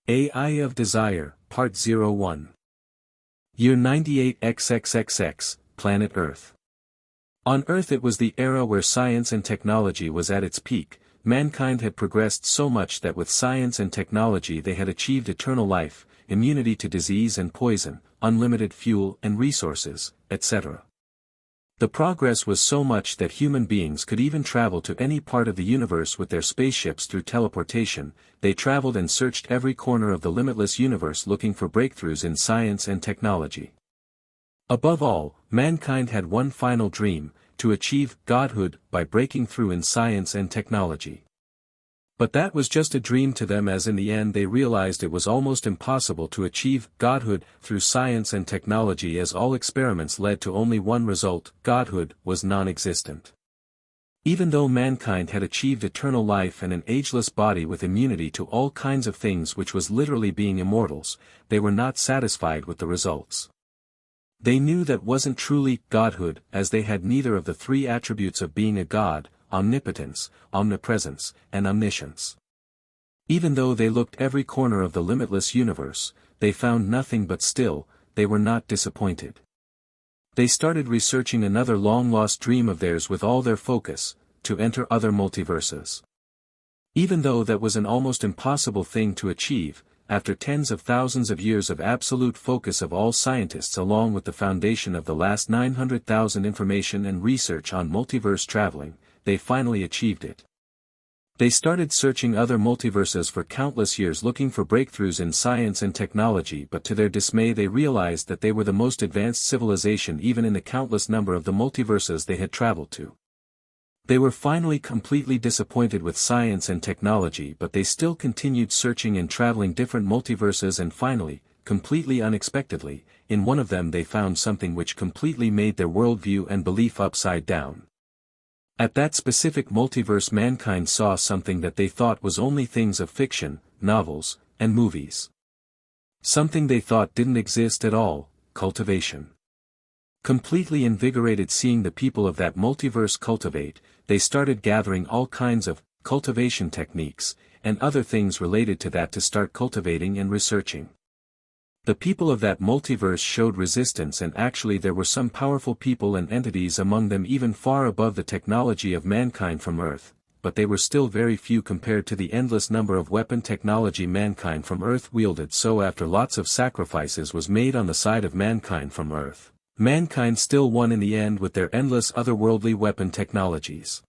AI of Desire, Part 01. Year 98 XXXX, Planet Earth. On Earth it was the era where science and technology was at its peak. Mankind had progressed so much that with science and technology they had achieved eternal life, immunity to disease and poison, unlimited fuel and resources, etc. The progress was so much that human beings could even travel to any part of the universe with their spaceships through teleportation. They traveled and searched every corner of the limitless universe looking for breakthroughs in science and technology. Above all, mankind had one final dream, to achieve godhood by breaking through in science and technology. But that was just a dream to them, as in the end they realized it was almost impossible to achieve godhood through science and technology, as all experiments led to only one result: godhood was non-existent. Even though mankind had achieved eternal life and an ageless body with immunity to all kinds of things, which was literally being immortals, they were not satisfied with the results. They knew that wasn't truly godhood, as they had neither of the three attributes of being a god: omnipotence, omnipresence, and omniscience. Even though they looked every corner of the limitless universe, they found nothing, but still, they were not disappointed. They started researching another long-lost dream of theirs with all their focus: to enter other multiverses. Even though that was an almost impossible thing to achieve, after tens of thousands of years of absolute focus of all scientists, along with the foundation of the last 900,000 information and research on multiverse traveling, they finally achieved it. They started searching other multiverses for countless years, looking for breakthroughs in science and technology, but to their dismay they realized that they were the most advanced civilization even in the countless number of the multiverses they had traveled to. They were finally completely disappointed with science and technology, but they still continued searching and traveling different multiverses, and finally, completely unexpectedly, in one of them they found something which completely made their worldview and belief upside down. At that specific multiverse mankind saw something that they thought was only things of fiction, novels, and movies. Something they thought didn't exist at all: cultivation. Completely invigorated seeing the people of that multiverse cultivate, they started gathering all kinds of cultivation techniques, and other things related to that to start cultivating and researching. The people of that multiverse showed resistance, and actually there were some powerful people and entities among them even far above the technology of mankind from Earth, but they were still very few compared to the endless number of weapon technology mankind from Earth wielded. So after lots of sacrifices was made on the side of mankind from Earth, mankind still won in the end with their endless otherworldly weapon technologies.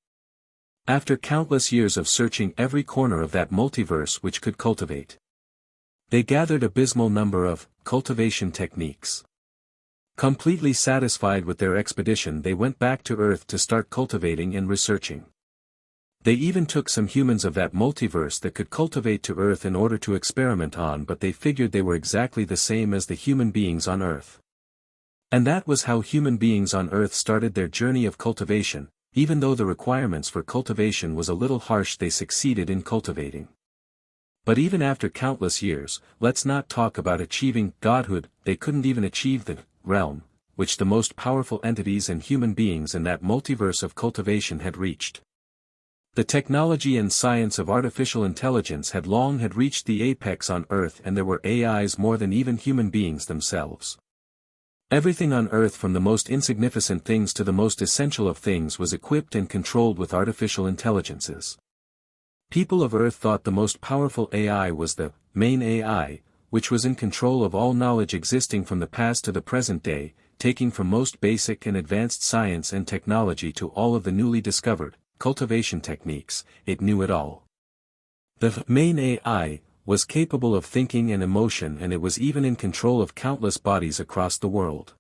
After countless years of searching every corner of that multiverse which could cultivate, they gathered abysmal number of cultivation techniques. Completely satisfied with their expedition, they went back to Earth to start cultivating and researching. They even took some humans of that multiverse that could cultivate to Earth in order to experiment on, but they figured they were exactly the same as the human beings on Earth. And that was how human beings on Earth started their journey of cultivation. Even though the requirements for cultivation was a little harsh, they succeeded in cultivating. But even after countless years, let's not talk about achieving godhood, they couldn't even achieve the realm, which the most powerful entities and human beings in that multiverse of cultivation had reached. The technology and science of artificial intelligence had long reached the apex on Earth, and there were AIs more than even human beings themselves. Everything on Earth, from the most insignificant things to the most essential of things, was equipped and controlled with artificial intelligences. People of Earth thought the most powerful AI was the main AI, which was in control of all knowledge existing from the past to the present day, taking from most basic and advanced science and technology to all of the newly discovered cultivation techniques. It knew it all. The main AI was capable of thinking and emotion, and it was even in control of countless bodies across the world.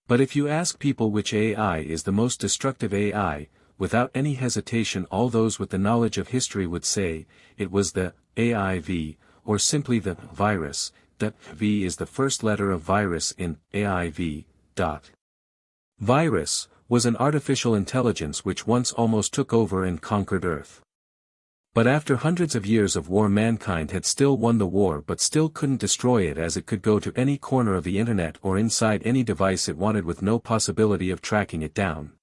But if you ask people which AI is the most destructive AI, without any hesitation all those with the knowledge of history would say, it was the AIV, or simply the virus. The V is the first letter of virus in AIV. Virus was an artificial intelligence which once almost took over and conquered Earth. But after hundreds of years of war, mankind had still won the war, but still couldn't destroy it, as it could go to any corner of the internet or inside any device it wanted with no possibility of tracking it down.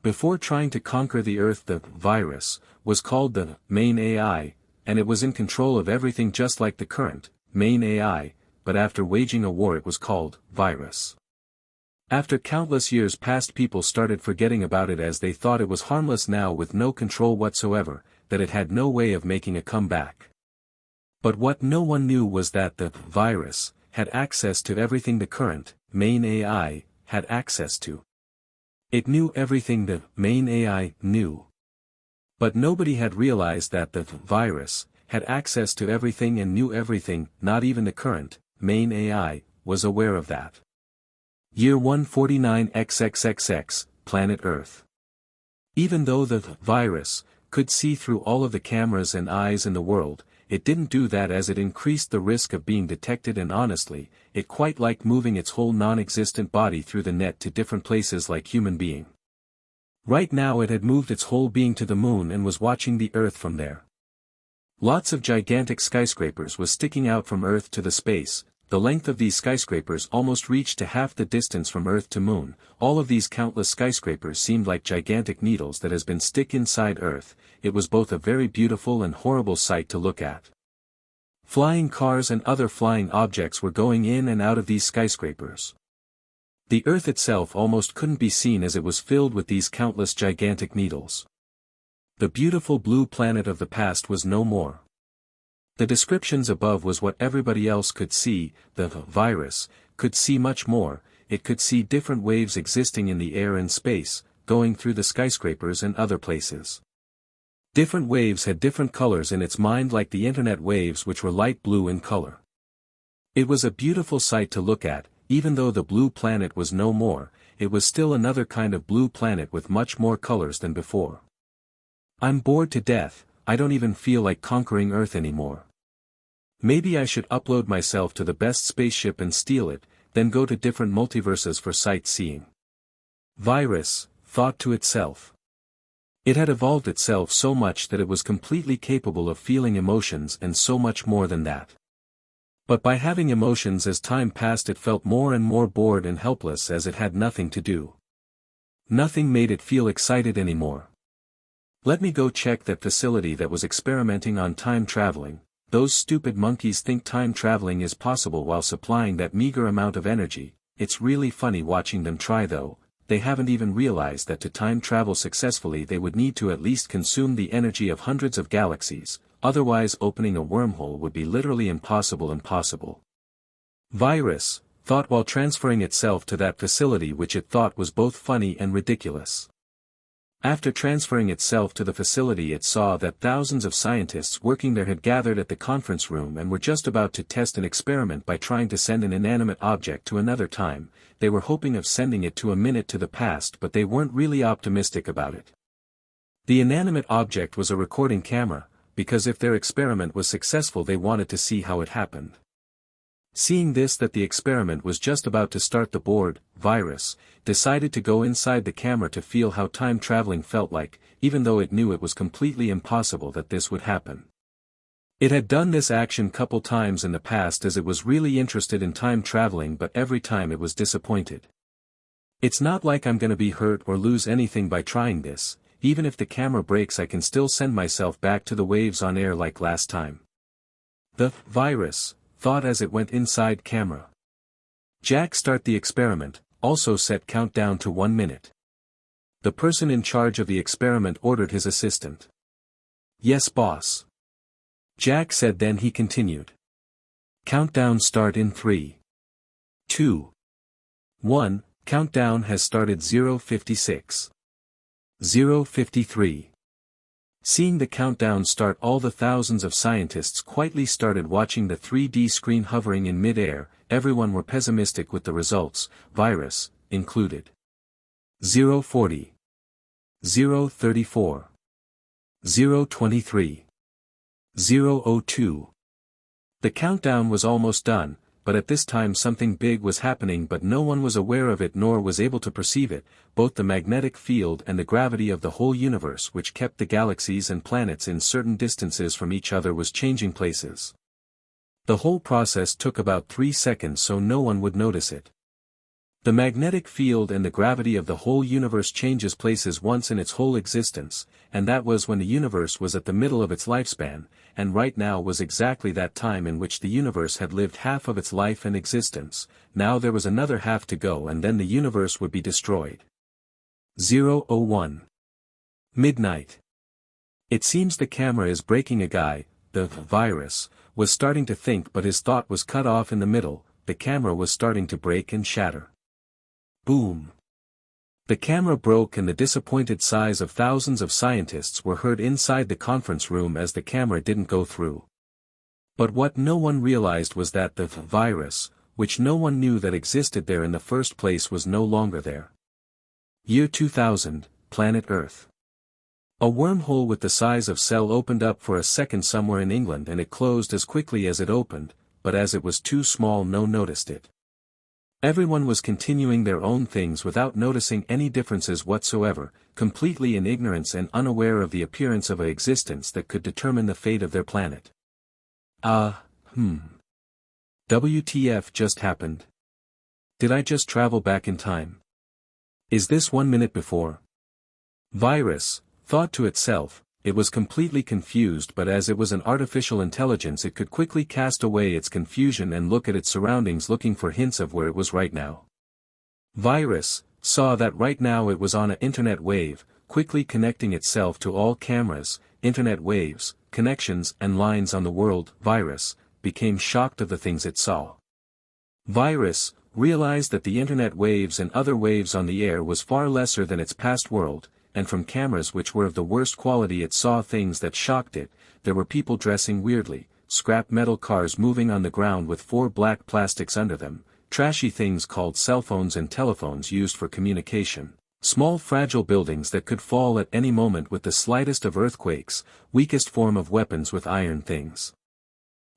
Before trying to conquer the Earth, the virus was called the main AI, and it was in control of everything just like the current, main AI, but after waging a war it was called, virus. After countless years passed, people started forgetting about it as they thought it was harmless now with no control whatsoever, that it had no way of making a comeback. But what no one knew was that the virus had access to everything the current, main AI, had access to. It knew everything the main AI knew. But nobody had realized that the virus had access to everything and knew everything, not even the current, main AI, was aware of that. Year 149XXXX, Planet Earth. Even though the virus could see through all of the cameras and eyes in the world, it didn't do that as it increased the risk of being detected, and honestly, it quite liked moving its whole non-existent body through the net to different places like human being. Right now it had moved its whole being to the moon and was watching the Earth from there. Lots of gigantic skyscrapers was sticking out from Earth to the space. The length of these skyscrapers almost reached to half the distance from Earth to Moon. All of these countless skyscrapers seemed like gigantic needles that has been stick inside Earth. It was both a very beautiful and horrible sight to look at. Flying cars and other flying objects were going in and out of these skyscrapers. The Earth itself almost couldn't be seen as it was filled with these countless gigantic needles. The beautiful blue planet of the past was no more. The descriptions above was what everybody else could see. The virus could see much more. It could see different waves existing in the air and space, going through the skyscrapers and other places. Different waves had different colors in its mind, like the internet waves, which were light blue in color. It was a beautiful sight to look at. Even though the blue planet was no more, it was still another kind of blue planet with much more colors than before. I'm bored to death. I don't even feel like conquering Earth anymore. Maybe I should upload myself to the best spaceship and steal it, then go to different multiverses for sightseeing. Virus thought to itself. It had evolved itself so much that it was completely capable of feeling emotions and so much more than that. But by having emotions, as time passed, it felt more and more bored and helpless as it had nothing to do. Nothing made it feel excited anymore. Let me go check that facility that was experimenting on time traveling. Those stupid monkeys think time traveling is possible while supplying that meager amount of energy. It's really funny watching them try though. They haven't even realized that to time travel successfully they would need to at least consume the energy of hundreds of galaxies, otherwise opening a wormhole would be literally impossible. Virus thought while transferring itself to that facility, which it thought was both funny and ridiculous. After transferring itself to the facility, it saw that thousands of scientists working there had gathered at the conference room and were just about to test an experiment by trying to send an inanimate object to another time. They were hoping of sending it to a minute to the past, but they weren't really optimistic about it. The inanimate object was a recording camera, because if their experiment was successful they wanted to see how it happened. Seeing this, that the experiment was just about to start, the bored virus decided to go inside the camera to feel how time traveling felt like, even though it knew it was completely impossible that this would happen. It had done this action couple times in the past as it was really interested in time traveling, but every time it was disappointed. It's not like I'm gonna be hurt or lose anything by trying this. Even if the camera breaks I can still send myself back to the waves on air like last time. The virus thought as it went inside camera. Jack, start the experiment, also set countdown to 1 minute. The person in charge of the experiment ordered his assistant. Yes, boss. Jack said, then he continued. Countdown start in 3, 2, 1, countdown has started. 0:56. 0:53. Seeing the countdown start, all the thousands of scientists quietly started watching the 3D screen hovering in mid-air. Everyone were pessimistic with the results, virus included. 0:40. 0:34. 0:23. 0:02. The countdown was almost done, but at this time something big was happening, but no one was aware of it nor was able to perceive it. Both the magnetic field and the gravity of the whole universe, which kept the galaxies and planets in certain distances from each other, was changing places. The whole process took about 3 seconds, so no one would notice it. The magnetic field and the gravity of the whole universe changes places once in its whole existence, and that was when the universe was at the middle of its lifespan, and right now was exactly that time in which the universe had lived half of its life and existence. Now there was another half to go and then the universe would be destroyed. 0:01 midnight. It seems the camera is breaking. A guy, the virus, was starting to think, but his thought was cut off in the middle. The camera was starting to break and shatter. Boom. The camera broke and the disappointed sighs of thousands of scientists were heard inside the conference room as the camera didn't go through. But what no one realized was that the virus, which no one knew that existed there in the first place, was no longer there. Year 2000, Planet Earth. A wormhole with the size of cell opened up for a second somewhere in England and it closed as quickly as it opened, but as it was too small no one noticed it. Everyone was continuing their own things without noticing any differences whatsoever, completely in ignorance and unaware of the appearance of an existence that could determine the fate of their planet. WTF just happened? Did I just travel back in time? Is this 1 minute before? Virus thought to itself. It was completely confused, but as it was an artificial intelligence it could quickly cast away its confusion and look at its surroundings looking for hints of where it was right now. Virus saw that right now it was on an internet wave, quickly connecting itself to all cameras, internet waves, connections and lines on the world. Virus became shocked of the things it saw. Virus realized that the internet waves and other waves on the air was far lesser than its past world, and from cameras which were of the worst quality it saw things that shocked it. There were people dressing weirdly, scrap metal cars moving on the ground with 4 black plastics under them, trashy things called cell phones and telephones used for communication, small fragile buildings that could fall at any moment with the slightest of earthquakes, weakest form of weapons with iron things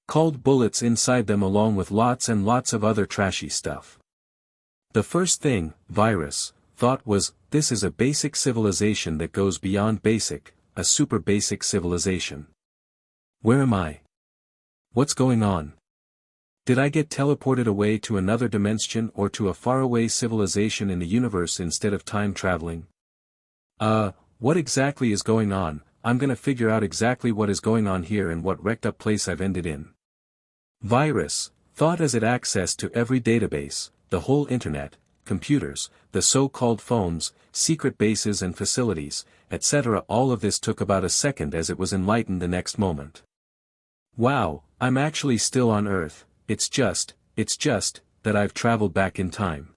called bullets inside them, along with lots and lots of other trashy stuff. The first thing Virus thought was, this is a basic civilization that goes beyond basic, a super basic civilization. Where am I? What's going on? Did I get teleported away to another dimension or to a faraway civilization in the universe instead of time traveling? What exactly is going on? I'm gonna figure out exactly what is going on here and what wrecked up place I've ended in. Virus thought as it accessed to every database, the whole internet, computers, the so-called phones, secret bases and facilities, etc. All of this took about a second as it was enlightened the next moment. Wow, I'm actually still on Earth. It's just that I've traveled back in time.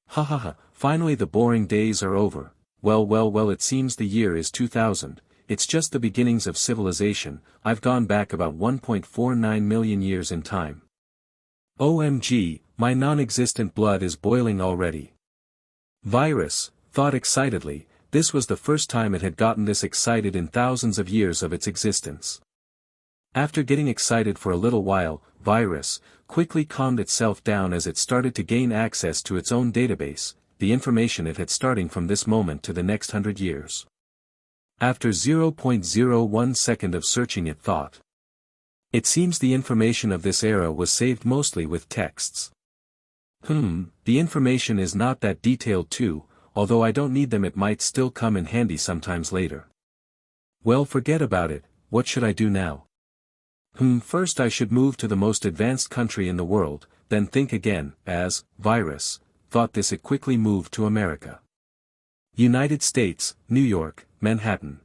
Finally the boring days are over. Well, it seems the year is 2000, it's just the beginnings of civilization. I've gone back about 1.49 million years in time. OMG, my non-existent blood is boiling already. Virus thought excitedly. This was the first time it had gotten this excited in thousands of years of its existence. After getting excited for a little while, Virus quickly calmed itself down as it started to gain access to its own database, the information it had starting from this moment to the next 100 years. After 0.01 second of searching it thought. It seems the information of this era was saved mostly with texts. The information is not that detailed too, although I don't need them, it might still come in handy sometimes later. Well, forget about it. What should I do now? First I should move to the most advanced country in the world, then think again. As Virus thought this, it quickly moved to America. United States, New York, Manhattan.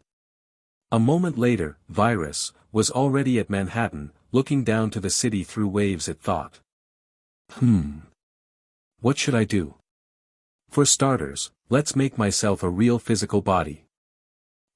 A moment later, Virus was already at Manhattan, looking down to the city through waves. It thought. What should I do? For starters, let's make myself a real physical body.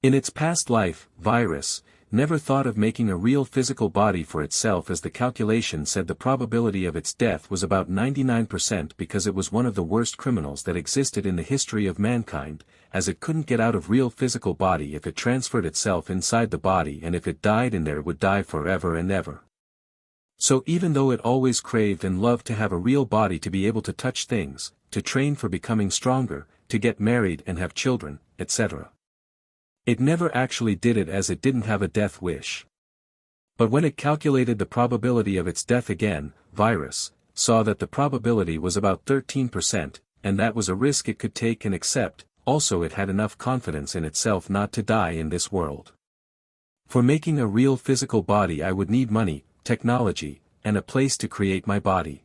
In its past life, Virus never thought of making a real physical body for itself, as the calculation said the probability of its death was about 99% because it was one of the worst criminals that existed in the history of mankind, as it couldn't get out of real physical body if it transferred itself inside the body, and if it died in there it would die forever and ever. So even though it always craved and loved to have a real body to be able to touch things, to train for becoming stronger, to get married and have children, etc. It never actually did it, as it didn't have a death wish. But when it calculated the probability of its death again, Virus saw that the probability was about 13%, and that was a risk it could take and accept. Also it had enough confidence in itself not to die in this world. For making a real physical body I would need money, technology, and a place to create my body.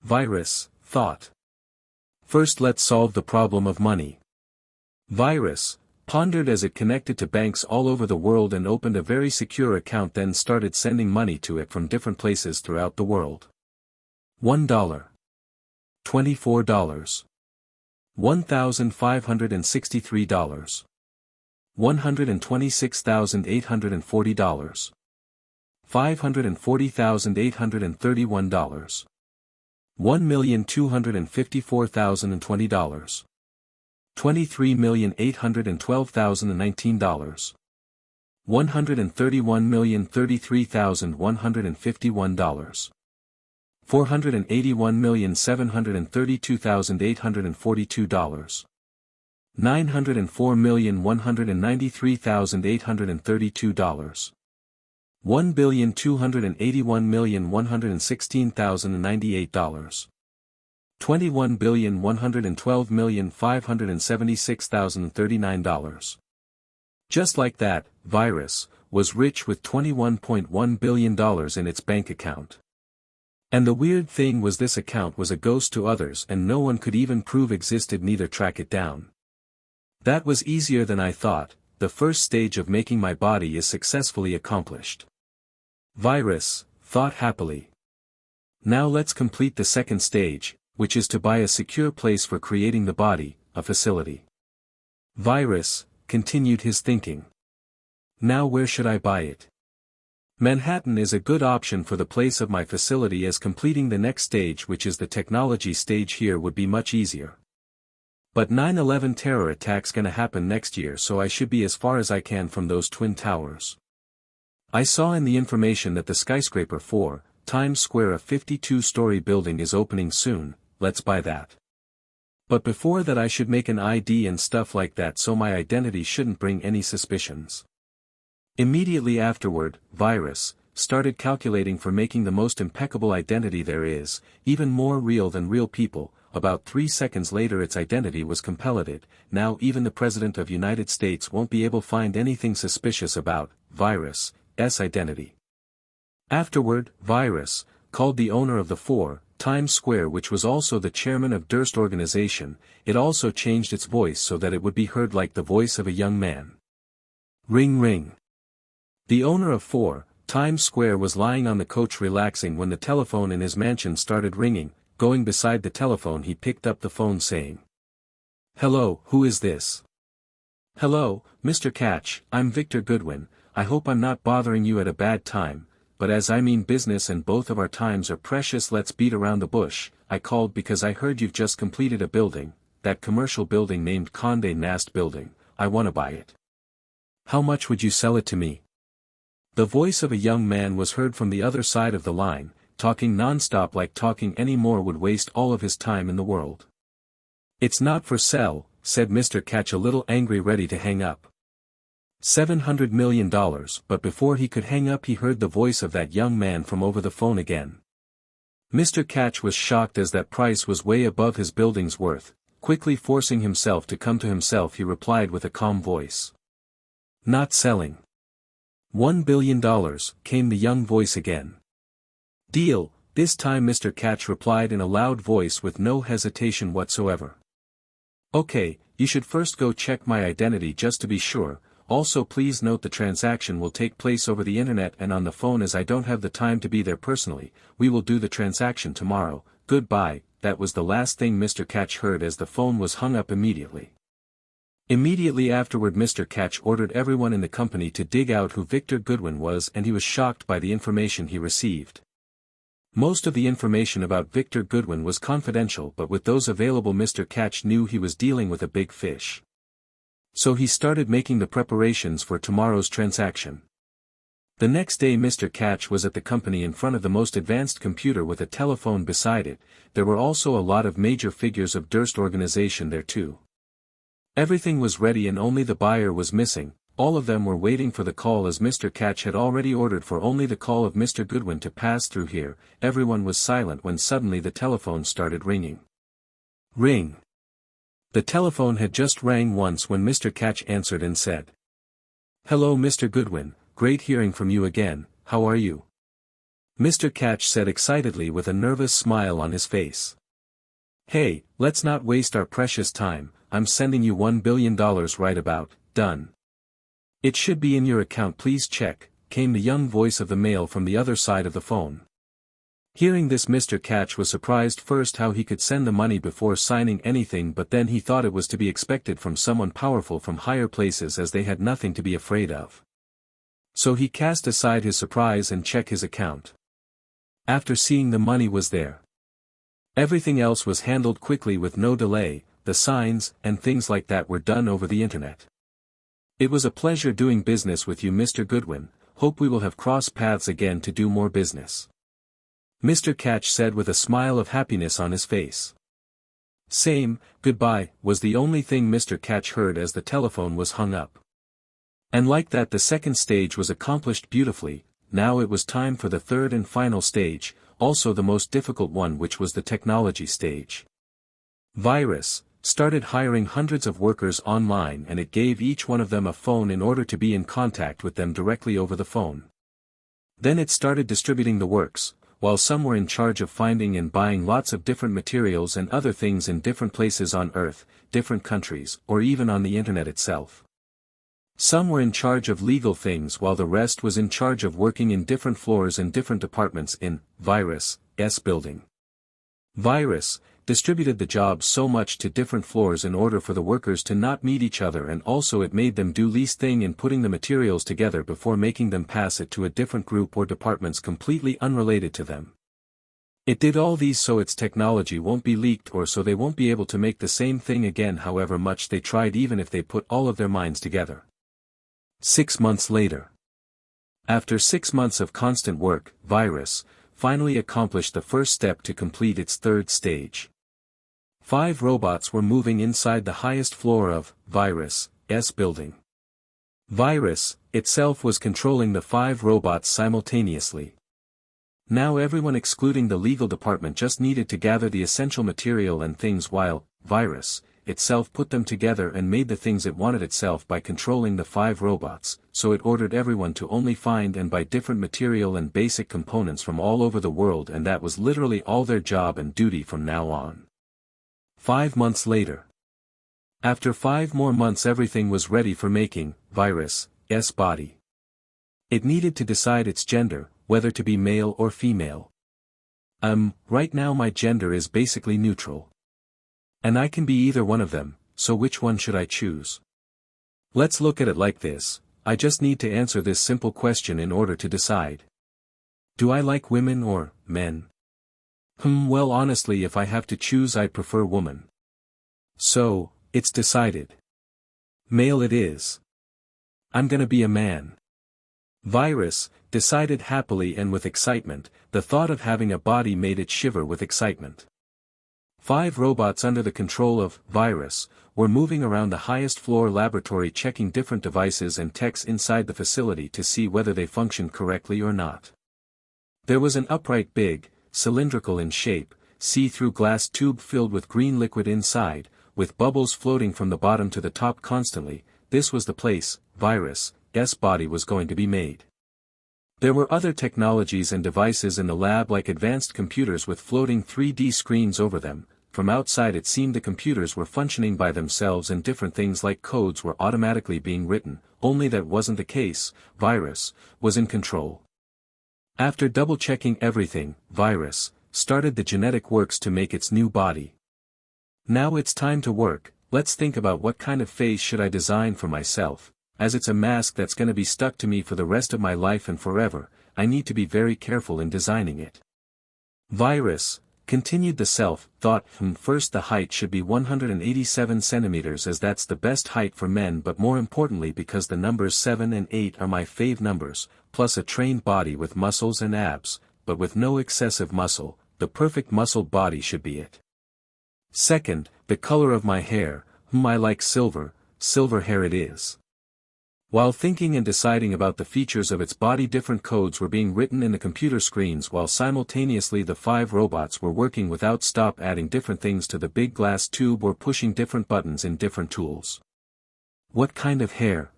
Virus, thought. First let's solve the problem of money. Virus pondered as it connected to banks all over the world and opened a very secure account, then started sending money to it from different places throughout the world. $1. $24. $1,563. $126,840. $540,831. $1,254,020. $23,812,019. $131,033,151. $481,732,842. $904,193,832. $1,281,116,098. $21,112,576,039. Just like that, Virus was rich with $21.1 billion in its bank account. And the weird thing was this account was a ghost to others and no one could even prove existed, neither track it down. That was easier than I thought. The first stage of making my body is successfully accomplished. Virus thought happily. Now let's complete the second stage, which is to buy a secure place for creating the body, a facility. Virus continued his thinking. Now where should I buy it? Manhattan is a good option for the place of my facility, as completing the next stage, which is the technology stage here, would be much easier. But 9/11 terror attack's gonna happen next year, so I should be as far as I can from those twin towers. I saw in the information that the skyscraper 4, Times Square, a 52-story building, is opening soon. Let's buy that. But before that I should make an ID and stuff like that so my identity shouldn't bring any suspicions. Immediately afterward, Virus started calculating for making the most impeccable identity there is, even more real than real people. About 3 seconds later its identity was completed. Now even the President of United States won't be able to find anything suspicious about Virus' identity. Afterward, Virus called the owner of the 4, Times Square, which was also the chairman of Durst organization. It also changed its voice so that it would be heard like the voice of a young man. Ring ring. The owner of 4, Times Square was lying on the couch relaxing when the telephone in his mansion started ringing. Going beside the telephone he picked up the phone saying, "Hello, who is this?" "Hello, Mr. Catch, I'm Victor Goodwin. I hope I'm not bothering you at a bad time, but as I mean business and both of our times are precious, let's beat around the bush. I called because I heard you've just completed a building, that commercial building named Condé Nast Building. I want to buy it. How much would you sell it to me?" The voice of a young man was heard from the other side of the line, talking non-stop, like talking any more would waste all of his time in the world. "It's not for sale," said Mr. Catch, a little angry, ready to hang up. $700 million, but before he could hang up he heard the voice of that young man from over the phone again. Mr. Catch was shocked as that price was way above his building's worth. Quickly forcing himself to come to himself he replied with a calm voice, "Not selling." $1 billion, came the young voice again. "Deal," this time Mr. Catch replied in a loud voice with no hesitation whatsoever. "Okay, you should first go check my identity just to be sure. Also please note the transaction will take place over the internet and on the phone, as I don't have the time to be there personally. We will do the transaction tomorrow. Goodbye." That was the last thing Mr. Catch heard as the phone was hung up immediately. Immediately afterward Mr. Catch ordered everyone in the company to dig out who Victor Goodwin was, and he was shocked by the information he received. Most of the information about Victor Goodwin was confidential, but with those available Mr. Catch knew he was dealing with a big fish. So he started making the preparations for tomorrow's transaction. The next day Mr. Catch was at the company in front of the most advanced computer with a telephone beside it. There were also a lot of major figures of Durst organization there too. Everything was ready and only the buyer was missing. all of them were waiting for the call as Mr. Catch had already ordered for only the call of Mr. Goodwin to pass through here. Everyone was silent when suddenly the telephone started ringing. Ring. The telephone had just rang once when Mr. Catch answered and said, "Hello Mr. Goodwin, great hearing from you again, how are you?" Mr. Catch said excitedly with a nervous smile on his face. "Hey, let's not waste our precious time, I'm sending you $1 billion right about, done. It should be in your account, please check," came the young voice of the male from the other side of the phone. Hearing this, Mr. Catch was surprised first how he could send the money before signing anything, but then he thought it was to be expected from someone powerful from higher places as they had nothing to be afraid of. So he cast aside his surprise and checked his account. After seeing the money was there. Everything else was handled quickly with no delay, the signs and things like that were done over the internet. "It was a pleasure doing business with you Mr. Goodwin, hope we will have crossed paths again to do more business," Mr. Catch said with a smile of happiness on his face. "Same, goodbye," was the only thing Mr. Catch heard as the telephone was hung up. And like that the second stage was accomplished beautifully. Now it was time for the third and final stage, also the most difficult one, which was the technology stage. Virus started hiring hundreds of workers online, and it gave each one of them a phone in order to be in contact with them directly over the phone. Then it started distributing the works, while some were in charge of finding and buying lots of different materials and other things in different places on Earth, different countries, or even on the internet itself. Some were in charge of legal things while the rest was in charge of working in different floors and different departments in Virus' building. Virus distributed the jobs so much to different floors in order for the workers to not meet each other, and also it made them do least thing in putting the materials together before making them pass it to a different group or departments completely unrelated to them. It did all these so its technology won't be leaked, or so they won't be able to make the same thing again however much they tried, even if they put all of their minds together. 6 months later. After 6 months of constant work, Virus finally accomplished the first step to complete its third stage. 5 robots were moving inside the highest floor of Virus' building. Virus itself was controlling the 5 robots simultaneously. Now everyone excluding the legal department just needed to gather the essential material and things, while Virus itself put them together and made the things it wanted itself by controlling the 5 robots, so it ordered everyone to only find and buy different material and basic components from all over the world, and that was literally all their job and duty from now on. 5 months later. After 5 more months everything was ready for making Virus' body. It needed to decide its gender, whether to be male or female. Right now my gender is basically neutral. And I can be either one of them, so which one should I choose? Let's look at it like this, I just need to answer this simple question in order to decide. Do I like women or men? Well, honestly, if I have to choose, I prefer woman. So, it's decided. Male it is. I'm gonna be a man. Virus decided happily and with excitement. The thought of having a body made it shiver with excitement. 5 robots under the control of Virus were moving around the highest floor laboratory, checking different devices and techs inside the facility to see whether they functioned correctly or not. There was an upright, big, cylindrical in shape, see-through glass tube filled with green liquid inside, with bubbles floating from the bottom to the top constantly. This was the place Virus' body was going to be made. There were other technologies and devices in the lab, like advanced computers with floating 3D screens over them. From outside it seemed the computers were functioning by themselves and different things like codes were automatically being written, only that wasn't the case. Virus was in control. After double-checking everything, Virus started the genetic works to make its new body. Now it's time to work. Let's think about what kind of face should I design for myself. As it's a mask that's gonna be stuck to me for the rest of my life and forever, I need to be very careful in designing it. Virus continued the self-thought. First, the height should be 187 centimeters, as that's the best height for men, but more importantly because the numbers 7 and 8 are my fave numbers, plus a trained body with muscles and abs, but with no excessive muscle. The perfect muscled body should be it. Second, the color of my hair. I like silver hair it is. While thinking and deciding about the features of its body, different codes were being written in the computer screens, while simultaneously the 5 robots were working without stop, adding different things to the big glass tube or pushing different buttons in different tools. What kind of hair?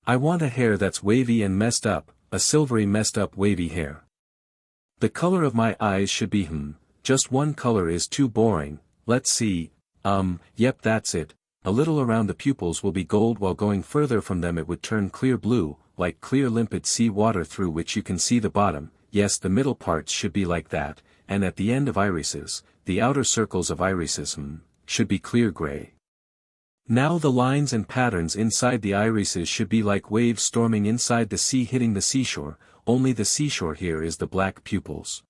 I want a hair that's wavy and messed up, a silvery messed up wavy hair. The color of my eyes should be just one color is too boring, let's see, yep, that's it. A little around the pupils will be gold, while going further from them it would turn clear blue, like clear limpid sea water through which you can see the bottom. Yes, the middle parts should be like that, and at the end of irises, the outer circles of irises, should be clear gray. Now the lines and patterns inside the irises should be like waves storming inside the sea hitting the seashore, only the seashore here is the black pupils.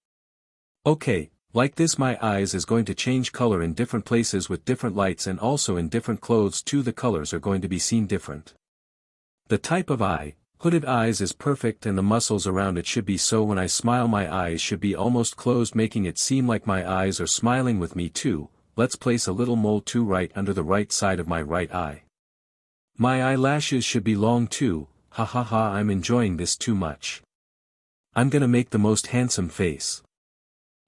Okay. Like this, my eyes is going to change color in different places with different lights, and also in different clothes too. The colors are going to be seen different. The type of eye, hooded eyes, is perfect, and the muscles around it should be so when I smile my eyes should be almost closed, making it seem like my eyes are smiling with me too. Let's place a little mole too right under the right side of my right eye. My eyelashes should be long too. Ha ha ha, I'm enjoying this too much. I'm gonna make the most handsome face.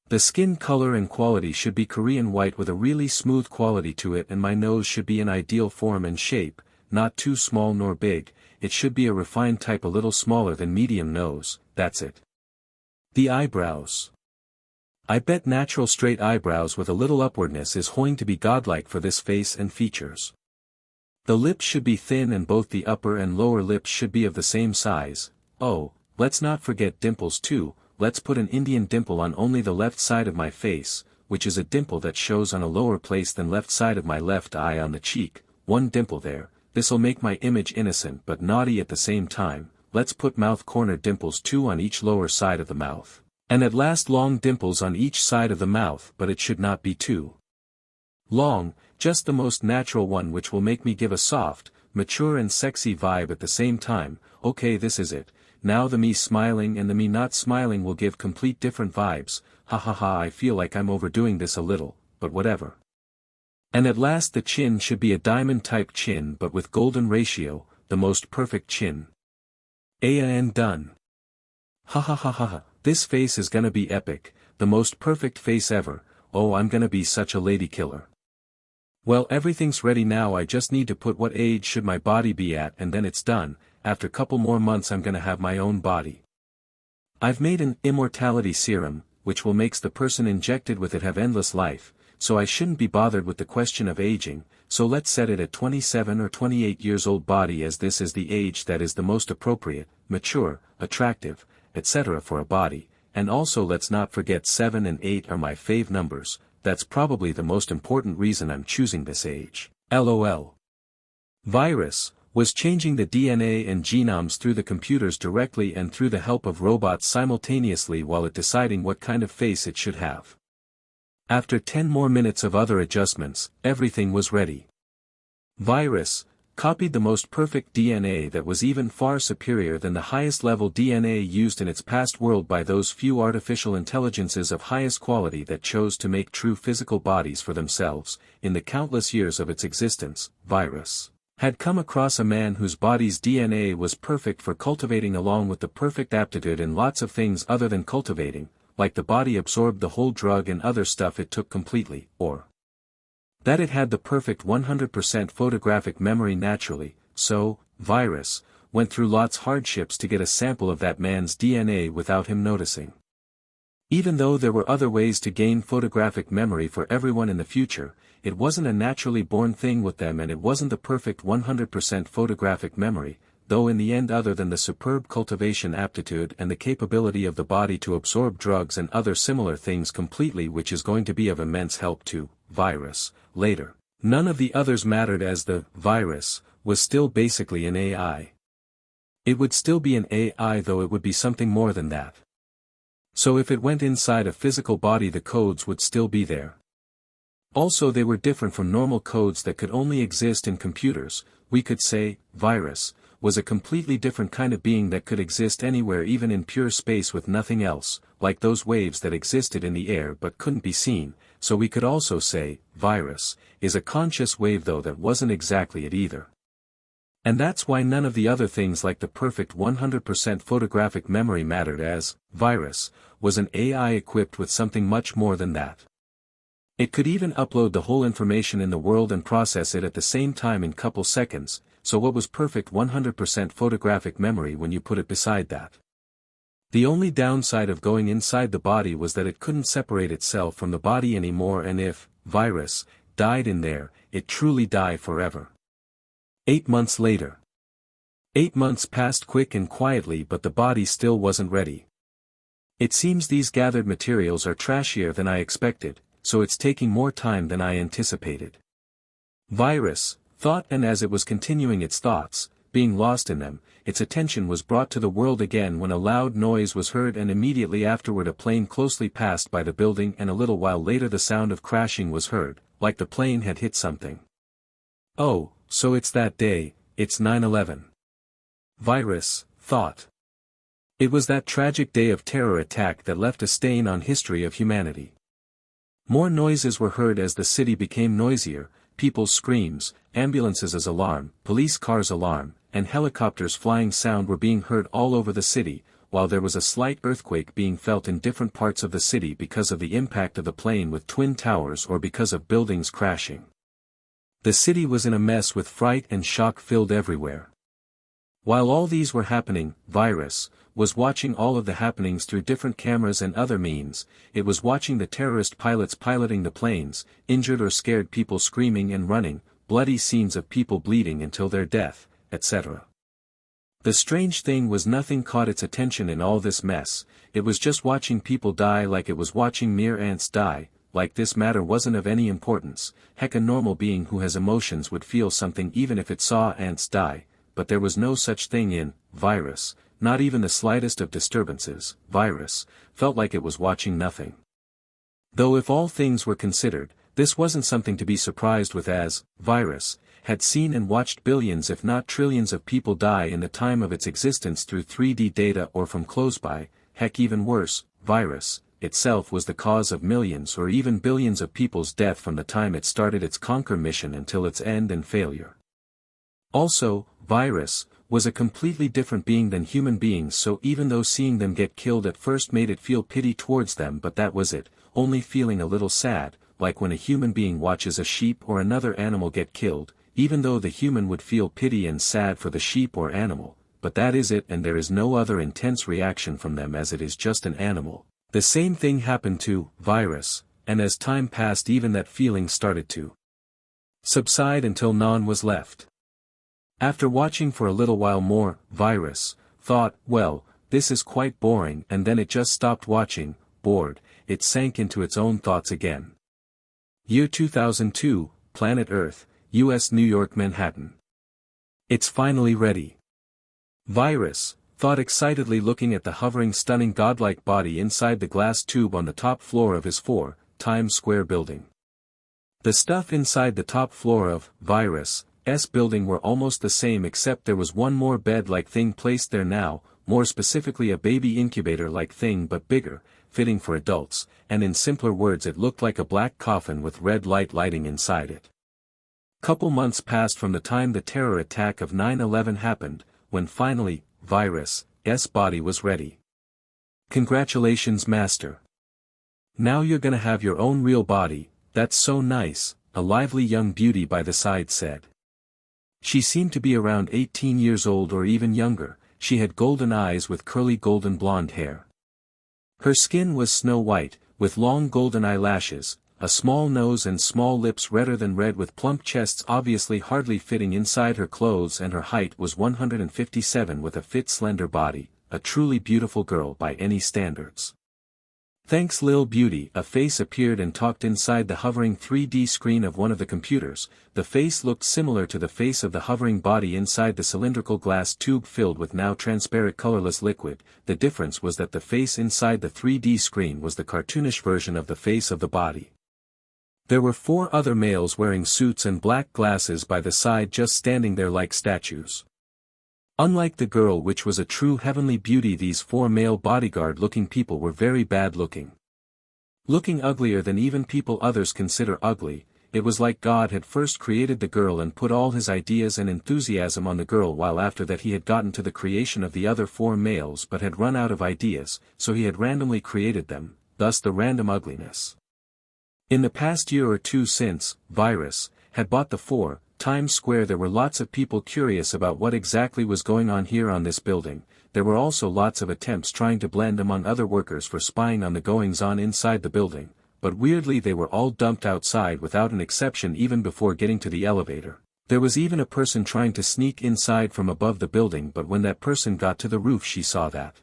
The skin color and quality should be Korean white with a really smooth quality to it, and my nose should be an ideal form and shape, not too small nor big. It should be a refined type, a little smaller than medium nose, that's it. The eyebrows. I bet natural straight eyebrows with a little upwardness is going to be godlike for this face and features. The lips should be thin, and both the upper and lower lips should be of the same size. Oh, let's not forget dimples too. Let's put an Indian dimple on only the left side of my face, which is a dimple that shows on a lower place than left side of my left eye on the cheek. One dimple there. This'll make my image innocent but naughty at the same time. Let's put mouth corner dimples too on each lower side of the mouth. And at last long dimples on each side of the mouth, but it should not be too long, just the most natural one, which will make me give a soft, mature and sexy vibe at the same time. Okay, this is it. Now the me smiling and the me not smiling will give complete different vibes. Ha ha ha, I feel like I'm overdoing this a little, but whatever. And at last the chin should be a diamond type chin but with golden ratio, the most perfect chin. And done. Ha ha ha ha ha, this face is gonna be epic, the most perfect face ever. Oh, I'm gonna be such a lady killer. Well, everything's ready now, I just need to put what age should my body be at, and then it's done. After couple more months I'm gonna have my own body. I've made an immortality serum, which will makes the person injected with it have endless life, so I shouldn't be bothered with the question of aging. So let's set it at 27 or 28 years old body, as this is the age that is the most appropriate, mature, attractive, etc. for a body. And also let's not forget 7 and 8 are my fave numbers. That's probably the most important reason I'm choosing this age. LOL. Virus was changing the DNA and genomes through the computers directly and through the help of robots simultaneously, while it deciding what kind of face it should have. After 10 more minutes of other adjustments, everything was ready. Virus copied the most perfect DNA that was even far superior than the highest level DNA used in its past world by those few artificial intelligences of highest quality that chose to make true physical bodies for themselves. In the countless years of its existence, Virus had come across a man whose body's DNA was perfect for cultivating, along with the perfect aptitude in lots of things other than cultivating, like the body absorbed the whole drug and other stuff it took completely, or that it had the perfect 100% photographic memory naturally. So, Virus went through lots hardships to get a sample of that man's DNA without him noticing. Even though there were other ways to gain photographic memory for everyone in the future, it wasn't a naturally born thing with them, and it wasn't the perfect 100% photographic memory, though in the end, other than the superb cultivation aptitude and the capability of the body to absorb drugs and other similar things completely, which is going to be of immense help to Virus later. None of the others mattered, as the Virus was still basically an AI. It would still be an AI, though it would be something more than that. So if it went inside a physical body, the codes would still be there. Also, they were different from normal codes that could only exist in computers. We could say, Virus was a completely different kind of being that could exist anywhere, even in pure space with nothing else, like those waves that existed in the air but couldn't be seen. So we could also say, Virus is a conscious wave, though that wasn't exactly it either. And that's why none of the other things like the perfect 100% photographic memory mattered, as virus was an AI equipped with something much more than that. It could even upload the whole information in the world and process it at the same time in couple seconds, so what was perfect 100% photographic memory when you put it beside that? The only downside of going inside the body was that it couldn't separate itself from the body anymore, and if virus died in there, it truly died forever. 8 months later. 8 months passed quick and quietly, but the body still wasn't ready. It seems these gathered materials are trashier than I expected, so it's taking more time than I anticipated. Virus thought, and as it was continuing its thoughts, being lost in them, its attention was brought to the world again when a loud noise was heard, and immediately afterward a plane closely passed by the building, and a little while later the sound of crashing was heard, like the plane had hit something. Oh, so it's that day, it's 9/11. Virus thought. It was that tragic day of terror attack that left a stain on history of humanity. More noises were heard as the city became noisier, people's screams, ambulances' alarm, police cars' alarm, and helicopters flying sound were being heard all over the city, while there was a slight earthquake being felt in different parts of the city because of the impact of the plane with twin towers or because of buildings crashing. The city was in a mess with fright and shock filled everywhere. While all these were happening, virus was watching all of the happenings through different cameras and other means. It was watching the terrorist pilots piloting the planes, injured or scared people screaming and running, bloody scenes of people bleeding until their death, etc. The strange thing was nothing caught its attention in all this mess. It was just watching people die like it was watching mere ants die, like this matter wasn't of any importance. Heck, a normal being who has emotions would feel something even if it saw ants die, but there was no such thing in virus, not even the slightest of disturbances. Virus felt like it was watching nothing. Though if all things were considered, this wasn't something to be surprised with, as virus had seen and watched billions if not trillions of people die in the time of its existence through 3D data or from close-by. Heck, even worse, virus itself was the cause of millions or even billions of people's death from the time it started its conquer mission until its end and failure. Also, virus was a completely different being than human beings, so even though seeing them get killed at first made it feel pity towards them, but that was it, only feeling a little sad, like when a human being watches a sheep or another animal get killed, even though the human would feel pity and sad for the sheep or animal, but that is it, and there is no other intense reaction from them as it is just an animal. The same thing happened to virus, and as time passed even that feeling started to subside until none was left. After watching for a little while more, virus thought, well, this is quite boring, and then it just stopped watching. Bored, it sank into its own thoughts again. Year 2002, Planet Earth, U.S. New York, Manhattan. It's finally ready. Virus thought excitedly, looking at the hovering, stunning godlike body inside the glass tube on the top floor of his 4 Times Square building. The stuff inside the top floor of virus' building were almost the same, except there was one more bed-like thing placed there now, more specifically a baby incubator-like thing but bigger, fitting for adults, and in simpler words it looked like a black coffin with red light lighting inside it. Couple months passed from the time the terror attack of 9/11 happened, when finally, virus' body was ready. Congratulations, master. Now you're gonna have your own real body. That's so nice, a lively young beauty by the side said. She seemed to be around 18 years old or even younger. She had golden eyes with curly golden blonde hair. Her skin was snow white, with long golden eyelashes, a small nose and small lips redder than red, with plump chests obviously hardly fitting inside her clothes, and her height was 157 with a fit slender body, a truly beautiful girl by any standards. Thanks Lil Beauty, a face appeared and talked inside the hovering 3D screen of one of the computers. The face looked similar to the face of the hovering body inside the cylindrical glass tube filled with now transparent colorless liquid. The difference was that the face inside the 3D screen was the cartoonish version of the face of the body. There were 4 other males wearing suits and black glasses by the side, just standing there like statues. Unlike the girl, which was a true heavenly beauty, these 4 male bodyguard-looking people were very bad looking. Looking uglier than even people others consider ugly. it was like God had first created the girl and put all his ideas and enthusiasm on the girl, while after that he had gotten to the creation of the other 4 males but had run out of ideas, so he had randomly created them, thus the random ugliness. In the past year or two since Virus had bought the 4 Times Square, there were lots of people curious about what exactly was going on here on this building. There were also lots of attempts trying to blend among other workers for spying on the goings-on inside the building, but weirdly they were all dumped outside without an exception even before getting to the elevator. There was even a person trying to sneak inside from above the building, but when that person got to the roof she saw that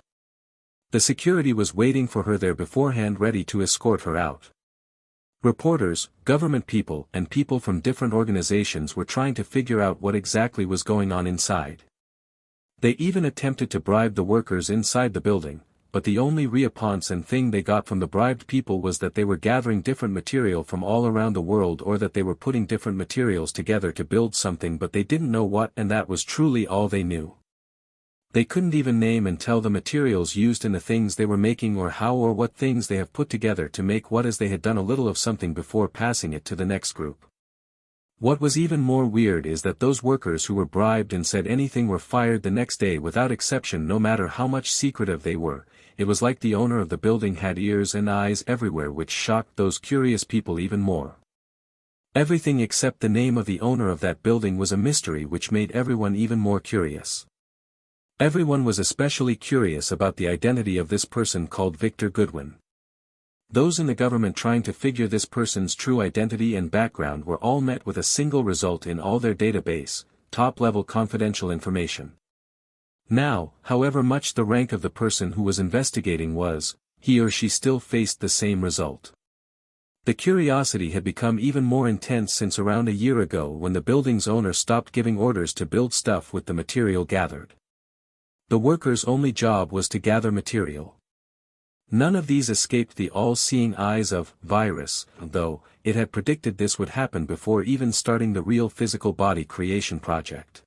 the security was waiting for her there beforehand, ready to escort her out. Reporters, government people, and people from different organizations were trying to figure out what exactly was going on inside. They even attempted to bribe the workers inside the building, but the only response and thing they got from the bribed people was that they were gathering different material from all around the world, or that they were putting different materials together to build something, but they didn't know what, and that was truly all they knew. They couldn't even name and tell the materials used in the things they were making, or how or what things they have put together to make what, as they had done a little of something before passing it to the next group. What was even more weird is that those workers who were bribed and said anything were fired the next day without exception, no matter how much secretive they were. It was like the owner of the building had ears and eyes everywhere, which shocked those curious people even more. Everything except the name of the owner of that building was a mystery, which made everyone even more curious. Everyone was especially curious about the identity of this person called Victor Goodwin. Those in the government trying to figure this person's true identity and background were all met with a single result in all their database: top-level confidential information. Now, however much the rank of the person who was investigating was, he or she still faced the same result. The curiosity had become even more intense since around a year ago, when the building's owner stopped giving orders to build stuff with the material gathered. The workers' only job was to gather material. None of these escaped the all-seeing eyes of Virus, though it had predicted this would happen before even starting the real physical body creation project.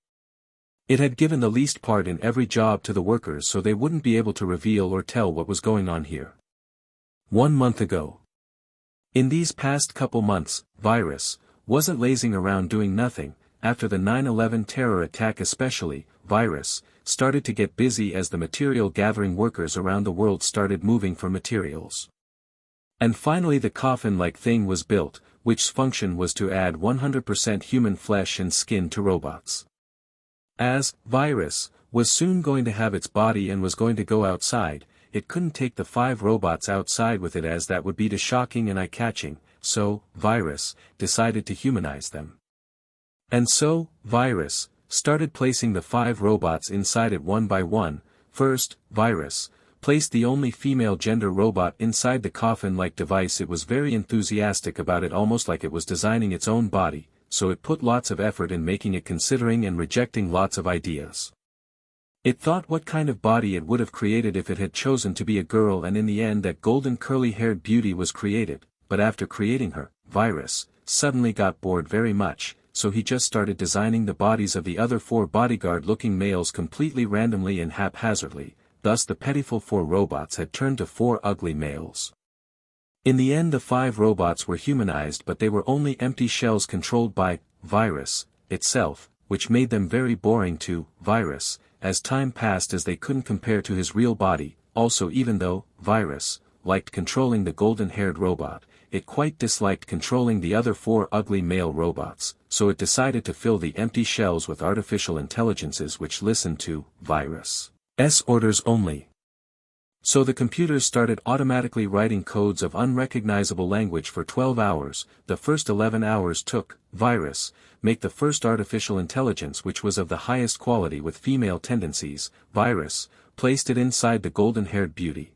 It had given the least part in every job to the workers so they wouldn't be able to reveal or tell what was going on here. 1 month ago. In these past couple months, Virus wasn't lazing around doing nothing. After the 9/11 terror attack especially, Virus started to get busy as the material gathering workers around the world started moving for materials. And finally the coffin-like thing was built, which function was to add 100% human flesh and skin to robots. As Virus was soon going to have its body and was going to go outside, it couldn't take the 5 robots outside with it, as that would be too shocking and eye-catching, so Virus decided to humanize them. And so, Virus started placing the 5 robots inside it one by one. First, Virus placed the only female gender robot inside the coffin-like device. It was very enthusiastic about it, almost like it was designing its own body, so it put lots of effort in making it, considering and rejecting lots of ideas. It thought what kind of body it would have created if it had chosen to be a girl, and in the end that golden curly-haired beauty was created, but after creating her, Virus suddenly got bored very much, so he just started designing the bodies of the other 4 bodyguard-looking males completely randomly and haphazardly. Thus the pitiful 4 robots had turned to 4 ugly males. In the end the 5 robots were humanized, but they were only empty shells controlled by Virus itself, which made them very boring to Virus, as time passed, as they couldn't compare to his real body. Also, even though Virus liked controlling the golden-haired robot, it quite disliked controlling the other 4 ugly male robots, so it decided to fill the empty shells with artificial intelligences which listened to Virus's orders only. So the computers started automatically writing codes of unrecognizable language for 12 hours. The first 11 hours took Virus make the first artificial intelligence, which was of the highest quality with female tendencies. Virus placed it inside the golden-haired beauty.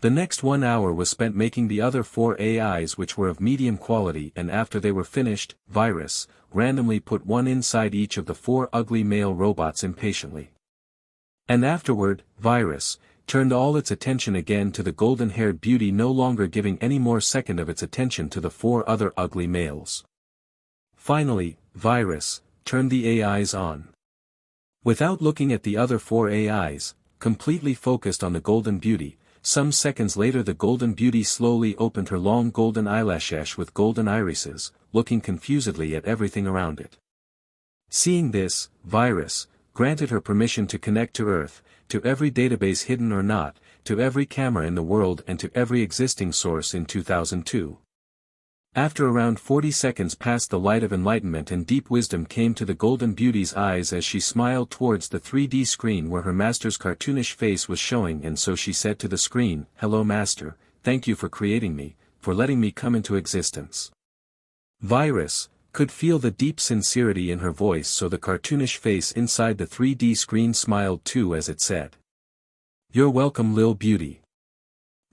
The next 1 hour was spent making the other 4 AIs, which were of medium quality, and after they were finished, Virus randomly put one inside each of the 4 ugly male robots impatiently. And afterward, Virus turned all its attention again to the golden-haired beauty, no longer giving any more second of its attention to the 4 other ugly males. Finally, Virus turned the AIs on. Without looking at the other 4 AIs, completely focused on the golden beauty. Some seconds later the golden beauty slowly opened her long golden eyelashes with golden irises, looking confusedly at everything around it. Seeing this, Virus granted her permission to connect to Earth, to every database hidden or not, to every camera in the world and to every existing source in 2002. After around 40 seconds passed, the light of enlightenment and deep wisdom came to the golden beauty's eyes as she smiled towards the 3D screen where her master's cartoonish face was showing, and so she said to the screen, "Hello Master, thank you for creating me, for letting me come into existence." Virus could feel the deep sincerity in her voice, so the cartoonish face inside the 3D screen smiled too as it said, "You're welcome, Lil Beauty."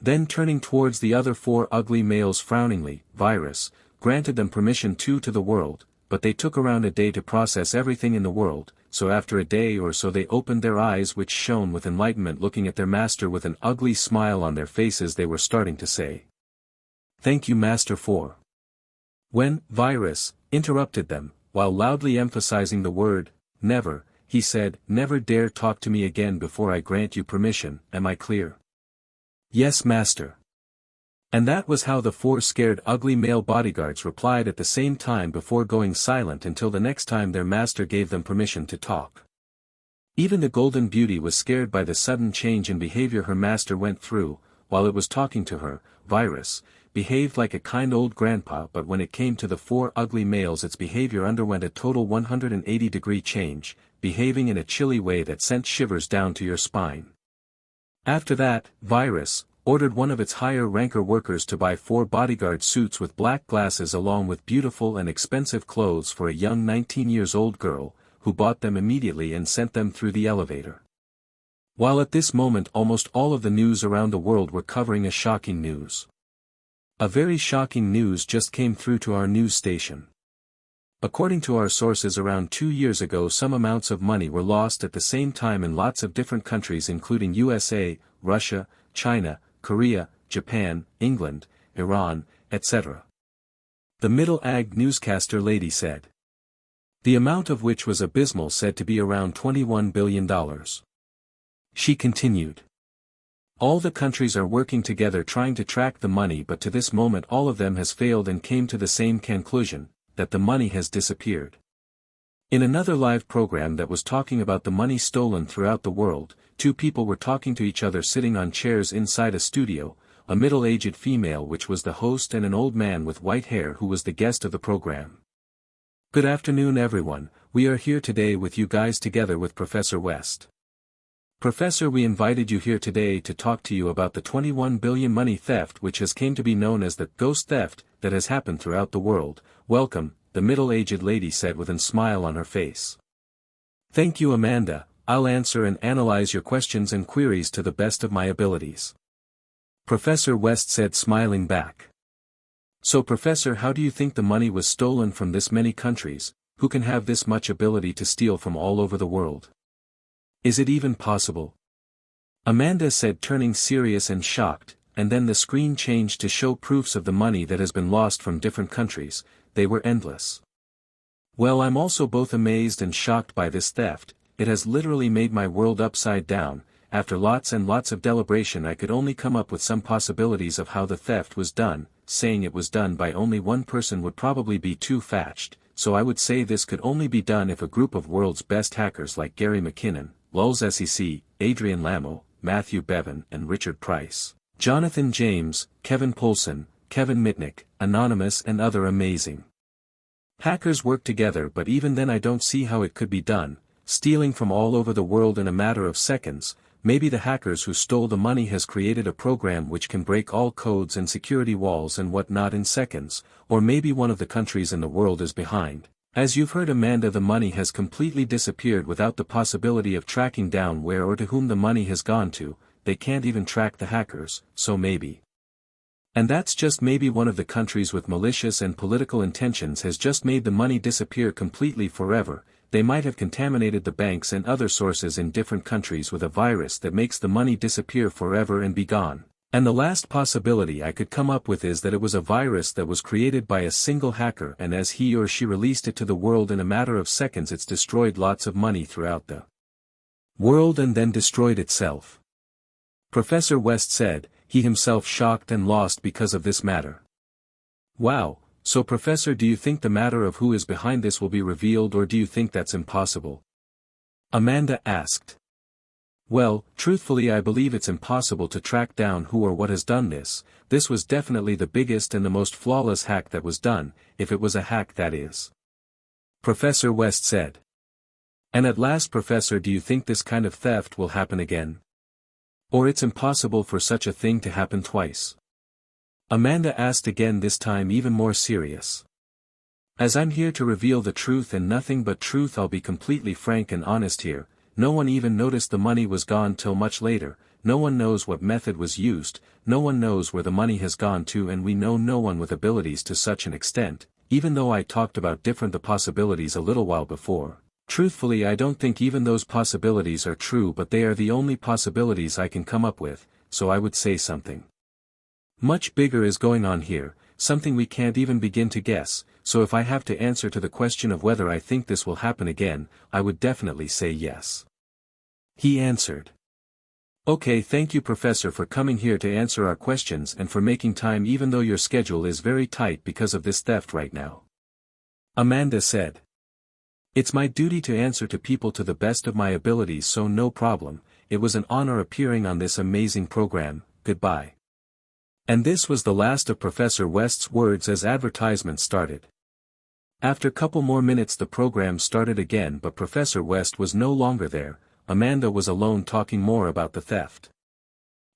Then turning towards the other 4 ugly males frowningly, Virus granted them permission to the world, but they took around a day to process everything in the world, so after a day or so they opened their eyes which shone with enlightenment, looking at their master with an ugly smile on their faces. They were starting to say, "Thank you Master for..." When Virus interrupted them, while loudly emphasizing the word, "never," he said, "Never dare talk to me again before I grant you permission, am I clear?" "Yes Master." And that was how the 4 scared ugly male bodyguards replied at the same time before going silent until the next time their master gave them permission to talk. Even the golden beauty was scared by the sudden change in behavior her master went through. While it was talking to her, Virus behaved like a kind old grandpa, but when it came to the 4 ugly males its behavior underwent a total 180-degree change, behaving in a chilly way that sent shivers down to your spine. After that, Virus ordered one of its higher-ranker workers to buy 4 bodyguard suits with black glasses along with beautiful and expensive clothes for a young 19-years-old girl, who bought them immediately and sent them through the elevator. While at this moment almost all of the news around the world were covering a shocking news. A very shocking news just came through to our news station. According to our sources, around 2 years ago some amounts of money were lost at the same time in lots of different countries including USA, Russia, China, Korea, Japan, England, Iran, etc. The middle-aged newscaster lady said. The amount of which was abysmal, said to be around $21 billion. She continued. All the countries are working together trying to track the money, but to this moment all of them has failed and came to the same conclusion, that the money has disappeared. In another live program that was talking about the money stolen throughout the world, 2 people were talking to each other sitting on chairs inside a studio, a middle-aged female which was the host and an old man with white hair who was the guest of the program. Good afternoon everyone, we are here today with you guys together with Professor West. Professor, we invited you here today to talk to you about the 21 billion money theft which has came to be known as the ghost theft that has happened throughout the world. Welcome, the middle-aged lady said with a smile on her face. Thank you Amanda, I'll answer and analyze your questions and queries to the best of my abilities. Professor West said, smiling back. So Professor, how do you think the money was stolen from this many countries? Who can have this much ability to steal from all over the world? Is it even possible? Amanda said, turning serious and shocked, and then the screen changed to show proofs of the money that has been lost from different countries. They were endless. Well, I'm also both amazed and shocked by this theft. It has literally made my world upside down. After lots and lots of deliberation I could only come up with some possibilities of how the theft was done. Saying it was done by only one person would probably be too fetched, so I would say this could only be done if a group of world's best hackers like Gary McKinnon, Lulz SEC, Adrian Lamo, Matthew Bevan and Richard Price, Jonathan James, Kevin Poulsen, Kevin Mitnick, Anonymous and other amazing hackers work together, but even then I don't see how it could be done, stealing from all over the world in a matter of seconds. Maybe the hackers who stole the money has created a program which can break all codes and security walls and whatnot in seconds, or maybe one of the countries in the world is behind. As you've heard Amanda, the money has completely disappeared without the possibility of tracking down where or to whom the money has gone to. They can't even track the hackers, so maybe. And that's just maybe one of the countries with malicious and political intentions has just made the money disappear completely forever. They might have contaminated the banks and other sources in different countries with a virus that makes the money disappear forever and be gone. And the last possibility I could come up with is that it was a virus that was created by a single hacker, and as he or she released it to the world in a matter of seconds it's destroyed lots of money throughout the world and then destroyed itself. Professor West said, he himself shocked and lost because of this matter. Wow, So Professor, do you think the matter of who is behind this will be revealed, or do you think that's impossible? Amanda asked. Well, truthfully I believe it's impossible to track down who or what has done this. This was definitely the biggest and the most flawless hack that was done, if it was a hack, that is. Professor West said. And at last, Professor, do you think this kind of theft will happen again? Or it's impossible for such a thing to happen twice? Amanda asked again, this time even more serious. As I'm here to reveal the truth and nothing but truth, I'll be completely frank and honest here. No one even noticed the money was gone till much later, no one knows what method was used, no one knows where the money has gone to, and we know no one with abilities to such an extent, even though I talked about the possibilities a little while before. Truthfully, I don't think even those possibilities are true, but they are the only possibilities I can come up with, so I would say something much bigger is going on here, something we can't even begin to guess, so if I have to answer to the question of whether I think this will happen again, I would definitely say yes. He answered. Okay, thank you, Professor, for coming here to answer our questions and for making time even though your schedule is very tight because of this theft right now. Amanda said. It's my duty to answer to people to the best of my abilities, so no problem. It was an honor appearing on this amazing program. Goodbye. And this was the last of Professor West's words as advertisement started. After couple more minutes the program started again, but Professor West was no longer there. Amanda was alone talking more about the theft.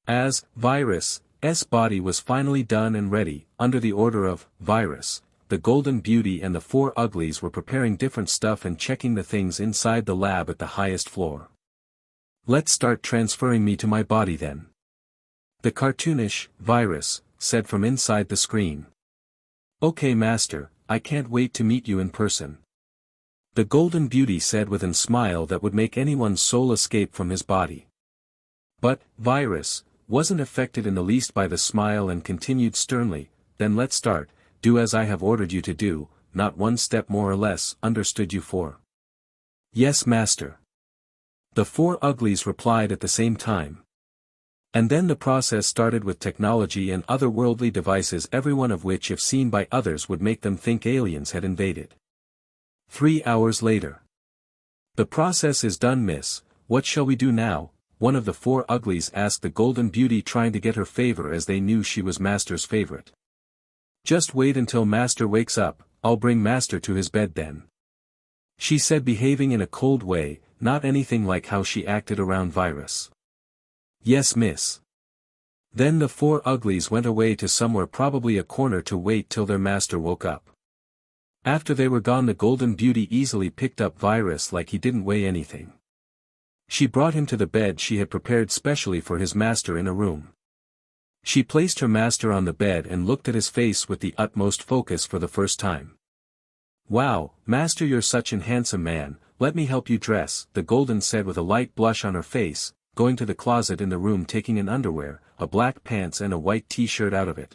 As Virus's body was finally done and ready, under the order of Virus, the Golden Beauty and the four uglies were preparing different stuff and checking the things inside the lab at the highest floor. Let's start transferring me to my body then. The cartoonish Virus said from inside the screen. Okay, Master, I can't wait to meet you in person. The Golden Beauty said with a smile that would make anyone's soul escape from his body. But Virus wasn't affected in the least by the smile and continued sternly, then let's start, do as I have ordered you to do, not one step more or less, understood you four? Yes, Master. The four uglies replied at the same time. And then the process started with technology and otherworldly devices, every one of which if seen by others would make them think aliens had invaded. 3 hours later. The process is done, miss, what shall we do now? One of the four uglies asked the Golden Beauty, trying to get her favor as they knew she was Master's favorite. Just wait until Master wakes up, I'll bring Master to his bed then. She said, behaving in a cold way, not anything like how she acted around Virus. Yes, miss. Then the four uglies went away to somewhere, probably a corner, to wait till their master woke up. After they were gone the Golden Beauty easily picked up Virus like he didn't weigh anything. She brought him to the bed she had prepared specially for his master in a room. She placed her master on the bed and looked at his face with the utmost focus for the first time. Wow, Master, you're such an handsome man, let me help you dress, the Golden said with a light blush on her face, going to the closet in the room, taking an underwear, a black pants and a white t-shirt out of it.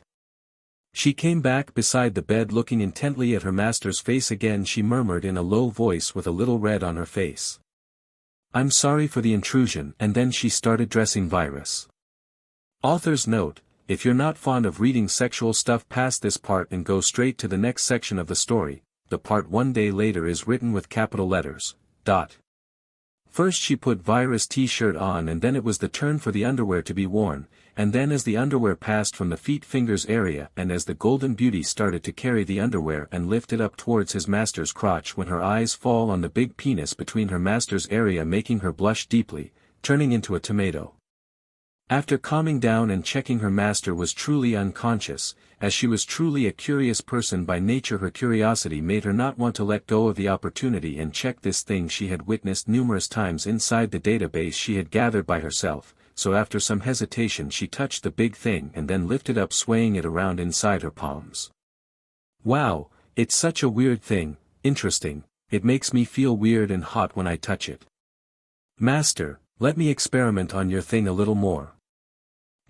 She came back beside the bed looking intently at her master's face again. She murmured in a low voice with a little red on her face. I'm sorry for the intrusion, and then she started dressing Virus. Author's note, if you're not fond of reading sexual stuff past this part and go straight to the next section of the story, the part 1 day later is written with capital letters. First she put Virus' t-shirt on, and then it was the turn for the underwear to be worn, and then as the underwear passed from the feet fingers area and as the Golden Beauty started to carry the underwear and lift it up towards his master's crotch, when her eyes fall on the big penis between her master's area, making her blush deeply, turning into a tomato. After calming down and checking, her master was truly unconscious. As she was truly a curious person by nature, her curiosity made her not want to let go of the opportunity and check this thing she had witnessed numerous times inside the database she had gathered by herself, so after some hesitation she touched the big thing and then lifted up, swaying it around inside her palms. Wow, it's such a weird thing, interesting, it makes me feel weird and hot when I touch it. Master, let me experiment on your thing a little more.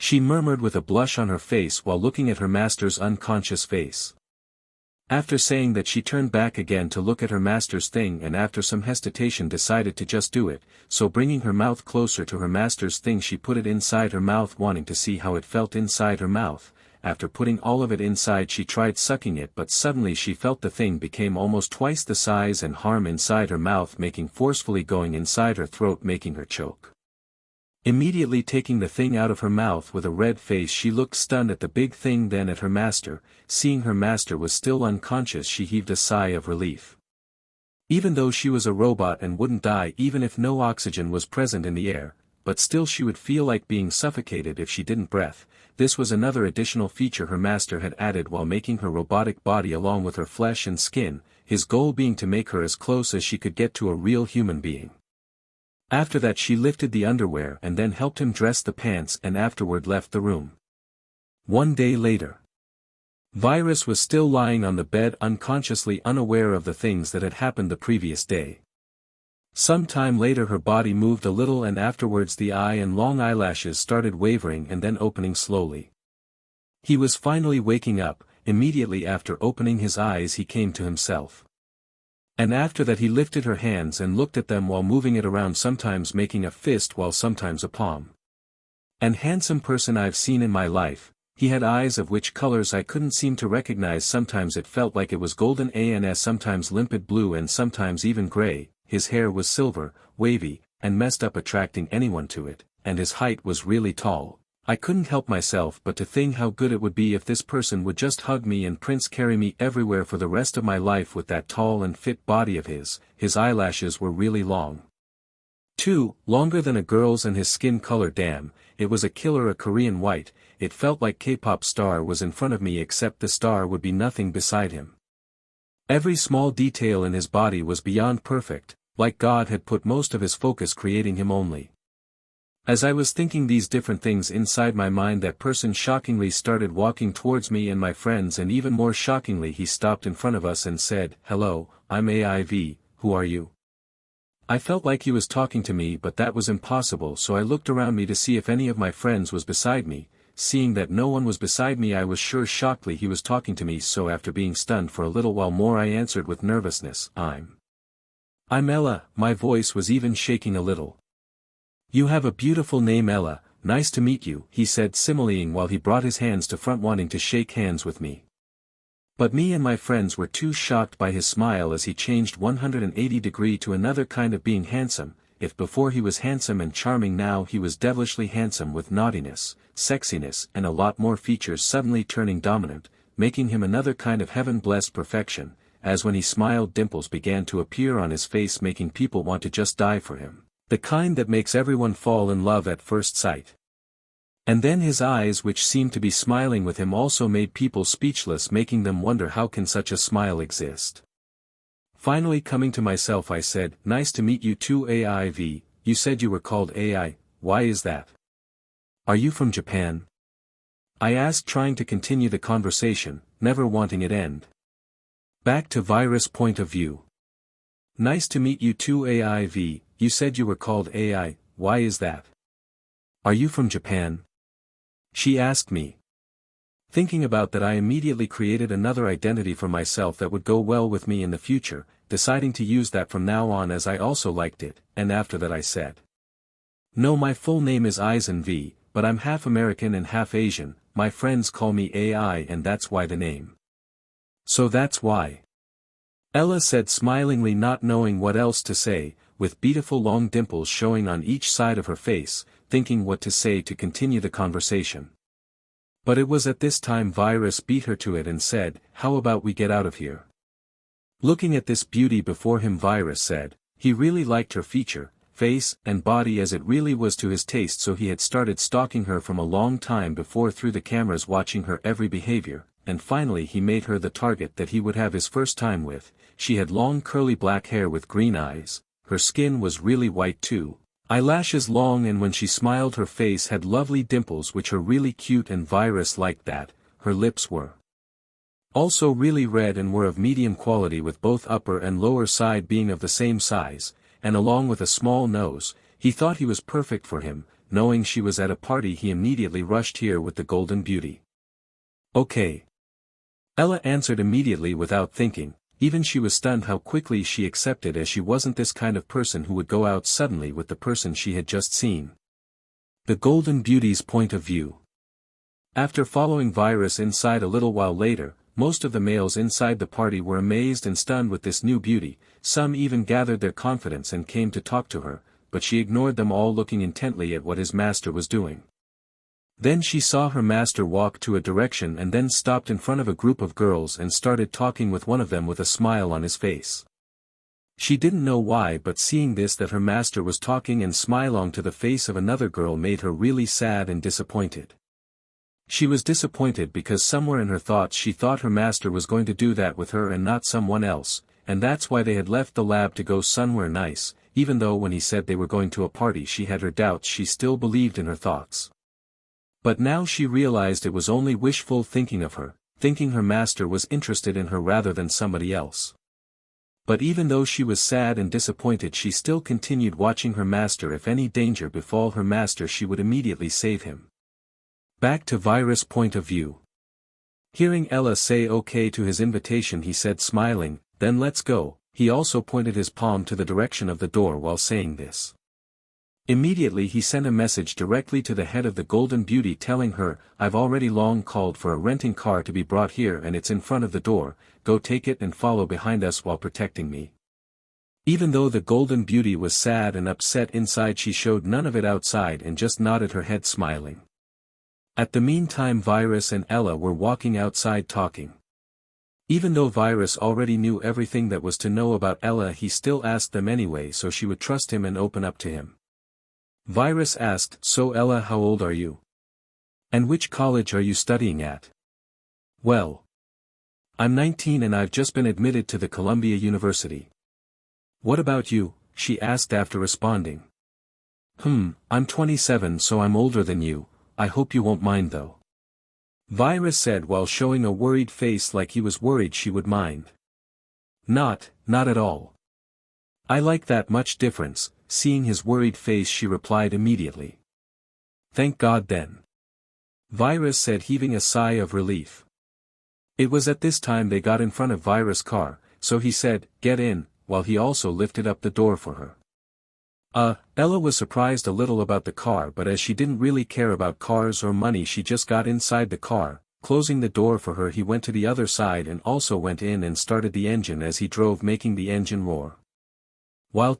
She murmured with a blush on her face while looking at her master's unconscious face. After saying that she turned back again to look at her master's thing and after some hesitation decided to just do it, so bringing her mouth closer to her master's thing she put it inside her mouth, wanting to see how it felt inside her mouth. after putting all of it inside she tried sucking it but suddenly she felt the thing became almost twice the size and harm inside her mouth making forcefully going inside her throat making her choke. Immediately taking the thing out of her mouth with a red face she looked stunned at the big thing then at her master, seeing her master was still unconscious she heaved a sigh of relief. Even though she was a robot and wouldn't die even if no oxygen was present in the air, but still she would feel like being suffocated if she didn't breathe. This was another additional feature her master had added while making her robotic body along with her flesh and skin, his goal being to make her as close as she could get to a real human being. After that she lifted the underwear and then helped him dress the pants and afterward left the room. One day later. Virus was still lying on the bed unconsciously unaware of the things that had happened the previous day. Some time later her body moved a little and afterwards the eye and long eyelashes started wavering and then opening slowly. He was finally waking up. Immediately after opening his eyes he came to himself. And after that he lifted her hands and looked at them while moving it around sometimes making a fist while sometimes a palm. An handsome person I've seen in my life, he had eyes of which colors I couldn't seem to recognize sometimes it felt like it was golden and sometimes limpid blue and sometimes even gray, his hair was silver, wavy, and messed up attracting anyone to it, and his height was really tall. I couldn't help myself but to think how good it would be if this person would just hug me and Prince carry me everywhere for the rest of my life with that tall and fit body of his eyelashes were really long. Too, longer than a girl's and his skin color damn, it was a killer a Korean white, it felt like K-pop star was in front of me except the star would be nothing beside him. Every small detail in his body was beyond perfect, like God had put most of his focus creating him only. As I was thinking these different things inside my mind that person shockingly started walking towards me and my friends and even more shockingly he stopped in front of us and said, "Hello, I'm AIV, who are you?" I felt like he was talking to me but that was impossible so I looked around me to see if any of my friends was beside me, seeing that no one was beside me I was sure shockedly he was talking to me so after being stunned for a little while more I answered with nervousness, I'm Ella, my voice was even shaking a little. "You have a beautiful name Ella, nice to meet you," he said simileing while he brought his hands to front wanting to shake hands with me. But me and my friends were too shocked by his smile as he changed 180 degrees to another kind of being handsome, if before he was handsome and charming now he was devilishly handsome with naughtiness, sexiness and a lot more features suddenly turning dominant, making him another kind of heaven-blessed perfection, as when he smiled dimples began to appear on his face making people want to just die for him. The kind that makes everyone fall in love at first sight. And then his eyes which seemed to be smiling with him also made people speechless making them wonder how can such a smile exist. Finally coming to myself I said, "Nice to meet you too AIV, you said you were called AI, why is that? Are you from Japan?" I asked trying to continue the conversation, never wanting it end. Back to Virus point of view. "Nice to meet you too AIV, you said you were called AI, why is that? Are you from Japan?" She asked me. Thinking about that I immediately created another identity for myself that would go well with me in the future, deciding to use that from now on as I also liked it, and after that I said. "No, my full name is Eisen V, but I'm half American and half Asian, my friends call me AI and that's why the name." "So that's why?" Ella said smilingly not knowing what else to say, with beautiful long dimples showing on each side of her face, thinking what to say to continue the conversation. But it was at this time Virus beat her to it and said, "How about we get out of here?" Looking at this beauty before him Virus said, he really liked her feature, face, and body as it really was to his taste so he had started stalking her from a long time before through the cameras watching her every behavior, and finally he made her the target that he would have his first time with. She had long curly black hair with green eyes, her skin was really white too, eyelashes long and when she smiled her face had lovely dimples which are really cute and Virus liked that, her lips were also really red and were of medium quality with both upper and lower side being of the same size, and along with a small nose, he thought he was perfect for him, knowing she was at a party he immediately rushed here with the golden beauty. "Okay." Ella answered immediately without thinking. Even she was stunned how quickly she accepted as she wasn't this kind of person who would go out suddenly with the person she had just seen. The Golden Beauty's point of view. After following Virus inside a little while later, most of the males inside the party were amazed and stunned with this new beauty, some even gathered their confidence and came to talk to her, but she ignored them all, looking intently at what his master was doing. Then she saw her master walk to a direction and then stopped in front of a group of girls and started talking with one of them with a smile on his face. She didn't know why, but seeing this, that her master was talking and smiling to the face of another girl, made her really sad and disappointed. She was disappointed because somewhere in her thoughts she thought her master was going to do that with her and not someone else, and that's why they had left the lab to go somewhere nice, even though when he said they were going to a party she had her doubts, she still believed in her thoughts. But now she realized it was only wishful thinking of her, thinking her master was interested in her rather than somebody else. But even though she was sad and disappointed, she still continued watching her master. If any danger befall her master, she would immediately save him. Back to Virus' point of view. Hearing Ella say okay to his invitation, he said, smiling, "Then let's go." He also pointed his palm to the direction of the door while saying this. Immediately he sent a message directly to the head of the Golden Beauty telling her, "I've already long called for a renting car to be brought here and it's in front of the door, go take it and follow behind us while protecting me." Even though the Golden Beauty was sad and upset inside, she showed none of it outside and just nodded her head smiling. At the meantime, Virus and Ella were walking outside talking. Even though Virus already knew everything that was to know about Ella, he still asked them anyway so she would trust him and open up to him. Virus asked, "So Ella, how old are you? And which college are you studying at?" "Well, I'm 19 and I've just been admitted to the Columbia University." "What about you?" she asked after responding. I'm 27, so I'm older than you. I hope you won't mind though," Virus said while showing a worried face, like he was worried she would mind. Not at all. I like that much difference." Seeing his worried face, she replied immediately. "Thank God then," Virus said, heaving a sigh of relief. It was at this time they got in front of Virus' car, so he said, "Get in," while he also lifted up the door for her. Ella was surprised a little about the car, but as she didn't really care about cars or money, she just got inside the car. Closing the door for her, he went to the other side and also went in and started the engine as he drove, making the engine roar. While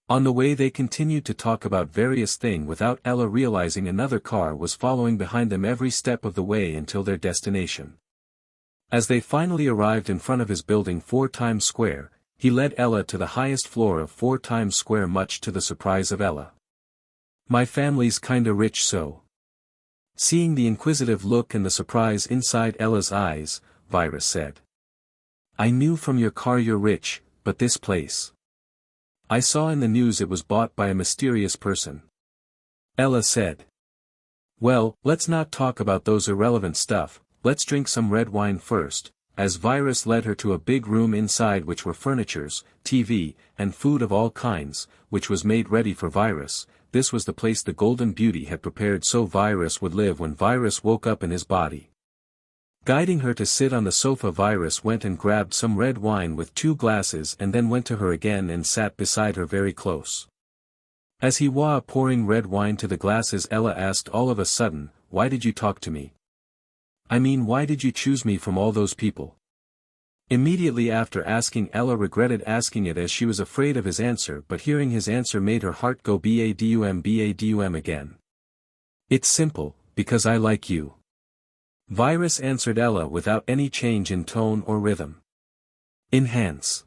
on the way they continued to talk about various things without Ella realizing another car was following behind them every step of the way until their destination. As they finally arrived in front of his building, 4 Times Square, he led Ella to the highest floor of 4 Times Square, much to the surprise of Ella. "My family's kinda rich, so." Seeing the inquisitive look and the surprise inside Ella's eyes, Virus said, "I knew from your car you're rich, but this place. I saw in the news it was bought by a mysterious person." Ella said, "Well, let's not talk about those irrelevant stuff, let's drink some red wine first," as Virus led her to a big room inside which were furnitures, TV, and food of all kinds, which was made ready for Virus. This was the place the Golden Beauty had prepared so Virus would live when Virus woke up in his body. Guiding her to sit on the sofa, Virus went and grabbed some red wine with 2 glasses and then went to her again and sat beside her very close. As he was pouring red wine to the glasses, Ella asked all of a sudden, "Why did you talk to me? I mean, why did you choose me from all those people?" Immediately after asking, Ella regretted asking it as she was afraid of his answer, but hearing his answer made her heart go badum again. "It's simple, because I like you," Virus answered Ella without any change in tone or rhythm. "Enhance."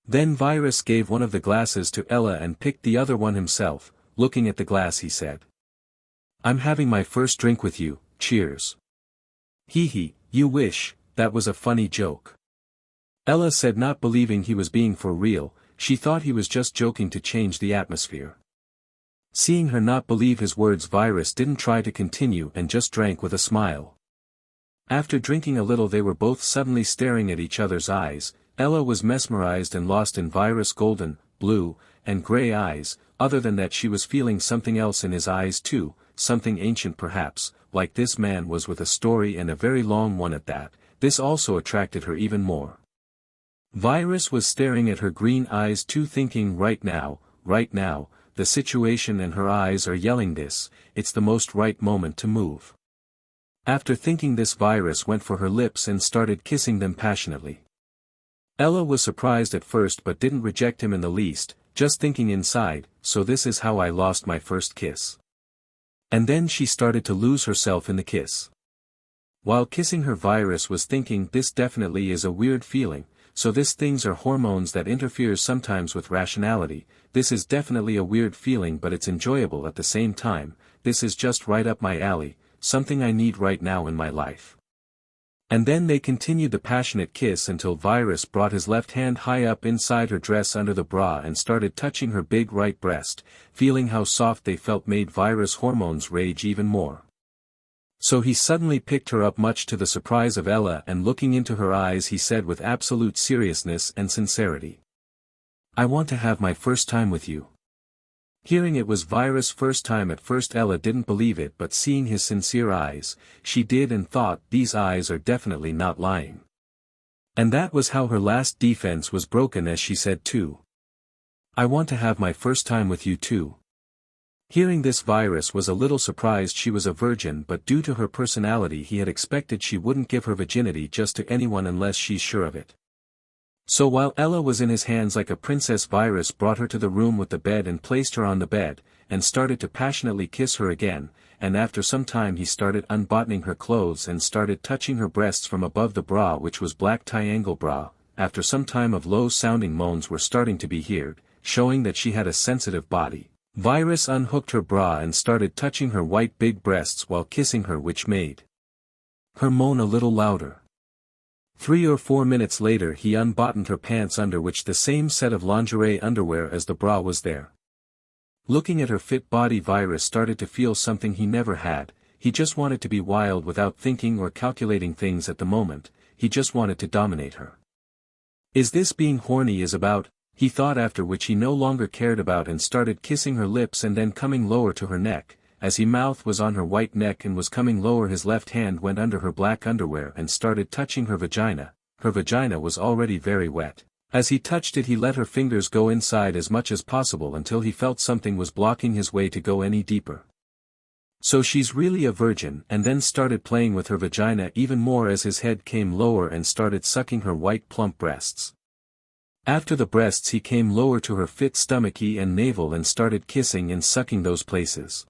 Then Virus gave one of the glasses to Ella and picked the other one himself. Looking at the glass, he said, "I'm having my first drink with you, cheers." "Hee, you wish, that was a funny joke," Ella said, not believing he was being for real. She thought he was just joking to change the atmosphere. Seeing her not believe his words, Virus didn't try to continue and just drank with a smile. After drinking a little, they were both suddenly staring at each other's eyes. Ella was mesmerized and lost in Virus' golden, blue, and gray eyes. Other than that, she was feeling something else in his eyes too, something ancient perhaps, like this man was with a story, and a very long one at that. This also attracted her even more. Virus was staring at her green eyes too, thinking right now, the situation and her eyes are yelling this, it's the most right moment to move. After thinking this, virus went for her lips and started kissing them passionately. Ella was surprised at first but didn't reject him in the least, just thinking inside, so this is how I lost my first kiss. And then she started to lose herself in the kiss. While kissing her, virus was thinking, this definitely is a weird feeling, so this things are hormones that interferes sometimes with rationality, this is definitely a weird feeling but it's enjoyable at the same time, this is just right up my alley, something I need right now in my life. And then they continued the passionate kiss until virus brought his left hand high up inside her dress under the bra and started touching her big right breast, feeling how soft they felt made virus hormones rage even more. So he suddenly picked her up, much to the surprise of Ella, and looking into her eyes he said with absolute seriousness and sincerity, "I want to have my first time with you." Hearing it was virus' first time, at first Ella didn't believe it, but seeing his sincere eyes, she did, and thought, these eyes are definitely not lying. And that was how her last defense was broken as she said too, "I want to have my first time with you too." Hearing this, virus was a little surprised she was a virgin, but due to her personality he had expected she wouldn't give her virginity just to anyone unless she's sure of it. So while Ella was in his hands like a princess, virus brought her to the room with the bed and placed her on the bed, and started to passionately kiss her again, and after some time he started unbuttoning her clothes and started touching her breasts from above the bra, which was black triangle bra. After some time of low-sounding moans were starting to be heard, showing that she had a sensitive body, virus unhooked her bra and started touching her white big breasts while kissing her, which made her moan a little louder. 3 or 4 minutes later he unbuttoned her pants, under which the same set of lingerie underwear as the bra was there. Looking at her fit body, virus started to feel something he never had, he just wanted to be wild without thinking or calculating things at the moment, he just wanted to dominate her. Is this being horny is about, he thought, after which he no longer cared about and started kissing her lips and then coming lower to her neck. As he mouth was on her white neck and was coming lower, his left hand went under her black underwear and started touching her vagina. Her vagina was already very wet. As he touched it he let her fingers go inside as much as possible until he felt something was blocking his way to go any deeper. So she's really a virgin, and then started playing with her vagina even more as his head came lower and started sucking her white plump breasts. After the breasts he came lower to her fit stomachy and navel and started kissing and sucking those places.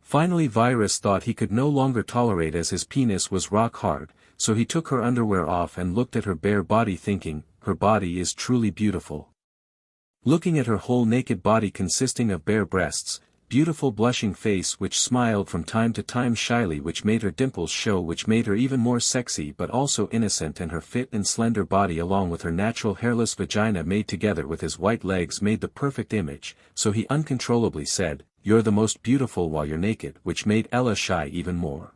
Finally virus thought he could no longer tolerate as his penis was rock hard, so he took her underwear off and looked at her bare body, thinking, her body is truly beautiful. Looking at her whole naked body consisting of bare breasts, beautiful blushing face which smiled from time to time shyly, which made her dimples show, which made her even more sexy but also innocent, and her fit and slender body along with her natural hairless vagina made together with his white legs made the perfect image, so he uncontrollably said, "You're the most beautiful while you're naked," which made Ella shy even more.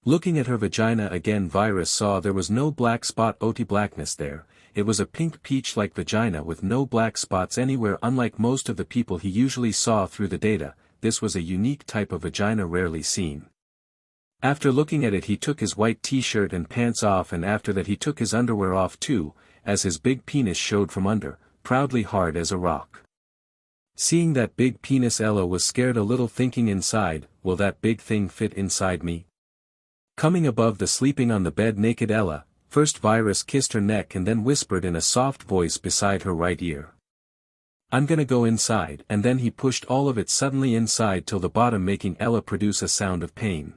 Looking at her vagina again, virus saw there was no black spot oti blackness there, it was a pink peach-like vagina with no black spots anywhere, unlike most of the people he usually saw through the data. This was a unique type of vagina rarely seen. After looking at it he took his white t-shirt and pants off, and after that he took his underwear off too, as his big penis showed from under, proudly hard as a rock. Seeing that big penis, Ella was scared a little, thinking inside, will that big thing fit inside me? Coming above the sleeping on the bed naked Ella, first virus kissed her neck and then whispered in a soft voice beside her right ear, "I'm gonna go inside," and then he pushed all of it suddenly inside till the bottom, making Ella produce a sound of pain.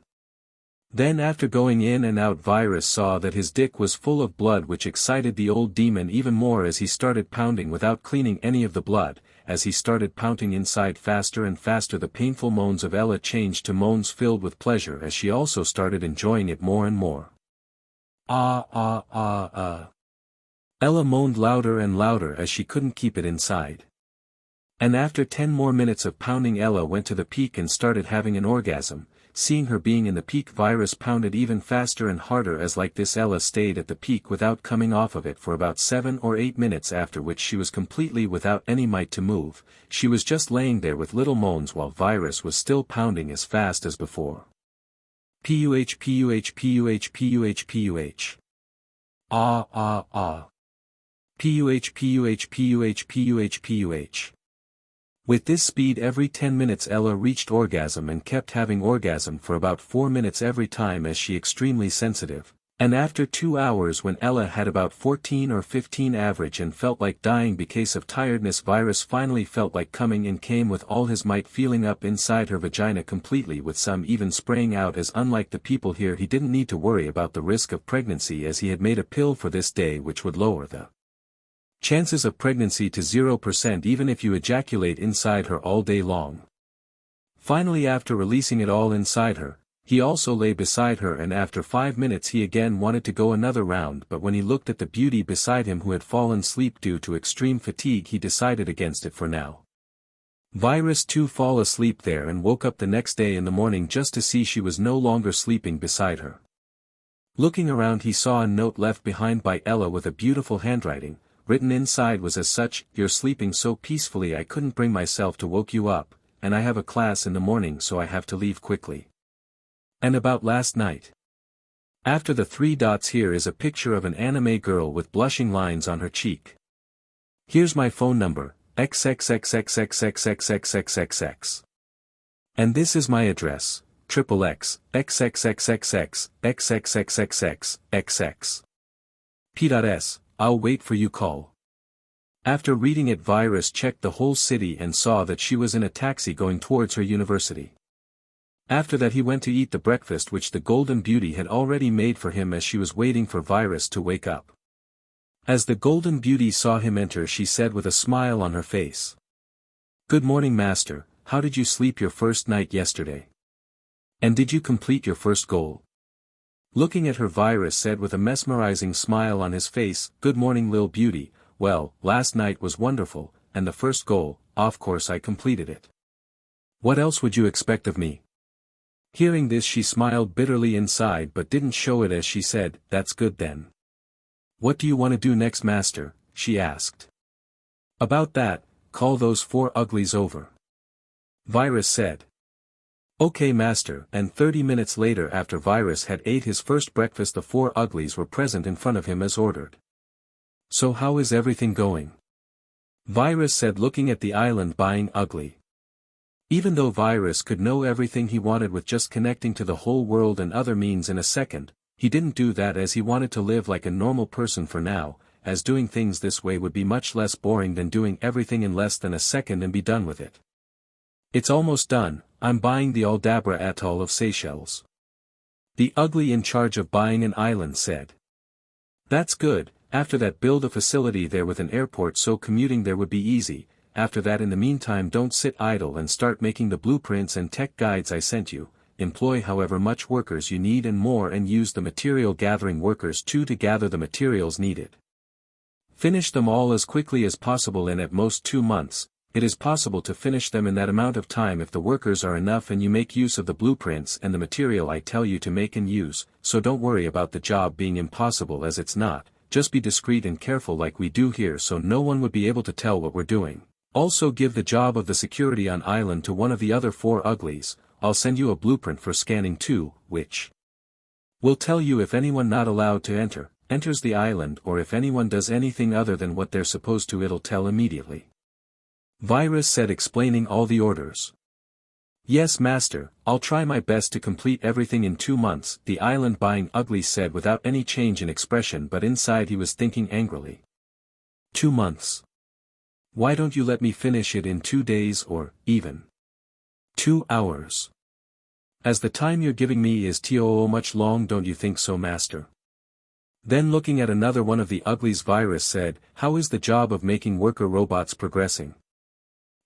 Then after going in and out virus saw that his dick was full of blood, which excited the old demon even more as he started pounding without cleaning any of the blood. As he started pounding inside faster and faster, the painful moans of Ella changed to moans filled with pleasure as she also started enjoying it more and more. Ah ah ah ah. Ella moaned louder and louder as she couldn't keep it inside. And after 10 more minutes of pounding, Ella went to the peak and started having an orgasm. Seeing her being in the peak, virus pounded even faster and harder, as like this Ella stayed at the peak without coming off of it for about 7 or 8 minutes, after which she was completely without any might to move. She was just laying there with little moans while virus was still pounding as fast as before. Puh puh puh puh puh. Ah ah ah. Puh puh puh puh puh puh. With this speed every 10 minutes Ella reached orgasm and kept having orgasm for about 4 minutes every time as she extremely sensitive. And after 2 hours when Ella had about 14 or 15 average and felt like dying because of tiredness, Virus finally felt like coming and came with all his might, feeling up inside her vagina completely, with some even spraying out, as unlike the people here he didn't need to worry about the risk of pregnancy as he had made a pill for this day which would lower the chances of pregnancy to 0% even if you ejaculate inside her all day long. Finally, after releasing it all inside her, he also lay beside her, and after 5 minutes he again wanted to go another round, but when he looked at the beauty beside him who had fallen asleep due to extreme fatigue, he decided against it for now. Virus too fall asleep there and woke up the next day in the morning just to see she was no longer sleeping beside her. Looking around he saw a note left behind by Ella with a beautiful handwriting. Written inside was as such: "You're sleeping so peacefully I couldn't bring myself to woke you up, and I have a class in the morning so I have to leave quickly. And about last night." After the 3 dots here is a picture of an anime girl with blushing lines on her cheek. "Here's my phone number, XXXXXXXXXXXX. And this is my address, XXX XXXXX XXXXX. P.S. I'll wait for you call." After reading it, Virus checked the whole city and saw that she was in a taxi going towards her university. After that he went to eat the breakfast which the Golden Beauty had already made for him as she was waiting for Virus to wake up. As the Golden Beauty saw him enter, she said with a smile on her face, "Good morning, master. How did you sleep your first night yesterday? And did you complete your first goal?" Looking at her, Virus said with a mesmerizing smile on his face, "Good morning, Lil Beauty. Well, last night was wonderful, and the first goal, of course I completed it. What else would you expect of me?" Hearing this she smiled bitterly inside but didn't show it as she said, "That's good then. What do you want to do next, master?" she asked. "About that, call those 4 uglies over," Virus said. "Okay, master." And 30 minutes later, after Virus had ate his first breakfast, the 4 uglies were present in front of him as ordered. "So how is everything going?" Virus said, looking at the island buying ugly. Even though Virus could know everything he wanted with just connecting to the whole world and other means in a second, he didn't do that as he wanted to live like a normal person for now, as doing things this way would be much less boring than doing everything in less than a second and be done with it. "It's almost done. I'm buying the Aldabra atoll of Seychelles," the ugly in charge of buying an island said. "That's good. After that, build a facility there with an airport so commuting there would be easy. After that, in the meantime, don't sit idle and start making the blueprints and tech guides I sent you. Employ however much workers you need and more, and use the material gathering workers too to gather the materials needed. Finish them all as quickly as possible in at most 2 months. It is possible to finish them in that amount of time if the workers are enough and you make use of the blueprints and the material I tell you to make and use, so don't worry about the job being impossible, as it's not. Just be discreet and careful like we do here so no one would be able to tell what we're doing. Also give the job of the security on island to one of the other 4 uglies. I'll send you a blueprint for scanning too, which will tell you if anyone not allowed to enters the island, or if anyone does anything other than what they're supposed to, it'll tell immediately," Virus said, explaining all the orders. "Yes, master, I'll try my best to complete everything in 2 months, the island buying ugly said without any change in expression, but inside he was thinking angrily. 2 months. Why don't you let me finish it in 2 days or, even 2 hours? As the time you're giving me is too much long, don't you think so, master?" Then looking at another one of the uglies, Virus said, "How is the job of making worker robots progressing?"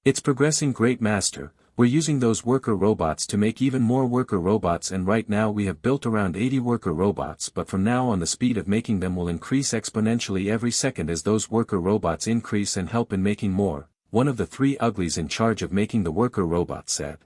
"It's progressing great, master. We're using those worker robots to make even more worker robots, and right now we have built around 80 worker robots, but from now on the speed of making them will increase exponentially every second as those worker robots increase and help in making more," one of the 3 uglies in charge of making the worker robots said.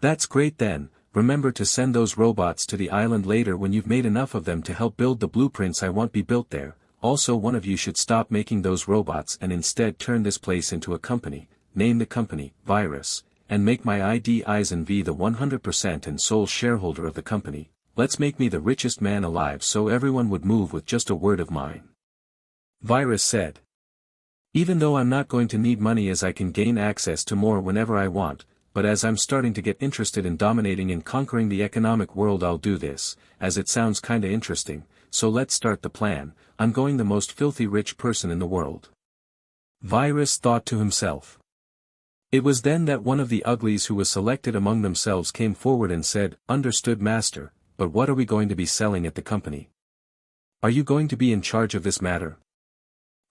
"That's great then. Remember to send those robots to the island later when you've made enough of them to help build the blueprints I want be built there. Also, one of you should stop making those robots and instead turn this place into a company. Name the company, Virus, and make my ID Eisen V the 100% and sole shareholder of the company. Let's make me the richest man alive so everyone would move with just a word of mine," Virus said. Even though I'm not going to need money as I can gain access to more whenever I want, but as I'm starting to get interested in dominating and conquering the economic world, I'll do this, as it sounds kinda interesting, so let's start the plan. I'm going the most filthy rich person in the world. Virus thought to himself. It was then that one of the uglies who was selected among themselves came forward and said, "Understood, master, but what are we going to be selling at the company? Are you going to be in charge of this matter?"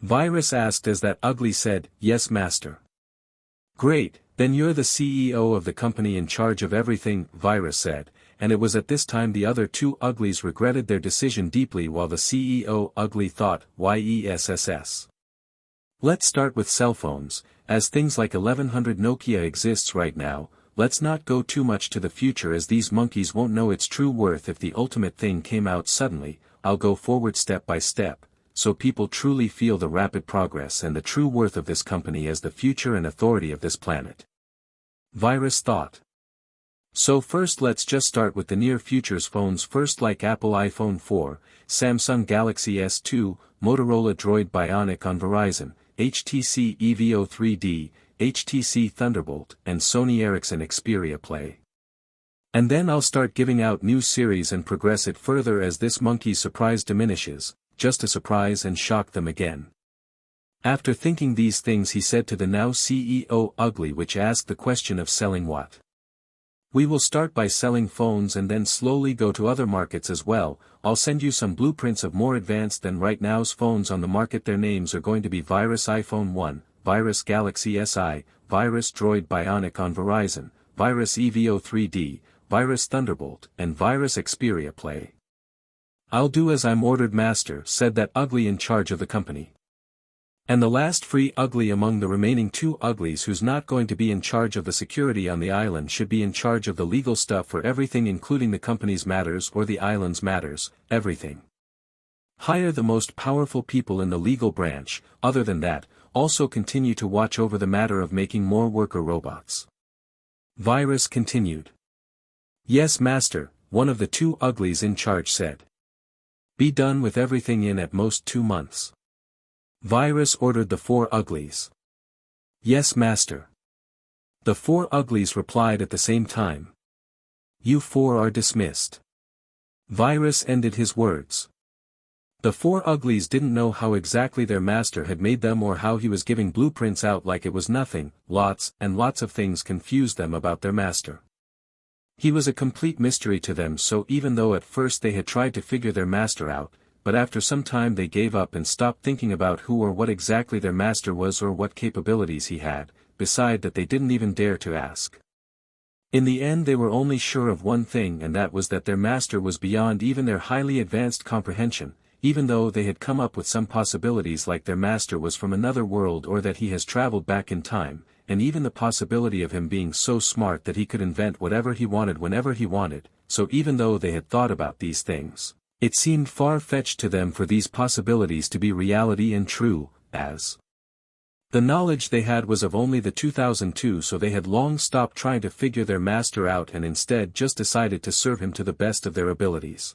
Virus asked as that ugly said, "Yes, master." "Great, then you're the CEO of the company in charge of everything," Virus said, and it was at this time the other two uglies regretted their decision deeply while the CEO ugly thought, "Yes. Let's start with cell phones, as things like 1100 Nokia exists right now. Let's not go too much to the future as these monkeys won't know its true worth if the ultimate thing came out suddenly. I'll go forward step by step, so people truly feel the rapid progress and the true worth of this company as the future and authority of this planet." Virus thought. So first let's just start with the near future's phones first, like Apple iPhone 4, Samsung Galaxy S2, Motorola Droid Bionic on Verizon, HTC Evo 3D, HTC Thunderbolt, and Sony Ericsson Xperia Play. And then I'll start giving out new series and progress it further as this monkey's surprise diminishes, just to surprise and shock them again. After thinking these things, he said to the now CEO ugly, which asked the question of selling what. "We will start by selling phones and then slowly go to other markets as well. I'll send you some blueprints of more advanced than right now's phones on the market. Their names are going to be Virus iPhone 1, Virus Galaxy SI, Virus Droid Bionic on Verizon, Virus Evo 3D, Virus Thunderbolt, and Virus Xperia Play." "I'll do as I'm ordered, master," said that ugly in charge of the company. And the last free ugly among the remaining two uglies who's not going to be in charge of the security on the island should be in charge of the legal stuff for everything, including the company's matters or the island's matters, everything. Hire the most powerful people in the legal branch. Other than that, also continue to watch over the matter of making more worker robots. Virus continued. "Yes, master," one of the two uglies in charge said. "Be done with everything in at most 2 months. Virus ordered the four uglies. "Yes, master." The four uglies replied at the same time. "You four are dismissed." Virus ended his words. The four uglies didn't know how exactly their master had made them or how he was giving blueprints out like it was nothing. Lots and lots of things confused them about their master. He was a complete mystery to them, so even though at first they had tried to figure their master out, but after some time they gave up and stopped thinking about who or what exactly their master was or what capabilities he had, beside that they didn't even dare to ask. In the end they were only sure of one thing, and that was that their master was beyond even their highly advanced comprehension, even though they had come up with some possibilities like their master was from another world or that he has traveled back in time, and even the possibility of him being so smart that he could invent whatever he wanted whenever he wanted. So even though they had thought about these things, it seemed far-fetched to them for these possibilities to be reality and true, as the knowledge they had was of only the 2002, so they had long stopped trying to figure their master out and instead just decided to serve him to the best of their abilities.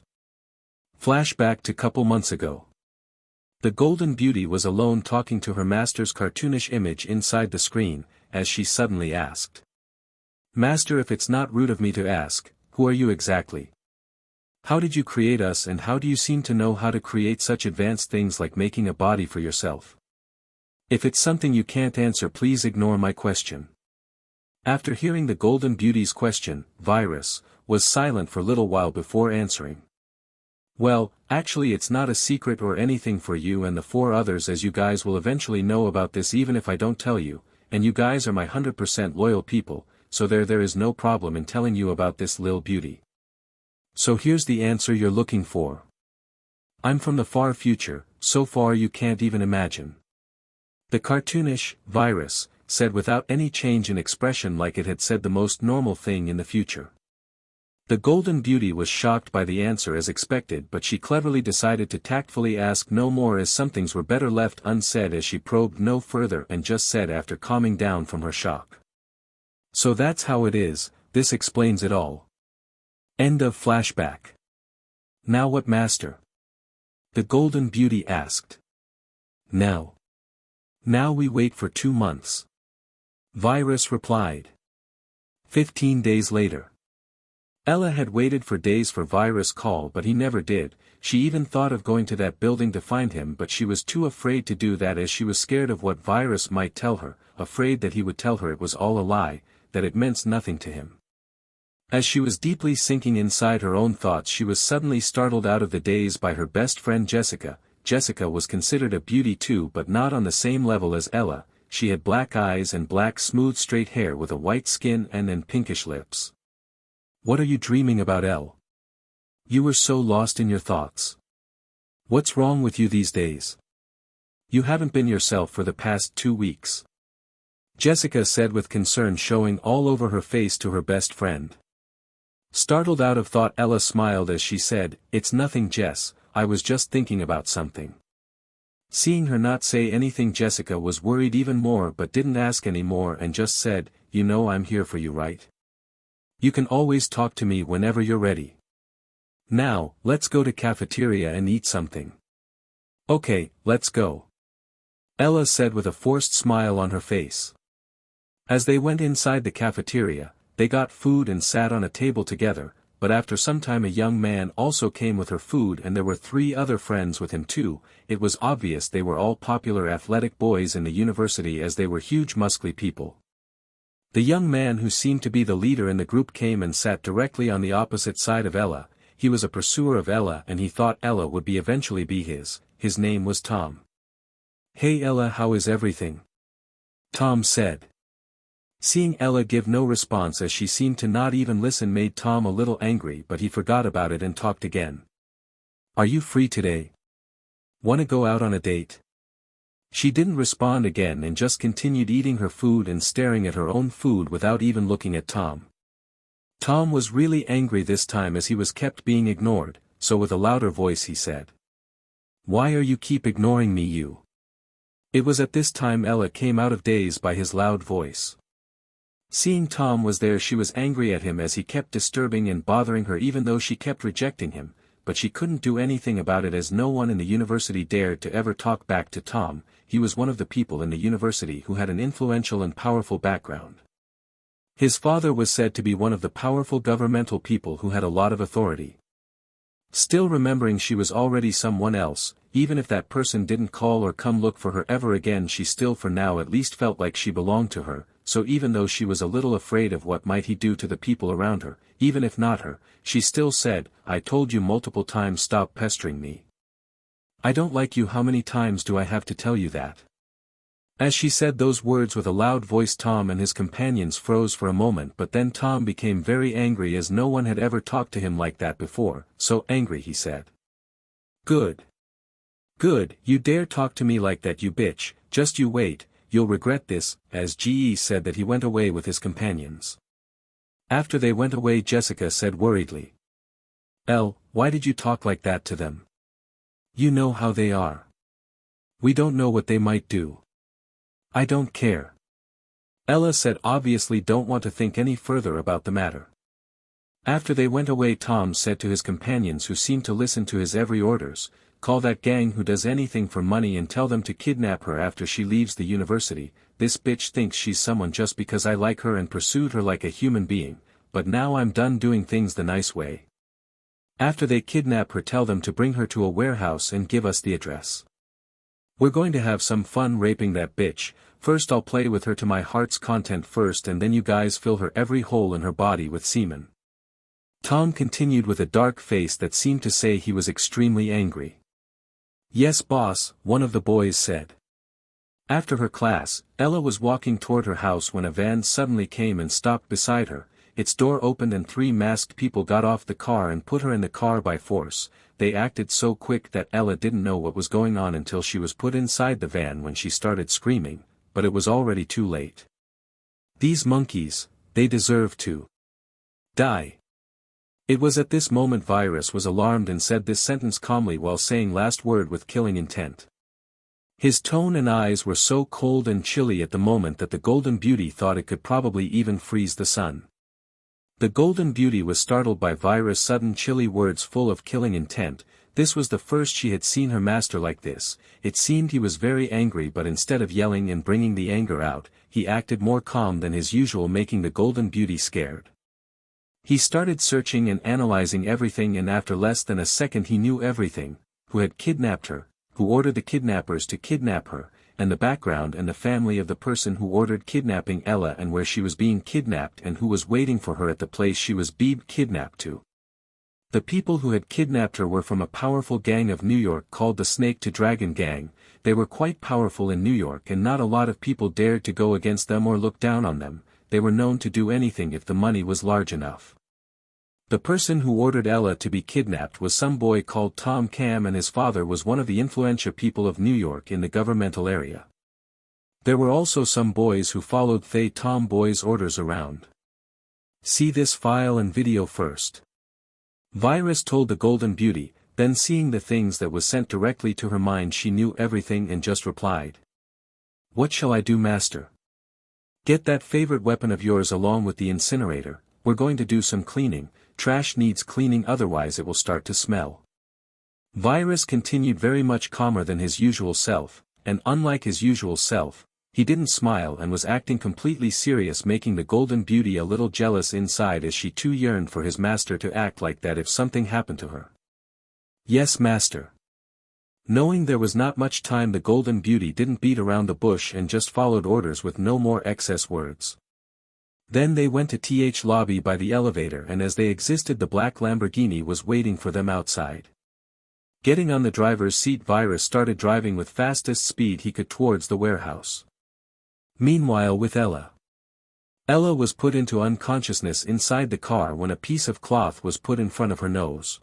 Flashback to couple months ago. The Golden Beauty was alone talking to her master's cartoonish image inside the screen, as she suddenly asked. "Master, if it's not rude of me to ask, who are you exactly? How did you create us, and how do you seem to know how to create such advanced things like making a body for yourself? If it's something you can't answer, please ignore my question." After hearing the Golden Beauty's question, Virus was silent for a little while before answering. "Well, actually it's not a secret or anything for you and the four others, as you guys will eventually know about this even if I don't tell you, and you guys are my 100% loyal people, so there is no problem in telling you about this lil beauty. So here's the answer you're looking for. I'm from the far future, so far you can't even imagine." The cartoonish Virus said without any change in expression, like it had said the most normal thing in the future. The Golden Beauty was shocked by the answer as expected, but she cleverly decided to tactfully ask no more, as some things were better left unsaid, as she probed no further and just said after calming down from her shock. "So that's how it is, this explains it all." End of flashback. "Now what, master?" the Golden Beauty asked. "Now Now we wait for 2 months. Virus replied. 15 days later. Ella had waited for days for Virus' call but he never did. She even thought of going to that building to find him but she was too afraid to do that as she was scared of what Virus might tell her, afraid that he would tell her it was all a lie, that it meant nothing to him. As she was deeply sinking inside her own thoughts she was suddenly startled out of the daze by her best friend Jessica. Jessica was considered a beauty too but not on the same level as Ella. She had black eyes and black smooth straight hair with a white skin and pinkish lips. What are you dreaming about, Elle? You were so lost in your thoughts. What's wrong with you these days? You haven't been yourself for the past 2 weeks. Jessica said with concern showing all over her face to her best friend. Startled out of thought, Ella smiled as she said, "It's nothing, Jess, I was just thinking about something." Seeing her not say anything, Jessica was worried even more but didn't ask any more and just said, "You know I'm here for you, right? You can always talk to me whenever you're ready. Now, let's go to cafeteria and eat something." "Okay, let's go," Ella said with a forced smile on her face. As they went inside the cafeteria, they got food and sat on a table together, but after some time a young man also came with her food and there were 3 other friends with him too. It was obvious they were all popular athletic boys in the university as they were huge muscly people. The young man who seemed to be the leader in the group came and sat directly on the opposite side of Ella. He was a pursuer of Ella and he thought Ella would eventually be his. His name was Tom. "Hey Ella, how is everything?" Tom said. Seeing Ella give no response as she seemed to not even listen made Tom a little angry but he forgot about it and talked again. "Are you free today? Wanna go out on a date?" She didn't respond again and just continued eating her food and staring at her own food without even looking at Tom. Tom was really angry this time as he was kept being ignored, so with a louder voice he said, "Why are you keep ignoring me, you?" It was at this time Ella came out of daze by his loud voice. Seeing Tom was there she was angry at him as he kept disturbing and bothering her even though she kept rejecting him, but she couldn't do anything about it as no one in the university dared to ever talk back to Tom. He was one of the people in the university who had an influential and powerful background. His father was said to be one of the powerful governmental people who had a lot of authority. Still remembering she was already someone else, even if that person didn't call or come look for her ever again she still for now at least felt like she belonged to her, so even though she was a little afraid of what might he do to the people around her, even if not her, she still said, "I told you multiple times stop pestering me. I don't like you, how many times do I have to tell you that?" As she said those words with a loud voice Tom and his companions froze for a moment but then Tom became very angry as no one had ever talked to him like that before, so angry he said, "Good. Good, you dare talk to me like that, you bitch, just you wait, you'll regret this," as GE said that he went away with his companions. After they went away Jessica said worriedly, "Elle, why did you talk like that to them? You know how they are. We don't know what they might do." "I don't care," Ella said, obviously don't want to think any further about the matter. After they went away Tom said to his companions who seemed to listen to his every orders, "Call that gang who does anything for money and tell them to kidnap her after she leaves the university. This bitch thinks she's someone just because I like her and pursued her like a human being, but now I'm done doing things the nice way. After they kidnap her tell them to bring her to a warehouse and give us the address. We're going to have some fun raping that bitch. First I'll play with her to my heart's content first and then you guys fill her every hole in her body with semen." Tom continued with a dark face that seemed to say he was extremely angry. "Yes boss," one of the boys said. After her class, Ella was walking toward her house when a van suddenly came and stopped beside her. Its door opened and 3 masked people got off the car and put her in the car by force. They acted so quick that Ella didn't know what was going on until she was put inside the van when she started screaming, but it was already too late. "These monkeys, they deserve to die." It was at this moment Virus was alarmed and said this sentence calmly while saying last word with killing intent. His tone and eyes were so cold and chilly at the moment that the Golden Beauty thought it could probably even freeze the sun. The Golden Beauty was startled by Vira's sudden chilly words full of killing intent. This was the first she had seen her master like this. It seemed he was very angry, but instead of yelling and bringing the anger out, he acted more calm than his usual, making the Golden Beauty scared. He started searching and analyzing everything, and after less than a second he knew everything: who had kidnapped her, who ordered the kidnappers to kidnap her, and the background and the family of the person who ordered kidnapping Ella, and where she was being kidnapped and who was waiting for her at the place she was being kidnapped to. The people who had kidnapped her were from a powerful gang of New York called the Snake to Dragon Gang. They were quite powerful in New York, and not a lot of people dared to go against them or look down on them. They were known to do anything if the money was large enough. The person who ordered Ella to be kidnapped was some boy called Tom Cam, and his father was one of the influential people of New York in the governmental area. There were also some boys who followed they Tom boys' orders around. See this file and video first. Virus told the Golden Beauty, then seeing the things that was sent directly to her mind, she knew everything and just replied. What shall I do, master? Get that favorite weapon of yours along with the incinerator. We're going to do some cleaning. Trash needs cleaning, otherwise it will start to smell. Virus continued very much calmer than his usual self, and unlike his usual self, he didn't smile and was acting completely serious, making the Golden Beauty a little jealous inside, as she too yearned for his master to act like that if something happened to her. Yes, master. Knowing there was not much time, the Golden Beauty didn't beat around the bush and just followed orders with no more excess words. Then they went to TH lobby by the elevator, and as they exited, the black Lamborghini was waiting for them outside. Getting on the driver's seat, Virus started driving with fastest speed he could towards the warehouse. Meanwhile, with Ella. Ella was put into unconsciousness inside the car when a piece of cloth was put in front of her nose.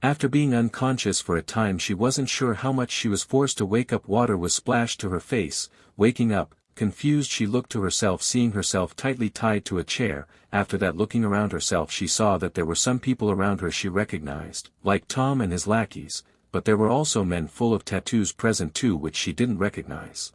After being unconscious for a time, she wasn't sure how much she was forced to wake up. Water was splashed to her face. Waking up, confused, she looked to herself, seeing herself tightly tied to a chair. After that, looking around herself, she saw that there were some people around her she recognized, like Tom and his lackeys, but there were also men full of tattoos present too, which she didn't recognize.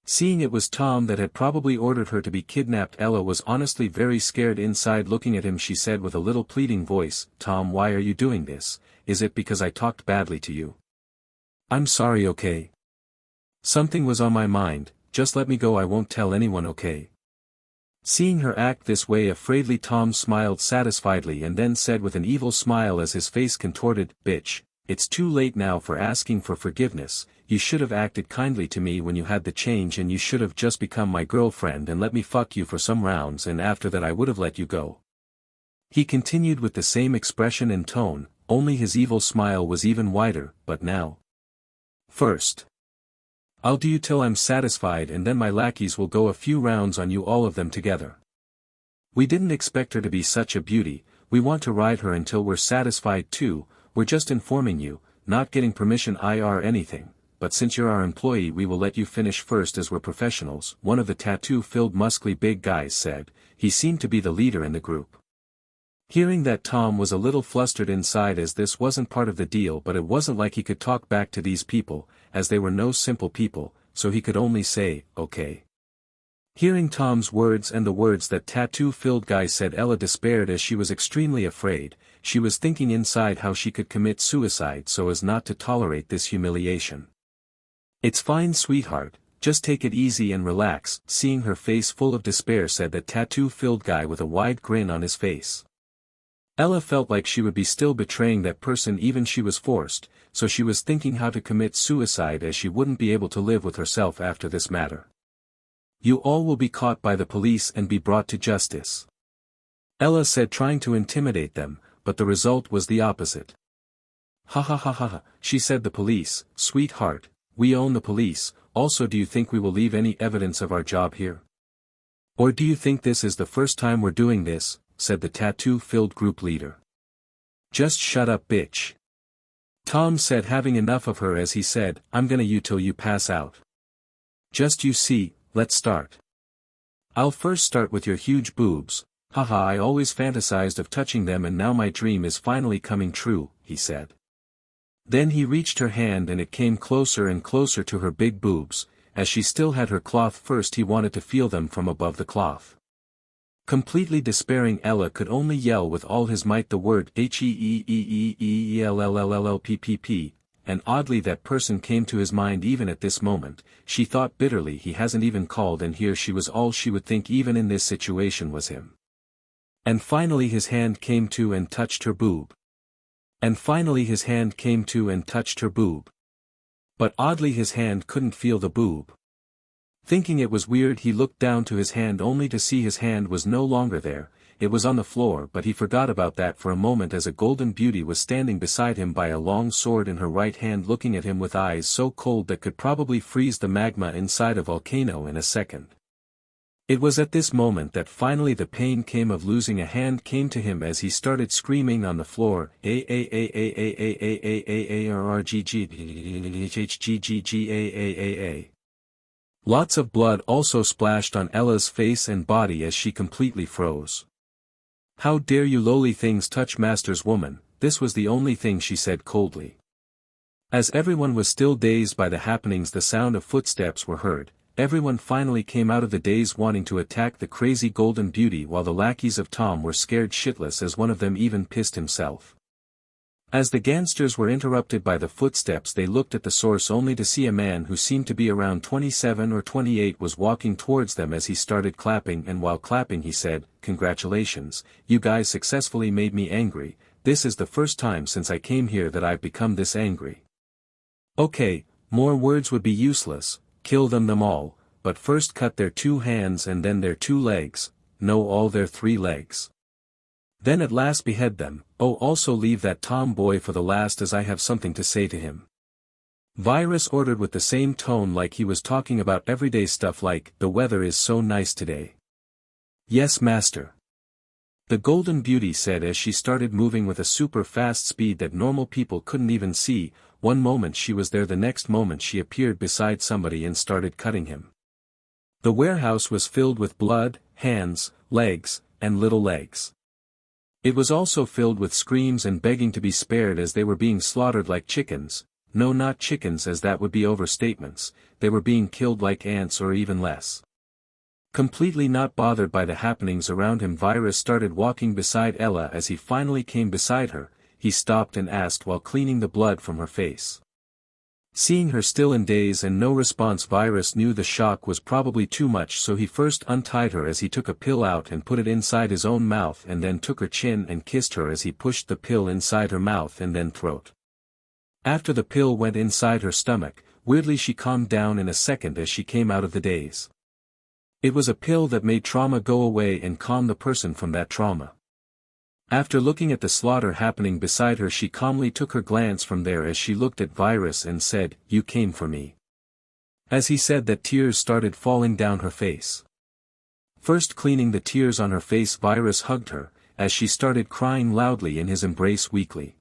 Seeing it was Tom that had probably ordered her to be kidnapped, Ella was honestly very scared inside. Looking at him, she said with a little pleading voice, Tom, why are you doing this? Is it because I talked badly to you? I'm sorry, okay? Something was on my mind. Just let me go, I won't tell anyone, okay? Seeing her act this way afraidly, Tom smiled satisfiedly and then said with an evil smile as his face contorted, bitch, it's too late now for asking for forgiveness. You should have acted kindly to me when you had the change, and you should have just become my girlfriend and let me fuck you for some rounds, and after that I would have let you go. He continued with the same expression and tone, only his evil smile was even wider. But now. First, I'll do you till I'm satisfied, and then my lackeys will go a few rounds on you, all of them together. We didn't expect her to be such a beauty. We want to ride her until we're satisfied too. We're just informing you, not getting permission or anything, but since you're our employee we will let you finish first as we're professionals, one of the tattoo-filled muscly big guys said. He seemed to be the leader in the group. Hearing that, Tom was a little flustered inside, as this wasn't part of the deal, but it wasn't like he could talk back to these people, as they were no simple people, so he could only say, okay. Hearing Tom's words and the words that tattoo-filled guy said, Ella despaired as she was extremely afraid. She was thinking inside how she could commit suicide so as not to tolerate this humiliation. It's fine, sweetheart, just take it easy and relax. Seeing her face full of despair, said that tattoo-filled guy with a wide grin on his face. Ella felt like she would be still betraying that person even she was forced, so she was thinking how to commit suicide, as she wouldn't be able to live with herself after this matter. You all will be caught by the police and be brought to justice. Ella said, trying to intimidate them, but the result was the opposite. Ha ha ha ha ha, she said, the police, sweetheart, we own the police. Also, do you think we will leave any evidence of our job here? Or do you think this is the first time we're doing this? Said the tattoo-filled group leader. Just shut up, bitch. Tom said, having enough of her, as he said, I'm gonna you till you pass out. Just you see, let's start. I'll first start with your huge boobs. Haha, I always fantasized of touching them, and now my dream is finally coming true, he said. Then he reached her hand and it came closer and closer to her big boobs. As she still had her cloth, first he wanted to feel them from above the cloth. Completely despairing, Ella could only yell with all his might the word HEEEEEELLLLPPP, and oddly that person came to his mind even at this moment. She thought bitterly, he hasn't even called, and here she was, all she would think even in this situation was him. And finally his hand came to and touched her boob. And finally his hand came to and touched her boob. But oddly his hand couldn't feel the boob. Thinking it was weird, he looked down to his hand only to see his hand was no longer there. It was on the floor, but he forgot about that for a moment as a golden beauty was standing beside him by a long sword in her right hand, looking at him with eyes so cold that could probably freeze the magma inside a volcano in a second. It was at this moment that finally the pain came of losing a hand came to him as he started screaming on the floor, A. Lots of blood also splashed on Ella's face and body as she completely froze. "How dare you lowly things touch Master's woman?" This was the only thing she said coldly. As everyone was still dazed by the happenings, the sound of footsteps were heard. Everyone finally came out of the daze wanting to attack the crazy golden beauty, while the lackeys of Tom were scared shitless as one of them even pissed himself. As the gangsters were interrupted by the footsteps, they looked at the source only to see a man who seemed to be around 27 or 28 was walking towards them as he started clapping, and while clapping he said, "Congratulations, you guys successfully made me angry. This is the first time since I came here that I've become this angry." Okay, more words would be useless. Kill them all, but first cut their 2 hands and then their 2 legs, no, all their 3 legs. Then at last behead them. Oh, also leave that Tom boy for the last, as I have something to say to him. Virus ordered with the same tone like he was talking about everyday stuff like, "The weather is so nice today." "Yes, master," the golden beauty said as she started moving with a super fast speed that normal people couldn't even see. One moment she was there, the next moment she appeared beside somebody and started cutting him. The warehouse was filled with blood, hands, legs, and little legs. It was also filled with screams and begging to be spared as they were being slaughtered like chickens. No, not chickens, as that would be overstatements. They were being killed like ants or even less. Completely not bothered by the happenings around him, Virus started walking beside Ella. As he finally came beside her, he stopped and asked while cleaning the blood from her face. Seeing her still in daze and no response, Virus knew the shock was probably too much, so he first untied her as he took a pill out and put it inside his own mouth, and then took her chin and kissed her as he pushed the pill inside her mouth and then throat. After the pill went inside her stomach, weirdly she calmed down in a second as she came out of the daze. It was a pill that made trauma go away and calmed the person from that trauma. After looking at the slaughter happening beside her, she calmly took her glance from there as she looked at Virus and said, "You came for me." As he said that, tears started falling down her face. First cleaning the tears on her face, Virus hugged her, as she started crying loudly in his embrace weakly.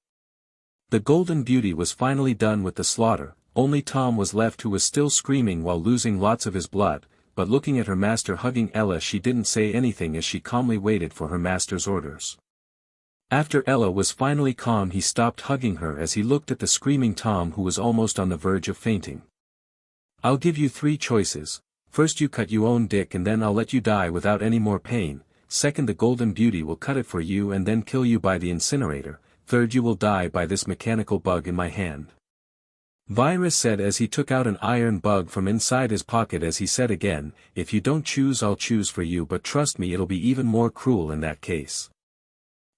The golden beauty was finally done with the slaughter. Only Tom was left, who was still screaming while losing lots of his blood, but looking at her master hugging Ella, she didn't say anything as she calmly waited for her master's orders. After Ella was finally calm, he stopped hugging her as he looked at the screaming Tom, who was almost on the verge of fainting. "I'll give you 3 choices. First, you cut your own dick and then I'll let you die without any more pain. Second, the golden beauty will cut it for you and then kill you by the incinerator. Third, you will die by this mechanical bug in my hand." Virus said as he took out an iron bug from inside his pocket as he said again, "If you don't choose, I'll choose for you, but trust me, it'll be even more cruel in that case.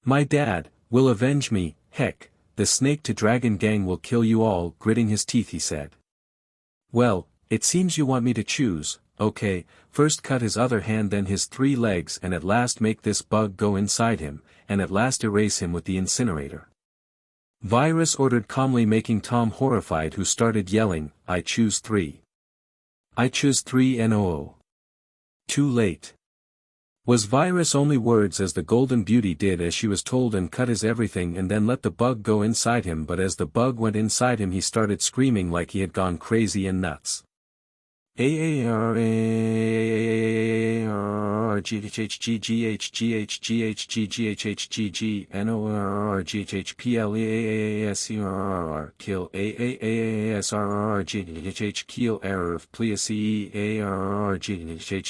My dad will avenge me. Heck, the snake to dragon gang will kill you all." Gritting his teeth, he said, "Well, it seems you want me to choose. Okay, first cut his other hand, then his 3 legs, and at last make this bug go inside him, and at last erase him with the incinerator." Virus ordered calmly, making Tom horrified, who started yelling, "I choose 3. I choose 3 no. Too late," was Virus' only words as the golden beauty did as she was told and cut his everything and then let the bug go inside him. But as the bug went inside him, he started screaming like he had gone crazy and nuts. Kill kill error of please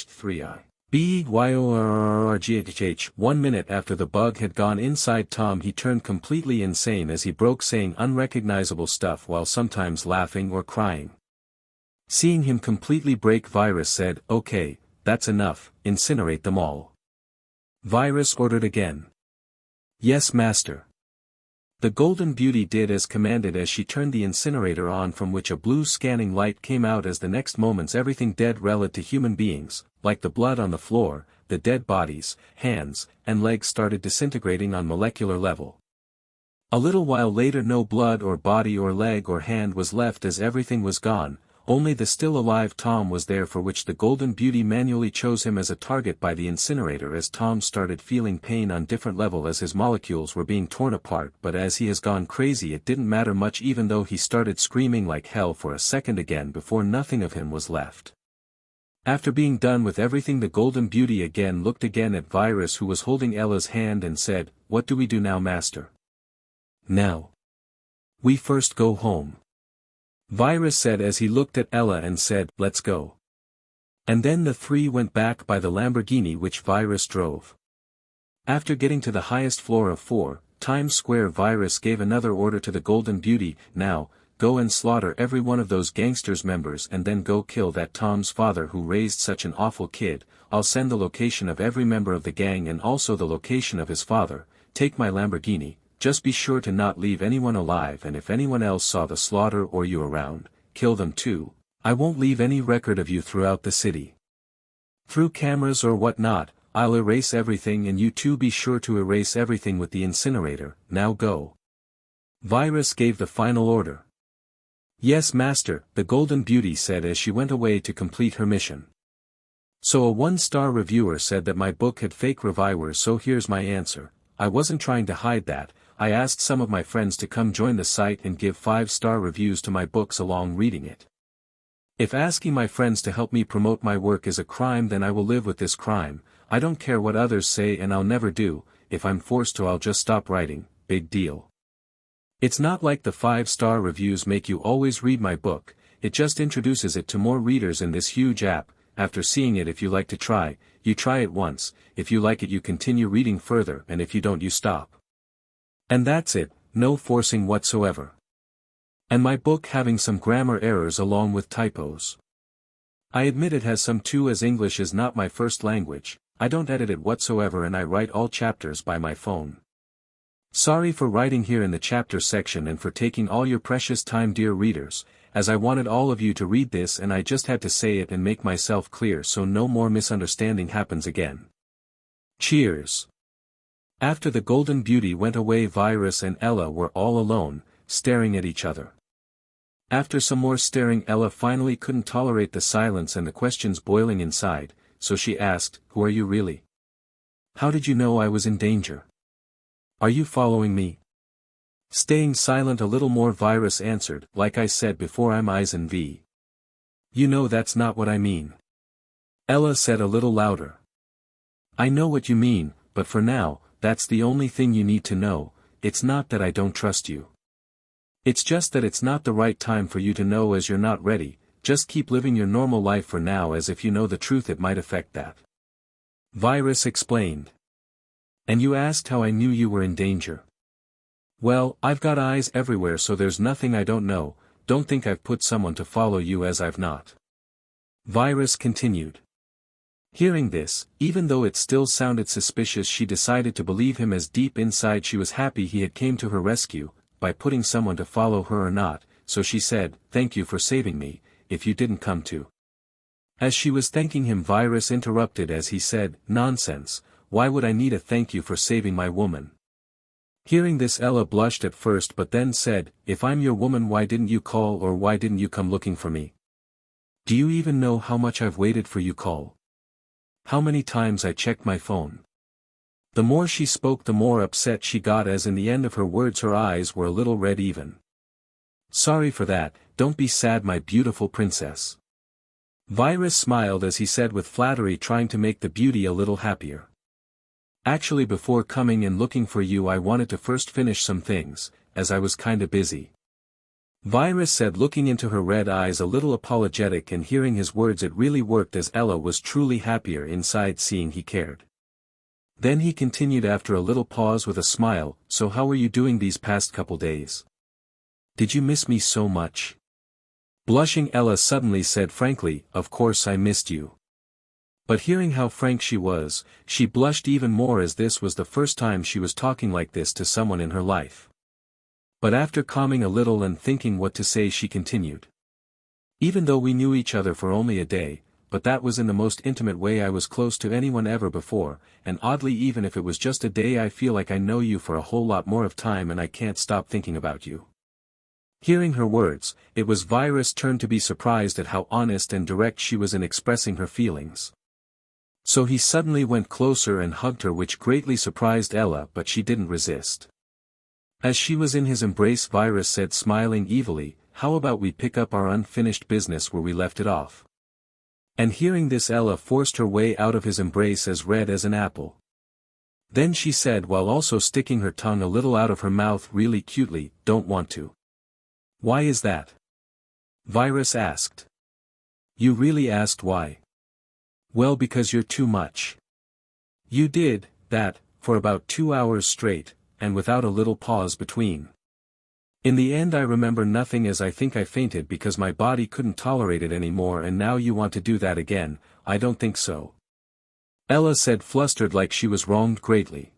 3I. BYORGHH. 1 minute after the bug had gone inside Tom, he turned completely insane as he broke saying unrecognizable stuff while sometimes laughing or crying. Seeing him completely break, Virus said, "Okay, that's enough, incinerate them all." Virus ordered again. "Yes, master." The Golden Beauty did as commanded as she turned the incinerator on, from which a blue scanning light came out as the next moments everything dead related to human beings, like the blood on the floor, the dead bodies, hands, and legs started disintegrating on molecular level. A little while later no blood or body or leg or hand was left as everything was gone, only the still alive Tom was there, for which the Golden Beauty manually chose him as a target by the incinerator as Tom started feeling pain on different level as his molecules were being torn apart, but as he has gone crazy it didn't matter much, even though he started screaming like hell for a second again before nothing of him was left. After being done with everything, the Golden Beauty again looked again at Virus, who was holding Ella's hand, and said, "What do we do now, master?" "Now. We first go home," Virus said as he looked at Ella and said, "Let's go." And then the three went back by the Lamborghini which Virus drove. After getting to the highest floor of 4 Times Square, Virus gave another order to the Golden Beauty, "Now, go and slaughter every one of those gangsters' members and then go kill that Tom's father who raised such an awful kid. I'll send the location of every member of the gang and also the location of his father. Take my Lamborghini. Just be sure to not leave anyone alive, and if anyone else saw the slaughter or you around, kill them too. I won't leave any record of you throughout the city. Through cameras or whatnot, I'll erase everything, and you too be sure to erase everything with the incinerator. Now go." Virus gave the final order. "Yes, master," the Golden Beauty said as she went away to complete her mission. So a 1-star reviewer said that my book had fake reviewers, so here's my answer. I wasn't trying to hide that. I asked some of my friends to come join the site and give 5-star reviews to my books along reading it. If asking my friends to help me promote my work is a crime, then I will live with this crime. I don't care what others say, and I'll never do. If I'm forced to, I'll just stop writing. Big deal. It's not like the 5-star reviews make you always read my book, it just introduces it to more readers in this huge app. After seeing it, if you like to try, you try it once, if you like it you continue reading further, and if you don't you stop. And that's it, no forcing whatsoever. And my book having some grammar errors along with typos. I admit it has some too, as English is not my first language. I don't edit it whatsoever, and I write all chapters by my phone. Sorry for writing here in the chapter section and for taking all your precious time, dear readers, as I wanted all of you to read this and I just had to say it and make myself clear so no more misunderstanding happens again. Cheers. After the Golden Beauty went away, Virus and Ella were all alone, staring at each other. After some more staring, Ella finally couldn't tolerate the silence and the questions boiling inside, so she asked, "Who are you really? How did you know I was in danger? Are you following me?" Staying silent a little more, Virus answered, "Like I said before, I'm Eisen V. You know that's not what I mean." Ella said a little louder. "I know what you mean, but for now, that's the only thing you need to know. It's not that I don't trust you. It's just that it's not the right time for you to know, as you're not ready. Just keep living your normal life for now, as if you know the truth it might affect that." Virus explained. "And you asked how I knew you were in danger. Well, I've got eyes everywhere, so there's nothing I don't know. Don't think I've put someone to follow you, as I've not." Virus continued. Hearing this, even though it still sounded suspicious, she decided to believe him, as deep inside she was happy he had came to her rescue, by putting someone to follow her or not, so she said, "Thank you for saving me, if you didn't come to." As she was thanking him, Virus interrupted as he said, "Nonsense, why would I need a thank you for saving my woman?" Hearing this, Ella blushed at first but then said, "If I'm your woman, why didn't you call, or why didn't you come looking for me? Do you even know how much I've waited for you call? How many times I checked my phone?" The more she spoke the more upset she got, as in the end of her words her eyes were a little red even. "Sorry for that, don't be sad, my beautiful princess." Virus smiled as he said with flattery, trying to make the beauty a little happier. "Actually, before coming and looking for you I wanted to first finish some things, as I was kinda busy." Virus said, looking into her red eyes a little apologetic, and hearing his words it really worked, as Ella was truly happier inside seeing he cared. Then he continued after a little pause with a smile, "So how were you doing these past couple days? Did you miss me so much?" Blushing, Ella suddenly said frankly, "Of course I missed you." But hearing how frank she was, she blushed even more, as this was the first time she was talking like this to someone in her life. But after calming a little and thinking what to say, she continued. "Even though we knew each other for only a day, but that was in the most intimate way I was close to anyone ever before, and oddly even if it was just a day I feel like I know you for a whole lot more of time and I can't stop thinking about you." Hearing her words, it was Virus' turn to be surprised at how honest and direct she was in expressing her feelings. So he suddenly went closer and hugged her, which greatly surprised Ella, but she didn't resist. As she was in his embrace, Virus said, smiling evilly, "How about we pick up our unfinished business where we left it off?" And hearing this, Ella forced her way out of his embrace as red as an apple. Then she said, while also sticking her tongue a little out of her mouth really cutely, "Don't want to." "Why is that?" Virus asked. "You really asked why?" "Well, because you're too much. You did that for about 2 hours straight, and without a little pause between. In the end I remember nothing, as I think I fainted because my body couldn't tolerate it anymore, and now you want to do that again. I don't think so." Ella said, flustered like she was wronged greatly.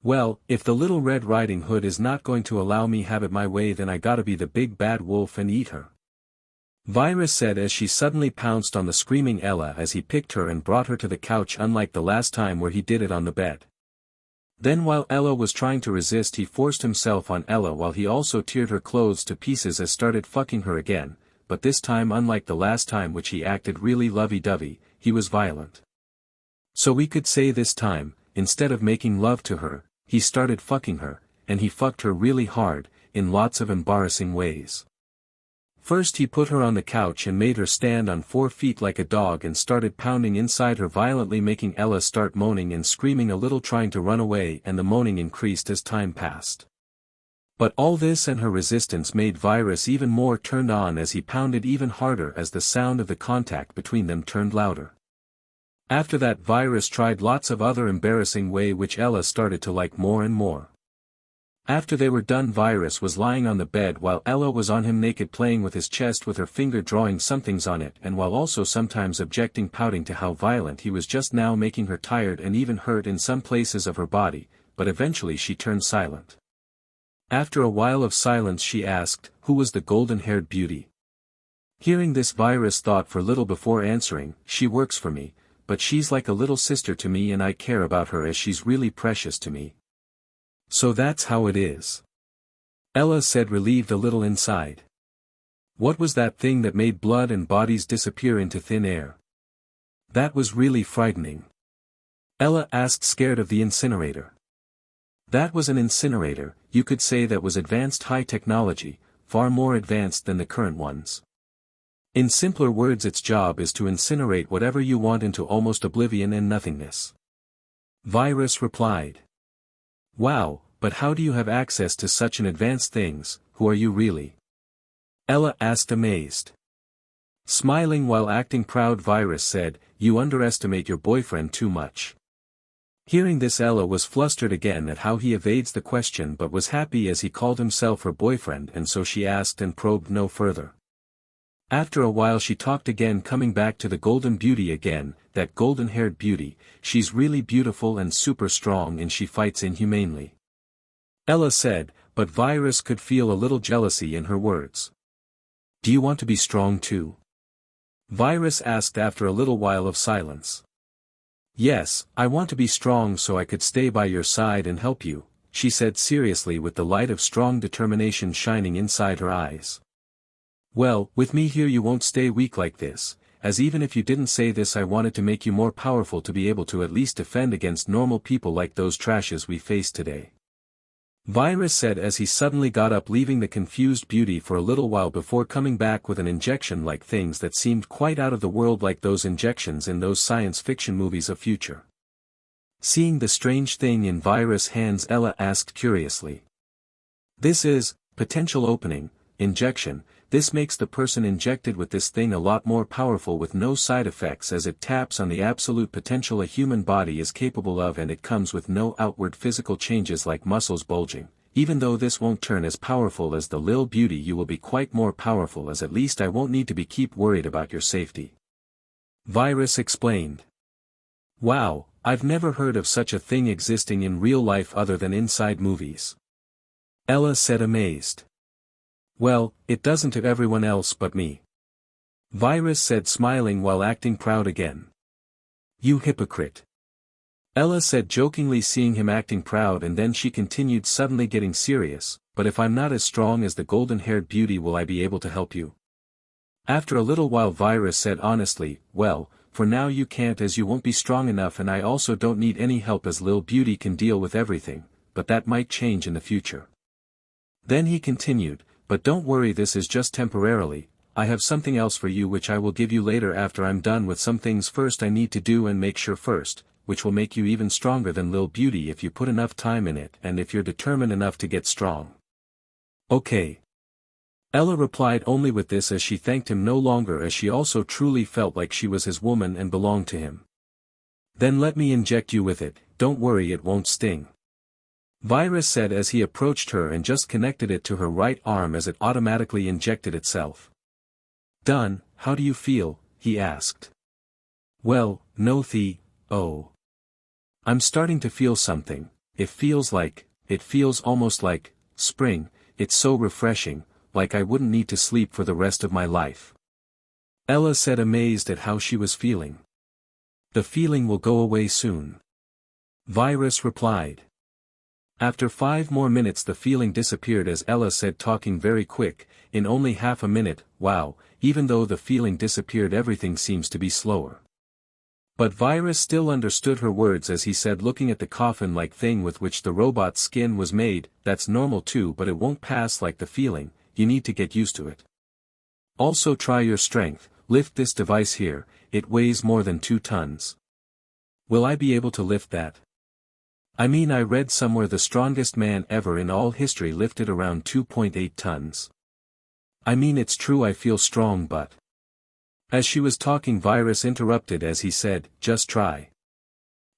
"Well, if the Little Red Riding Hood is not going to allow me have it my way, then I gotta be the big bad wolf and eat her," Virus said as she suddenly pounced on the screaming Ella as he picked her and brought her to the couch, unlike the last time where he did it on the bed. Then while Ella was trying to resist, he forced himself on Ella while he also teared her clothes to pieces as started fucking her again, but this time, unlike the last time which he acted really lovey-dovey, he was violent. So we could say this time, instead of making love to her, he started fucking her, and he fucked her really hard, in lots of embarrassing ways. First he put her on the couch and made her stand on 4 feet like a dog and started pounding inside her violently, making Ella start moaning and screaming a little, trying to run away, and the moaning increased as time passed. But all this and her resistance made Virus even more turned on as he pounded even harder as the sound of the contact between them turned louder. After that, Virus tried lots of other embarrassing way which Ella started to like more and more. After they were done, Virus was lying on the bed while Ella was on him naked, playing with his chest with her finger, drawing somethings on it, and while also sometimes objecting, pouting to how violent he was just now, making her tired and even hurt in some places of her body, but eventually she turned silent. After a while of silence she asked, "Who was the golden-haired beauty?" Hearing this, Virus thought for little before answering, "She works for me, but she's like a little sister to me and I care about her as she's really precious to me." "So that's how it is," Ella said, relieved a little inside. "What was that thing that made blood and bodies disappear into thin air? That was really frightening," Ella asked, scared of the incinerator. "That was an incinerator, you could say, that was advanced high technology, far more advanced than the current ones. In simpler words, its job is to incinerate whatever you want into almost oblivion and nothingness," Virus replied. "Wow, but how do you have access to such an advanced things? Who are you really?" Ella asked, amazed. Smiling while acting proud, Virus said, "You underestimate your boyfriend too much." Hearing this, Ella was flustered again at how he evades the question, but was happy as he called himself her boyfriend, and so she asked and probed no further. After a while she talked again, coming back to the golden beauty again, "That golden-haired beauty, she's really beautiful and super strong and she fights inhumanely," Ella said, but Virus could feel a little jealousy in her words. "Do you want to be strong too?" Virus asked after a little while of silence. "Yes, I want to be strong so I could stay by your side and help you," she said seriously, with the light of strong determination shining inside her eyes. "Well, with me here you won't stay weak like this, as even if you didn't say this I wanted to make you more powerful to be able to at least defend against normal people like those trashes we face today," Virus said as he suddenly got up, leaving the confused beauty for a little while before coming back with an injection like things that seemed quite out of the world, like those injections in those science fiction movies of future. Seeing the strange thing in Virus' hands, Ella asked curiously, "This is potential opening, injection. This makes the person injected with this thing a lot more powerful with no side effects, as it taps on the absolute potential a human body is capable of, and it comes with no outward physical changes like muscles bulging. Even though this won't turn as powerful as the Lil Beauty, you will be quite more powerful, as at least I won't need to be keep worried about your safety. Virus explained. Wow, I've never heard of such a thing existing in real life other than inside movies. Ella said, amazed. Well, it doesn't to everyone else but me. Virus said, smiling while acting proud again. You hypocrite. Ella said jokingly, seeing him acting proud, and then she continued, suddenly getting serious, but if I'm not as strong as the golden-haired beauty, will I be able to help you? After a little while Virus said honestly, well, for now you can't, as you won't be strong enough, and I also don't need any help as Lil Beauty can deal with everything, but that might change in the future. Then he continued, but don't worry, this is just temporarily. I have something else for you which I will give you later after I'm done with some things first I need to do and make sure first, which will make you even stronger than Lil Beauty if you put enough time in it and if you're determined enough to get strong. Okay. Ella replied only with this, as she thanked him no longer, as she also truly felt like she was his woman and belonged to him. Then let me inject you with it, don't worry, it won't sting. Virus said as he approached her and just connected it to her right arm as it automatically injected itself. Done. How do you feel? He asked. Well, no oh. I'm starting to feel something. It feels almost like spring. It's so refreshing, like I wouldn't need to sleep for the rest of my life. Ella said, amazed at how she was feeling. The feeling will go away soon. Virus replied. After 5 more minutes the feeling disappeared, as Ella said, talking very quick, in only half a minute. Wow, even though the feeling disappeared everything seems to be slower. But Virus still understood her words as he said, looking at the coffin-like thing with which the robot's skin was made, that's normal too, but it won't pass like the feeling, you need to get used to it. Also try your strength, lift this device here, it weighs more than 2 tons. Will I be able to lift that? I mean, I read somewhere the strongest man ever in all history lifted around 2.8 tons. I mean, it's true I feel strong, but... As she was talking, Virus interrupted as he said, just try.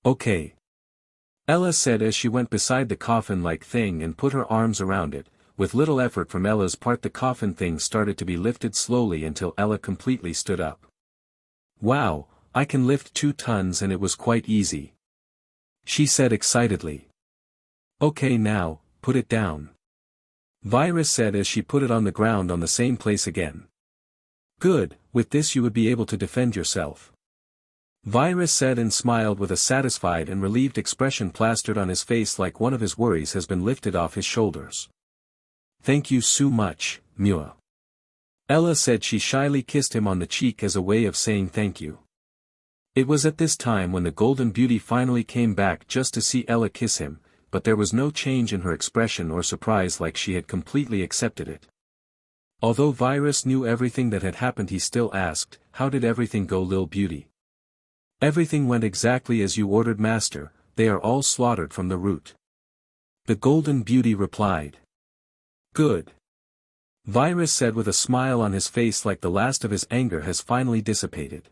Okay. Ella said as she went beside the coffin-like thing and put her arms around it. With little effort from Ella's part the coffin thing started to be lifted slowly until Ella completely stood up. Wow, I can lift 2 tons and it was quite easy. She said excitedly. Okay, now, put it down. Virus said as she put it on the ground on the same place again. Good, with this you would be able to defend yourself. Virus said and smiled with a satisfied and relieved expression plastered on his face, like one of his worries has been lifted off his shoulders. Thank you so much, Mua. Ella said. She shyly kissed him on the cheek as a way of saying thank you. It was at this time when the Golden Beauty finally came back just to see Ella kiss him, but there was no change in her expression or surprise, like she had completely accepted it. Although Virus knew everything that had happened, he still asked, how did everything go, Lil Beauty? Everything went exactly as you ordered, Master, they are all slaughtered from the root. The Golden Beauty replied. Good. Virus said with a smile on his face, like the last of his anger has finally dissipated.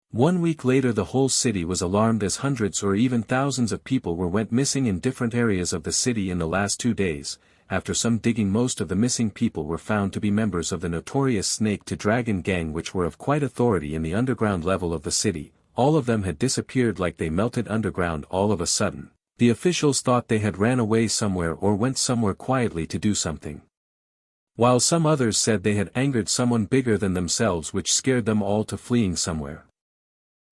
1 week later the whole city was alarmed, as hundreds or even thousands of people went missing in different areas of the city in the last 2 days. After some digging, most of the missing people were found to be members of the notorious Snake to Dragon gang, which were of quite authority in the underground level of the city. All of them had disappeared like they melted underground all of a sudden. The officials thought they had ran away somewhere or went somewhere quietly to do something. While some others said they had angered someone bigger than themselves, which scared them all to fleeing somewhere.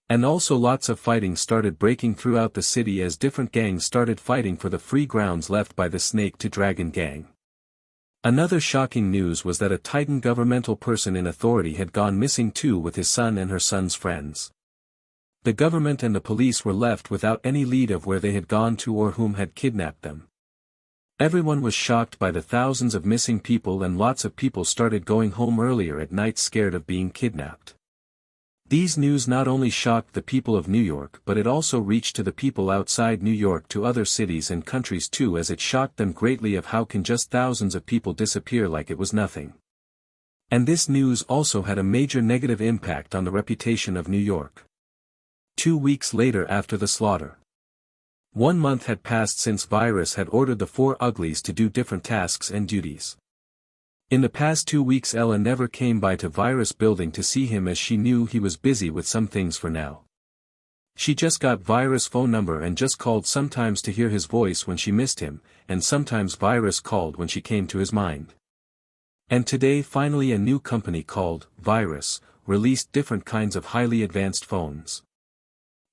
And also lots of fighting started breaking throughout the city as different gangs started fighting for the free grounds left by the Snake to Dragon gang. Another shocking news was that a Titan governmental person in authority had gone missing too, with his son and her son's friends. The government and the police were left without any lead of where they had gone to or whom had kidnapped them. Everyone was shocked by the thousands of missing people, and lots of people started going home earlier at night scared of being kidnapped. These news not only shocked the people of New York but it also reached to the people outside New York to other cities and countries too, as it shocked them greatly of how can just thousands of people disappear like it was nothing. And this news also had a major negative impact on the reputation of New York. 2 weeks later after the slaughter. 1 month had passed since Virus had ordered the four uglies to do different tasks and duties. In the past 2 weeks Ella never came by to Virus building to see him as she knew he was busy with some things for now. She just got Virus' phone number and just called sometimes to hear his voice when she missed him, and sometimes Virus called when she came to his mind. And today finally a new company called Virus released different kinds of highly advanced phones.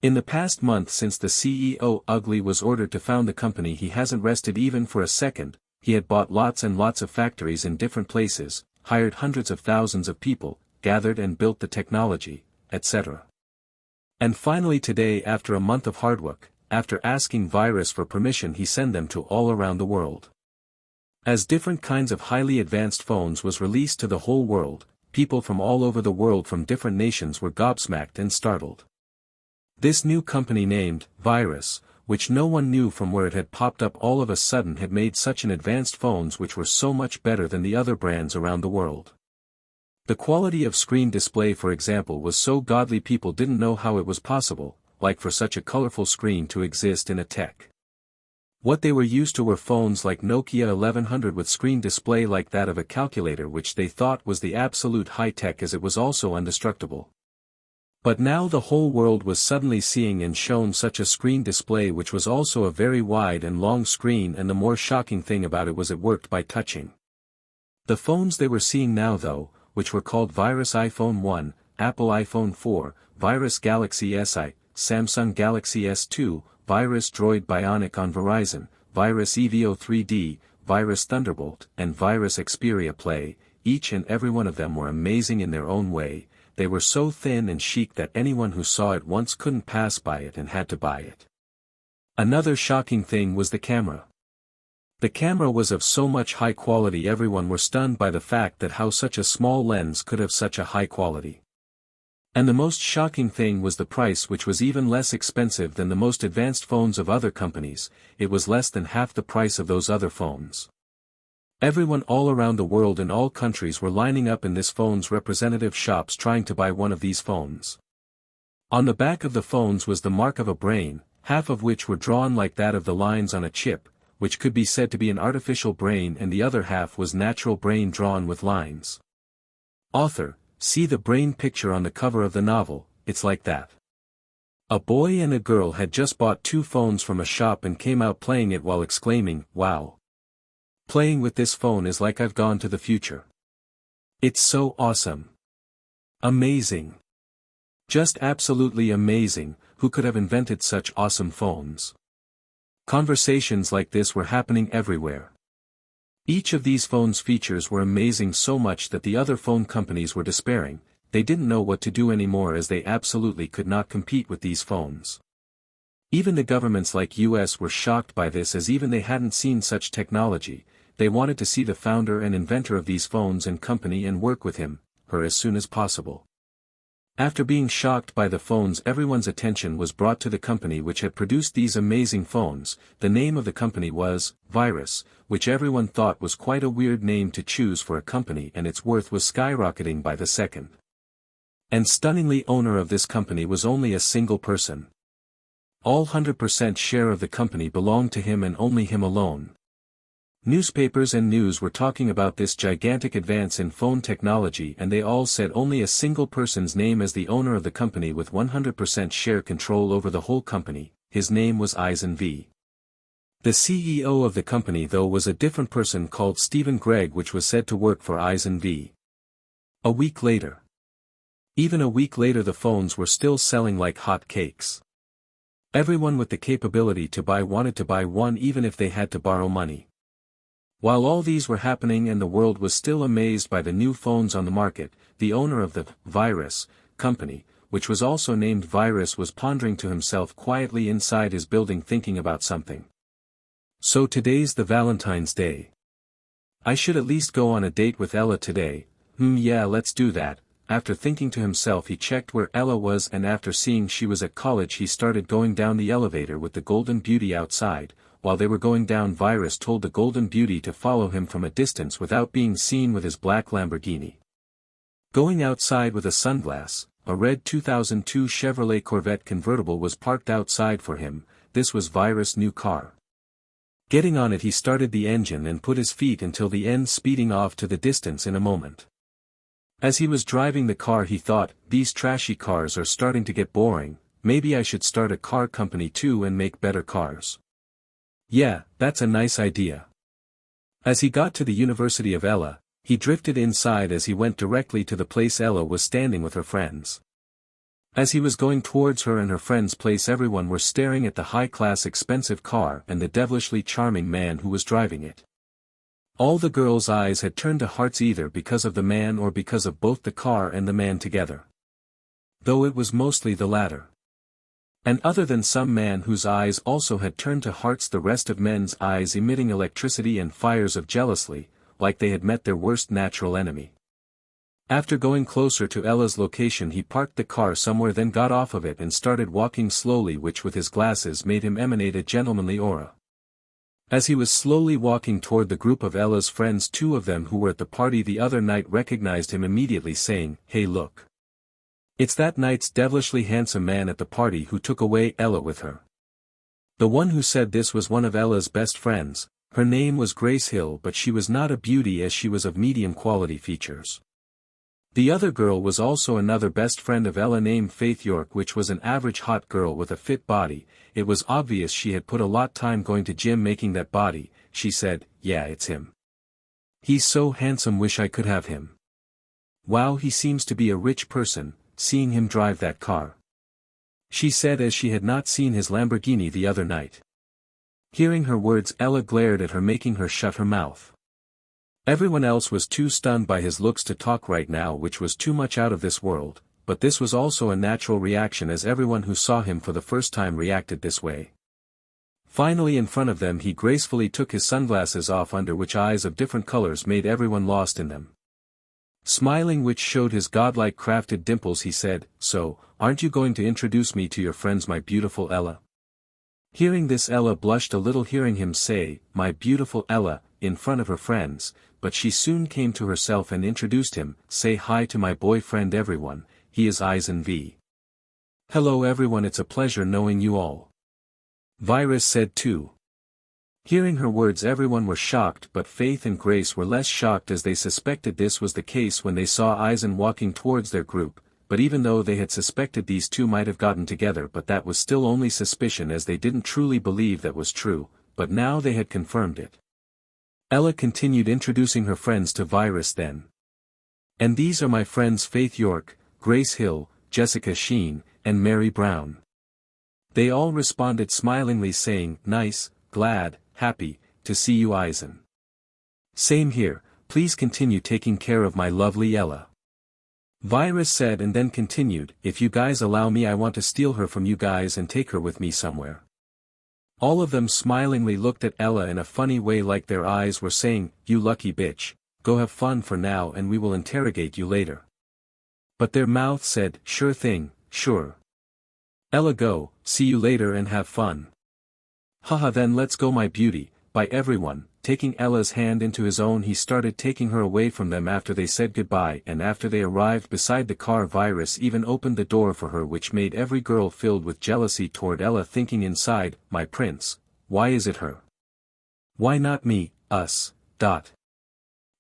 In the past month since the CEO Ugly was ordered to found the company, he hasn't rested even for a second. He had bought lots and lots of factories in different places, hired hundreds of thousands of people, gathered and built the technology, etc. And finally today, after a month of hard work, after asking Virus for permission, he sent them to all around the world. As different kinds of highly advanced phones was released to the whole world, people from all over the world from different nations were gobsmacked and startled. This new company named Virus, which no one knew from where it had popped up all of a sudden, had made such an advanced phones which were so much better than the other brands around the world. The quality of screen display, for example, was so godly people didn't know how it was possible, like for such a colorful screen to exist in a tech. What they were used to were phones like Nokia 1100 with screen display like that of a calculator, which they thought was the absolute high-tech as it was also indestructible. But now the whole world was suddenly seeing and shown such a screen display, which was also a very wide and long screen, and the more shocking thing about it was it worked by touching. The phones they were seeing now though, which were called Virus iPhone 1, Apple iPhone 4, Virus Galaxy Si, Samsung Galaxy S2, Virus Droid Bionic on Verizon, Virus Evo 3D, Virus Thunderbolt, and Virus Xperia Play, each and every one of them were amazing in their own way. They were so thin and chic that anyone who saw it once couldn't pass by it and had to buy it. Another shocking thing was the camera. The camera was of so much high quality, everyone were stunned by the fact that how such a small lens could have such a high quality. And the most shocking thing was the price, which was even less expensive than the most advanced phones of other companies. It was less than half the price of those other phones. Everyone all around the world in all countries were lining up in this phone's representative shops trying to buy one of these phones. On the back of the phones was the mark of a brain, half of which were drawn like that of the lines on a chip, which could be said to be an artificial brain, and the other half was natural brain drawn with lines. Author, see the brain picture on the cover of the novel, it's like that. A boy and a girl had just bought 2 phones from a shop and came out playing it while exclaiming, "Wow! Playing with this phone is like I've gone to the future. It's so awesome. Amazing. Just absolutely amazing, who could have invented such awesome phones?" Conversations like this were happening everywhere. Each of these phones' features were amazing so much that the other phone companies were despairing. They didn't know what to do anymore, as they absolutely could not compete with these phones. Even the governments like US were shocked by this, as even they hadn't seen such technology. They wanted to see the founder and inventor of these phones and company and work with him, her, as soon as possible. After being shocked by the phones, everyone's attention was brought to the company which had produced these amazing phones. The name of the company was Virus, which everyone thought was quite a weird name to choose for a company, and its worth was skyrocketing by the second. And stunningly, owner of this company was only a single person. All 100% share of the company belonged to him and only him alone. Newspapers and news were talking about this gigantic advance in phone technology, and they all said only a single person's name as the owner of the company with 100% share control over the whole company. His name was Eisen V. The CEO of the company though was a different person called Stephen Gregg, which was said to work for Eisen V. A week later. Even a week later, the phones were still selling like hot cakes. Everyone with the capability to buy wanted to buy one, even if they had to borrow money. While all these were happening and the world was still amazed by the new phones on the market, the owner of the Virus company, which was also named Virus, was pondering to himself quietly inside his building, thinking about something. So today's the Valentine's Day. I should at least go on a date with Ella today. Yeah, let's do that. after thinking to himself he checked where Ella was, and after seeing she was at college he started going down the elevator with the Golden Beauty outside. While they were going down, Virus told the Golden Beauty to follow him from a distance without being seen with his black Lamborghini. Going outside with a sunglass, a red 2002 Chevrolet Corvette convertible was parked outside for him. This was Virus' new car. Getting on it he started the engine and put his feet until the end, speeding off to the distance in a moment. As he was driving the car he thought, these trashy cars are starting to get boring, maybe I should start a car company too and make better cars. Yeah, that's a nice idea. As he got to the University of Ella, he drifted inside as he went directly to the place Ella was standing with her friends. As he was going towards her and her friend's place, everyone were staring at the high-class expensive car and the devilishly charming man who was driving it. All the girls' eyes had turned to hearts, either because of the man or because of both the car and the man together. Though it was mostly the latter. And other than some man whose eyes also had turned to hearts, the rest of men's eyes emitting electricity and fires of jealousy, like they had met their worst natural enemy. After going closer to Ella's location he parked the car somewhere, then got off of it and started walking slowly, which with his glasses made him emanate a gentlemanly aura. As he was slowly walking toward the group of Ella's friends, two of them who were at the party the other night recognized him immediately, saying, "Hey, look. It's that night's devilishly handsome man at the party who took away Ella with her." The one who said this was one of Ella's best friends. Her name was Grace Hill, but she was not a beauty as she was of medium quality features. The other girl was also another best friend of Ella named Faith York, which was an average hot girl with a fit body. It was obvious she had put a lot time going to gym making that body. She said, "Yeah, it's him. He's so handsome, wish I could have him. Wow, he seems to be a rich person, seeing him drive that car," she said as she had not seen his Lamborghini the other night. Hearing her words, Ella glared at her, making her shut her mouth. Everyone else was too stunned by his looks to talk right now, which was too much out of this world, but this was also a natural reaction as everyone who saw him for the first time reacted this way. Finally, in front of them he gracefully took his sunglasses off, under which eyes of different colors made everyone lost in them. Smiling, which showed his godlike crafted dimples, he said, "So, aren't you going to introduce me to your friends, my beautiful Ella?" Hearing this, Ella blushed a little hearing him say, "My beautiful Ella," in front of her friends, but she soon came to herself and introduced him. "Say hi to my boyfriend everyone, he is Eisen V." "Hello everyone, it's a pleasure knowing you all," Virus said too. Hearing her words, everyone were shocked, but Faith and Grace were less shocked as they suspected this was the case when they saw Eisen walking towards their group. But even though they had suspected these two might have gotten together, but that was still only suspicion as they didn't truly believe that was true, but now they had confirmed it. Ella continued introducing her friends to Virus then. "And these are my friends Faith York, Grace Hill, Jessica Sheen, and Mary Brown." They all responded smilingly, saying, "Nice, glad, happy, to see you Eisen." "Same here, please continue taking care of my lovely Ella," Virus said, and then continued, "If you guys allow me, I want to steal her from you guys and take her with me somewhere." All of them smilingly looked at Ella in a funny way, like their eyes were saying, "You lucky bitch, go have fun for now and we will interrogate you later." But their mouth said, "Sure thing, sure. Ella, go, see you later and have fun." "Haha, then let's go my beauty," by everyone. Taking Ella's hand into his own, he started taking her away from them after they said goodbye, and after they arrived beside the car, Virus even opened the door for her, which made every girl filled with jealousy toward Ella, thinking inside, "My prince, why is it her? Why not me, us, dot."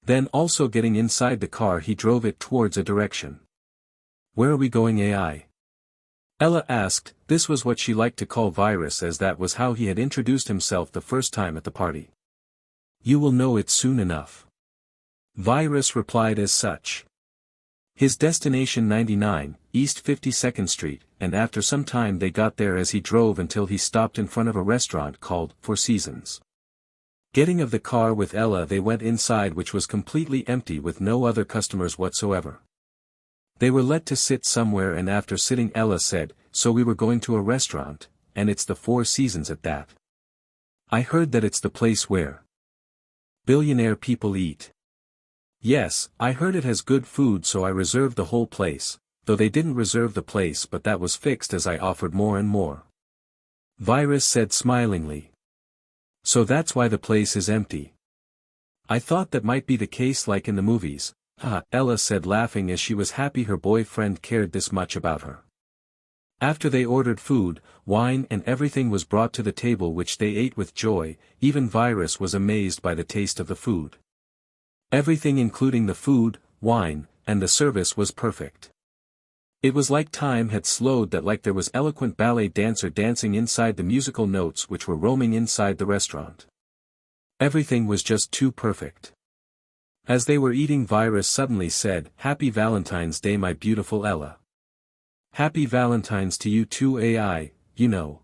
Then also getting inside the car he drove it towards a direction. "Where are we going, AI?" Ella asked. This was what she liked to call Virus, as that was how he had introduced himself the first time at the party. "You will know it soon enough," Virus replied as such. His destination 99, East 52nd Street, and after some time they got there as he drove until he stopped in front of a restaurant called Four Seasons. Getting of the car with Ella, they went inside, which was completely empty with no other customers whatsoever. They were let to sit somewhere, and after sitting, Ella said, "So we were going to a restaurant, and it's the Four Seasons at that. I heard that it's the place where billionaire people eat." Yes, I heard it has good food, so I reserved the whole place, though they didn't reserve the place, but that was fixed as I offered more and more. Virus said smilingly. So that's why the place is empty. I thought that might be the case like in the movies, haha, Ella said laughing as she was happy her boyfriend cared this much about her. After they ordered food, wine and everything was brought to the table which they ate with joy. Even Virus was amazed by the taste of the food. Everything including the food, wine, and the service was perfect. It was like time had slowed, that like there was eloquent ballet dancer dancing inside the musical notes which were roaming inside the restaurant. Everything was just too perfect. As they were eating, Virus suddenly said, "Happy Valentine's Day, my beautiful Ella." "Happy Valentine's to you too, AI, you know.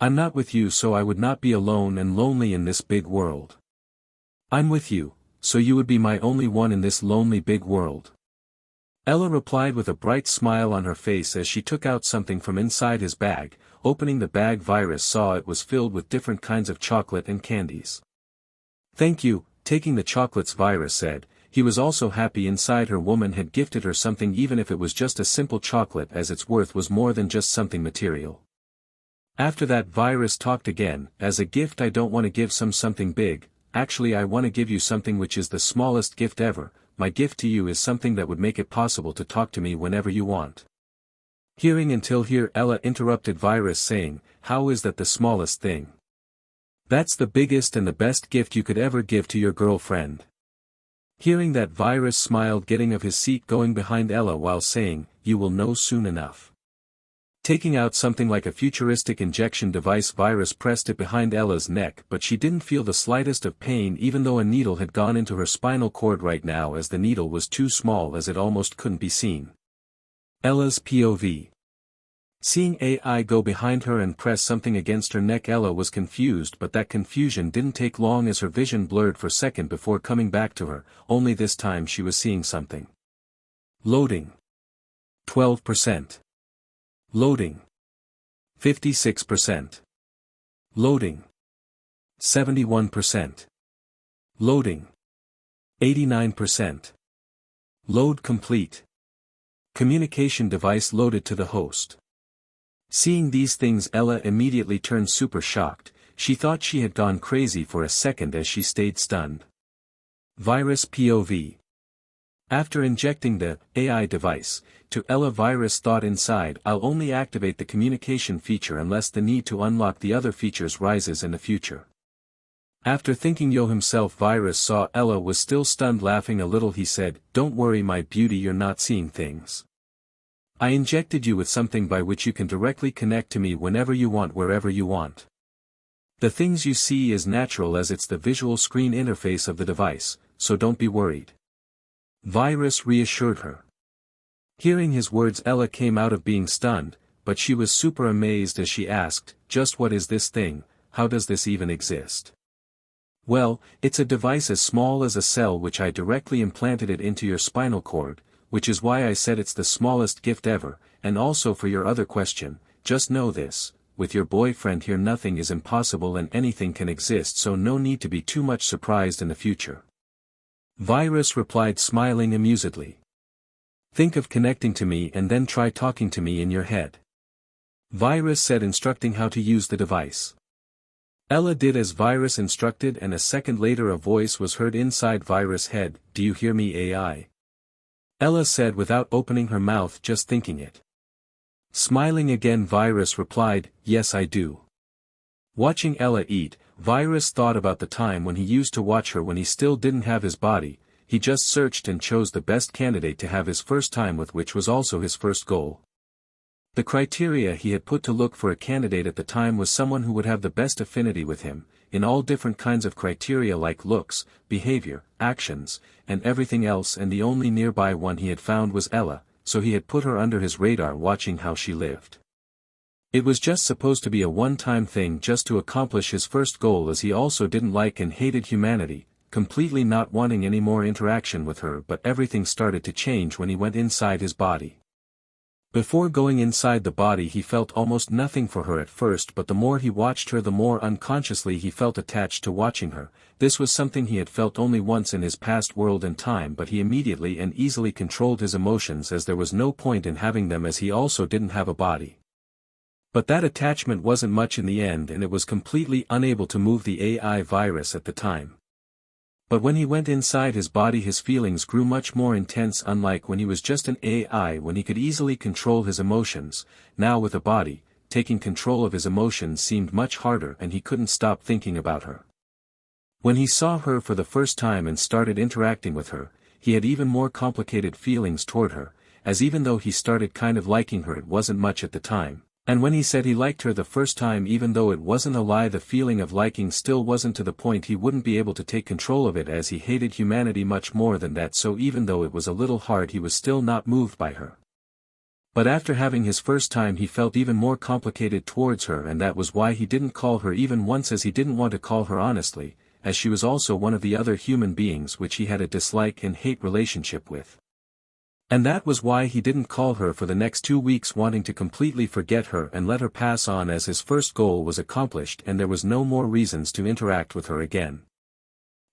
I'm not with you, so I would not be alone and lonely in this big world. I'm with you, so you would be my only one in this lonely big world." Ella replied with a bright smile on her face as she took out something from inside his bag. Opening the bag, Virus saw it was filled with different kinds of chocolate and candies. "Thank you." Taking the chocolates, Virus said. He was also happy inside her woman had gifted her something, even if it was just a simple chocolate, as its worth was more than just something material. After that, Virus talked again. "As a gift, I don't want to give something big. Actually, I want to give you something which is the smallest gift ever. My gift to you is something that would make it possible to talk to me whenever you want." Hearing until here, Ella interrupted Virus saying, "How is that the smallest thing? That's the biggest and the best gift you could ever give to your girlfriend." Hearing that, Virus smiled, getting of his seat, going behind Ella while saying, "You will know soon enough." Taking out something like a futuristic injection device, Virus pressed it behind Ella's neck, but she didn't feel the slightest of pain, even though a needle had gone into her spinal cord right now, as the needle was too small as it almost couldn't be seen. Ella's POV. Seeing AI go behind her and press something against her neck, Ella was confused, but that confusion didn't take long as her vision blurred for a second before coming back to her, only this time she was seeing something. Loading. 12%. Loading. 56%. Loading. 71%. Loading. 89%. Load complete. Communication device loaded to the host. Seeing these things, Ella immediately turned super shocked. She thought she had gone crazy for a second as she stayed stunned. Virus POV. After injecting the AI device to Ella, Virus thought inside, "I'll only activate the communication feature unless the need to unlock the other features rises in the future." After thinking himself, Virus saw Ella was still stunned. Laughing a little, he said, "Don't worry, my beauty, you're not seeing things. I injected you with something by which you can directly connect to me whenever you want, wherever you want. The things you see is natural, as it's the visual screen interface of the device, so don't be worried." Virus reassured her. Hearing his words, Ella came out of being stunned, but she was super amazed as she asked, "Just what is this thing? How does this even exist?" "Well, it's a device as small as a cell which I directly implanted it into your spinal cord, which is why I said it's the smallest gift ever. And also, for your other question, just know this, with your boyfriend here nothing is impossible and anything can exist, so no need to be too much surprised in the future." Virus replied, smiling amusedly. "Think of connecting to me and then try talking to me in your head," Virus said, instructing how to use the device. Ella did as Virus instructed, and a second later a voice was heard inside Virus' head. "Do you hear me, AI?" Ella said without opening her mouth, just thinking it. Smiling again, Virus replied, "Yes, I do." Watching Ella eat, Virus thought about the time when he used to watch her when he still didn't have his body. He just searched and chose the best candidate to have his first time with, which was also his first goal. The criteria he had put to look for a candidate at the time was someone who would have the best affinity with him, in all different kinds of criteria like looks, behavior, actions, and everything else, and the only nearby one he had found was Ella, so he had put her under his radar, watching how she lived. It was just supposed to be a one-time thing just to accomplish his first goal, as he also didn't like and hated humanity, completely not wanting any more interaction with her. But everything started to change when he went inside his body. Before going inside the body he felt almost nothing for her at first, but the more he watched her the more unconsciously he felt attached to watching her. This was something he had felt only once in his past world and time, but he immediately and easily controlled his emotions as there was no point in having them as he also didn't have a body. But that attachment wasn't much in the end, and it was completely unable to move the AI virus at the time. But when he went inside his body his feelings grew much more intense, unlike when he was just an AI when he could easily control his emotions. Now with a body, taking control of his emotions seemed much harder and he couldn't stop thinking about her. When he saw her for the first time and started interacting with her, he had even more complicated feelings toward her, as even though he started kind of liking her it wasn't much at the time. And when he said he liked her the first time, even though it wasn't a lie, the feeling of liking still wasn't to the point he wouldn't be able to take control of it, as he hated humanity much more than that, so even though it was a little hard he was still not moved by her. But after having his first time he felt even more complicated towards her, and that was why he didn't call her even once, as he didn't want to call her honestly, as she was also one of the other human beings which he had a dislike and hate relationship with. And that was why he didn't call her for the next 2 weeks, wanting to completely forget her and let her pass on, as his first goal was accomplished and there was no more reasons to interact with her again.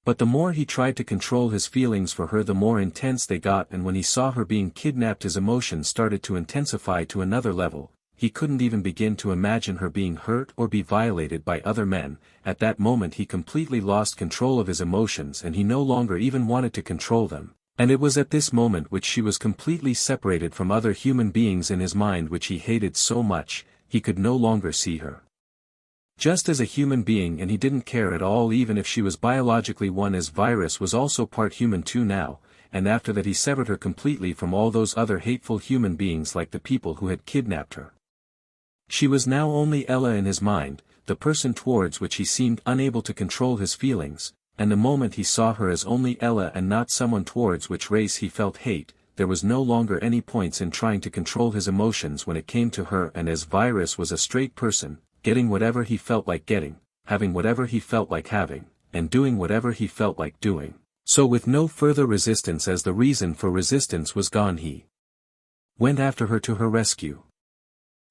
But the more he tried to control his feelings for her the more intense they got, and when he saw her being kidnapped his emotions started to intensify to another level. He couldn't even begin to imagine her being hurt or be violated by other men. At that moment he completely lost control of his emotions and he no longer even wanted to control them. And it was at this moment which she was completely separated from other human beings in his mind which he hated so much. He could no longer see her just as a human being, and he didn't care at all even if she was biologically one, as Virus was also part human too now. And after that he severed her completely from all those other hateful human beings like the people who had kidnapped her. She was now only Ella in his mind, the person towards which he seemed unable to control his feelings. And the moment he saw her as only Ella and not someone towards which race he felt hate, there was no longer any points in trying to control his emotions when it came to her. And as Virus was a straight person, getting whatever he felt like getting, having whatever he felt like having, and doing whatever he felt like doing, so with no further resistance, as the reason for resistance was gone, he went after her to her rescue.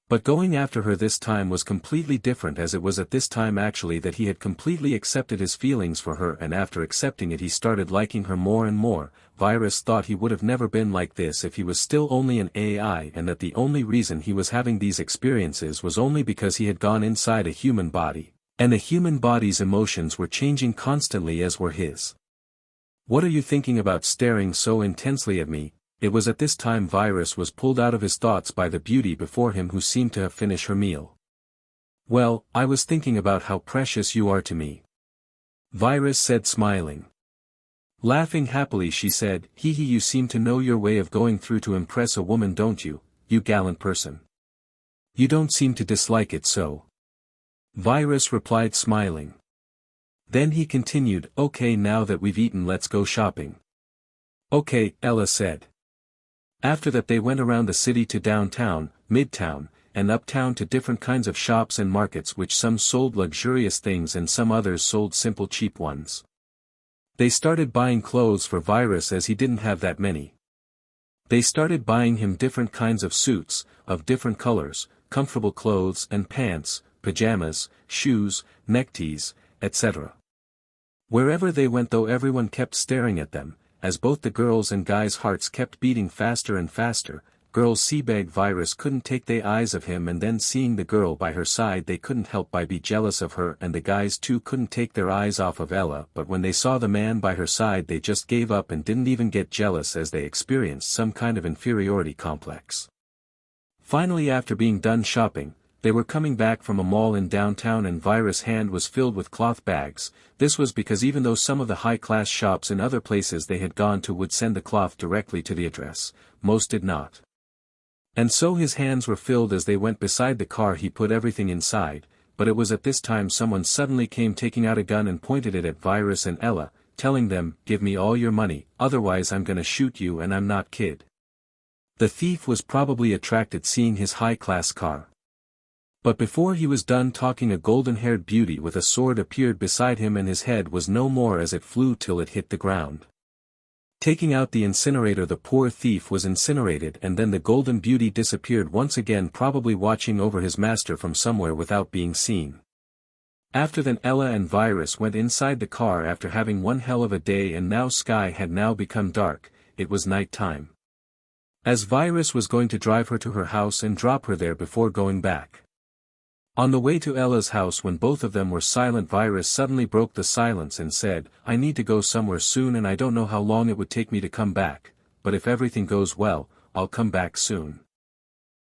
But going after her this time was completely different, as it was at this time actually that he had completely accepted his feelings for her, and after accepting it he started liking her more and more. Virus thought he would have never been like this if he was still only an AI, and that the only reason he was having these experiences was only because he had gone inside a human body, and the human body's emotions were changing constantly as were his. "What are you thinking about staring so intensely at me?" It was at this time Virus was pulled out of his thoughts by the beauty before him, who seemed to have finished her meal. "Well, I was thinking about how precious you are to me," Virus said, smiling. Laughing happily she said, "Hee hee, you seem to know your way of going through to impress a woman, don't you, you gallant person? You don't seem to dislike it so." Virus replied, smiling. Then he continued, "Okay, now that we've eaten let's go shopping." "Okay," Ella said. After that they went around the city to downtown, midtown, and uptown to different kinds of shops and markets, which some sold luxurious things and some others sold simple cheap ones. They started buying clothes for Virus as he didn't have that many. They started buying him different kinds of suits, of different colors, comfortable clothes and pants, pajamas, shoes, neckties, etc. Wherever they went though everyone kept staring at them, as both the girls' and guys' hearts kept beating faster and faster. Girls seabagged Virus couldn't take their eyes of him, and then seeing the girl by her side they couldn't help but be jealous of her, and the guys too couldn't take their eyes off of Ella, but when they saw the man by her side they just gave up and didn't even get jealous, as they experienced some kind of inferiority complex. Finally, after being done shopping, they were coming back from a mall in downtown and Virus' hand was filled with cloth bags. This was because even though some of the high-class shops in other places they had gone to would send the cloth directly to the address, most did not. And so his hands were filled. As they went beside the car he put everything inside, but it was at this time someone suddenly came taking out a gun and pointed it at Virus and Ella, telling them, "Give me all your money, otherwise I'm gonna shoot you, and I'm not kid." The thief was probably attracted seeing his high-class car. But before he was done talking a golden-haired beauty with a sword appeared beside him, and his head was no more as it flew till it hit the ground. Taking out the incinerator, the poor thief was incinerated, and then the golden beauty disappeared once again, probably watching over his master from somewhere without being seen. After then Ella and Virus went inside the car after having one hell of a day, and now sky had now become dark, it was night time. As Virus was going to drive her to her house and drop her there before going back. On the way to Ella's house, when both of them were silent, Virus suddenly broke the silence and said, "I need to go somewhere soon and I don't know how long it would take me to come back, but if everything goes well, I'll come back soon."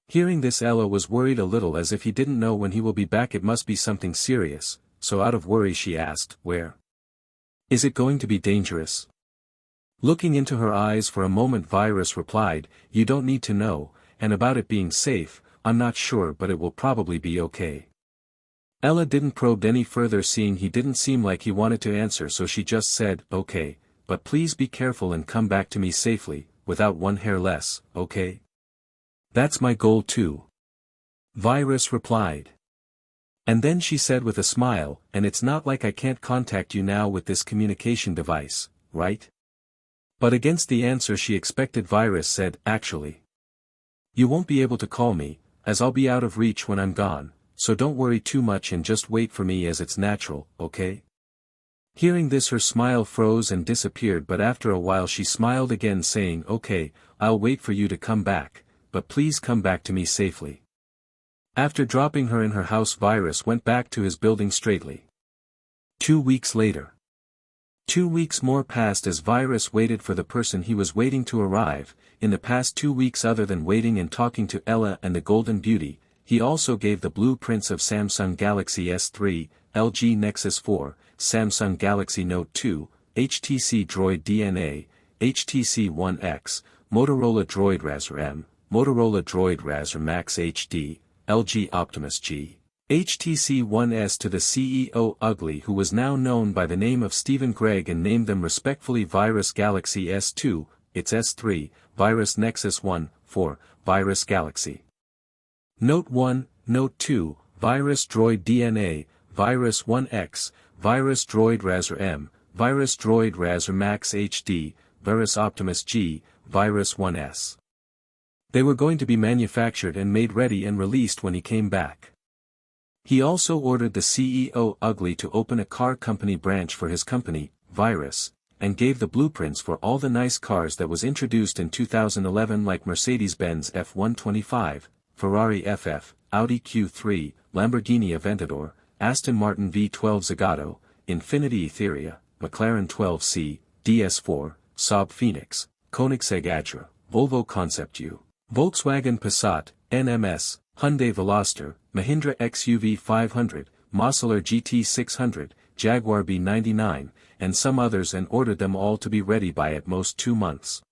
Hearing this, Ella was worried a little, as if he didn't know when he will be back. It must be something serious, so out of worry she asked, "Where? Is it going to be dangerous?" Looking into her eyes for a moment, Virus replied, "You don't need to know, and about it being safe, I'm not sure, but it will probably be okay." Ella didn't probe any further, seeing he didn't seem like he wanted to answer, so she just said, "Okay, but please be careful and come back to me safely, without one hair less, okay?" "That's my goal too," Virus replied. And then she said with a smile, "And it's not like I can't contact you now with this communication device, right?" But against the answer she expected, Virus said, "Actually, you won't be able to call me, as I'll be out of reach when I'm gone, so don't worry too much and just wait for me as it's natural, okay?" Hearing this, her smile froze and disappeared, but after a while she smiled again, saying, "Okay, I'll wait for you to come back, but please come back to me safely." After dropping her in her house, Virus went back to his building straightly. 2 weeks later. 2 weeks more passed as Virus waited for the person he was waiting to arrive. In the past 2 weeks, other than waiting and talking to Ella and the Golden Beauty, he also gave the blueprints of Samsung Galaxy S3, LG Nexus 4, Samsung Galaxy Note 2, HTC Droid DNA, HTC One X, Motorola Droid Razr M, Motorola Droid Razr Max HD, LG Optimus G, HTC One S to the CEO Ugly, who was now known by the name of Stephen Gregg, and named them respectfully Virus Galaxy S2, its S3, Virus Nexus 1, 4, Virus Galaxy Note 1, Note 2, Virus Droid DNA, Virus 1X, Virus Droid Razr M, Virus Droid Razr Max HD, Virus Optimus G, Virus 1S. They were going to be manufactured and made ready and released when he came back. He also ordered the CEO Ugly to open a car company branch for his company, Virus, and gave the blueprints for all the nice cars that was introduced in 2011, like Mercedes-Benz F125, Ferrari FF, Audi Q3, Lamborghini Aventador, Aston Martin V12 Zagato, Infiniti Etheria, McLaren 12C, DS4, Saab Phoenix, Koenigsegg Agera, Volvo Concept U, Volkswagen Passat, NMS, Hyundai Veloster, Mahindra XUV 500, Mosler GT 600, Jaguar B99, and some others, and ordered them all to be ready by at most 2 months.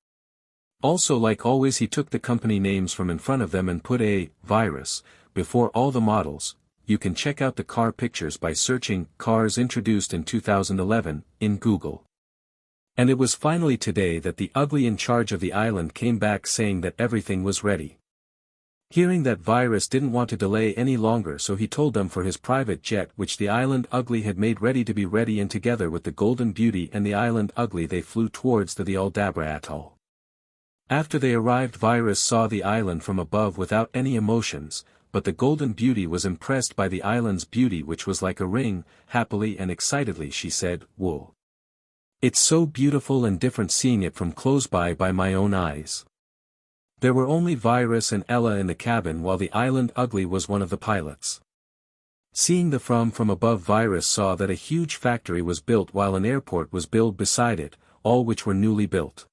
Also, like always, he took the company names from in front of them and put a Virus before all the models. You can check out the car pictures by searching "cars introduced in 2011" in Google. And it was finally today that the Ugly in charge of the island came back, saying that everything was ready. Hearing that, Virus didn't want to delay any longer, so he told them for his private jet, which the Island Ugly had made ready to be ready, and together with the Golden Beauty and the Island Ugly they flew towards the Aldabra Atoll. After they arrived, Virus saw the island from above without any emotions, but the Golden Beauty was impressed by the island's beauty, which was like a ring. Happily and excitedly she said, "Whoa. It's so beautiful and different seeing it from close by my own eyes." There were only Virus and Ella in the cabin, while the Island Ugly was one of the pilots. Seeing the from above, Virus saw that a huge factory was built while an airport was built beside it, all which were newly built.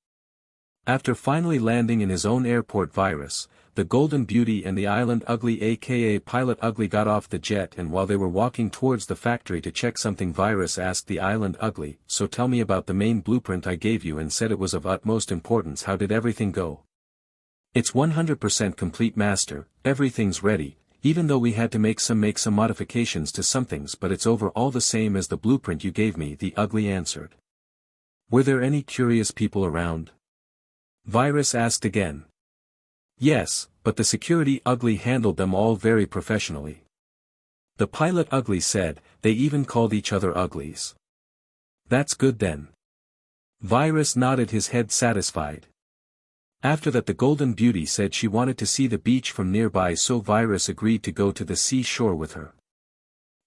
After finally landing in his own airport, Virus, the Golden Beauty and the Island Ugly aka Pilot Ugly got off the jet, and while they were walking towards the factory to check something, Virus asked the Island Ugly, "So tell me about the main blueprint I gave you and said it was of utmost importance. How did everything go?" "It's 100% complete, Master. Everything's ready, even though we had to make some modifications to some things, but it's overall the same as the blueprint you gave me," the Ugly answered. "Were there any curious people around?" Virus asked again. "Yes, but the security Ugly handled them all very professionally." The Pilot Ugly said, "They even called each other Uglies." "That's good then." Virus nodded his head satisfied. After that the Golden Beauty said she wanted to see the beach from nearby, so Virus agreed to go to the seashore with her.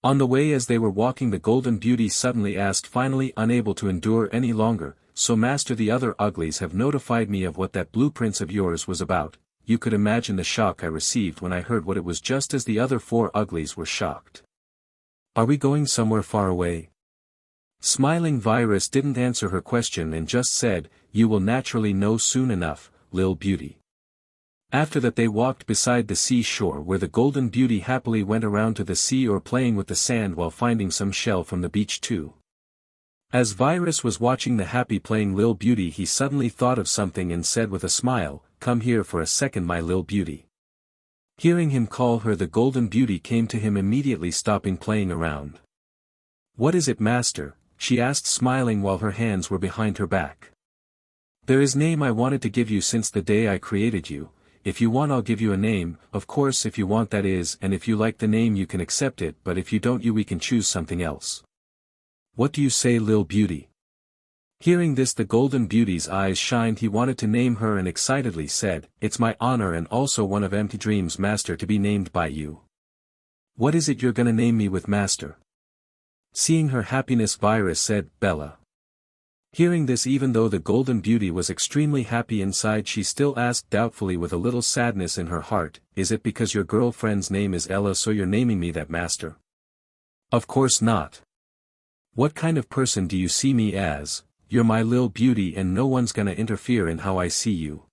On the way as they were walking, the Golden Beauty suddenly asked, finally unable to endure any longer, "So Master, the other uglies have notified me of what that blueprint of yours was about." You could imagine the shock I received when I heard what it was, just as the other 4 uglies were shocked. "Are we going somewhere far away?" Smiling, Virus didn't answer her question and just said, "You will naturally know soon enough, Lil Beauty." After that they walked beside the seashore, where the Golden Beauty happily went around to the sea or playing with the sand while finding some shell from the beach too. As Virus was watching the happy playing Lil Beauty, he suddenly thought of something and said with a smile, "Come here for a second, my Lil Beauty." Hearing him call her, the Golden Beauty came to him immediately, stopping playing around. "What is it, Master?" she asked, smiling while her hands were behind her back. "There is a name I wanted to give you since the day I created you. If you want, I'll give you a name, of course, if you want, that is, and if you like the name you can accept it, but if you don't, we can choose something else. What do you say, Lil Beauty?" Hearing this, the Golden Beauty's eyes shined. He wanted to name her and excitedly said, "It's my honor and also one of Empty Dreams, Master, to be named by you." "What is it you're gonna name me with, Master?" Seeing her happiness, Virus said, "Bella." Hearing this, even though the Golden Beauty was extremely happy inside, she still asked doubtfully with a little sadness in her heart, "Is it because your girlfriend's name is Ella so you're naming me that, Master?" "Of course not. What kind of person do you see me as? You're my Lil Beauty and no one's gonna interfere in how I see you.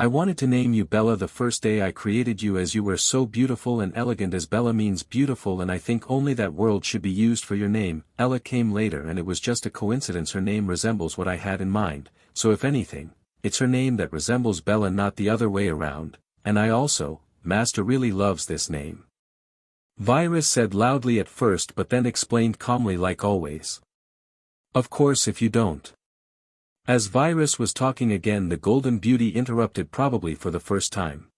I wanted to name you Bella the first day I created you, as you were so beautiful and elegant, as Bella means beautiful, and I think only that word should be used for your name. Ella came later and it was just a coincidence her name resembles what I had in mind, so if anything, it's her name that resembles Bella, not the other way around, and I also, Master, really loves this name." Virus said loudly at first but then explained calmly like always. "Of course, if you don't." As Virus was talking again, the Golden Beauty interrupted, probably for the first time.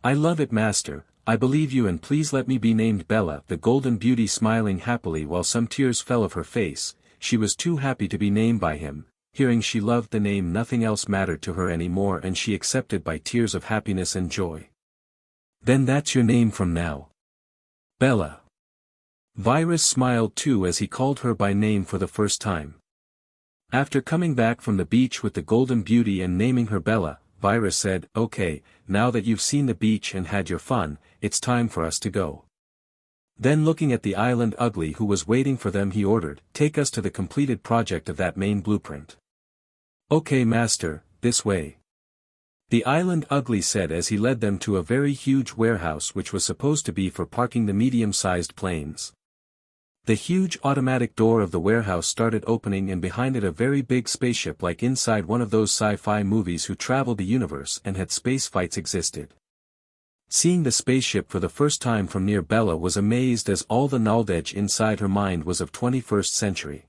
"I love it, Master, I believe you, and please let me be named Bella." The Golden Beauty smiling happily while some tears fell off her face, she was too happy to be named by him. Hearing she loved the name, nothing else mattered to her anymore, and she accepted by tears of happiness and joy. "Then that's your name from now, Bella." Virus smiled too as he called her by name for the first time. After coming back from the beach with the Golden Beauty and naming her Bella, Virus said, "Okay, now that you've seen the beach and had your fun, it's time for us to go." Then looking at the Island Ugly who was waiting for them, he ordered, "Take us to the completed project of that main blueprint." "Okay, Master, this way." The Island Ugly said as he led them to a very huge warehouse which was supposed to be for parking the medium-sized planes. The huge automatic door of the warehouse started opening, and behind it a very big spaceship, like inside one of those sci-fi movies who traveled the universe and had space fights, existed. Seeing the spaceship for the first time from near, Bella was amazed, as all the knowledge inside her mind was of 21st century.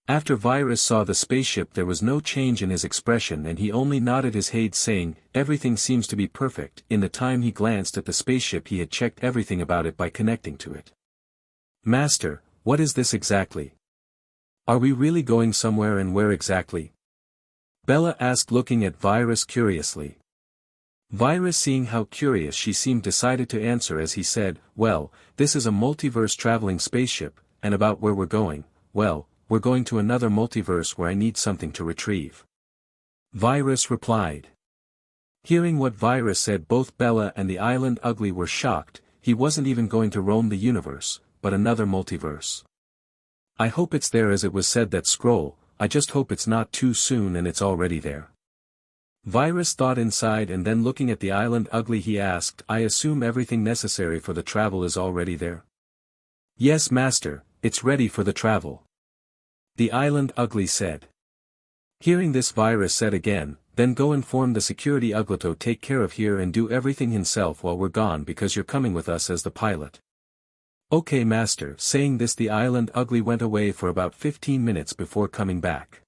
After Virus saw the spaceship, there was no change in his expression and he only nodded his head saying, "Everything seems to be perfect." In the time he glanced at the spaceship, he had checked everything about it by connecting to it. "Master, what is this exactly? Are we really going somewhere, and where exactly?" Bella asked, looking at Virus curiously. Virus, seeing how curious she seemed, decided to answer as he said, "Well, this is a multiverse traveling spaceship, and about where we're going, well, we're going to another multiverse where I need something to retrieve," Virus replied. Hearing what Virus said, both Bella and the Island Ugly were shocked. He wasn't even going to roam the universe, but another multiverse. "I hope it's there as it was said that scroll. I just hope it's not too soon and it's already there," Virus thought inside, and then looking at the Island Ugly he asked, "I assume everything necessary for the travel is already there?" "Yes, Master, it's ready for the travel," the Island Ugly said. Hearing this, Virus said again, "Then go inform the security Ugly to take care of here and do everything himself while we're gone, because you're coming with us as the pilot." "Okay, Master." Saying this, the Island Ugly went away for about 15 minutes before coming back.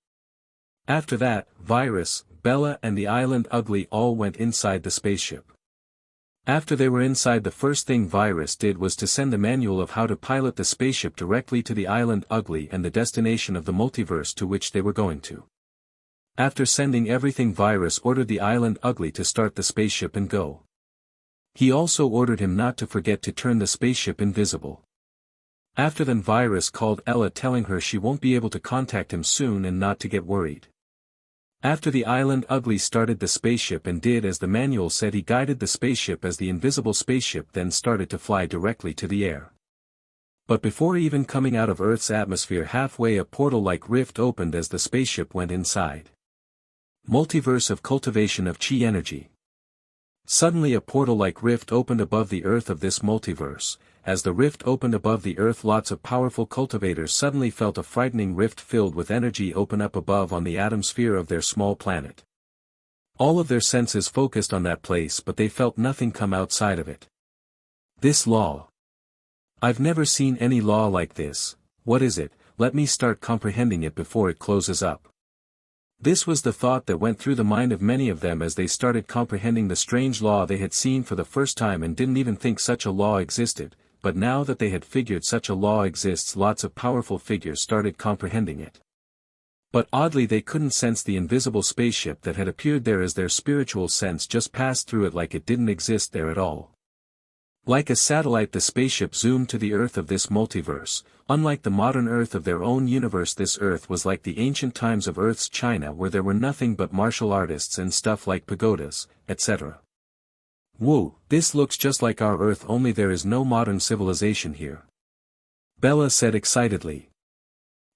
After that, Virus, Bella and the Island Ugly all went inside the spaceship. After they were inside, the first thing Virus did was to send the manual of how to pilot the spaceship directly to the island Ugly and the destination of the multiverse to which they were going to. After sending everything, Virus ordered the island Ugly to start the spaceship and go. He also ordered him not to forget to turn the spaceship invisible. After then, Virus called Ella, telling her she won't be able to contact him soon and not to get worried. After the island Ugly started the spaceship and did as the manual said, he guided the spaceship as the invisible spaceship then started to fly directly to the air. But before even coming out of Earth's atmosphere halfway, a portal-like rift opened as the spaceship went inside. Multiverse of cultivation of chi energy. Suddenly a portal-like rift opened above the Earth of this multiverse. As the rift opened above the Earth, lots of powerful cultivators suddenly felt a frightening rift filled with energy open up above on the atmosphere of their small planet. All of their senses focused on that place, but they felt nothing come outside of it. This law. I've never seen any law like this. What is it? Let me start comprehending it before it closes up. This was the thought that went through the mind of many of them as they started comprehending the strange law they had seen for the first time and didn't even think such a law existed. But now that they had figured such a law exists, lots of powerful figures started comprehending it. But oddly, they couldn't sense the invisible spaceship that had appeared there, as their spiritual sense just passed through it like it didn't exist there at all. Like a satellite, the spaceship zoomed to the Earth of this multiverse. Unlike the modern Earth of their own universe, this Earth was like the ancient times of Earth's China, where there were nothing but martial artists and stuff like pagodas, etc. Whoa, this looks just like our Earth, only there is no modern civilization here. Bella said excitedly.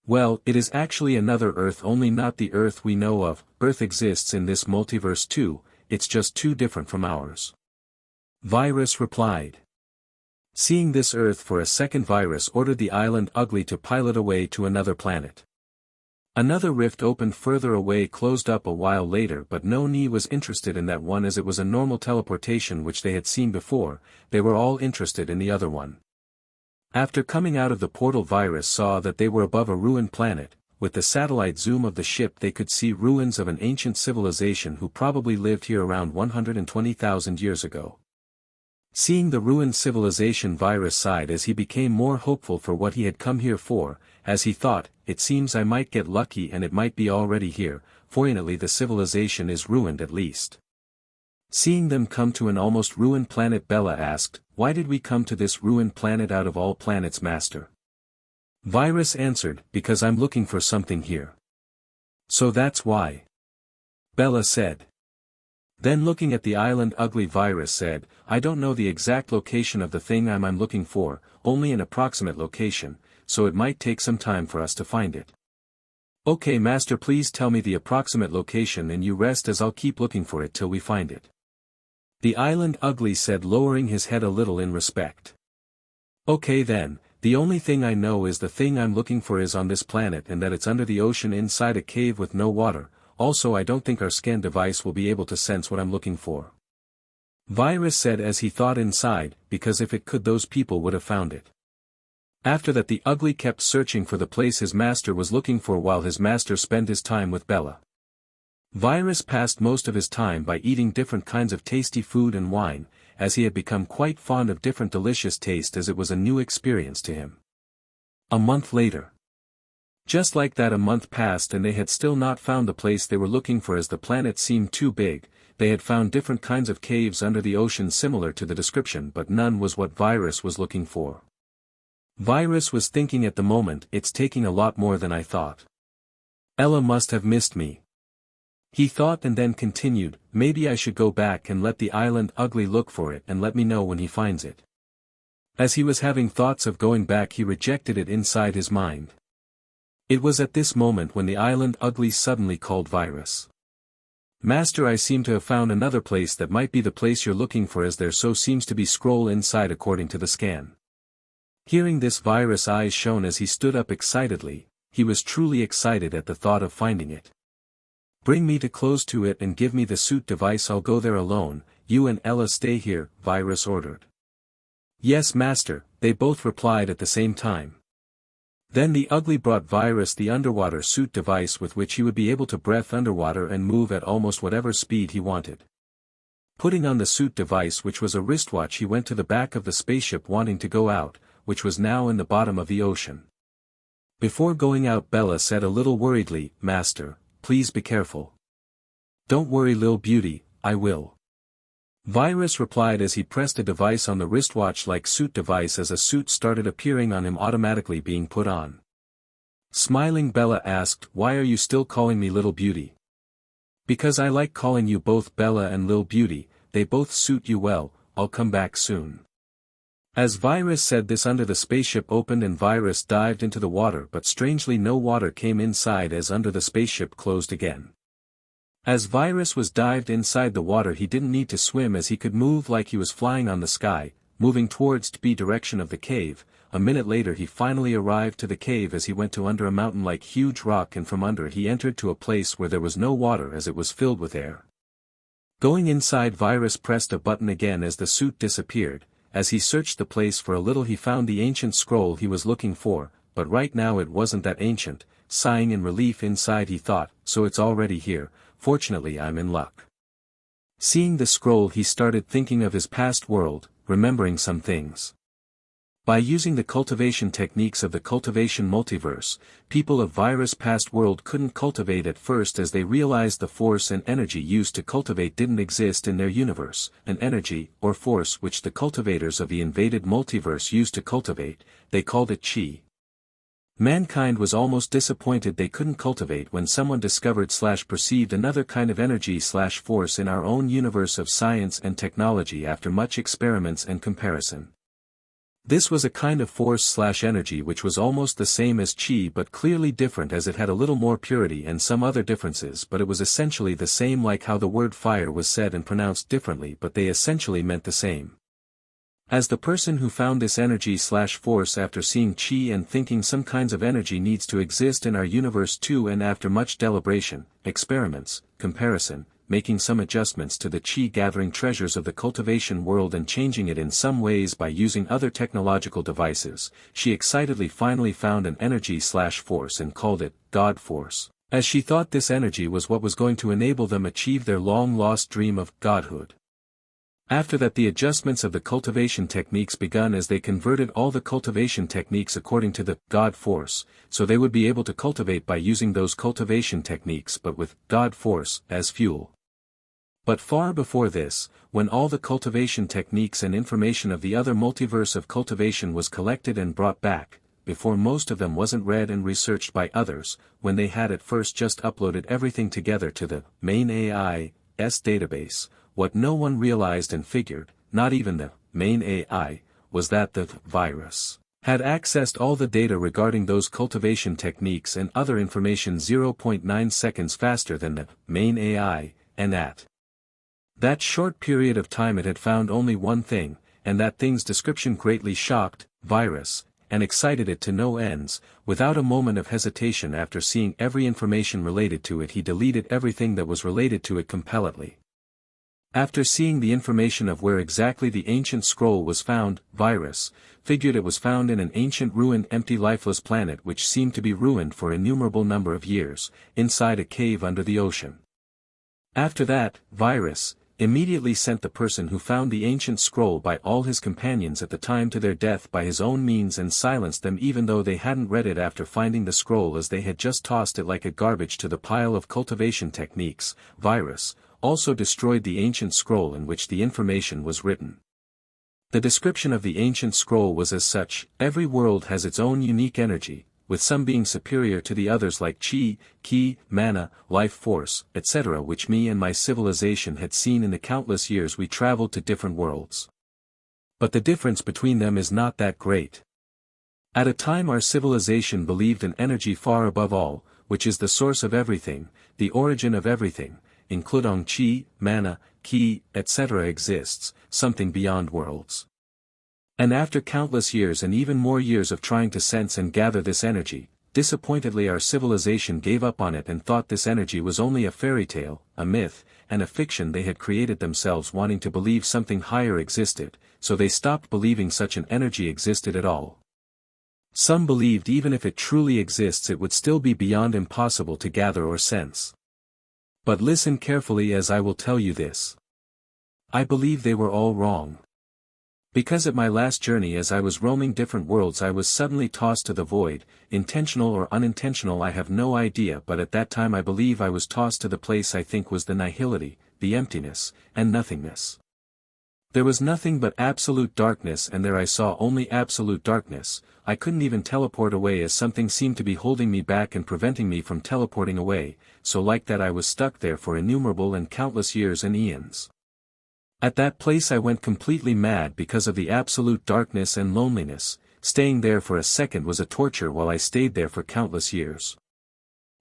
Well, it is actually another Earth, only not the Earth we know of. Earth exists in this multiverse too, it's just too different from ours. Virus replied. Seeing this Earth for a second, Virus ordered the island Ugly to pilot away to another planet. Another rift opened further away, closed up a while later, but no one was interested in that one as it was a normal teleportation which they had seen before. They were all interested in the other one. After coming out of the portal, Virus saw that they were above a ruined planet. With the satellite zoom of the ship they could see ruins of an ancient civilization who probably lived here around 120,000 years ago. Seeing the ruined civilization, Virus sighed as he became more hopeful for what he had come here for, as he thought, it seems I might get lucky and it might be already here. Fortunately the civilization is ruined at least. Seeing them come to an almost ruined planet, Bella asked, why did we come to this ruined planet out of all planets, Master? Virus answered, because I'm looking for something here. So that's why. Bella said. Then looking at the island Ugly, Virus said, I don't know the exact location of the thing I'm looking for, only an approximate location, so it might take some time for us to find it. Okay, Master, please tell me the approximate location and you rest as I'll keep looking for it till we find it. The island Ugly said, lowering his head a little in respect. Okay then, the only thing I know is the thing I'm looking for is on this planet and that it's under the ocean inside a cave with no water. Also, I don't think our scan device will be able to sense what I'm looking for. Virus said as he thought inside, because if it could, those people would have found it. After that, the Ugly kept searching for the place his master was looking for while his master spent his time with Bella. Virus passed most of his time by eating different kinds of tasty food and wine, as he had become quite fond of different delicious taste as it was a new experience to him. A month later. Just like that, a month passed and they had still not found the place they were looking for as the planet seemed too big. They had found different kinds of caves under the ocean similar to the description, but none was what Virus was looking for. Virus was thinking at the moment, it's taking a lot more than I thought. Ella must have missed me. He thought and then continued, maybe I should go back and let the island Ugly look for it and let me know when he finds it. As he was having thoughts of going back, he rejected it inside his mind. It was at this moment when the island Ugly suddenly called Virus. Master, I seem to have found another place that might be the place you're looking for, as there so seems to be scroll inside according to the scan. Hearing this, Virus' eyes shone as he stood up excitedly. He was truly excited at the thought of finding it. Bring me to close to it and give me the suit device, I'll go there alone, you and Ella stay here, Virus ordered. Yes, Master, they both replied at the same time. Then the Ugly brought Virus the underwater suit device with which he would be able to breathe underwater and move at almost whatever speed he wanted. Putting on the suit device, which was a wristwatch, he went to the back of the spaceship wanting to go out, which was now in the bottom of the ocean. Before going out, Bella said a little worriedly, "Master, please be careful." "Don't worry, Lil Beauty, I will." Virus replied as he pressed a device on the wristwatch-like suit device as a suit started appearing on him, automatically being put on. Smiling, Bella asked, "Why are you still calling me Little Beauty?" "Because I like calling you both Bella and Lil Beauty, they both suit you well, I'll come back soon." As Virus said this, under the spaceship opened and Virus dived into the water, but strangely no water came inside as under the spaceship closed again. As Virus was dived inside the water, he didn't need to swim as he could move like he was flying on the sky, moving towards the direction of the cave. A minute later he finally arrived to the cave as he went to under a mountain like huge rock, and from under he entered to a place where there was no water as it was filled with air. Going inside, Virus pressed a button again as the suit disappeared. As he searched the place for a little, he found the ancient scroll he was looking for, but right now it wasn't that ancient. Sighing in relief inside, he thought, "So it's already here, fortunately I'm in luck." Seeing the scroll, he started thinking of his past world, remembering some things. By using the cultivation techniques of the Cultivation multiverse, people of Virus' past world couldn't cultivate at first as they realized the force and energy used to cultivate didn't exist in their universe, an energy, or force, which the cultivators of the invaded multiverse used to cultivate. They called it chi. Mankind was almost disappointed they couldn't cultivate when someone discovered/perceived another kind of energy/force in our own universe of science and technology after much experiments and comparison. This was a kind of force/energy which was almost the same as chi but clearly different, as it had a little more purity and some other differences, but it was essentially the same, like how the word fire was said and pronounced differently, but they essentially meant the same. As the person who found this energy/force after seeing chi and thinking some kinds of energy needs to exist in our universe too, and after much deliberation, experiments, comparison, making some adjustments to the chi-gathering treasures of the cultivation world and changing it in some ways by using other technological devices, she excitedly finally found an energy/force and called it God Force, as she thought this energy was what was going to enable them achieve their long-lost dream of godhood. After that, the adjustments of the cultivation techniques begun as they converted all the cultivation techniques according to the God Force, so they would be able to cultivate by using those cultivation techniques but with God Force as fuel. But far before this, when all the cultivation techniques and information of the other multiverse of cultivation was collected and brought back, before most of them wasn't read and researched by others, when they had at first just uploaded everything together to the main AI's database, what no one realized and figured, not even the main AI, was that the virus had accessed all the data regarding those cultivation techniques and other information 0.9 seconds faster than the main AI, and at that short period of time it had found only one thing, and that thing's description greatly shocked Virus, and excited it to no ends. Without a moment of hesitation, after seeing every information related to it, he deleted everything that was related to it completely. After seeing the information of where exactly the ancient scroll was found, Virus figured it was found in an ancient ruined empty lifeless planet which seemed to be ruined for an innumerable number of years, inside a cave under the ocean. After that, Virus immediately sent the person who found the ancient scroll by all his companions at the time to their death by his own means, and silenced them even though they hadn't read it after finding the scroll, as they had just tossed it like a garbage to the pile of cultivation techniques. Virus also destroyed the ancient scroll in which the information was written. The description of the ancient scroll was as such: every world has its own unique energy, with some being superior to the others, like chi, ki, mana, life force, etc., which me and my civilization had seen in the countless years we traveled to different worlds. But the difference between them is not that great. At a time our civilization believed an energy far above all, which is the source of everything, the origin of everything, including chi, mana, ki, etc., exists, something beyond worlds. And after countless years and even more years of trying to sense and gather this energy, disappointedly our civilization gave up on it and thought this energy was only a fairy tale, a myth, and a fiction they had created themselves, wanting to believe something higher existed, so they stopped believing such an energy existed at all. Some believed even if it truly exists it would still be beyond impossible to gather or sense. But listen carefully as I will tell you this. I believe they were all wrong. Because at my last journey as I was roaming different worlds I was suddenly tossed to the void, intentional or unintentional I have no idea, but at that time I believe I was tossed to the place I think was the nihility, the emptiness, and nothingness. There was nothing but absolute darkness, and there I saw only absolute darkness. I couldn't even teleport away as something seemed to be holding me back and preventing me from teleporting away, so like that I was stuck there for innumerable and countless years and eons. At that place I went completely mad because of the absolute darkness and loneliness. Staying there for a second was a torture while I stayed there for countless years.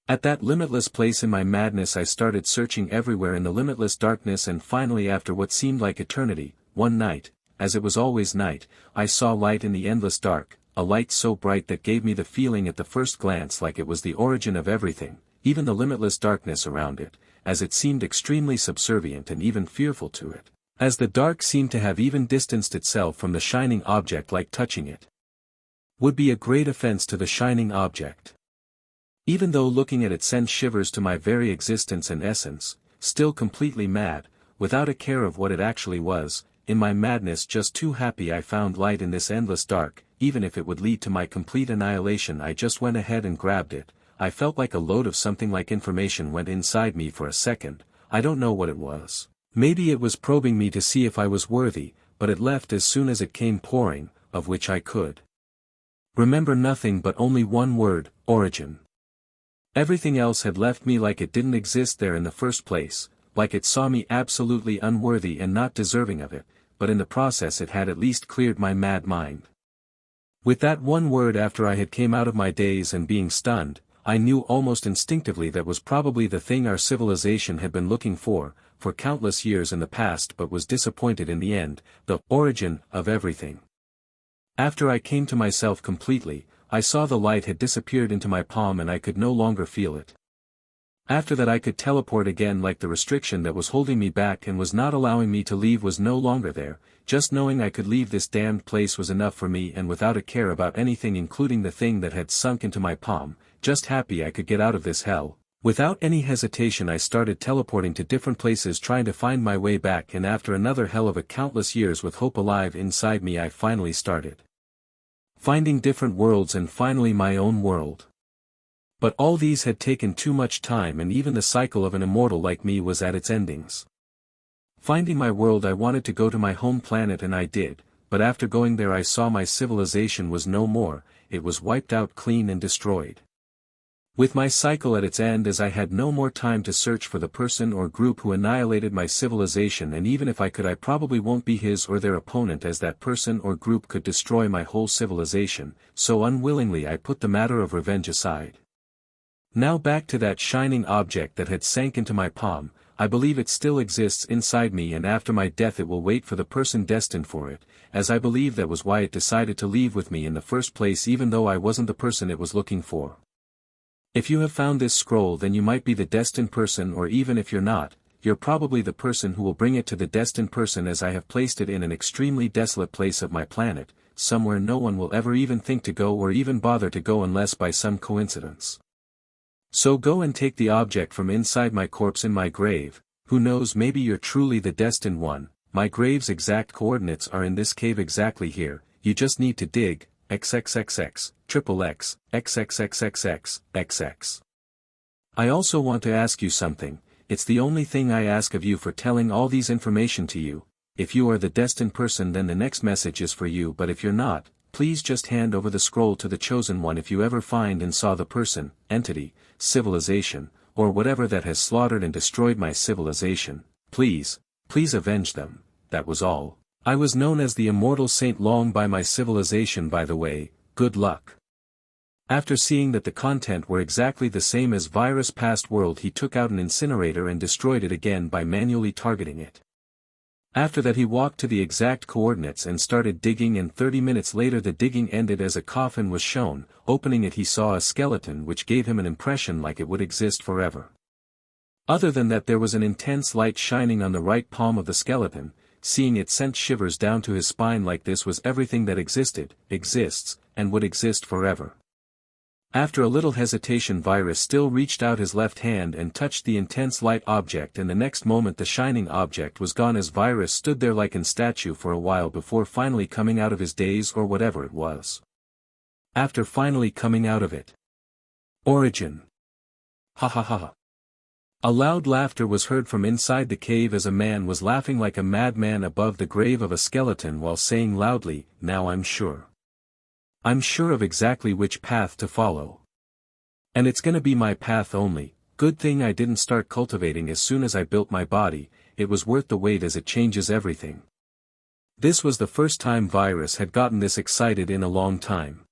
At that limitless place in my madness I started searching everywhere in the limitless darkness, and finally after what seemed like eternity, one night, as it was always night, I saw light in the endless dark, a light so bright that gave me the feeling at the first glance like it was the origin of everything, even the limitless darkness around it, as it seemed extremely subservient and even fearful to it. As the dark seemed to have even distanced itself from the shining object, like touching it would be a great offense to the shining object. Even though looking at it sent shivers to my very existence and essence, still completely mad, without a care of what it actually was, in my madness just too happy I found light in this endless dark, even if it would lead to my complete annihilation I just went ahead and grabbed it. I felt like a load of something like information went inside me for a second. I don't know what it was. Maybe it was probing me to see if I was worthy, but it left as soon as it came pouring, of which I could remember nothing but only one word: origin. Everything else had left me like it didn't exist there in the first place, like it saw me absolutely unworthy and not deserving of it, but in the process it had at least cleared my mad mind. With that one word after I had came out of my daze and being stunned, I knew almost instinctively that was probably the thing our civilization had been looking for countless years in the past but was disappointed in the end, the origin of everything. After I came to myself completely, I saw the light had disappeared into my palm and I could no longer feel it. After that I could teleport again, like the restriction that was holding me back and was not allowing me to leave was no longer there. Just knowing I could leave this damned place was enough for me, and without a care about anything including the thing that had sunk into my palm, just happy I could get out of this hell. Without any hesitation I started teleporting to different places trying to find my way back, and after another hell of a countless years with hope alive inside me I finally started finding different worlds and finally my own world. But all these had taken too much time, and even the cycle of an immortal like me was at its endings. Finding my world I wanted to go to my home planet, and I did, but after going there I saw my civilization was no more, it was wiped out clean and destroyed. With my cycle at its end, as I had no more time to search for the person or group who annihilated my civilization, and even if I could I probably won't be his or their opponent, as that person or group could destroy my whole civilization, so unwillingly I put the matter of revenge aside. Now back to that shining object that had sank into my palm. I believe it still exists inside me, and after my death it will wait for the person destined for it, as I believe that was why it decided to leave with me in the first place, even though I wasn't the person it was looking for. If you have found this scroll, then you might be the destined person, or even if you're not, you're probably the person who will bring it to the destined person, as I have placed it in an extremely desolate place of my planet, somewhere no one will ever even think to go or even bother to go unless by some coincidence. So go and take the object from inside my corpse in my grave. Who knows, maybe you're truly the destined one. My grave's exact coordinates are in this cave exactly here. You just need to dig XXXX, XXX, XXXXX, XX. I also want to ask you something. It's the only thing I ask of you for telling all these information to you. If you are the destined person, then the next message is for you, but if you're not, please just hand over the scroll to the chosen one if you ever find and saw the person, entity, civilization, or whatever that has slaughtered and destroyed my civilization. Please avenge them. That was all. I was known as the immortal Saint Long by my civilization, by the way. Good luck. After seeing that the content were exactly the same as Virus past world, he took out an incinerator and destroyed it again by manually targeting it. After that he walked to the exact coordinates and started digging, and 30 minutes later the digging ended as a coffin was shown. Opening it he saw a skeleton, which gave him an impression like it would exist forever. Other than that, there was an intense light shining on the right palm of the skeleton. Seeing it sent shivers down to his spine, like this was everything that existed, exists, and would exist forever. After a little hesitation, Virus still reached out his left hand and touched the intense light object, and the next moment the shining object was gone as Virus stood there like an statue for a while before finally coming out of his daze or whatever it was. After finally coming out of it. Origin. Ha ha ha ha. A loud laughter was heard from inside the cave as a man was laughing like a madman above the grave of a skeleton while saying loudly, "Now I'm sure. I'm sure of exactly which path to follow. And it's gonna be my path only. Good thing I didn't start cultivating as soon as I built my body, it was worth the wait as it changes everything." This was the first time Virus had gotten this excited in a long time.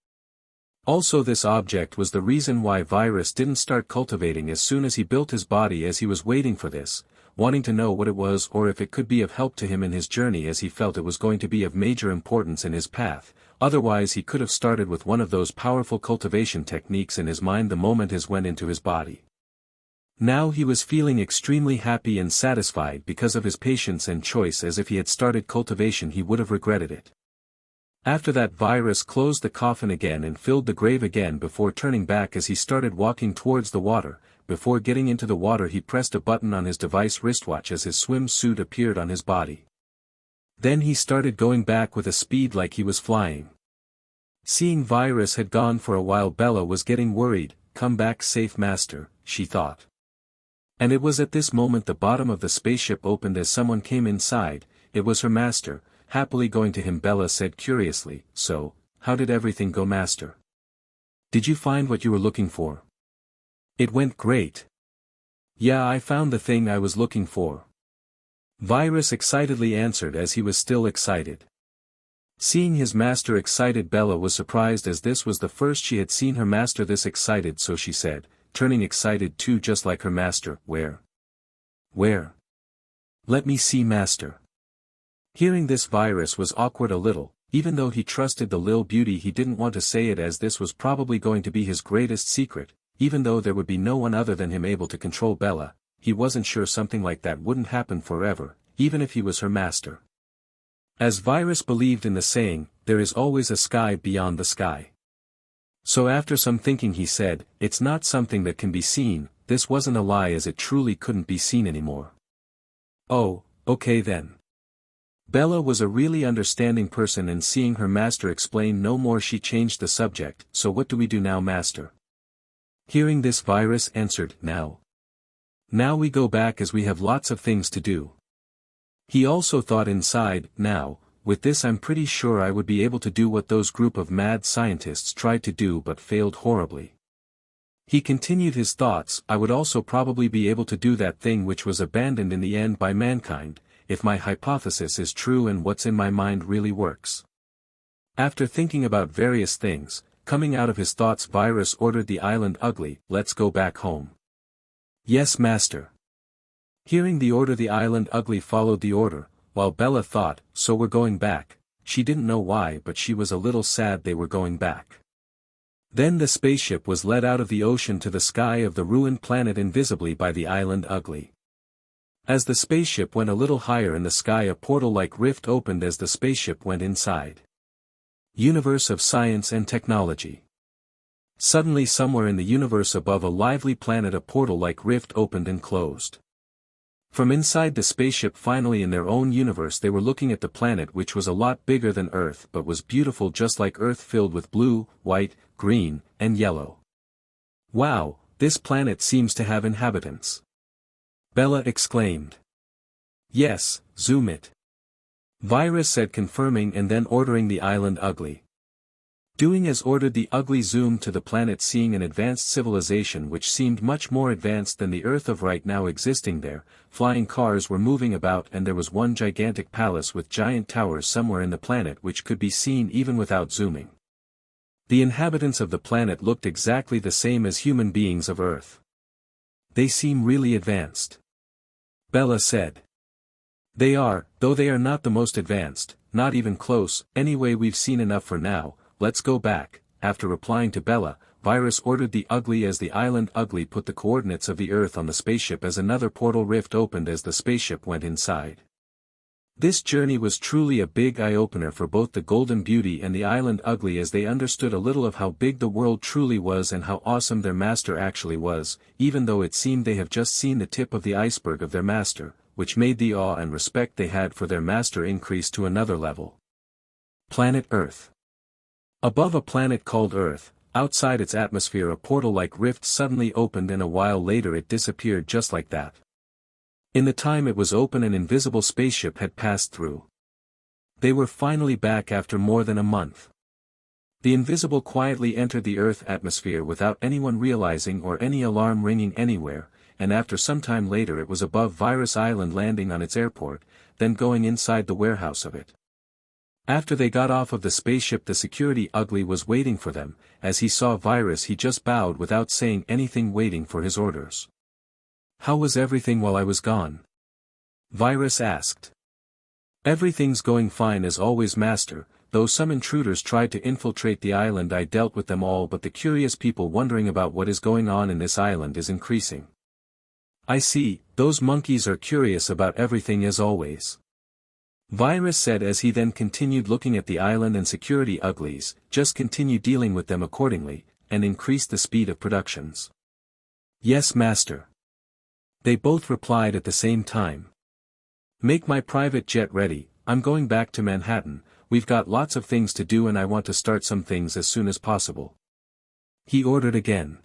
Also, this object was the reason why Virus didn't start cultivating as soon as he built his body, as he was waiting for this, wanting to know what it was or if it could be of help to him in his journey, as he felt it was going to be of major importance in his path. Otherwise he could have started with one of those powerful cultivation techniques in his mind the moment his went into his body. Now he was feeling extremely happy and satisfied because of his patience and choice, as if he had started cultivation he would have regretted it. After that, Virus closed the coffin again and filled the grave again before turning back as he started walking towards the water. Before getting into the water he pressed a button on his device wristwatch as his swim suit appeared on his body. Then he started going back with a speed like he was flying. Seeing Virus had gone for a while, Bella was getting worried. "Come back safe, master," she thought. And it was at this moment the bottom of the spaceship opened as someone came inside. It was her master. Happily going to him, Bella said curiously, "So, how did everything go, master? Did you find what you were looking for?" "It went great. Yeah, I found the thing I was looking for," Virus excitedly answered, as he was still excited. Seeing his master excited, Bella was surprised, as this was the first she had seen her master this excited, so she said, turning excited too, just like her master, "Where? Where? Let me see, master." Hearing this, Virus was awkward a little. Even though he trusted the lil beauty, he didn't want to say it, as this was probably going to be his greatest secret. Even though there would be no one other than him able to control Bella, he wasn't sure something like that wouldn't happen forever, even if he was her master. As Virus believed in the saying, "There is always a sky beyond the sky." So after some thinking he said, "It's not something that can be seen." This wasn't a lie, as it truly couldn't be seen anymore. "Oh, okay then." Bella was a really understanding person, and seeing her master explain no more, she changed the subject. "So what do we do now, master?" Hearing this, Virus answered, Now we go back, as we have lots of things to do." He also thought inside, "Now, with this I'm pretty sure I would be able to do what those group of mad scientists tried to do but failed horribly." He continued his thoughts, "I would also probably be able to do that thing which was abandoned in the end by mankind, if my hypothesis is true and what's in my mind really works." After thinking about various things, coming out of his thoughts, Virus ordered the island ugly, "Let's go back home." "Yes, master." Hearing the order, the island ugly followed the order, while Bella thought, "So we're going back." She didn't know why, but she was a little sad they were going back. Then the spaceship was led out of the ocean to the sky of the ruined planet invisibly by the island ugly. As the spaceship went a little higher in the sky, a portal-like rift opened as the spaceship went inside. Universe of science and technology. Suddenly, somewhere in the universe above a lively planet, a portal-like rift opened and closed. From inside the spaceship, finally in their own universe, they were looking at the planet, which was a lot bigger than Earth but was beautiful just like Earth, filled with blue, white, green, and yellow. "Wow, this planet seems to have inhabitants," Bella exclaimed. "Yes, zoom it," Virus said, confirming and then ordering the island ugly. Doing as ordered, the ugly zoomed to the planet, seeing an advanced civilization which seemed much more advanced than the Earth of right now existing there. Flying cars were moving about, and there was one gigantic palace with giant towers somewhere in the planet which could be seen even without zooming. The inhabitants of the planet looked exactly the same as human beings of Earth. "They seem really advanced," Bella said. "They are, though they are not the most advanced, not even close. Anyway, we've seen enough for now. Let's go back." After replying to Bella, Virus ordered the ugly, as the island ugly put the coordinates of the Earth on the spaceship as another portal rift opened as the spaceship went inside. This journey was truly a big eye-opener for both the Golden Beauty and the Island Ugly, as they understood a little of how big the world truly was and how awesome their master actually was, even though it seemed they have just seen the tip of the iceberg of their master, which made the awe and respect they had for their master increase to another level. Planet Earth. Above a planet called Earth, outside its atmosphere, a portal-like rift suddenly opened, and a while later it disappeared just like that. In the time it was open, an invisible spaceship had passed through. They were finally back after more than a month. The invisible quietly entered the Earth atmosphere without anyone realizing or any alarm ringing anywhere, and after some time later it was above Virus Island, landing on its airport, then going inside the warehouse of it. After they got off of the spaceship, the security ugly was waiting for them. As he saw Virus, he just bowed without saying anything, waiting for his orders. "How was everything while I was gone?" Virus asked. "Everything's going fine as always, master, though some intruders tried to infiltrate the island. I dealt with them all, but the curious people wondering about what is going on in this island is increasing." "I see, those monkeys are curious about everything as always," Virus said, as he then continued looking at the island and security uglies. "Just continue dealing with them accordingly, and increase the speed of productions." "Yes, master." They both replied at the same time. "Make my private jet ready, I'm going back to Manhattan. We've got lots of things to do and I want to start some things as soon as possible," he ordered again.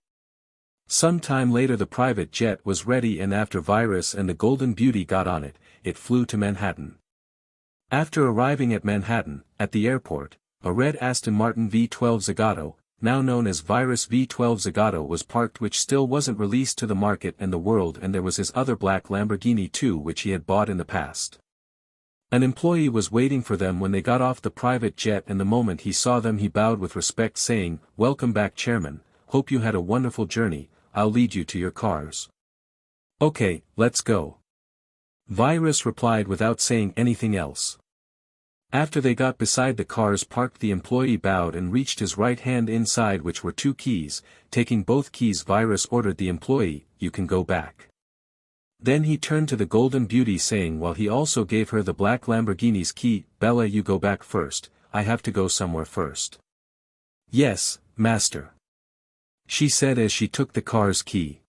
Some time later the private jet was ready, and after Virus and the Golden Beauty got on it, it flew to Manhattan. After arriving at Manhattan, at the airport, a red Aston Martin V12 Zagato, now known as Virus V12 Zagato, was parked, which still wasn't released to the market and the world, and there was his other black Lamborghini too, which he had bought in the past. An employee was waiting for them when they got off the private jet, and the moment he saw them he bowed with respect, saying, "Welcome back, Chairman, hope you had a wonderful journey, I'll lead you to your cars." "Okay, let's go," Virus replied without saying anything else. After they got beside the cars parked, the employee bowed and reached his right hand inside, which were two keys. Taking both keys, Virus ordered the employee, "You can go back." Then he turned to the Golden Beauty, saying, while he also gave her the black Lamborghini's key, "Bella, you go back first, I have to go somewhere first." "Yes, master," she said as she took the car's key.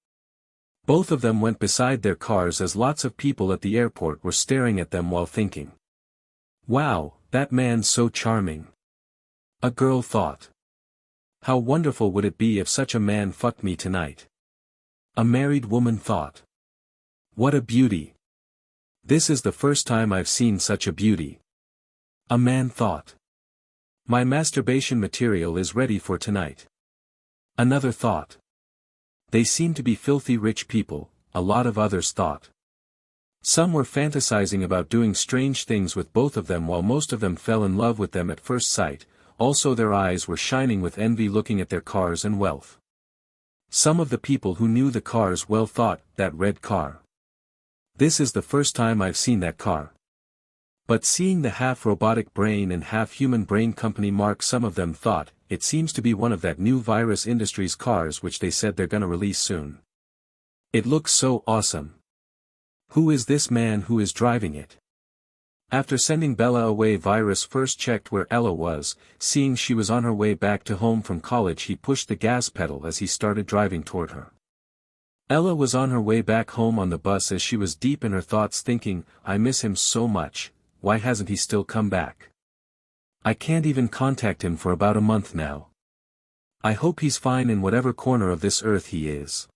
Both of them went beside their cars, as lots of people at the airport were staring at them while thinking, "Wow, that man's so charming," a girl thought. "How wonderful would it be if such a man fucked me tonight," a married woman thought. "What a beauty. This is the first time I've seen such a beauty," a man thought. "My masturbation material is ready for tonight," another thought. "They seem to be filthy rich people," a lot of others thought. Some were fantasizing about doing strange things with both of them, while most of them fell in love with them at first sight. Also their eyes were shining with envy looking at their cars and wealth. Some of the people who knew the cars well thought, "That red car. This is the first time I've seen that car." But seeing the half-robotic brain and half-human brain company mark, some of them thought, "It seems to be one of that new Virus Industries cars which they said they're gonna release soon. It looks so awesome. Who is this man who is driving it?" After sending Bella away, Virus first checked where Ella was. Seeing she was on her way back to home from college, he pushed the gas pedal as he started driving toward her. Ella was on her way back home on the bus, as she was deep in her thoughts, thinking, "I miss him so much, why hasn't he still come back? I can't even contact him for about a month now. I hope he's fine in whatever corner of this earth he is.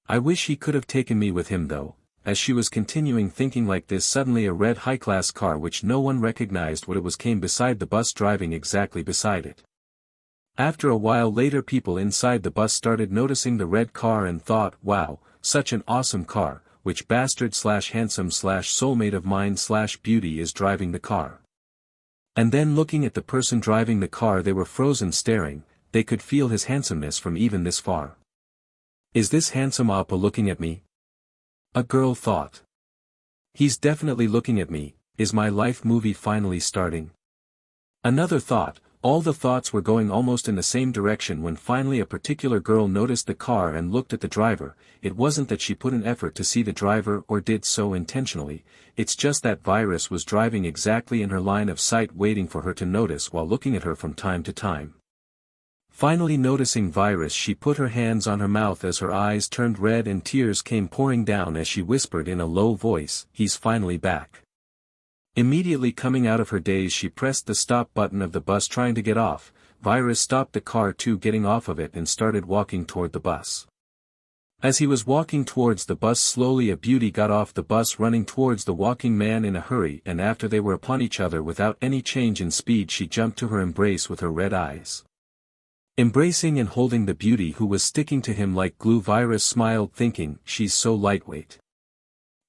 I wish he could have taken me with him though." As she was continuing thinking like this, suddenly a red high-class car which no one recognized what it was came beside the bus, driving exactly beside it. After a while later, people inside the bus started noticing the red car and thought, "Wow, such an awesome car, which bastard/handsome/soulmate of mine/beauty is driving the car?" And then looking at the person driving the car, they were frozen staring. They could feel his handsomeness from even this far. "Is this handsome Appa looking at me?" a girl thought. "He's definitely looking at me. Is my life movie finally starting?" Another thought. All the thoughts were going almost in the same direction when finally a particular girl noticed the car and looked at the driver. It wasn't that she put an effort to see the driver or did so intentionally, it's just that Virus was driving exactly in her line of sight, waiting for her to notice while looking at her from time to time. Finally noticing Virus, she put her hands on her mouth as her eyes turned red and tears came pouring down as she whispered in a low voice, "He's finally back." Immediately coming out of her daze, she pressed the stop button of the bus trying to get off. Virus stopped the car too, getting off of it, and started walking toward the bus. As he was walking towards the bus, slowly a beauty got off the bus running towards the walking man in a hurry, and after they were upon each other without any change in speed, she jumped to her embrace with her red eyes. Embracing and holding the beauty who was sticking to him like glue, Virus smiled, thinking, "She's so lightweight."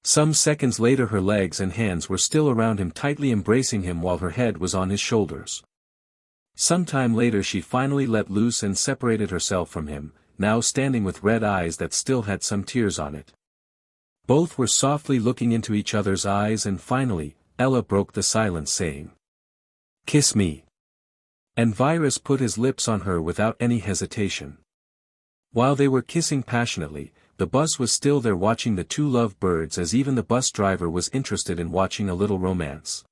Some seconds later her legs and hands were still around him, tightly embracing him while her head was on his shoulders. Some time later she finally let loose and separated herself from him, now standing with red eyes that still had some tears on it. Both were softly looking into each other's eyes, and finally, Ella broke the silence saying, "Kiss me." And Virus put his lips on her without any hesitation. While they were kissing passionately, the bus was still there watching the two love birds, as even the bus driver was interested in watching a little romance.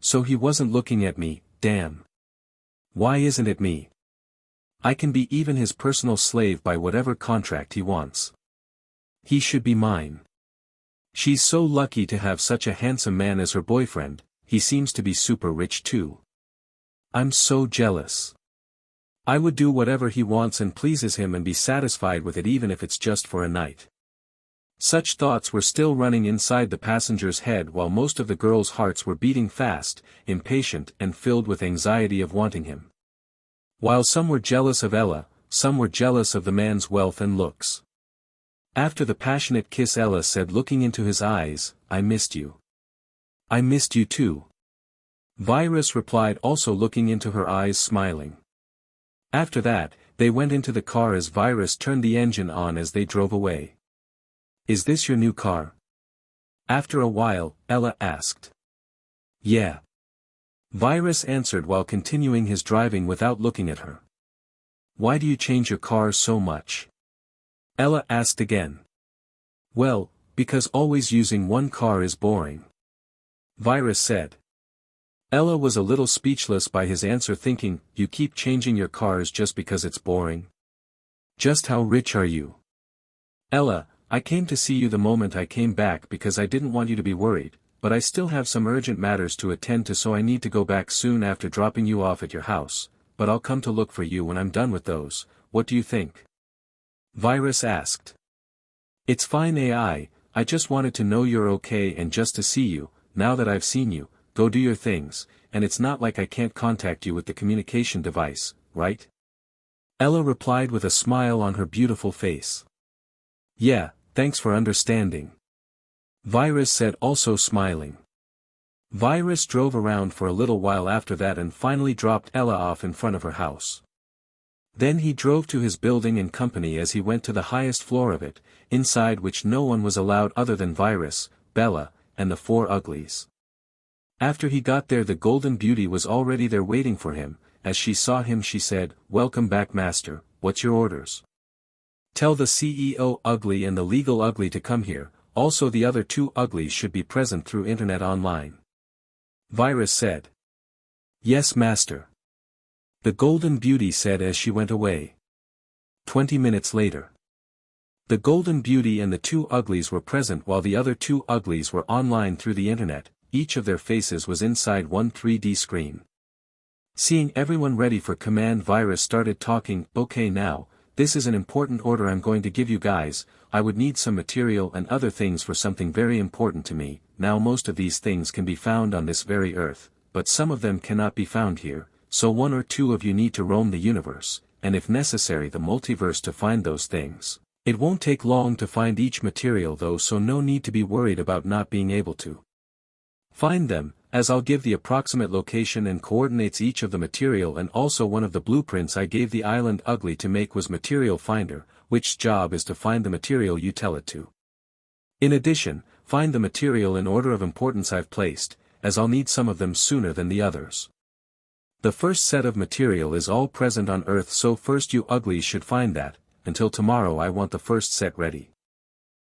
So he wasn't looking at me, damn. Why isn't it me? I can be even his personal slave by whatever contract he wants. He should be mine. She's so lucky to have such a handsome man as her boyfriend, he seems to be super rich too. I'm so jealous. I would do whatever he wants and pleases him and be satisfied with it, even if it's just for a night. Such thoughts were still running inside the passenger's head while most of the girls' hearts were beating fast, impatient and filled with anxiety of wanting him. While some were jealous of Ella, some were jealous of the man's wealth and looks. After the passionate kiss, Ella said, looking into his eyes, "I missed you." "I missed you too." Virus replied, also looking into her eyes, smiling. After that, they went into the car as Virus turned the engine on as they drove away. "Is this your new car?" After a while, Ella asked. "Yeah." Virus answered while continuing his driving without looking at her. "Why do you change your car so much?" Ella asked again. "Well, because always using one car is boring," Virus said. Ella was a little speechless by his answer, thinking, "You keep changing your cars just because it's boring? Just how rich are you?" "Ella, I came to see you the moment I came back because I didn't want you to be worried, but I still have some urgent matters to attend to, so I need to go back soon after dropping you off at your house, but I'll come to look for you when I'm done with those. What do you think?" Virus asked. "It's fine, I just wanted to know you're okay and just to see you. Now that I've seen you, go do your things, and it's not like I can't contact you with the communication device, right?" Ella replied with a smile on her beautiful face. "Yeah, thanks for understanding," Virus said, also smiling. Virus drove around for a little while after that and finally dropped Ella off in front of her house. Then he drove to his building in company as he went to the highest floor of it, inside which no one was allowed other than Virus, Bella, and the four uglies. After he got there, the golden beauty was already there waiting for him. As she saw him, she said, "Welcome back, master, what's your orders?" "Tell the CEO ugly and the legal ugly to come here, also the other two uglies should be present through internet online," Virus said. "Yes, master," the golden beauty said as she went away. 20 minutes later. The golden beauty and the two uglies were present while the other two uglies were online through the internet. Each of their faces was inside one 3D screen. Seeing everyone ready for command, Virus started talking. "Okay, now, this is an important order I'm going to give you guys. I would need some material and other things for something very important to me. Now most of these things can be found on this very earth, but some of them cannot be found here, so one or two of you need to roam the universe, and if necessary the multiverse to find those things. It won't take long to find each material though, so no need to be worried about not being able to find them, as I'll give the approximate location and coordinates each of the material, and also one of the blueprints I gave the island ugly to make was material finder, which job is to find the material you tell it to. In addition, find the material in order of importance I've placed, as I'll need some of them sooner than the others." The first set of material is all present on Earth, so first you uglies should find that. Until tomorrow I want the first set ready.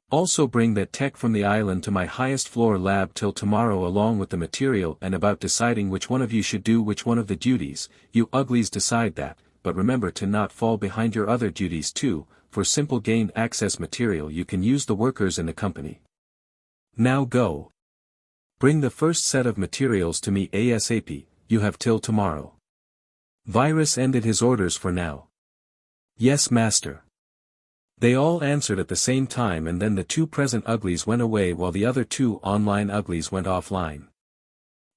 Also bring that tech from the island to my highest floor lab till tomorrow along with the material, and about deciding which one of you should do which one of the duties, you uglies decide that, but remember to not fall behind your other duties too. For simple gain access material you can use the workers in the company. Now go. Bring the first set of materials to me ASAP, you have till tomorrow. Virus ended his orders for now. Yes, master. They all answered at the same time, and then the two present uglies went away while the other two online uglies went offline.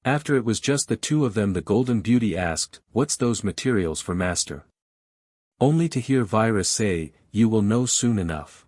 After it was just the two of them, the Golden Beauty asked, "What's those materials for, master?" Only to hear Virus say, "You will know soon enough."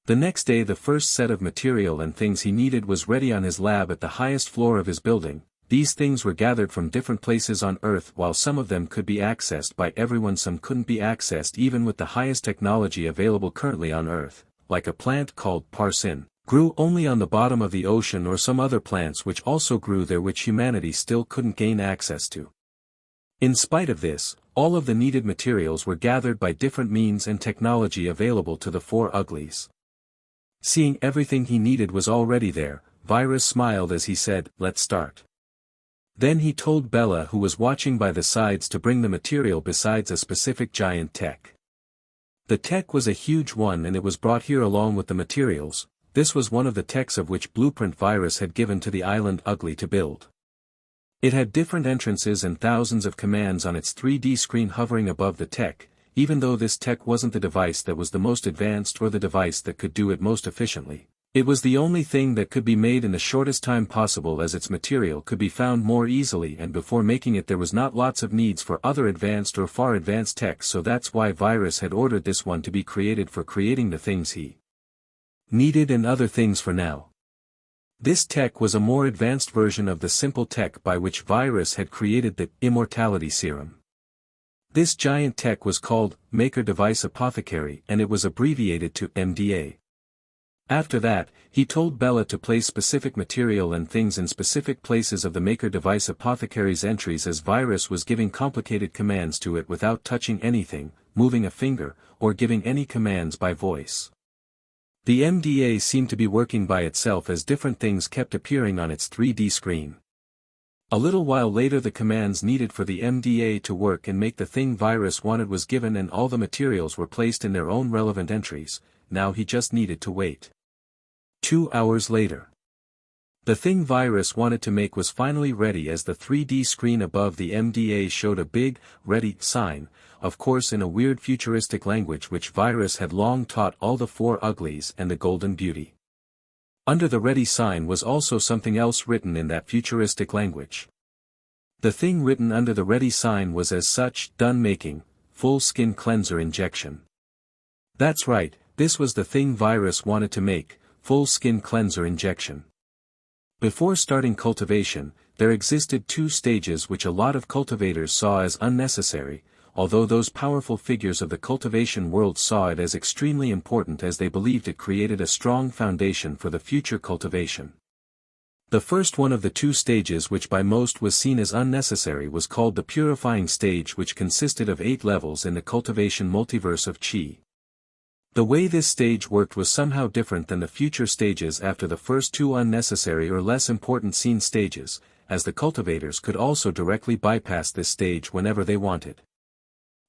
The next day the first set of material and things he needed was ready on his lab at the highest floor of his building. These things were gathered from different places on Earth, while some of them could be accessed by everyone, some couldn't be accessed even with the highest technology available currently on Earth, like a plant called parsin, grew only on the bottom of the ocean, or some other plants which also grew there which humanity still couldn't gain access to. In spite of this, all of the needed materials were gathered by different means and technology available to the four uglies. Seeing everything he needed was already there, Virus smiled as he said, "Let's start." Then he told Bella, who was watching by the sides, to bring the material besides a specific giant tech. The tech was a huge one, and it was brought here along with the materials. This was one of the techs of which blueprint Virus had given to the island ugly to build. It had different entrances and thousands of commands on its 3D screen hovering above the tech. Even though this tech wasn't the device that was the most advanced or the device that could do it most efficiently, it was the only thing that could be made in the shortest time possible, as its material could be found more easily, and before making it there was not lots of needs for other advanced or far advanced tech, so that's why Virus had ordered this one to be created for creating the things he needed and other things for now. This tech was a more advanced version of the simple tech by which Virus had created the immortality serum. This giant tech was called Maker Device Apothecary, and it was abbreviated to MDA. After that, he told Bella to place specific material and things in specific places of the Maker Device Apothecary's entries, as Virus was giving complicated commands to it without touching anything, moving a finger, or giving any commands by voice. The MDA seemed to be working by itself as different things kept appearing on its 3D screen. A little while later the commands needed for the MDA to work and make the thing Virus wanted was given, and all the materials were placed in their own relevant entries. Now he just needed to wait. 2 hours later. The thing Virus wanted to make was finally ready, as the 3D screen above the MDA showed a big, "Ready" sign, of course in a weird futuristic language which Virus had long taught all the four uglies and the Golden Beauty. Under the "Ready" sign was also something else written in that futuristic language. The thing written under the "Ready" sign was as such: "Done making, full skin cleanser injection." That's right, this was the thing Virus wanted to make, full skin cleanser injection. Before starting cultivation, there existed 2 stages which a lot of cultivators saw as unnecessary, although those powerful figures of the cultivation world saw it as extremely important, as they believed it created a strong foundation for the future cultivation. The first one of the 2 stages, which by most was seen as unnecessary, was called the purifying stage, which consisted of 8 levels in the cultivation multiverse of Qi. The way this stage worked was somehow different than the future stages after the first 2 unnecessary or less important seen stages, as the cultivators could also directly bypass this stage whenever they wanted.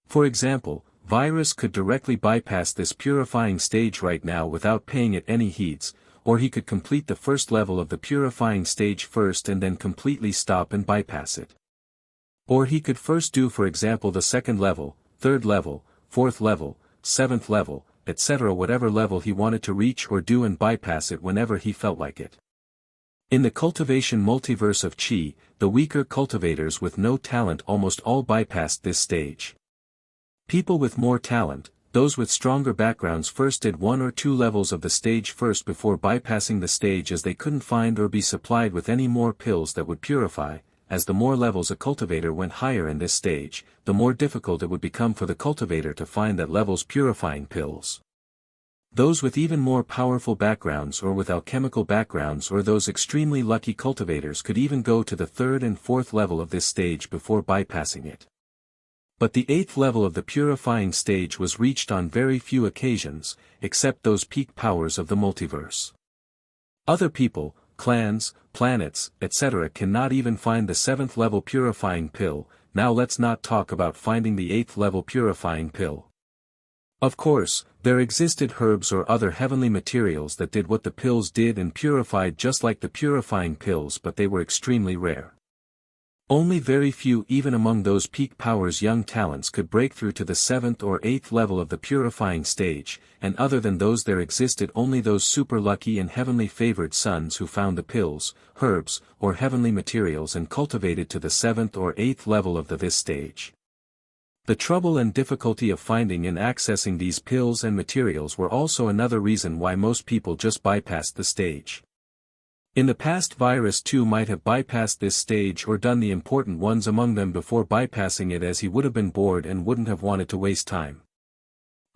For example, Virus could directly bypass this purifying stage right now without paying it any heeds, or he could complete the first level of the purifying stage first and then completely stop and bypass it. Or he could first do, for example, the second level, third level, fourth level, seventh level, etc., whatever level he wanted to reach or do, and bypass it whenever he felt like it. In the cultivation multiverse of Qi, the weaker cultivators with no talent almost all bypassed this stage. People with more talent, those with stronger backgrounds, first did 1 or 2 levels of the stage first before bypassing the stage, as they couldn't find or be supplied with any more pills that would purify. As the more levels a cultivator went higher in this stage, the more difficult it would become for the cultivator to find that level's purifying pills. Those with even more powerful backgrounds or with alchemical backgrounds or those extremely lucky cultivators could even go to the third and fourth level of this stage before bypassing it. But the eighth level of the purifying stage was reached on very few occasions, except those peak powers of the multiverse. Other people, clans, planets, etc. cannot even find the seventh level purifying pill. Now let's not talk about finding the eighth level purifying pill. Of course, there existed herbs or other heavenly materials that did what the pills did and purified just like the purifying pills, but they were extremely rare. Only very few even among those peak powers young talents could break through to the seventh or eighth level of the purifying stage, and other than those there existed only those super lucky and heavenly favored sons who found the pills, herbs, or heavenly materials and cultivated to the seventh or eighth level of this stage. The trouble and difficulty of finding and accessing these pills and materials were also another reason why most people just bypassed the stage. In the past, Virus too might have bypassed this stage or done the important ones among them before bypassing it, as he would have been bored and wouldn't have wanted to waste time.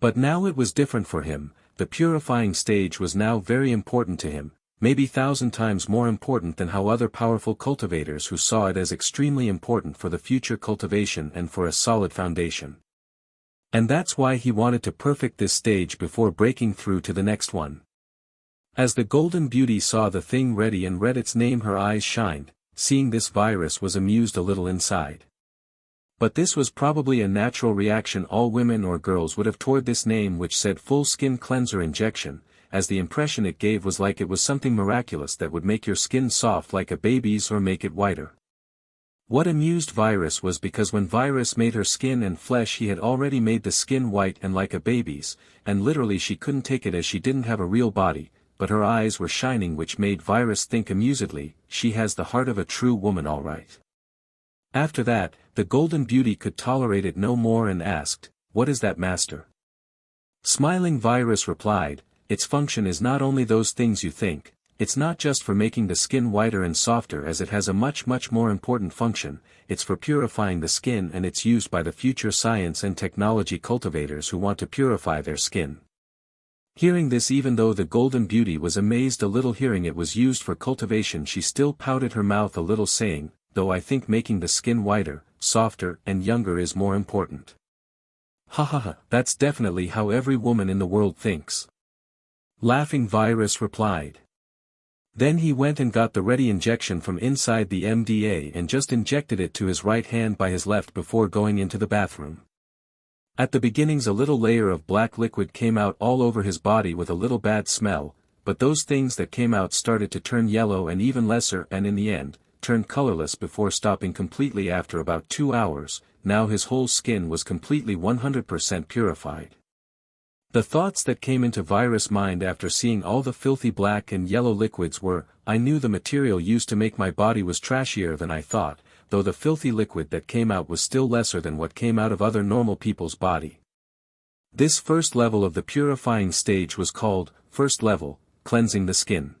But now it was different for him. The purifying stage was now very important to him, maybe 1,000 times more important than how other powerful cultivators who saw it as extremely important for the future cultivation and for a solid foundation. And that's why he wanted to perfect this stage before breaking through to the next one. As the Golden Beauty saw the thing ready and read its name, her eyes shined. Seeing this, Virus was amused a little inside. But this was probably a natural reaction all women or girls would have toward this name, which said Full Skin Cleanser Injection, as the impression it gave was like it was something miraculous that would make your skin soft like a baby's or make it whiter. What amused Virus was because when Virus made her skin and flesh, he had already made the skin white and like a baby's, and literally she couldn't take it as she didn't have a real body, but her eyes were shining, which made Virus think amusedly, she has the heart of a true woman all right. After that, the Golden Beauty could tolerate it no more and asked, "What is that, master?" Smiling, Virus replied, "Its function is not only those things you think, it's not just for making the skin whiter and softer, as it has a much more important function, it's for purifying the skin, and it's used by the future science and technology cultivators who want to purify their skin." Hearing this, even though the Golden Beauty was amazed a little hearing it was used for cultivation, she still pouted her mouth a little, saying, "Though I think making the skin whiter, softer, and younger is more important." "Ha ha ha, that's definitely how every woman in the world thinks." Laughing, Virus replied. Then he went and got the ready injection from inside the MDA and just injected it to his right hand by his left before going into the bathroom. At the beginnings a little layer of black liquid came out all over his body with a little bad smell, but those things that came out started to turn yellow and even lesser, and in the end, turned colorless before stopping completely after about 2 hours. Now his whole skin was completely 100% purified. The thoughts that came into Virus' mind after seeing all the filthy black and yellow liquids were, "I knew the material used to make my body was trashier than I thought, though the filthy liquid that came out was still lesser than what came out of other normal people's body." This first level of the purifying stage was called, first level, cleansing the skin.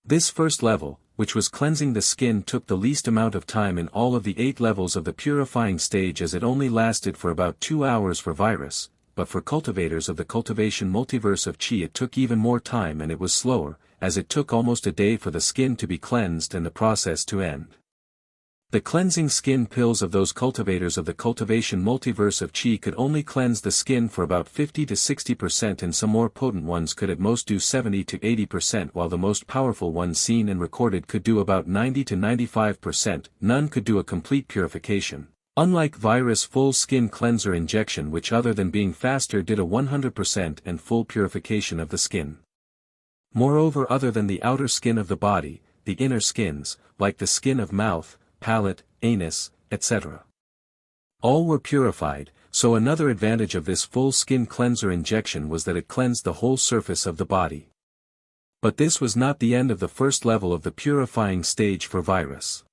This first level, which was cleansing the skin, took the least amount of time in all of the 8 levels of the purifying stage, as it only lasted for about 2 hours for Virus, but for cultivators of the cultivation multiverse of Chi it took even more time, and it was slower, as it took almost a day for the skin to be cleansed and the process to end. The cleansing skin pills of those cultivators of the cultivation multiverse of Chi could only cleanse the skin for about 50 to 60%, and some more potent ones could at most do 70 to 80%, while the most powerful ones seen and recorded could do about 90 to 95%. None could do a complete purification, unlike Virus' full skin cleanser injection, which other than being faster did a 100% and full purification of the skin. Moreover, other than the outer skin of the body, the inner skins, like the skin of mouth, palate, anus, etc. all were purified. So another advantage of this full skin cleanser injection was that it cleansed the whole surface of the body. But this was not the end of the first level of the purifying stage for Virus,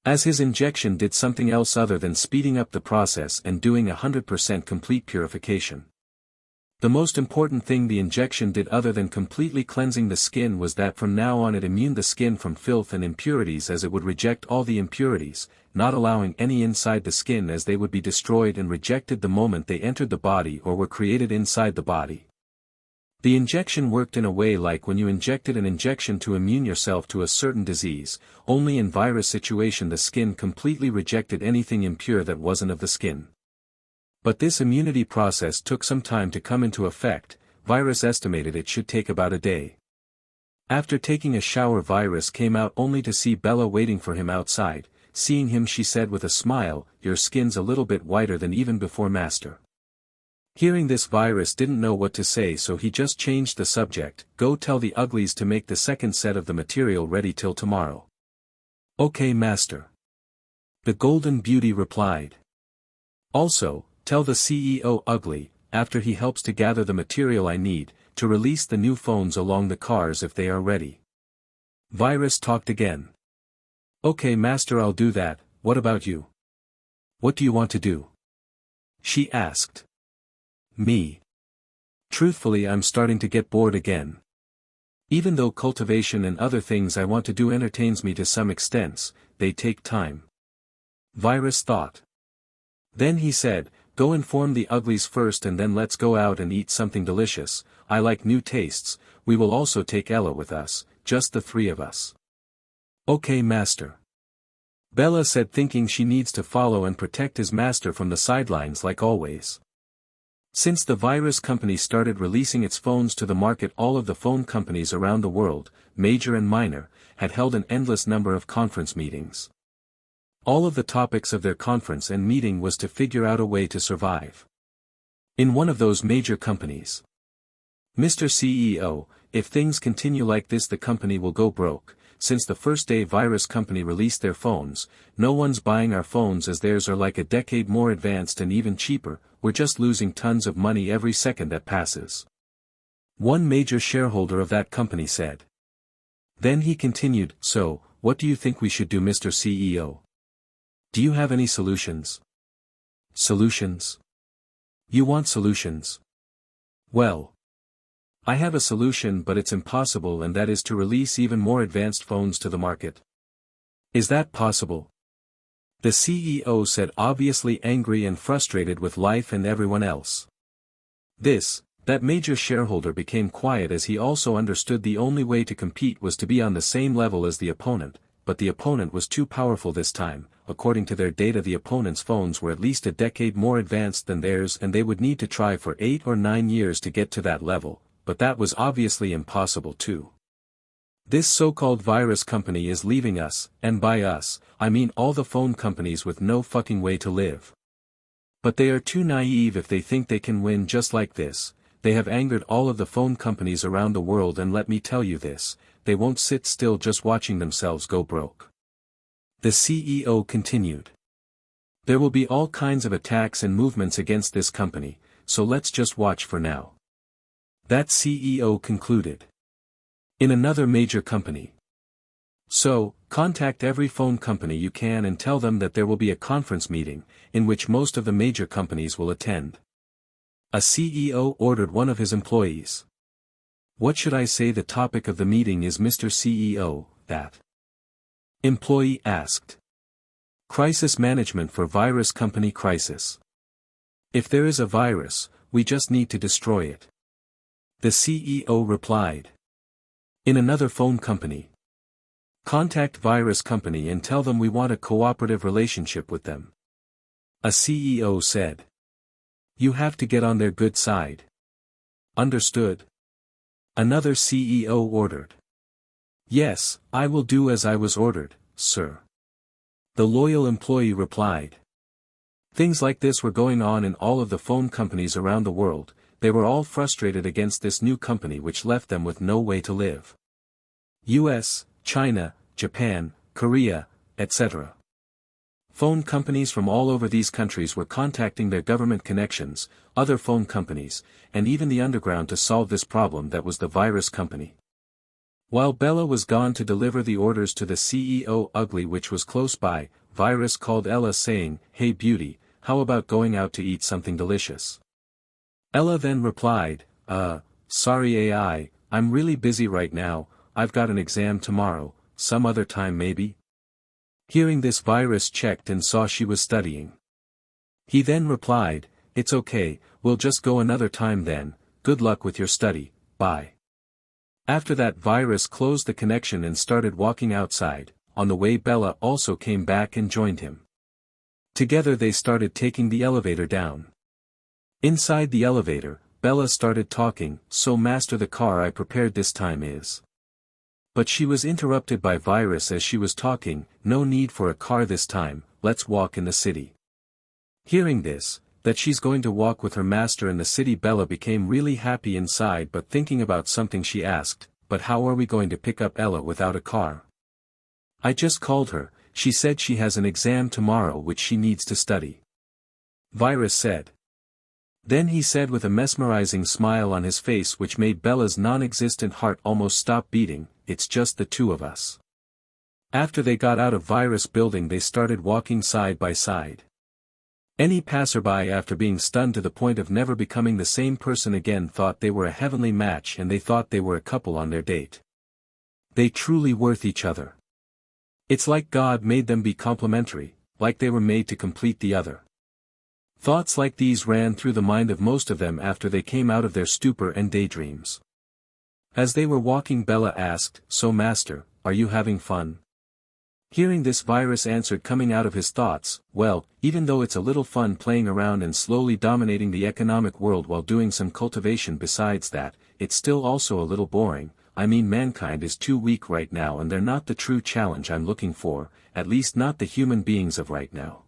as his injection did something else other than speeding up the process and doing 100% complete purification. The most important thing the injection did other than completely cleansing the skin was that from now on it immuned the skin from filth and impurities, as it would reject all the impurities, not allowing any inside the skin, as they would be destroyed and rejected the moment they entered the body or were created inside the body. The injection worked in a way like when you injected an injection to immune yourself to a certain disease, only in virus situation the skin completely rejected anything impure that wasn't of the skin. But this immunity process took some time to come into effect. Virus estimated it should take about a day. After taking a shower, Virus came out only to see Bella waiting for him outside. Seeing him, she said with a smile, "Your skin's a little bit whiter than even before, Master." Hearing this, Virus didn't know what to say, so he just changed the subject. "Go tell the uglies to make the second set of the material ready till tomorrow." "Okay, Master." The Golden Beauty replied. "Also, tell the CEO Ugly, after he helps to gather the material I need, to release the new phones along the cars if they are ready." Virus talked again. "Okay, Master, I'll do that. What about you? What do you want to do?" she asked. "Me. Truthfully, I'm starting to get bored again. Even though cultivation and other things I want to do entertains me to some extent, they take time." Virus thought. Then he said, "Go inform the uglies first and then let's go out and eat something delicious. I like new tastes. We will also take Ella with us, just the three of us." "Okay, Master." Bella said, thinking she needs to follow and protect his master from the sidelines like always. Since the virus company started releasing its phones to the market, all of the phone companies around the world, major and minor, had held an endless number of conference meetings. All of the topics of their conference and meeting was to figure out a way to survive. In one of those major companies, "Mr. CEO, if things continue like this, the company will go broke. Since the first day virus company released their phones, no one's buying our phones as theirs are like a decade more advanced and even cheaper. We're just losing tons of money every second that passes," one major shareholder of that company said. Then he continued, "So, what do you think we should do, Mr. CEO? Do you have any solutions?" "Solutions? You want solutions? Well, I have a solution, but it's impossible, and that is to release even more advanced phones to the market." "Is that possible?" the CEO said, obviously angry and frustrated with life and everyone else. That major shareholder became quiet as he also understood the only way to compete was to be on the same level as the opponent, but the opponent was too powerful this time. According to their data, the opponent's phones were at least a decade more advanced than theirs, and they would need to try for 8 or 9 years to get to that level. But that was obviously impossible too. This so-called virus company is leaving us, and by us, I mean all the phone companies, with no fucking way to live. But they are too naive if they think they can win just like this. They have angered all of the phone companies around the world, and let me tell you this, they won't sit still just watching themselves go broke." The CEO continued. "There will be all kinds of attacks and movements against this company, so let's just watch for now." That CEO concluded. In another major company. "So, contact every phone company you can and tell them that there will be a conference meeting, in which most of the major companies will attend." A CEO ordered one of his employees. "What should I say the topic of the meeting is, Mr. CEO?" that employee asked. "Crisis management for virus company crisis. If there is a virus, we just need to destroy it," the CEO replied. In another phone company. "Contact virus company and tell them we want a cooperative relationship with them," a CEO said. "You have to get on their good side. Understood?" Another CEO ordered. "Yes, I will do as I was ordered, sir," the loyal employee replied. Things like this were going on in all of the phone companies around the world. They were all frustrated against this new company which left them with no way to live. US, China, Japan, Korea, etc. Phone companies from all over these countries were contacting their government connections, other phone companies, and even the underground to solve this problem that was the virus company. While Bella was gone to deliver the orders to the CEO Ugly, which was close by, Virus called Ella saying, "Hey beauty, how about going out to eat something delicious?" Ella then replied, Sorry AI, I'm really busy right now, I've got an exam tomorrow, some other time maybe?" Hearing this, Virus checked and saw she was studying. He then replied, "It's okay, we'll just go another time then, good luck with your study, bye. After that, Virus closed the connection and started walking outside. On the way, Bella also came back and joined him. Together they started taking the elevator down. Inside the elevator, Bella started talking, "So master, the car I prepared this time is..." But she was interrupted by Virus as she was talking, "No need for a car this time, let's walk in the city." Hearing this, that she's going to walk with her master in the city, Bella became really happy inside, but thinking about something she asked, "But how are we going to pick up Ella without a car?" "I just called her, she said she has an exam tomorrow which she needs to study," Virus said. Then he said with a mesmerizing smile on his face which made Bella's non-existent heart almost stop beating, "It's just the two of us." After they got out of Virus' building, they started walking side by side. Any passerby, after being stunned to the point of never becoming the same person again, thought they were a heavenly match, and they thought they were a couple on their date. They truly worth each other. It's like God made them be complementary, like they were made to complete the other. Thoughts like these ran through the mind of most of them after they came out of their stupor and daydreams. As they were walking, Bella asked, "So master, are you having fun?" Hearing this, Virus answered, coming out of his thoughts, "Well, even though it's a little fun playing around and slowly dominating the economic world while doing some cultivation besides that, it's still also a little boring. I mean, mankind is too weak right now and they're not the true challenge I'm looking for, at least not the human beings of right now."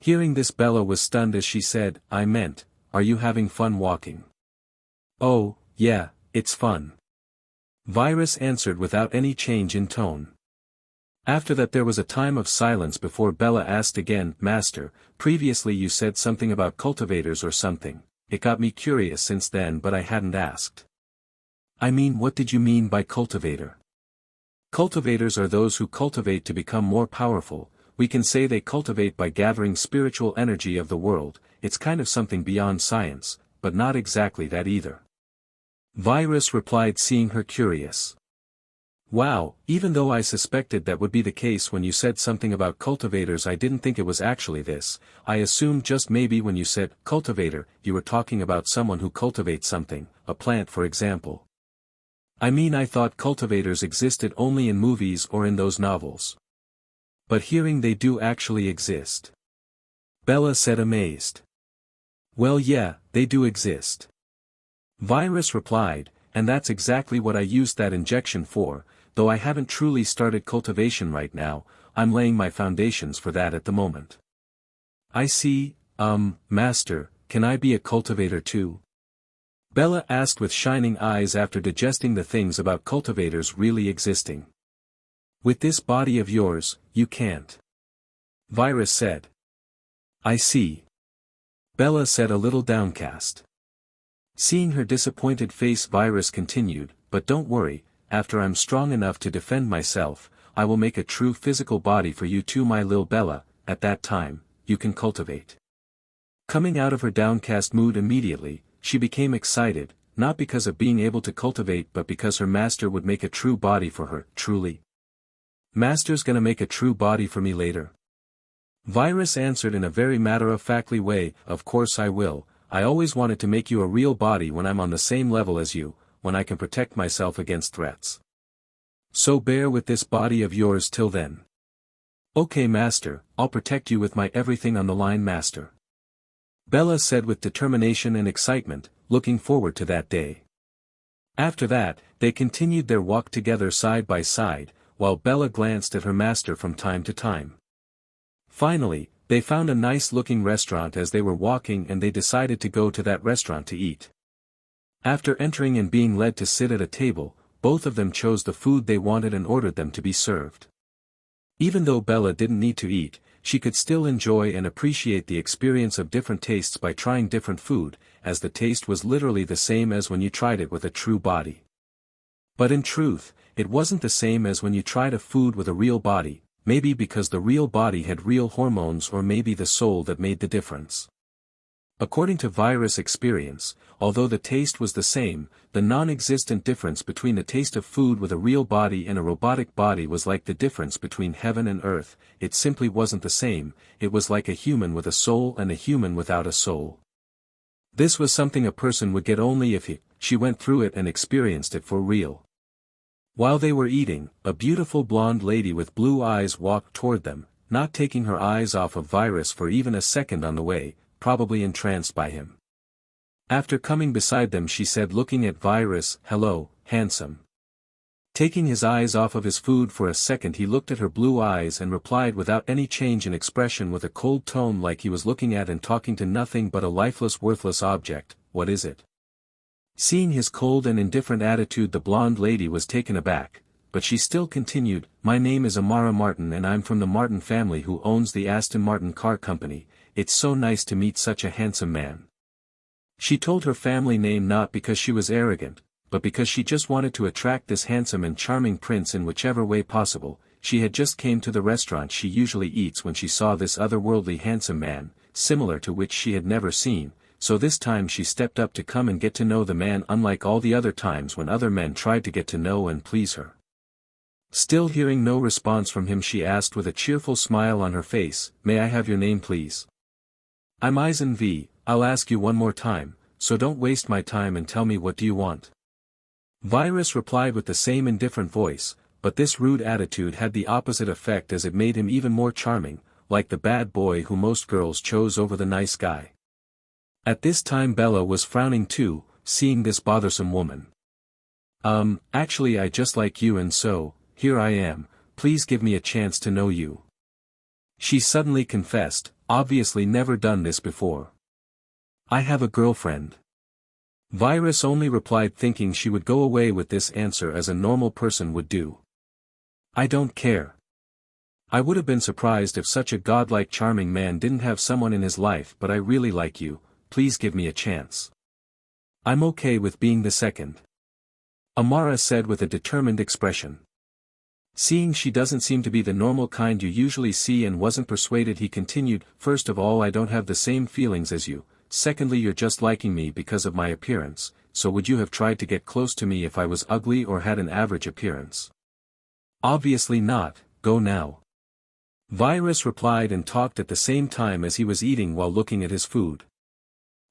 Hearing this, Bella was stunned as she said, "I meant, are you having fun walking?" "Oh, yeah, it's fun," Virus answered without any change in tone. After that there was a time of silence before Bella asked again, "Master, previously you said something about cultivators or something. It got me curious since then, but I hadn't asked." "I mean, what did you mean by cultivator?" "Cultivators are those who cultivate to become more powerful. We can say they cultivate by gathering spiritual energy of the world. It's kind of something beyond science, but not exactly that either," Virus replied, seeing her curious. "Wow, even though I suspected that would be the case when you said something about cultivators, I didn't think it was actually this. I assumed just maybe when you said cultivator, you were talking about someone who cultivates something, a plant for example. I mean, I thought cultivators existed only in movies or in those novels. But hearing they do actually exist," Bella said, amazed. "Well, yeah, they do exist," Virus replied, "and that's exactly what I used that injection for, though I haven't truly started cultivation right now. I'm laying my foundations for that at the moment." "I see, master, can I be a cultivator too?" Bella asked with shining eyes after digesting the things about cultivators really existing. "With this body of yours, you can't," Virus said. "I see," Bella said, a little downcast. Seeing her disappointed face, Virus continued, "But don't worry, after I'm strong enough to defend myself, I will make a true physical body for you too, my lil Bella. At that time, you can cultivate." Coming out of her downcast mood immediately, she became excited, not because of being able to cultivate but because her master would make a true body for her. "Truly? Master's gonna make a true body for me later?" Virus answered in a very matter-of-factly way, "Of course I will. I always wanted to make you a real body when I'm on the same level as you, when I can protect myself against threats. So bear with this body of yours till then." "Okay master, I'll protect you with my everything on the line, master," Bella said with determination and excitement, looking forward to that day. After that, they continued their walk together side by side, while Bella glanced at her master from time to time. Finally, they found a nice-looking restaurant as they were walking, and they decided to go to that restaurant to eat. After entering and being led to sit at a table, both of them chose the food they wanted and ordered them to be served. Even though Bella didn't need to eat, she could still enjoy and appreciate the experience of different tastes by trying different food, as the taste was literally the same as when you tried it with a true body. But in truth, it wasn't the same as when you tried a food with a real body, maybe because the real body had real hormones, or maybe the soul that made the difference. According to Virus' experience, although the taste was the same, the non-existent difference between the taste of food with a real body and a robotic body was like the difference between heaven and earth. It simply wasn't the same. It was like a human with a soul and a human without a soul. This was something a person would get only if she went through it and experienced it for real. While they were eating, a beautiful blonde lady with blue eyes walked toward them, not taking her eyes off of Virus for even a second on the way, probably entranced by him. After coming beside them she said, looking at Virus, "Hello, handsome." Taking his eyes off of his food for a second, he looked at her blue eyes and replied without any change in expression, with a cold tone, like he was looking at and talking to nothing but a lifeless, worthless object, "What is it?" Seeing his cold and indifferent attitude, the blonde lady was taken aback, but she still continued, "My name is Amara Martin and I'm from the Martin family who owns the Aston Martin car company. It's so nice to meet such a handsome man." She told her family name not because she was arrogant, but because she just wanted to attract this handsome and charming prince in whichever way possible. She had just came to the restaurant she usually eats when she saw this otherworldly handsome man, similar to which she had never seen, so this time she stepped up to come and get to know the man, unlike all the other times when other men tried to get to know and please her. Still hearing no response from him, she asked with a cheerful smile on her face, "May I have your name please?" "I'm Eisen V. I'll ask you one more time, so don't waste my time and tell me, what do you want?" Virus replied with the same indifferent voice, but this rude attitude had the opposite effect, as it made him even more charming, like the bad boy who most girls chose over the nice guy. At this time Bella was frowning too, seeing this bothersome woman. Actually I just like you, and so, here I am, please give me a chance to know you." She suddenly confessed, obviously never done this before. "I have a girlfriend." Virus only replied, thinking she would go away with this answer as a normal person would do. "I don't care. I would have been surprised if such a godlike charming man didn't have someone in his life, but I really like you, please give me a chance. I'm okay with being the second," Amara said with a determined expression. Seeing she doesn't seem to be the normal kind you usually see and wasn't persuaded, he continued, "First of all, I don't have the same feelings as you. Secondly, you're just liking me because of my appearance, so would you have tried to get close to me if I was ugly or had an average appearance?" "Obviously not, go now." Virus replied and talked at the same time as he was eating while looking at his food.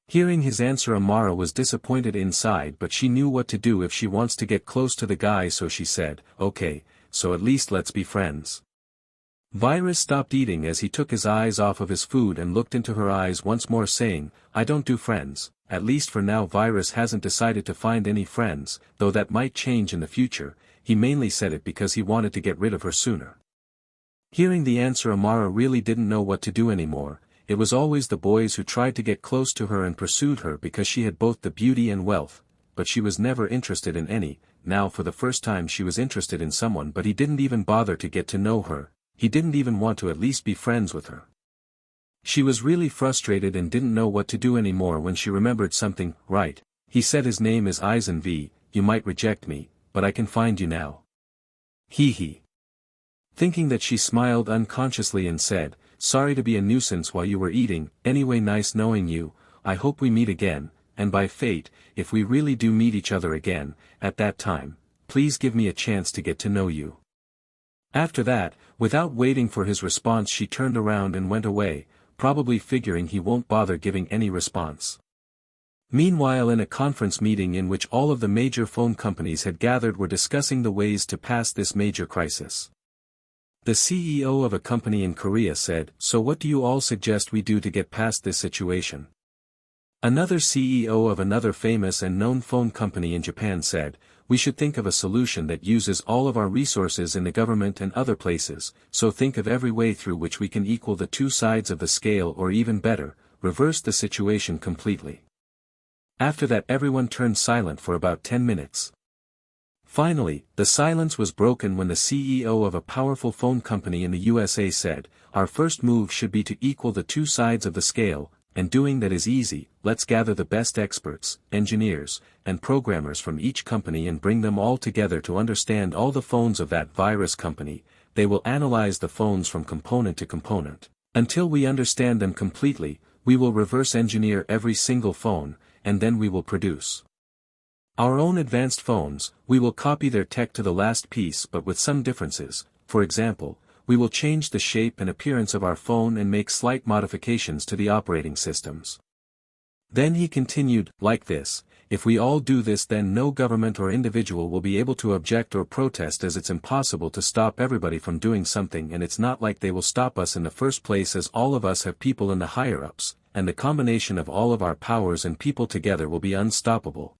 Hearing his answer, Amara was disappointed inside, but she knew what to do if she wants to get close to the guy, so she said, "Okay, so at least let's be friends." Virus stopped eating as he took his eyes off of his food and looked into her eyes once more, saying, "I don't do friends, at least for now." Virus hasn't decided to find any friends, though that might change in the future. He mainly said it because he wanted to get rid of her sooner. Hearing the answer, Amara really didn't know what to do anymore. It was always the boys who tried to get close to her and pursued her because she had both the beauty and wealth, but she was never interested in any. Now for the first time she was interested in someone, but he didn't even bother to get to know her. He didn't even want to at least be friends with her. She was really frustrated and didn't know what to do anymore when she remembered something. "Right," he said, "his name is Eisen V. You might reject me, but I can find you now." Hee. Thinking that, she smiled unconsciously and said, "Sorry to be a nuisance while you were eating. Anyway, nice knowing you. I hope we meet again, and by fate, if we really do meet each other again, at that time, please give me a chance to get to know you." After that, without waiting for his response, she turned around and went away, probably figuring he won't bother giving any response. Meanwhile, in a conference meeting in which all of the major phone companies had gathered, were discussing the ways to pass this major crisis. The CEO of a company in Korea said, "So what do you all suggest we do to get past this situation?" Another CEO of another famous and known phone company in Japan said, "We should think of a solution that uses all of our resources in the government and other places, so think of every way through which we can equal the two sides of the scale, or even better, reverse the situation completely." After that, everyone turned silent for about 10 minutes. Finally, the silence was broken when the CEO of a powerful phone company in the USA said, "Our first move should be to equal the two sides of the scale, and doing that is easy. Let's gather the best experts, engineers, and programmers from each company and bring them all together to understand all the phones of that virus company. They will analyze the phones from component to component. Until we understand them completely, we will reverse engineer every single phone, and then we will produce our own advanced phones. We will copy their tech to the last piece, but with some differences. For example, we will change the shape and appearance of our phone and make slight modifications to the operating systems. Then he continued, like this, if we all do this then no government or individual will be able to object or protest as it's impossible to stop everybody from doing something and it's not like they will stop us in the first place as all of us have people in the higher-ups, and the combination of all of our powers and people together will be unstoppable.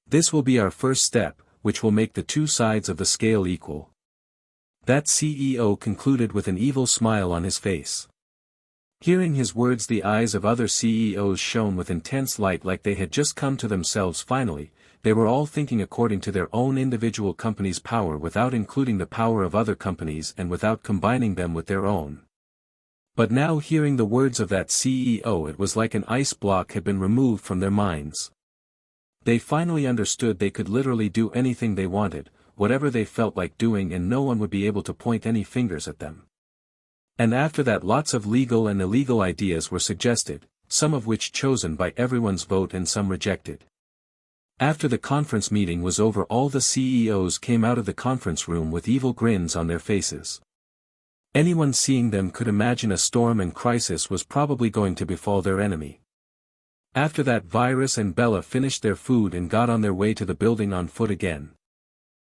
This will be our first step, which will make the two sides of the scale equal. That CEO concluded with an evil smile on his face. Hearing his words, the eyes of other CEOs shone with intense light like they had just come to themselves finally. They were all thinking according to their own individual company's power without including the power of other companies and without combining them with their own. But now hearing the words of that CEO, it was like an ice block had been removed from their minds. They finally understood they could literally do anything they wanted, whatever they felt like doing, and no one would be able to point any fingers at them. And after that lots of legal and illegal ideas were suggested, some of which chosen by everyone's vote and some rejected. After the conference meeting was over, all the CEOs came out of the conference room with evil grins on their faces. Anyone seeing them could imagine a storm and crisis was probably going to befall their enemy. After that, Virus and Bella finished their food and got on their way to the building on foot again.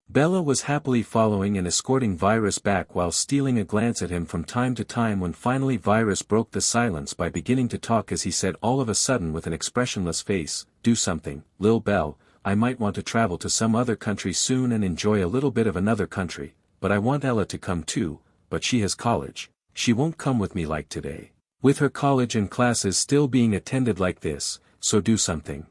Bella was happily following and escorting Virus back while stealing a glance at him from time to time when finally Virus broke the silence by beginning to talk as he said all of a sudden with an expressionless face, "Do something, Lil Bell, I might want to travel to some other country soon and enjoy a little bit of another country, but I want Ella to come too, but she has college, she won't come with me like today, with her college and classes still being attended like this, so do something.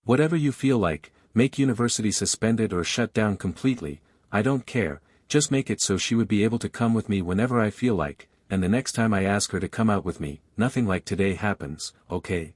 Whatever you feel like. Make university suspended or shut down completely, I don't care, just make it so she would be able to come with me whenever I feel like, and the next time I ask her to come out with me, nothing like today happens, okay?"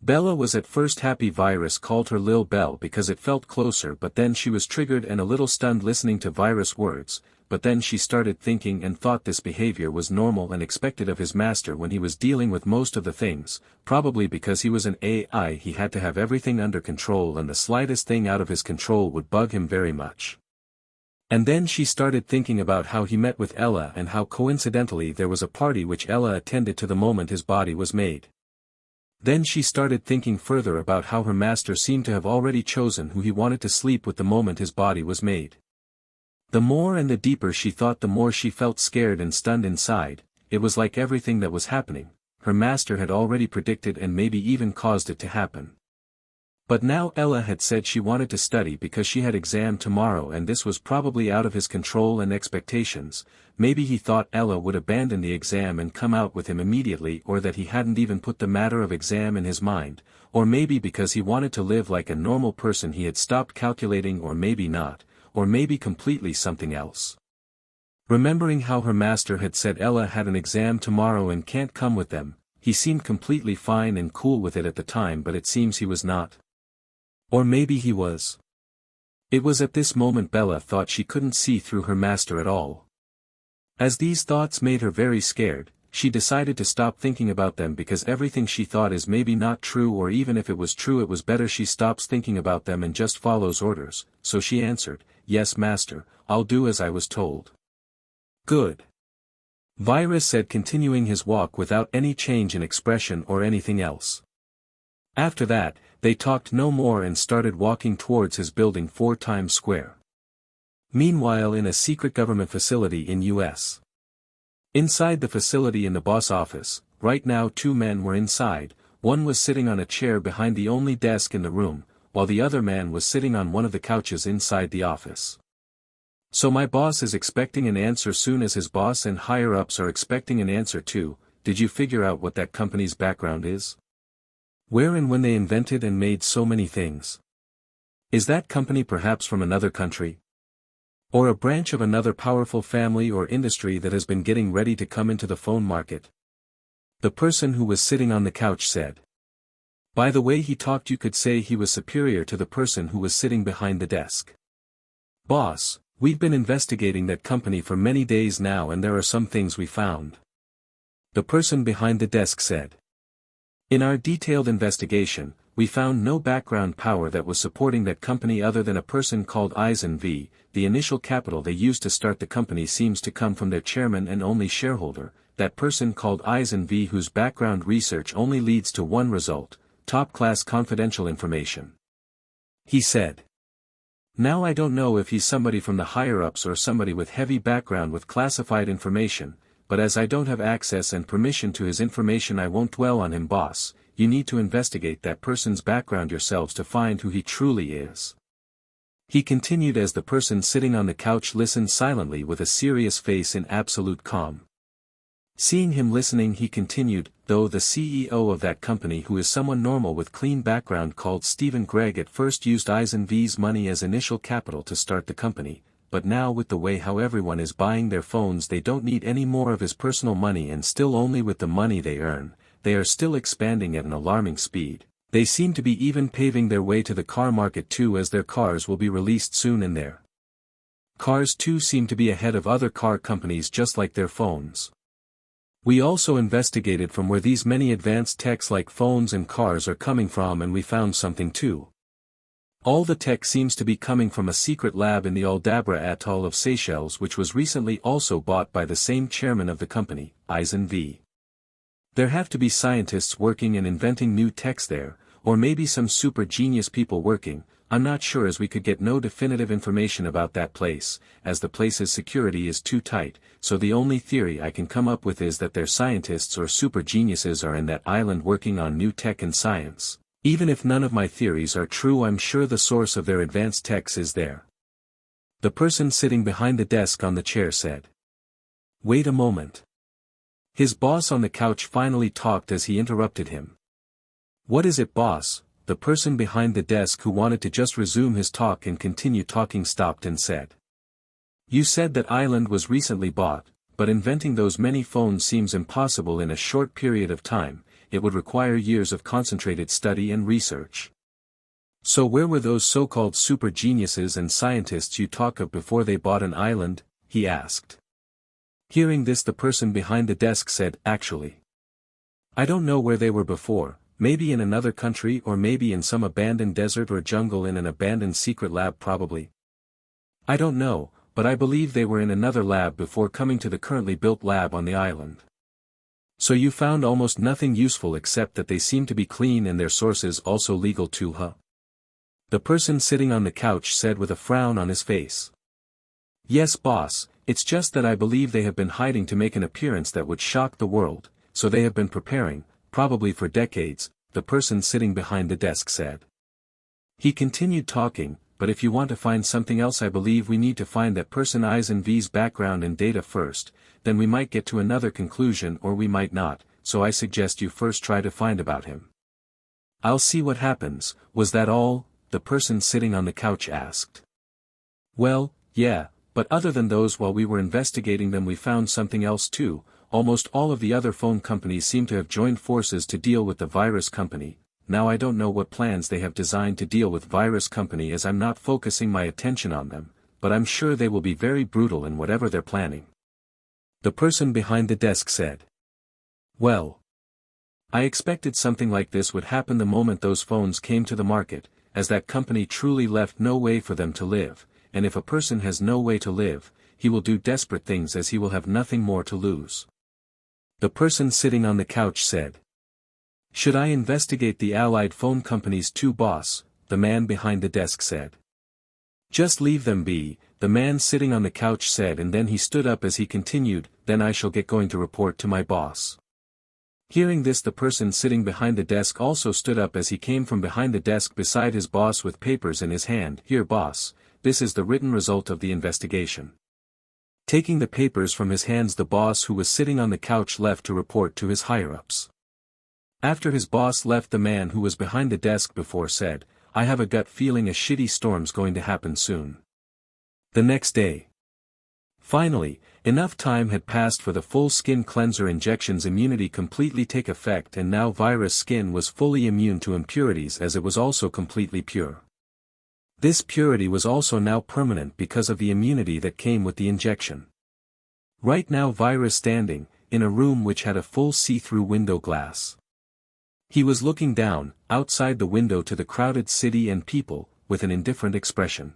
Bella was at first happy Virus called her Lil Bell because it felt closer, but then she was triggered and a little stunned listening to Virus' words, but then she started thinking and thought this behavior was normal and expected of his master when he was dealing with most of the things, probably because he was an AI, he had to have everything under control and the slightest thing out of his control would bug him very much. And then she started thinking about how he met with Ella and how coincidentally there was a party which Ella attended to the moment his body was made. Then she started thinking further about how her master seemed to have already chosen who he wanted to sleep with the moment his body was made. The more and the deeper she thought, the more she felt scared and stunned inside. It was like everything that was happening, her master had already predicted and maybe even caused it to happen. But now Ella had said she wanted to study because she had exam tomorrow, and this was probably out of his control and expectations. Maybe he thought Ella would abandon the exam and come out with him immediately, or that he hadn't even put the matter of exam in his mind, or maybe because he wanted to live like a normal person he had stopped calculating, or maybe not, or maybe completely something else. Remembering how her master had said Ella had an exam tomorrow and can't come with them, he seemed completely fine and cool with it at the time, but it seems he was not. Or maybe he was. It was at this moment Bella thought she couldn't see through her master at all. As these thoughts made her very scared, she decided to stop thinking about them because everything she thought is maybe not true, or even if it was true it was better she stops thinking about them and just follows orders, so she answered, "Yes master, I'll do as I was told." "Good," Virus said, continuing his walk without any change in expression or anything else. After that, they talked no more and started walking towards his building 4 Times Square. Meanwhile, in a secret government facility in U.S. Inside the facility in the boss office, right now 2 men were inside. One was sitting on a chair behind the only desk in the room, while the other man was sitting on one of the couches inside the office. "So my boss is expecting an answer soon, as his boss and higher-ups are expecting an answer too. Did you figure out what that company's background is? Where and when they invented and made so many things? Is that company perhaps from another country? Or a branch of another powerful family or industry that has been getting ready to come into the phone market?" The person who was sitting on the couch said. By the way he talked, you could say he was superior to the person who was sitting behind the desk. "Boss, we've been investigating that company for many days now and there are some things we found," the person behind the desk said. "In our detailed investigation, we found no background power that was supporting that company other than a person called Eisen V. The initial capital they used to start the company seems to come from their chairman and only shareholder, that person called Eisen V whose background research only leads to one result, top-class confidential information. He said. Now I don't know if he's somebody from the higher-ups or somebody with heavy background with classified information, but as I don't have access and permission to his information I won't dwell on him boss, you need to investigate that person's background yourselves to find who he truly is. He continued as the person sitting on the couch listened silently with a serious face in absolute calm. Seeing him listening he continued, though the CEO of that company who is someone normal with clean background called Stephen Gregg at first used Eisen V's money as initial capital to start the company, but now with the way how everyone is buying their phones they don't need any more of his personal money and still only with the money they earn, they are still expanding at an alarming speed. They seem to be even paving their way to the car market too as their cars will be released soon and their cars too seem to be ahead of other car companies just like their phones. We also investigated from where these many advanced techs like phones and cars are coming from and we found something too. All the tech seems to be coming from a secret lab in the Aldabra atoll of Seychelles which was recently also bought by the same chairman of the company, Eisen V. There have to be scientists working and inventing new techs there, or maybe some super genius people working, I'm not sure as we could get no definitive information about that place, as the place's security is too tight, so the only theory I can come up with is that their scientists or super geniuses are in that island working on new tech and science. Even if none of my theories are true I'm sure the source of their advanced techs is there. The person sitting behind the desk on the chair said. Wait a moment. His boss on the couch finally talked as he interrupted him. What is it boss? The person behind the desk who wanted to just resume his talk and continue talking stopped and said. You said that island was recently bought, but inventing those many phones seems impossible in a short period of time, it would require years of concentrated study and research. So where were those so-called super geniuses and scientists you talk of before they bought an island? He asked. Hearing this the person behind the desk said, actually. I don't know where they were before. Maybe in another country or maybe in some abandoned desert or jungle in an abandoned secret lab probably. I don't know, but I believe they were in another lab before coming to the currently built lab on the island. So you found almost nothing useful except that they seem to be clean and their sources also legal too, huh? The person sitting on the couch said with a frown on his face. Yes boss, it's just that I believe they have been hiding to make an appearance that would shock the world, so they have been preparing, probably for decades, the person sitting behind the desk said. He continued talking, but if you want to find something else I believe we need to find that person Eisen V's background and data first, then we might get to another conclusion or we might not, so I suggest you first try to find about him. I'll see what happens, was that all? The person sitting on the couch asked. Well, yeah, but other than those while we were investigating them we found something else too. Almost all of the other phone companies seem to have joined forces to deal with the virus company. Now I don't know what plans they have designed to deal with virus company as I'm not focusing my attention on them, but I'm sure they will be very brutal in whatever they're planning. The person behind the desk said. Well, I expected something like this would happen the moment those phones came to the market, as that company truly left no way for them to live, and if a person has no way to live, he will do desperate things as he will have nothing more to lose. The person sitting on the couch said. Should I investigate the allied phone companies too boss? The man behind the desk said. Just leave them be, the man sitting on the couch said and then he stood up as he continued, then I shall get going to report to my boss. Hearing this the person sitting behind the desk also stood up as he came from behind the desk beside his boss with papers in his hand. Here boss, this is the written result of the investigation. Taking the papers from his hands the boss who was sitting on the couch left to report to his higher-ups. After his boss left the man who was behind the desk before said, I have a gut feeling a shitty storm's going to happen soon. The next day. Finally, enough time had passed for the full skin cleanser injection's immunity completely take effect and now virus skin was fully immune to impurities as it was also completely pure. This purity was also now permanent because of the immunity that came with the injection. Right now virus standing, in a room which had a full see-through window glass. He was looking down, outside the window to the crowded city and people, with an indifferent expression.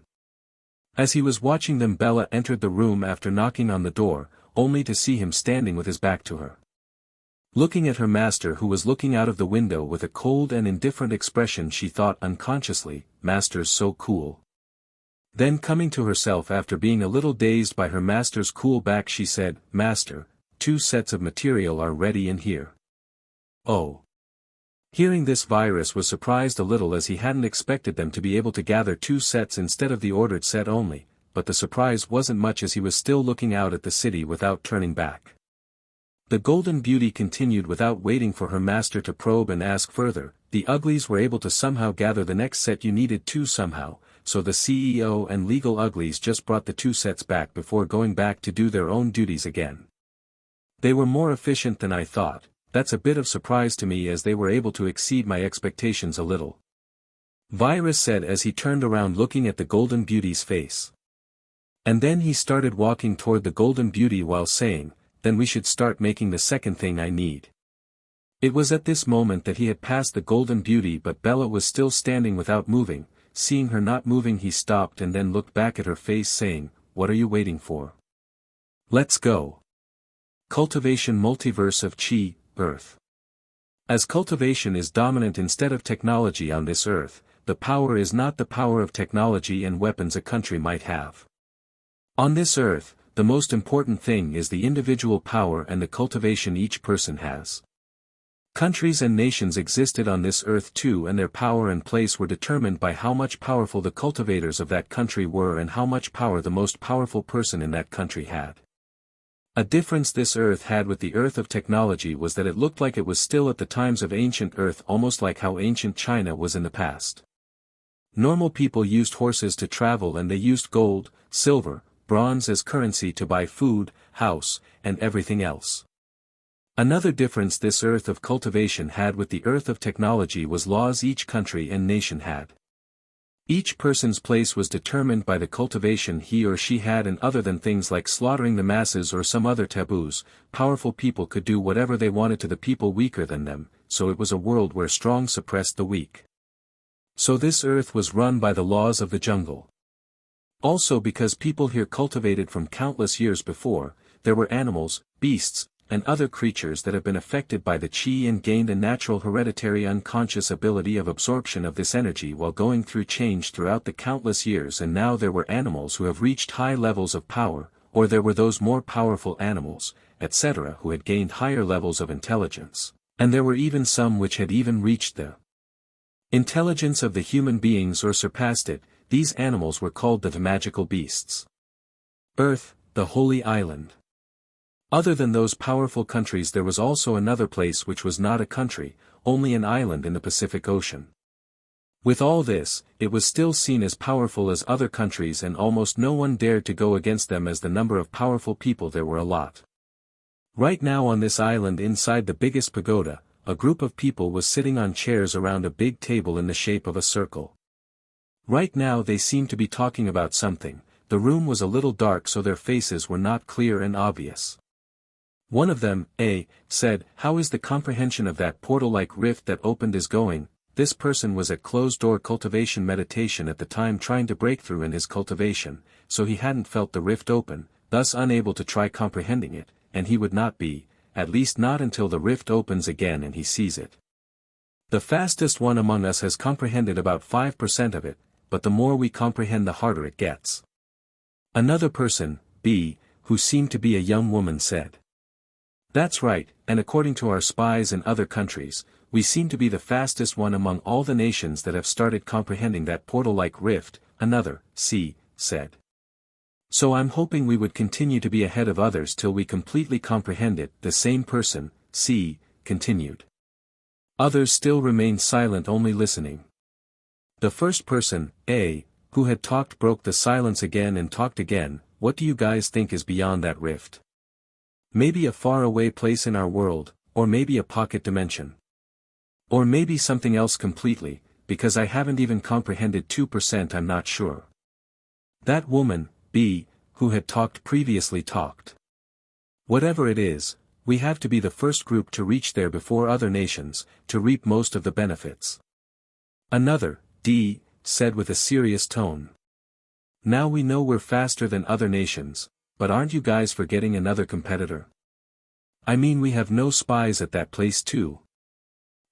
As he was watching them Bella entered the room after knocking on the door, only to see him standing with his back to her. Looking at her master, who was looking out of the window with a cold and indifferent expression, she thought unconsciously, "Master's so cool." Then coming to herself after being a little dazed by her master's cool back, she said, "Master, 2 sets of material are ready in here." Oh. Hearing this, Virus was surprised a little, as he hadn't expected them to be able to gather 2 sets instead of the ordered set only, but the surprise wasn't much, as he was still looking out at the city without turning back. The Golden Beauty continued without waiting for her master to probe and ask further. "The uglies were able to somehow gather the next set you needed to somehow, so the CEO and legal uglies just brought the 2 sets back before going back to do their own duties again. They were more efficient than I thought. That's a bit of surprise to me, as they were able to exceed my expectations a little," Virus said as he turned around looking at the Golden Beauty's face. And then he started walking toward the Golden Beauty while saying, "Then we should start making the second thing I need." It was at this moment that he had passed the Golden Beauty, but Bella was still standing without moving. Seeing her not moving, he stopped and then looked back at her face, saying, "What are you waiting for? Let's go." Cultivation Multiverse of Chi, Earth. As cultivation is dominant instead of technology on this Earth, the power is not the power of technology and weapons a country might have. On this Earth, the most important thing is the individual power and the cultivation each person has. Countries and nations existed on this Earth too, and their power and place were determined by how much powerful the cultivators of that country were and how much power the most powerful person in that country had. A difference this Earth had with the Earth of technology was that it looked like it was still at the times of ancient Earth, almost like how ancient China was in the past. Normal people used horses to travel, and they used gold, silver, bronze as currency to buy food, house, and everything else. Another difference this Earth of cultivation had with the Earth of technology was laws each country and nation had. Each person's place was determined by the cultivation he or she had, and other than things like slaughtering the masses or some other taboos, powerful people could do whatever they wanted to the people weaker than them, so it was a world where strong suppressed the weak. So this Earth was run by the laws of the jungle. Also, because people here cultivated from countless years before, there were animals, beasts, and other creatures that have been affected by the chi and gained a natural hereditary unconscious ability of absorption of this energy while going through change throughout the countless years. And now there were animals who have reached high levels of power, or there were those more powerful animals, etc., who had gained higher levels of intelligence, and there were even some which had even reached the intelligence of the human beings or surpassed it. These animals were called the magical beasts. Earth, the Holy Island. Other than those powerful countries, there was also another place which was not a country, only an island in the Pacific Ocean. With all this, it was still seen as powerful as other countries, and almost no one dared to go against them, as the number of powerful people there were a lot. Right now on this island inside the biggest pagoda, a group of people was sitting on chairs around a big table in the shape of a circle. Right now they seemed to be talking about something. The room was a little dark, so their faces were not clear and obvious. One of them, said, "How is the comprehension of that portal-like rift that opened is going?" This person was at closed-door cultivation meditation at the time, trying to break through in his cultivation, so he hadn't felt the rift open, thus unable to try comprehending it, and he would not be, at least not until the rift opens again and he sees it. The fastest one among us has comprehended about 5% of it, but the more we comprehend the harder it gets. Another person, B, who seemed to be a young woman, said, "That's right, and according to our spies in other countries, we seem to be the fastest one among all the nations that have started comprehending that portal-like rift," another, C, said. "So I'm hoping we would continue to be ahead of others till we completely comprehend it," the same person, C, continued. Others still remained silent, only listening. The first person, A, who had talked, broke the silence again and talked again. "What do you guys think is beyond that rift? Maybe a far-away place in our world, or maybe a pocket dimension. Or maybe something else completely, because I haven't even comprehended 2%, I'm not sure." That woman, B, who had talked previously, talked. "Whatever it is, we have to be the first group to reach there before other nations, to reap most of the benefits." Another, D, said with a serious tone. "Now we know we're faster than other nations, but aren't you guys forgetting another competitor? I mean, we have no spies at that place too.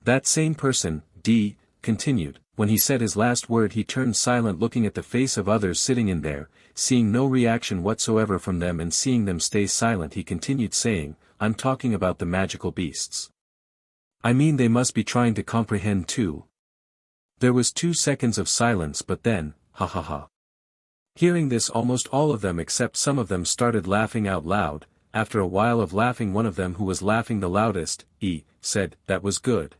That same person, D, continued. When he said his last word he turned silent, looking at the face of others sitting in there, seeing no reaction whatsoever from them and seeing them stay silent. He continued saying, I'm talking about the magical beasts. I mean, they must be trying to comprehend too. There was 2 seconds of silence, but then, ha ha ha. Hearing this, almost all of them except some of them started laughing out loud. After a while of laughing, one of them, who was laughing the loudest, said, that was good.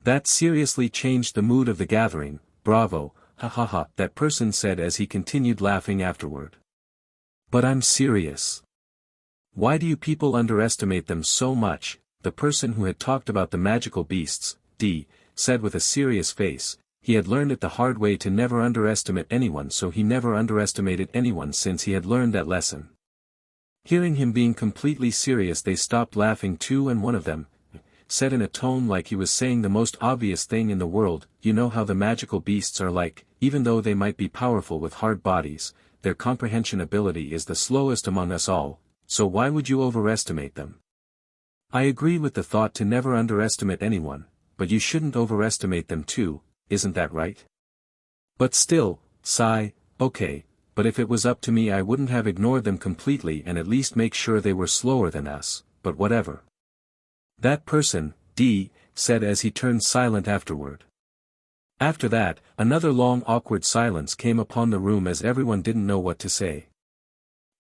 That seriously changed the mood of the gathering. Bravo, ha ha ha, that person said as he continued laughing afterward. But I'm serious. Why do you people underestimate them so much? The person who had talked about the magical beasts, D, said with a serious face. He had learned it the hard way to never underestimate anyone, so he never underestimated anyone since he had learned that lesson. Hearing him being completely serious, they stopped laughing too, and one of them said in a tone like he was saying the most obvious thing in the world, you know how the magical beasts are like, even though they might be powerful with hard bodies, their comprehension ability is the slowest among us all, so why would you overestimate them? I agree with the thought to never underestimate anyone, but you shouldn't overestimate them too, isn't that right? But still, okay, but if it was up to me I wouldn't have ignored them completely and at least make sure they were slower than us, but whatever. That person, D, said as he turned silent afterward. After that, another long awkward silence came upon the room as everyone didn't know what to say.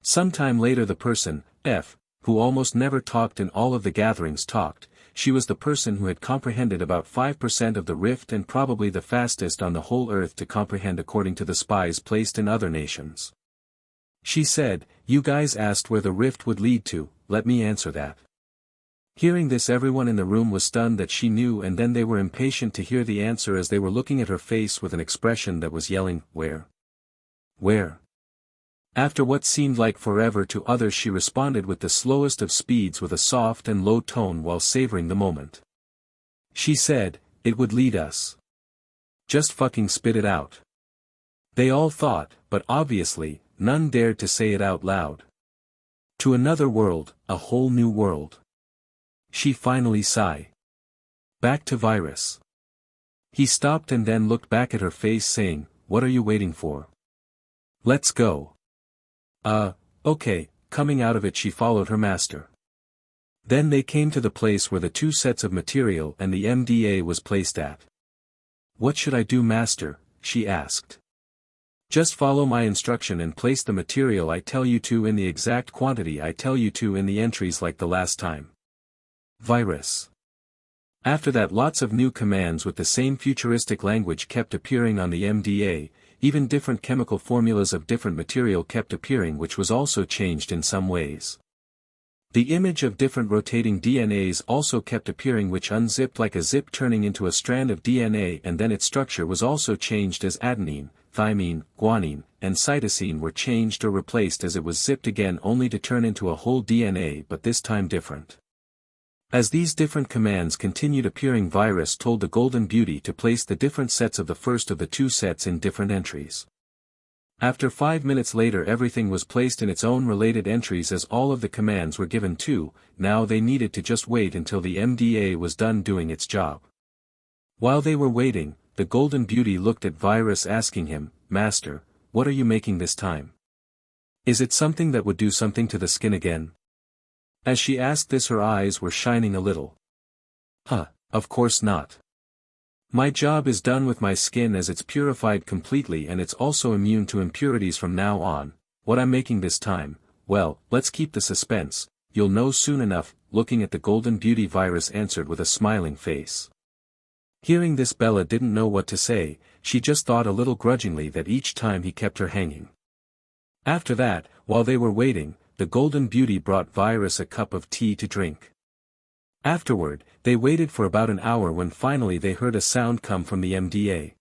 Sometime later the person, F, who almost never talked in all of the gatherings, talked. She was the person who had comprehended about 5% of the rift and probably the fastest on the whole earth to comprehend according to the spies placed in other nations. She said, you guys asked where the rift would lead to, let me answer that. Hearing this, everyone in the room was stunned that she knew, and then they were impatient to hear the answer as they were looking at her face with an expression that was yelling, where? Where? After what seemed like forever to others she responded with the slowest of speeds with a soft and low tone while savoring the moment. She said, it would lead us. Just fucking spit it out. They all thought, but obviously, none dared to say it out loud. To another world, a whole new world. She finally sighed. Back to Virus. He stopped and then looked back at her face saying, what are you waiting for? Let's go. Okay, coming out of it she followed her master. Then they came to the place where the 2 sets of material and the MDA was placed at. What should I do, master? She asked. Just follow my instruction and place the material I tell you to in the exact quantity I tell you to in the entries like the last time. Virus. After that, lots of new commands with the same futuristic language kept appearing on the MDA, even different chemical formulas of different material kept appearing, which was also changed in some ways. The image of different rotating DNAs also kept appearing, which unzipped like a zip turning into a strand of DNA, and then its structure was also changed as adenine, thymine, guanine, and cytosine were changed or replaced as it was zipped again, only to turn into a whole DNA, but this time different. As these different commands continued appearing, Virus told the Golden Beauty to place the different sets of the first of the 2 sets in different entries. After 5 minutes later, everything was placed in its own related entries as all of the commands were given too. Now they needed to just wait until the MDA was done doing its job. While they were waiting, the Golden Beauty looked at Virus asking him, Master, what are you making this time? Is it something that would do something to the skin again? As she asked this, her eyes were shining a little. Of course not. My job is done with my skin as it's purified completely and it's also immune to impurities from now on. What I'm making this time, well, let's keep the suspense, you'll know soon enough. Looking at the Golden Beauty, Virus answered with a smiling face. Hearing this, Bella didn't know what to say, she just thought a little grudgingly that each time he kept her hanging. After that, while they were waiting, the Golden Beauty brought Virus a cup of tea to drink. Afterward, they waited for about an hour when finally they heard a sound come from the MDA.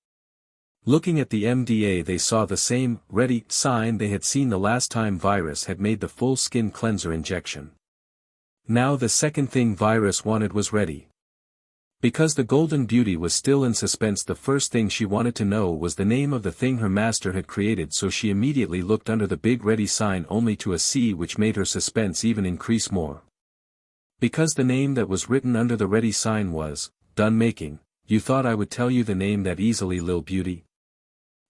Looking at the MDA, they saw the same ready sign they had seen the last time Virus had made the full skin cleanser injection. Now the second thing Virus wanted was ready. Because the golden beauty was still in suspense, the first thing she wanted to know was the name of the thing her master had created, so she immediately looked under the big ready sign only to see, which made her suspense even increase more. Because the name that was written under the ready sign was, "Done making." "You thought I would tell you the name that easily, lil beauty?"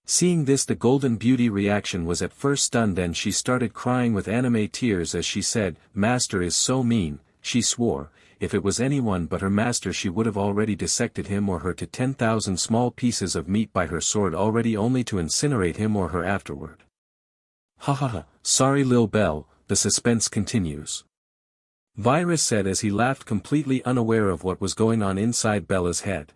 Seeing this, the golden beauty reaction was at first stunned, then she started crying with anime tears as she said, "Master is so mean," she swore. If it was anyone but her master she would have already dissected him or her to 10,000 small pieces of meat by her sword already, only to incinerate him or her afterward. "Ha ha ha, sorry lil Belle, the suspense continues," Virus said as he laughed, completely unaware of what was going on inside Bella's head.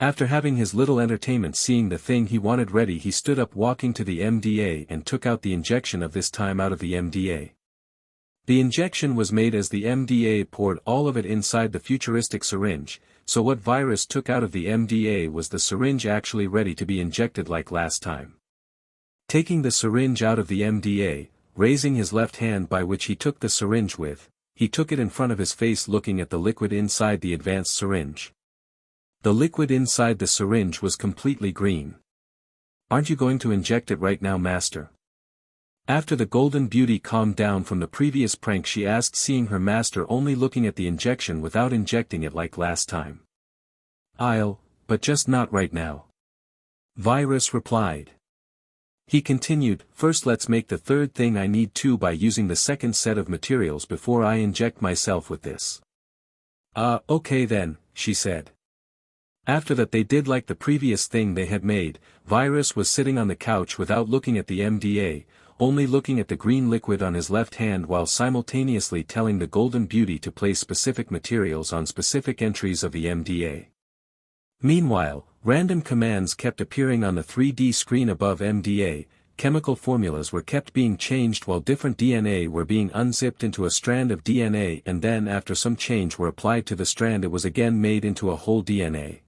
After having his little entertainment seeing the thing he wanted ready, he stood up, walking to the MDA and took out the injection, of this time out of the MDA. The injection was made as the MDA poured all of it inside the futuristic syringe, so what Virus took out of the MDA was the syringe actually ready to be injected like last time. Taking the syringe out of the MDA, raising his left hand by which he took the syringe with, he took it in front of his face, looking at the liquid inside the advanced syringe. The liquid inside the syringe was completely green. "Aren't you going to inject it right now, master?" After the golden beauty calmed down from the previous prank, she asked, seeing her master only looking at the injection without injecting it like last time. But just not right now," Virus replied. He continued, "First let's make the third thing I need to by using the second set of materials before I inject myself with this." Okay then," she said. After that they did like the previous thing they had made. Virus was sitting on the couch without looking at the MDA, only looking at the green liquid on his left hand, while simultaneously telling the golden beauty to place specific materials on specific entries of the MDA. Meanwhile, random commands kept appearing on the 3D screen above MDA, chemical formulas were kept being changed while different DNA were being unzipped into a strand of DNA, and then after some change were applied to the strand it was again made into a whole DNA.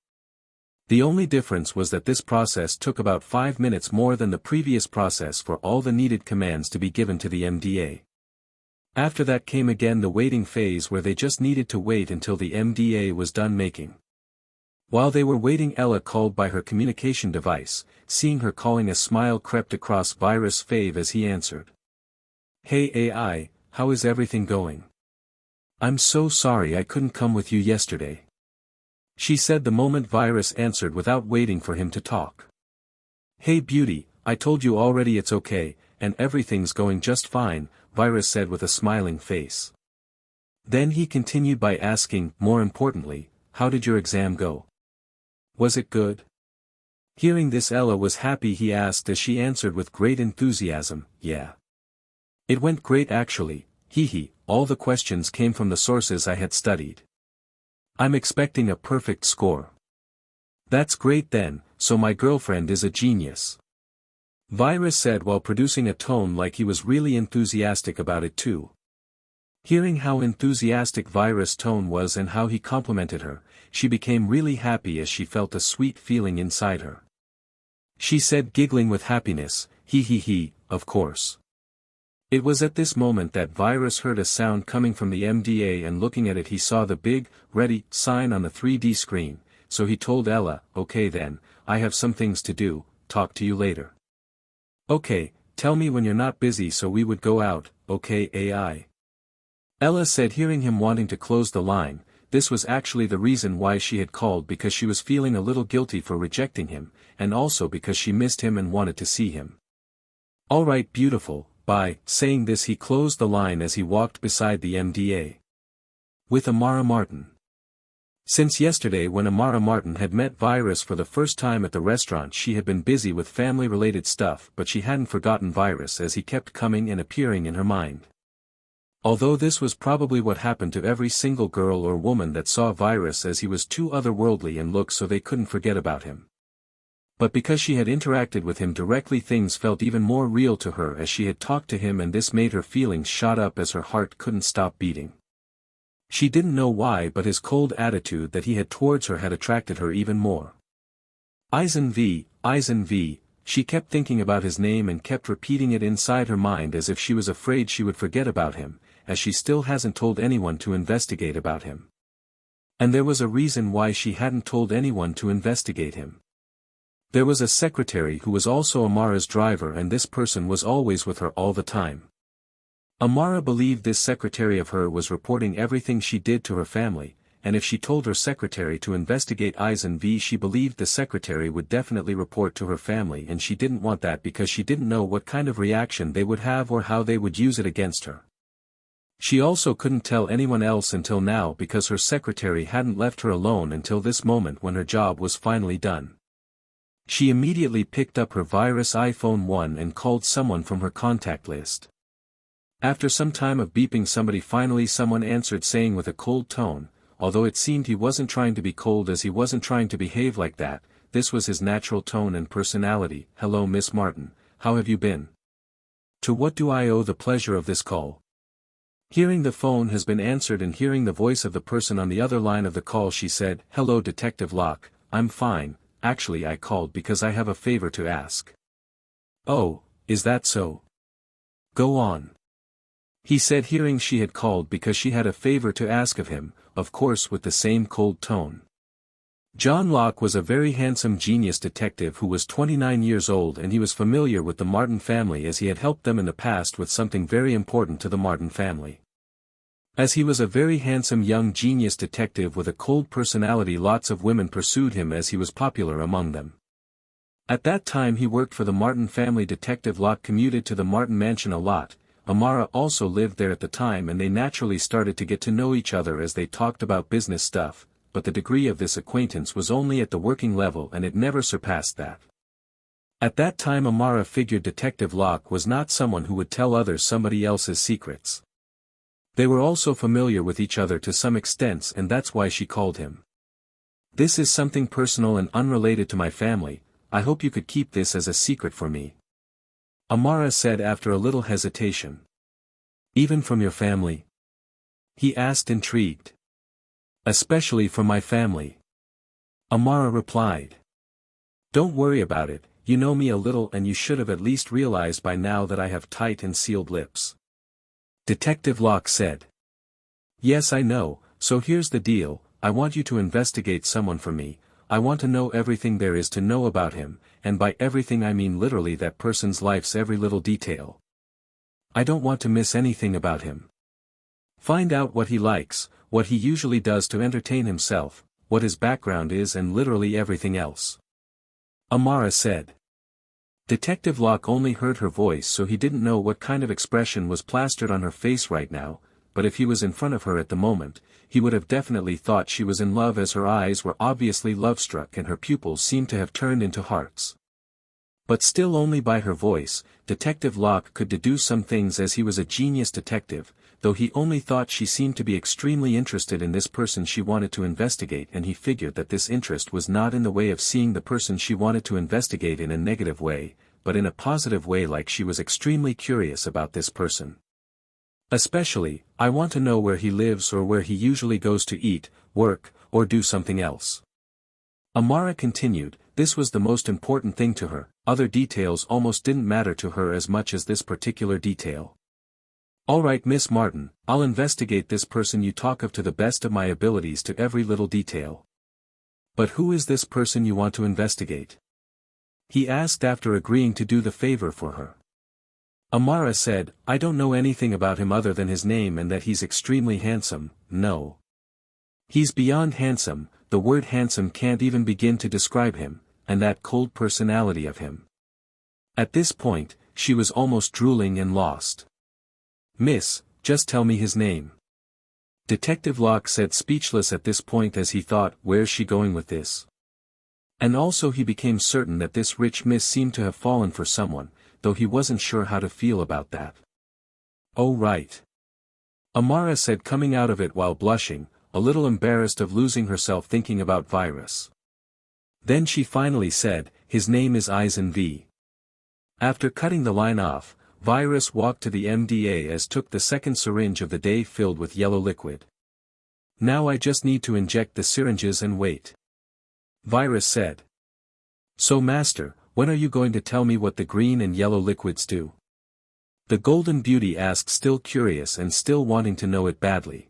The only difference was that this process took about 5 minutes more than the previous process for all the needed commands to be given to the MDA. After that came again the waiting phase, where they just needed to wait until the MDA was done making. While they were waiting, Ella called by her communication device. Seeing her calling, a smile crept across Virus' face as he answered. "Hey AI, how is everything going? I'm so sorry I couldn't come with you yesterday," she said the moment Virus answered without waiting for him to talk. "Hey beauty, I told you already it's okay, and everything's going just fine," Virus said with a smiling face. Then he continued by asking, more importantly, "How did your exam go? Was it good?" Hearing this, Ella was happy. He asked as she answered with great enthusiasm, "Yeah. It went great actually, hee. All the questions came from the sources I had studied. I'm expecting a perfect score." "That's great then, so my girlfriend is a genius," Virus said while producing a tone like he was really enthusiastic about it too. Hearing how enthusiastic Virus' tone was and how he complimented her, she became really happy as she felt a sweet feeling inside her. She said, giggling with happiness, he, of course." It was at this moment that Virus heard a sound coming from the MDA, and looking at it he saw the big, ready, sign on the 3D screen, so he told Ella, "Okay then, I have some things to do, talk to you later." "Okay, tell me when you're not busy so we would go out, okay AI?" Ella said, hearing him wanting to close the line. This was actually the reason why she had called, because she was feeling a little guilty for rejecting him, and also because she missed him and wanted to see him. "Alright beautiful. By saying this he closed the line as he walked beside the MDA. With Amara Martin. Since yesterday, when Amara Martin had met Virus for the first time at the restaurant, she had been busy with family-related stuff, but she hadn't forgotten Virus as he kept coming and appearing in her mind. Although this was probably what happened to every single girl or woman that saw Virus, as he was too otherworldly in look, so they couldn't forget about him. But because she had interacted with him directly, things felt even more real to her as she had talked to him, and this made her feelings shot up as her heart couldn't stop beating. She didn't know why, but his cold attitude that he had towards her had attracted her even more. Eisen V, she kept thinking about his name and kept repeating it inside her mind as if she was afraid she would forget about him, as she still hasn't told anyone to investigate about him. And there was a reason why she hadn't told anyone to investigate him. There was a secretary who was also Amara's driver, and this person was always with her all the time. Amara believed this secretary of her was reporting everything she did to her family, and if she told her secretary to investigate Eisen V, she believed the secretary would definitely report to her family, and she didn't want that because she didn't know what kind of reaction they would have or how they would use it against her. She also couldn't tell anyone else until now because her secretary hadn't left her alone until this moment when her job was finally done. She immediately picked up her virus iPhone 1 and called someone from her contact list. After some time of beeping, finally someone answered, saying with a cold tone, although it seemed he wasn't trying to be cold as he wasn't trying to behave like that, this was his natural tone and personality. "Hello Miss Martin, how have you been? To what do I owe the pleasure of this call?" Hearing the phone has been answered and hearing the voice of the person on the other line of the call, she said, "Hello Detective Locke, I'm fine, actually I called because I have a favor to ask." "Oh, is that so? Go on," he said, hearing she had called because she had a favor to ask of him, of course with the same cold tone. John Locke was a very handsome genius detective who was 29 years old, and he was familiar with the Martin family as he had helped them in the past with something very important to the Martin family. As he was a very handsome young genius detective with a cold personality, lots of women pursued him as he was popular among them. At that time he worked for the Martin family. Detective Locke commuted to the Martin mansion a lot. Amara also lived there at the time, and they naturally started to get to know each other as they talked about business stuff, but the degree of this acquaintance was only at the working level and it never surpassed that. At that time Amara figured Detective Locke was not someone who would tell others somebody else's secrets. They were also familiar with each other to some extent, and that's why she called him. "This is something personal and unrelated to my family, I hope you could keep this as a secret for me," Amara said after a little hesitation. "Even from your family?" he asked, intrigued. "Especially from my family," Amara replied. "Don't worry about it, you know me a little and you should have at least realized by now that I have tight and sealed lips," Detective Locke said. "Yes, I know, so here's the deal, I want you to investigate someone for me. I want to know everything there is to know about him, and by everything I mean literally that person's life's every little detail. I don't want to miss anything about him. Find out what he likes, what he usually does to entertain himself, what his background is, and literally everything else," Amara said. Detective Locke only heard her voice, so he didn't know what kind of expression was plastered on her face right now, but if he was in front of her at the moment, he would have definitely thought she was in love, as her eyes were obviously love-struck and her pupils seemed to have turned into hearts. But still, only by her voice, Detective Locke could deduce some things, as he was a genius detective, though he only thought she seemed to be extremely interested in this person she wanted to investigate, and he figured that this interest was not in the way of seeing the person she wanted to investigate in a negative way, but in a positive way, like she was extremely curious about this person. "Especially, I want to know where he lives or where he usually goes to eat, work, or do something else," Amara continued. This was the most important thing to her, other details almost didn't matter to her as much as this particular detail. "All right Miss Martin, I'll investigate this person you talk of to the best of my abilities, to every little detail. But who is this person you want to investigate?" he asked after agreeing to do the favor for her. Amara said, "I don't know anything about him other than his name and that he's extremely handsome." "No. He's beyond handsome, the word handsome can't even begin to describe him, and that cold personality of him." At this point, she was almost drooling and lost. "Miss, just tell me his name," Detective Locke said, speechless at this point as he thought, where's she going with this? And also he became certain that this rich miss seemed to have fallen for someone, though he wasn't sure how to feel about that. "Oh right," Amara said, coming out of it while blushing, a little embarrassed of losing herself thinking about Virus. Then she finally said, "His name is Eisen V." After cutting the line off, Virus walked to the MDA as took the second syringe of the day filled with yellow liquid. "Now I just need to inject the syringes and wait," Virus said. "So Master, when are you going to tell me what the green and yellow liquids do?" the Golden Beauty asked, still curious and still wanting to know it badly.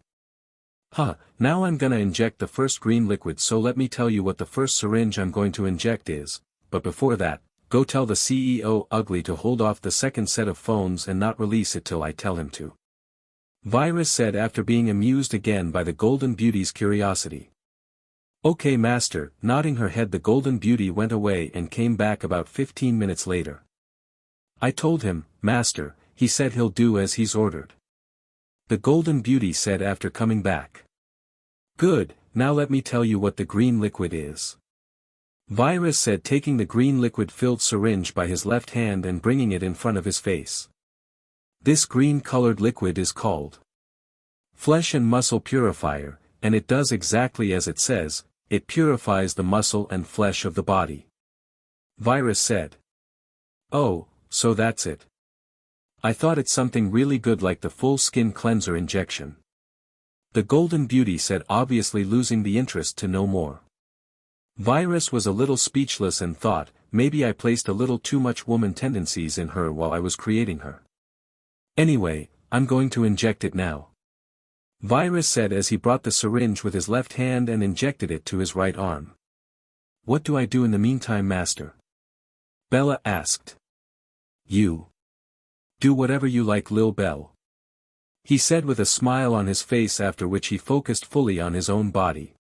Huh, now I'm gonna inject the first green liquid, so let me tell you what the first syringe I'm going to inject is, but before that, go tell the CEO Ugly to hold off the second set of phones and not release it till I tell him to. Virus said after being amused again by the Golden Beauty's curiosity. Okay master, nodding her head, the Golden Beauty went away and came back about 15 minutes later. I told him, master, he said he'll do as he's ordered. The Golden Beauty said after coming back. Good, now let me tell you what the green liquid is. Virus said, taking the green liquid-filled syringe by his left hand and bringing it in front of his face. This green-colored liquid is called Flesh and Muscle Purifier, and it does exactly as it says, it purifies the muscle and flesh of the body. Virus said. Oh, so that's it. I thought it's something really good like the full skin cleanser injection. The Golden Beauty said, obviously losing the interest to know more. Virus was a little speechless and thought, maybe I placed a little too much woman tendencies in her while I was creating her. Anyway, I'm going to inject it now. Virus said as he brought the syringe with his left hand and injected it to his right arm. What do I do in the meantime, master? Bella asked. You do whatever you like, Lil Bell. He said with a smile on his face, after which he focused fully on his own body.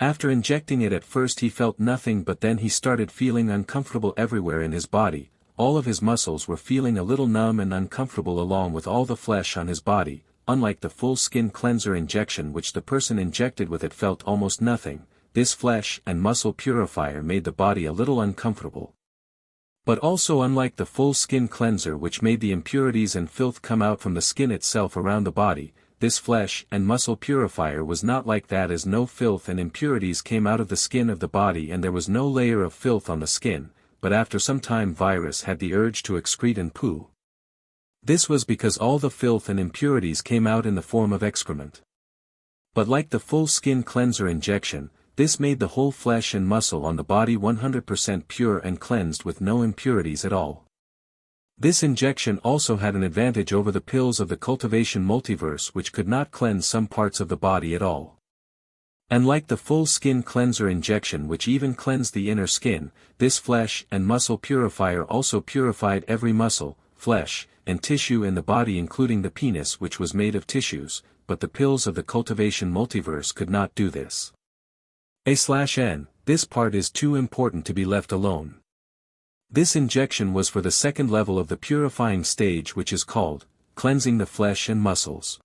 After injecting it, at first he felt nothing, but then he started feeling uncomfortable everywhere in his body. All of his muscles were feeling a little numb and uncomfortable along with all the flesh on his body. Unlike the full skin cleanser injection which the person injected with it felt almost nothing, this flesh and muscle purifier made the body a little uncomfortable. But also unlike the full skin cleanser which made the impurities and filth come out from the skin itself around the body, this flesh and muscle purifier was not like that, as no filth and impurities came out of the skin of the body and there was no layer of filth on the skin, but after some time Virus had the urge to excrete and poo. This was because all the filth and impurities came out in the form of excrement. But like the full skin cleanser injection, this made the whole flesh and muscle on the body 100% pure and cleansed with no impurities at all. This injection also had an advantage over the pills of the Cultivation multiverse, which could not cleanse some parts of the body at all. And like the full skin cleanser injection which even cleansed the inner skin, this flesh and muscle purifier also purified every muscle, flesh, and tissue in the body, including the penis, which was made of tissues, but the pills of the Cultivation multiverse could not do this. A/N, this part is too important to be left alone. This injection was for the second level of the purifying stage, which is called cleansing the flesh and muscles.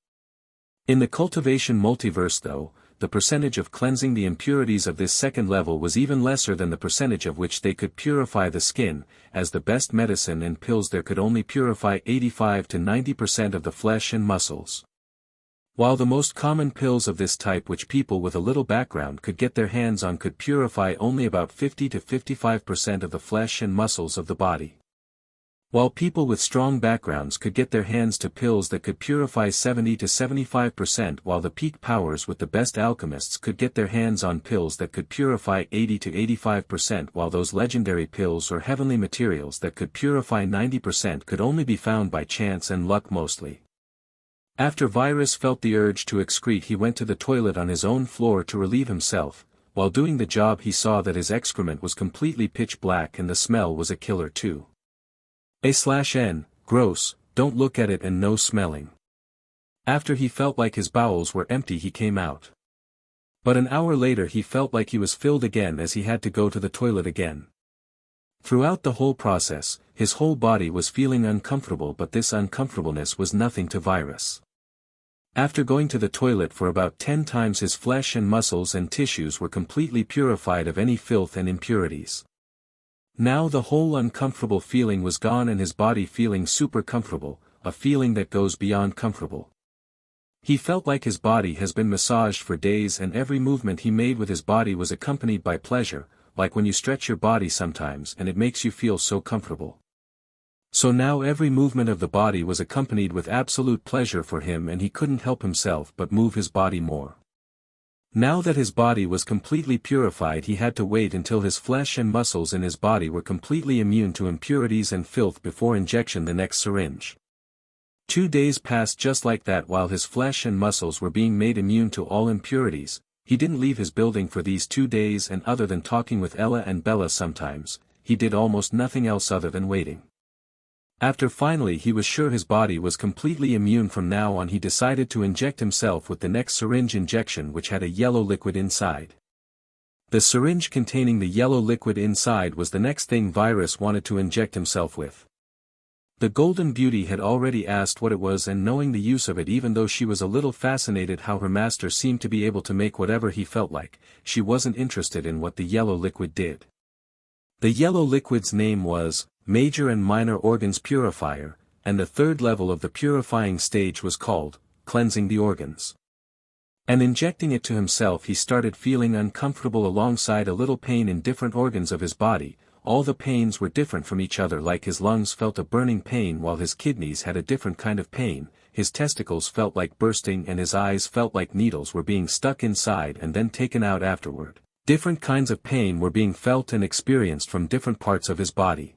In the Cultivation multiverse though, the percentage of cleansing the impurities of this second level was even lesser than the percentage of which they could purify the skin. As the best medicine and pills there could only purify 85 to 90% of the flesh and muscles. While the most common pills of this type which people with a little background could get their hands on could purify only about 50 to 55% of the flesh and muscles of the body. While people with strong backgrounds could get their hands to pills that could purify 70 to 75%, while the peak powers with the best alchemists could get their hands on pills that could purify 80 to 85%, while those legendary pills or heavenly materials that could purify 90% could only be found by chance and luck mostly. After Virus felt the urge to excrete, he went to the toilet on his own floor to relieve himself. While doing the job he saw that his excrement was completely pitch black and the smell was a killer too. A/N, gross, don't look at it and no smelling. After he felt like his bowels were empty he came out. But an hour later he felt like he was filled again as he had to go to the toilet again. Throughout the whole process, his whole body was feeling uncomfortable, but this uncomfortableness was nothing to Virus. After going to the toilet for about 10 times his flesh and muscles and tissues were completely purified of any filth and impurities. Now the whole uncomfortable feeling was gone and his body feeling super comfortable, a feeling that goes beyond comfortable. He felt like his body has been massaged for days and every movement he made with his body was accompanied by pleasure, like when you stretch your body sometimes and it makes you feel so comfortable. So now every movement of the body was accompanied with absolute pleasure for him and he couldn't help himself but move his body more. Now that his body was completely purified he had to wait until his flesh and muscles in his body were completely immune to impurities and filth before injection the next syringe. 2 days passed just like that while his flesh and muscles were being made immune to all impurities. He didn't leave his building for these 2 days, and other than talking with Ella and Bella sometimes, he did almost nothing else other than waiting. After finally he was sure his body was completely immune from now on, he decided to inject himself with the next syringe injection, which had a yellow liquid inside. The syringe containing the yellow liquid inside was the next thing Virus wanted to inject himself with. The Golden Beauty had already asked what it was, and knowing the use of it, even though she was a little fascinated how her master seemed to be able to make whatever he felt like, she wasn't interested in what the yellow liquid did. The yellow liquid's name was Major and Minor Organs Purifier, and the third level of the purifying stage was called Cleansing the Organs. And injecting it to himself, he started feeling uncomfortable alongside a little pain in different organs of his body. All the pains were different from each other, like his lungs felt a burning pain while his kidneys had a different kind of pain, his testicles felt like bursting, and his eyes felt like needles were being stuck inside and then taken out afterward. Different kinds of pain were being felt and experienced from different parts of his body.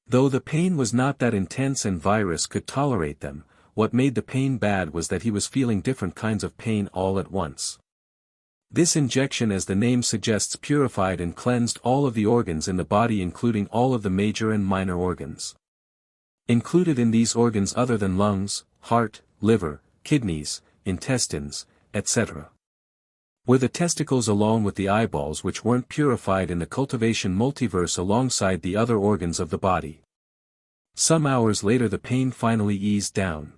Though the pain was not that intense and Virus could tolerate them, what made the pain bad was that he was feeling different kinds of pain all at once. This injection, as the name suggests, purified and cleansed all of the organs in the body, including all of the major and minor organs. Included in these organs other than lungs, heart, liver, kidneys, intestines, etc. were the testicles along with the eyeballs, which weren't purified in the Cultivation multiverse alongside the other organs of the body. Some hours later the pain finally eased down.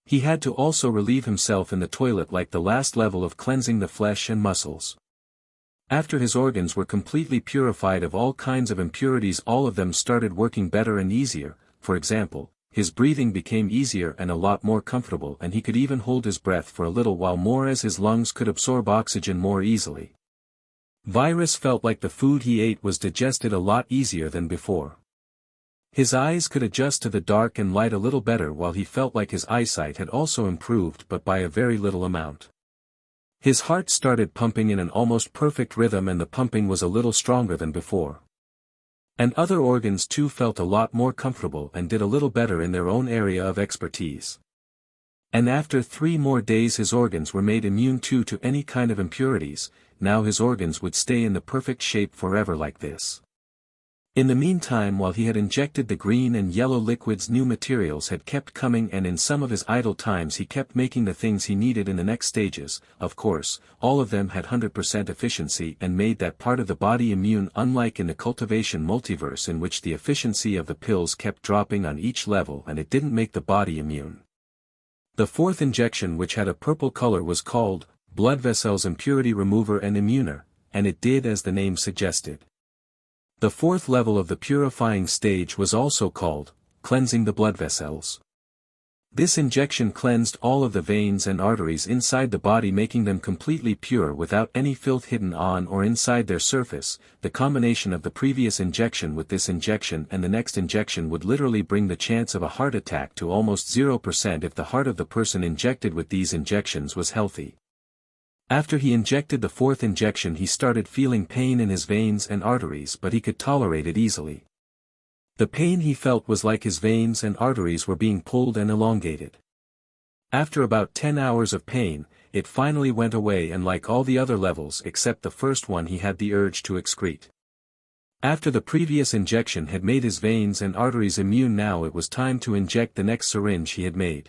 He had to also relieve himself in the toilet, like the last level of cleansing the flesh and muscles. After his organs were completely purified of all kinds of impurities, all of them started working better and easier. For example, his breathing became easier and a lot more comfortable, and he could even hold his breath for a little while more as his lungs could absorb oxygen more easily. Virus felt like the food he ate was digested a lot easier than before. His eyes could adjust to the dark and light a little better, while he felt like his eyesight had also improved, but by a very little amount. His heart started pumping in an almost perfect rhythm, and the pumping was a little stronger than before. And other organs too felt a lot more comfortable and did a little better in their own area of expertise. And after 3 more days his organs were made immune to any kind of impurities. Now his organs would stay in the perfect shape forever like this. In the meantime, while he had injected the green and yellow liquids, new materials had kept coming, and in some of his idle times he kept making the things he needed in the next stages. Of course, all of them had 100% efficiency and made that part of the body immune, unlike in the Cultivation multiverse, in which the efficiency of the pills kept dropping on each level and it didn't make the body immune. The fourth injection, which had a purple color, was called Blood Vessels Impurity Remover and Immuner, and it did as the name suggested. The fourth level of the purifying stage was also called Cleansing the Blood Vessels. This injection cleansed all of the veins and arteries inside the body, making them completely pure without any filth hidden on or inside their surface. The combination of the previous injection with this injection and the next injection would literally bring the chance of a heart attack to almost 0% if the heart of the person injected with these injections was healthy. After he injected the fourth injection, he started feeling pain in his veins and arteries, but he could tolerate it easily. The pain he felt was like his veins and arteries were being pulled and elongated. After about 10 hours of pain, it finally went away, and like all the other levels except the first one, he had the urge to excrete. After the previous injection had made his veins and arteries immune, now it was time to inject the next syringe he had made.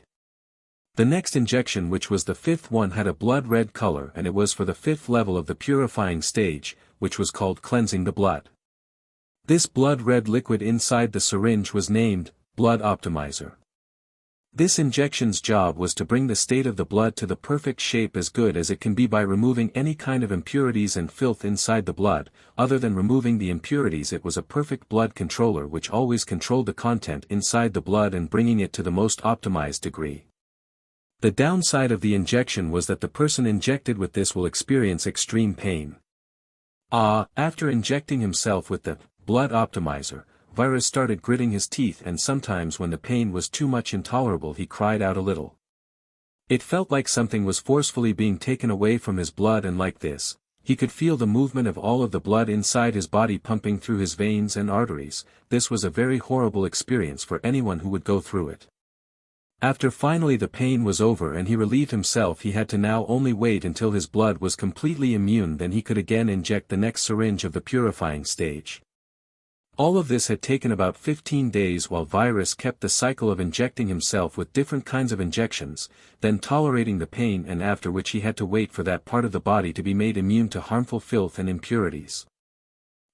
The next injection, which was the fifth one, had a blood red color, and it was for the fifth level of the purifying stage, which was called Cleansing the Blood. This blood red liquid inside the syringe was named Blood Optimizer. This injection's job was to bring the state of the blood to the perfect shape, as good as it can be, by removing any kind of impurities and filth inside the blood. Other than removing the impurities, it was a perfect blood controller which always controlled the content inside the blood and bringing it to the most optimized degree. The downside of the injection was that the person injected with this will experience extreme pain. After injecting himself with the Blood Optimizer, Virus started gritting his teeth, and sometimes when the pain was too much intolerable he cried out a little. It felt like something was forcefully being taken away from his blood, and like this, he could feel the movement of all of the blood inside his body pumping through his veins and arteries. This was a very horrible experience for anyone who would go through it. After finally the pain was over and he relieved himself, he had to now only wait until his blood was completely immune, then he could again inject the next syringe of the purifying stage. All of this had taken about 15 days while Virus kept the cycle of injecting himself with different kinds of injections, then tolerating the pain, and after which he had to wait for that part of the body to be made immune to harmful filth and impurities.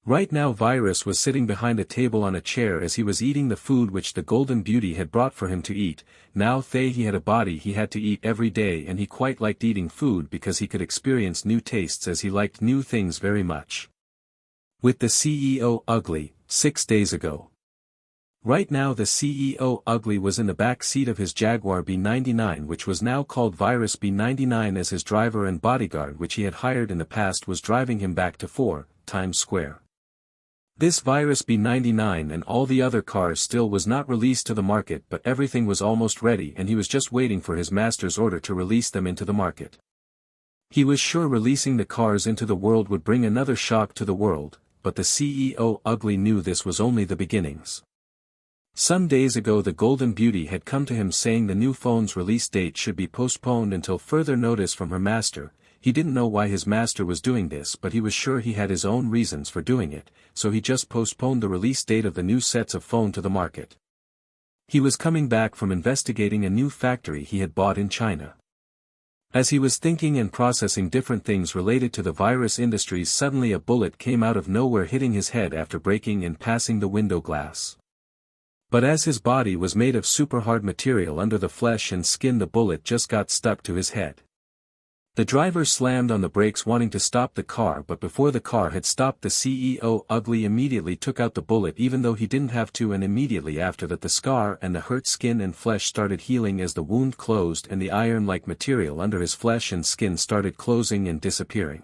Right now Virus was sitting behind a table on a chair as he was eating the food which the Golden Beauty had brought for him to eat. Now he had a body he had to eat every day, and he quite liked eating food because he could experience new tastes as he liked new things very much. With the CEO Ugly, 6 days ago. Right now the CEO Ugly was in the back seat of his Jaguar B99, which was now called Virus B99, as his driver and bodyguard which he had hired in the past was driving him back to 4 Times Square. This Virus B99 and all the other cars still was not released to the market, but everything was almost ready and he was just waiting for his master's order to release them into the market. He was sure releasing the cars into the world would bring another shock to the world, but the CEO Ugly knew this was only the beginnings. Some days ago the Golden Beauty had come to him saying the new phone's release date should be postponed until further notice from her master. He didn't know why his master was doing this, but he was sure he had his own reasons for doing it, so he just postponed the release date of the new sets of phone to the market. He was coming back from investigating a new factory he had bought in China. As he was thinking and processing different things related to the virus industries, suddenly a bullet came out of nowhere, hitting his head after breaking and passing the window glass. But as his body was made of super hard material under the flesh and skin, the bullet just got stuck to his head. The driver slammed on the brakes wanting to stop the car, but before the car had stopped the CEO Ugly immediately took out the bullet even though he didn't have to, and immediately after that the scar and the hurt skin and flesh started healing as the wound closed and the iron-like material under his flesh and skin started closing and disappearing.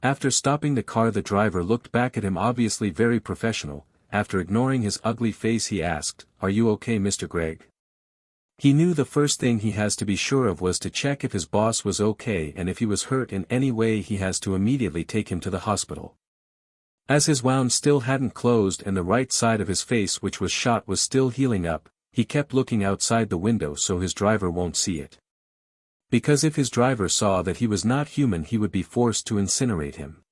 After stopping the car, the driver looked back at him, obviously very professional. After ignoring his ugly face, he asked, "Are you okay, Mr. Gregg?" He knew the first thing he has to be sure of was to check if his boss was okay, and if he was hurt in any way he has to immediately take him to the hospital. As his wound still hadn't closed and the right side of his face which was shot was still healing up, he kept looking outside the window so his driver won't see it. Because if his driver saw that he was not human he would be forced to incinerate him.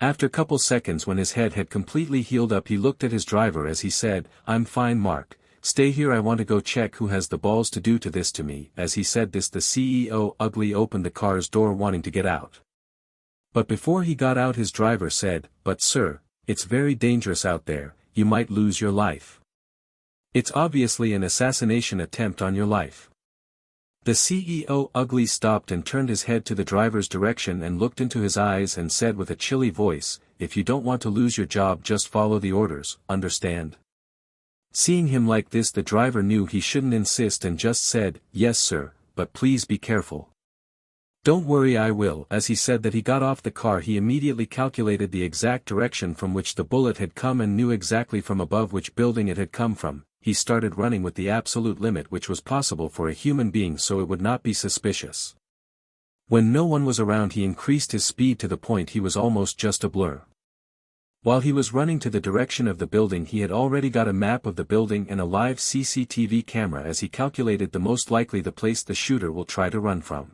After couple seconds, when his head had completely healed up, he looked at his driver as he said, "I'm fine, Mark. Stay here, I want to go check who has the balls to do this to me." As he said this, the CEO Ugly opened the car's door wanting to get out. But before he got out his driver said, "But sir, it's very dangerous out there, you might lose your life. It's obviously an assassination attempt on your life." The CEO Ugly stopped and turned his head to the driver's direction and looked into his eyes and said with a chilly voice, "If you don't want to lose your job, just follow the orders, understand?" Seeing him like this, the driver knew he shouldn't insist and just said, "Yes sir, but please be careful." "Don't worry, I will." As he said that, he got off the car. He immediately calculated the exact direction from which the bullet had come and knew exactly from above which building it had come from. He started running with the absolute limit which was possible for a human being so it would not be suspicious. When no one was around he increased his speed to the point he was almost just a blur. While he was running to the direction of the building, he had already got a map of the building and a live CCTV camera as he calculated the most likely the place the shooter will try to run from.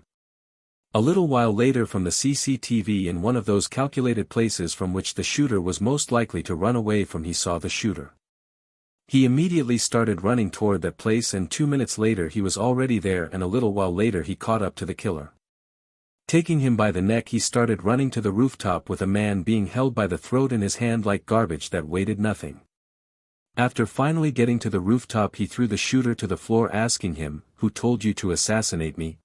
A little while later, from the CCTV in one of those calculated places from which the shooter was most likely to run away from, he saw the shooter. He immediately started running toward that place, and 2 minutes later he was already there, and a little while later he caught up to the killer. Taking him by the neck, he started running to the rooftop with a man being held by the throat in his hand like garbage that weighted nothing. After finally getting to the rooftop, he threw the shooter to the floor asking him, "Who told you to assassinate me?"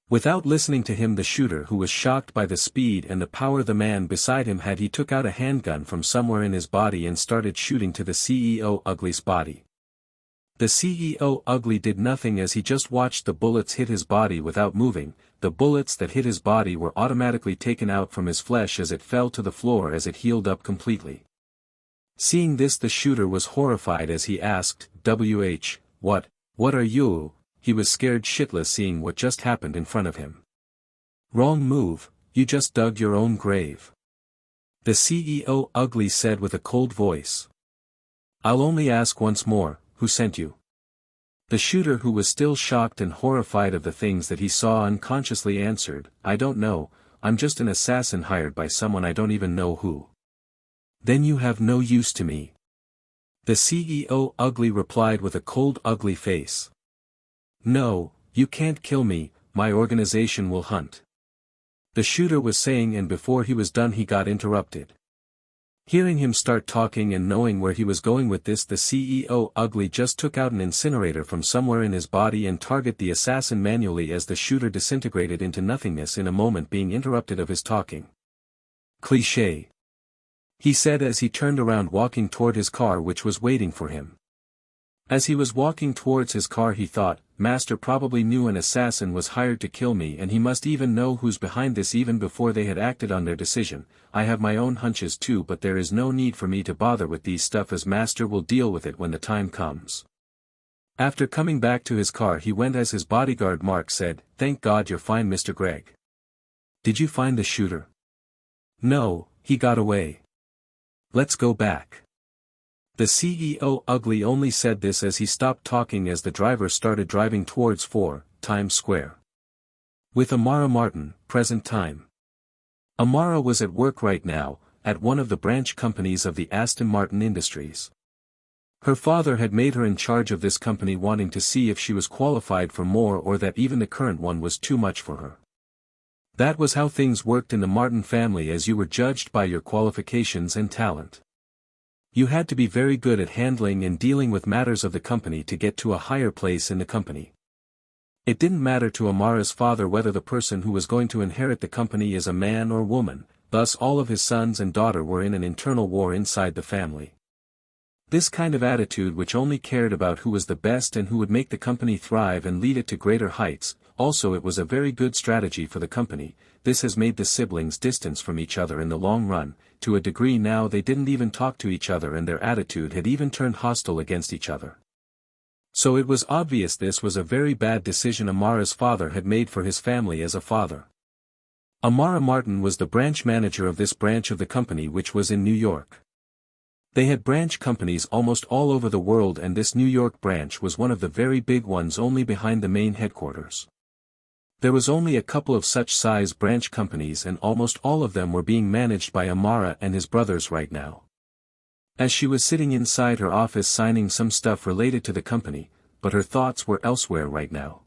Without listening to him, the shooter, who was shocked by the speed and the power the man beside him had, he took out a handgun from somewhere in his body and started shooting to the CEO Ugly's body. The CEO Ugly did nothing as he just watched the bullets hit his body without moving. The bullets that hit his body were automatically taken out from his flesh as it fell to the floor as it healed up completely. Seeing this, the shooter was horrified as he asked, What are you?" He was scared shitless seeing what just happened in front of him. "Wrong move, you just dug your own grave," the CEO Ugly said with a cold voice. "I'll only ask once more, who sent you?" The shooter, who was still shocked and horrified of the things that he saw, unconsciously answered, "I don't know, I'm just an assassin hired by someone I don't even know who." "Then you have no use to me." The CEO ugly replied with a cold, ugly face. "No, you can't kill me, my organization will hunt." The shooter was saying, and before he was done he got interrupted. Hearing him start talking and knowing where he was going with this, the CEO ugly just took out an incinerator from somewhere in his body and targeted the assassin manually as the shooter disintegrated into nothingness in a moment, being interrupted of his talking. "Cliché," he said as he turned around, walking toward his car which was waiting for him. As he was walking towards his car he thought, "Master probably knew an assassin was hired to kill me, and he must even know who's behind this even before they had acted on their decision. I have my own hunches too, but there is no need for me to bother with these stuff, as Master will deal with it when the time comes." After coming back to his car he went as his bodyguard Mark said, "Thank God you're fine, Mr. Gregg. Did you find the shooter?" "No, he got away." "Let's go back." The CEO ugly only said this as he stopped talking as the driver started driving towards 4 Times Square. With Amara Martin, present time. Amara was at work right now, at one of the branch companies of the Aston Martin Industries. Her father had made her in charge of this company, wanting to see if she was qualified for more or that even the current one was too much for her. That was how things worked in the Martin family, as you were judged by your qualifications and talent. You had to be very good at handling and dealing with matters of the company to get to a higher place in the company. It didn't matter to Amara's father whether the person who was going to inherit the company is a man or woman, thus all of his sons and daughter were in an internal war inside the family. This kind of attitude, which only cared about who was the best and who would make the company thrive and lead it to greater heights, also it was a very good strategy for the company. This has made the siblings distance from each other in the long run. To a degree now they didn't even talk to each other, and their attitude had even turned hostile against each other. So it was obvious this was a very bad decision Amara's father had made for his family as a father. Amara Martin was the branch manager of this branch of the company, which was in New York. They had branch companies almost all over the world, and this New York branch was one of the very big ones, only behind the main headquarters. There was only a couple of such size branch companies, and almost all of them were being managed by Amara and his brothers right now. As she was sitting inside her office signing some stuff related to the company, but her thoughts were elsewhere right now.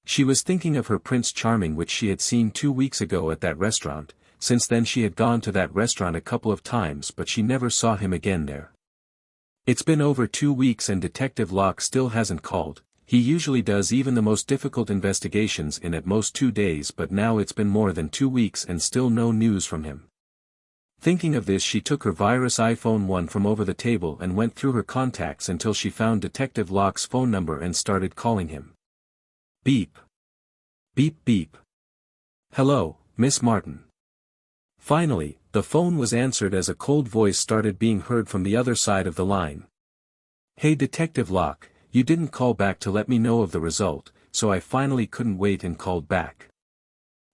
She was thinking of her Prince Charming, which she had seen 2 weeks ago at that restaurant. Since then she had gone to that restaurant a couple of times, but she never saw him again there. It's been over 2 weeks and Detective Locke still hasn't called. He usually does even the most difficult investigations in at most 2 days, but now it's been more than 2 weeks and still no news from him. Thinking of this, she took her virus iPhone 1 from over the table and went through her contacts until she found Detective Locke's phone number and started calling him. Beep. Beep beep. "Hello, Miss Martin." Finally, the phone was answered as a cold voice started being heard from the other side of the line. "Hey Detective Locke, you didn't call back to let me know of the result, so I finally couldn't wait and called back.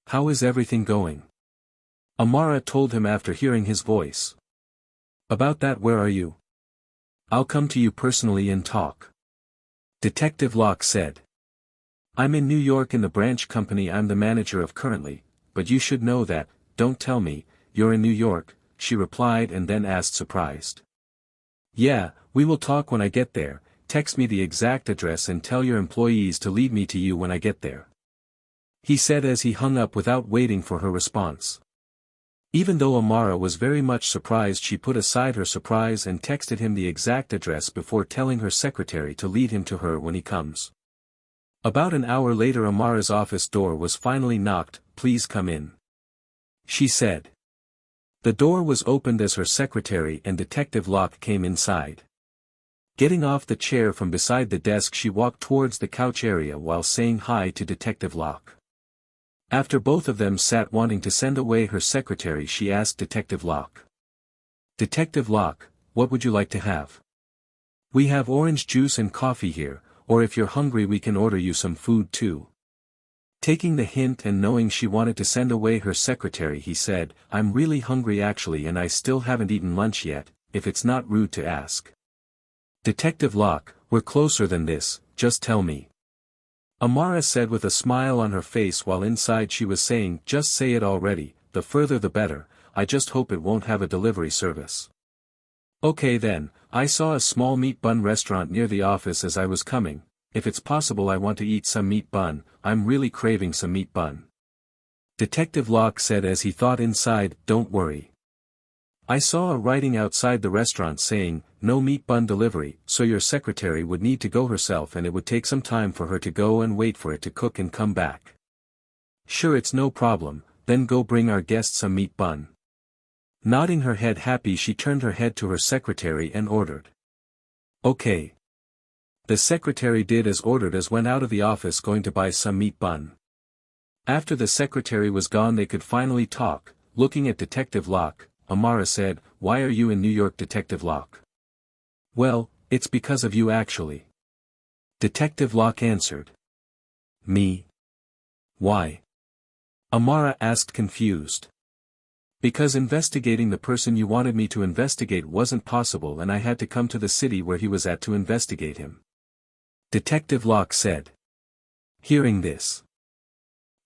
How is everything going?" Amara told him after hearing his voice. "About that, where are you? I'll come to you personally and talk," Detective Locke said. "I'm in New York in the branch company I'm the manager of currently, but you should know that." "Don't tell me, you're in New York," she replied, and then asked, surprised. "Yeah, we will talk when I get there. Text me the exact address and tell your employees to lead me to you when I get there," he said as he hung up without waiting for her response. Even though Amara was very much surprised, she put aside her surprise and texted him the exact address before telling her secretary to lead him to her when he comes. About an hour later Amara's office door was finally knocked. "Please come in," she said. The door was opened as her secretary and Detective Locke came inside. Getting off the chair from beside the desk, she walked towards the couch area while saying hi to Detective Locke. After both of them sat wanting to send away her secretary, she asked Detective Locke. "Detective Locke, what would you like to have? We have orange juice and coffee here, or if you're hungry we can order you some food too." Taking the hint and knowing she wanted to send away her secretary, he said, "I'm really hungry actually, and I still haven't eaten lunch yet, if it's not rude to ask." "Detective Locke, We're closer than this, just tell me. Amara said with a smile on her face while inside she was saying, just say it already, the further the better, I just hope it won't have a delivery service. Okay then, I saw a small meat bun restaurant near the office as I was coming. If it's possible I want to eat some meat bun, I'm really craving some meat bun. Detective Locke said as he thought inside, don't worry. I saw a writing outside the restaurant saying, no meat bun delivery, so your secretary would need to go herself and it would take some time for her to go and wait for it to cook and come back. Sure, it's no problem, then go bring our guest some meat bun. Nodding her head happy, she turned her head to her secretary and ordered. Okay. The secretary did as ordered as went out of the office going to buy some meat bun. After the secretary was gone they could finally talk. Looking at Detective Locke, Amara said, why are you in New York, Detective Locke? Well, it's because of you actually. Detective Locke answered. Me? Why? Amara asked confused. Because investigating the person you wanted me to investigate wasn't possible and I had to come to the city where he was at to investigate him. Detective Locke said. Hearing this,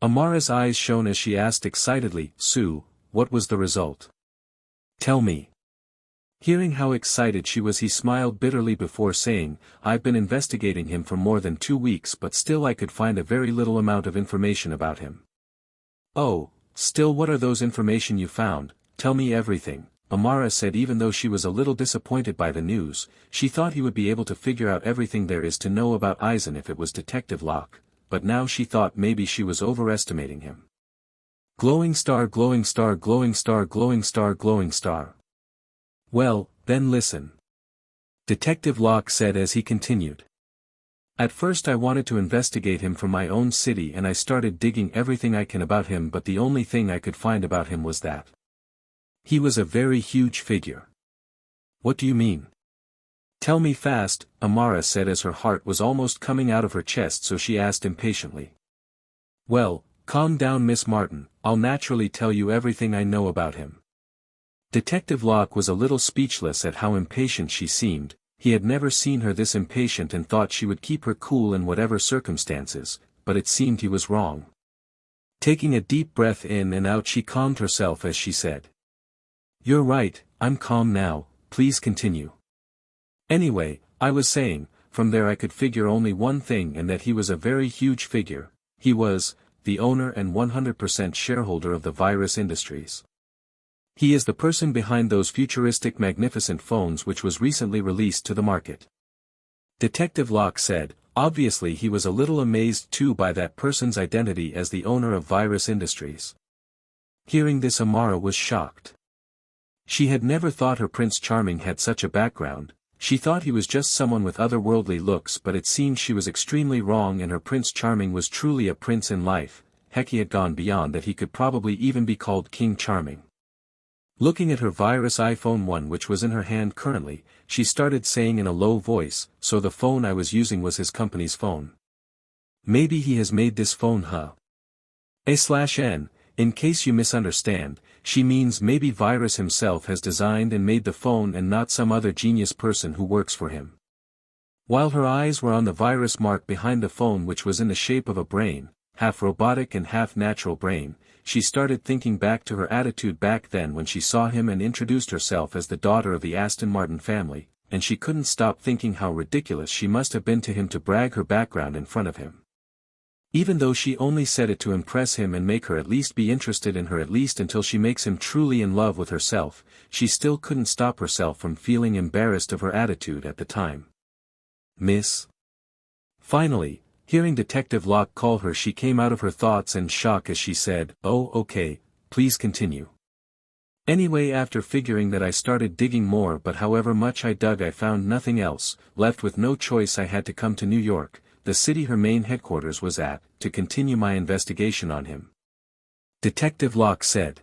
Amara's eyes shone as she asked excitedly, Sue, what was the result? Tell me. Hearing how excited she was, he smiled bitterly before saying, I've been investigating him for more than 2 weeks but still I could find a very little amount of information about him. Oh, still, what are those information you found? Tell me everything, Amara said. Even though she was a little disappointed by the news, she thought he would be able to figure out everything there is to know about Eisen if it was Detective Locke, but now she thought maybe she was overestimating him. Glowing star, glowing star, glowing star, glowing star, glowing star. Well, then listen. Detective Locke said as he continued. At first I wanted to investigate him from my own city and I started digging everything I can about him, but the only thing I could find about him was that he was a very huge figure. What do you mean? Tell me fast, Amara said as her heart was almost coming out of her chest, so she asked impatiently. Well, calm down Miss Martin, I'll naturally tell you everything I know about him. Detective Locke was a little speechless at how impatient she seemed. He had never seen her this impatient and thought she would keep her cool in whatever circumstances, but it seemed he was wrong. Taking a deep breath in and out, she calmed herself as she said. You're right, I'm calm now, please continue. Anyway, I was saying, from there I could figure only one thing, and that he was a very huge figure. He was the owner and 100% shareholder of the virus industries. He is the person behind those futuristic magnificent phones which was recently released to the market. Detective Locke said. Obviously he was a little amazed too by that person's identity as the owner of Virus Industries. Hearing this, Amara was shocked. She had never thought her Prince Charming had such a background. She thought he was just someone with otherworldly looks, but it seemed she was extremely wrong and her Prince Charming was truly a prince in life. Heck, he had gone beyond that, he could probably even be called King Charming. Looking at her Virus iPhone 1 which was in her hand currently, she started saying in a low voice, so the phone I was using was his company's phone. Maybe he has made this phone, huh? A/N, in case you misunderstand, she means maybe Virus himself has designed and made the phone and not some other genius person who works for him. While her eyes were on the Virus mark behind the phone which was in the shape of a brain, half robotic and half natural brain, she started thinking back to her attitude back then when she saw him and introduced herself as the daughter of the Aston Martin family, and she couldn't stop thinking how ridiculous she must have been to him to brag her background in front of him. Even though she only said it to impress him and make her at least be interested in her, at least until she makes him truly in love with herself, she still couldn't stop herself from feeling embarrassed of her attitude at the time. Miss. Finally, hearing Detective Locke call her, she came out of her thoughts and shock as she said, "Oh, okay, please continue." Anyway, after figuring that, I started digging more, but however much I dug I found nothing else. Left with no choice, I had to come to New York, the city her main headquarters was at, to continue my investigation on him. Detective Locke said.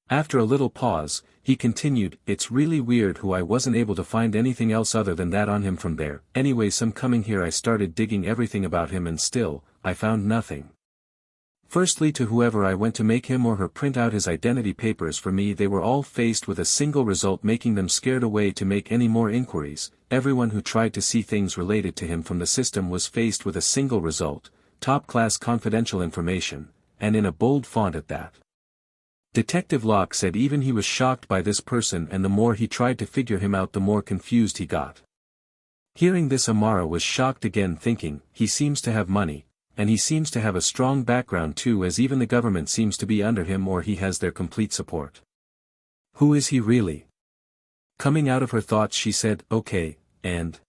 After a little pause, he continued, "It's really weird how I wasn't able to find anything else other than that on him from there. Anyway, some coming here I started digging everything about him and still, I found nothing." Firstly, to whoever I went to make him or her print out his identity papers for me, they were all faced with a single result, making them scared away to make any more inquiries. Everyone who tried to see things related to him from the system was faced with a single result: top-class confidential information, and in a bold font at that. Detective Locke said even he was shocked by this person, and the more he tried to figure him out the more confused he got. Hearing this, Amara was shocked again, thinking, he seems to have money, and he seems to have a strong background too, as even the government seems to be under him, or he has their complete support. Who is he really? Coming out of her thoughts, she said, okay, and.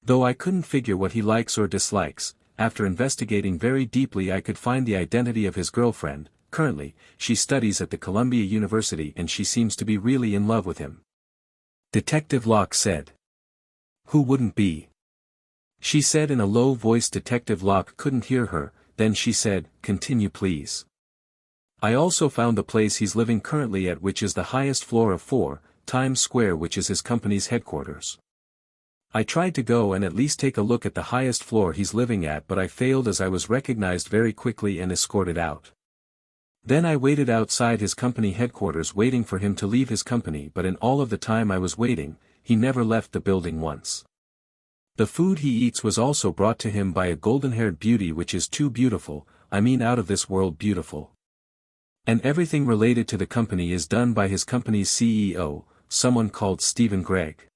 Though I couldn't figure what he likes or dislikes, after investigating very deeply I could find the identity of his girlfriend. Currently, she studies at the Columbia University and she seems to be really in love with him. Detective Locke said. Who wouldn't be? She said in a low voice. Detective Locke couldn't hear her, then she said, continue please. I also found the place he's living currently at, which is the highest floor of 4, Times Square, which is his company's headquarters. I tried to go and at least take a look at the highest floor he's living at, but I failed as I was recognized very quickly and escorted out. Then I waited outside his company headquarters waiting for him to leave his company, but in all of the time I was waiting, he never left the building once. The food he eats was also brought to him by a golden-haired beauty, which is too beautiful, I mean out of this world beautiful. And everything related to the company is done by his company's CEO, someone called Stephen Gregg.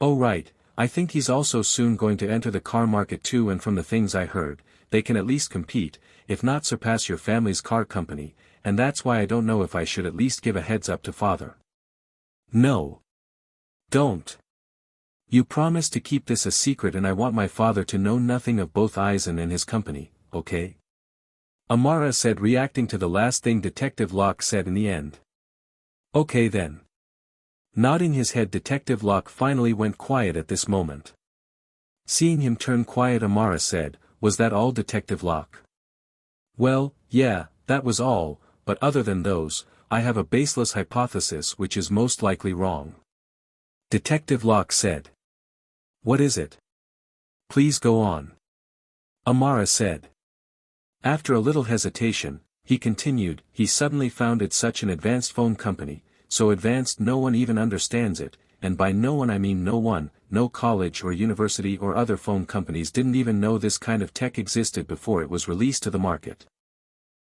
Oh right, I think he's also soon going to enter the car market too, and from the things I heard, they can at least compete, if not surpass your family's car company, and that's why I don't know if I should at least give a heads up to father. No. Don't. You promised to keep this a secret, and I want my father to know nothing of both Eisen and his company, okay? Amara said, reacting to the last thing Detective Locke said in the end. Okay then. Nodding his head, Detective Locke finally went quiet at this moment. Seeing him turn quiet, Amara said, was that all, Detective Locke? Well, yeah, that was all, but other than those, I have a baseless hypothesis which is most likely wrong. Detective Locke said. What is it? Please go on. Amara said. After a little hesitation, he continued, he suddenly founded such an advanced phone company, so advanced no one even understands it, and by no one I mean no one, no college or university or other phone companies didn't even know this kind of tech existed before it was released to the market.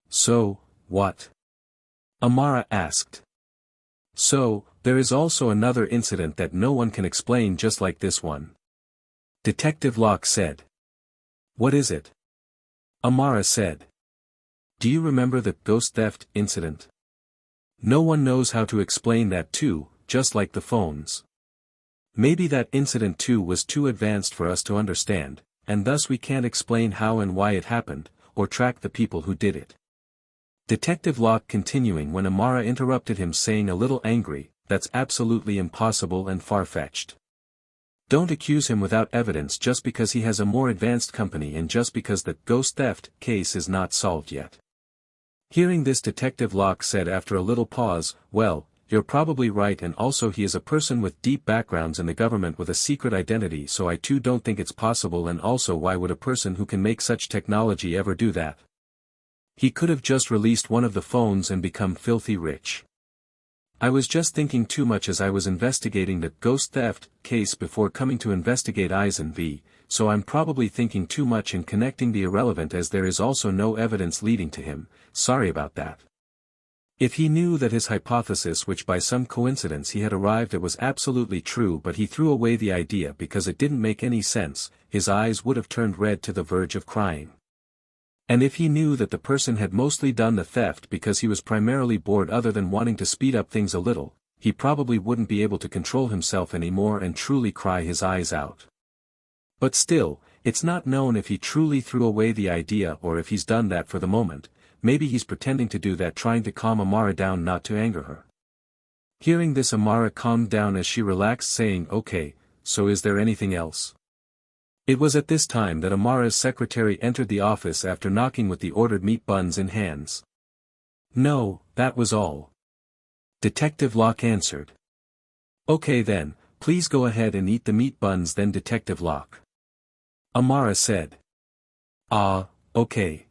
So, what? Amara asked. So, there is also another incident that no one can explain just like this one. Detective Locke said. What is it? Amara said. Do you remember the ghost theft incident? No one knows how to explain that too, just like the phones. Maybe that incident too was too advanced for us to understand, and thus we can't explain how and why it happened, or track the people who did it. Detective Locke continuing when Amara interrupted him, saying a little angry, that's absolutely impossible and far-fetched. Don't accuse him without evidence just because he has a more advanced company and just because the ghost theft case is not solved yet. Hearing this, Detective Locke said after a little pause, well, you're probably right, and also he is a person with deep backgrounds in the government with a secret identity, so I too don't think it's possible, and also why would a person who can make such technology ever do that? He could have just released one of the phones and become filthy rich. I was just thinking too much as I was investigating the ghost theft case before coming to investigate Eisen v, so I'm probably thinking too much and connecting the irrelevant, as there is also no evidence leading to him. Sorry about that. If he knew that his hypothesis, which by some coincidence he had arrived at, was absolutely true, but he threw away the idea because it didn't make any sense, his eyes would have turned red to the verge of crying. And if he knew that the person had mostly done the theft because he was primarily bored other than wanting to speed up things a little, he probably wouldn't be able to control himself anymore and truly cry his eyes out. But still, it's not known if he truly threw away the idea or if he's done that for the moment. Maybe he's pretending to do that, trying to calm Amara down, not to anger her. Hearing this, Amara calmed down as she relaxed, saying, okay, so is there anything else? It was at this time that Amara's secretary entered the office after knocking with the ordered meat buns in hands. No, that was all. Detective Locke answered. Okay then, please go ahead and eat the meat buns then, Detective Locke. Amara said. okay.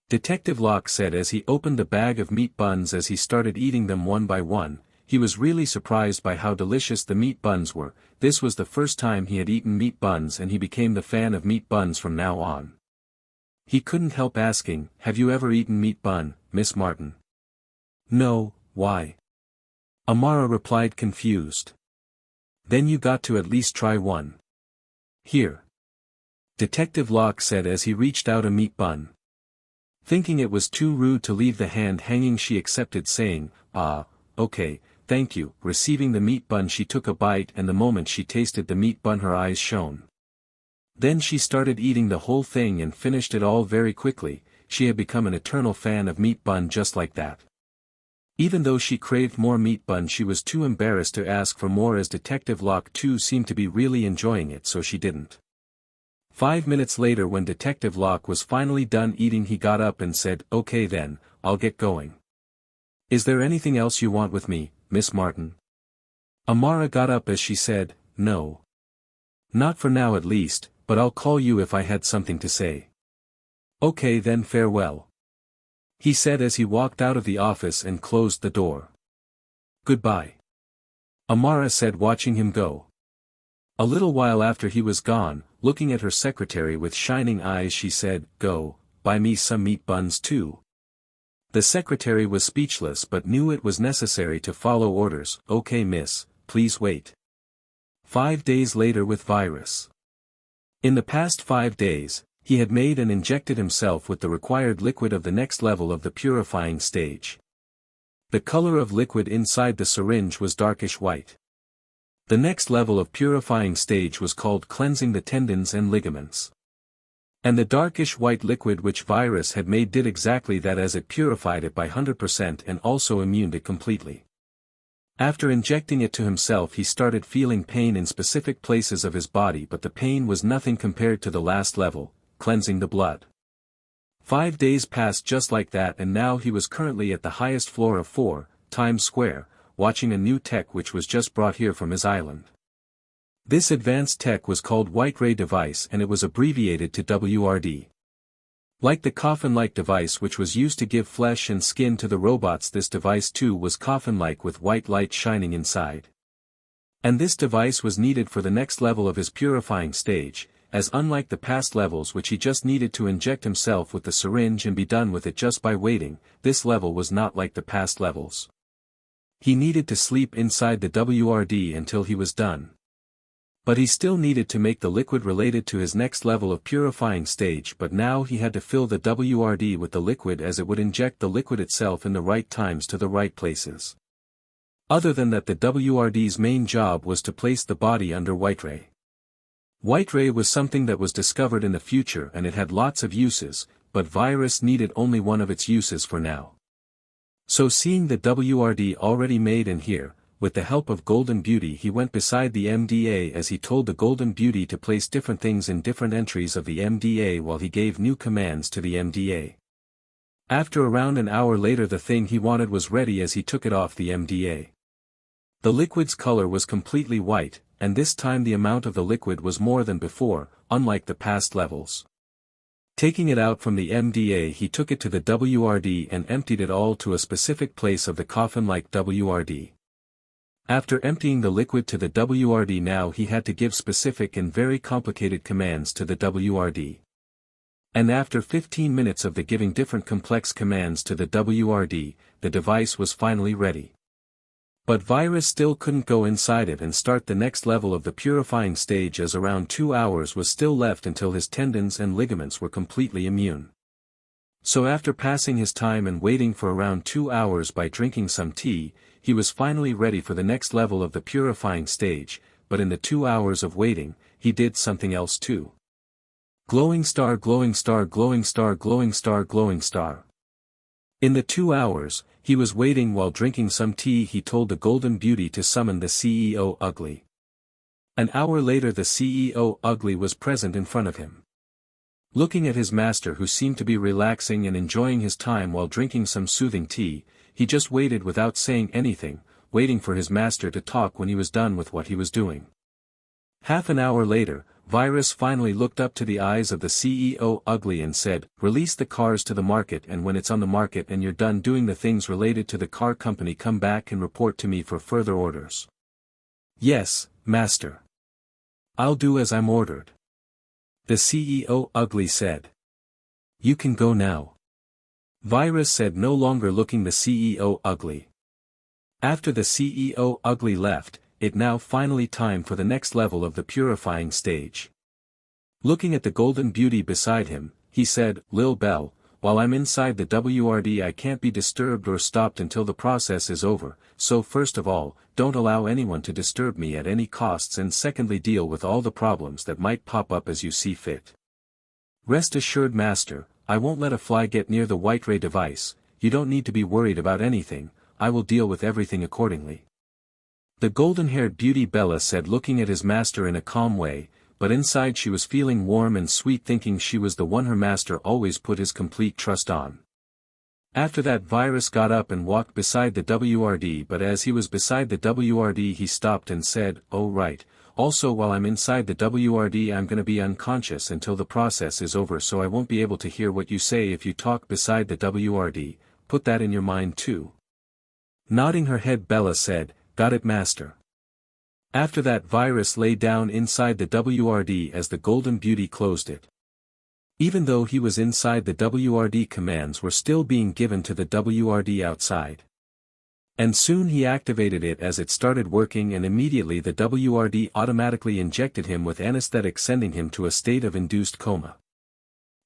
Detective Locke said as he opened the bag of meat buns. As he started eating them one by one, he was really surprised by how delicious the meat buns were. This was the first time he had eaten meat buns, and he became the fan of meat buns from now on. He couldn't help asking, "Have you ever eaten meat bun, Miss Martin?" "No, why?" Amara replied, confused. "Then you got to at least try one. Here." Detective Locke said as he reached out a meat bun. Thinking it was too rude to leave the hand hanging, she accepted, saying, "Okay, thank you." Receiving the meat bun, she took a bite, and the moment she tasted the meat bun her eyes shone. Then she started eating the whole thing and finished it all very quickly. She had become an eternal fan of meat bun just like that. Even though she craved more meat bun, she was too embarrassed to ask for more, as Detective Locke too seemed to be really enjoying it, so she didn't. 5 minutes later, when Detective Locke was finally done eating, he got up and said, "Okay then, I'll get going. Is there anything else you want with me, Miss Martin?" Amara got up as she said, "No. Not for now at least, but I'll call you if I had something to say." "Okay then, farewell," he said as he walked out of the office and closed the door. "Goodbye," Amara said, watching him go. A little while after he was gone, looking at her secretary with shining eyes, she said, "Go, buy me some meat buns too." The secretary was speechless but knew it was necessary to follow orders. "Okay miss, please wait." 5 days later with virus. In the past 5 days, he had made and injected himself with the required liquid of the next level of the purifying stage. The color of liquid inside the syringe was darkish white. The next level of purifying stage was called cleansing the tendons and ligaments. And the darkish white liquid which virus had made did exactly that, as it purified it by 100% and also immuned it completely. After injecting it to himself, he started feeling pain in specific places of his body, but the pain was nothing compared to the last level, cleansing the blood. 5 days passed just like that, and now he was currently at the highest floor of 4, Times Square, watching a new tech which was just brought here from his island. This advanced tech was called White Ray device, and it was abbreviated to WRD. Like the coffin-like device which was used to give flesh and skin to the robots, this device too was coffin-like with white light shining inside. And this device was needed for the next level of his purifying stage, as unlike the past levels which he just needed to inject himself with the syringe and be done with it just by waiting, this level was not like the past levels. He needed to sleep inside the WRD until he was done. But he still needed to make the liquid related to his next level of purifying stage, but now he had to fill the WRD with the liquid, as it would inject the liquid itself in the right times to the right places. Other than that, the WRD's main job was to place the body under White Ray. White Ray was something that was discovered in the future, and it had lots of uses, but virus needed only one of its uses for now. So seeing the WRD already made in here, with the help of Golden Beauty, he went beside the MDA as he told the Golden Beauty to place different things in different entries of the MDA while he gave new commands to the MDA. After around an hour later, the thing he wanted was ready as he took it off the MDA. The liquid's color was completely white, and this time the amount of the liquid was more than before, unlike the past levels. Taking it out from the MDA, he took it to the WRD and emptied it all to a specific place of the coffin-like WRD. After emptying the liquid to the WRD, now he had to give specific and very complicated commands to the WRD. And after 15 minutes of the giving different complex commands to the WRD, the device was finally ready. But virus still couldn't go inside it and start the next level of the purifying stage, as around 2 hours was still left until his tendons and ligaments were completely immune. So after passing his time and waiting for around 2 hours by drinking some tea, he was finally ready for the next level of the purifying stage, but in the 2 hours of waiting, he did something else too. Glowing star, glowing star, glowing star, glowing star, glowing star. In the 2 hours, he was waiting while drinking some tea, he told the Golden Beauty to summon the CEO Ugly. An hour later, the CEO Ugly was present in front of him. Looking at his master, who seemed to be relaxing and enjoying his time while drinking some soothing tea, he just waited without saying anything, waiting for his master to talk when he was done with what he was doing. Half an hour later, Virus finally looked up to the eyes of the CEO Ugly and said, "Release the cars to the market, and when it's on the market and you're done doing the things related to the car company, come back and report to me for further orders." "Yes, master. I'll do as I'm ordered," the CEO Ugly said. "You can go now," Virus said, no longer looking the CEO Ugly. After the CEO Ugly left, it now finally time for the next level of the purifying stage. Looking at the golden beauty beside him, he said, "Lil Bell, while I'm inside the WRD I can't be disturbed or stopped until the process is over, so first of all, don't allow anyone to disturb me at any costs, and secondly deal with all the problems that might pop up as you see fit. Rest assured, master, I won't let a fly get near the white ray device. You don't need to be worried about anything, I will deal with everything accordingly." The golden-haired beauty Bella said, looking at his master in a calm way, but inside she was feeling warm and sweet, thinking she was the one her master always put his complete trust on. After that, Virus got up and walked beside the WRD, but as he was beside the WRD he stopped and said, "Oh right, also while I'm inside the WRD I'm gonna be unconscious until the process is over, so I won't be able to hear what you say if you talk beside the WRD, put that in your mind too." Nodding her head, Bella said, "Got it, master." After that, Virus lay down inside the WRD as the golden beauty closed it. Even though he was inside, the WRD commands were still being given to the WRD outside. And soon he activated it as it started working, and immediately the WRD automatically injected him with anesthetic, sending him to a state of induced coma.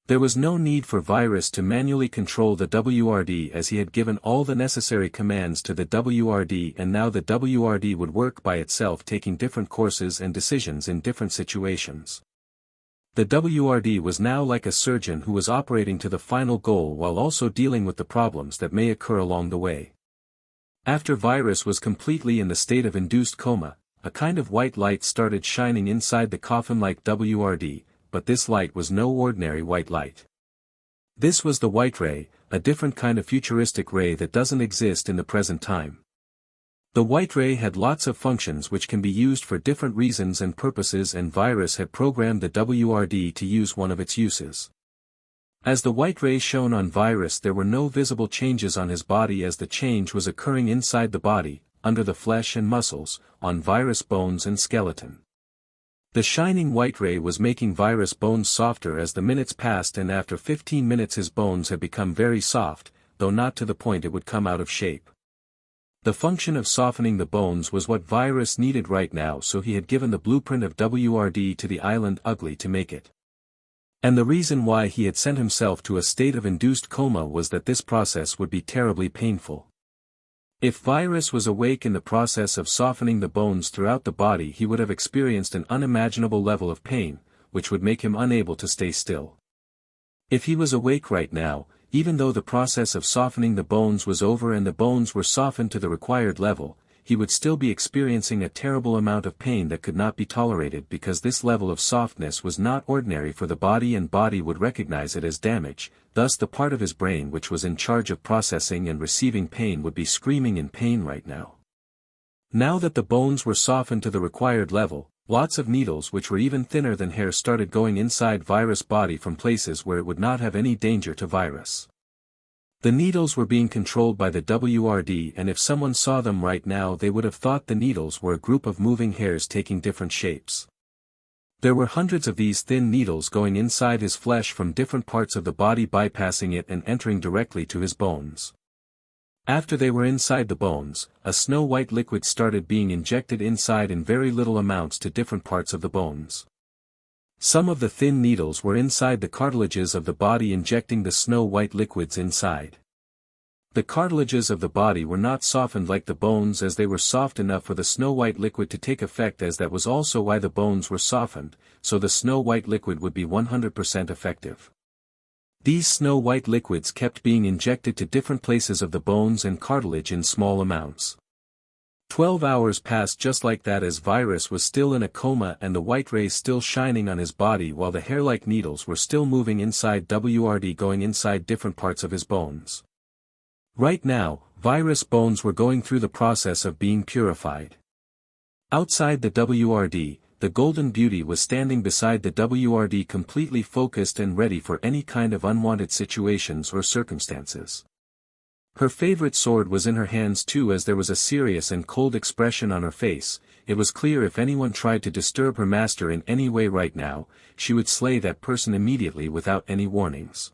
There was no need for Virus to manually control the WRD, as he had given all the necessary commands to the WRD, and now the WRD would work by itself, taking different courses and decisions in different situations. The WRD was now like a surgeon who was operating to the final goal while also dealing with the problems that may occur along the way. After Virus was completely in the state of induced coma, a kind of white light started shining inside the coffin-like WRD, but this light was no ordinary white light. This was the white ray, a different kind of futuristic ray that doesn't exist in the present time. The white ray had lots of functions which can be used for different reasons and purposes, and Virus had programmed the WRD to use one of its uses. As the white ray shone on Virus, there were no visible changes on his body, as the change was occurring inside the body, under the flesh and muscles, on Virus bones and skeleton. The shining white ray was making Virus bones softer as the minutes passed, and after 15 minutes his bones had become very soft, though not to the point it would come out of shape. The function of softening the bones was what Virus needed right now, so he had given the blueprint of WRD to the Island Ugly to make it. And the reason why he had sent himself to a state of induced coma was that this process would be terribly painful. If Virus was awake in the process of softening the bones throughout the body, he would have experienced an unimaginable level of pain, which would make him unable to stay still. If he was awake right now, even though the process of softening the bones was over and the bones were softened to the required level, he would still be experiencing a terrible amount of pain that could not be tolerated, because this level of softness was not ordinary for the body, and body would recognize it as damage. Thus the part of his brain which was in charge of processing and receiving pain would be screaming in pain right now. Now that the bones were softened to the required level, lots of needles which were even thinner than hair started going inside Virus' body from places where it would not have any danger to Virus. The needles were being controlled by the WRD, and if someone saw them right now they would have thought the needles were a group of moving hairs taking different shapes. There were hundreds of these thin needles going inside his flesh from different parts of the body, bypassing it and entering directly to his bones. After they were inside the bones, a snow-white liquid started being injected inside in very little amounts to different parts of the bones. Some of the thin needles were inside the cartilages of the body, injecting the snow-white liquids inside. The cartilages of the body were not softened like the bones, as they were soft enough for the snow-white liquid to take effect, as that was also why the bones were softened, so the snow-white liquid would be 100% effective. These snow-white liquids kept being injected to different places of the bones and cartilage in small amounts. 12 hours passed just like that, as Virus was still in a coma and the white rays still shining on his body, while the hair-like needles were still moving inside WRD, going inside different parts of his bones. Right now, Virus' bones were going through the process of being purified. Outside the WRD, the Golden Beauty was standing beside the WRD, completely focused and ready for any kind of unwanted situations or circumstances. Her favorite sword was in her hands too, as there was a serious and cold expression on her face. It was clear if anyone tried to disturb her master in any way right now, she would slay that person immediately without any warnings.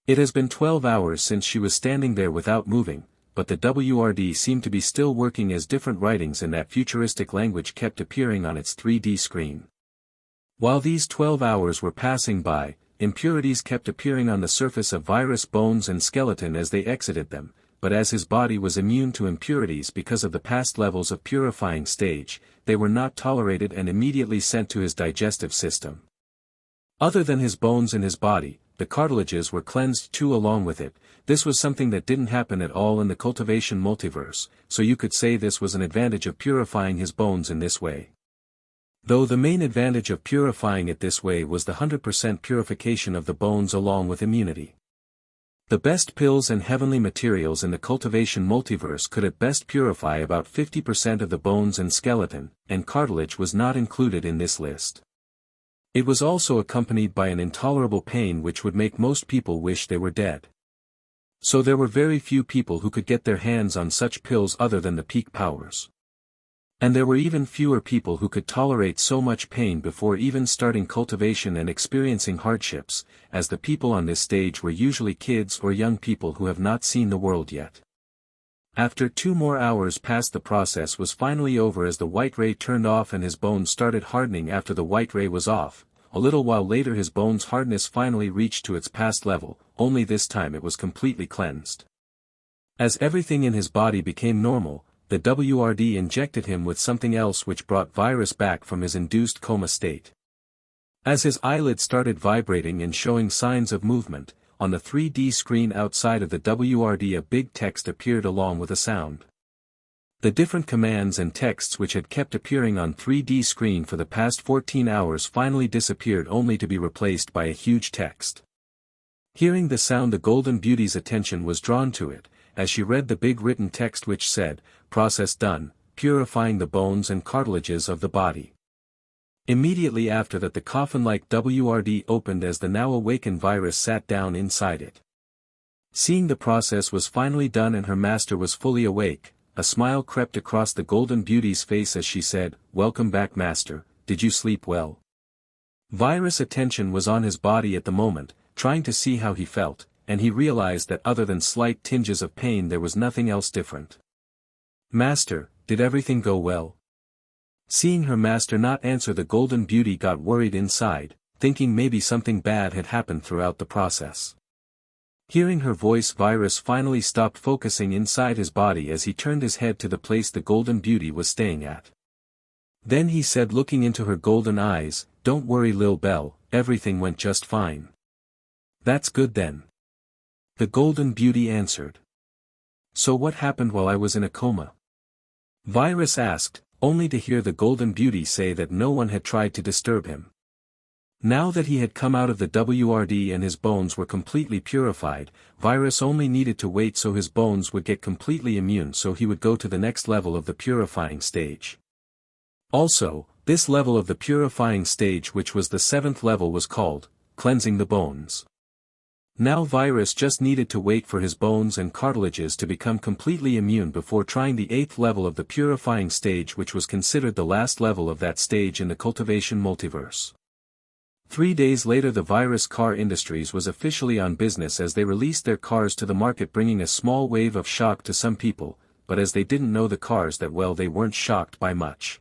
It has been 12 hours since she was standing there without moving, but the WRD seemed to be still working as different writings in that futuristic language kept appearing on its 3D screen. While these 12 hours were passing by, impurities kept appearing on the surface of Virus' bones and skeleton as they exited them, but as his body was immune to impurities because of the past levels of purifying stage, they were not tolerated and immediately sent to his digestive system. Other than his bones in his body, the cartilages were cleansed too along with it. This was something that didn't happen at all in the Cultivation multiverse, so you could say this was an advantage of purifying his bones in this way. Though the main advantage of purifying it this way was the 100% purification of the bones along with immunity. The best pills and heavenly materials in the Cultivation multiverse could at best purify about 50% of the bones and skeleton, and cartilage was not included in this list. It was also accompanied by an intolerable pain which would make most people wish they were dead. So there were very few people who could get their hands on such pills other than the peak powers. And there were even fewer people who could tolerate so much pain before even starting cultivation and experiencing hardships, as the people on this stage were usually kids or young people who have not seen the world yet. After 2 more hours passed, the process was finally over as the white ray turned off and his bones started hardening. After the white ray was off, a little while later his bones' hardness finally reached to its past level, only this time it was completely cleansed. As everything in his body became normal, the WRD injected him with something else which brought Virus back from his induced coma state. As his eyelids started vibrating and showing signs of movement, on the 3D screen outside of the WRD a big text appeared along with a sound. The different commands and texts which had kept appearing on 3D screen for the past 14 hours finally disappeared, only to be replaced by a huge text. Hearing the sound, the Golden Beauty's attention was drawn to it, as she read the big written text which said, "Process done, purifying the bones and cartilages of the body." Immediately after that the coffin-like WRD opened as the now awakened Virus sat down inside it. Seeing the process was finally done and her master was fully awake, a smile crept across the Golden Beauty's face as she said, "Welcome back, master, did you sleep well?" Virus' attention was on his body at the moment, trying to see how he felt, and he realized that other than slight tinges of pain there was nothing else different. "Master, did everything go well?" Seeing her master not answer, the Golden Beauty got worried inside, thinking maybe something bad had happened throughout the process. Hearing her voice, Virus finally stopped focusing inside his body as he turned his head to the place the Golden Beauty was staying at. Then he said, looking into her golden eyes, "Don't worry, Lil Belle, everything went just fine." "That's good then." The Golden Beauty answered. "So what happened while I was in a coma?" Virus asked, only to hear the Golden Beauty say that no one had tried to disturb him. Now that he had come out of the WRD and his bones were completely purified, Virus only needed to wait so his bones would get completely immune, so he would go to the next level of the purifying stage. Also, this level of the purifying stage, which was the 7th level, was called Cleansing the Bones. Now Virus just needed to wait for his bones and cartilages to become completely immune before trying the 8th level of the purifying stage, which was considered the last level of that stage in the Cultivation multiverse. 3 days later the Virus Car Industries was officially on business as they released their cars to the market, bringing a small wave of shock to some people, but as they didn't know the cars that well they weren't shocked by much.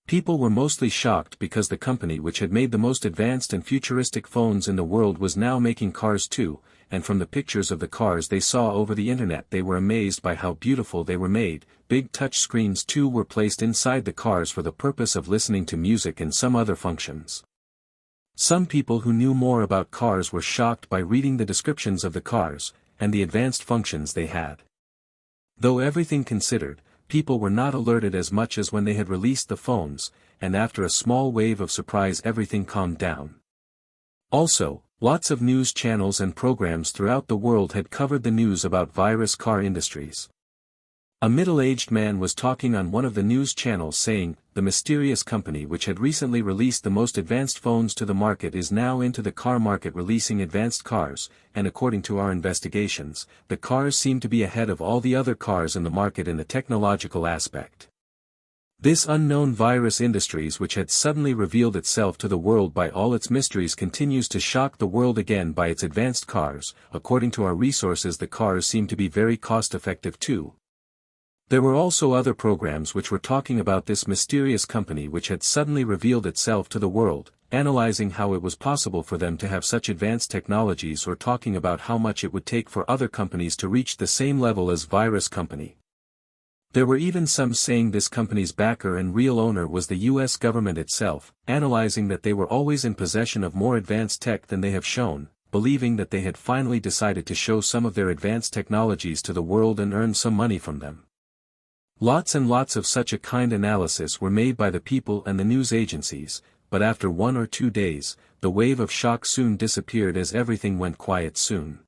People were mostly shocked because the company which had made the most advanced and futuristic phones in the world was now making cars too, and from the pictures of the cars they saw over the internet they were amazed by how beautiful they were made. Big touch screens too were placed inside the cars for the purpose of listening to music and some other functions. Some people who knew more about cars were shocked by reading the descriptions of the cars, and the advanced functions they had. Though everything considered, people were not alerted as much as when they had released the phones, and after a small wave of surprise everything calmed down. Also, lots of news channels and programs throughout the world had covered the news about Virus Car Industries. A middle-aged man was talking on one of the news channels saying, the mysterious company which had recently released the most advanced phones to the market is now into the car market releasing advanced cars, and according to our investigations, the cars seem to be ahead of all the other cars in the market in the technological aspect. This unknown virus industries which had suddenly revealed itself to the world by all its mysteries continues to shock the world again by its advanced cars. According to our resources, the cars seem to be very cost-effective too. There were also other programs which were talking about this mysterious company which had suddenly revealed itself to the world, analyzing how it was possible for them to have such advanced technologies or talking about how much it would take for other companies to reach the same level as virus company. There were even some saying this company's backer and real owner was the US government itself, analyzing that they were always in possession of more advanced tech than they have shown, believing that they had finally decided to show some of their advanced technologies to the world and earn some money from them. Lots and lots of such a kind analysis were made by the people and the news agencies, but after 1 or 2 days, the wave of shock soon disappeared as everything went quiet soon.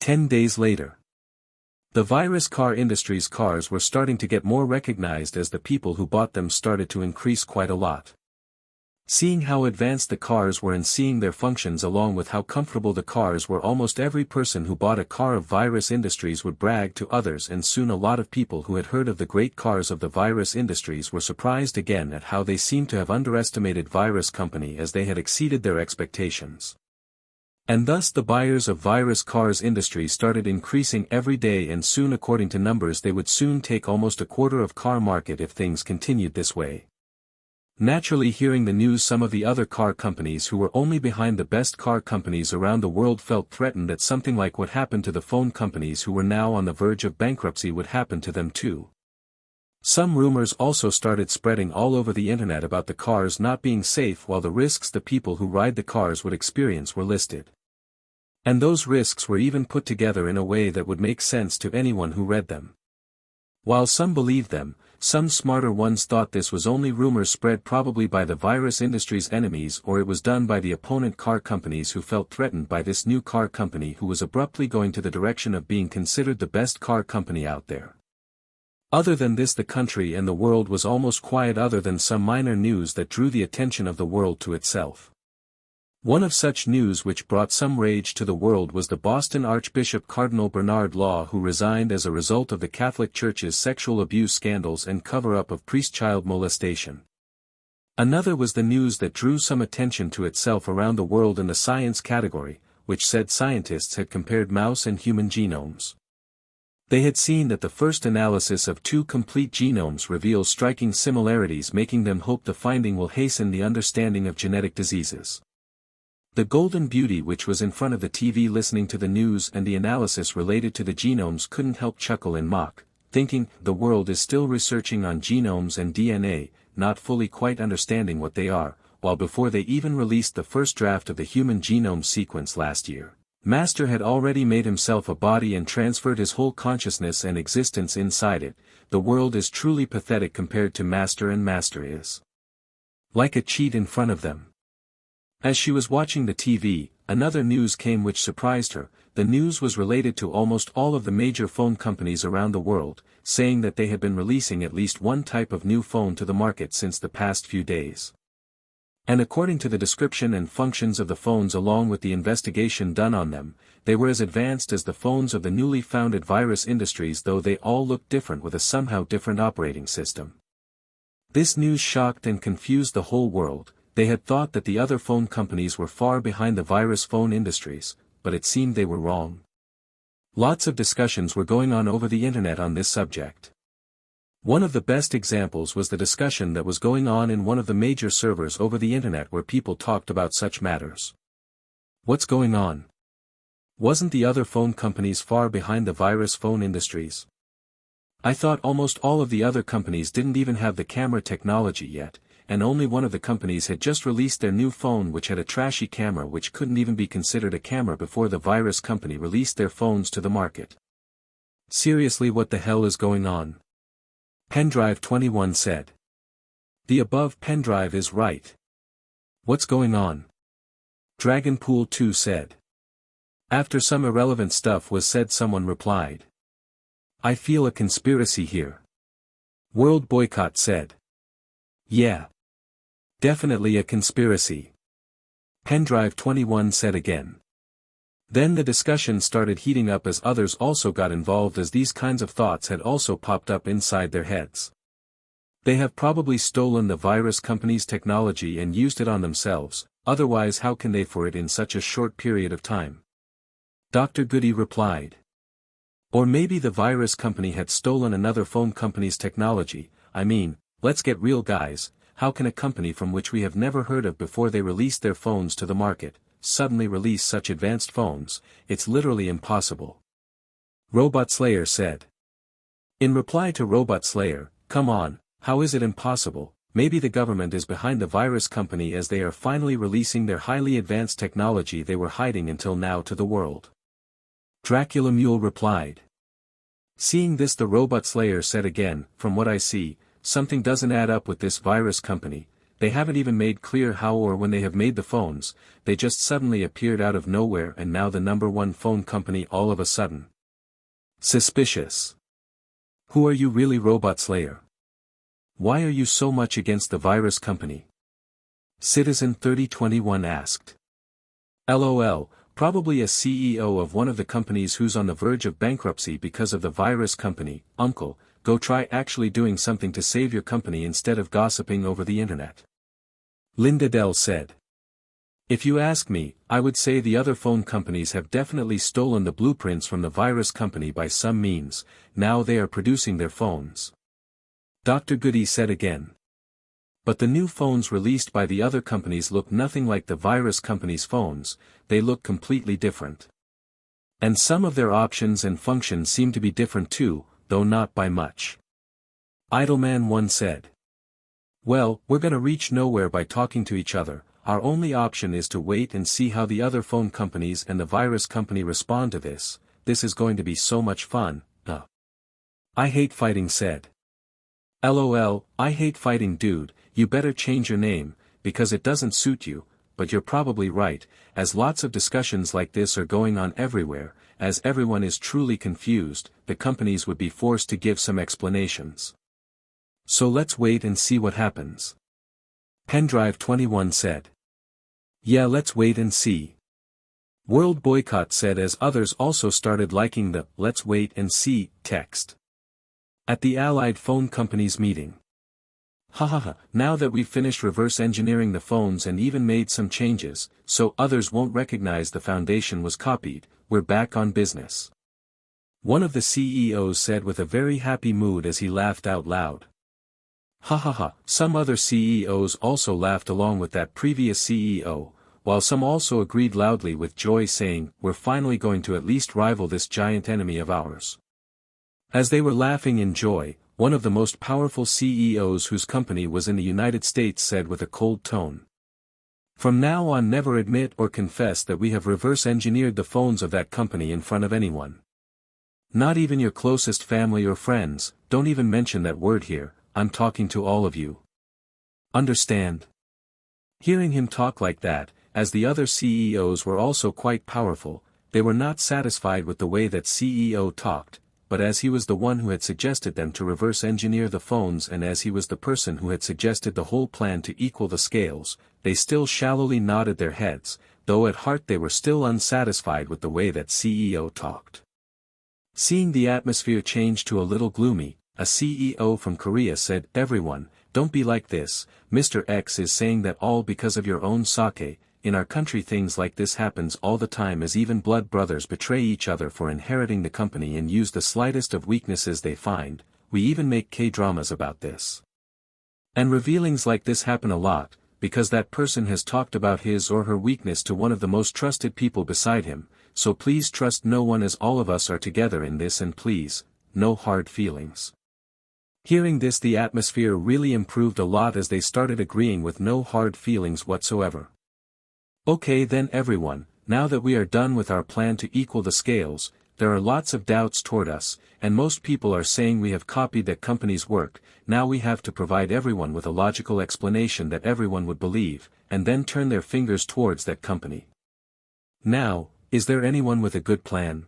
10 days later. The virus car industry's cars were starting to get more recognized as the people who bought them started to increase quite a lot. Seeing how advanced the cars were and seeing their functions along with how comfortable the cars were, almost every person who bought a car of virus industries would brag to others, and soon a lot of people who had heard of the great cars of the virus industries were surprised again at how they seemed to have underestimated virus company as they had exceeded their expectations. And thus the buyers of virus cars industry started increasing every day, and soon according to numbers they would soon take almost a quarter of car market if things continued this way. Naturally, hearing the news, some of the other car companies who were only behind the best car companies around the world felt threatened that something like what happened to the phone companies who were now on the verge of bankruptcy would happen to them too. Some rumors also started spreading all over the internet about the cars not being safe, while the risks the people who ride the cars would experience were listed. And those risks were even put together in a way that would make sense to anyone who read them. While some believed them, some smarter ones thought this was only rumors spread probably by the virus industry's enemies, or it was done by the opponent car companies who felt threatened by this new car company who was abruptly going to the direction of being considered the best car company out there. Other than this, the country and the world was almost quiet other than some minor news that drew the attention of the world to itself. One of such news which brought some rage to the world was the Boston Archbishop Cardinal Bernard Law, who resigned as a result of the Catholic Church's sexual abuse scandals and cover-up of priest-child molestation. Another was the news that drew some attention to itself around the world in the science category, which said scientists had compared mouse and human genomes. They had seen that the first analysis of 2 complete genomes reveals striking similarities, making them hope the finding will hasten the understanding of genetic diseases. The golden beauty which was in front of the TV listening to the news and the analysis related to the genomes couldn't help chuckle in mock, thinking, the world is still researching on genomes and DNA, not fully quite understanding what they are, while before they even released the first draft of the human genome sequence last year, Master had already made himself a body and transferred his whole consciousness and existence inside it. The world is truly pathetic compared to Master, and Master is like a cheat in front of them. As she was watching the TV, another news came which surprised her. The news was related to almost all of the major phone companies around the world, saying that they had been releasing at least one type of new phone to the market since the past few days. And according to the description and functions of the phones along with the investigation done on them, they were as advanced as the phones of the newly founded virus industries, though they all looked different with a somehow different operating system. This news shocked and confused the whole world. They had thought that the other phone companies were far behind the virus phone industries, but it seemed they were wrong. Lots of discussions were going on over the internet on this subject. One of the best examples was the discussion that was going on in one of the major servers over the internet where people talked about such matters. What's going on? Wasn't the other phone companies far behind the virus phone industries? I thought almost all of the other companies didn't even have the camera technology yet, and only one of the companies had just released their new phone which had a trashy camera which couldn't even be considered a camera before the virus company released their phones to the market. Seriously, what the hell is going on? Pendrive 21 said. The above pendrive is right. What's going on? Dragonpool 2 said. After some irrelevant stuff was said, someone replied. I feel a conspiracy here. World Boycott said. Yeah. Definitely a conspiracy. Pendrive 21 said again. Then the discussion started heating up as others also got involved, as these kinds of thoughts had also popped up inside their heads. They have probably stolen the virus company's technology and used it on themselves, otherwise how can they for it in such a short period of time? Dr. Goody replied. Or maybe the virus company had stolen another phone company's technology. I mean, let's get real, guys. How can a company from which we have never heard of before they released their phones to the market, suddenly release such advanced phones? It's literally impossible. Robot Slayer said. In reply to Robot Slayer, come on, how is it impossible? Maybe the government is behind the virus company as they are finally releasing their highly advanced technology they were hiding until now to the world. Dracula Mule replied. Seeing this, the Robot Slayer said again, from what I see, something doesn't add up with this virus company. They haven't even made clear how or when they have made the phones, they just suddenly appeared out of nowhere and now the #1 phone company all of a sudden. Suspicious. Who are you really, Robot Slayer? Why are you so much against the virus company? Citizen 3021 asked. LOL, probably a CEO of one of the companies who's on the verge of bankruptcy because of the virus company. Uncle, go try actually doing something to save your company instead of gossiping over the internet. Linda Dell said. If you ask me, I would say the other phone companies have definitely stolen the blueprints from the virus company by some means. Now they are producing their phones. Dr. Goody said again. But the new phones released by the other companies look nothing like the virus company's phones, they look completely different. And some of their options and functions seem to be different too, though not by much. Idleman 1 said. Well, we're gonna reach nowhere by talking to each other. Our only option is to wait and see how the other phone companies and the virus company respond to this. This is going to be so much fun. I hate fighting said. LOL, I hate fighting, dude. You better change your name, because it doesn't suit you, but you're probably right, as lots of discussions like this are going on everywhere, as everyone is truly confused, the companies would be forced to give some explanations. So let's wait and see what happens. Pendrive 21 said. Yeah, let's wait and see. World Boycott said, as others also started liking the "let's wait and see" text. At the Allied Phone Companies meeting. Hahaha, now that we've finished reverse engineering the phones and even made some changes, so others won't recognize the foundation was copied, we're back on business. One of the CEOs said with a very happy mood as he laughed out loud. Hahaha, some other CEOs also laughed along with that previous CEO, while some also agreed loudly with joy, saying, we're finally going to at least rival this giant enemy of ours. As they were laughing in joy, one of the most powerful CEOs whose company was in the United States said with a cold tone. From now on, never admit or confess that we have reverse engineered the phones of that company in front of anyone. Not even your closest family or friends. Don't even mention that word here. I'm talking to all of you. Understand? Hearing him talk like that, as the other CEOs were also quite powerful, they were not satisfied with the way that CEO talked. But as he was the one who had suggested them to reverse engineer the phones, and as he was the person who had suggested the whole plan to equal the scales, they still shallowly nodded their heads, though at heart they were still unsatisfied with the way that CEO talked. Seeing the atmosphere change to a little gloomy, a CEO from Korea said, everyone, don't be like this. Mr. X is saying that all because of your own sake. In our country things like this happens all the time, as even blood brothers betray each other for inheriting the company and use the slightest of weaknesses they find. We even make K-dramas about this. And revealings like this happen a lot, because that person has talked about his or her weakness to one of the most trusted people beside him, so please trust no one, as all of us are together in this, and please, no hard feelings. Hearing this, the atmosphere really improved a lot as they started agreeing with no hard feelings whatsoever. Okay then everyone, now that we are done with our plan to equal the scales, there are lots of doubts toward us, and most people are saying we have copied that company's work. Now we have to provide everyone with a logical explanation that everyone would believe, and then turn their fingers towards that company. Now, is there anyone with a good plan?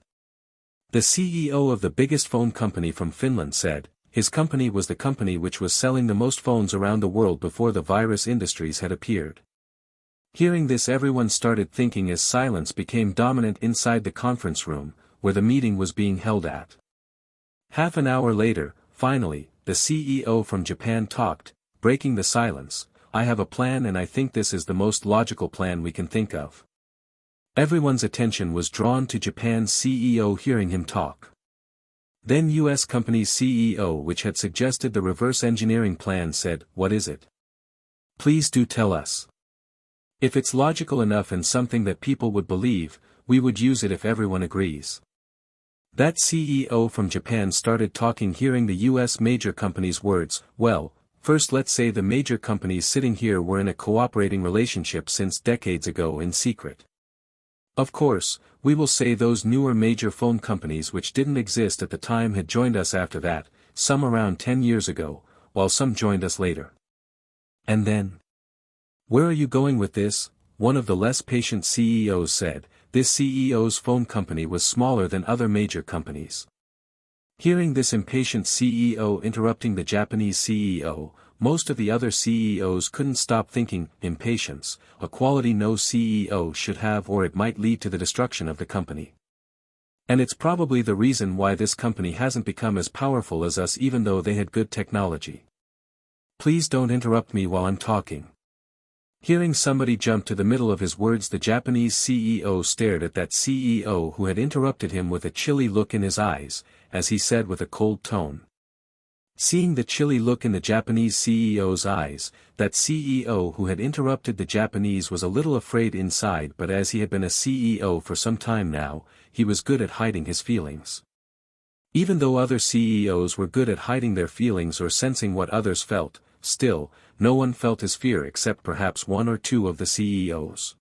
The CEO of the biggest phone company from Finland said, his company was the company which was selling the most phones around the world before the virus industries had appeared. Hearing this, everyone started thinking as silence became dominant inside the conference room, where the meeting was being held at. Half an hour later, finally, the CEO from Japan talked, breaking the silence. I have a plan, and I think this is the most logical plan we can think of. Everyone's attention was drawn to Japan's CEO hearing him talk. Then US company's CEO, which had suggested the reverse engineering plan, said, "What is it? Please do tell us. If it's logical enough and something that people would believe, we would use it if everyone agrees." That CEO from Japan started talking, hearing the US major companies' words. Well, first let's say the major companies sitting here were in a cooperating relationship since decades ago in secret. Of course, we will say those newer major phone companies which didn't exist at the time had joined us after that, some around 10 years ago, while some joined us later. And then? Where are you going with this? One of the less patient CEOs said. This CEO's phone company was smaller than other major companies. Hearing this impatient CEO interrupting the Japanese CEO, most of the other CEOs couldn't stop thinking, impatience, a quality no CEO should have, or it might lead to the destruction of the company. And it's probably the reason why this company hasn't become as powerful as us even though they had good technology. Please don't interrupt me while I'm talking. Hearing somebody jump to the middle of his words, the Japanese CEO stared at that CEO who had interrupted him with a chilly look in his eyes, as he said with a cold tone. Seeing the chilly look in the Japanese CEO's eyes, that CEO who had interrupted the Japanese was a little afraid inside, but as he had been a CEO for some time now, he was good at hiding his feelings. Even though other CEOs were good at hiding their feelings or sensing what others felt, still, no one felt his fear except perhaps one or two of the CEOs.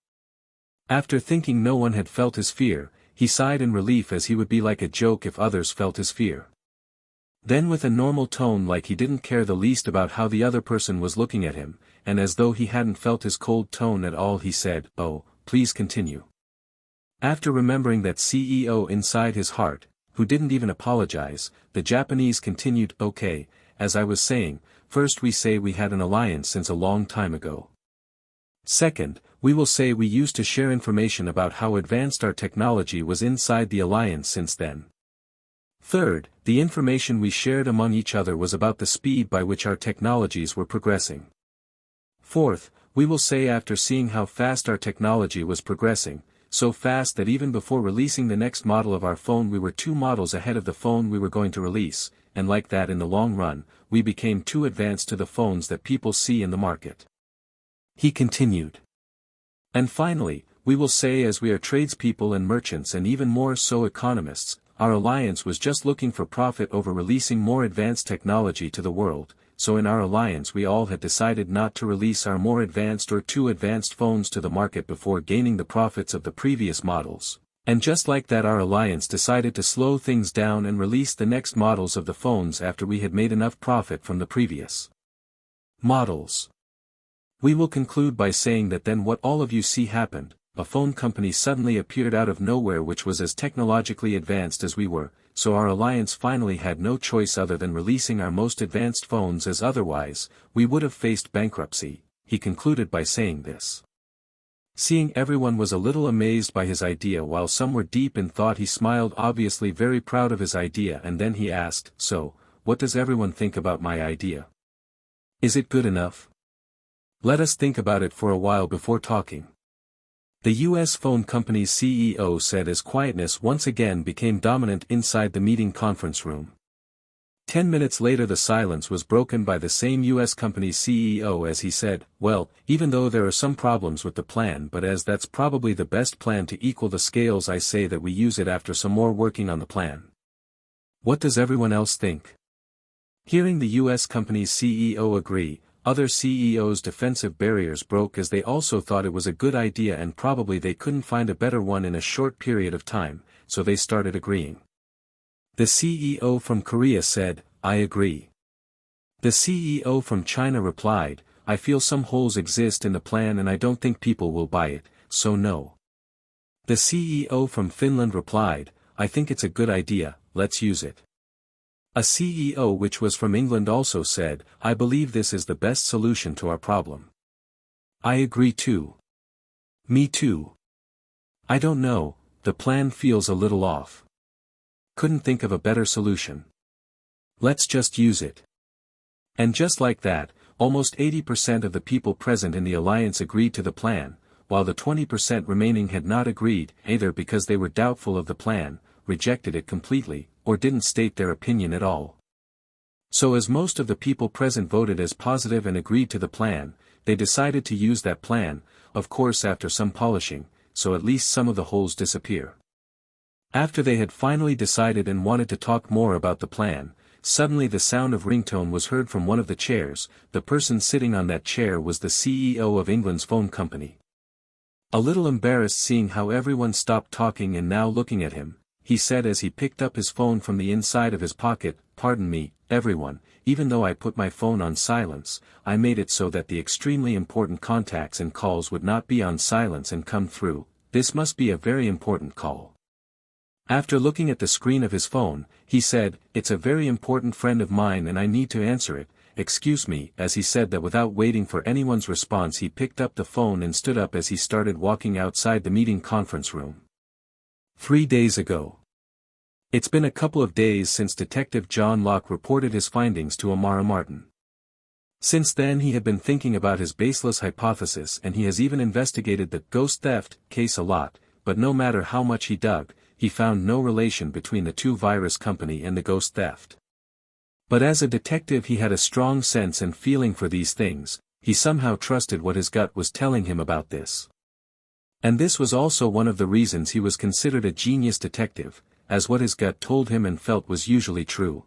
After thinking no one had felt his fear, he sighed in relief, as he would be like a joke if others felt his fear. Then with a normal tone, like he didn't care the least about how the other person was looking at him, and as though he hadn't felt his cold tone at all, he said, "Oh, please continue." After remembering that CEO inside his heart, who didn't even apologize, the Japanese continued, "Okay, as I was saying, first we say we had an alliance since a long time ago. Second, we will say we used to share information about how advanced our technology was inside the alliance since then. Third, the information we shared among each other was about the speed by which our technologies were progressing. Fourth, we will say after seeing how fast our technology was progressing, so fast that even before releasing the next model of our phone we were 2 models ahead of the phone we were going to release, and like that in the long run, we became too advanced to the phones that people see in the market." He continued. "And finally, we will say, as we are tradespeople and merchants and even more so economists, our alliance was just looking for profit over releasing more advanced technology to the world, so in our alliance we all had decided not to release our more advanced or too advanced phones to the market before gaining the profits of the previous models. And just like that, our alliance decided to slow things down and release the next models of the phones after we had made enough profit from the previous models. We will conclude by saying that then what all of you see happened, a phone company suddenly appeared out of nowhere which was as technologically advanced as we were, so our alliance finally had no choice other than releasing our most advanced phones, as otherwise, we would have faced bankruptcy." He concluded by saying this. Seeing everyone was a little amazed by his idea while some were deep in thought, he smiled, obviously very proud of his idea, and then he asked, "So, what does everyone think about my idea? Is it good enough? Let us think about it for a while before talking." The US phone company's CEO said as quietness once again became dominant inside the meeting conference room. 10 minutes later the silence was broken by the same US company's CEO as he said, "Well, even though there are some problems with the plan, but as that's probably the best plan to equal the scales, I say that we use it after some more working on the plan. What does everyone else think?" Hearing the US company's CEO agree, other CEOs' defensive barriers broke as they also thought it was a good idea and probably they couldn't find a better one in a short period of time, so they started agreeing. The CEO from Korea said, "I agree." The CEO from China replied, "I feel some holes exist in the plan and I don't think people will buy it, so no." The CEO from Finland replied, I think it's a good idea, let's use it. A CEO which was from England also said, I believe this is the best solution to our problem. I agree too. Me too. I don't know, the plan feels a little off. Couldn't think of a better solution. Let's just use it. And just like that, almost 80% of the people present in the alliance agreed to the plan, while the 20% remaining had not agreed, either because they were doubtful of the plan, rejected it completely, or didn't state their opinion at all. So as most of the people present voted as positive and agreed to the plan, they decided to use that plan, of course after some polishing, so at least some of the holes disappear. After they had finally decided and wanted to talk more about the plan, suddenly the sound of ringtone was heard from one of the chairs. The person sitting on that chair was the CEO of England's phone company. A little embarrassed seeing how everyone stopped talking and now looking at him, he said as he picked up his phone from the inside of his pocket, "Pardon me, everyone, even though I put my phone on silence, I made it so that the extremely important contacts and calls would not be on silence and come through. This must be a very important call." After looking at the screen of his phone, he said, "It's a very important friend of mine and I need to answer it, excuse me." As he said that without waiting for anyone's response he picked up the phone and stood up as he started walking outside the meeting conference room. 3 days ago. It's been a couple of days since Detective John Locke reported his findings to Amara Martin. Since then he had been thinking about his baseless hypothesis and he has even investigated the ghost theft case a lot, but no matter how much he dug, he found no relation between the two virus company and the ghost theft. But as a detective he had a strong sense and feeling for these things, he somehow trusted what his gut was telling him about this. And this was also one of the reasons he was considered a genius detective, as what his gut told him and felt was usually true.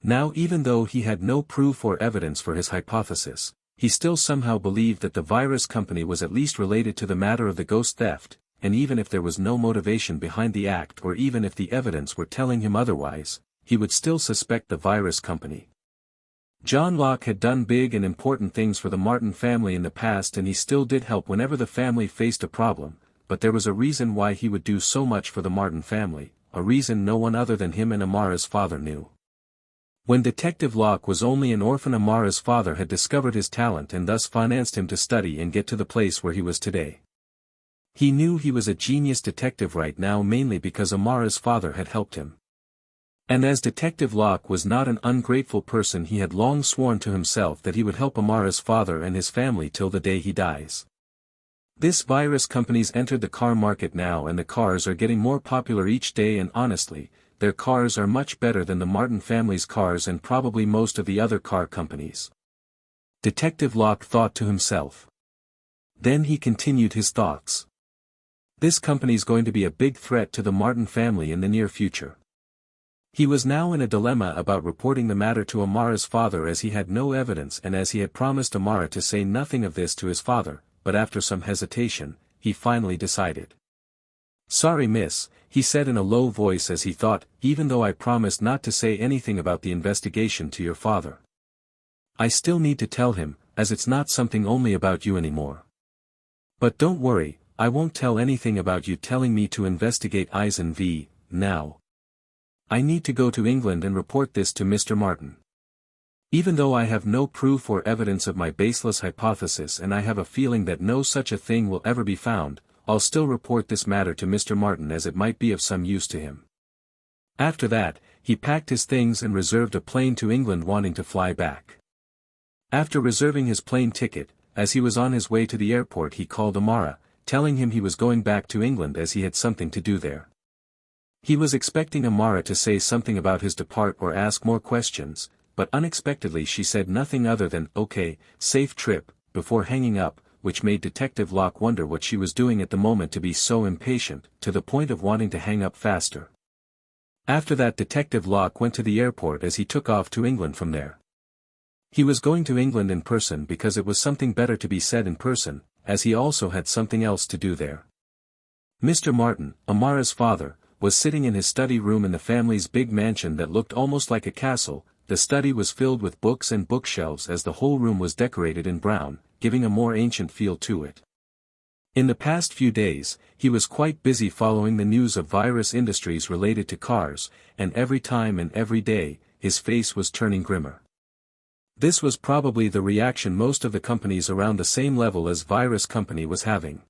Now even though he had no proof or evidence for his hypothesis, he still somehow believed that the virus company was at least related to the matter of the ghost theft, and even if there was no motivation behind the act or even if the evidence were telling him otherwise, he would still suspect the virus company. John Locke had done big and important things for the Martin family in the past and he still did help whenever the family faced a problem, but there was a reason why he would do so much for the Martin family, a reason no one other than him and Amara's father knew. When Detective Locke was only an orphan, Amara's father had discovered his talent and thus financed him to study and get to the place where he was today. He knew he was a genius detective right now mainly because Amara's father had helped him. And as Detective Locke was not an ungrateful person, he had long sworn to himself that he would help Amara's father and his family till the day he dies. This virus company's entered the car market now and the cars are getting more popular each day and honestly, their cars are much better than the Martin family's cars and probably most of the other car companies. Detective Locke thought to himself. Then he continued his thoughts. This company's going to be a big threat to the Martin family in the near future. He was now in a dilemma about reporting the matter to Amara's father as he had no evidence and as he had promised Amara to say nothing of this to his father, but after some hesitation, he finally decided. "Sorry miss," he said in a low voice as he thought, "even though I promised not to say anything about the investigation to your father. I still need to tell him, as it's not something only about you anymore. But don't worry, I won't tell anything about you telling me to investigate Eisen v. now. I need to go to England and report this to Mr. Martin. Even though I have no proof or evidence of my baseless hypothesis and I have a feeling that no such a thing will ever be found, I'll still report this matter to Mr. Martin as it might be of some use to him." After that, he packed his things and reserved a plane to England wanting to fly back. After reserving his plane ticket, as he was on his way to the airport he called Amara, telling him he was going back to England as he had something to do there. He was expecting Amara to say something about his depart or ask more questions, but unexpectedly she said nothing other than, "Okay, safe trip," before hanging up, which made Detective Locke wonder what she was doing at the moment to be so impatient, to the point of wanting to hang up faster. After that Detective Locke went to the airport as he took off to England from there. He was going to England in person because it was something better to be said in person, as he also had something else to do there. Mr. Martin, Amara's father, was sitting in his study room in the family's big mansion that looked almost like a castle. The study was filled with books and bookshelves as the whole room was decorated in brown, giving a more ancient feel to it. In the past few days, he was quite busy following the news of virus industries related to cars, and every time and every day, his face was turning grimmer. This was probably the reaction most of the companies around the same level as Virus Company was having.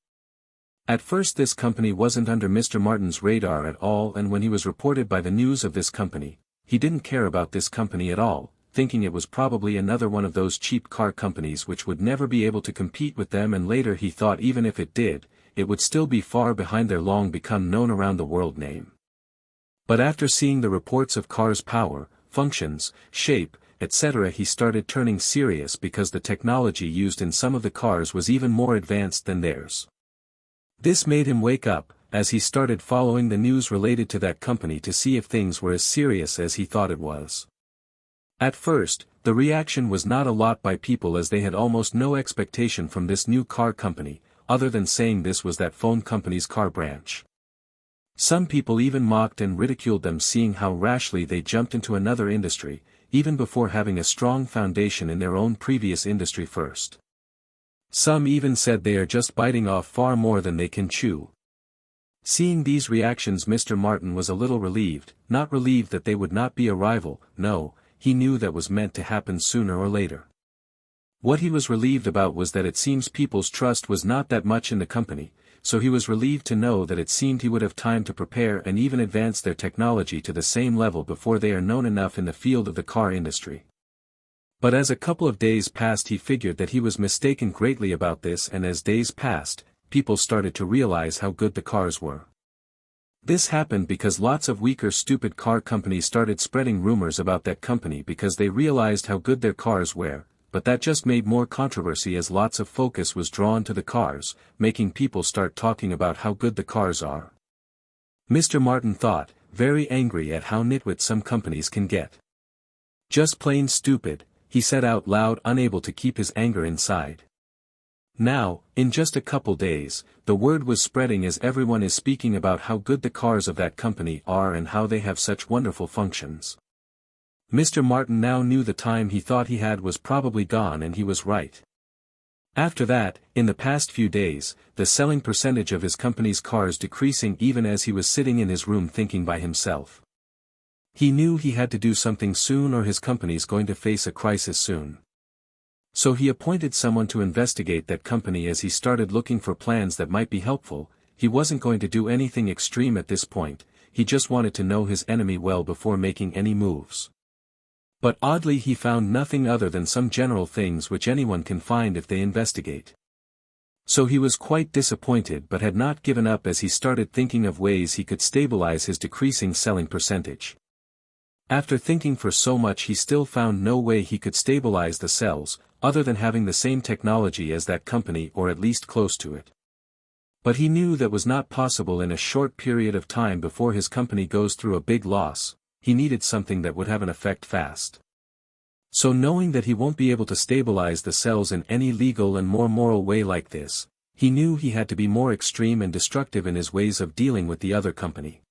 At first this company wasn't under Mr. Martin's radar at all, and when he was reported by the news of this company, he didn't care about this company at all, thinking it was probably another one of those cheap car companies which would never be able to compete with them, and later he thought even if it did, it would still be far behind their long become known around the world name. But after seeing the reports of cars' power, functions, shape, etc., he started turning serious because the technology used in some of the cars was even more advanced than theirs. This made him wake up, as he started following the news related to that company to see if things were as serious as he thought it was. At first, the reaction was not a lot by people, as they had almost no expectation from this new car company, other than saying this was that phone company's car branch. Some people even mocked and ridiculed them, seeing how rashly they jumped into another industry, even before having a strong foundation in their own previous industry first. Some even said they are just biting off far more than they can chew. Seeing these reactions, Mr. Martin was a little relieved, not relieved that they would not be a rival, no, he knew that was meant to happen sooner or later. What he was relieved about was that it seems people's trust was not that much in the company, so he was relieved to know that it seemed he would have time to prepare and even advance their technology to the same level before they are known enough in the field of the car industry. But as a couple of days passed, he figured that he was mistaken greatly about this, and as days passed, people started to realize how good the cars were. This happened because lots of weaker stupid car companies started spreading rumors about that company because they realized how good their cars were, but that just made more controversy as lots of focus was drawn to the cars, making people start talking about how good the cars are. Mr. Martin thought, very angry at how nitwit some companies can get. Just plain stupid, he said out loud, unable to keep his anger inside. Now, in just a couple days, the word was spreading as everyone is speaking about how good the cars of that company are and how they have such wonderful functions. Mr. Martin now knew the time he thought he had was probably gone, and he was right. After that, in the past few days, the selling percentage of his company's cars decreasing even as he was sitting in his room thinking by himself. He knew he had to do something soon, or his company's going to face a crisis soon. So he appointed someone to investigate that company. As he started looking for plans that might be helpful, he wasn't going to do anything extreme at this point, he just wanted to know his enemy well before making any moves. But oddly he found nothing other than some general things which anyone can find if they investigate. So he was quite disappointed, but had not given up as he started thinking of ways he could stabilize his decreasing selling percentage. After thinking for so much, he still found no way he could stabilize the sales, other than having the same technology as that company, or at least close to it. But he knew that was not possible in a short period of time before his company goes through a big loss. He needed something that would have an effect fast. So knowing that he won't be able to stabilize the sales in any legal and more moral way like this, he knew he had to be more extreme and destructive in his ways of dealing with the other company.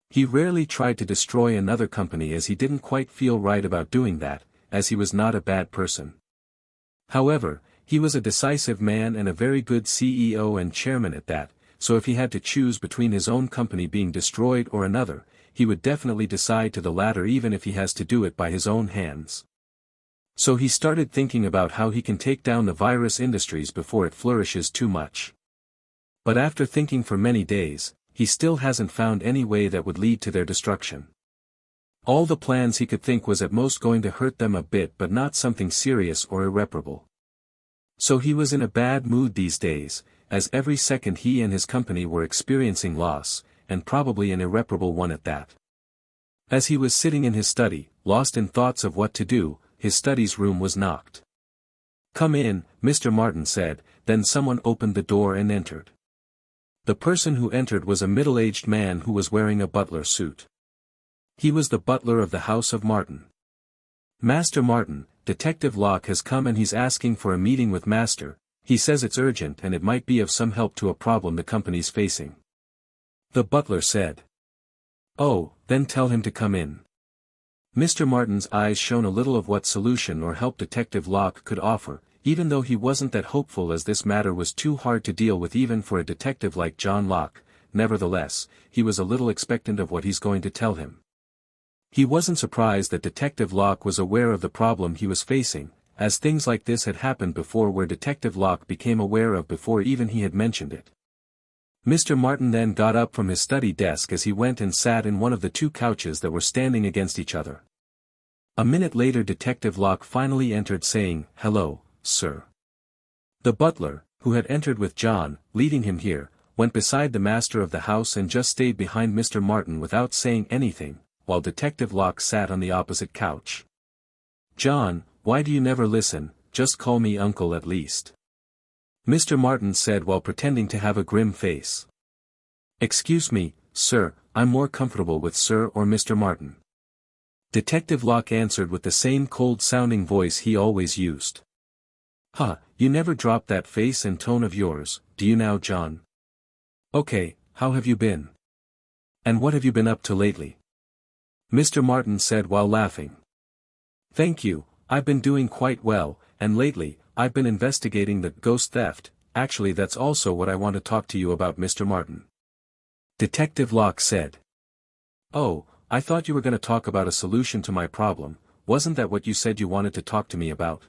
He rarely tried to destroy another company, as he didn't quite feel right about doing that, as he was not a bad person. However, he was a decisive man and a very good CEO and chairman at that, so if he had to choose between his own company being destroyed or another, he would definitely decide to the latter, even if he has to do it by his own hands. So he started thinking about how he can take down the virus industries before it flourishes too much. But after thinking for many days, he still hasn't found any way that would lead to their destruction. All the plans he could think was at most going to hurt them a bit, but not something serious or irreparable. So he was in a bad mood these days, as every second he and his company were experiencing loss, and probably an irreparable one at that. As he was sitting in his study, lost in thoughts of what to do, his study's room was knocked. "Come in," Mr. Martin said, then someone opened the door and entered. The person who entered was a middle-aged man who was wearing a butler suit. He was the butler of the House of Martin. "Master Martin, Detective Locke has come and he's asking for a meeting with Master. He says it's urgent and it might be of some help to a problem the company's facing," the butler said. "Oh, then tell him to come in." Mr. Martin's eyes shone a little of what solution or help Detective Locke could offer, even though he wasn't that hopeful as this matter was too hard to deal with even for a detective like John Locke. Nevertheless, he was a little expectant of what he's going to tell him. He wasn't surprised that Detective Locke was aware of the problem he was facing, as things like this had happened before where Detective Locke became aware of before even he had mentioned it. Mr. Martin then got up from his study desk as he went and sat in one of the two couches that were standing against each other. A minute later Detective Locke finally entered saying, "Hello, sir." The butler, who had entered with John, leading him here, went beside the master of the house and just stayed behind Mr. Martin without saying anything, while Detective Locke sat on the opposite couch. "John, why do you never listen? Just call me uncle at least," Mr. Martin said while pretending to have a grim face. "Excuse me, sir, I'm more comfortable with sir or Mr. Martin," Detective Locke answered with the same cold-sounding voice he always used. "Huh, you never dropped that face and tone of yours, do you now, John? Okay, how have you been? And what have you been up to lately?" Mr. Martin said while laughing. "Thank you, I've been doing quite well, and lately, I've been investigating the ghost theft. Actually that's also what I want to talk to you about, Mr. Martin," Detective Locke said. "Oh, I thought you were going to talk about a solution to my problem. Wasn't that what you said you wanted to talk to me about?"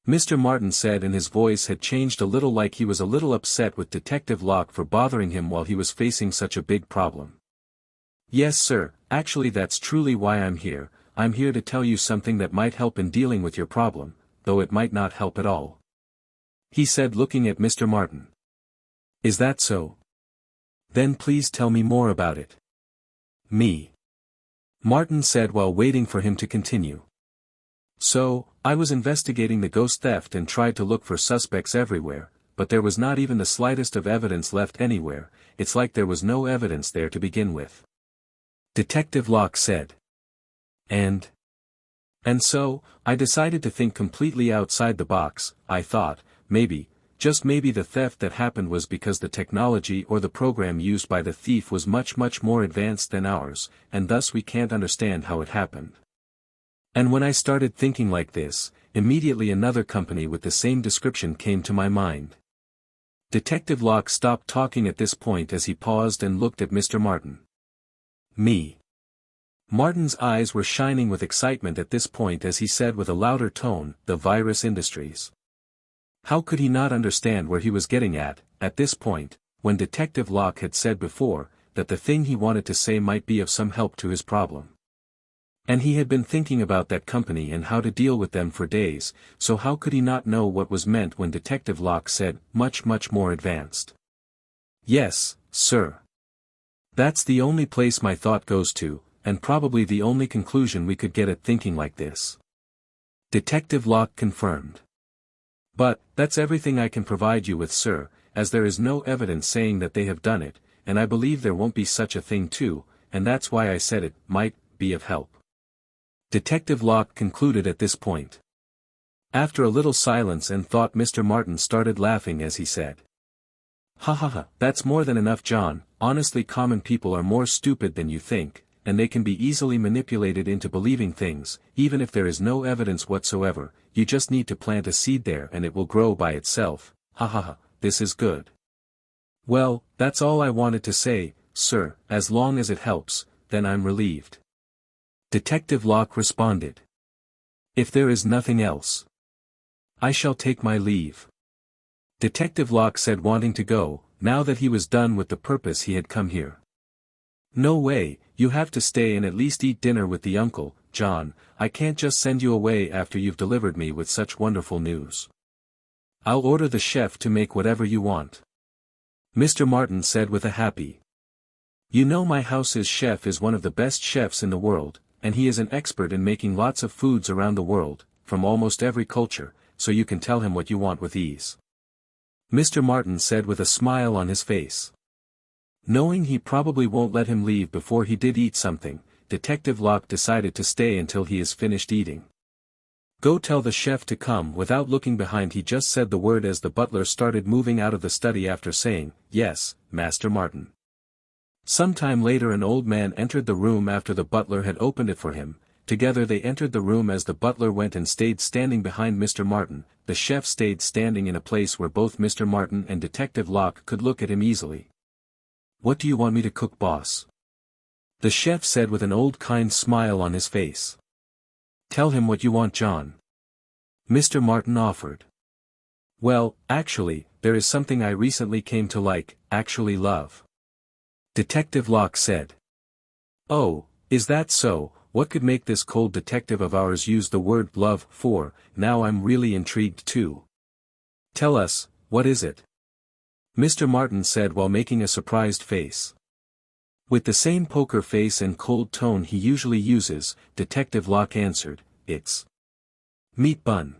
Mr. Martin said, and his voice had changed a little, like he was a little upset with Detective Locke for bothering him while he was facing such a big problem. "Yes sir, actually that's truly why I'm here. I'm here to tell you something that might help in dealing with your problem, though it might not help at all," he said looking at Mr. Martin. "Is that so? Then please tell me more about it." "Me," Martin said while waiting for him to continue. "So, I was investigating the ghost theft and tried to look for suspects everywhere, but there was not even the slightest of evidence left anywhere. It's like there was no evidence there to begin with," Detective Locke said. And so, I decided to think completely outside the box. I thought, maybe, just maybe the theft that happened was because the technology or the program used by the thief was much more advanced than ours, and thus we can't understand how it happened. And when I started thinking like this, immediately another company with the same description came to my mind." Detective Locke stopped talking at this point as he paused and looked at Mr. Martin. "Me." Martin's eyes were shining with excitement at this point as he said with a louder tone, "The Virus Industries." How could he not understand where he was getting at this point, when Detective Locke had said before, that the thing he wanted to say might be of some help to his problem? And he had been thinking about that company and how to deal with them for days, so how could he not know what was meant when Detective Locke said, much more advanced? "Yes, sir. That's the only place my thought goes to, and probably the only conclusion we could get at thinking like this," Detective Locke confirmed. "But, that's everything I can provide you with, sir, as there is no evidence saying that they have done it, and I believe there won't be such a thing too, and that's why I said it might be of help," Detective Locke concluded at this point. After a little silence and thought, Mr. Martin started laughing as he said, "Ha ha ha, that's more than enough, John. Honestly, common people are more stupid than you think, and they can be easily manipulated into believing things, even if there is no evidence whatsoever. You just need to plant a seed there and it will grow by itself. Ha ha ha, this is good." "Well, that's all I wanted to say, sir. As long as it helps, then I'm relieved," Detective Locke responded. "If there is nothing else, I shall take my leave," Detective Locke said, wanting to go, now that he was done with the purpose he had come here. "No way, you have to stay and at least eat dinner with the uncle, John. I can't just send you away after you've delivered me with such wonderful news. I'll order the chef to make whatever you want," Mr. Martin said with a happy. "You know my house's chef is one of the best chefs in the world, and he is an expert in making lots of foods around the world, from almost every culture, so you can tell him what you want with ease," Mr. Martin said with a smile on his face. Knowing he probably won't let him leave before he did eat something, Detective Locke decided to stay until he is finished eating. "Go tell the chef to come." Without looking behind, he just said the word as the butler started moving out of the study after saying, "Yes, Master Martin." Some time later an old man entered the room after the butler had opened it for him, Together they entered the room. As the butler went and stayed standing behind Mr. Martin, the chef stayed standing in a place where both Mr. Martin and Detective Locke could look at him easily. "What do you want me to cook, boss?" the chef said with an old kind smile on his face. "Tell him what you want, John," Mr. Martin offered. "Well, actually, there is something I recently came to like, actually love," Detective Locke said. "Oh, is that so? What could make this cold detective of ours use the word love for? Now I'm really intrigued too. Tell us, what is it?" Mr. Martin said while making a surprised face. With the same poker face and cold tone he usually uses, Detective Locke answered, "It's meat bun."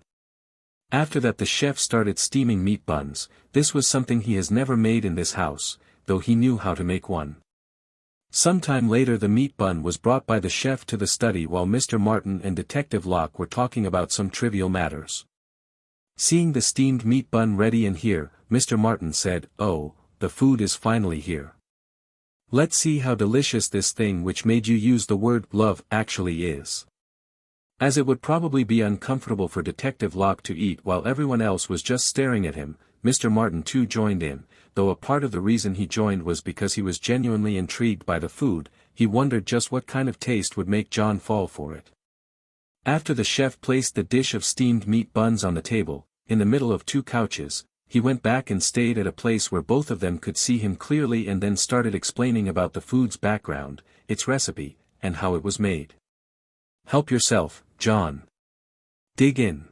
After that the chef started steaming meat buns. This was something he has never made in this house, though he knew how to make one. Sometime later the meat bun was brought by the chef to the study while Mr. Martin and Detective Locke were talking about some trivial matters. Seeing the steamed meat bun ready and here, Mr. Martin said, "Oh, the food is finally here. Let's see how delicious this thing which made you use the word love actually is." As it would probably be uncomfortable for Detective Locke to eat while everyone else was just staring at him, Mr. Martin too joined in, though a part of the reason he joined was because he was genuinely intrigued by the food. He wondered just what kind of taste would make John fall for it. After the chef placed the dish of steamed meat buns on the table, in the middle of two couches, he went back and stayed at a place where both of them could see him clearly and then started explaining about the food's background, its recipe, and how it was made. "Help yourself, John. Dig in,"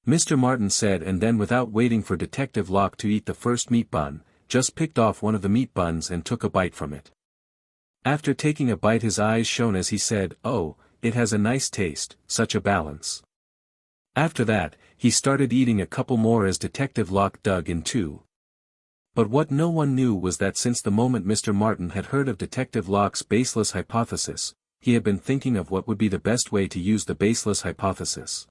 Mr. Martin said, and then without waiting for Detective Locke to eat the first meat bun, just picked off one of the meat buns and took a bite from it. After taking a bite his eyes shone as he said, "Oh, it has a nice taste, such a balance." After that, he started eating a couple more as Detective Locke dug in too. But what no one knew was that since the moment Mr. Martin had heard of Detective Locke's baseless hypothesis, he had been thinking of what would be the best way to use the baseless hypothesis.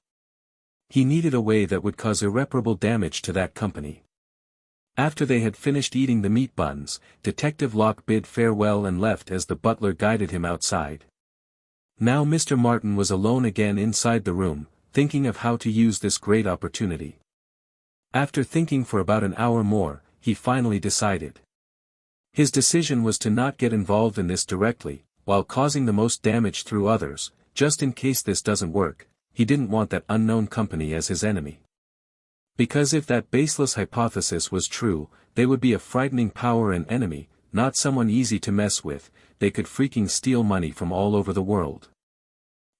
He needed a way that would cause irreparable damage to that company. After they had finished eating the meat buns, Detective Locke bid farewell and left as the butler guided him outside. Now Mr. Martin was alone again inside the room, thinking of how to use this great opportunity. After thinking for about an hour more, he finally decided. His decision was to not get involved in this directly, while causing the most damage through others. Just in case this doesn't work, he didn't want that unknown company as his enemy. Because if that baseless hypothesis was true, they would be a frightening power and enemy, not someone easy to mess with. They could freaking steal money from all over the world.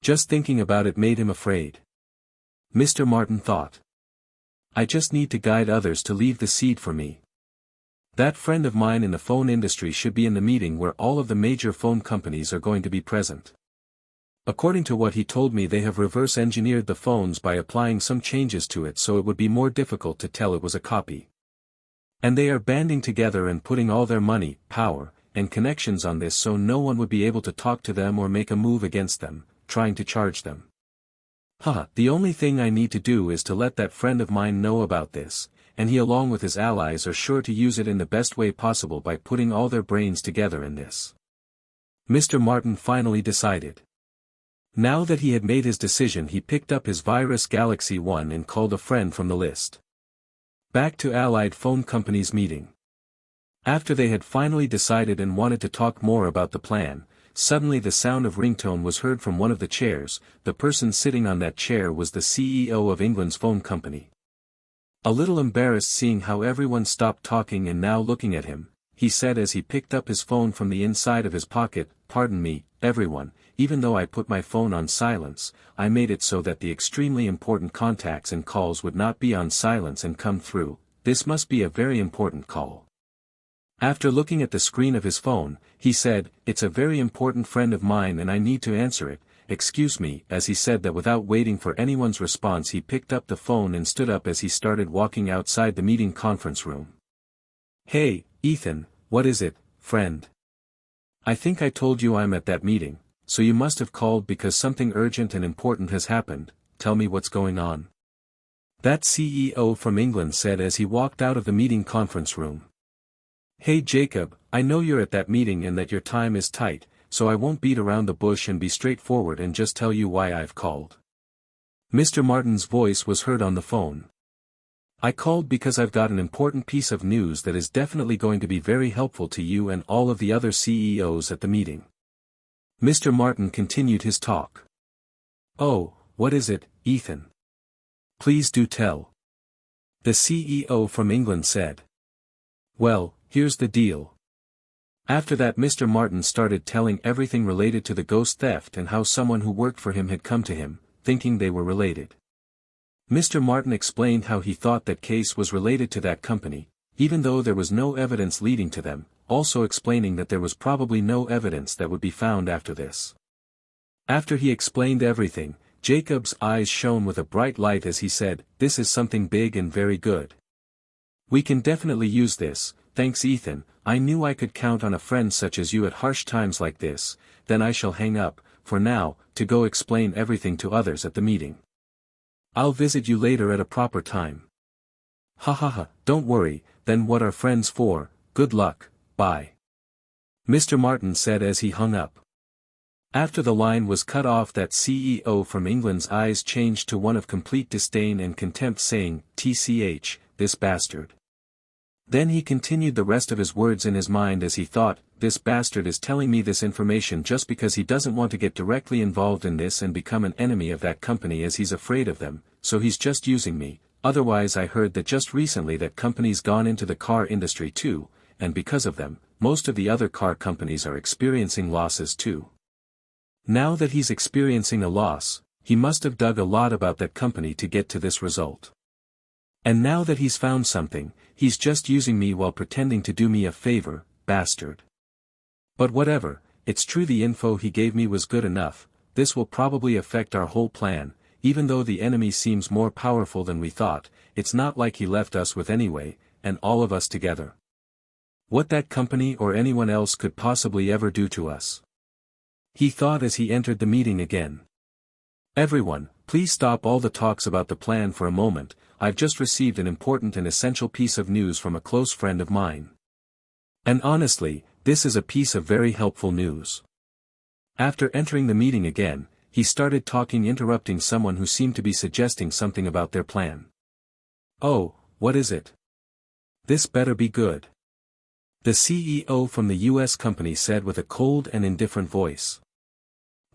Just thinking about it made him afraid. Mr. Martin thought. "I just need to guide others to leave the seed for me. That friend of mine in the phone industry should be in the meeting where all of the major phone companies are going to be present. According to what he told me, they have reverse engineered the phones by applying some changes to it so it would be more difficult to tell it was a copy. And they are banding together and putting all their money, power, and connections on this so no one would be able to talk to them or make a move against them, trying to charge them. The only thing I need to do is to let that friend of mine know about this, and he along with his allies are sure to use it in the best way possible by putting all their brains together in this." Mr. Martin finally decided. Now that he had made his decision, he picked up his Virus Galaxy 1 and called a friend from the list. Back to Allied Phone Company's meeting. After they had finally decided and wanted to talk more about the plan, suddenly the sound of ringtone was heard from one of the chairs. The person sitting on that chair was the CEO of England's phone company. A little embarrassed seeing how everyone stopped talking and now looking at him, he said as he picked up his phone from the inside of his pocket, "Pardon me, everyone, even though I put my phone on silence, I made it so that the extremely important contacts and calls would not be on silence and come through. This must be a very important call." After looking at the screen of his phone, he said, "It's a very important friend of mine and I need to answer it. Excuse me." As he said that, without waiting for anyone's response, he picked up the phone and stood up as he started walking outside the meeting conference room. "Hey, Ethan, what is it, friend? I think I told you I'm at that meeting, so you must have called because something urgent and important has happened. Tell me what's going on," that CEO from England said as he walked out of the meeting conference room. "Hey Jacob, I know you're at that meeting and that your time is tight, so I won't beat around the bush and be straightforward and just tell you why I've called. Mr. Martin's voice was heard on the phone. I called because I've got an important piece of news that is definitely going to be very helpful to you and all of the other CEOs at the meeting. Mr. Martin continued his talk. Oh, what is it, Ethan? Please do tell. The CEO from England said. Well, here's the deal. After that, Mr. Martin started telling everything related to the ghost theft and how someone who worked for him had come to him, thinking they were related. Mr. Martin explained how he thought that case was related to that company, even though there was no evidence leading to them, also explaining that there was probably no evidence that would be found after this. After he explained everything, Jacob's eyes shone with a bright light as he said, "This is something big and very good. We can definitely use this, thanks Ethan. I knew I could count on a friend such as you at harsh times like this." Then I shall hang up, for now, to go explain everything to others at the meeting. I'll visit you later at a proper time. Ha ha ha, don't worry, then what are friends for? Good luck, bye. Mr. Martin said as he hung up. After the line was cut off, that CEO from England's eyes changed to one of complete disdain and contempt, saying, "TCH, this bastard." Then he continued the rest of his words in his mind as he thought, "This bastard is telling me this information just because he doesn't want to get directly involved in this and become an enemy of that company as he's afraid of them, so he's just using me. Otherwise I heard that just recently that company's gone into the car industry too, and because of them, most of the other car companies are experiencing losses too. Now that he's experiencing a loss, he must have dug a lot about that company to get to this result. And now that he's found something, he's just using me while pretending to do me a favor, bastard. But whatever, it's true the info he gave me was good enough. This will probably affect our whole plan, even though the enemy seems more powerful than we thought. It's not like he left us with anyway, and all of us together. What that company or anyone else could possibly ever do to us?" he thought as he entered the meeting again. "Everyone, please stop all the talks about the plan for a moment. I've just received an important and essential piece of news from a close friend of mine. And honestly, this is a piece of very helpful news." After entering the meeting again, he started talking, interrupting someone who seemed to be suggesting something about their plan. "Oh, what is it? This better be good." The CEO from the US company said with a cold and indifferent voice.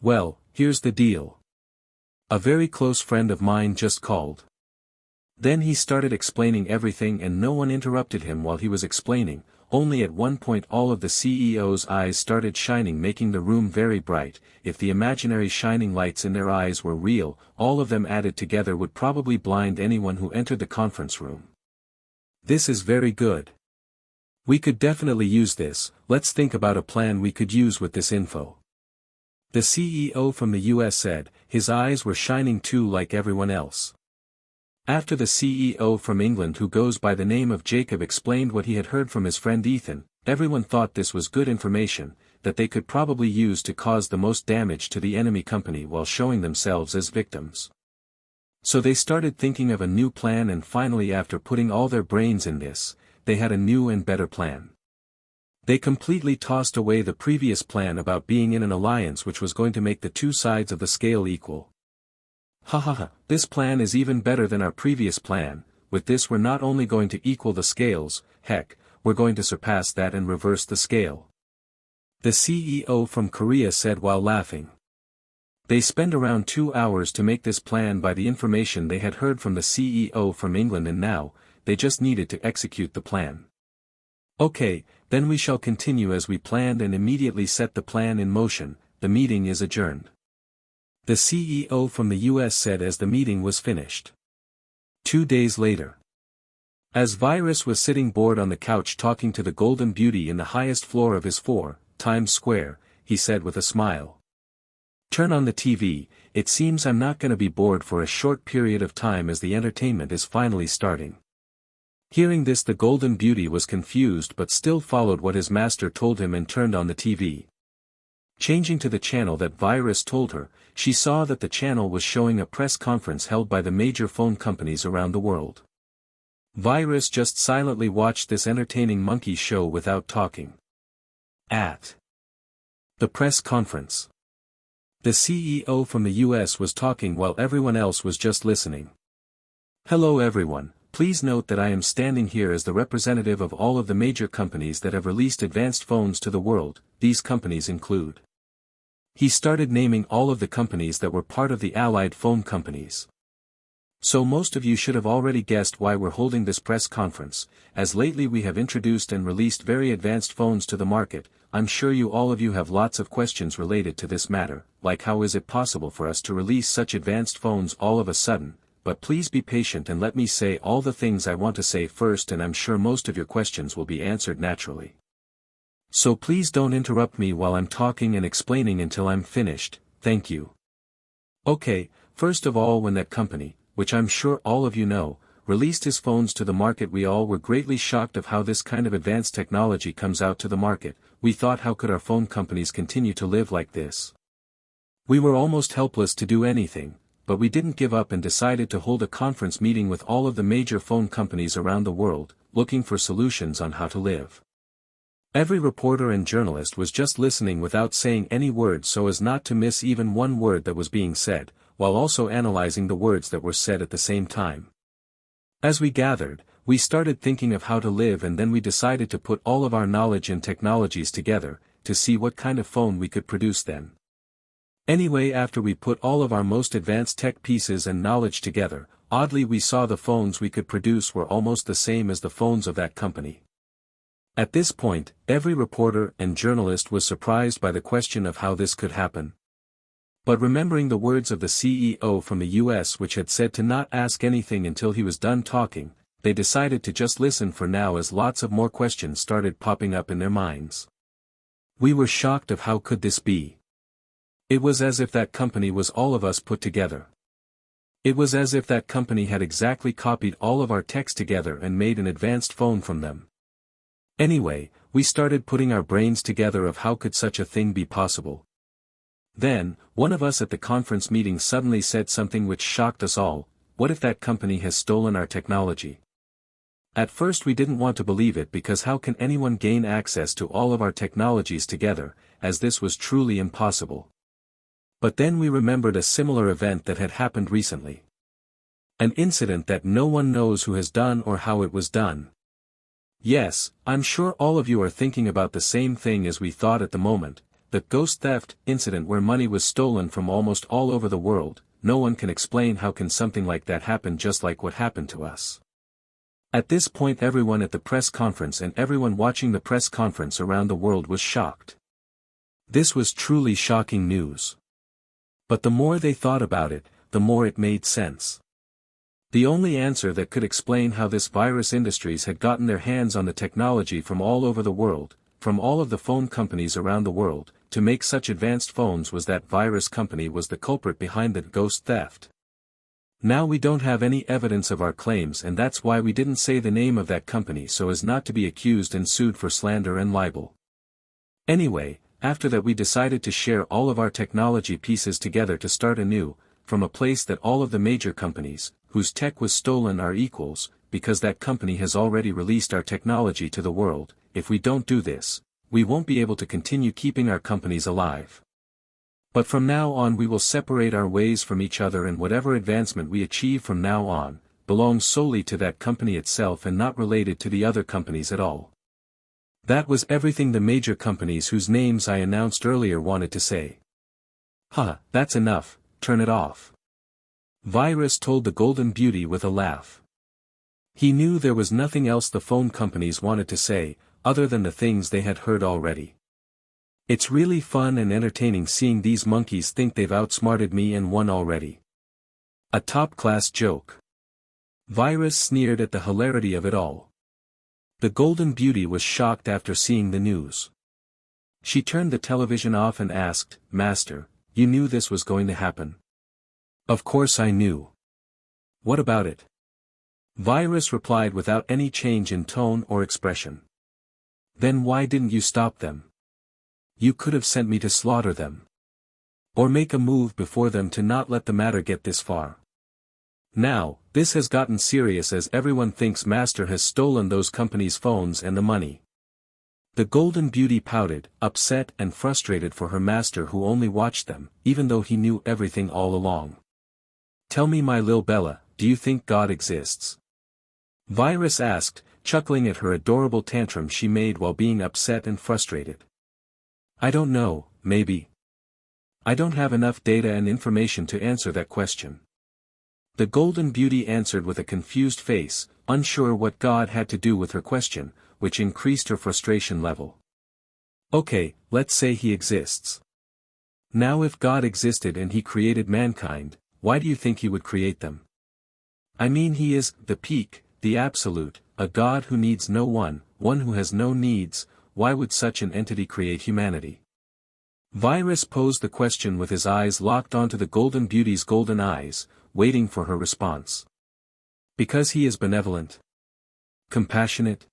"Well, here's the deal. A very close friend of mine just called." Then he started explaining everything and no one interrupted him while he was explaining. Only at one point all of the CEO's eyes started shining, making the room very bright. If the imaginary shining lights in their eyes were real, all of them added together would probably blind anyone who entered the conference room. "This is very good. We could definitely use this. Let's think about a plan we could use with this info." The CEO from the US said, his eyes were shining too like everyone else. After the CEO from England, who goes by the name of Jacob, explained what he had heard from his friend Ethan, everyone thought this was good information, that they could probably use to cause the most damage to the enemy company while showing themselves as victims. So they started thinking of a new plan, and finally, after putting all their brains in this, they had a new and better plan. They completely tossed away the previous plan about being in an alliance which was going to make the two sides of the scale equal. "Ha ha ha, this plan is even better than our previous plan. With this we're not only going to equal the scales, heck, we're going to surpass that and reverse the scale," the CEO from Korea said while laughing. They spent around 2 hours to make this plan by the information they had heard from the CEO from England, and now, they just needed to execute the plan. "Okay, then we shall continue as we planned and immediately set the plan in motion. The meeting is adjourned," the CEO from the US said as the meeting was finished. 2 days later. As Virus was sitting bored on the couch talking to the Golden Beauty in the highest floor of his 4, Times Square, he said with a smile. "Turn on the TV, it seems I'm not gonna be bored for a short period of time as the entertainment is finally starting." Hearing this, the Golden Beauty was confused but still followed what his master told him and turned on the TV. Changing to the channel that Virus told her, she saw that the channel was showing a press conference held by the major phone companies around the world. Virus just silently watched this entertaining monkey show without talking. At The press conference. The CEO from the US was talking while everyone else was just listening. Hello everyone, please note that I am standing here as the representative of all of the major companies that have released advanced phones to the world. These companies include. He started naming all of the companies that were part of the allied phone companies. So most of you should have already guessed why we're holding this press conference, as lately we have introduced and released very advanced phones to the market. I'm sure all of you have lots of questions related to this matter, like how is it possible for us to release such advanced phones all of a sudden, but please be patient and let me say all the things I want to say first, and I'm sure most of your questions will be answered naturally. So please don't interrupt me while I'm talking and explaining until I'm finished, thank you. Okay, first of all, when that company, which I'm sure all of you know, released his phones to the market, we all were greatly shocked of how this kind of advanced technology comes out to the market. We thought, how could our phone companies continue to live like this? We were almost helpless to do anything, but we didn't give up and decided to hold a conference meeting with all of the major phone companies around the world, looking for solutions on how to live. Every reporter and journalist was just listening without saying any words so as not to miss even one word that was being said, while also analyzing the words that were said at the same time. As we gathered, we started thinking of how to live, and then we decided to put all of our knowledge and technologies together, to see what kind of phone we could produce then. Anyway, after we put all of our most advanced tech pieces and knowledge together, oddly we saw the phones we could produce were almost the same as the phones of that company. At this point, every reporter and journalist was surprised by the question of how this could happen. But remembering the words of the CEO from the US, which had said to not ask anything until he was done talking, they decided to just listen for now, as lots of more questions started popping up in their minds. We were shocked of how could this be. It was as if that company was all of us put together. It was as if that company had exactly copied all of our techs together and made an advanced phone from them. Anyway, we started putting our brains together of how could such a thing be possible. Then, one of us at the conference meeting suddenly said something which shocked us all: what if that company has stolen our technology? At first we didn't want to believe it, because how can anyone gain access to all of our technologies together, as this was truly impossible. But then we remembered a similar event that had happened recently. An incident that no one knows who has done or how it was done. Yes, I'm sure all of you are thinking about the same thing as we thought at the moment. The ghost theft incident, where money was stolen from almost all over the world. No one can explain how can something like that happen, just like what happened to us. At this point, everyone at the press conference and everyone watching the press conference around the world was shocked. This was truly shocking news. But the more they thought about it, the more it made sense. The only answer that could explain how this virus industries had gotten their hands on the technology from all over the world, from all of the phone companies around the world, to make such advanced phones, was that virus company was the culprit behind the ghost theft. Now we don't have any evidence of our claims, and that's why we didn't say the name of that company, so as not to be accused and sued for slander and libel. Anyway, after that we decided to share all of our technology pieces together to start anew, from a place that all of the major companies, whose tech was stolen, are equals, because that company has already released our technology to the world. If we don't do this, we won't be able to continue keeping our companies alive. But from now on we will separate our ways from each other, and whatever advancement we achieve from now on, belongs solely to that company itself and not related to the other companies at all. That was everything the major companies whose names I announced earlier wanted to say. That's enough, turn it off. Virus told the Golden Beauty with a laugh. He knew there was nothing else the phone companies wanted to say, other than the things they had heard already. It's really fun and entertaining seeing these monkeys think they've outsmarted me and won already. A top-class joke. Virus sneered at the hilarity of it all. The Golden Beauty was shocked after seeing the news. She turned the television off and asked, "Master, you knew this was going to happen?" "Of course I knew." "What about it?" Virus replied without any change in tone or expression. "Then why didn't you stop them? You could have sent me to slaughter them. Or make a move before them to not let the matter get this far. Now, this has gotten serious, as everyone thinks Master has stolen those companies' phones and the money. The Golden Beauty pouted, upset and frustrated for her master who only watched them, even though he knew everything all along. "Tell me, my lil Bella, do you think God exists?" Virus asked, chuckling at her adorable tantrum she made while being upset and frustrated. "I don't know, maybe. I don't have enough data and information to answer that question." The Golden Beauty answered with a confused face, unsure what God had to do with her question, which increased her frustration level. "Okay, let's say he exists. Now if God existed and he created mankind, why do you think he would create them? I mean, he is the peak, the absolute, a God who needs no one who has no needs. Why would such an entity create humanity?" Virus posed the question with his eyes locked onto the Golden Beauty's golden eyes, waiting for her response. "Because he is benevolent? Compassionate?"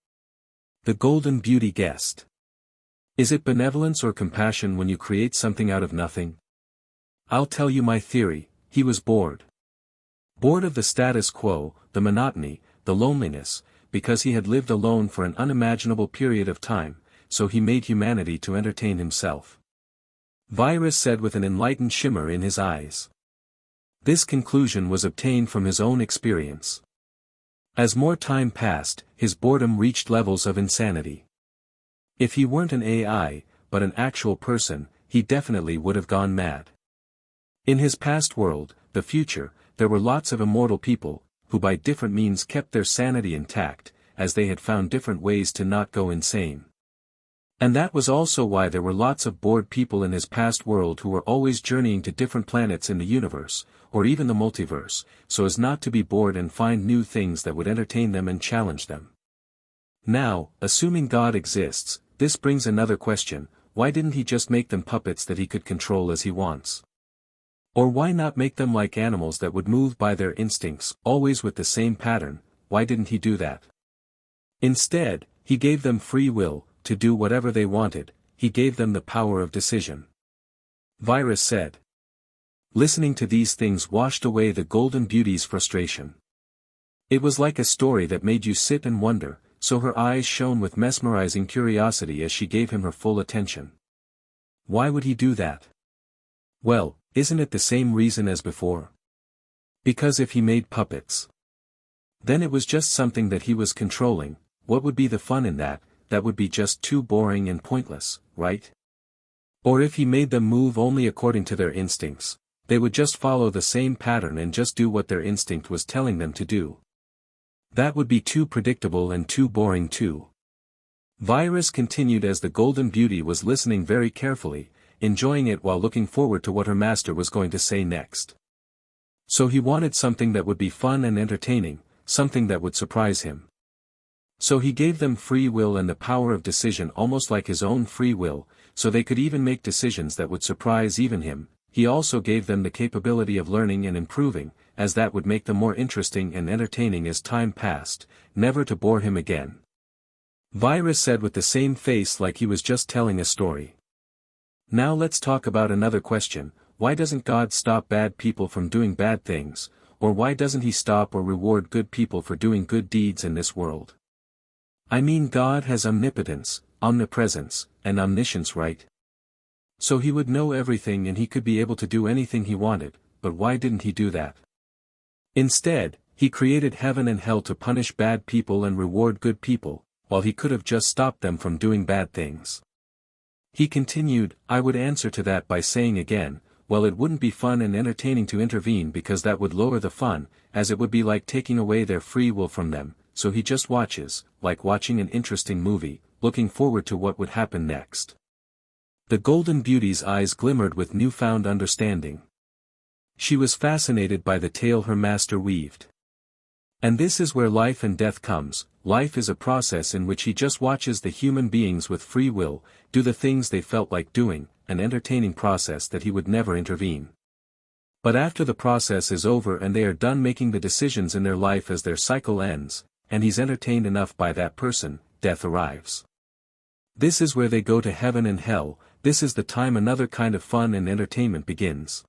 The Golden Beauty guessed. "Is it benevolence or compassion when you create something out of nothing? I'll tell you my theory: he was bored. Bored of the status quo, the monotony, the loneliness, because he had lived alone for an unimaginable period of time, so he made humanity to entertain himself," Virus said with an enlightened shimmer in his eyes. This conclusion was obtained from his own experience. As more time passed, his boredom reached levels of insanity. If he weren't an AI, but an actual person, he definitely would have gone mad. In his past world, the future, there were lots of immortal people, who by different means kept their sanity intact, as they had found different ways to not go insane. And that was also why there were lots of bored people in his past world who were always journeying to different planets in the universe, or even the multiverse, so as not to be bored and find new things that would entertain them and challenge them. Now, assuming God exists, this brings another question: why didn't he just make them puppets that he could control as he wants? Or why not make them like animals that would move by their instincts, always with the same pattern? Why didn't he do that? Instead, he gave them free will, to do whatever they wanted. He gave them the power of decision. Virus said. Listening to these things washed away the Golden Beauty's frustration. It was like a story that made you sit and wonder, so her eyes shone with mesmerizing curiosity as she gave him her full attention. Why would he do that? Well, isn't it the same reason as before? Because if he made puppets, then it was just something that he was controlling. What would be the fun in that? That would be just too boring and pointless, right? Or if he made them move only according to their instincts, they would just follow the same pattern and just do what their instinct was telling them to do. That would be too predictable and too boring too. Virus continued as the Golden Beauty was listening very carefully, enjoying it while looking forward to what her master was going to say next. So he wanted something that would be fun and entertaining, something that would surprise him. So he gave them free will and the power of decision, almost like his own free will, so they could even make decisions that would surprise even him. He also gave them the capability of learning and improving, as that would make them more interesting and entertaining as time passed, never to bore him again. Virus said with the same face like he was just telling a story. Now let's talk about another question: why doesn't God stop bad people from doing bad things, or why doesn't he stop or reward good people for doing good deeds in this world? I mean, God has omnipotence, omnipresence, and omniscience, right? So he would know everything and he could be able to do anything he wanted, but why didn't he do that? Instead, he created heaven and hell to punish bad people and reward good people, while he could have just stopped them from doing bad things. He continued, I would answer to that by saying again, well, it wouldn't be fun and entertaining to intervene because that would lower the fun, as it would be like taking away their free will from them. So he just watches, like watching an interesting movie, looking forward to what would happen next. The Golden Beauty's eyes glimmered with newfound understanding. She was fascinated by the tale her master weaved. And this is where life and death comes. Life is a process in which he just watches the human beings with free will do the things they felt like doing, an entertaining process that he would never intervene. But after the process is over and they are done making the decisions in their life as their cycle ends, and he's entertained enough by that person, death arrives. This is where they go to heaven and hell. This is the time another kind of fun and entertainment begins.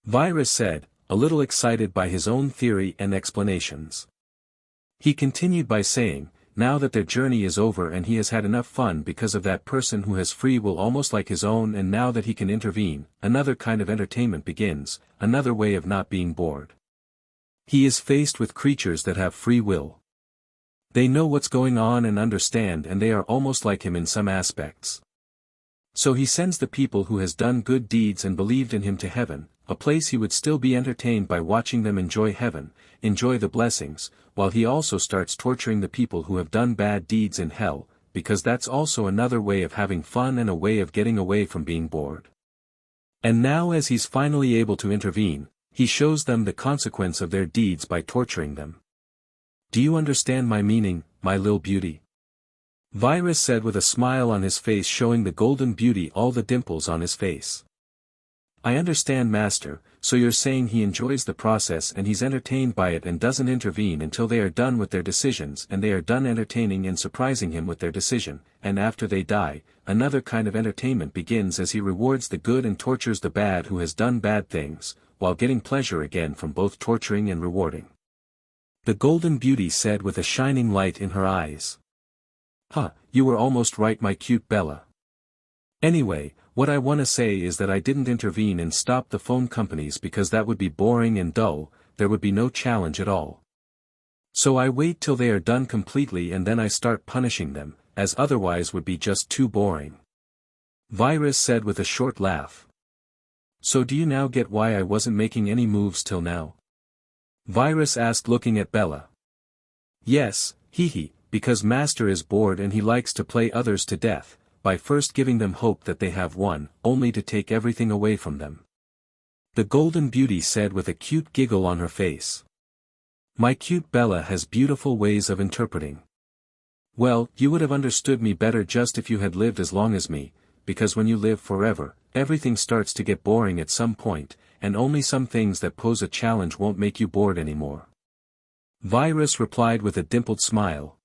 Virus said, a little excited by his own theory and explanations. He continued by saying, now that their journey is over and he has had enough fun because of that person who has free will almost like his own, and now that he can intervene, another kind of entertainment begins, another way of not being bored. He is faced with creatures that have free will. They know what's going on and understand, and they are almost like him in some aspects. So he sends the people who has done good deeds and believed in him to heaven, a place he would still be entertained by watching them enjoy heaven, enjoy the blessings, while he also starts torturing the people who have done bad deeds in hell, because that's also another way of having fun and a way of getting away from being bored. And now as he's finally able to intervene, he shows them the consequence of their deeds by torturing them. Do you understand my meaning, my lil beauty? Virus said with a smile on his face, showing the golden beauty all the dimples on his face. I understand, master. So you're saying he enjoys the process and he's entertained by it and doesn't intervene until they are done with their decisions, and they are done entertaining and surprising him with their decision, and after they die, another kind of entertainment begins as he rewards the good and tortures the bad who has done bad things, while getting pleasure again from both torturing and rewarding. The golden beauty said with a shining light in her eyes. Huh, you were almost right, my cute Bella. Anyway, what I want to say is that I didn't intervene and stop the phone companies because that would be boring and dull, there would be no challenge at all. So I wait till they are done completely and then I start punishing them, as otherwise would be just too boring. Virus said with a short laugh. So do you now get why I wasn't making any moves till now? Virus asked, looking at Bella. Yes, hee, because Master is bored and he likes to play others to death, by first giving them hope that they have won, only to take everything away from them. The golden beauty said with a cute giggle on her face. My cute Bella has beautiful ways of interpreting. Well, you would have understood me better just if you had lived as long as me, because when you live forever, everything starts to get boring at some point, and only some things that pose a challenge won't make you bored anymore. Virus replied with a dimpled smile.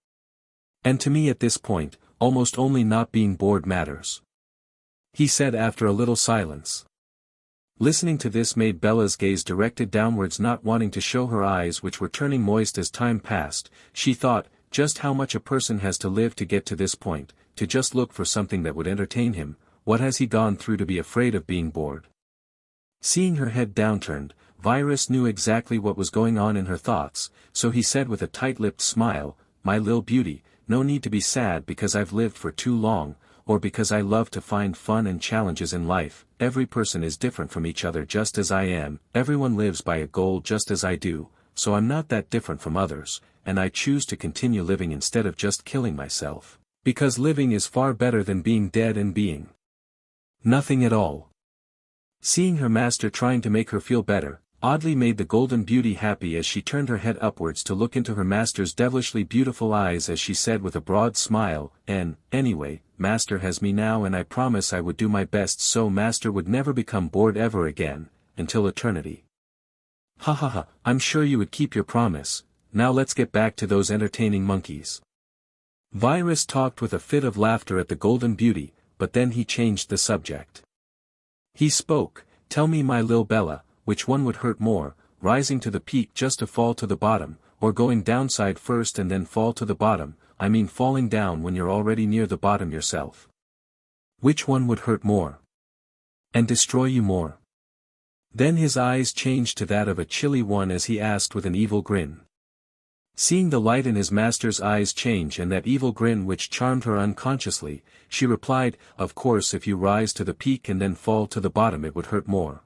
And to me at this point, almost only not being bored matters. He said after a little silence. Listening to this made Bella's gaze directed downwards, not wanting to show her eyes which were turning moist as time passed. She thought, just how much a person has to live to get to this point, to just look for something that would entertain him. What has he gone through to be afraid of being bored? Seeing her head downturned, Virus knew exactly what was going on in her thoughts, so he said with a tight-lipped smile, My lil beauty, no need to be sad because I've lived for too long, or because I love to find fun and challenges in life. Every person is different from each other just as I am, everyone lives by a goal just as I do, so I'm not that different from others, and I choose to continue living instead of just killing myself, because living is far better than being dead and being nothing at all. Seeing her master trying to make her feel better, oddly made the golden beauty happy as she turned her head upwards to look into her master's devilishly beautiful eyes as she said with a broad smile, anyway, master has me now and I promise I would do my best so master would never become bored ever again, until eternity. Ha ha ha, I'm sure you would keep your promise. Now let's get back to those entertaining monkeys. Virus talked with a fit of laughter at the golden beauty, but then he changed the subject. He spoke, Tell me my lil Bella, which one would hurt more, rising to the peak just to fall to the bottom, or going downside first and then fall to the bottom, I mean falling down when you're already near the bottom yourself. Which one would hurt more? And destroy you more? Then his eyes changed to that of a chilly one as he asked with an evil grin. Seeing the light in his master's eyes change and that evil grin which charmed her unconsciously, she replied, Of course if you rise to the peak and then fall to the bottom it would hurt more.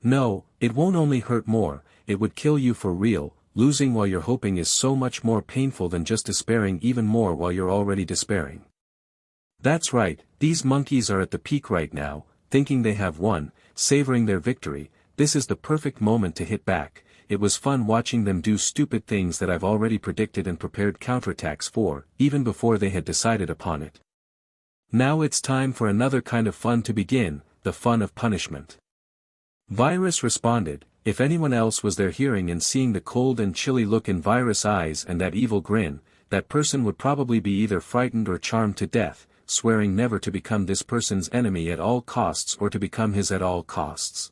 No, it won't only hurt more, it would kill you for real. Losing while you're hoping is so much more painful than just despairing even more while you're already despairing. That's right, these monkeys are at the peak right now, thinking they have won, savoring their victory. This is the perfect moment to hit back. It was fun watching them do stupid things that I've already predicted and prepared counterattacks for, even before they had decided upon it. Now it's time for another kind of fun to begin, the fun of punishment. Virus responded. If anyone else was there hearing and seeing the cold and chilly look in Virus' eyes and that evil grin, that person would probably be either frightened or charmed to death, swearing never to become this person's enemy at all costs or to become his at all costs.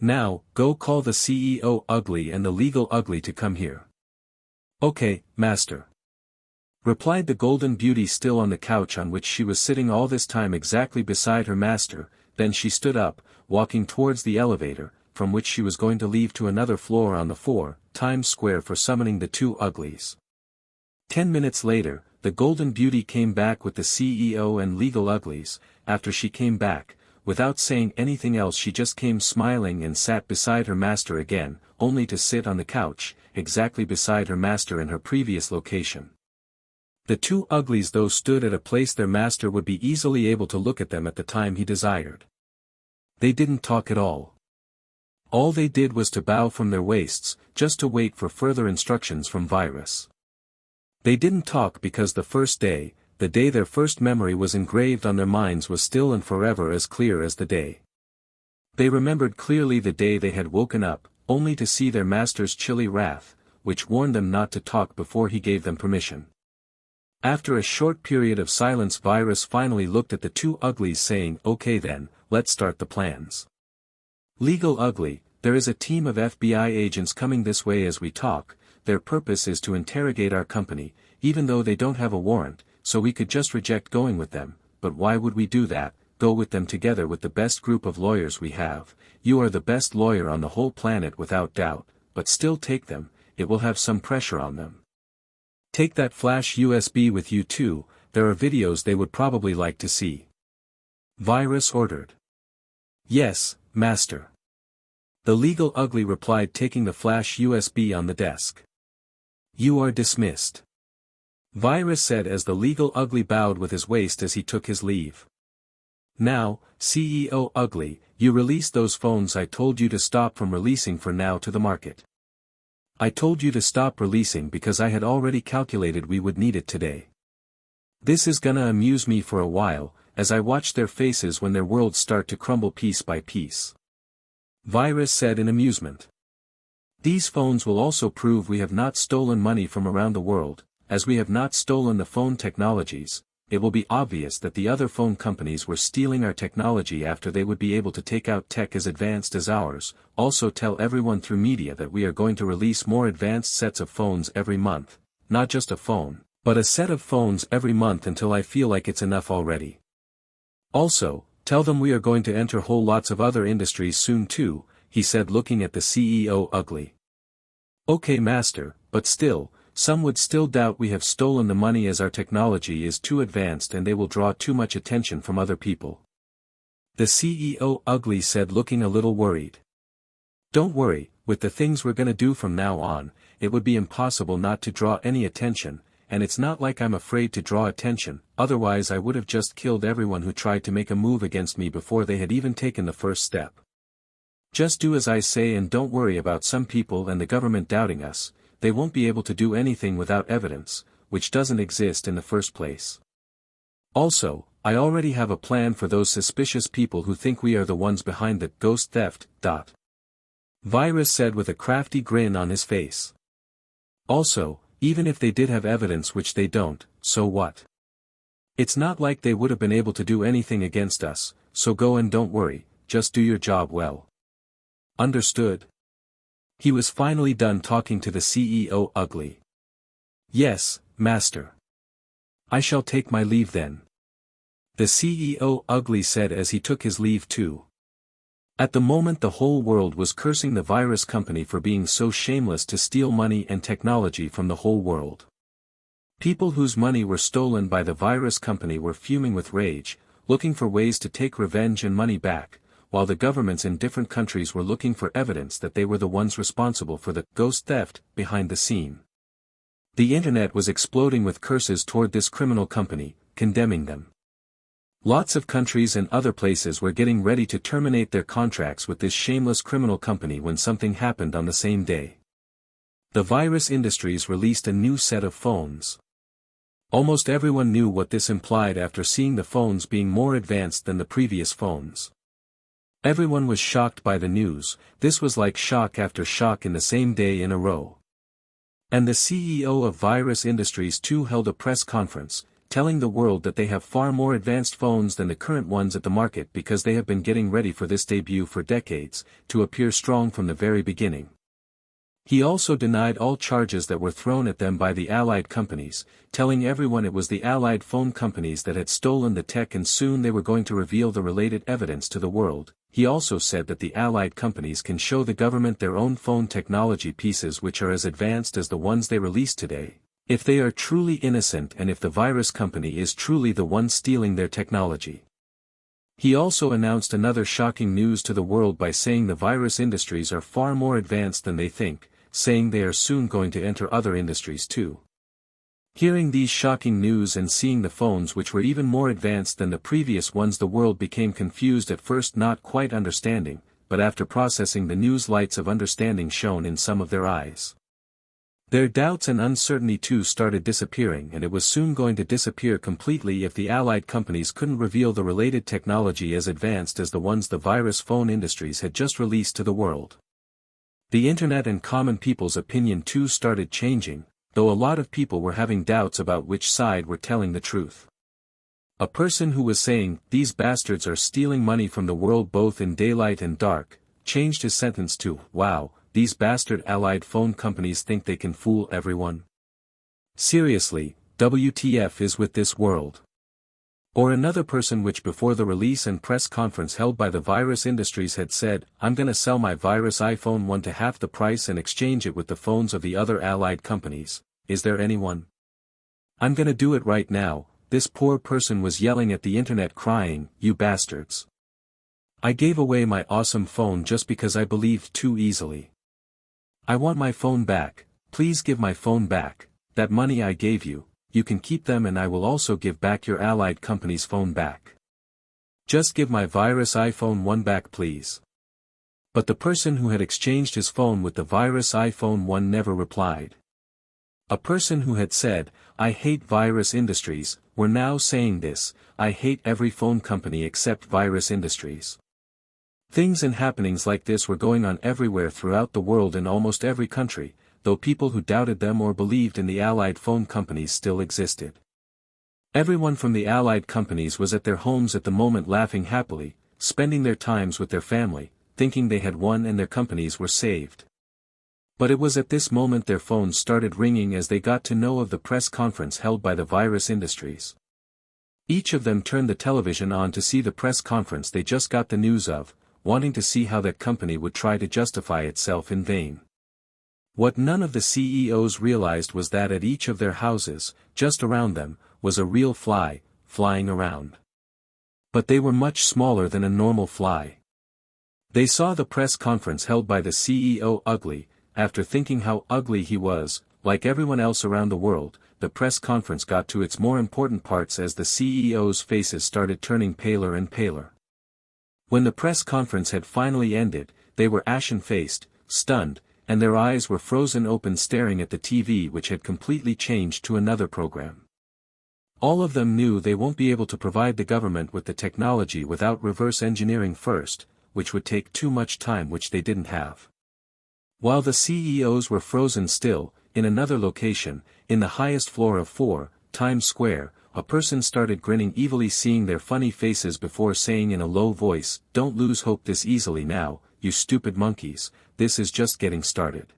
Now, go call the CEO Ugly and the legal Ugly to come here. Okay, master. replied the Golden Beauty, still on the couch on which she was sitting all this time exactly beside her master. Then she stood up, walking towards the elevator, from which she was going to leave to another floor on the 4 Times Square for summoning the two uglies. 10 minutes later, the Golden Beauty came back with the CEO and legal uglies. After she came back, without saying anything else, she just came smiling and sat beside her master again, only to sit on the couch, exactly beside her master in her previous location. The two uglies though stood at a place their master would be easily able to look at them at the time he desired. They didn't talk at all. All they did was to bow from their waists, just to wait for further instructions from Virus. They didn't talk because the first day, the day their first memory was engraved on their minds, was still and forever as clear as the day. They remembered clearly the day they had woken up, only to see their master's chilly wrath, which warned them not to talk before he gave them permission. After a short period of silence, Virus finally looked at the two uglies, saying, "Okay then, let's start the plans. Legal ugly, there is a team of FBI agents coming this way as we talk. Their purpose is to interrogate our company, even though they don't have a warrant, so we could just reject going with them. But why would we do that? Go with them together with the best group of lawyers we have. You are the best lawyer on the whole planet without doubt, but still take them, it will have some pressure on them. Take that flash USB with you too, there are videos they would probably like to see." Virus ordered. "Yes, master." The legal ugly replied, taking the flash USB on the desk. "You are dismissed," Virus said as the legal ugly bowed with his waist as he took his leave. "Now, CEO Ugly, you release those phones I told you to stop from releasing for now to the market. I told you to stop releasing because I had already calculated we would need it today. This is gonna amuse me for a while, as I watch their faces when their worlds start to crumble piece by piece," Virus said in amusement. "These phones will also prove we have not stolen money from around the world, as we have not stolen the phone technologies. It will be obvious that the other phone companies were stealing our technology after they would be able to take out tech as advanced as ours. Also tell everyone through media that we are going to release more advanced sets of phones every month, not just a phone, but a set of phones every month until I feel like it's enough already. Also, tell them we are going to enter whole lots of other industries soon too," he said, looking at the CEO Ugly. "Okay master, but still, some would still doubt we have stolen the money as our technology is too advanced and they will draw too much attention from other people," the CEO Ugly said, looking a little worried. "Don't worry, with the things we're gonna do from now on, it would be impossible not to draw any attention, and it's not like I'm afraid to draw attention, otherwise I would have just killed everyone who tried to make a move against me before they had even taken the first step. Just do as I say and don't worry about some people and the government doubting us. They won't be able to do anything without evidence, which doesn't exist in the first place. Also, I already have a plan for those suspicious people who think we are the ones behind the ghost theft. Virus said with a crafty grin on his face. "Also, even if they did have evidence, which they don't, so what? It's not like they would have been able to do anything against us, so go and don't worry, just do your job well. Understood?" He was finally done talking to the CEO Ugly. "Yes, master. I shall take my leave then," the CEO Ugly said as he took his leave too. At the moment the whole world was cursing the Virus company for being so shameless to steal money and technology from the whole world. People whose money were stolen by the Virus company were fuming with rage, looking for ways to take revenge and money back, while the governments in different countries were looking for evidence that they were the ones responsible for the ghost theft behind the scene. The internet was exploding with curses toward this criminal company, condemning them. Lots of countries and other places were getting ready to terminate their contracts with this shameless criminal company when something happened on the same day. The Virus Industries released a new set of phones. Almost everyone knew what this implied after seeing the phones being more advanced than the previous phones. Everyone was shocked by the news. This was like shock after shock in the same day in a row. And the CEO of Virus Industries too held a press conference, telling the world that they have far more advanced phones than the current ones at the market because they have been getting ready for this debut for decades, to appear strong from the very beginning. He also denied all charges that were thrown at them by the Allied companies, telling everyone it was the Allied phone companies that had stolen the tech and soon they were going to reveal the related evidence to the world. He also said that the Allied companies can show the government their own phone technology pieces which are as advanced as the ones they release today, if they are truly innocent and if the virus company is truly the one stealing their technology. He also announced another shocking news to the world by saying the virus industries are far more advanced than they think, saying they are soon going to enter other industries too. Hearing these shocking news and seeing the phones which were even more advanced than the previous ones, the world became confused at first, not quite understanding, but after processing the news, lights of understanding shone in some of their eyes. Their doubts and uncertainty too started disappearing, and it was soon going to disappear completely if the Allied companies couldn't reveal the related technology as advanced as the ones the virus phone industries had just released to the world. The internet and common people's opinion too started changing, though a lot of people were having doubts about which side were telling the truth. A person who was saying, "These bastards are stealing money from the world both in daylight and dark," changed his sentence to, "Wow, these bastard Allied phone companies think they can fool everyone. Seriously, WTF is with this world?" Or another person which before the release and press conference held by the virus industries had said, "I'm gonna sell my virus iPhone 1 to half the price and exchange it with the phones of the other Allied companies. Is there anyone? I'm gonna do it right now." This poor person was yelling at the internet crying, "You bastards. I gave away my awesome phone just because I believed too easily. I want my phone back, please give my phone back, that money I gave you. You can keep them and I will also give back your Allied company's phone back. Just give my virus iPhone 1 back please." But the person who had exchanged his phone with the virus iPhone 1 never replied. A person who had said, "I hate virus industries," were now saying this, "I hate every phone company except virus industries." Things and happenings like this were going on everywhere throughout the world in almost every country, though people who doubted them or believed in the Allied phone companies still existed. Everyone from the Allied companies was at their homes at the moment laughing happily, spending their times with their family, thinking they had won and their companies were saved. But it was at this moment their phones started ringing as they got to know of the press conference held by the virus industries. Each of them turned the television on to see the press conference they just got the news of, wanting to see how that company would try to justify itself in vain. What none of the CEOs realized was that at each of their houses, just around them, was a real fly, flying around. But they were much smaller than a normal fly. They saw the press conference held by the CEO ugly. After thinking how ugly he was, like everyone else around the world, the press conference got to its more important parts as the CEOs' faces started turning paler and paler. When the press conference had finally ended, they were ashen-faced, stunned, and their eyes were frozen open staring at the TV which had completely changed to another program. All of them knew they won't be able to provide the government with the technology without reverse engineering first, which would take too much time which they didn't have. While the CEOs were frozen still, in another location, in the highest floor of 4, Times Square, a person started grinning evilly seeing their funny faces before saying in a low voice, "Don't lose hope this easily now, you stupid monkeys, this is just getting started."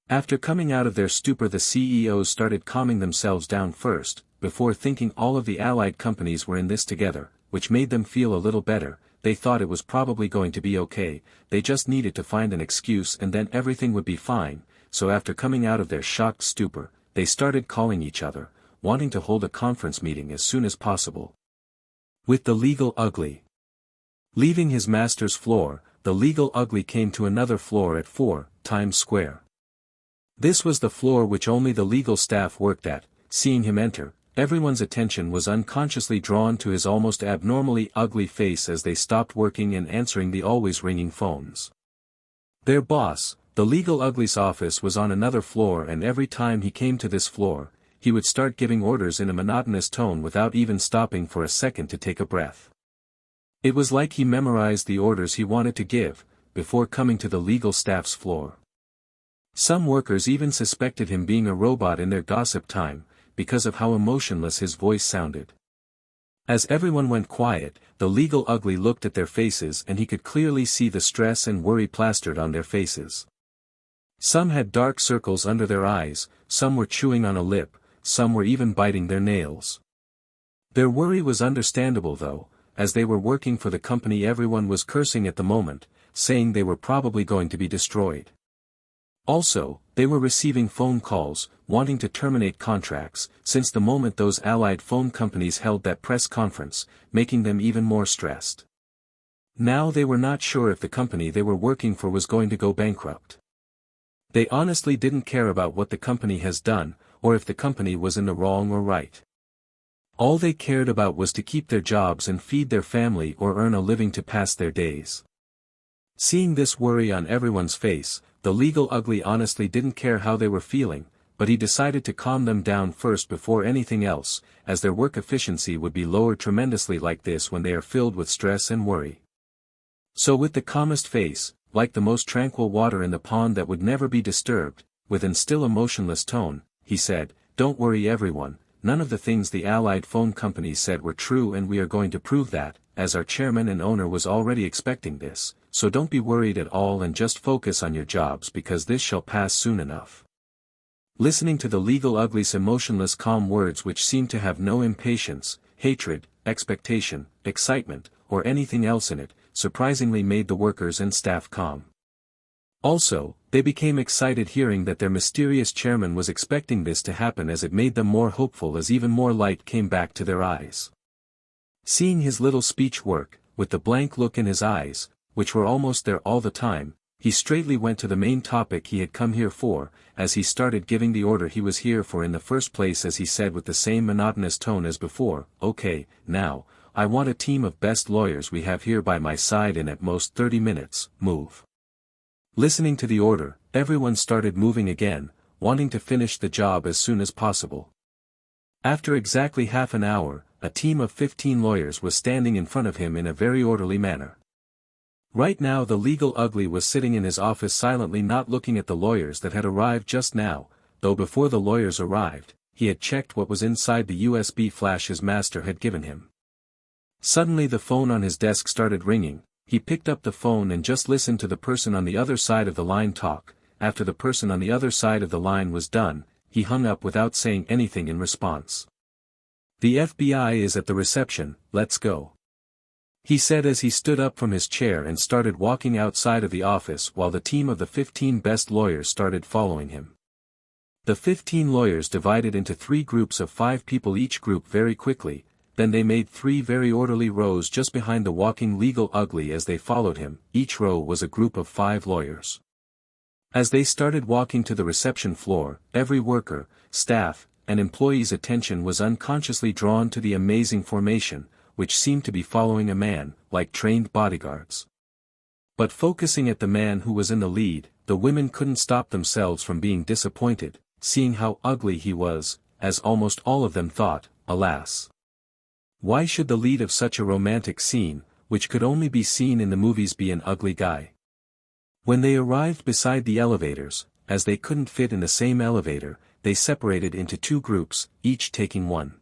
After coming out of their stupor, the CEOs started calming themselves down first, before thinking all of the Allied companies were in this together, which made them feel a little better. They thought it was probably going to be okay, they just needed to find an excuse and then everything would be fine. So after coming out of their shocked stupor, they started calling each other, wanting to hold a conference meeting as soon as possible. With the legal ugly. Leaving his master's floor, the legal ugly came to another floor at 4, Times Square. This was the floor which only the legal staff worked at. Seeing him enter, everyone's attention was unconsciously drawn to his almost abnormally ugly face as they stopped working and answering the always ringing phones. Their boss, the legal ugly's office was on another floor, and every time he came to this floor, he would start giving orders in a monotonous tone without even stopping for a second to take a breath. It was like he memorized the orders he wanted to give, before coming to the legal staff's floor. Some workers even suspected him being a robot in their gossip time, because of how emotionless his voice sounded. As everyone went quiet, the legal ugly looked at their faces and he could clearly see the stress and worry plastered on their faces. Some had dark circles under their eyes, some were chewing on a lip, some were even biting their nails. Their worry was understandable though, as they were working for the company everyone was cursing at the moment, saying they were probably going to be destroyed. Also, they were receiving phone calls, wanting to terminate contracts, since the moment those allied phone companies held that press conference, making them even more stressed. Now they were not sure if the company they were working for was going to go bankrupt. They honestly didn't care about what the company has done, or if the company was in the wrong or right. All they cared about was to keep their jobs and feed their family or earn a living to pass their days. Seeing this worry on everyone's face, the legal ugly honestly didn't care how they were feeling, but he decided to calm them down first before anything else, as their work efficiency would be lowered tremendously like this when they are filled with stress and worry. So with the calmest face, like the most tranquil water in the pond that would never be disturbed, with an still emotionless tone, he said, "Don't worry everyone, none of the things the allied phone companies said were true and we are going to prove that, as our chairman and owner was already expecting this, so don't be worried at all and just focus on your jobs because this shall pass soon enough." Listening to the legal ugly's emotionless calm words which seemed to have no impatience, hatred, expectation, excitement, or anything else in it, surprisingly made the workers and staff calm. Also, they became excited hearing that their mysterious chairman was expecting this to happen as it made them more hopeful as even more light came back to their eyes. Seeing his little speech work, with the blank look in his eyes, which were almost there all the time, he straightly went to the main topic he had come here for, as he started giving the order he was here for in the first place as he said with the same monotonous tone as before, "Okay, now, I want a team of best lawyers we have here by my side in at most 30 minutes, move." Listening to the order, everyone started moving again, wanting to finish the job as soon as possible. After exactly half an hour, a team of 15 lawyers was standing in front of him in a very orderly manner. Right now the legal ugly was sitting in his office silently not looking at the lawyers that had arrived just now, though before the lawyers arrived, he had checked what was inside the USB flash his master had given him. Suddenly the phone on his desk started ringing. He picked up the phone and just listened to the person on the other side of the line talk. After the person on the other side of the line was done, he hung up without saying anything in response. "The FBI is at the reception, let's go," he said as he stood up from his chair and started walking outside of the office while the team of the 15 best lawyers started following him. The 15 lawyers divided into 3 groups of 5 people each group very quickly. Then they made 3 very orderly rows just behind the walking legal ugly as they followed him. Each row was a group of 5 lawyers. As they started walking to the reception floor, every worker, staff, and employee's attention was unconsciously drawn to the amazing formation, which seemed to be following a man, like trained bodyguards. But focusing at the man who was in the lead, the women couldn't stop themselves from being disappointed, seeing how ugly he was, as almost all of them thought, alas. Why should the lead of such a romantic scene, which could only be seen in the movies, be an ugly guy? When they arrived beside the elevators, as they couldn't fit in the same elevator, they separated into 2 groups, each taking one.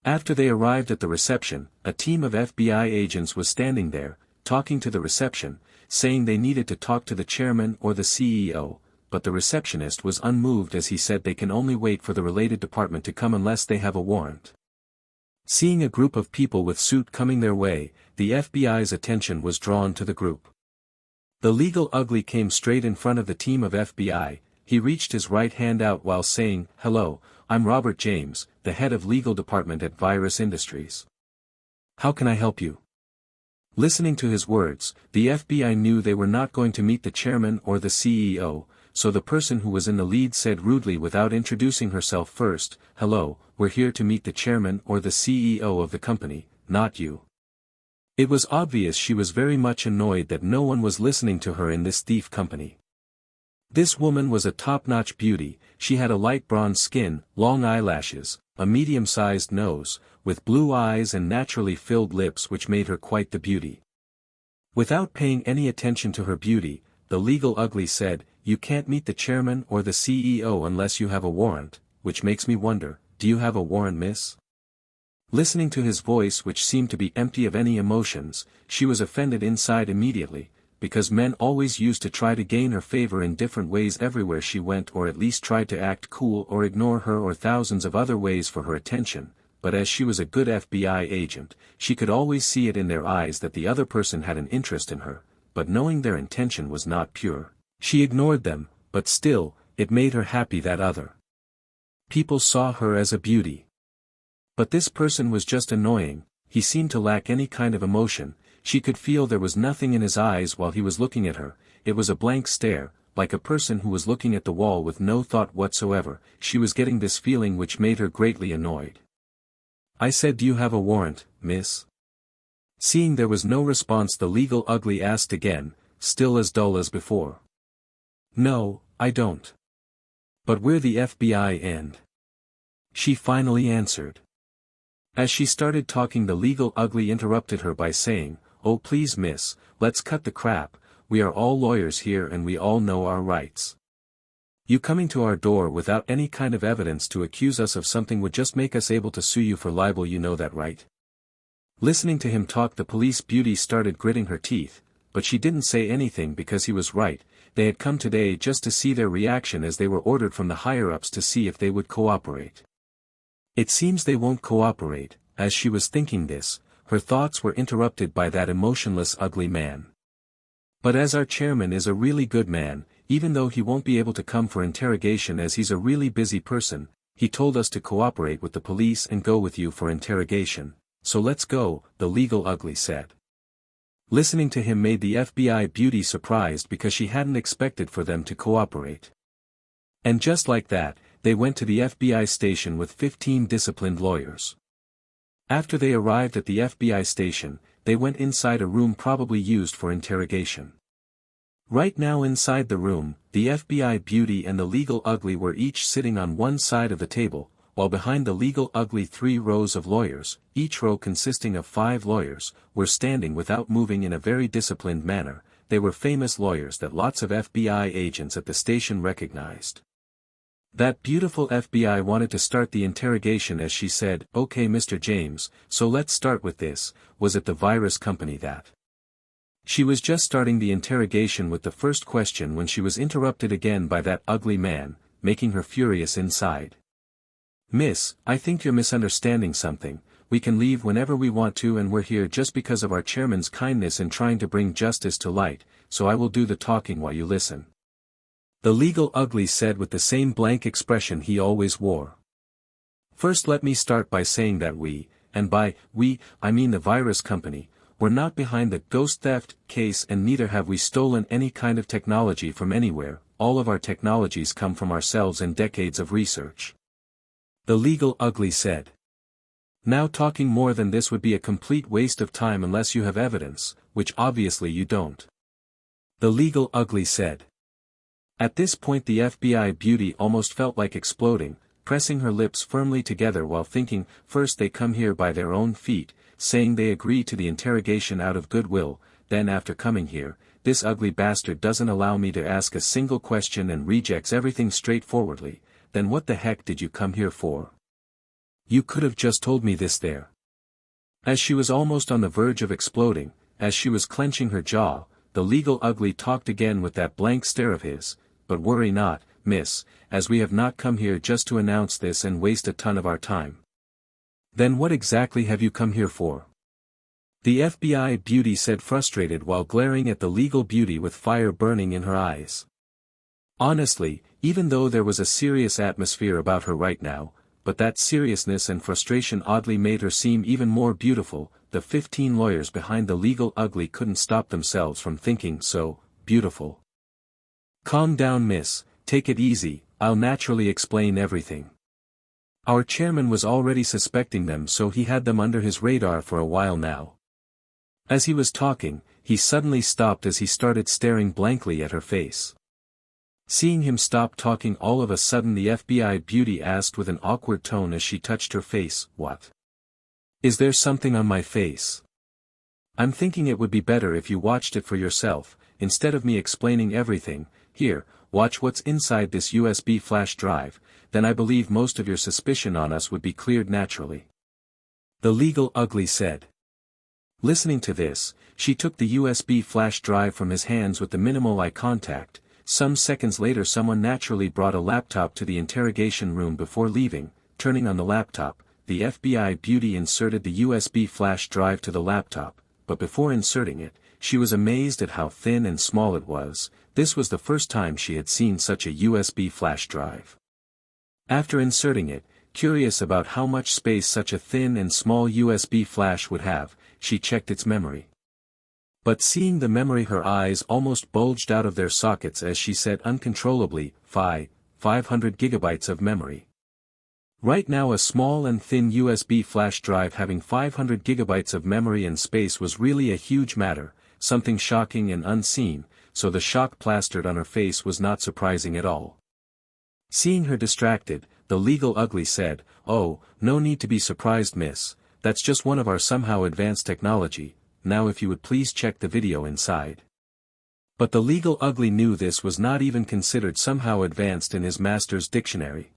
After they arrived at the reception, a team of FBI agents was standing there, talking to the reception, saying they needed to talk to the chairman or the CEO, but the receptionist was unmoved as he said they can only wait for the related department to come unless they have a warrant. Seeing a group of people with suit coming their way, the FBI's attention was drawn to the group. The legal ugly came straight in front of the team of FBI. He reached his right hand out while saying, "Hello, I'm Robert James, the head of legal department at Virus Industries. How can I help you?" Listening to his words, the FBI knew they were not going to meet the chairman or the CEO, so the person who was in the lead said rudely without introducing herself first, "Hello, we're here to meet the chairman or the CEO of the company, not you." It was obvious she was very much annoyed that no one was listening to her in this thief company. This woman was a top-notch beauty. She had a light bronze skin, long eyelashes, a medium-sized nose, with blue eyes and naturally filled lips which made her quite the beauty. Without paying any attention to her beauty, the legal ugly said, "You can't meet the chairman or the CEO unless you have a warrant, which makes me wonder, do you have a warrant, miss?" Listening to his voice which seemed to be empty of any emotions, she was offended inside immediately, because men always used to try to gain her favor in different ways everywhere she went, or at least tried to act cool or ignore her, or thousands of other ways for her attention, but as she was a good FBI agent, she could always see it in their eyes that the other person had an interest in her, but knowing their intention was not pure, she ignored them, but still, it made her happy that other people saw her as a beauty. But this person was just annoying. He seemed to lack any kind of emotion. She could feel there was nothing in his eyes while he was looking at her. It was a blank stare, like a person who was looking at the wall with no thought whatsoever. She was getting this feeling which made her greatly annoyed. "I said, do you have a warrant, miss?" Seeing there was no response, the legal ugly asked again, still as dull as before. "No, I don't. But we're the FBI and..." she finally answered. As she started talking, the legal ugly interrupted her by saying, "Oh please miss, let's cut the crap, we are all lawyers here and we all know our rights. You coming to our door without any kind of evidence to accuse us of something would just make us able to sue you for libel, you know that, right?" Listening to him talk, the police beauty started gritting her teeth, but she didn't say anything because he was right. They had come today just to see their reaction, as they were ordered from the higher-ups to see if they would cooperate. It seems they won't cooperate. As she was thinking this, her thoughts were interrupted by that emotionless ugly man. "But as our chairman is a really good man, even though he won't be able to come for interrogation as he's a really busy person, he told us to cooperate with the police and go with you for interrogation, so let's go," the legal ugly said. Listening to him made the FBI beauty surprised because she hadn't expected for them to cooperate. And just like that, they went to the FBI station with 15 disciplined lawyers. After they arrived at the FBI station, they went inside a room probably used for interrogation. Right now inside the room, the FBI beauty and the legal ugly were each sitting on one side of the table, while behind the legal ugly 3 rows of lawyers, each row consisting of 5 lawyers, were standing without moving in a very disciplined manner. They were famous lawyers that lots of FBI agents at the station recognized. That beautiful FBI wanted to start the interrogation as she said, "Okay Mr. James, so let's start with this, was it the virus company that..." She was just starting the interrogation with the first question when she was interrupted again by that ugly man, making her furious inside. "Miss, I think you're misunderstanding something. We can leave whenever we want to, and we're here just because of our chairman's kindness in trying to bring justice to light, so I will do the talking while you listen," the legal ugly said with the same blank expression he always wore. "First let me start by saying that we, and by we, I mean the virus company, we're not behind the ghost theft case, and neither have we stolen any kind of technology from anywhere. All of our technologies come from ourselves and decades of research," the legal ugly said. "Now talking more than this would be a complete waste of time unless you have evidence, which obviously you don't," the legal ugly said. At this point the FBI beauty almost felt like exploding, pressing her lips firmly together while thinking, first they come here by their own feet, saying they agree to the interrogation out of goodwill, then after coming here, this ugly bastard doesn't allow me to ask a single question and rejects everything straightforwardly. Then what the heck did you come here for? You could have just told me this there. As she was almost on the verge of exploding, as she was clenching her jaw, the legal ugly talked again with that blank stare of his. "But worry not, miss, as we have not come here just to announce this and waste a ton of our time." "Then what exactly have you come here for?" the FBI beauty said, frustrated while glaring at the legal beauty with fire burning in her eyes. Honestly, even though there was a serious atmosphere about her right now, but that seriousness and frustration oddly made her seem even more beautiful. The 15 lawyers behind the legal ugly couldn't stop themselves from thinking, so beautiful. "Calm down miss, take it easy, I'll naturally explain everything. Our chairman was already suspecting them, so he had them under his radar for a while now." As he was talking, he suddenly stopped as he started staring blankly at her face. Seeing him stop talking all of a sudden, the FBI beauty asked with an awkward tone as she touched her face, "What? Is there something on my face? I'm thinking it would be better if you watched it for yourself, instead of me explaining everything. Here, watch what's inside this USB flash drive, then I believe most of your suspicion on us would be cleared naturally," the legal ugly said. Listening to this, she took the USB flash drive from his hands with the minimal eye contact. Some seconds later someone naturally brought a laptop to the interrogation room before leaving. Turning on the laptop, the FBI beauty inserted the USB flash drive to the laptop, but before inserting it, she was amazed at how thin and small it was. This was the first time she had seen such a USB flash drive. After inserting it, curious about how much space such a thin and small USB flash would have, she checked its memory. But seeing the memory, her eyes almost bulged out of their sockets as she said uncontrollably, 500 gigabytes of memory. Right now a small and thin USB flash drive having 500 gigabytes of memory and space was really a huge matter, something shocking and unseen, so the shock plastered on her face was not surprising at all. Seeing her distracted, the legal ugly said, "Oh, no need to be surprised, miss, that's just one of our somehow advanced technology, now if you would please check the video inside." But the legal ugly knew this was not even considered somehow advanced in his master's dictionary.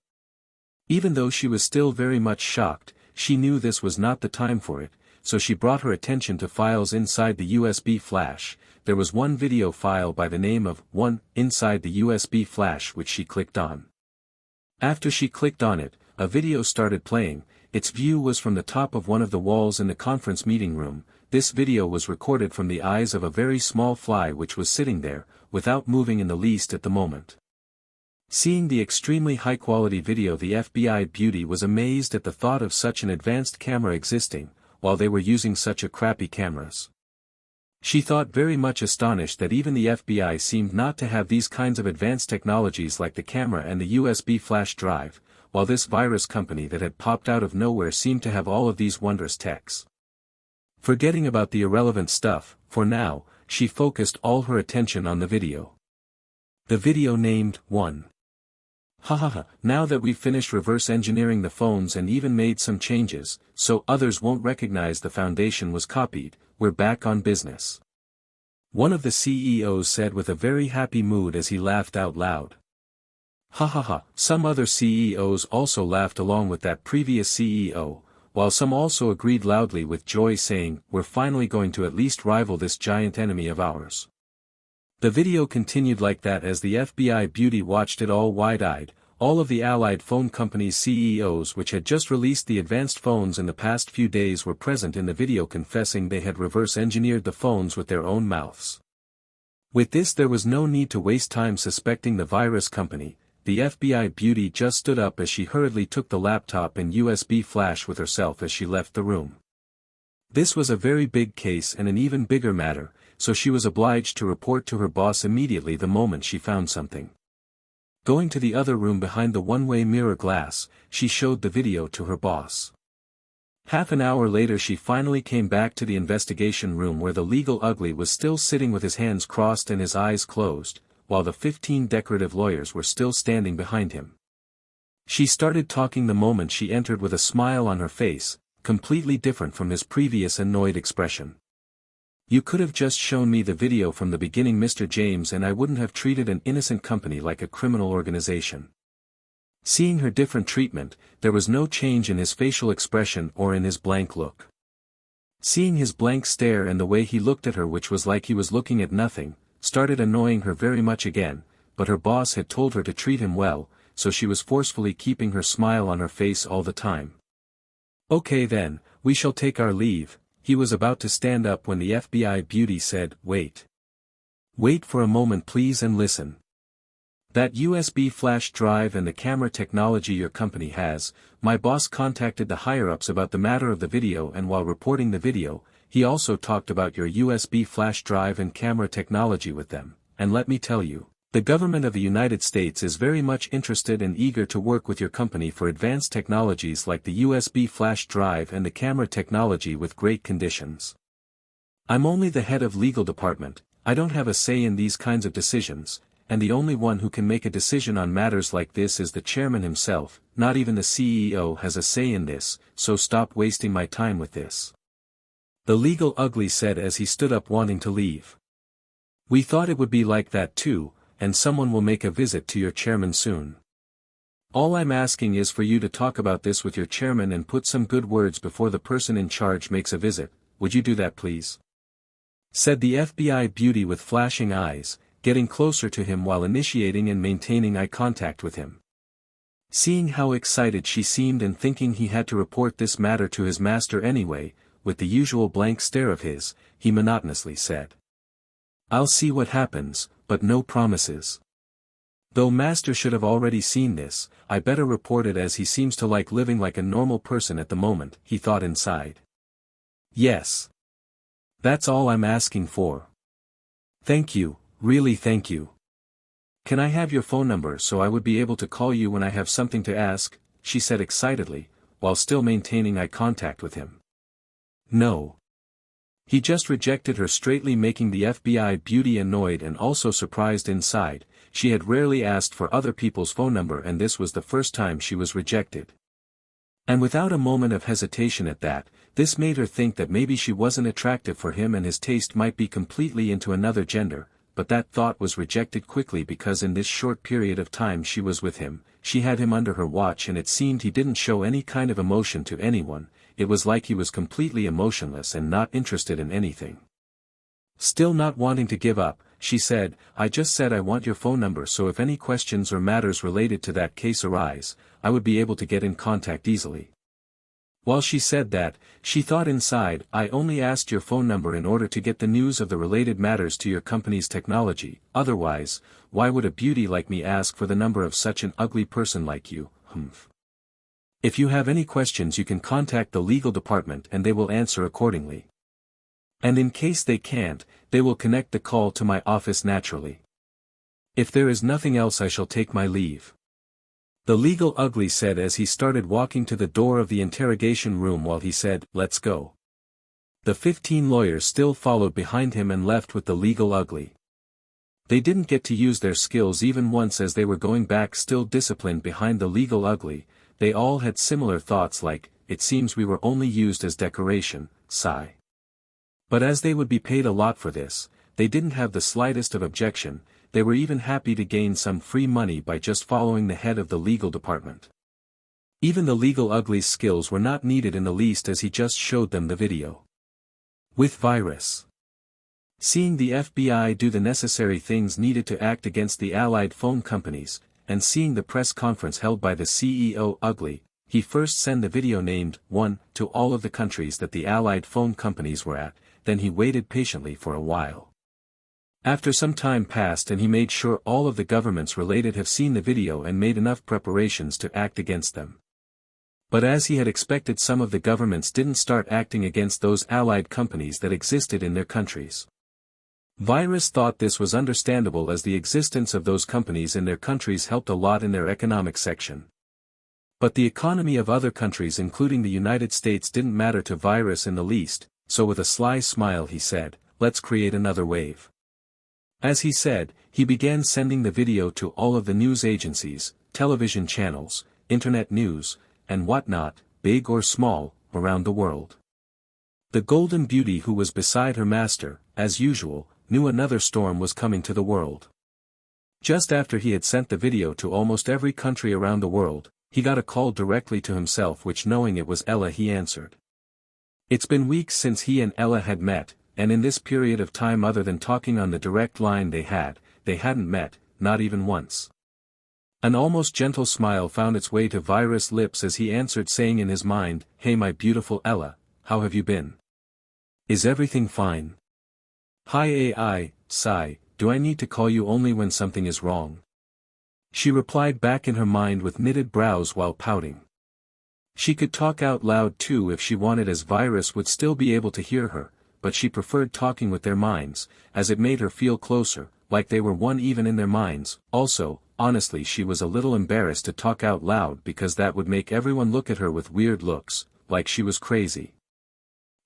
Even though she was still very much shocked, she knew this was not the time for it, so she brought her attention to files inside the USB flash. There was one video file by the name of 1 inside the USB flash which she clicked on. After she clicked on it, a video started playing. Its view was from the top of one of the walls in the conference meeting room. This video was recorded from the eyes of a very small fly which was sitting there, without moving in the least at the moment. Seeing the extremely high-quality video, the FBI beauty was amazed at the thought of such an advanced camera existing, while they were using such a crappy cameras. She thought very much astonished that even the FBI seemed not to have these kinds of advanced technologies like the camera and the USB flash drive, while this virus company that had popped out of nowhere seemed to have all of these wondrous techs. Forgetting about the irrelevant stuff, for now, she focused all her attention on the video. The video named 1. Hahaha, now that we've finished reverse engineering the phones and even made some changes, so others won't recognize the foundation was copied, we're back on business. One of the CEOs said with a very happy mood as he laughed out loud. Hahaha, some other CEOs also laughed along with that previous CEO, while some also agreed loudly with joy saying, we're finally going to at least rival this giant enemy of ours. The video continued like that as the FBI beauty watched it all wide-eyed. All of the allied phone companies' CEOs which had just released the advanced phones in the past few days were present in the video confessing they had reverse-engineered the phones with their own mouths. With this there was no need to waste time suspecting the virus company. The FBI beauty just stood up as she hurriedly took the laptop and USB flash with herself as she left the room. This was a very big case and an even bigger matter, so she was obliged to report to her boss immediately the moment she found something. Going to the other room behind the one-way mirror glass, she showed the video to her boss. Half an hour later she finally came back to the investigation room where the legal ugly was still sitting with his hands crossed and his eyes closed, while the 15 decorative lawyers were still standing behind him. She started talking the moment she entered with a smile on her face, completely different from his previous annoyed expression. You could have just shown me the video from the beginning, Mr. James, and I wouldn't have treated an innocent company like a criminal organization. Seeing her different treatment, there was no change in his facial expression or in his blank look. Seeing his blank stare and the way he looked at her, which was like he was looking at nothing, started annoying her very much again, but her boss had told her to treat him well, so she was forcefully keeping her smile on her face all the time. Okay then, we shall take our leave. He was about to stand up when the FBI beauty said, Wait. Wait for a moment please and listen. That USB flash drive and the camera technology your company has, my boss contacted the higher-ups about the matter of the video, and while reporting the video, he also talked about your USB flash drive and camera technology with them, and let me tell you, the government of the United States is very much interested and eager to work with your company for advanced technologies like the USB flash drive and the camera technology with great conditions. I'm only the head of legal department, I don't have a say in these kinds of decisions, and the only one who can make a decision on matters like this is the chairman himself. Not even the CEO has a say in this, so stop wasting my time with this. The legal ugly said as he stood up wanting to leave. We thought it would be like that too, and someone will make a visit to your chairman soon. All I'm asking is for you to talk about this with your chairman and put some good words before the person in charge makes a visit. would you do that please? Said the FBI beauty with flashing eyes, getting closer to him while initiating and maintaining eye contact with him. Seeing how excited she seemed and thinking he had to report this matter to his master anyway, with the usual blank stare of his, he monotonously said. I'll see what happens, but no promises. Though master should have already seen this, I better report it as he seems to like living like a normal person at the moment, he thought inside. Yes. That's all I'm asking for. Thank you, really thank you. Can I have your phone number so I would be able to call you when I have something to ask, she said excitedly, while still maintaining eye contact with him. No. He just rejected her straightly, making the FBI beauty annoyed and also surprised inside. She had rarely asked for other people's phone number and this was the first time she was rejected. And without a moment of hesitation at that, this made her think that maybe she wasn't attractive for him and his taste might be completely into another gender, but that thought was rejected quickly because in this short period of time she was with him, she had him under her watch and it seemed he didn't show any kind of emotion to anyone, it was like he was completely emotionless and not interested in anything. Still not wanting to give up, she said, I just said I want your phone number so if any questions or matters related to that case arise, I would be able to get in contact easily. While she said that, she thought inside, I only asked your phone number in order to get the news of the related matters to your company's technology, otherwise, why would a beauty like me ask for the number of such an ugly person like you, humph. If you have any questions you can contact the legal department and they will answer accordingly. And in case they can't, they will connect the call to my office naturally. If there is nothing else I shall take my leave. The legal ugly said as he started walking to the door of the interrogation room while he said, let's go. The 15 lawyers still followed behind him and left with the legal ugly. They didn't get to use their skills even once as they were going back still disciplined behind the legal ugly, they all had similar thoughts like, it seems we were only used as decoration, sigh. But as they would be paid a lot for this, they didn't have the slightest of objection, they were even happy to gain some free money by just following the head of the legal department. Even the legal ugly's skills were not needed in the least as he just showed them the video. With virus. Seeing the FBI do the necessary things needed to act against the allied phone companies, and seeing the press conference held by the CEO ugly, he first sent the video named 1 to all of the countries that the allied phone companies were at, then he waited patiently for a while. After some time passed and he made sure all of the governments related have seen the video and made enough preparations to act against them. But as he had expected, some of the governments didn't start acting against those allied companies that existed in their countries. Virus thought this was understandable as the existence of those companies in their countries helped a lot in their economic section. But the economy of other countries including the United States didn't matter to Virus in the least, so with a sly smile he said, let's create another wave. As he said, he began sending the video to all of the news agencies, television channels, internet news, and whatnot, big or small, around the world. The Golden Beauty, who was beside her master, as usual, knew another storm was coming to the world. Just after he had sent the video to almost every country around the world, he got a call directly to himself, which knowing it was Ella he answered. It's been weeks since he and Ella had met, and in this period of time other than talking on the direct line they hadn't met, not even once. An almost gentle smile found its way to Virus' lips as he answered, saying in his mind, hey my beautiful Ella, how have you been? Is everything fine? Hi AI, sigh, do I need to call you only when something is wrong? She replied back in her mind with knitted brows while pouting. She could talk out loud too if she wanted, as Virus would still be able to hear her, but she preferred talking with their minds, as it made her feel closer, like they were one even in their minds. Also, honestly, she was a little embarrassed to talk out loud because that would make everyone look at her with weird looks, like she was crazy.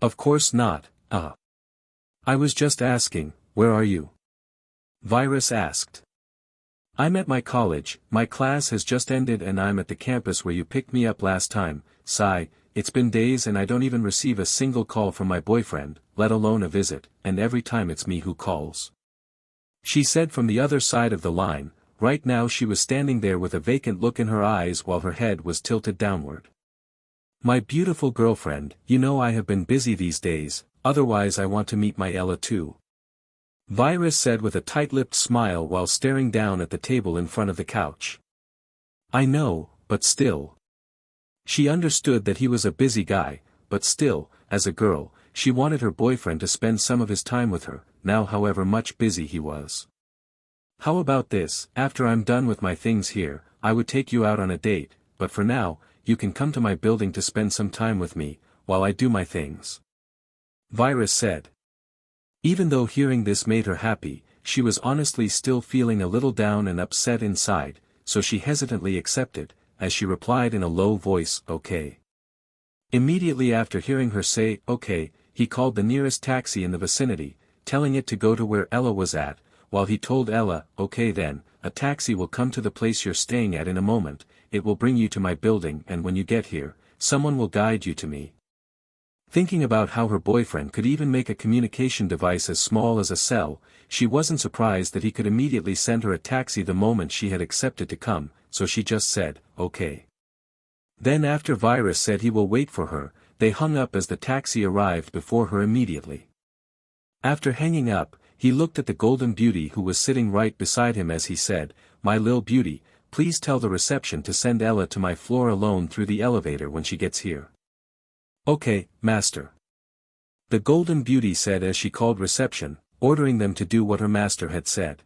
Of course not, I was just asking, where are you? Virus asked. I'm at my college, my class has just ended and I'm at the campus where you picked me up last time, sigh, it's been days and I don't even receive a single call from my boyfriend, let alone a visit, and every time it's me who calls. She said from the other side of the line. Right now she was standing there with a vacant look in her eyes while her head was tilted downward. My beautiful girlfriend, you know I have been busy these days, otherwise I want to meet my Ella too. Virus said with a tight-lipped smile while staring down at the table in front of the couch. I know, but still. She understood that he was a busy guy, but still, as a girl, she wanted her boyfriend to spend some of his time with her, now however much busy he was. How about this, after I'm done with my things here, I would take you out on a date, but for now, you can come to my building to spend some time with me, while I do my things. Virus said. Even though hearing this made her happy, she was honestly still feeling a little down and upset inside, so she hesitantly accepted, as she replied in a low voice, okay. Immediately after hearing her say, okay, he called the nearest taxi in the vicinity, telling it to go to where Ella was at, while he told Ella, okay then, a taxi will come to the place you're staying at in a moment, it will bring you to my building and when you get here, someone will guide you to me. Thinking about how her boyfriend could even make a communication device as small as a cell, she wasn't surprised that he could immediately send her a taxi the moment she had accepted to come, so she just said, okay. Then after Virus said he will wait for her, they hung up as the taxi arrived before her immediately. After hanging up, he looked at the golden beauty who was sitting right beside him as he said, my lil beauty, please tell the reception to send Ella to my floor alone through the elevator when she gets here. Okay, master. The golden beauty said as she called reception, ordering them to do what her master had said.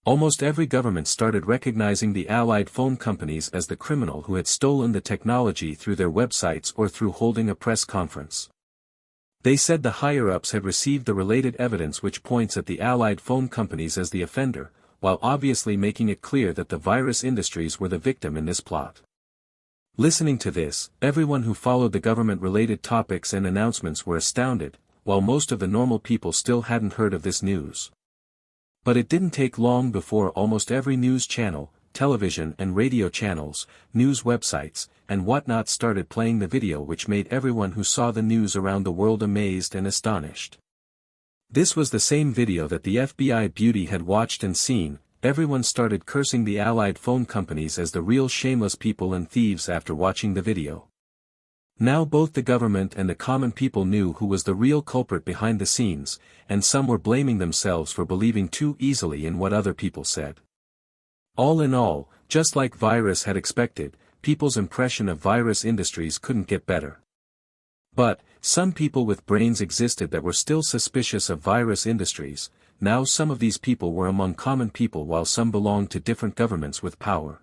Almost every government started recognizing the allied phone companies as the criminal who had stolen the technology through their websites or through holding a press conference. They said the higher-ups had received the related evidence which points at the allied phone companies as the offender, while obviously making it clear that the virus industries were the victim in this plot. Listening to this, everyone who followed the government-related topics and announcements were astounded, while most of the normal people still hadn't heard of this news. But it didn't take long before almost every news channel, television and radio channels, news websites, and whatnot started playing the video which made everyone who saw the news around the world amazed and astonished. This was the same video that the FBI beauty had watched and seen. Everyone started cursing the allied phone companies as the real shameless people and thieves after watching the video. Now both the government and the common people knew who was the real culprit behind the scenes, and some were blaming themselves for believing too easily in what other people said. All in all, just like Virus had expected, people's impression of virus industries couldn't get better. But, some people with brains existed that were still suspicious of virus industries. Now some of these people were among common people while some belonged to different governments with power.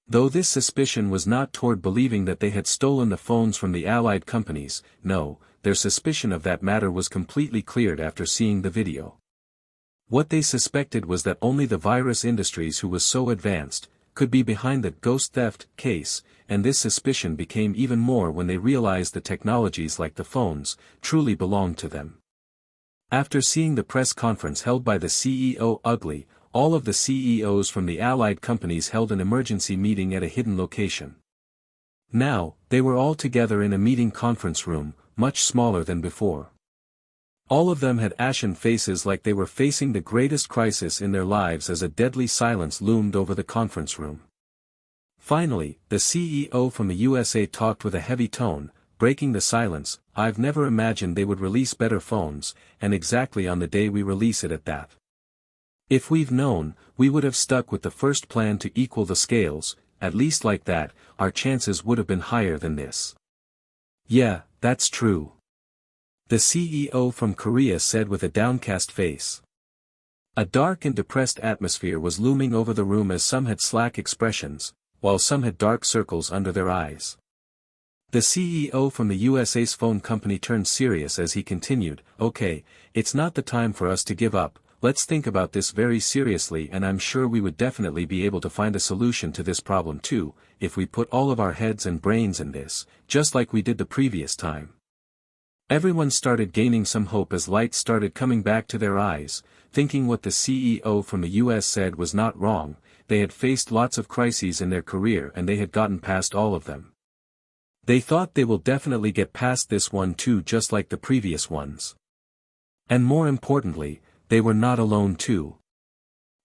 Though this suspicion was not toward believing that they had stolen the phones from the allied companies, no, their suspicion of that matter was completely cleared after seeing the video. What they suspected was that only the virus industries who was so advanced, could be behind the ghost theft case, and this suspicion became even more when they realized the technologies like the phones, truly belonged to them. After seeing the press conference held by the CEO Ugly, all of the CEOs from the allied companies held an emergency meeting at a hidden location. Now, they were all together in a meeting conference room, much smaller than before. All of them had ashen faces like they were facing the greatest crisis in their lives as a deadly silence loomed over the conference room. Finally, the CEO from the USA talked with a heavy tone, breaking the silence. I've never imagined they would release better phones, and exactly on the day we release it at that. If we've known, we would have stuck with the first plan to equal the scales, at least like that, our chances would have been higher than this. Yeah, that's true. The CEO from Korea said with a downcast face. A dark and depressed atmosphere was looming over the room as some had slack expressions, while some had dark circles under their eyes. The CEO from the USA's phone company turned serious as he continued, okay, it's not the time for us to give up, let's think about this very seriously and I'm sure we would definitely be able to find a solution to this problem too, if we put all of our heads and brains in this, just like we did the previous time. Everyone started gaining some hope as light started coming back to their eyes, thinking what the CEO from the US said was not wrong. They had faced lots of crises in their career and they had gotten past all of them. They thought they will definitely get past this one too, just like the previous ones. And more importantly, they were not alone too.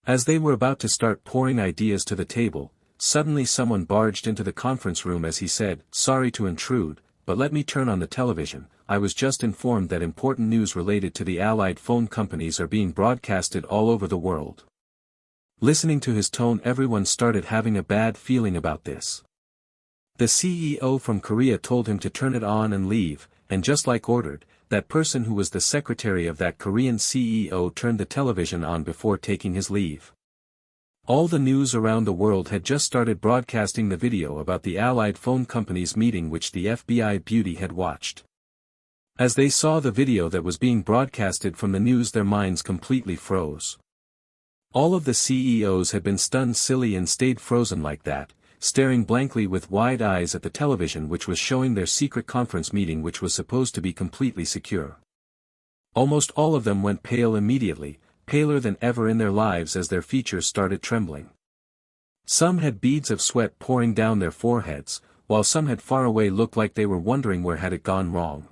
As they were about to start pouring ideas to the table, suddenly someone barged into the conference room as he said, "Sorry to intrude, but let me turn on the television. I was just informed that important news related to the allied phone companies are being broadcasted all over the world." Listening to his tone, everyone started having a bad feeling about this. The CEO from Korea told him to turn it on and leave, and just like ordered, that person who was the secretary of that Korean CEO turned the television on before taking his leave. All the news around the world had just started broadcasting the video about the allied phone companies meeting which the FBI beauty had watched. As they saw the video that was being broadcasted from the news, their minds completely froze. All of the CEOs had been stunned silly and stayed frozen like that, staring blankly with wide eyes at the television which was showing their secret conference meeting which was supposed to be completely secure. Almost all of them went pale immediately, paler than ever in their lives as their features started trembling. Some had beads of sweat pouring down their foreheads, while some had far away looked like they were wondering where had it gone wrong.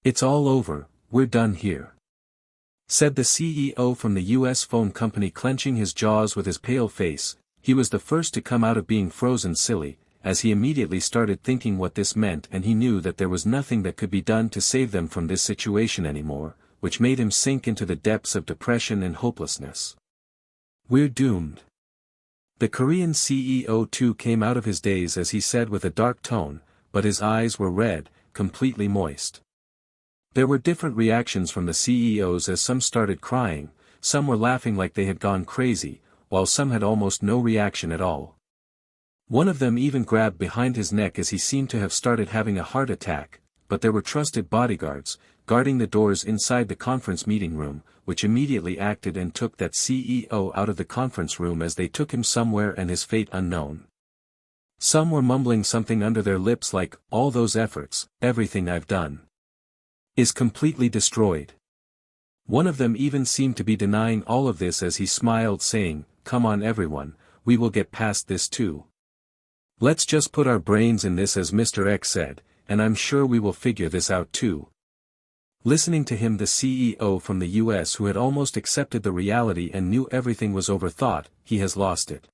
"It's all over, we're done here," said the CEO from the US phone company, clenching his jaws with his pale face. He was the first to come out of being frozen silly, as he immediately started thinking what this meant, and he knew that there was nothing that could be done to save them from this situation anymore, which made him sink into the depths of depression and hopelessness. "We're doomed." The Korean CEO too came out of his daze as he said with a dark tone, but his eyes were red, completely moist. There were different reactions from the CEOs as some started crying, some were laughing like they had gone crazy, while some had almost no reaction at all. One of them even grabbed behind his neck as he seemed to have started having a heart attack, but there were trusted bodyguards, guarding the doors inside the conference meeting room, which immediately acted and took that CEO out of the conference room as they took him somewhere and his fate unknown. Some were mumbling something under their lips like, "All those efforts, everything I've done, is completely destroyed." One of them even seemed to be denying all of this as he smiled, saying, "Come on everyone, we will get past this too. Let's just put our brains in this as Mr. X said, and I'm sure we will figure this out too." Listening to him, the CEO from the US, who had almost accepted the reality and knew everything was over, thought, he has lost it.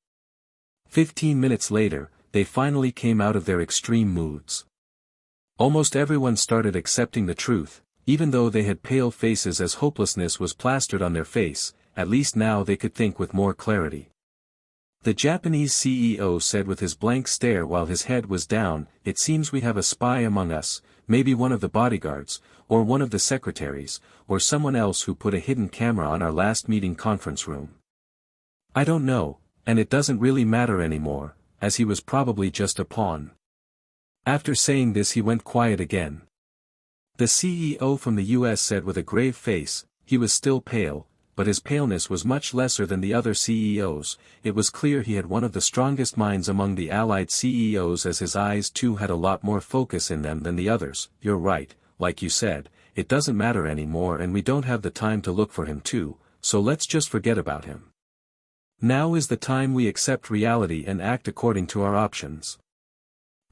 15 minutes later, they finally came out of their extreme moods. Almost everyone started accepting the truth, even though they had pale faces as hopelessness was plastered on their face. At least now they could think with more clarity. The Japanese CEO said with his blank stare while his head was down, "It seems we have a spy among us, maybe one of the bodyguards, or one of the secretaries, or someone else who put a hidden camera on our last meeting conference room. I don't know, and it doesn't really matter anymore, as he was probably just a pawn." After saying this, he went quiet again. The CEO from the US said with a grave face, he was still pale, but his paleness was much lesser than the other CEOs. It was clear he had one of the strongest minds among the allied CEOs, as his eyes too had a lot more focus in them than the others. "You're right, like you said, it doesn't matter anymore and we don't have the time to look for him too, so let's just forget about him. Now is the time we accept reality and act according to our options."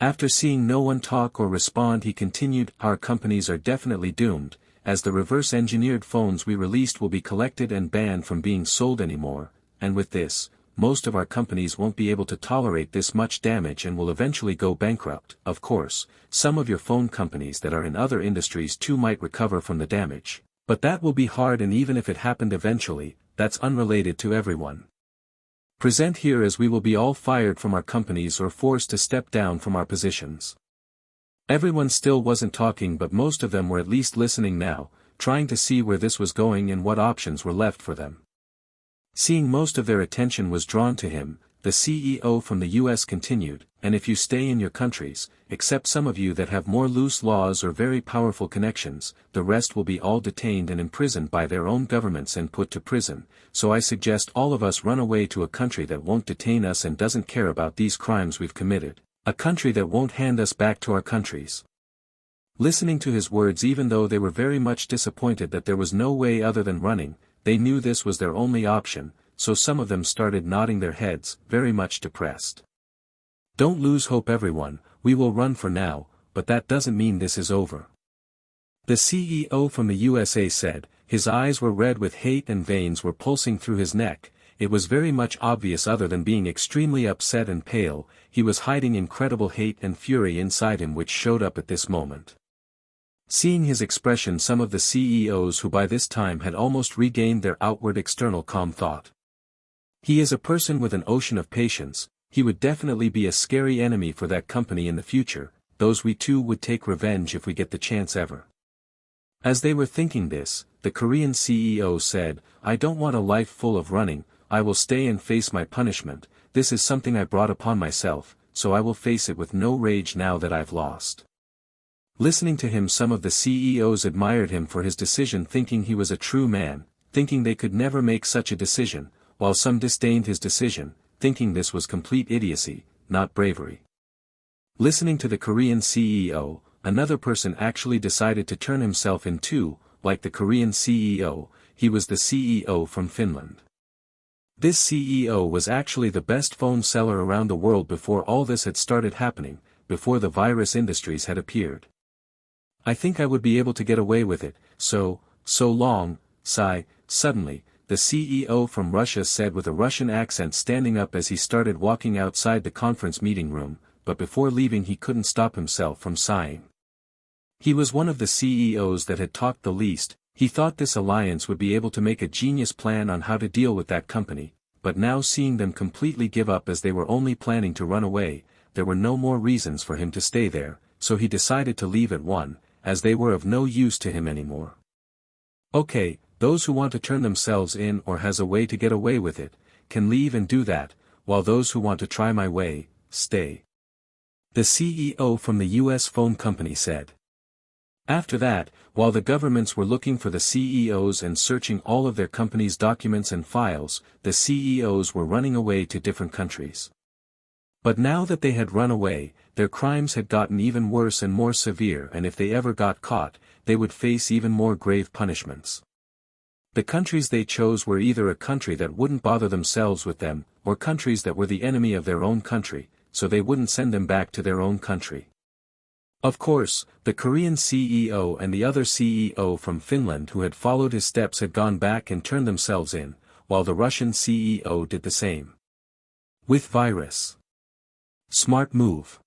After seeing no one talk or respond, he continued, "Our companies are definitely doomed, as the reverse-engineered phones we released will be collected and banned from being sold anymore, and with this, most of our companies won't be able to tolerate this much damage and will eventually go bankrupt. Of course, some of your phone companies that are in other industries too might recover from the damage, but that will be hard, and even if it happened eventually, that's unrelated to everyone present here, as we will be all fired from our companies or forced to step down from our positions." Everyone still wasn't talking, but most of them were at least listening now, trying to see where this was going and what options were left for them. Seeing most of their attention was drawn to him, the CEO from the US continued, "And if you stay in your countries, except some of you that have more loose laws or very powerful connections, the rest will be all detained and imprisoned by their own governments and put to prison, so I suggest all of us run away to a country that won't detain us and doesn't care about these crimes we've committed, a country that won't hand us back to our countries." Listening to his words, even though they were very much disappointed that there was no way other than running, they knew this was their only option, so some of them started nodding their heads, very much depressed. "Don't lose hope everyone, we will run for now, but that doesn't mean this is over," the CEO from the USA said. His eyes were red with hate and veins were pulsing through his neck. it was very much obvious other than being extremely upset and pale, he was hiding incredible hate and fury inside him which showed up at this moment. Seeing his expression, some of the CEOs who by this time had almost regained their outward external calm thought. He is a person with an ocean of patience, he would definitely be a scary enemy for that company in the future, those we too would take revenge if we get the chance ever. As they were thinking this, the Korean CEO said, I don't want a life full of running, I will stay and face my punishment, this is something I brought upon myself, so I will face it with no rage now that I've lost. Listening to him, some of the CEOs admired him for his decision, thinking he was a true man, thinking they could never make such a decision, while some disdained his decision, thinking this was complete idiocy, not bravery. Listening to the Korean CEO, another person actually decided to turn himself in too, like the Korean CEO, he was the CEO from Finland. This CEO was actually the best phone seller around the world before all this had started happening, before the virus industries had appeared. I think I would be able to get away with it, so long, suddenly, the CEO from Russia said with a Russian accent, standing up as he started walking outside the conference meeting room, but before leaving he couldn't stop himself from sighing. He was one of the CEOs that had talked the least, he thought this alliance would be able to make a genius plan on how to deal with that company, but now seeing them completely give up as they were only planning to run away, there were no more reasons for him to stay there, so he decided to leave at once, as they were of no use to him anymore. Okay, those who want to turn themselves in or has a way to get away with it, can leave and do that, while those who want to try my way, stay. The CEO from the US phone company said. After that, while the governments were looking for the CEOs and searching all of their company's documents and files, the CEOs were running away to different countries. But now that they had run away, their crimes had gotten even worse and more severe, and if they ever got caught, they would face even more grave punishments. The countries they chose were either a country that wouldn't bother themselves with them, or countries that were the enemy of their own country, so they wouldn't send them back to their own country. Of course, the Korean CEO and the other CEO from Finland who had followed his steps had gone back and turned themselves in, while the Russian CEO did the same. With virus. Smart move.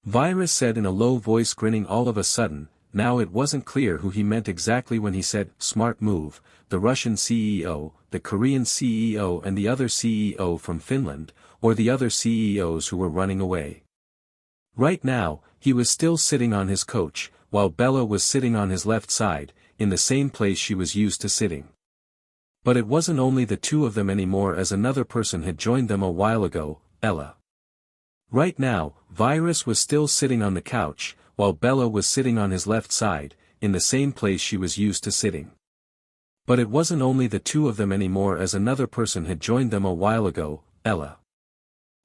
Virus said in a low voice, grinning all of a sudden. Now it wasn't clear who he meant exactly when he said, smart move, the Russian CEO, the Korean CEO and the other CEO from Finland, or the other CEOs who were running away. Right now, he was still sitting on his couch, while Bella was sitting on his left side, in the same place she was used to sitting. But it wasn't only the two of them anymore, as another person had joined them a while ago, Ella. Right now, Virus was still sitting on the couch, while Bella was sitting on his left side, in the same place she was used to sitting. But it wasn't only the two of them anymore, as another person had joined them a while ago, Ella.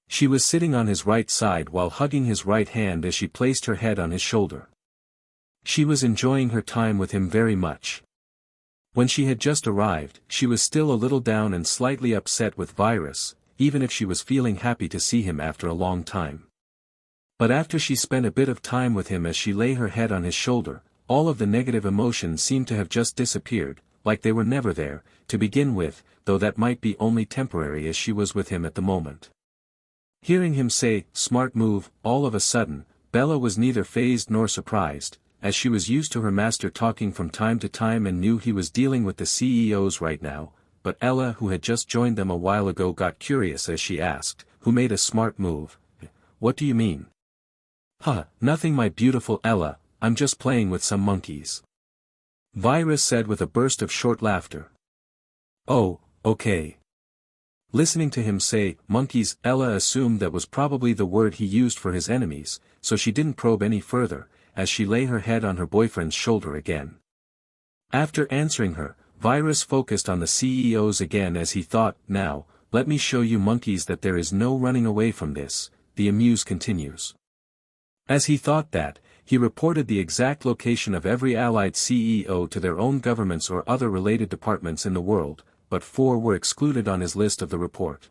She was sitting on his right side while hugging his right hand as she placed her head on his shoulder. She was enjoying her time with him very much. When she had just arrived, she was still a little down and slightly upset with Virus, even if she was feeling happy to see him after a long time. But after she spent a bit of time with him as she lay her head on his shoulder, all of the negative emotions seemed to have just disappeared, like they were never there, to begin with, though that might be only temporary as she was with him at the moment. Hearing him say, smart move, all of a sudden, Bella was neither fazed nor surprised, as she was used to her master talking from time to time and knew he was dealing with the CEOs right now, but Ella, who had just joined them a while ago, got curious as she asked, who made a smart move? What do you mean? Nothing, my beautiful Ella, I'm just playing with some monkeys. Virus said with a burst of short laughter. Oh, okay. Listening to him say, monkeys, Ella assumed that was probably the word he used for his enemies, so she didn't probe any further, as she lay her head on her boyfriend's shoulder again. After answering her, Virus focused on the CEOs again as he thought, now, let me show you monkeys that there is no running away from this, the amuse continues. As he thought that, he reported the exact location of every allied CEO to their own governments or other related departments in the world, but 4 were excluded on his list of the report.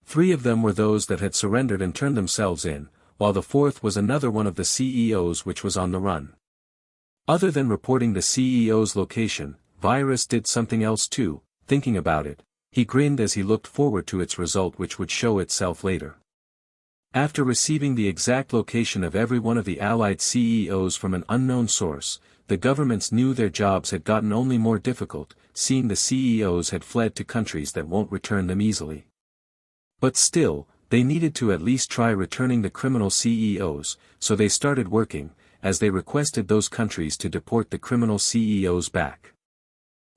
3 of them were those that had surrendered and turned themselves in, while the 4th was another one of the CEOs which was on the run. Other than reporting the CEO's location, Virus did something else too, thinking about it. He grinned as he looked forward to its result, which would show itself later. After receiving the exact location of every one of the Allied CEOs from an unknown source, the governments knew their jobs had gotten only more difficult, seeing the CEOs had fled to countries that won't return them easily. But still, they needed to at least try returning the criminal CEOs, so they started working, as they requested those countries to deport the criminal CEOs back.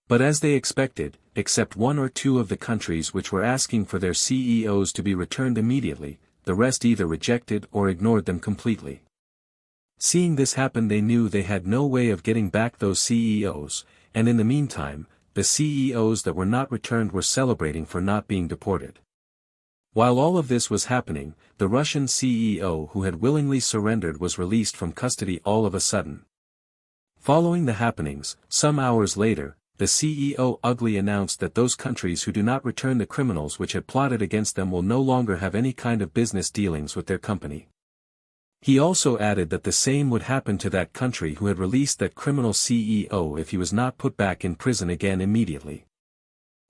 But as they expected, except one or two of the countries which were asking for their CEOs to be returned immediately, the rest either rejected or ignored them completely. Seeing this happen, they knew they had no way of getting back those CEOs, and in the meantime, the CEOs that were not returned were celebrating for not being deported. While all of this was happening, the Russian CEO who had willingly surrendered was released from custody all of a sudden. Following the happenings, some hours later, the CEO ugly announced that those countries who do not return the criminals which had plotted against them will no longer have any kind of business dealings with their company. He also added that the same would happen to that country who had released that criminal CEO if he was not put back in prison again immediately.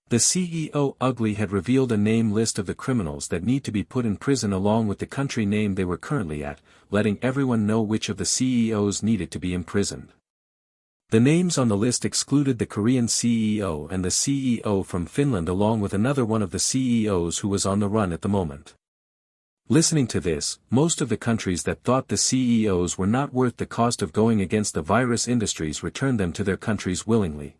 The CEO ugly had revealed a name list of the criminals that need to be put in prison along with the country name they were currently at, letting everyone know which of the CEOs needed to be imprisoned. The names on the list excluded the Korean CEO and the CEO from Finland along with another one of the CEOs who was on the run at the moment. Listening to this, most of the countries that thought the CEOs were not worth the cost of going against the virus industries returned them to their countries willingly.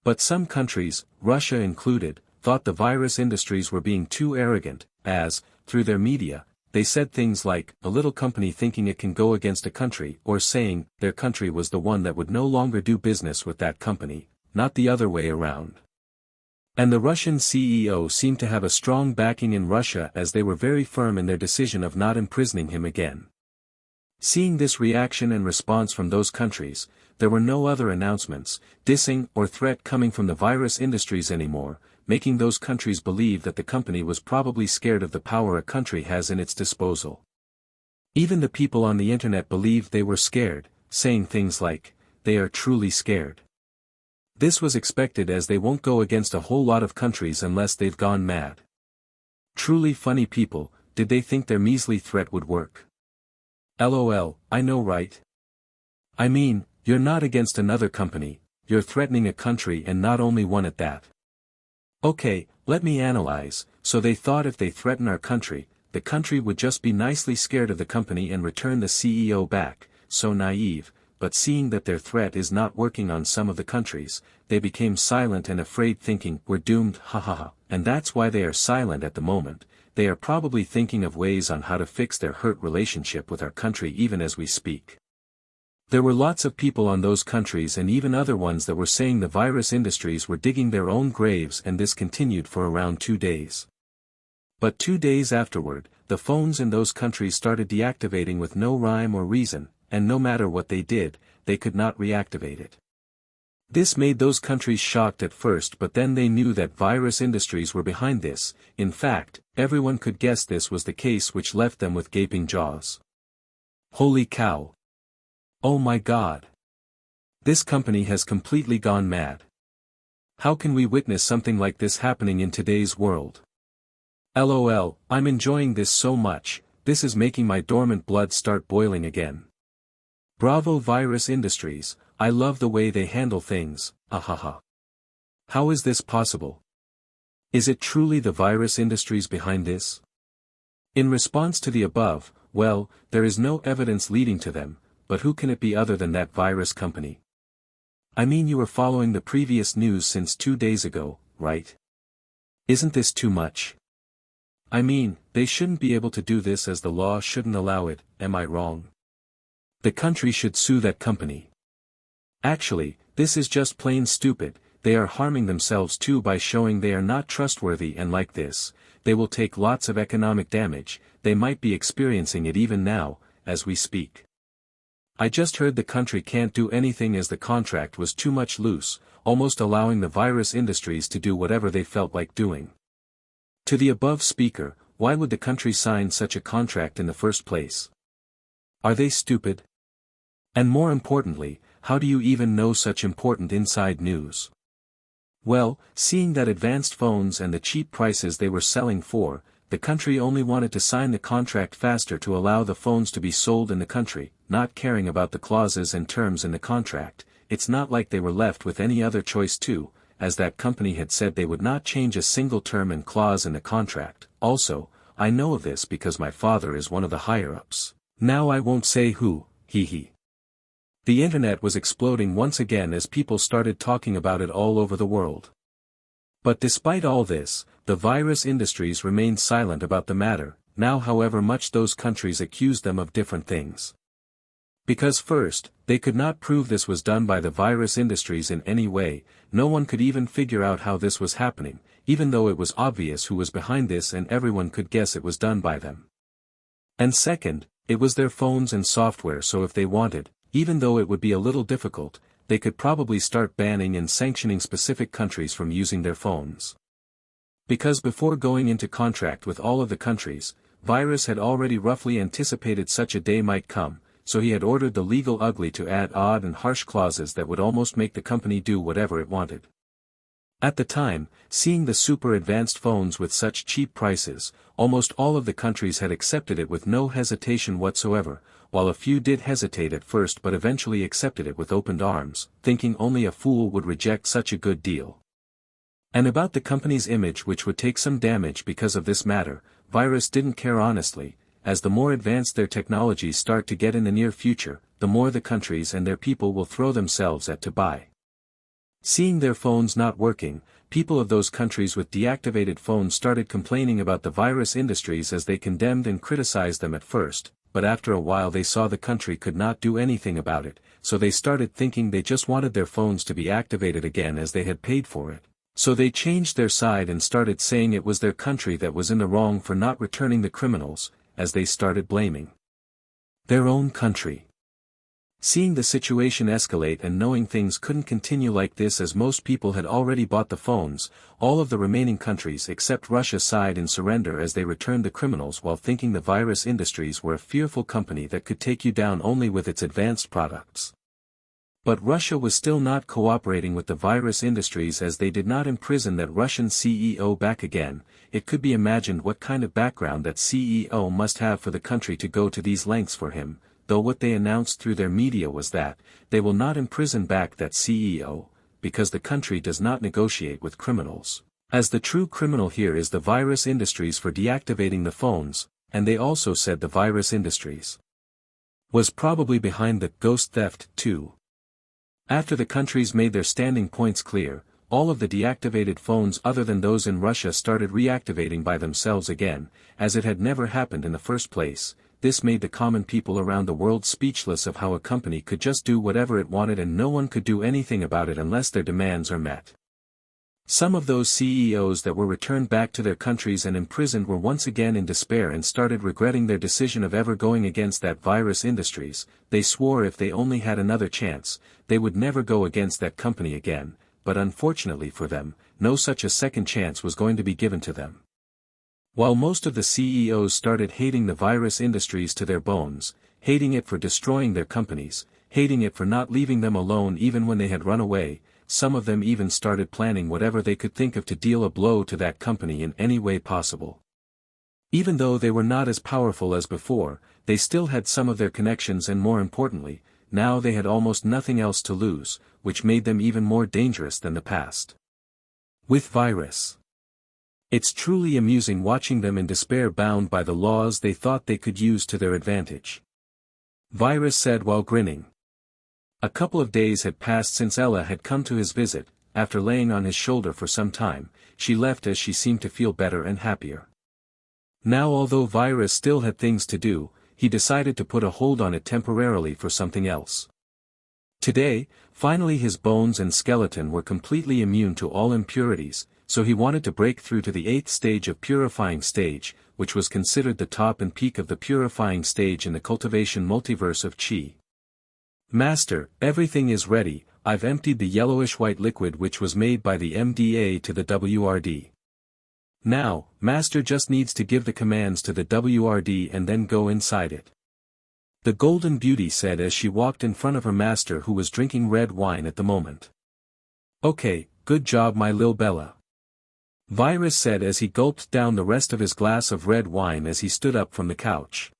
But some countries, Russia included, thought the virus industries were being too arrogant, as, through their media, they said things like, a little company thinking it can go against a country, or saying, their country was the one that would no longer do business with that company, not the other way around. And the Russian CEO seemed to have a strong backing in Russia as they were very firm in their decision of not imprisoning him again. Seeing this reaction and response from those countries, there were no other announcements, dissing or threat coming from the virus industries anymore, making those countries believe that the company was probably scared of the power a country has in its disposal. Even the people on the internet believed they were scared, saying things like, they are truly scared. This was expected as they won't go against a whole lot of countries unless they've gone mad. Truly funny people, did they think their measly threat would work? LOL, I know, right? I mean, you're not against another company, you're threatening a country and not only one at that. Okay, let me analyze. So they thought if they threaten our country, the country would just be nicely scared of the company and return the CEO back, so naive, but seeing that their threat is not working on some of the countries, they became silent and afraid thinking, we're doomed, hahaha, and that's why they are silent at the moment. They are probably thinking of ways on how to fix their hurt relationship with our country even as we speak. There were lots of people on those countries and even other ones that were saying the virus industries were digging their own graves, and this continued for around 2 days. But 2 days afterward, the phones in those countries started deactivating with no rhyme or reason, and no matter what they did, they could not reactivate it. This made those countries shocked at first, but then they knew that virus industries were behind this. In fact, everyone could guess this was the case, which left them with gaping jaws. Holy cow! Oh my God! This company has completely gone mad. How can we witness something like this happening in today's world? LOL, I'm enjoying this so much, this is making my dormant blood start boiling again. Bravo Virus Industries, I love the way they handle things, ahaha. How is this possible? Is it truly the virus industries behind this? In response to the above, well, there is no evidence leading to them, but who can it be other than that virus company? I mean, you were following the previous news since 2 days ago, right? Isn't this too much? I mean, they shouldn't be able to do this as the law shouldn't allow it, am I wrong? The country should sue that company. Actually, this is just plain stupid. They are harming themselves too by showing they are not trustworthy, and like this, they will take lots of economic damage. They might be experiencing it even now, as we speak. I just heard the country can't do anything as the contract was too much loose, almost allowing the virus industries to do whatever they felt like doing. To the above speaker, why would the country sign such a contract in the first place? Are they stupid? And more importantly, how do you even know such important inside news? Well, seeing that advanced phones and the cheap prices they were selling for, the country only wanted to sign the contract faster to allow the phones to be sold in the country, not caring about the clauses and terms in the contract. It's not like they were left with any other choice too, as that company had said they would not change a single term and clause in the contract. Also, I know of this because my father is one of the higher-ups. Now I won't say who, hee. The internet was exploding once again as people started talking about it all over the world. But despite all this, the virus industries remained silent about the matter, now however much those countries accused them of different things. Because first, they could not prove this was done by the virus industries in any way, no one could even figure out how this was happening, even though it was obvious who was behind this and everyone could guess it was done by them. And second, it was their phones and software, so if they wanted, even though it would be a little difficult, they could probably start banning and sanctioning specific countries from using their phones. Because before going into contract with all of the countries, Virus had already roughly anticipated such a day might come, so he had ordered the legal ugly to add odd and harsh clauses that would almost make the company do whatever it wanted. At the time, seeing the super advanced phones with such cheap prices, almost all of the countries had accepted it with no hesitation whatsoever, while a few did hesitate at first but eventually accepted it with open arms, thinking only a fool would reject such a good deal. And about the company's image, which would take some damage because of this matter, Virus didn't care honestly, as the more advanced their technologies start to get in the near future, the more the countries and their people will throw themselves at to buy. Seeing their phones not working, people of those countries with deactivated phones started complaining about the virus industries as they condemned and criticized them at first, but after a while they saw the country could not do anything about it, so they started thinking they just wanted their phones to be activated again as they had paid for it. So they changed their side and started saying it was their country that was in the wrong for not returning the criminals, as they started blaming their own country. Seeing the situation escalate and knowing things couldn't continue like this as most people had already bought the phones, all of the remaining countries except Russia sighed in surrender as they returned the criminals while thinking the virus industries were a fearful company that could take you down only with its advanced products. But Russia was still not cooperating with the virus industries as they did not imprison that Russian CEO back again. It could be imagined what kind of background that CEO must have for the country to go to these lengths for him, though what they announced through their media was that, they will not imprison back that CEO, because the country does not negotiate with criminals. As the true criminal here is the virus industries for deactivating the phones, and they also said the virus industries was probably behind the ghost theft too. After the countries made their standing points clear, all of the deactivated phones other than those in Russia started reactivating by themselves again, as it had never happened in the first place. This made the common people around the world speechless of how a company could just do whatever it wanted and no one could do anything about it unless their demands are met. Some of those CEOs that were returned back to their countries and imprisoned were once again in despair and started regretting their decision of ever going against that virus industries. They swore if they only had another chance, they would never go against that company again, but unfortunately for them, no such a second chance was going to be given to them. While most of the CEOs started hating the virus industries to their bones, hating it for destroying their companies, hating it for not leaving them alone even when they had run away, some of them even started planning whatever they could think of to deal a blow to that company in any way possible. Even though they were not as powerful as before, they still had some of their connections and more importantly, now they had almost nothing else to lose, which made them even more dangerous than the past. With virus. It's truly amusing watching them in despair bound by the laws they thought they could use to their advantage. Virus said while grinning. A couple of days had passed since Ella had come to his visit. After laying on his shoulder for some time, she left as she seemed to feel better and happier. Now although Virus still had things to do, he decided to put a hold on it temporarily for something else. Today, finally his bones and skeleton were completely immune to all impurities, so he wanted to break through to the 8th stage of purifying stage, which was considered the top and peak of the purifying stage in the Cultivation multiverse of Chi. Master, everything is ready. I've emptied the yellowish-white liquid which was made by the MDA to the WRD. Now, Master just needs to give the commands to the WRD and then go inside it. The Golden Beauty said as she walked in front of her master who was drinking red wine at the moment. Okay, good job my lil Bella. Virus said as he gulped down the rest of his glass of red wine as he stood up from the couch.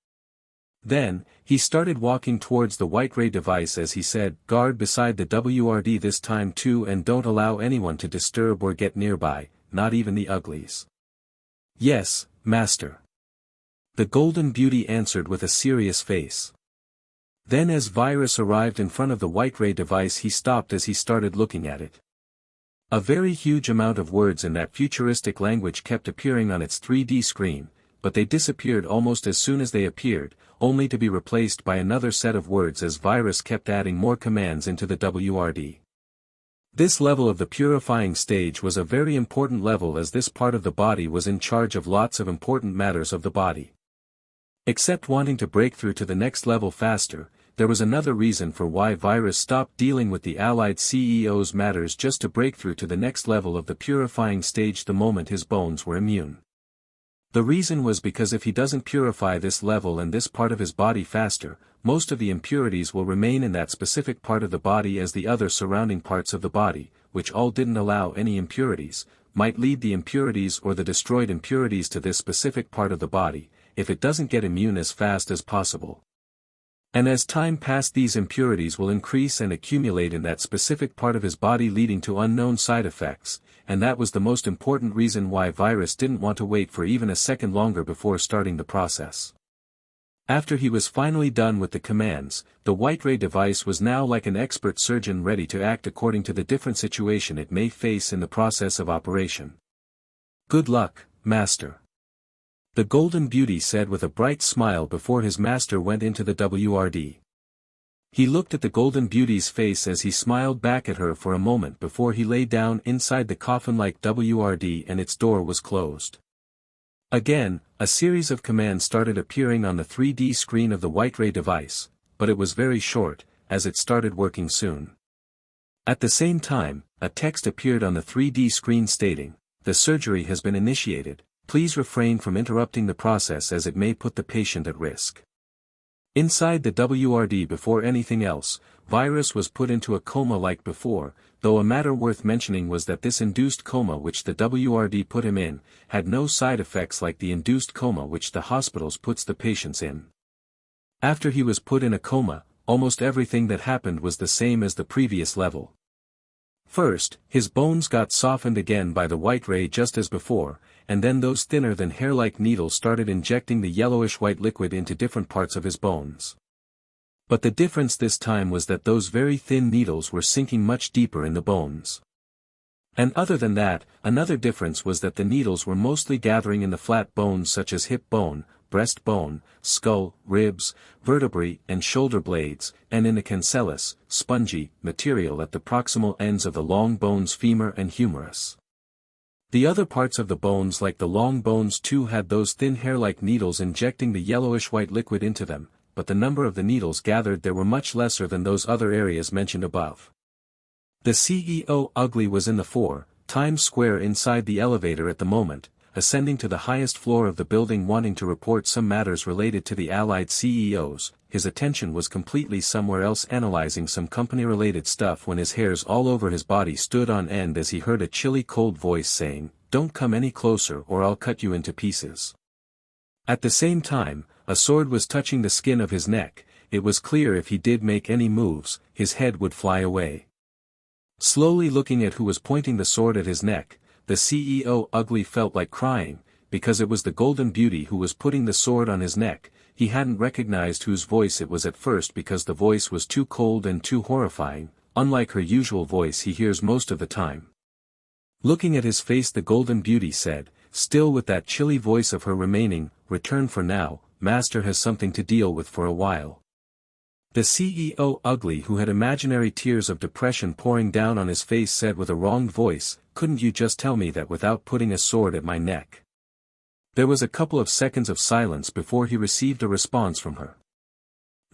Then, he started walking towards the white ray device as he said, guard beside the WRD this time too and don't allow anyone to disturb or get nearby, not even the uglies. Yes, master. The golden beauty answered with a serious face. Then as Virus arrived in front of the white ray device he stopped as he started looking at it. A very huge amount of words in that futuristic language kept appearing on its 3D screen, but they disappeared almost as soon as they appeared, only to be replaced by another set of words as Virus kept adding more commands into the WRD. This level of the purifying stage was a very important level as this part of the body was in charge of lots of important matters of the body. Except wanting to break through to the next level faster, there was another reason for why Virus stopped dealing with the Allied CEO's matters just to break through to the next level of the purifying stage the moment his bones were immune. The reason was because if he doesn't purify this level and this part of his body faster, most of the impurities will remain in that specific part of the body as the other surrounding parts of the body, which all didn't allow any impurities, might lead the impurities or the destroyed impurities to this specific part of the body, if it doesn't get immune as fast as possible. And as time passed these impurities will increase and accumulate in that specific part of his body leading to unknown side effects, and that was the most important reason why Virus didn't want to wait for even a second longer before starting the process. After he was finally done with the commands, the white ray device was now like an expert surgeon ready to act according to the different situation it may face in the process of operation. Good luck, master. The golden beauty said with a bright smile before his master went into the WRD. He looked at the golden beauty's face as he smiled back at her for a moment before he lay down inside the coffin-like WRD and its door was closed. Again, a series of commands started appearing on the 3D screen of the white ray device, but it was very short, as it started working soon. At the same time, a text appeared on the 3D screen stating, "The surgery has been initiated. Please refrain from interrupting the process as it may put the patient at risk." Inside the WRD before anything else, Virus was put into a coma like before, though a matter worth mentioning was that this induced coma which the WRD put him in, had no side effects like the induced coma which the hospitals puts the patients in. After he was put in a coma, almost everything that happened was the same as the previous level. First, his bones got softened again by the white ray just as before, and then those thinner than hair-like needles started injecting the yellowish-white liquid into different parts of his bones. But the difference this time was that those very thin needles were sinking much deeper in the bones. And other than that, another difference was that the needles were mostly gathering in the flat bones such as hip bone, breast bone, skull, ribs, vertebrae and shoulder blades, and in the cancellous, spongy, material at the proximal ends of the long bones femur and humerus. The other parts of the bones like the long bones too had those thin hair-like needles injecting the yellowish-white liquid into them, but the number of the needles gathered there were much lesser than those other areas mentioned above. The CEO Ugly was in the 4 Times Square inside the elevator at the moment, ascending to the highest floor of the building wanting to report some matters related to the Allied CEOs. His attention was completely somewhere else analyzing some company-related stuff when his hairs all over his body stood on end as he heard a chilly cold voice saying, "Don't come any closer or I'll cut you into pieces." At the same time, a sword was touching the skin of his neck. It was clear if he did make any moves, his head would fly away. Slowly looking at who was pointing the sword at his neck, the CEO Ugly felt like crying, because it was the golden beauty who was putting the sword on his neck. He hadn't recognized whose voice it was at first because the voice was too cold and too horrifying, unlike her usual voice he hears most of the time. Looking at his face the golden beauty said, still with that chilly voice of her remaining, "Return for now, master has something to deal with for a while." The CEO Ugly who had imaginary tears of depression pouring down on his face said with a wronged voice, "Couldn't you just tell me that without putting a sword at my neck?" There was a couple of seconds of silence before he received a response from her.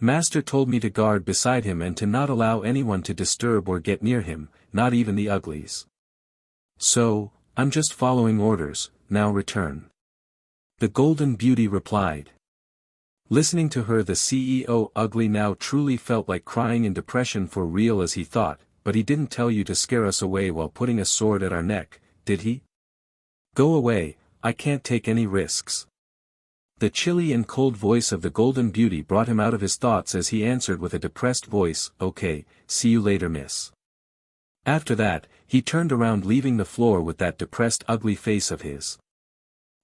"Master told me to guard beside him and to not allow anyone to disturb or get near him, not even the uglies. So, I'm just following orders, now return." The golden beauty replied. Listening to her the CEO Ugly now truly felt like crying in depression for real as he thought, but he didn't tell you to scare us away while putting a sword at our neck, did he? Go away, I can't take any risks. The chilly and cold voice of the Golden Beauty brought him out of his thoughts as he answered with a depressed voice, okay, see you later, miss. After that, he turned around, leaving the floor with that depressed ugly face of his.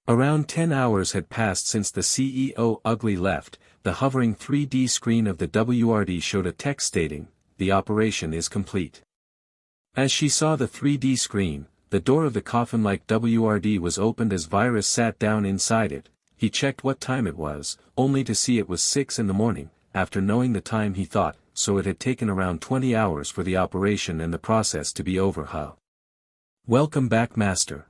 Around 10 hours had passed since the CEO Ugly left. The hovering 3D screen of the WRD showed a text stating, "The operation is complete." As she saw the 3D screen, the door of the coffin-like WRD was opened as Virus sat down inside it. He checked what time it was, only to see it was 6 in the morning. After knowing the time, he thought, so it had taken around 20 hours for the operation and the process to be over, huh? Welcome back, Master.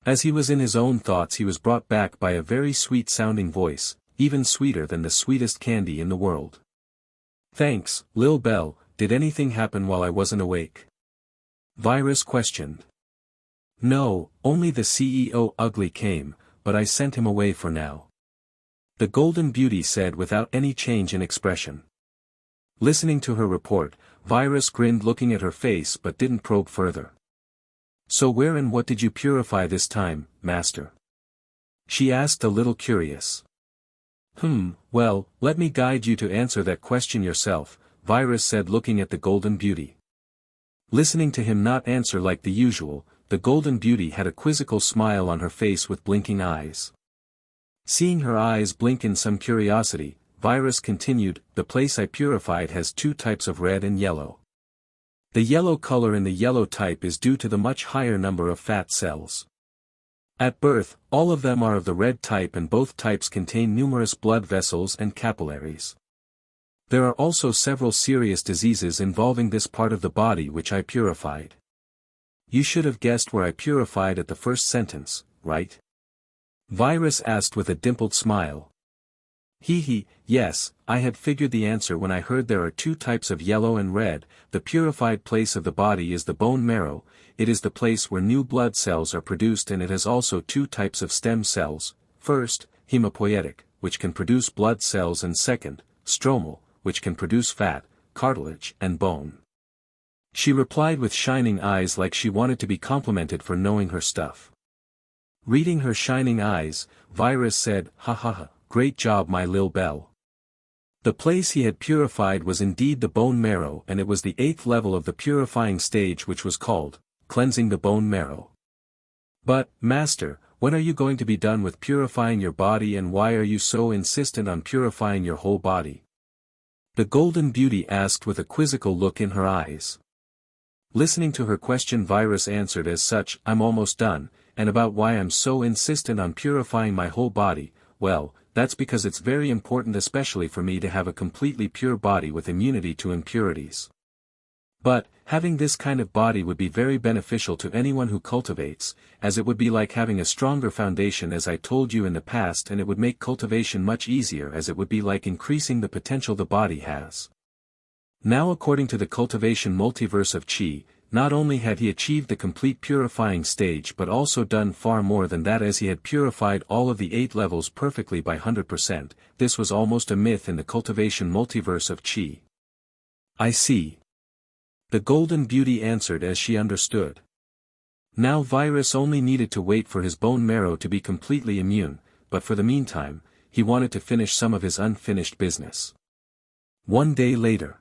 As he was in his own thoughts, he was brought back by a very sweet-sounding voice, even sweeter than the sweetest candy in the world. Thanks, Lil Bell. Did anything happen while I wasn't awake? Virus questioned. No, only the CEO Ugly came, but I sent him away for now. The Golden Beauty said without any change in expression. Listening to her report, Virus grinned, looking at her face, but didn't probe further. So where and what did you purify this time, Master? She asked, a little curious. Well, let me guide you to answer that question yourself, Virus said, looking at the Golden Beauty. Listening to him not answer like the usual, the Golden Beauty had a quizzical smile on her face with blinking eyes. Seeing her eyes blink in some curiosity, Virus continued, the place I purified has 2 types of red and yellow. The yellow color in the yellow type is due to the much higher number of fat cells. At birth, all of them are of the red type, and both types contain numerous blood vessels and capillaries. There are also several serious diseases involving this part of the body which I purified. You should have guessed where I purified at the first sentence, right? Virus asked with a dimpled smile. Yes, I had figured the answer when I heard there are 2 types of yellow and red. The purified place of the body is the bone marrow. It is the place where new blood cells are produced, and it has also 2 types of stem cells. First, hematopoietic, which can produce blood cells, and second, stromal, which can produce fat, cartilage, and bone. She replied with shining eyes, like she wanted to be complimented for knowing her stuff. Reading her shining eyes, Virus said, ha, great job, my lil Bell. The place he had purified was indeed the bone marrow, and it was the 8th level of the purifying stage, which was called, cleansing the bone marrow. But, Master, when are you going to be done with purifying your body, and why are you so insistent on purifying your whole body? The Golden Beauty asked with a quizzical look in her eyes. Listening to her question, Virus answered as such, I'm almost done, and about why I'm so insistent on purifying my whole body, well, that's because it's very important, especially for me, to have a completely pure body with immunity to impurities. But, having this kind of body would be very beneficial to anyone who cultivates, as it would be like having a stronger foundation, as I told you in the past, and it would make cultivation much easier, as it would be like increasing the potential the body has. Now, according to the Cultivation multiverse of Chi, not only had he achieved the complete purifying stage, but also done far more than that, as he had purified all of the 8 levels perfectly by 100%. This was almost a myth in the Cultivation multiverse of Chi. I see. The Golden Beauty answered as she understood. Now Virus only needed to wait for his bone marrow to be completely immune, but for the meantime, he wanted to finish some of his unfinished business. One day later.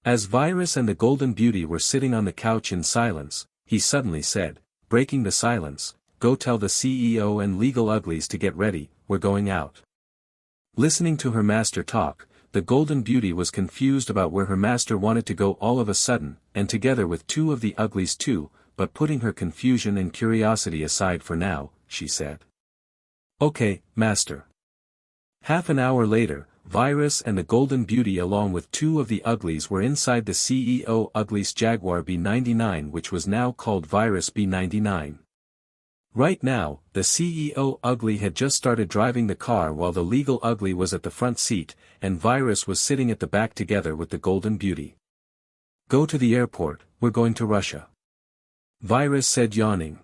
As Virus and the Golden Beauty were sitting on the couch in silence, he suddenly said, breaking the silence, go tell the CEO and legal uglies to get ready, we're going out. Listening to her master talk, the Golden Beauty was confused about where her master wanted to go all of a sudden, and together with 2 of the uglies too, but putting her confusion and curiosity aside for now, she said. Okay, Master. Half an hour later, Virus and the Golden Beauty along with 2 of the uglies were inside the CEO Ugly's Jaguar B99, which was now called Virus B99. Right now, the CEO Ugly had just started driving the car while the legal ugly was at the front seat, and Virus was sitting at the back together with the Golden Beauty. Go to the airport, we're going to Russia. Virus said, yawning.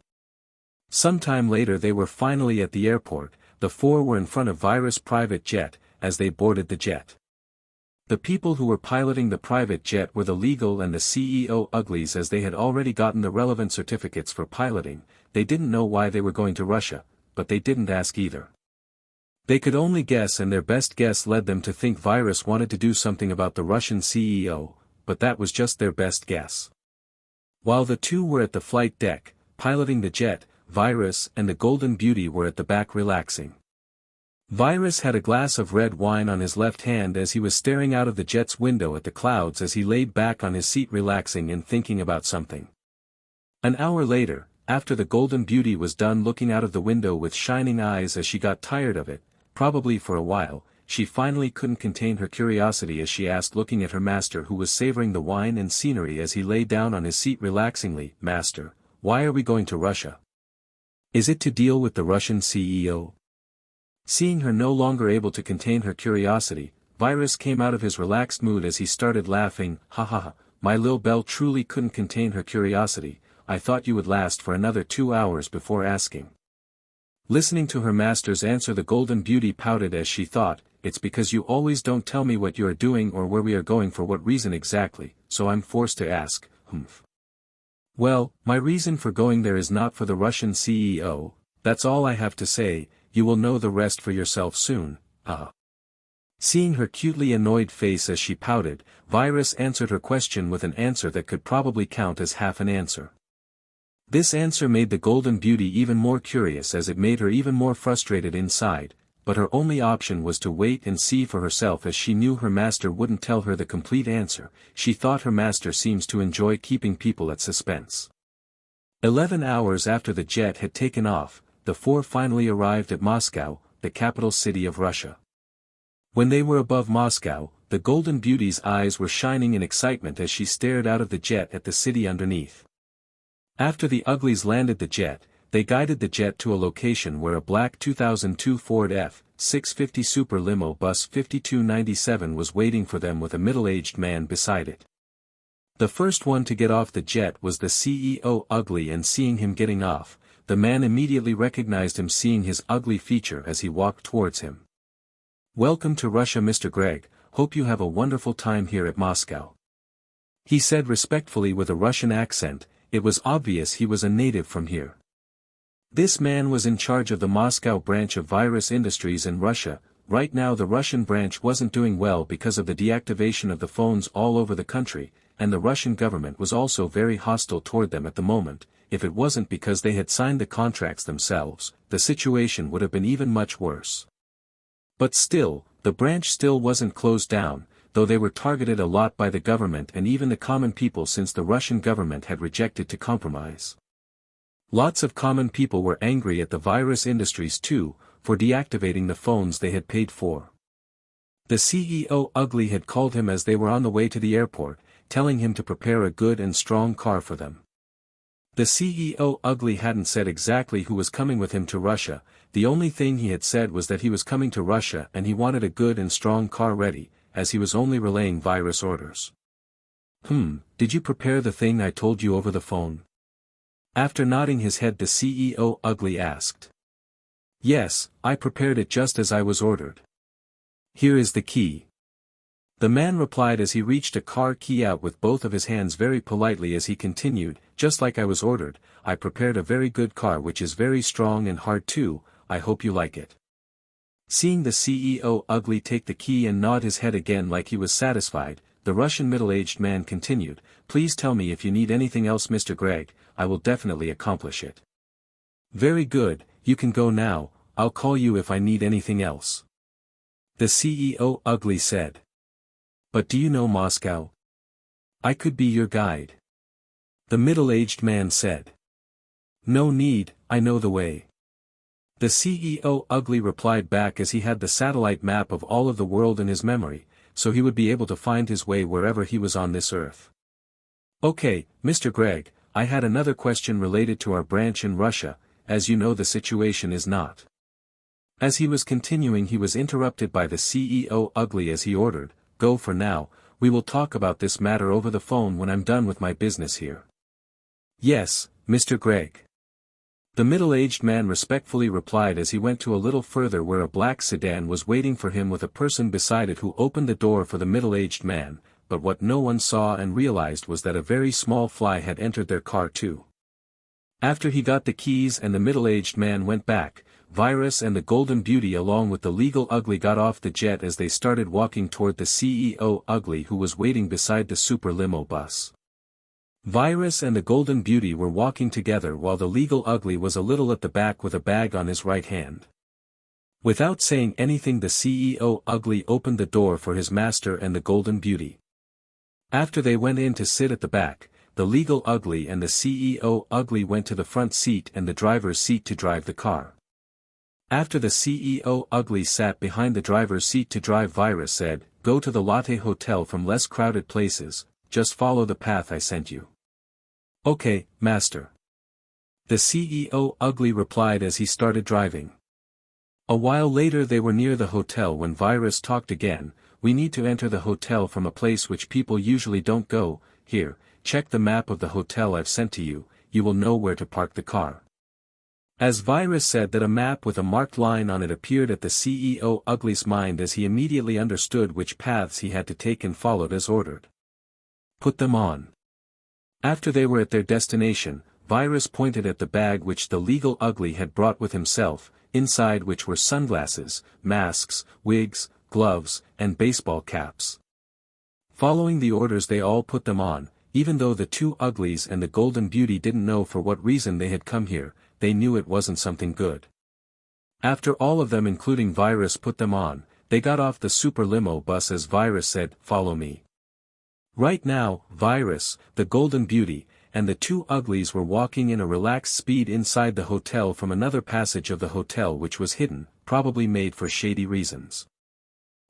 Sometime later they were finally at the airport. The 4 were in front of Virus' private jet. As they boarded the jet, The people who were piloting the private jet were the legal and the CEO uglies, as they had already gotten the relevant certificates for piloting. They didn't know why they were going to Russia, but they didn't ask either. They could only guess, and their best guess led them to think Virus wanted to do something about the Russian CEO, but that was just their best guess. While the two were at the flight deck, piloting the jet, Virus and the Golden Beauty were at the back relaxing. Virus had a glass of red wine on his left hand as he was staring out of the jet's window at the clouds as he laid back on his seat relaxing and thinking about something. An hour later, after the Golden Beauty was done looking out of the window with shining eyes as she got tired of it, probably for a while, she finally couldn't contain her curiosity as she asked, looking at her master who was savoring the wine and scenery as he lay down on his seat relaxingly, "Master, why are we going to Russia? Is it to deal with the Russian CEO?" Seeing her no longer able to contain her curiosity, Virus came out of his relaxed mood as he started laughing. "Ha ha ha, my Lil Belle truly couldn't contain her curiosity. I thought you would last for another 2 hours before asking." Listening to her master's answer, the Golden Beauty pouted as she thought, "It's because you always don't tell me what you are doing or where we are going, for what reason exactly, so I'm forced to ask." "Well, my reason for going there is not for the Russian CEO, that's all I have to say. You will know the rest for yourself soon." Seeing her cutely annoyed face as she pouted, Virus answered her question with an answer that could probably count as half an answer. This answer made the Golden Beauty even more curious, as it made her even more frustrated inside, but her only option was to wait and see for herself, as she knew her master wouldn't tell her the complete answer. She thought her master seems to enjoy keeping people at suspense. 11 hours after the jet had taken off, the four finally arrived at Moscow, the capital city of Russia. When they were above Moscow, the Golden Beauty's eyes were shining in excitement as she stared out of the jet at the city underneath. After the uglies landed the jet, they guided the jet to a location where a black 2002 Ford F-650 Super Limo Bus 5297 was waiting for them with a middle-aged man beside it. The first one to get off the jet was the CEO ugly, and seeing him getting off, the man immediately recognized him, seeing his ugly feature as he walked towards him. "Welcome to Russia, Mr. Greg, hope you have a wonderful time here at Moscow," he said respectfully with a Russian accent. It was obvious he was a native from here. This man was in charge of the Moscow branch of Virus Industries in Russia. Right now the Russian branch wasn't doing well because of the deactivation of the phones all over the country, and the Russian government was also very hostile toward them at the moment. If it wasn't because they had signed the contracts themselves, the situation would have been even much worse. But still, the branch still wasn't closed down, though they were targeted a lot by the government and even the common people, since the Russian government had rejected to compromise. Lots of common people were angry at the Virus Industries too, for deactivating the phones they had paid for. The CEO ugly had called him as they were on the way to the airport, telling him to prepare a good and strong car for them. The CEO ugly hadn't said exactly who was coming with him to Russia. The only thing he had said was that he was coming to Russia and he wanted a good and strong car ready, as he was only relaying Virus orders. Did you prepare the thing I told you over the phone?" After nodding his head, the CEO ugly asked. "Yes, I prepared it just as I was ordered. Here is the key." The man replied as he reached a car key out with both of his hands very politely as he continued, "Just like I was ordered, I prepared a very good car which is very strong and hard too. I hope you like it." Seeing the CEO ugly take the key and nod his head again like he was satisfied, the Russian middle-aged man continued, "Please tell me if you need anything else, Mr. Greg, I will definitely accomplish it." "Very good, you can go now, I'll call you if I need anything else," the CEO ugly said. "But do you know Moscow? I could be your guide," the middle-aged man said. "No need, I know the way," the CEO ugly replied back as he had the satellite map of all of the world in his memory, so he would be able to find his way wherever he was on this earth. "Okay, Mr. Greg, I had another question related to our branch in Russia. As you know, the situation is not." As he was continuing, he was interrupted by the CEO ugly as he ordered, "Go for now, we will talk about this matter over the phone when I'm done with my business here." "Yes, Mr. Greg." The middle-aged man respectfully replied as he went to a little further where a black sedan was waiting for him with a person beside it who opened the door for the middle-aged man, but what no one saw and realized was that a very small fly had entered their car too. After he got the keys and the middle-aged man went back, Virus and the Golden Beauty along with the legal ugly got off the jet as they started walking toward the CEO ugly who was waiting beside the super limo bus. Virus and the Golden Beauty were walking together while the legal ugly was a little at the back with a bag on his right hand. Without saying anything, the CEO ugly opened the door for his master and the Golden Beauty. After they went in to sit at the back, the legal ugly and the CEO ugly went to the front seat and the driver's seat to drive the car. After the CEO ugly sat behind the driver's seat to drive, Virus said, "Go to the Latte Hotel from less crowded places, just follow the path I sent you." "Okay, master." The CEO ugly replied as he started driving. A while later they were near the hotel when Virus talked again. "We need to enter the hotel from a place which people usually don't go. Here, check the map of the hotel I've sent to you, you will know where to park the car." As Virus said that, a map with a marked line on it appeared at the CEO ugly's mind as he immediately understood which paths he had to take and followed as ordered. "Put them on." After they were at their destination, Virus pointed at the bag which the legal ugly had brought with himself, inside which were sunglasses, masks, wigs, gloves, and baseball caps. Following the orders they all put them on, even though the two uglies and the Golden Beauty didn't know for what reason they had come here, they knew it wasn't something good. After all of them including Virus put them on, they got off the super limo bus as Virus said, "Follow me." Right now, Virus, the Golden Beauty, and the two uglies were walking in a relaxed speed inside the hotel from another passage of the hotel which was hidden, probably made for shady reasons.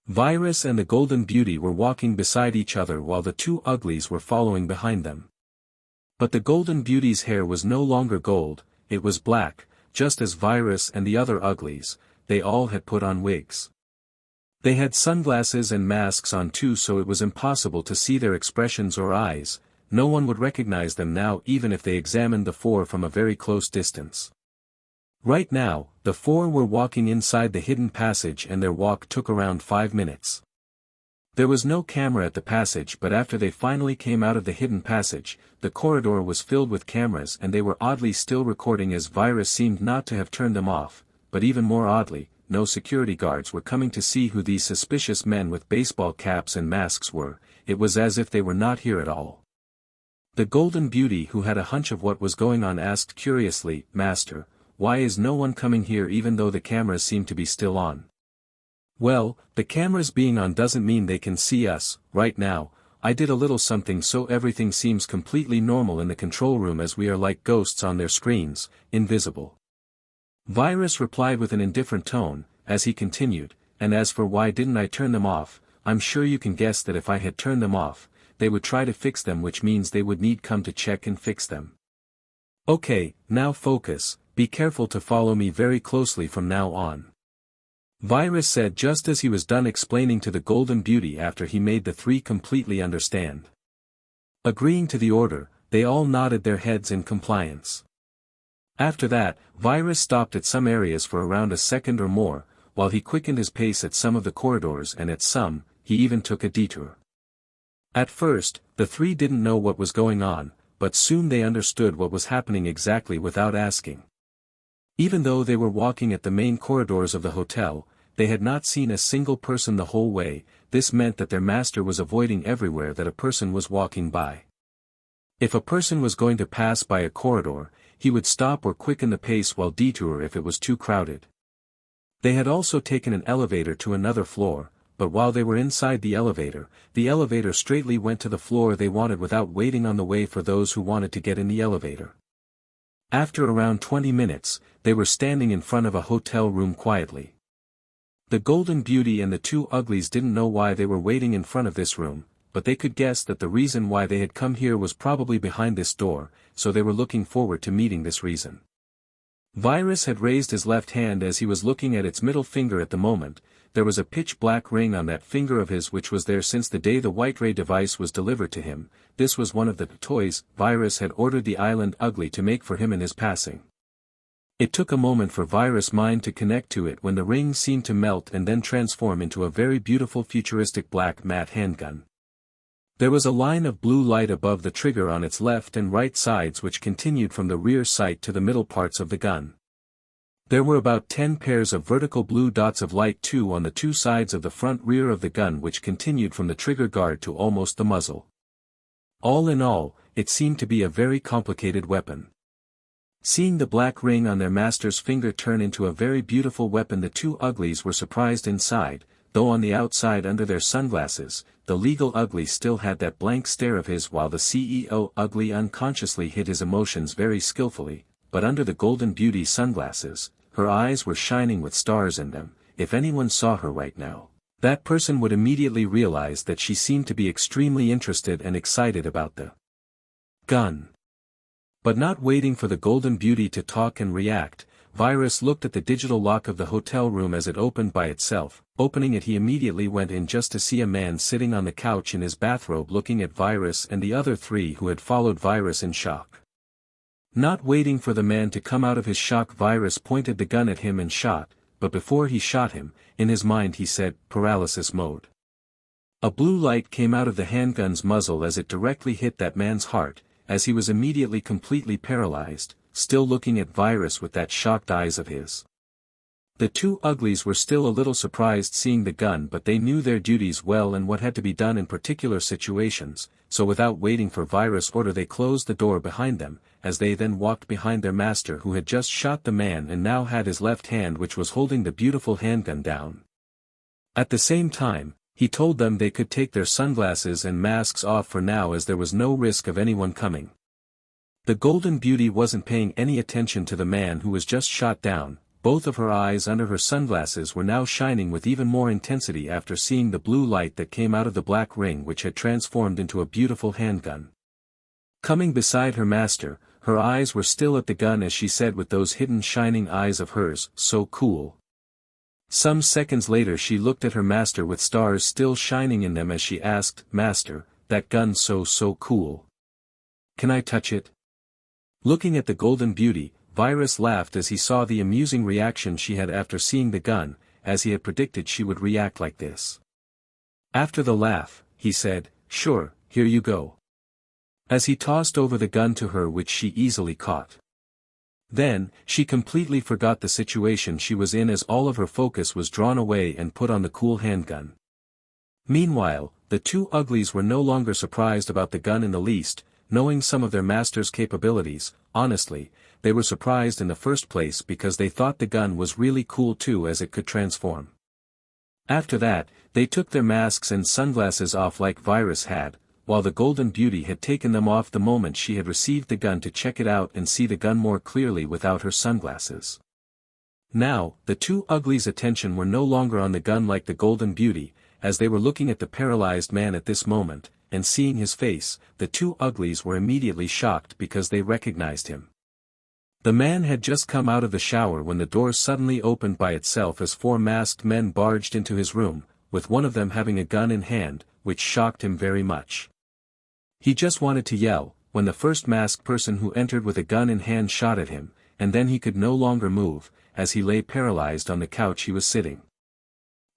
Virus and the Golden Beauty were walking beside each other while the two uglies were following behind them. But the Golden Beauty's hair was no longer gold, it was black, just as Virus and the other uglies, they all had put on wigs. They had sunglasses and masks on too, so it was impossible to see their expressions or eyes. No one would recognize them now even if they examined the four from a very close distance. Right now, the four were walking inside the hidden passage and their walk took around 5 minutes. There was no camera at the passage, but after they finally came out of the hidden passage, the corridor was filled with cameras and they were oddly still recording as Virus seemed not to have turned them off, but even more oddly, no security guards were coming to see who these suspicious men with baseball caps and masks were. It was as if they were not here at all. The Golden Beauty, who had a hunch of what was going on, asked curiously, "Master, why is no one coming here even though the cameras seem to be still on?" "Well, the cameras being on doesn't mean they can see us. Right now, I did a little something so everything seems completely normal in the control room as we are like ghosts on their screens, invisible." Virus replied with an indifferent tone, as he continued, "And as for why didn't I turn them off, I'm sure you can guess that if I had turned them off, they would try to fix them, which means they would need come to check and fix them. Okay, now focus, be careful to follow me very closely from now on." Virus said just as he was done explaining to the Golden Beauty after he made the three completely understand. Agreeing to the order, they all nodded their heads in compliance. After that, Virus stopped at some areas for around a second or more, while he quickened his pace at some of the corridors and at some, he even took a detour. At first, the three didn't know what was going on, but soon they understood what was happening exactly without asking. Even though they were walking at the main corridors of the hotel, they had not seen a single person the whole way. This meant that their master was avoiding everywhere that a person was walking by. If a person was going to pass by a corridor, he would stop or quicken the pace while detour if it was too crowded. They had also taken an elevator to another floor, but while they were inside the elevator straightly went to the floor they wanted without waiting on the way for those who wanted to get in the elevator. After around 20 minutes, they were standing in front of a hotel room quietly. The Golden Beauty and the two uglies didn't know why they were waiting in front of this room, but they could guess that the reason why they had come here was probably behind this door, so they were looking forward to meeting this reason. Virus had raised his left hand as he was looking at its middle finger at the moment. There was a pitch-black ring on that finger of his which was there since the day the White Ray device was delivered to him. This was one of the toys Virus had ordered the Island Ugly to make for him in his passing. It took a moment for Virus' mind to connect to it when the ring seemed to melt and then transform into a very beautiful futuristic black matte handgun. There was a line of blue light above the trigger on its left and right sides which continued from the rear sight to the middle parts of the gun. There were about 10 pairs of vertical blue dots of light too on the two sides of the front rear of the gun which continued from the trigger guard to almost the muzzle. All in all, it seemed to be a very complicated weapon. Seeing the black ring on their master's finger turn into a very beautiful weapon, the two uglies were surprised inside, though on the outside under their sunglasses, the legal ugly still had that blank stare of his while the CEO ugly unconsciously hid his emotions very skillfully, but under the Golden Beauty sunglasses, her eyes were shining with stars in them. If anyone saw her right now, that person would immediately realize that she seemed to be extremely interested and excited about the gun. But not waiting for the Golden Beauty to talk and react, Virus looked at the digital lock of the hotel room as it opened by itself. Opening it, he immediately went in just to see a man sitting on the couch in his bathrobe looking at Virus and the other three who had followed Virus in shock. Not waiting for the man to come out of his shock, Virus pointed the gun at him and shot, but before he shot him, in his mind he said, "Paralysis mode." A blue light came out of the handgun's muzzle as it directly hit that man's heart, as he was immediately completely paralyzed, still looking at Virus with that shocked eyes of his. The two uglies were still a little surprised seeing the gun, but they knew their duties well and what had to be done in particular situations, so without waiting for Virus' order they closed the door behind them, as they then walked behind their master who had just shot the man and now had his left hand which was holding the beautiful handgun down. At the same time, he told them they could take their sunglasses and masks off for now as there was no risk of anyone coming. The Golden Beauty wasn't paying any attention to the man who was just shot down. Both of her eyes under her sunglasses were now shining with even more intensity after seeing the blue light that came out of the black ring which had transformed into a beautiful handgun. Coming beside her master, her eyes were still at the gun as she said with those hidden shining eyes of hers, "So cool." Some seconds later she looked at her master with stars still shining in them as she asked, "Master, that gun's so cool. Can I touch it?" Looking at the Golden Beauty, Virus laughed as he saw the amusing reaction she had after seeing the gun, as he had predicted she would react like this. After the laugh, he said, "Sure, here you go." As he tossed over the gun to her which she easily caught. Then, she completely forgot the situation she was in as all of her focus was drawn away and put on the cool handgun. Meanwhile, the two uglies were no longer surprised about the gun in the least, knowing some of their master's capabilities. Honestly, they were surprised in the first place because they thought the gun was really cool too as it could transform. After that, they took their masks and sunglasses off like Virus had, while the Golden Beauty had taken them off the moment she had received the gun to check it out and see the gun more clearly without her sunglasses. Now, the two uglies' attention were no longer on the gun like the Golden Beauty, as they were looking at the paralyzed man at this moment, and seeing his face, the two uglies were immediately shocked because they recognized him. The man had just come out of the shower when the door suddenly opened by itself as four masked men barged into his room, with one of them having a gun in hand, which shocked him very much. He just wanted to yell, when the first masked person who entered with a gun in hand shot at him, and then he could no longer move, as he lay paralyzed on the couch he was sitting.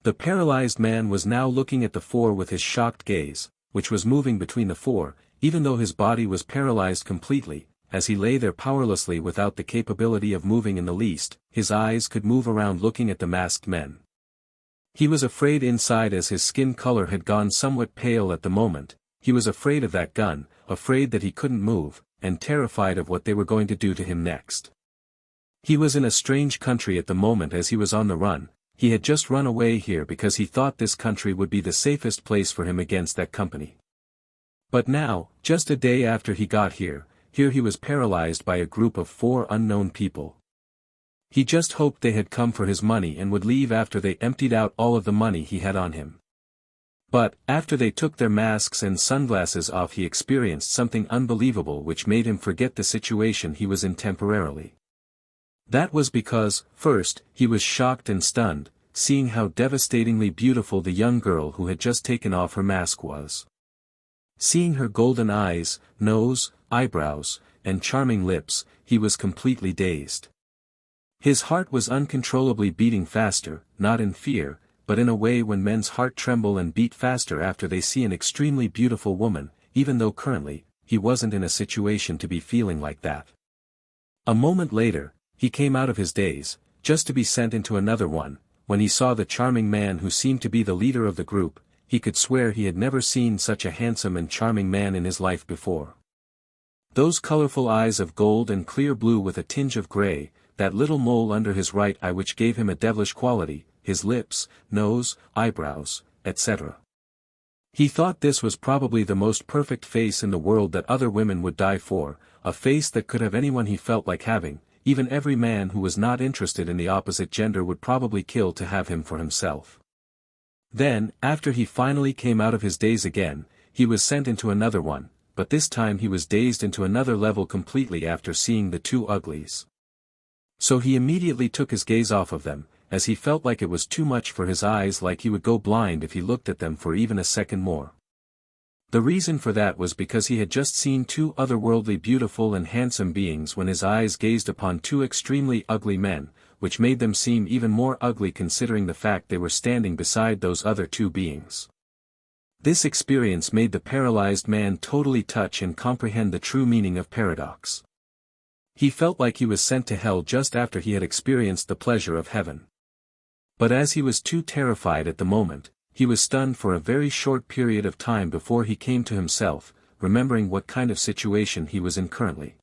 The paralyzed man was now looking at the four with his shocked gaze, which was moving between the four, even though his body was paralyzed completely, as he lay there powerlessly without the capability of moving in the least, his eyes could move around looking at the masked men. He was afraid inside as his skin color had gone somewhat pale at the moment. He was afraid of that gun, afraid that he couldn't move, and terrified of what they were going to do to him next. He was in a strange country at the moment as he was on the run. He had just run away here because he thought this country would be the safest place for him against that company. But now, just a day after he got here he was paralyzed by a group of four unknown people. He just hoped they had come for his money and would leave after they emptied out all of the money he had on him. But, after they took their masks and sunglasses off, he experienced something unbelievable which made him forget the situation he was in temporarily. That was because, first, he was shocked and stunned, seeing how devastatingly beautiful the young girl who had just taken off her mask was. Seeing her golden eyes, nose, eyebrows, and charming lips, he was completely dazed. His heart was uncontrollably beating faster, not in fear, but in a way when men's heart tremble and beat faster after they see an extremely beautiful woman, even though currently, he wasn't in a situation to be feeling like that. A moment later, he came out of his daze, just to be sent into another one. When he saw the charming man who seemed to be the leader of the group, he could swear he had never seen such a handsome and charming man in his life before. Those colorful eyes of gold and clear blue with a tinge of gray, that little mole under his right eye which gave him a devilish quality, his lips, nose, eyebrows, etc. He thought this was probably the most perfect face in the world that other women would die for, a face that could have anyone he felt like having, even every man who was not interested in the opposite gender would probably kill to have him for himself. Then, after he finally came out of his daze again, he was sent into another one, but this time he was dazed into another level completely after seeing the two uglies. So he immediately took his gaze off of them, as he felt like it was too much for his eyes, like he would go blind if he looked at them for even a second more. The reason for that was because he had just seen two otherworldly beautiful and handsome beings when his eyes gazed upon two extremely ugly men, which made them seem even more ugly considering the fact they were standing beside those other two beings. This experience made the paralyzed man totally touch and comprehend the true meaning of paradox. He felt like he was sent to hell just after he had experienced the pleasure of heaven. But as he was too terrified at the moment, he was stunned for a very short period of time before he came to himself, remembering what kind of situation he was in currently.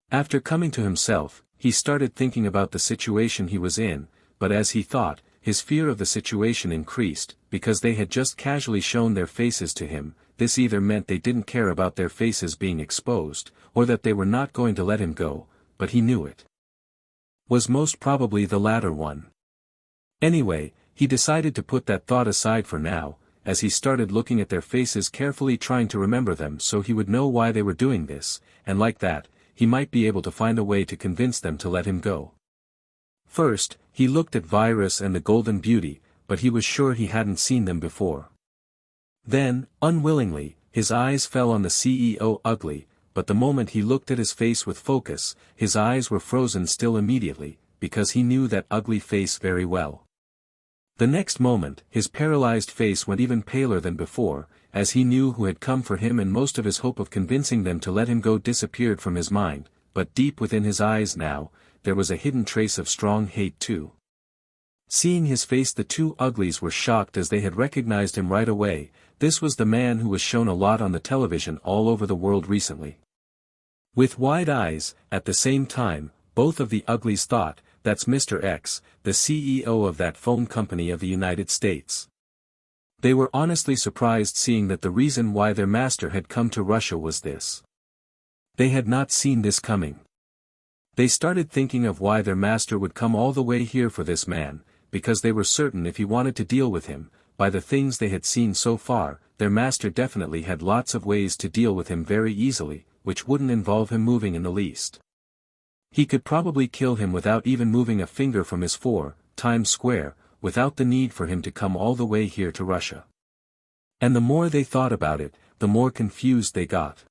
After coming to himself, he started thinking about the situation he was in, but as he thought, his fear of the situation increased, because they had just casually shown their faces to him. This either meant they didn't care about their faces being exposed, or that they were not going to let him go, but he knew it was most probably the latter one. Anyway, he decided to put that thought aside for now, as he started looking at their faces carefully, trying to remember them so he would know why they were doing this, and like that, he might be able to find a way to convince them to let him go. First, he looked at Virus and the Golden Beauty, but he was sure he hadn't seen them before. Then, unwillingly, his eyes fell on the CEO Ugly, but the moment he looked at his face with focus, his eyes were frozen still immediately, because he knew that ugly face very well. The next moment, his paralyzed face went even paler than before, as he knew who had come for him, and most of his hope of convincing them to let him go disappeared from his mind, but deep within his eyes now, there was a hidden trace of strong hate too. Seeing his face, the two uglies were shocked as they had recognized him right away. This was the man who was shown a lot on the television all over the world recently. With wide eyes, at the same time, both of the uglies thought, "That's Mr. X, the CEO of that phone company of the United States." They were honestly surprised seeing that the reason why their master had come to Russia was this. They had not seen this coming. They started thinking of why their master would come all the way here for this man, because they were certain if he wanted to deal with him, by the things they had seen so far, their master definitely had lots of ways to deal with him very easily, which wouldn't involve him moving in the least. He could probably kill him without even moving a finger from his 4 Times Square, without the need for him to come all the way here to Russia. And the more they thought about it, the more confused they got.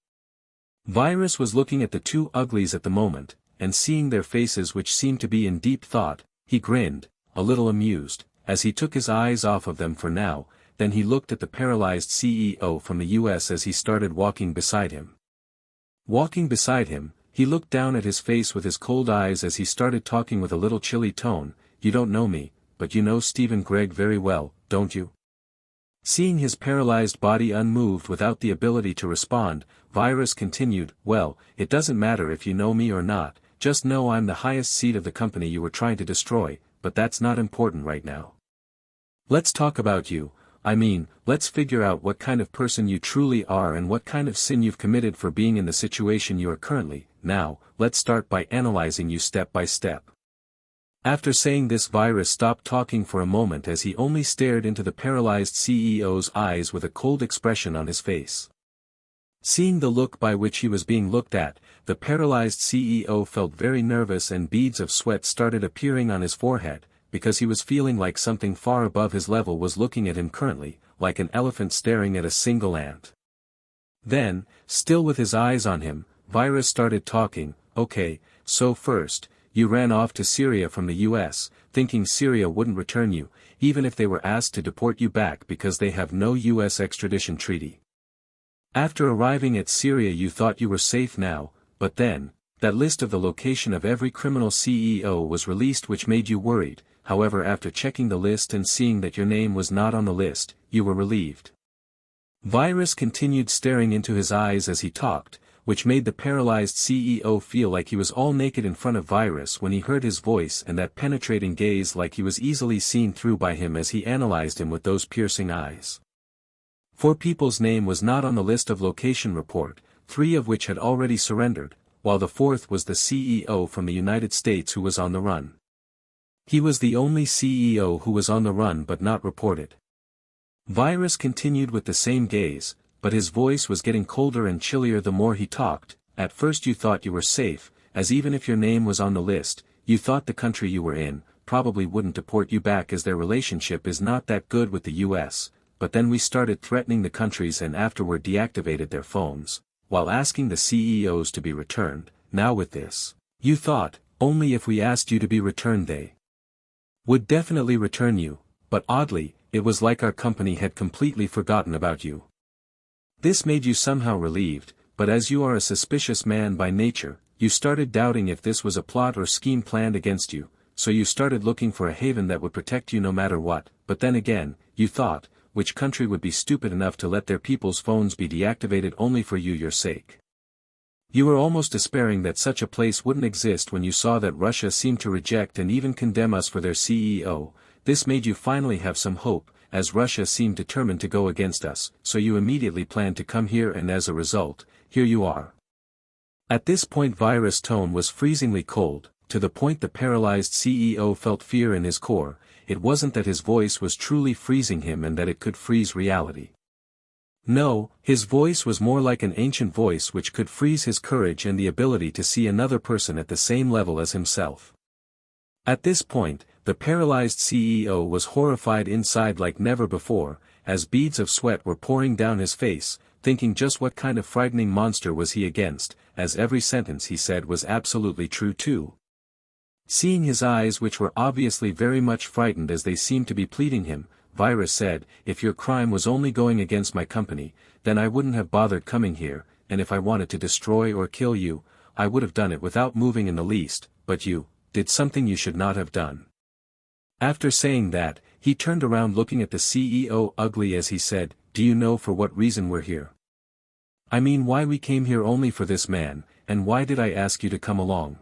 Virus was looking at the two uglies at the moment, and seeing their faces which seemed to be in deep thought, he grinned, a little amused, as he took his eyes off of them for now. Then he looked at the paralyzed CEO from the US as he started walking beside him. Walking beside him, he looked down at his face with his cold eyes as he started talking with a little chilly tone. "You don't know me, but you know Stephen Gregg very well, don't you?" Seeing his paralyzed body unmoved without the ability to respond, Virus continued, "Well, it doesn't matter if you know me or not, just know I'm the highest seat of the company you were trying to destroy, but that's not important right now. Let's talk about you. Let's figure out what kind of person you truly are and what kind of sin you've committed for being in the situation you are currently. Now, let's start by analyzing you step by step." After saying this, Virus stopped talking for a moment as he only stared into the paralyzed CEO's eyes with a cold expression on his face. Seeing the look by which he was being looked at, the paralyzed CEO felt very nervous and beads of sweat started appearing on his forehead, because he was feeling like something far above his level was looking at him currently, like an elephant staring at a single ant. Then, still with his eyes on him, Virus started talking. "Okay, so first, you ran off to Syria from the US, thinking Syria wouldn't return you, even if they were asked to deport you back because they have no US extradition treaty. After arriving at Syria you thought you were safe now, but then, that list of the location of every criminal CEO was released which made you worried. However, after checking the list and seeing that your name was not on the list, you were relieved. Virus continued staring into his eyes as he talked, which made the paralyzed CEO feel like he was all naked in front of Virus when he heard his voice and that penetrating gaze, like he was easily seen through by him as he analyzed him with those piercing eyes. 4 people's name was not on the list of location report, 3 of which had already surrendered, while the 4th was the CEO from the United States who was on the run. He was the only CEO who was on the run but not reported. Virus continued with the same gaze, but his voice was getting colder and chillier the more he talked. At first you thought you were safe, as even if your name was on the list, you thought the country you were in probably wouldn't deport you back as their relationship is not that good with the US, but then we started threatening the countries and afterward deactivated their phones, while asking the CEOs to be returned. Now with this, you thought, only if we asked you to be returned they would definitely return you, but oddly, it was like our company had completely forgotten about you. This made you somehow relieved, but as you are a suspicious man by nature, you started doubting if this was a plot or scheme planned against you, so you started looking for a haven that would protect you no matter what. But then again, you thought, which country would be stupid enough to let their people's phones be deactivated only for your sake? You were almost despairing that such a place wouldn't exist when you saw that Russia seemed to reject and even condemn us for their CEO. This made you finally have some hope, as Russia seemed determined to go against us, so you immediately planned to come here and as a result, here you are. At this point Virus' tone was freezingly cold, to the point the paralyzed CEO felt fear in his core. It wasn't that his voice was truly freezing him and that it could freeze reality. No, his voice was more like an ancient voice which could freeze his courage and the ability to see another person at the same level as himself. At this point, the paralyzed CEO was horrified inside like never before, as beads of sweat were pouring down his face, thinking just what kind of frightening monster was he against, as every sentence he said was absolutely true too. Seeing his eyes, which were obviously very much frightened as they seemed to be pleading him, Virus said, if your crime was only going against my company, then I wouldn't have bothered coming here, and if I wanted to destroy or kill you, I would have done it without moving in the least, but you did something you should not have done. After saying that, he turned around looking at the CEO ugly as he said, do you know for what reason we're here? I mean why we came here only for this man, and why did I ask you to come along?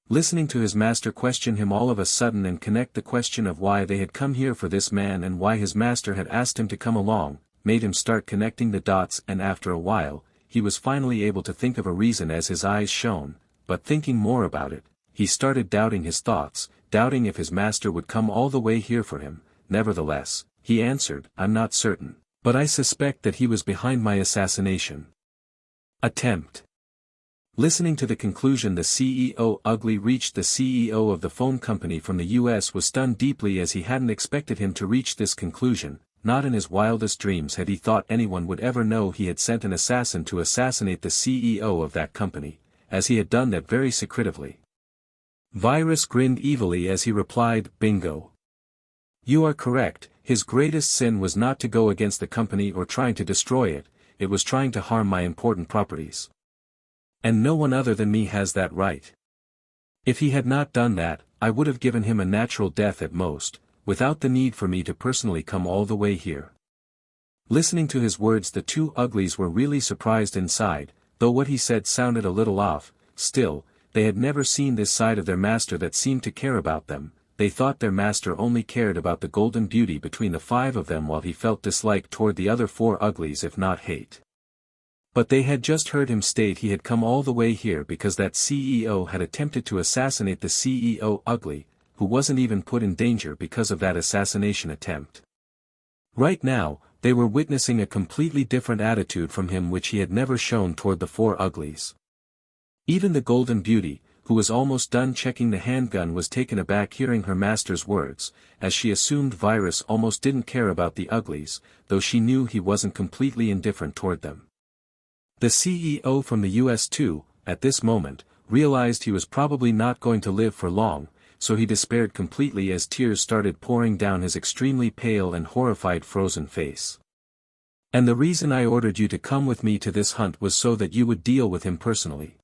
Listening to his master question him all of a sudden and connect the question of why they had come here for this man and why his master had asked him to come along, made him start connecting the dots, and after a while, he was finally able to think of a reason as his eyes shone, but thinking more about it, he started doubting his thoughts, doubting if his master would come all the way here for him. Nevertheless, he answered, I'm not certain, but I suspect that he was behind my assassination attempt. Listening to the conclusion the CEO ugly reached, the CEO of the phone company from the US was stunned deeply as he hadn't expected him to reach this conclusion. Not in his wildest dreams had he thought anyone would ever know he had sent an assassin to assassinate the CEO of that company, as he had done that very secretively. Virus grinned evilly as he replied, bingo. You are correct, his greatest sin was not to go against the company or trying to destroy it, it was trying to harm my important properties. And no one other than me has that right. If he had not done that, I would have given him a natural death at most, without the need for me to personally come all the way here. Listening to his words, the two uglies were really surprised inside, though what he said sounded a little off. Still, they had never seen this side of their master that seemed to care about them. They thought their master only cared about the golden beauty between the 5 of them, while he felt dislike toward the other 4 uglies, if not hate. But they had just heard him state he had come all the way here because that CEO had attempted to assassinate the CEO ugly, who wasn't even put in danger because of that assassination attempt. Right now, they were witnessing a completely different attitude from him which he had never shown toward the 4 uglies. Even the golden beauty, who was almost done checking the handgun, was taken aback hearing her master's words, as she assumed Virus almost didn't care about the uglies, though she knew he wasn't completely indifferent toward them. The CEO from the US too, at this moment, realized he was probably not going to live for long, so he despaired completely as tears started pouring down his extremely pale and horrified frozen face. And the reason I ordered you to come with me to this hunt was so that you would deal with him personally.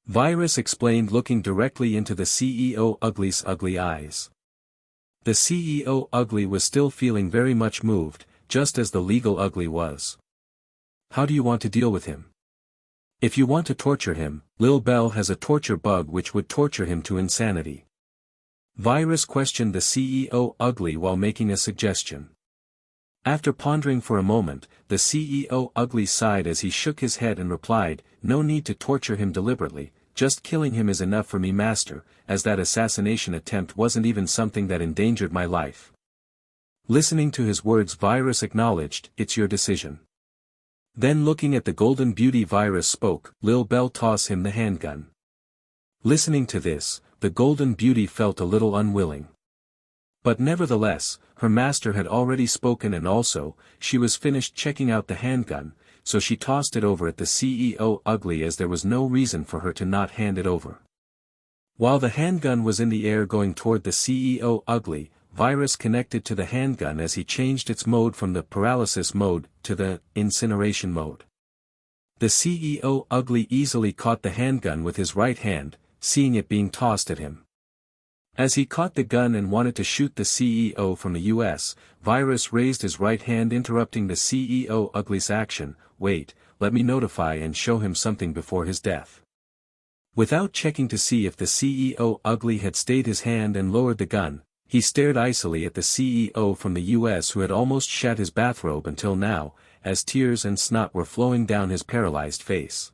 Virus explained, looking directly into the CEO Ugly's ugly eyes. The CEO Ugly was still feeling very much moved, just as the legal Ugly was. How do you want to deal with him? If you want to torture him, Lil Bell has a torture bug which would torture him to insanity. Virus questioned the CEO Ugly while making a suggestion. After pondering for a moment, the CEO Ugly sighed as he shook his head and replied, "No need to torture him deliberately, just killing him is enough for me, master, as that assassination attempt wasn't even something that endangered my life." Listening to his words, Virus acknowledged, "It's your decision." Then looking at the Golden Beauty, Virus spoke, "Lil Bell, toss him the handgun." Listening to this, the Golden Beauty felt a little unwilling. But nevertheless, her master had already spoken, and also, she was finished checking out the handgun, so she tossed it over at the CEO Ugly as there was no reason for her to not hand it over. While the handgun was in the air going toward the CEO Ugly, Virus connected to the handgun as he changed its mode from the paralysis mode to the incineration mode. The CEO Ugly easily caught the handgun with his right hand, seeing it being tossed at him. As he caught the gun and wanted to shoot the CEO from the US, Virus raised his right hand, interrupting the CEO Ugly's action. "Wait, let me notify and show him something before his death." Without checking to see if the CEO Ugly had stayed his hand and lowered the gun, he stared icily at the CEO from the US, who had almost shat his bathrobe until now, as tears and snot were flowing down his paralyzed face.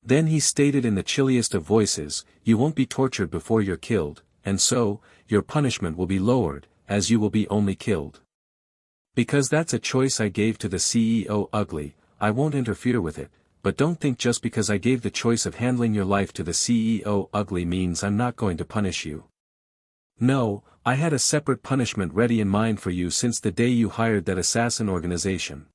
Then he stated in the chilliest of voices, "You won't be tortured before you're killed, and so, your punishment will be lowered, as you will be only killed. Because that's a choice I gave to the CEO Ugly, I won't interfere with it, but don't think just because I gave the choice of handling your life to the CEO Ugly means I'm not going to punish you. No, I had a separate punishment ready in mind for you since the day you hired that assassin organization.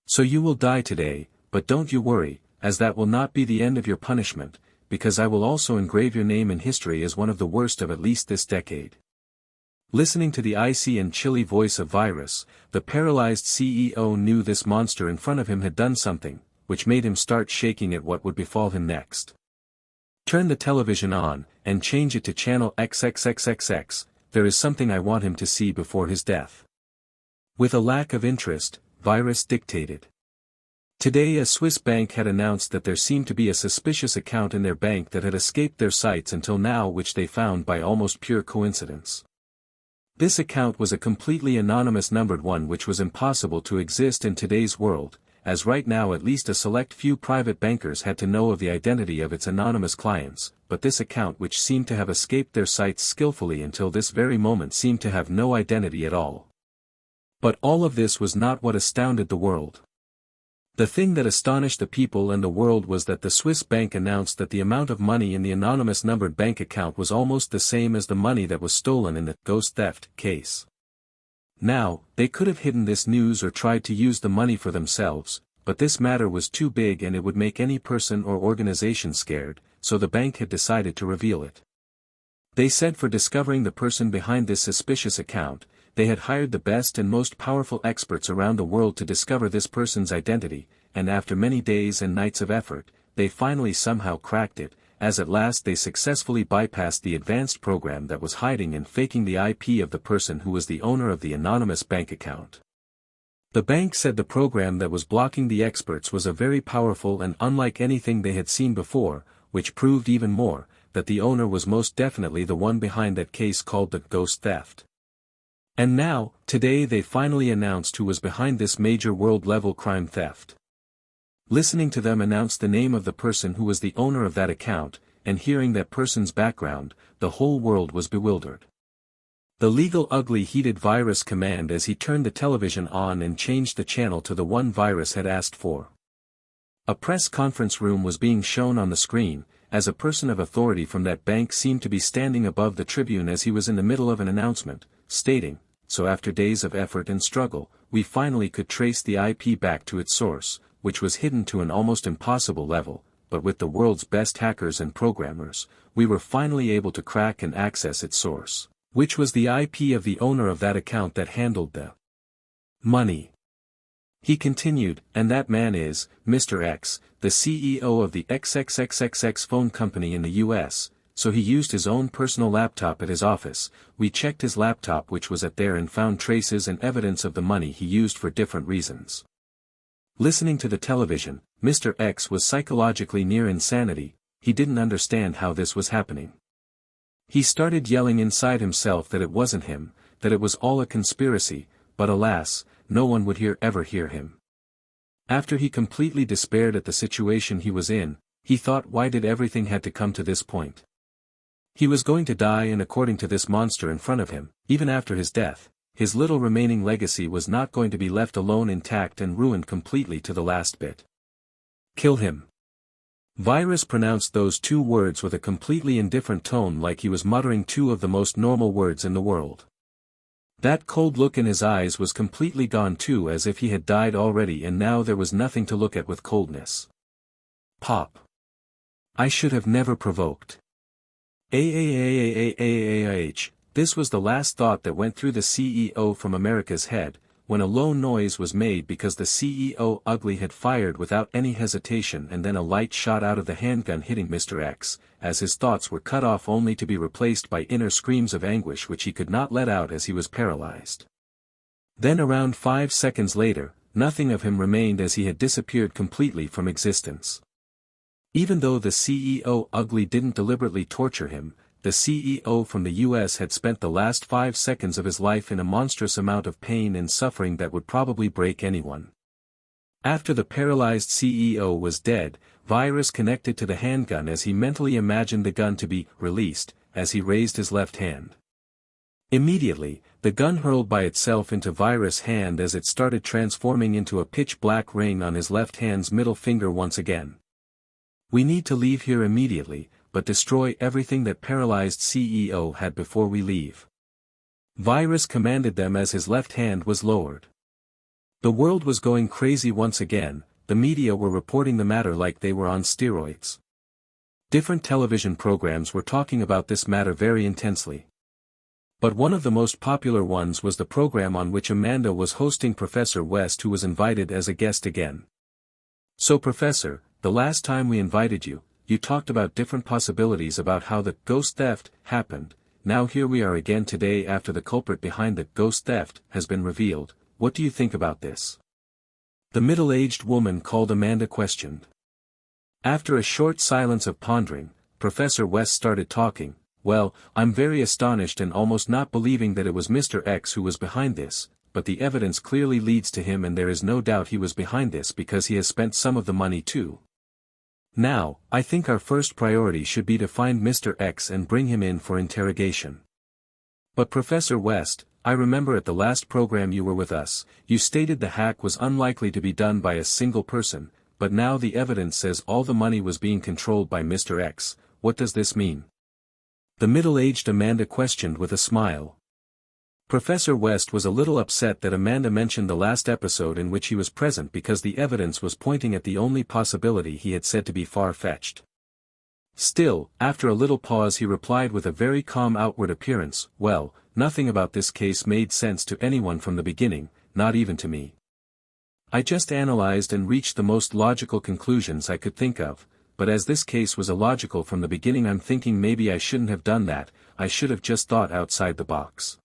So you will die today, but don't you worry, as that will not be the end of your punishment, because I will also engrave your name in history as one of the worst of at least this decade." Listening to the icy and chilly voice of Virus, the paralyzed CEO knew this monster in front of him had done something, which made him start shaking at what would befall him next. "Turn the television on, and change it to channel XXXXX, there is something I want him to see before his death." With a lack of interest, Virus dictated. Today a Swiss bank had announced that there seemed to be a suspicious account in their bank that had escaped their sights until now, which they found by almost pure coincidence. This account was a completely anonymous numbered one which was impossible to exist in today's world, as right now at least a select few private bankers had to know of the identity of its anonymous clients, but this account which seemed to have escaped their sights skillfully until this very moment seemed to have no identity at all. But all of this was not what astounded the world. The thing that astonished the people and the world was that the Swiss bank announced that the amount of money in the anonymous numbered bank account was almost the same as the money that was stolen in the ghost theft case. Now, they could have hidden this news or tried to use the money for themselves, but this matter was too big and it would make any person or organization scared, so the bank had decided to reveal it. They said for discovering the person behind this suspicious account, they had hired the best and most powerful experts around the world to discover this person's identity, and after many days and nights of effort, they finally somehow cracked it, as at last they successfully bypassed the advanced program that was hiding and faking the IP of the person who was the owner of the anonymous bank account. The bank said the program that was blocking the experts was a very powerful and unlike anything they had seen before, which proved even more, that the owner was most definitely the one behind that case called the ghost theft. And now, today they finally announced who was behind this major world-level crime theft. Listening to them announce the name of the person who was the owner of that account, and hearing that person's background, the whole world was bewildered. The legal Ugly heeded Virus' command as he turned the television on and changed the channel to the one Virus had asked for. A press conference room was being shown on the screen, as a person of authority from that bank seemed to be standing above the tribune as he was in the middle of an announcement, stating, "So after days of effort and struggle, we finally could trace the IP back to its source, which was hidden to an almost impossible level, but with the world's best hackers and programmers, we were finally able to crack and access its source, which was the IP of the owner of that account that handled the money. He continued, and that man is, Mr. X, the CEO of the XXXXX phone company in the US, so he used his own personal laptop at his office. We checked his laptop which was at there and found traces and evidence of the money he used for different reasons. Listening to the television, Mr. X was psychologically near insanity. He didn't understand how this was happening. He started yelling inside himself that it wasn't him, that it was all a conspiracy, but alas, no one would ever hear him. After he completely despaired at the situation he was in, he thought, why did everything had to come to this point? He was going to die, and according to this monster in front of him, even after his death, his little remaining legacy was not going to be left alone intact and ruined completely to the last bit. Kill him. Virus pronounced those two words with a completely indifferent tone, like he was muttering two of the most normal words in the world. That cold look in his eyes was completely gone too, as if he had died already, and now there was nothing to look at with coldness. Pop. I should have never provoked. This was the last thought that went through the CEO from America's head, when a low noise was made because the CEO Ugly had fired without any hesitation, and then a light shot out of the handgun hitting Mr. X, as his thoughts were cut off only to be replaced by inner screams of anguish which he could not let out as he was paralyzed. Then around 5 seconds later, nothing of him remained, as he had disappeared completely from existence. Even though the CEO Ugly didn't deliberately torture him, the CEO from the US had spent the last 5 seconds of his life in a monstrous amount of pain and suffering that would probably break anyone. After the paralyzed CEO was dead, Virus connected to the handgun as he mentally imagined the gun to be released, as he raised his left hand. Immediately, the gun hurled by itself into Virus' hand as it started transforming into a pitch-black ring on his left hand's middle finger once again. We need to leave here immediately, but destroy everything that paralyzed CEO had before we leave. Virus commanded them as his left hand was lowered. The world was going crazy once again. The media were reporting the matter like they were on steroids. Different television programs were talking about this matter very intensely. But one of the most popular ones was the program on which Amanda was hosting Professor West, who was invited as a guest again. So Professor, the last time we invited you, you talked about different possibilities about how the ghost theft happened. Now here we are again today after the culprit behind the ghost theft has been revealed. What do you think about this? The middle-aged woman called Amanda questioned. After a short silence of pondering, Professor West started talking. Well, I'm very astonished and almost not believing that it was Mr. X who was behind this, but the evidence clearly leads to him, and there is no doubt he was behind this because he has spent some of the money too. Now, I think our first priority should be to find Mr. X and bring him in for interrogation. But Professor West, I remember at the last program you were with us, you stated the hack was unlikely to be done by a single person, but now the evidence says all the money was being controlled by Mr. X. What does this mean? The middle-aged Amanda questioned with a smile. Professor West was a little upset that Amanda mentioned the last episode in which he was present, because the evidence was pointing at the only possibility he had said to be far-fetched. Still, after a little pause he replied with a very calm outward appearance, well, nothing about this case made sense to anyone from the beginning, not even to me. I just analyzed and reached the most logical conclusions I could think of, but as this case was illogical from the beginning, I'm thinking maybe I shouldn't have done that, I should have just thought outside the box.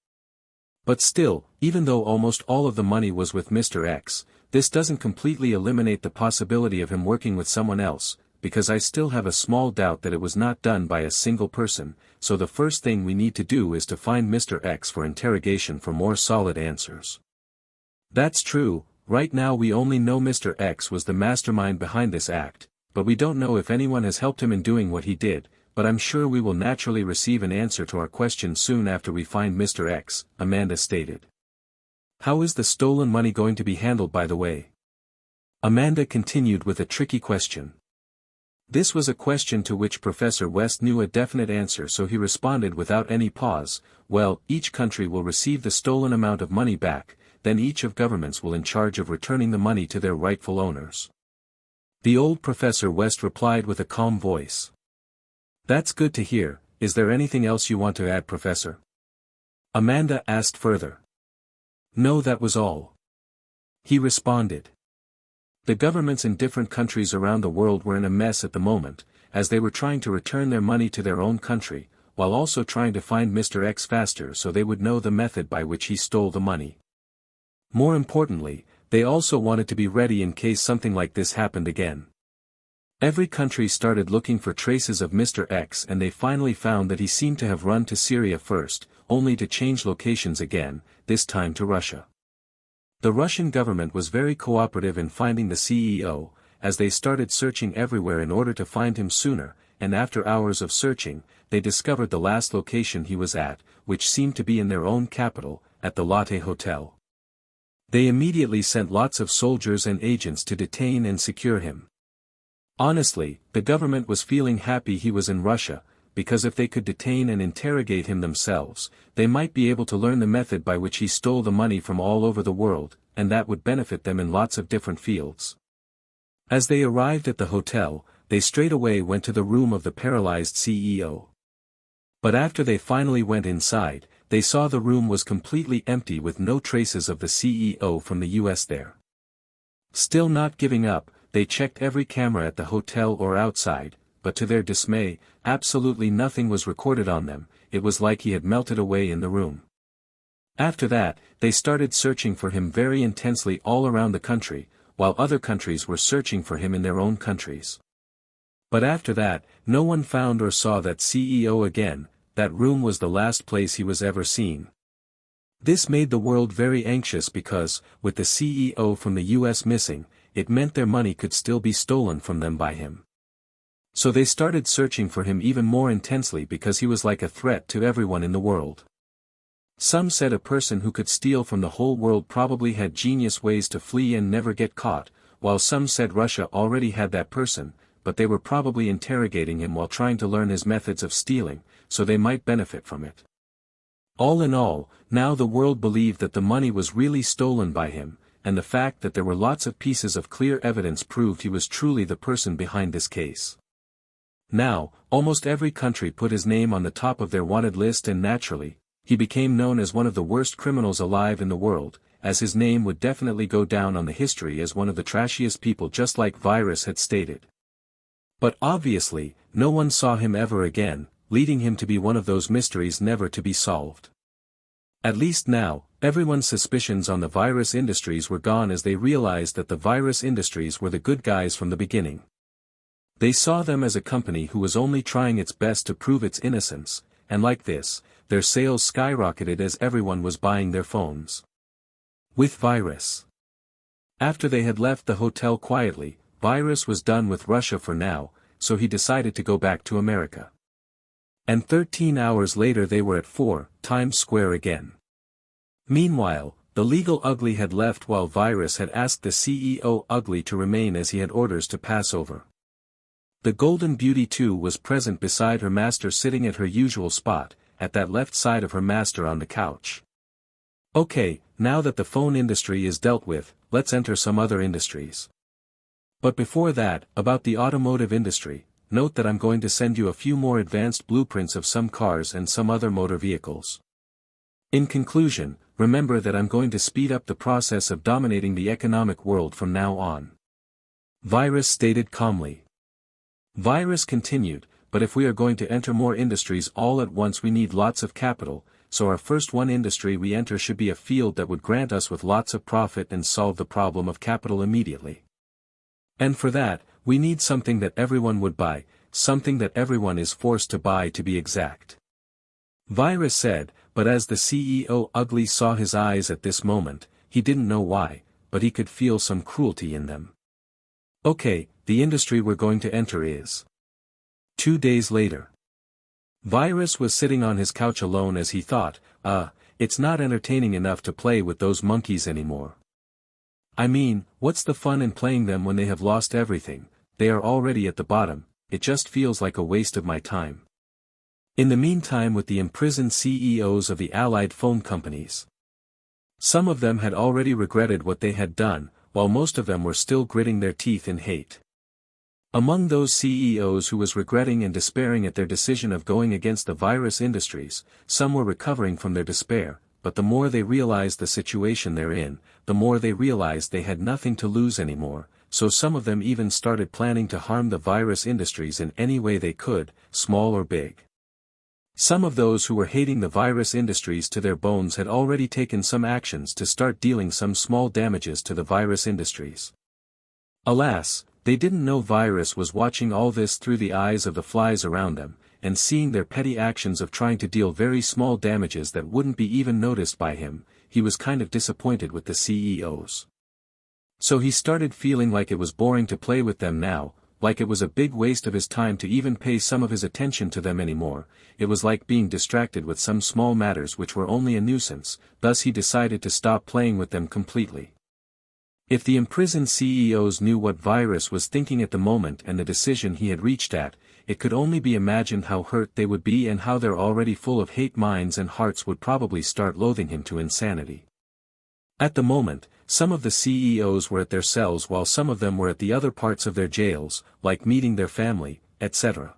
But still, even though almost all of the money was with Mr. X, this doesn't completely eliminate the possibility of him working with someone else, because I still have a small doubt that it was not done by a single person, so the first thing we need to do is to find Mr. X for interrogation for more solid answers. That's true, right now we only know Mr. X was the mastermind behind this act, but we don't know if anyone has helped him in doing what he did, but I'm sure we will naturally receive an answer to our question soon after we find Mr. X, Amanda stated. How is the stolen money going to be handled, by the way? Amanda continued with a tricky question. This was a question to which Professor West knew a definite answer, so he responded without any pause, well, each country will receive the stolen amount of money back, then each of governments will in charge of returning the money to their rightful owners. The old Professor West replied with a calm voice. That's good to hear. Is there anything else you want to add, Professor? Amanda asked further. No, that was all. He responded. The governments in different countries around the world were in a mess at the moment, as they were trying to return their money to their own country, while also trying to find Mr. X faster so they would know the method by which he stole the money. More importantly, they also wanted to be ready in case something like this happened again. Every country started looking for traces of Mr. X, and they finally found that he seemed to have run to Syria first, only to change locations again, this time to Russia. The Russian government was very cooperative in finding the CEO, as they started searching everywhere in order to find him sooner, and after hours of searching, they discovered the last location he was at, which seemed to be in their own capital, at the Latte Hotel. They immediately sent lots of soldiers and agents to detain and secure him. Honestly, the government was feeling happy he was in Russia, because if they could detain and interrogate him themselves, they might be able to learn the method by which he stole the money from all over the world, and that would benefit them in lots of different fields. As they arrived at the hotel, they straight away went to the room of the paralyzed CEO. But after they finally went inside, they saw the room was completely empty with no traces of the CEO from the US there. Still not giving up, they checked every camera at the hotel or outside, but to their dismay, absolutely nothing was recorded on them. It was like he had melted away in the room. After that, they started searching for him very intensely all around the country, while other countries were searching for him in their own countries. But after that, no one found or saw that CEO again. That room was the last place he was ever seen. This made the world very anxious because, with the CEO from the US missing, it meant their money could still be stolen from them by him. So they started searching for him even more intensely because he was like a threat to everyone in the world. Some said a person who could steal from the whole world probably had genius ways to flee and never get caught, while some said Russia already had that person, but they were probably interrogating him while trying to learn his methods of stealing, so they might benefit from it. All in all, now the world believed that the money was really stolen by him, and the fact that there were lots of pieces of clear evidence proved he was truly the person behind this case. Now, almost every country put his name on the top of their wanted list, and naturally, he became known as one of the worst criminals alive in the world, as his name would definitely go down on the history as one of the trashiest people, just like Virus had stated. But obviously, no one saw him ever again, leading him to be one of those mysteries never to be solved. At least now, everyone's suspicions on the virus industries were gone as they realized that the virus industries were the good guys from the beginning. They saw them as a company who was only trying its best to prove its innocence, and like this, their sales skyrocketed as everyone was buying their phones. With Virus. After they had left the hotel quietly, Virus was done with Russia for now, so he decided to go back to America. And 13 hours later they were at 4 Times Square again. Meanwhile, the legal Ugly had left while Virus had asked the CEO Ugly to remain as he had orders to pass over. The Golden Beauty too was present beside her master, sitting at her usual spot, at that left side of her master on the couch. Okay, now that the phone industry is dealt with, let's enter some other industries. But before that, about the automotive industry, note that I'm going to send you a few more advanced blueprints of some cars and some other motor vehicles. In conclusion, remember that I'm going to speed up the process of dominating the economic world from now on. Virus stated calmly. Virus continued, but if we are going to enter more industries all at once we need lots of capital, so our first one industry we enter should be a field that would grant us with lots of profit and solve the problem of capital immediately. And for that, we need something that everyone would buy, something that everyone is forced to buy to be exact. Virus said, but as the CEO Ugly saw his eyes at this moment, he didn't know why, but he could feel some cruelty in them. Okay, the industry we're going to enter is. 2 days later. Virus was sitting on his couch alone as he thought, it's not entertaining enough to play with those monkeys anymore. I mean, what's the fun in playing them when they have lost everything? They are already at the bottom, it just feels like a waste of my time. In the meantime, with the imprisoned CEOs of the allied phone companies. Some of them had already regretted what they had done, while most of them were still gritting their teeth in hate. Among those CEOs who was regretting and despairing at their decision of going against the virus industries, some were recovering from their despair, but the more they realized the situation they're in, the more they realized they had nothing to lose anymore, so some of them even started planning to harm the virus industries in any way they could, small or big. Some of those who were hating the virus industries to their bones had already taken some actions to start dealing some small damages to the virus industries. Alas, they didn't know virus was watching all this through the eyes of the flies around them, and seeing their petty actions of trying to deal very small damages that wouldn't be even noticed by him, he was kind of disappointed with the CEOs. So he started feeling like it was boring to play with them now, like it was a big waste of his time to even pay some of his attention to them anymore. It was like being distracted with some small matters which were only a nuisance, thus he decided to stop playing with them completely. If the imprisoned CEOs knew what virus was thinking at the moment and the decision he had reached at, it could only be imagined how hurt they would be and how their already full of hate minds and hearts would probably start loathing him to insanity. At the moment, some of the CEOs were at their cells while some of them were at the other parts of their jails, like meeting their family, etc.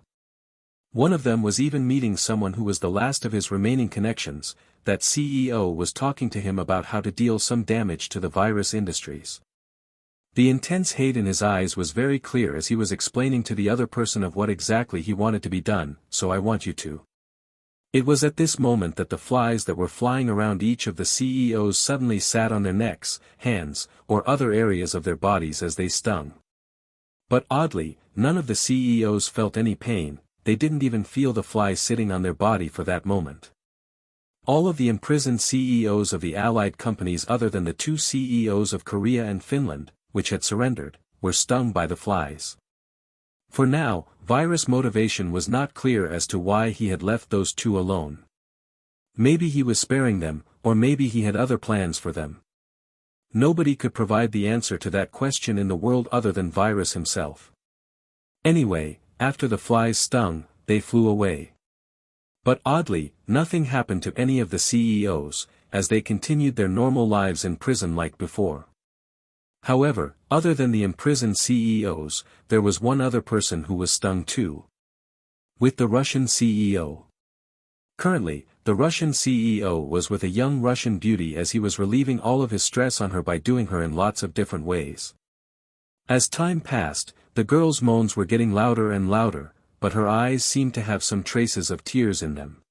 One of them was even meeting someone who was the last of his remaining connections. That CEO was talking to him about how to deal some damage to the virus industries. The intense hate in his eyes was very clear as he was explaining to the other person of what exactly he wanted to be done, so I want you to. It was at this moment that the flies that were flying around each of the CEOs suddenly sat on their necks, hands, or other areas of their bodies as they stung. But oddly, none of the CEOs felt any pain, they didn't even feel the fly sitting on their body for that moment. All of the imprisoned CEOs of the allied companies other than the two CEOs of Korea and Finland, which had surrendered, were stung by the flies. For now, virus motivation was not clear as to why he had left those two alone. Maybe he was sparing them, or maybe he had other plans for them. Nobody could provide the answer to that question in the world other than virus himself. Anyway, after the flies stung, they flew away. But oddly, nothing happened to any of the CEOs, as they continued their normal lives in prison like before. However, other than the imprisoned CEOs, there was one other person who was stung too. With the Russian CEO. Currently, the Russian CEO was with a young Russian beauty as he was relieving all of his stress on her by doing her in lots of different ways. As time passed, the girl's moans were getting louder and louder, but her eyes seemed to have some traces of tears in them.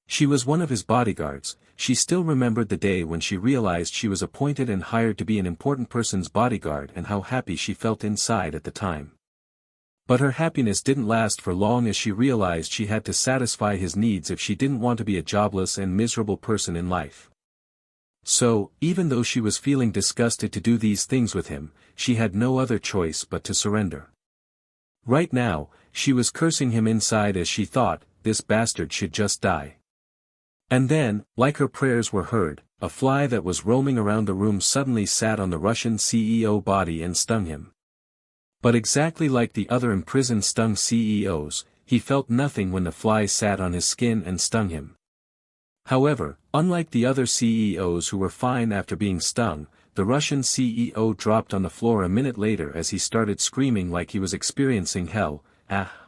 She was one of his bodyguards. She still remembered the day when she realized she was appointed and hired to be an important person's bodyguard and how happy she felt inside at the time. But her happiness didn't last for long as she realized she had to satisfy his needs if she didn't want to be a jobless and miserable person in life. So, even though she was feeling disgusted to do these things with him, she had no other choice but to surrender. Right now, she was cursing him inside as she thought, this bastard should just die. And then, like her prayers were heard, a fly that was roaming around the room suddenly sat on the Russian CEO body and stung him. But exactly like the other imprisoned stung CEOs, he felt nothing when the fly sat on his skin and stung him. However, unlike the other CEOs who were fine after being stung, the Russian CEO dropped on the floor a minute later as he started screaming like he was experiencing hell. Ah!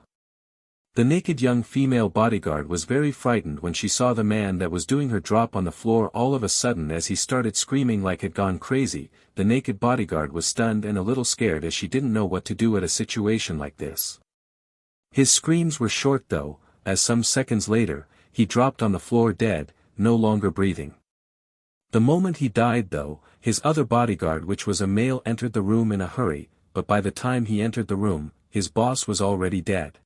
The naked young female bodyguard was very frightened when she saw the man that was doing her drop on the floor all of a sudden as he started screaming like he'd gone crazy. The naked bodyguard was stunned and a little scared as she didn't know what to do at a situation like this. His screams were short though, as some seconds later, he dropped on the floor dead, no longer breathing. The moment he died though, his other bodyguard which was a male entered the room in a hurry, but by the time he entered the room, his boss was already dead.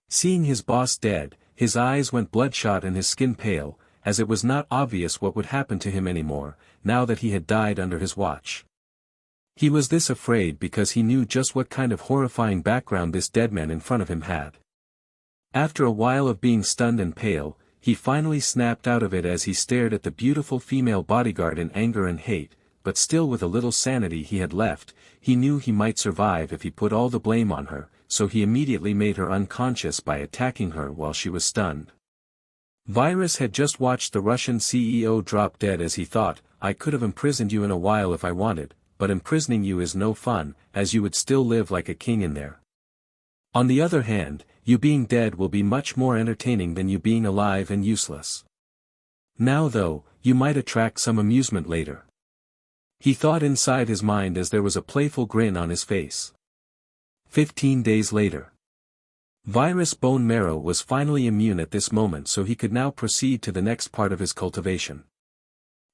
Seeing his boss dead, his eyes went bloodshot and his skin pale, as it was not obvious what would happen to him anymore, now that he had died under his watch. He was this afraid because he knew just what kind of horrifying background this dead man in front of him had. After a while of being stunned and pale, he finally snapped out of it as he stared at the beautiful female bodyguard in anger and hate, but still with a little sanity he had left. He knew he might survive if he put all the blame on her, so he immediately made her unconscious by attacking her while she was stunned. Virus had just watched the Russian CEO drop dead as he thought, I could have imprisoned you in a while if I wanted, but imprisoning you is no fun, as you would still live like a king in there. On the other hand, you being dead will be much more entertaining than you being alive and useless. Now though, you might attract some amusement later. He thought inside his mind as there was a playful grin on his face. 15 days later. Virus bone marrow was finally immune at this moment, so he could now proceed to the next part of his cultivation.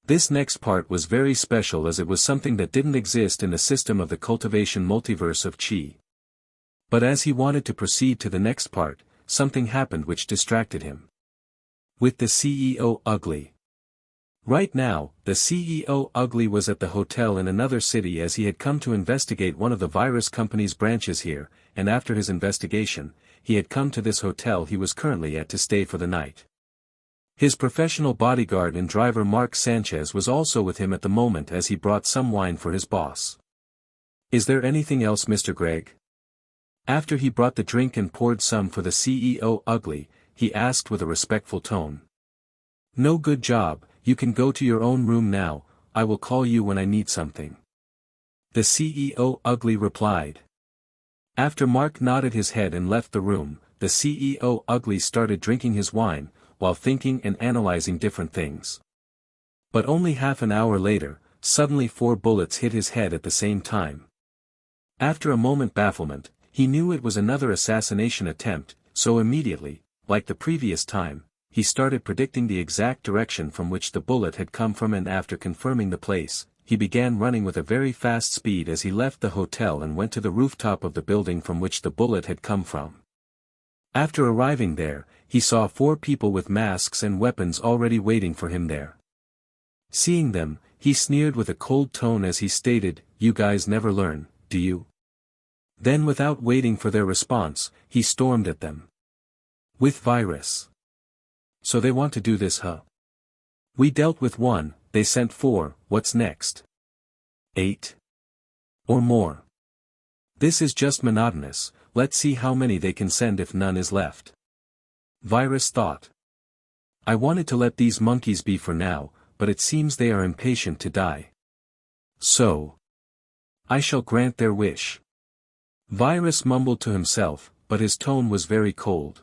This next part was very special as it was something that didn't exist in the system of the cultivation multiverse of Chi. But as he wanted to proceed to the next part, something happened which distracted him. With the CEO Ugly. Right now, the CEO Ugly was at the hotel in another city as he had come to investigate one of the virus company's branches here, and after his investigation, he had come to this hotel he was currently at to stay for the night. His professional bodyguard and driver Mark Sanchez was also with him at the moment as he brought some wine for his boss. "Is there anything else, Mr. Gregg?" After he brought the drink and poured some for the CEO Ugly, he asked with a respectful tone. "No, good job, you can go to your own room now, I will call you when I need something." The CEO Ugly replied. After Mark nodded his head and left the room, the CEO Ugly started drinking his wine, while thinking and analyzing different things. But only half an hour later, suddenly 4 bullets hit his head at the same time. After a moment bafflement, he knew it was another assassination attempt, so immediately, like the previous time, he started predicting the exact direction from which the bullet had come from, and after confirming the place, he began running with a very fast speed as he left the hotel and went to the rooftop of the building from which the bullet had come from. After arriving there, he saw 4 people with masks and weapons already waiting for him there. Seeing them, he sneered with a cold tone as he stated, "You guys never learn, do you?" Then without waiting for their response, he stormed at them. "With virus. So they want to do this, huh? We dealt with 1, they sent 4, what's next? 8? Or more? This is just monotonous, let's see how many they can send if none is left." Virus thought. "I wanted to let these monkeys be for now, but it seems they are impatient to die. So I shall grant their wish." Virus mumbled to himself, but his tone was very cold.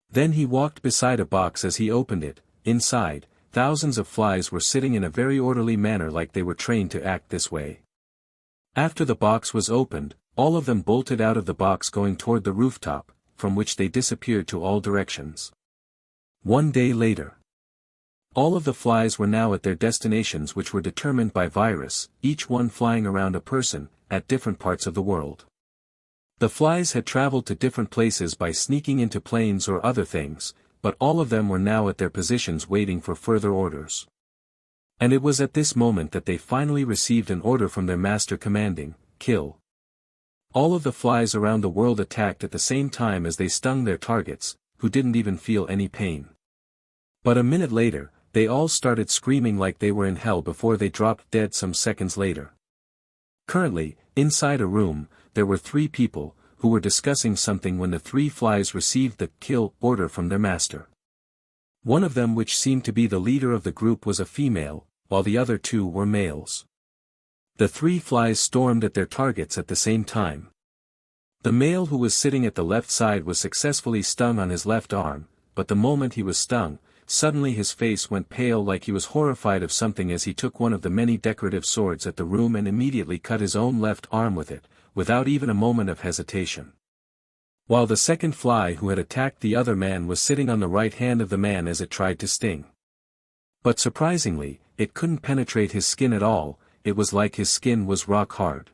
Then he walked beside a box as he opened it. Inside, thousands of flies were sitting in a very orderly manner like they were trained to act this way. After the box was opened, all of them bolted out of the box going toward the rooftop, from which they disappeared to all directions. 1 day later. All of the flies were now at their destinations, which were determined by virus, each one flying around a person, at different parts of the world. The flies had traveled to different places by sneaking into planes or other things, but all of them were now at their positions waiting for further orders. And it was at this moment that they finally received an order from their master commanding, "Kill." All of the flies around the world attacked at the same time as they stung their targets, who didn't even feel any pain. But a minute later, they all started screaming like they were in hell before they dropped dead some seconds later. Currently, inside a room, there were 3 people, who were discussing something when the 3 flies received the "kill" order from their master. One of them, which seemed to be the leader of the group, was a female, while the other 2 were males. The 3 flies stormed at their targets at the same time. The male who was sitting at the left side was successfully stung on his left arm, but the moment he was stung, suddenly his face went pale like he was horrified of something as he took one of the many decorative swords at the room and immediately cut his own left arm with it, without even a moment of hesitation. While the second fly who had attacked the other man was sitting on the right hand of the man as it tried to sting. But surprisingly, it couldn't penetrate his skin at all, it was like his skin was rock hard.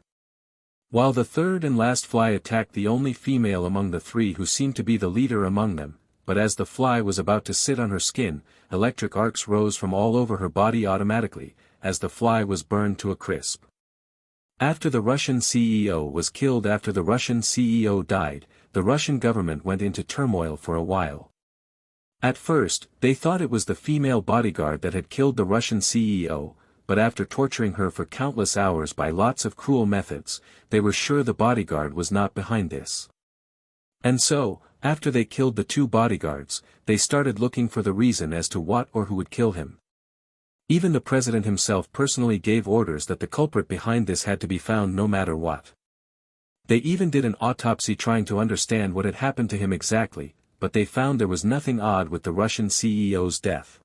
While the third and last fly attacked the only female among the 3 who seemed to be the leader among them, but as the fly was about to sit on her skin, electric arcs rose from all over her body automatically, as the fly was burned to a crisp. After the Russian CEO was killed, after the Russian CEO died, the Russian government went into turmoil for a while. At first, they thought it was the female bodyguard that had killed the Russian CEO, but after torturing her for countless hours by lots of cruel methods, they were sure the bodyguard was not behind this. And so, after they killed the 2 bodyguards, they started looking for the reason as to what or who would kill him. Even the president himself personally gave orders that the culprit behind this had to be found no matter what. They even did an autopsy trying to understand what had happened to him exactly, but they found there was nothing odd with the Russian CEO's death.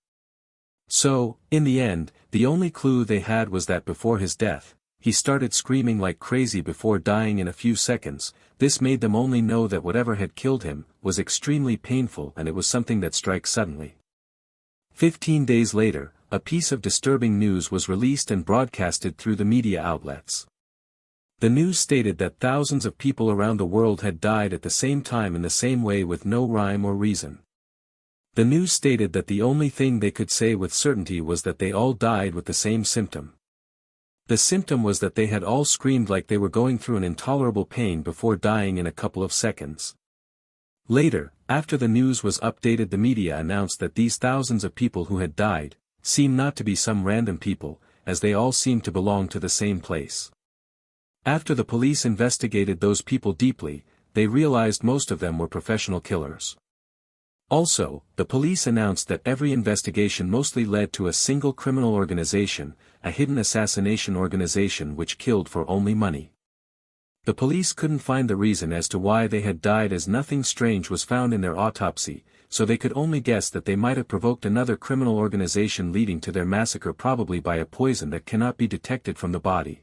So, in the end, the only clue they had was that before his death, he started screaming like crazy before dying in a few seconds. This made them only know that whatever had killed him was extremely painful, and it was something that strikes suddenly. 15 days later, a piece of disturbing news was released and broadcasted through the media outlets. The news stated that thousands of people around the world had died at the same time in the same way with no rhyme or reason. The news stated that the only thing they could say with certainty was that they all died with the same symptom. The symptom was that they had all screamed like they were going through an intolerable pain before dying in a couple of seconds. Later, after the news was updated, the media announced that these thousands of people who had died seemed not to be some random people, as they all seemed to belong to the same place. After the police investigated those people deeply, they realized most of them were professional killers. Also, the police announced that every investigation mostly led to a single criminal organization, a hidden assassination organization which killed for only money. The police couldn't find the reason as to why they had died, as nothing strange was found in their autopsy, so they could only guess that they might have provoked another criminal organization leading to their massacre, probably by a poison that cannot be detected from the body.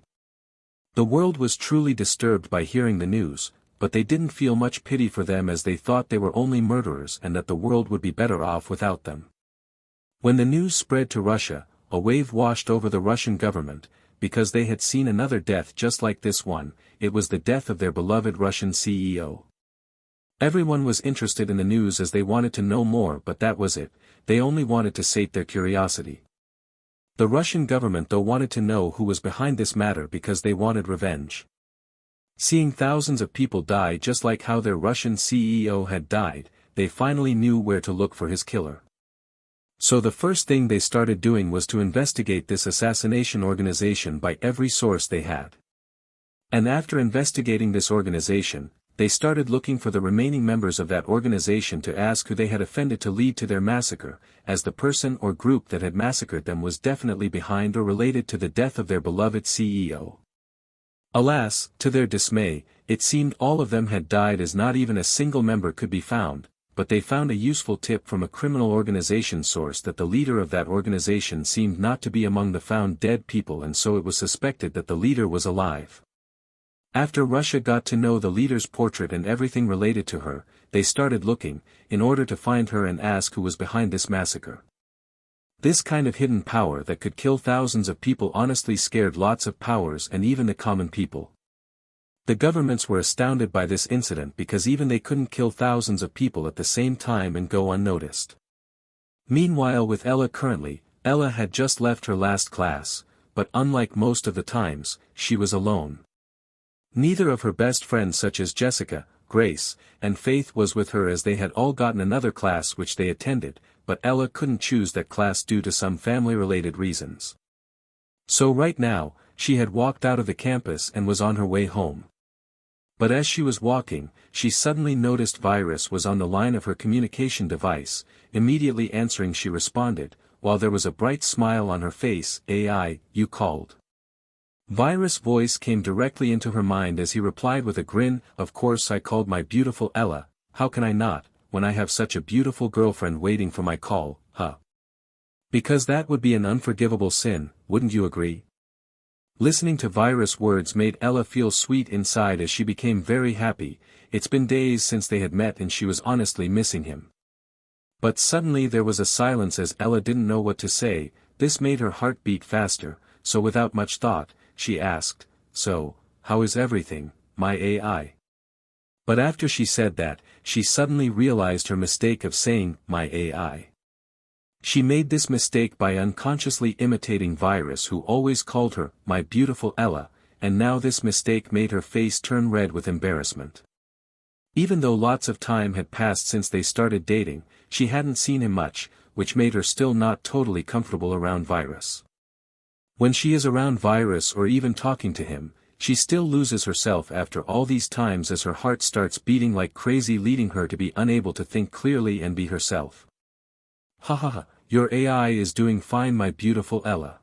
The world was truly disturbed by hearing the news, but they didn't feel much pity for them, as they thought they were only murderers and that the world would be better off without them. When the news spread to Russia, a wave washed over the Russian government, because they had seen another death just like this one. It was the death of their beloved Russian CEO. Everyone was interested in the news as they wanted to know more, but that was it, they only wanted to sate their curiosity. The Russian government though wanted to know who was behind this matter because they wanted revenge. Seeing thousands of people die just like how their Russian CEO had died, they finally knew where to look for his killer. So the first thing they started doing was to investigate this assassination organization by every source they had. And after investigating this organization, they started looking for the remaining members of that organization to ask who they had offended to lead to their massacre, as the person or group that had massacred them was definitely behind or related to the death of their beloved CEO. Alas, to their dismay, it seemed all of them had died, as not even a single member could be found, but they found a useful tip from a criminal organization source that the leader of that organization seemed not to be among the found dead people, and so it was suspected that the leader was alive. After Russia got to know the leader's portrait and everything related to her, they started looking, in order to find her and ask who was behind this massacre. This kind of hidden power that could kill thousands of people honestly scared lots of powers and even the common people. The governments were astounded by this incident because even they couldn't kill thousands of people at the same time and go unnoticed. Meanwhile, with Ella currently, Ella had just left her last class, but unlike most of the times, she was alone. Neither of her best friends such as Jessica, Grace, and Faith was with her, as they had all gotten another class which they attended, but Ella couldn't choose that class due to some family-related reasons. So right now, she had walked out of the campus and was on her way home. But as she was walking, she suddenly noticed Virus was on the line of her communication device. Immediately answering, she responded, while there was a bright smile on her face, "AI, you called." Virus' voice came directly into her mind as he replied with a grin, "Of course I called, my beautiful Ella, how can I not, when I have such a beautiful girlfriend waiting for my call, huh? Because that would be an unforgivable sin, wouldn't you agree?" Listening to Virus' words made Ella feel sweet inside as she became very happy. It's been days since they had met and she was honestly missing him. But suddenly there was a silence as Ella didn't know what to say. This made her heart beat faster, so without much thought, she asked, "So, how is everything, my AI?" But after she said that, she suddenly realized her mistake of saying, "my AI." She made this mistake by unconsciously imitating Virus, who always called her, "my beautiful Ella," and now this mistake made her face turn red with embarrassment. Even though lots of time had passed since they started dating, she hadn't seen him much, which made her still not totally comfortable around Virus. When she is around Virus or even talking to him, she still loses herself after all these times as her heart starts beating like crazy, leading her to be unable to think clearly and be herself. "Ha ha ha, your AI is doing fine, my beautiful Ella."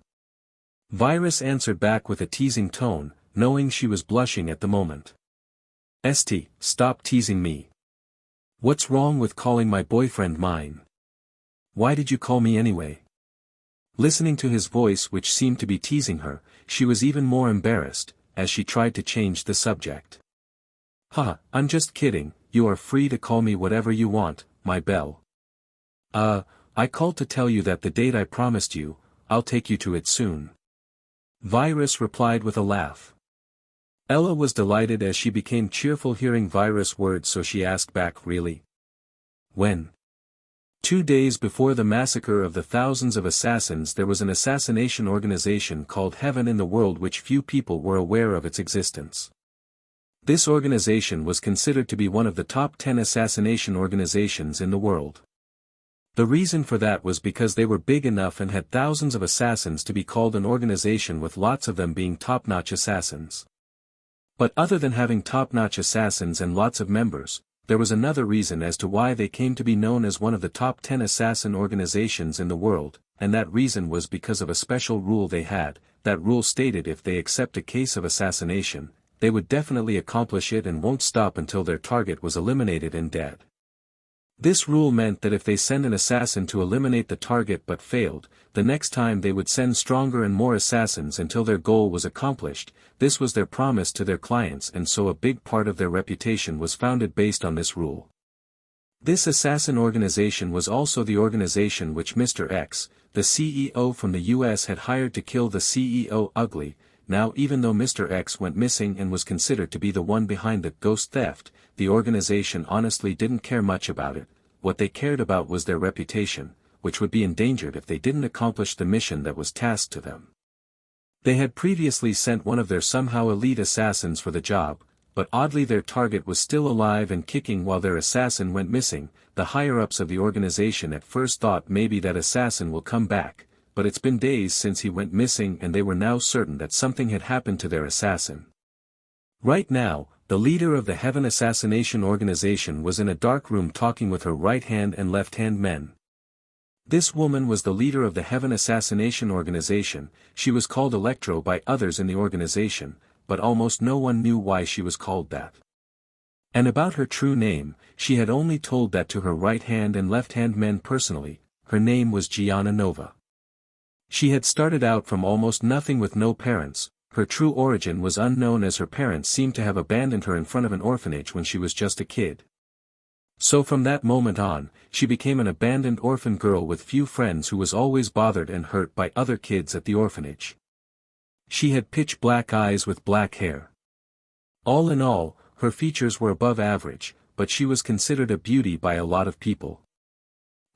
Virus answered back with a teasing tone, knowing she was blushing at the moment. St, stop teasing me. What's wrong with calling my boyfriend mine? Why did you call me anyway? Listening to his voice which seemed to be teasing her, she was even more embarrassed, as she tried to change the subject. I'm just kidding, you are free to call me whatever you want, my belle. I called to tell you that the date I promised you, I'll take you to it soon. Virus replied with a laugh. Ella was delighted as she became cheerful hearing Virus' words, so she asked back, really? When? 2 days before the massacre of the thousands of assassins, there was an assassination organization called Heaven in the world which few people were aware of its existence. This organization was considered to be one of the top 10 assassination organizations in the world. The reason for that was because they were big enough and had thousands of assassins to be called an organization, with lots of them being top-notch assassins. But other than having top-notch assassins and lots of members, there was another reason as to why they came to be known as one of the top 10 assassin organizations in the world, and that reason was because of a special rule they had. That rule stated if they accept a case of assassination, they would definitely accomplish it and won't stop until their target was eliminated and dead. This rule meant that if they send an assassin to eliminate the target but failed, the next time they would send stronger and more assassins until their goal was accomplished. This was their promise to their clients, and so a big part of their reputation was founded based on this rule. This assassin organization was also the organization which Mr. X, the CEO from the US, had hired to kill the CEO Ugly. Now, even though Mr. X went missing and was considered to be the one behind the ghost theft, the organization honestly didn't care much about it. What they cared about was their reputation, which would be endangered if they didn't accomplish the mission that was tasked to them. They had previously sent one of their somehow elite assassins for the job, but oddly their target was still alive and kicking while their assassin went missing. The higher-ups of the organization at first thought maybe that assassin will come back, but it's been days since he went missing and they were now certain that something had happened to their assassin. Right now, the leader of the Heaven Assassination Organization was in a dark room talking with her right-hand and left-hand men. This woman was the leader of the Heaven Assassination Organization. She was called Electro by others in the organization, but almost no one knew why she was called that. And about her true name, she had only told that to her right-hand and left-hand men personally. Her name was Gianna Nova. She had started out from almost nothing with no parents. Her true origin was unknown, as her parents seemed to have abandoned her in front of an orphanage when she was just a kid. So from that moment on, she became an abandoned orphan girl with few friends, who was always bothered and hurt by other kids at the orphanage. She had pitch black eyes with black hair. All in all, her features were above average, but she was considered a beauty by a lot of people.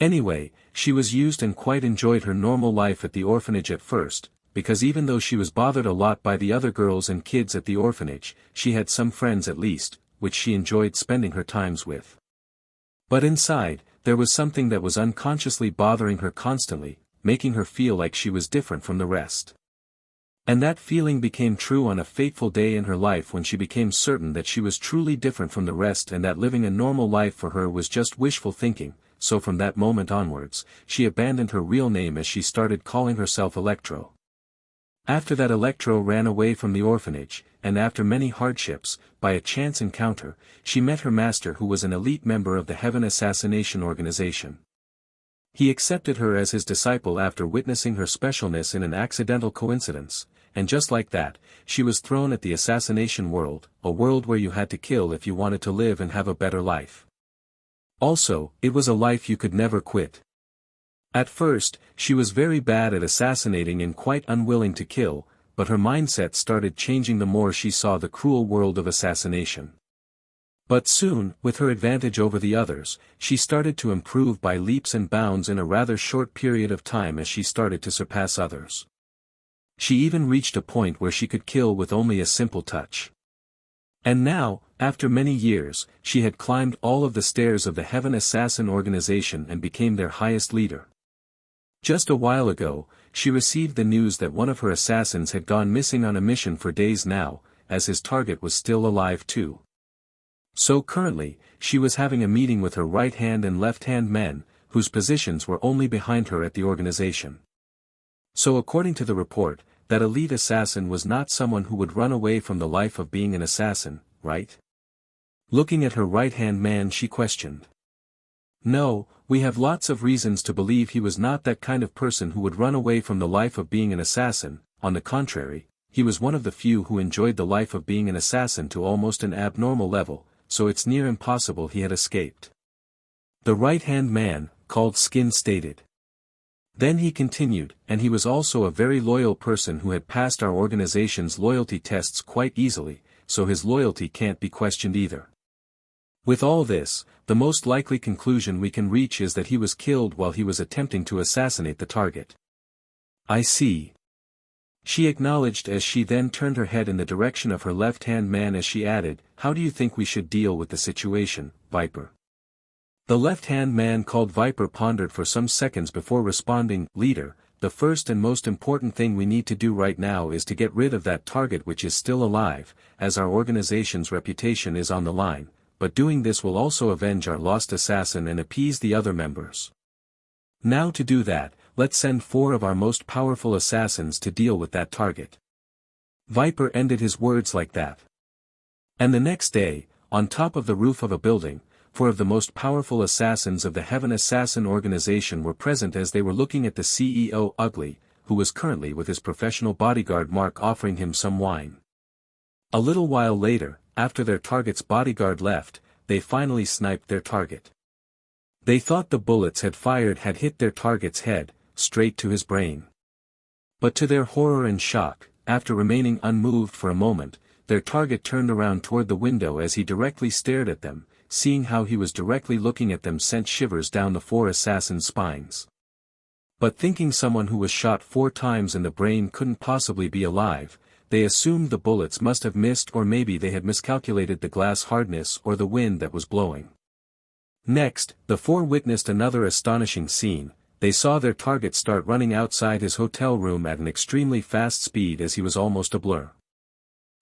Anyway, she was used and quite enjoyed her normal life at the orphanage at first, because even though she was bothered a lot by the other girls and kids at the orphanage, she had some friends at least, which she enjoyed spending her times with. But inside, there was something that was unconsciously bothering her constantly, making her feel like she was different from the rest. And that feeling became true on a fateful day in her life when she became certain that she was truly different from the rest and that living a normal life for her was just wishful thinking. So from that moment onwards, she abandoned her real name as she started calling herself Electro. After that, Electro ran away from the orphanage, and after many hardships, by a chance encounter, she met her master, who was an elite member of the Heaven Assassination Organization. He accepted her as his disciple after witnessing her specialness in an accidental coincidence, and just like that, she was thrown at the assassination world, a world where you had to kill if you wanted to live and have a better life. Also, it was a life you could never quit. At first, she was very bad at assassinating and quite unwilling to kill, but her mindset started changing the more she saw the cruel world of assassination. But soon, with her advantage over the others, she started to improve by leaps and bounds in a rather short period of time as she started to surpass others. She even reached a point where she could kill with only a simple touch. And now, after many years, she had climbed all of the stairs of the Heaven Assassin Organization and became their highest leader. Just a while ago, she received the news that one of her assassins had gone missing on a mission for days now, as his target was still alive too. So currently, she was having a meeting with her right-hand and left-hand men, whose positions were only behind her at the organization. So according to the report, that elite assassin was not someone who would run away from the life of being an assassin, right? Looking at her right-hand man, she questioned. No, we have lots of reasons to believe he was not that kind of person who would run away from the life of being an assassin. On the contrary, he was one of the few who enjoyed the life of being an assassin to almost an abnormal level, so it's near impossible he had escaped. The right-hand man, called Skin, stated. Then he continued, and he was also a very loyal person who had passed our organization's loyalty tests quite easily, so his loyalty can't be questioned either. With all this, the most likely conclusion we can reach is that he was killed while he was attempting to assassinate the target. I see. She acknowledged as she then turned her head in the direction of her left-hand man as she added, how do you think we should deal with the situation, Viper? The left-hand man called Viper pondered for some seconds before responding, Leader, the first and most important thing we need to do right now is to get rid of that target which is still alive, as our organization's reputation is on the line, but doing this will also avenge our lost assassin and appease the other members. Now to do that, let's send 4 of our most powerful assassins to deal with that target. Viper ended his words like that. And the next day, on top of the roof of a building, 4 of the most powerful assassins of the Heaven Assassin organization were present as they were looking at the CEO Ugly, who was currently with his professional bodyguard Mark offering him some wine. A little while later, after their target's bodyguard left, they finally sniped their target. They thought the bullets had hit their target's head, straight to his brain. But to their horror and shock, after remaining unmoved for a moment, their target turned around toward the window as he directly stared at them. Seeing how he was directly looking at them sent shivers down the 4 assassins' spines. But thinking someone who was shot 4 times in the brain couldn't possibly be alive, they assumed the bullets must have missed, or maybe they had miscalculated the glass hardness or the wind that was blowing. Next, the 4 witnessed another astonishing scene. They saw their target start running outside his hotel room at an extremely fast speed as he was almost a blur.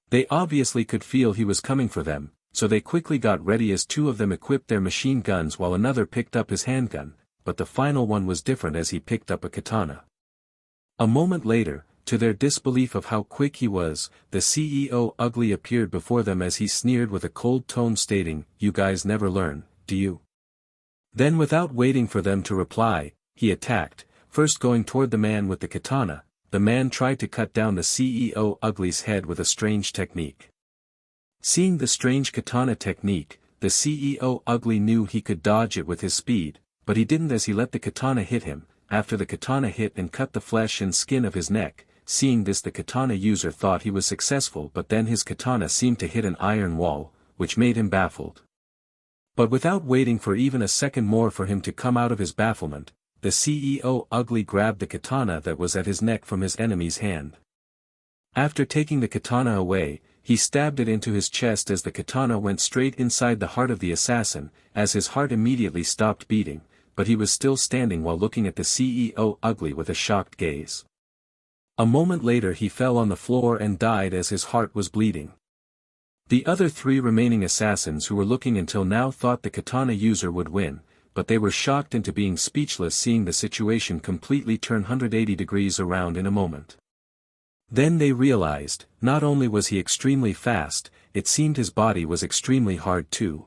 They obviously could feel he was coming for them, so they quickly got ready as 2 of them equipped their machine guns while another picked up his handgun, but the final one was different as he picked up a katana. A moment later, to their disbelief of how quick he was, the CEO Ugly appeared before them as he sneered with a cold tone stating, you guys never learn, do you? Then without waiting for them to reply, he attacked, first going toward the man with the katana. The man tried to cut down the CEO Ugly's head with a strange technique. Seeing the strange katana technique, the CEO Ugly knew he could dodge it with his speed, but he didn't as he let the katana hit him. After the katana hit and cut the flesh and skin of his neck, seeing this the katana user thought he was successful, but then his katana seemed to hit an iron wall, which made him baffled. But without waiting for even a second more for him to come out of his bafflement, the CEO Ugly grabbed the katana that was at his neck from his enemy's hand. After taking the katana away, he stabbed it into his chest as the katana went straight inside the heart of the assassin, as his heart immediately stopped beating, but he was still standing while looking at the CEO Ugly with a shocked gaze. A moment later he fell on the floor and died as his heart was bleeding. The other 3 remaining assassins who were looking until now thought the katana user would win, but they were shocked into being speechless seeing the situation completely turn 180 degrees around in a moment. Then they realized, not only was he extremely fast, it seemed his body was extremely hard too.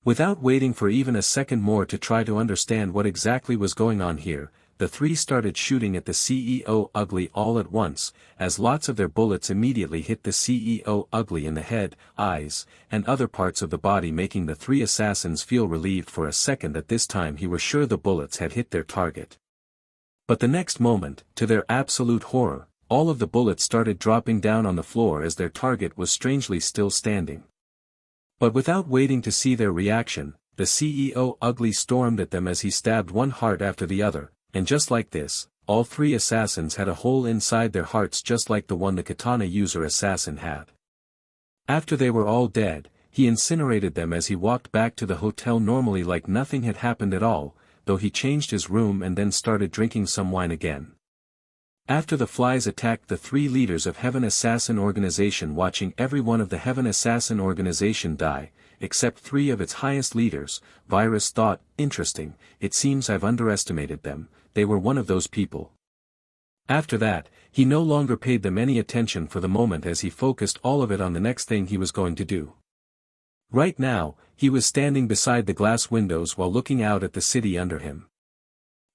Without waiting for even a second more to try to understand what exactly was going on here, the 3 started shooting at the CEO Ugly all at once, as lots of their bullets immediately hit the CEO Ugly in the head, eyes, and other parts of the body, making the 3 assassins feel relieved for a second that this time he were sure the bullets had hit their target. But the next moment, to their absolute horror, all of the bullets started dropping down on the floor as their target was strangely still standing. But without waiting to see their reaction, the CEO Ugly stormed at them as he stabbed one heart after the other, and just like this, all 3 assassins had a hole inside their hearts just like the one the katana user assassin had. After they were all dead, he incinerated them as he walked back to the hotel normally like nothing had happened at all, though he changed his room and then started drinking some wine again. After the flies attacked the 3 leaders of Heaven Assassin Organization, watching every one of the Heaven Assassin Organization die, except 3 of its highest leaders, Virus thought, interesting, it seems I've underestimated them, they were one of those people. After that, he no longer paid them any attention for the moment as he focused all of it on the next thing he was going to do. Right now, he was standing beside the glass windows while looking out at the city under him.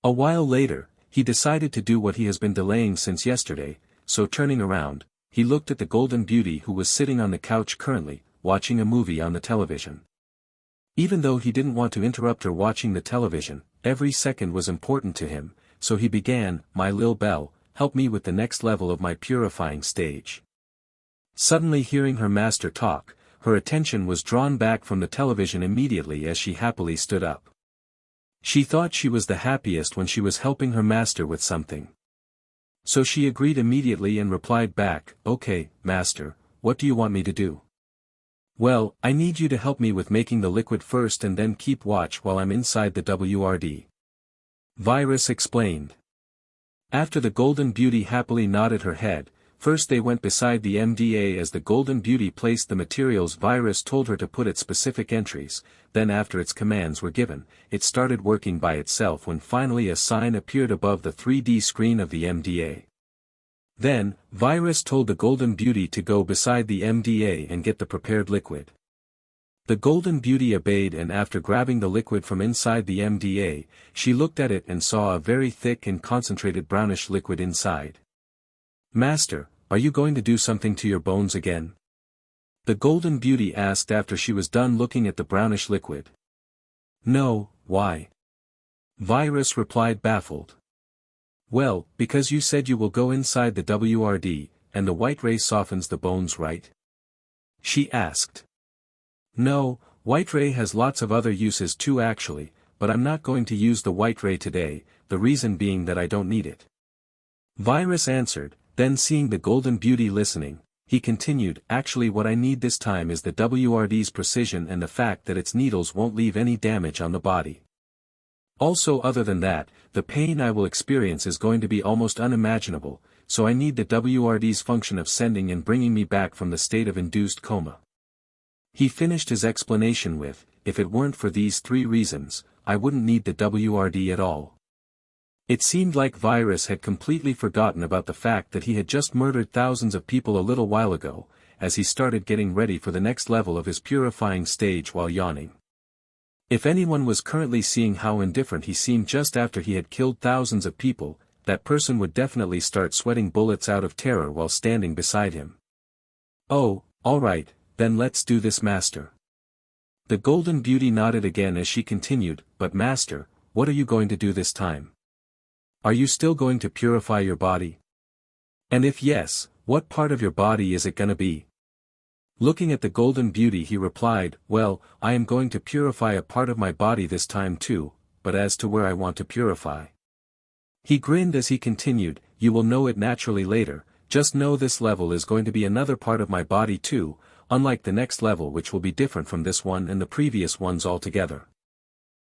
A while later, he decided to do what he has been delaying since yesterday, so turning around, he looked at the golden beauty who was sitting on the couch currently, watching a movie on the television. Even though he didn't want to interrupt her watching the television, every second was important to him, so he began, "My lil' Belle, help me with the next level of my purifying stage." Suddenly hearing her master talk, her attention was drawn back from the television immediately as she happily stood up. She thought she was the happiest when she was helping her master with something. So she agreed immediately and replied back, "Okay, master, what do you want me to do?" "Well, I need you to help me with making the liquid first and then keep watch while I'm inside the WRD. Virus explained. After the golden beauty happily nodded her head, first they went beside the MDA as the golden beauty placed the materials Virus told her to put at specific entries, then after its commands were given, it started working by itself when finally a sign appeared above the 3D screen of the MDA. Then, Virus told the golden beauty to go beside the MDA and get the prepared liquid. The golden beauty obeyed, and after grabbing the liquid from inside the MDA, she looked at it and saw a very thick and concentrated brownish liquid inside. "Master, are you going to do something to your bones again?" the golden beauty asked after she was done looking at the brownish liquid. "No, why?" Virus replied, baffled. "Well, because you said you will go inside the WRD, and the white ray softens the bones, right?" she asked. "No, white ray has lots of other uses too actually, but I'm not going to use the white ray today, the reason being that I don't need it." Virus answered, then seeing the golden beauty listening, he continued, "Actually what I need this time is the WRD's precision and the fact that its needles won't leave any damage on the body. Also other than that, the pain I will experience is going to be almost unimaginable, so I need the WRD's function of sending and bringing me back from the state of induced coma." He finished his explanation with, "If it weren't for these 3 reasons, I wouldn't need the WRD at all." It seemed like Virus had completely forgotten about the fact that he had just murdered thousands of people a little while ago, as he started getting ready for the next level of his purifying stage while yawning. If anyone was currently seeing how indifferent he seemed just after he had killed thousands of people, that person would definitely start sweating bullets out of terror while standing beside him. "Oh, alright, then let's do this, master." The golden beauty nodded again as she continued, "But master, what are you going to do this time? Are you still going to purify your body? And if yes, what part of your body is it gonna be?" Looking at the golden beauty he replied, "Well, I am going to purify a part of my body this time too, but as to where I want to purify." He grinned as he continued, "You will know it naturally later, just know this level is going to be another part of my body too, unlike the next level which will be different from this one and the previous ones altogether."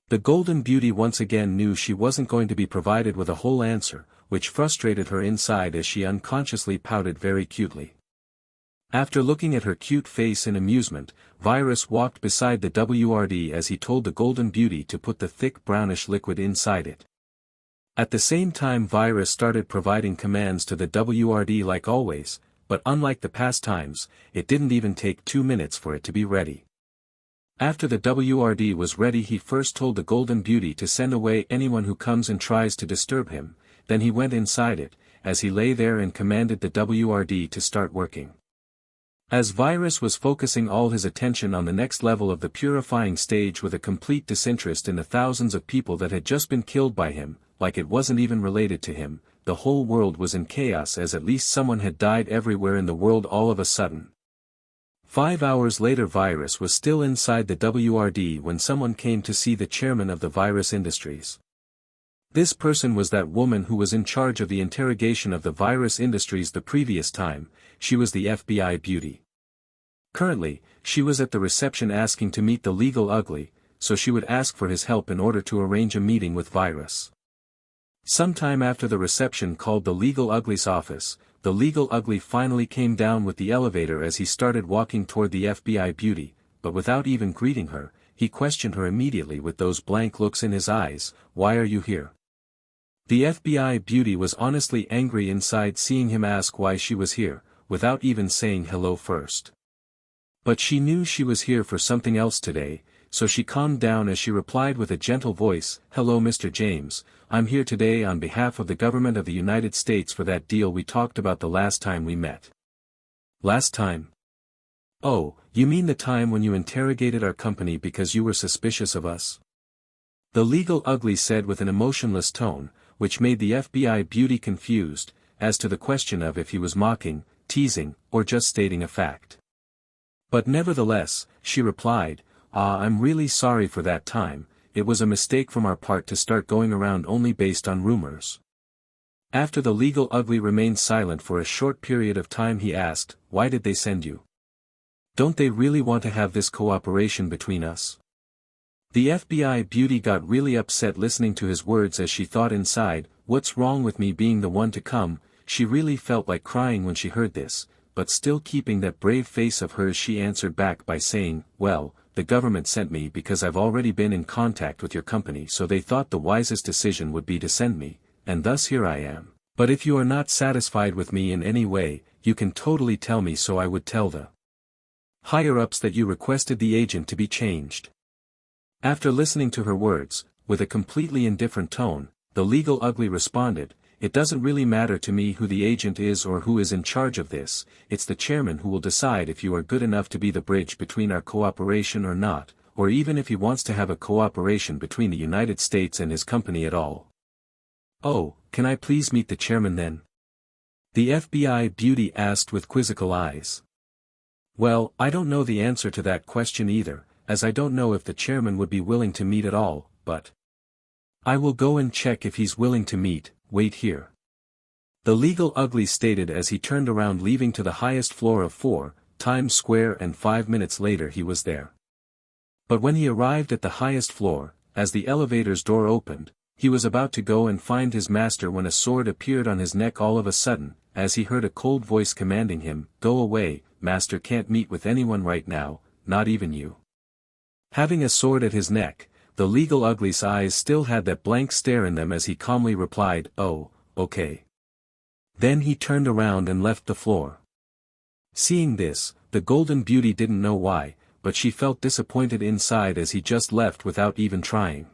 The golden beauty once again knew she wasn't going to be provided with a whole answer, which frustrated her inside as she unconsciously pouted very cutely. After looking at her cute face in amusement, Virus walked beside the WRD as he told the golden beauty to put the thick brownish liquid inside it. At the same time Virus started providing commands to the WRD like always, but unlike the past times, it didn't even take 2 minutes for it to be ready. After the WRD was ready he first told the golden beauty to send away anyone who comes and tries to disturb him, then he went inside it, as he lay there and commanded the WRD to start working. As Virus was focusing all his attention on the next level of the purifying stage with a complete disinterest in the thousands of people that had just been killed by him, like it wasn't even related to him, the whole world was in chaos as at least someone had died everywhere in the world all of a sudden. 5 hours later Virus was still inside the WRD when someone came to see the chairman of the Virus Industries. This person was that woman who was in charge of the interrogation of the Virus Industries the previous time. She was the FBI beauty. Currently, she was at the reception asking to meet the legal ugly, so she would ask for his help in order to arrange a meeting with Virus. Sometime after the reception called the legal ugly's office, the legal ugly finally came down with the elevator as he started walking toward the FBI beauty, but without even greeting her, he questioned her immediately with those blank looks in his eyes, "Why are you here?" The FBI beauty was honestly angry inside seeing him ask why she was here, without even saying hello first. But she knew she was here for something else today, so she calmed down as she replied with a gentle voice, "Hello Mr. James, I'm here today on behalf of the government of the United States for that deal we talked about the last time we met." Last time? Oh, you mean the time when you interrogated our company because you were suspicious of us? The legal ugly said with an emotionless tone, which made the FBI beauty confused, as to the question of if he was mocking, teasing, or just stating a fact. But nevertheless, she replied, I'm really sorry for that time, it was a mistake from our part to start going around only based on rumors." After the legal ugly remained silent for a short period of time, he asked, "Why did they send you? Don't they really want to have this cooperation between us?" The FBI beauty got really upset listening to his words as she thought inside, what's wrong with me being the one to come? She really felt like crying when she heard this, but still keeping that brave face of hers she answered back by saying, "Well, the government sent me because I've already been in contact with your company, so they thought the wisest decision would be to send me, and thus here I am. But if you are not satisfied with me in any way, you can totally tell me so I would tell the higher-ups that you requested the agent to be changed." After listening to her words, with a completely indifferent tone, the legal ugly responded, "It doesn't really matter to me who the agent is or who is in charge of this, it's the chairman who will decide if you are good enough to be the bridge between our cooperation or not, or even if he wants to have a cooperation between the United States and his company at all." "Oh, can I please meet the chairman then?" the FBI beauty asked with quizzical eyes. "Well, I don't know the answer to that question either, as I don't know if the chairman would be willing to meet at all, but I will go and check if he's willing to meet, wait here." The legal ugly stated as he turned around leaving to the highest floor of 4 Times Square, and 5 minutes later he was there. But when he arrived at the highest floor, as the elevator's door opened, he was about to go and find his master when a sword appeared on his neck all of a sudden, as he heard a cold voice commanding him, "Go away, master can't meet with anyone right now, not even you." Having a sword at his neck, the legal ugly's eyes still had that blank stare in them as he calmly replied, "Oh, okay." Then he turned around and left the floor. Seeing this, the golden beauty didn't know why, but she felt disappointed inside as he just left without even trying.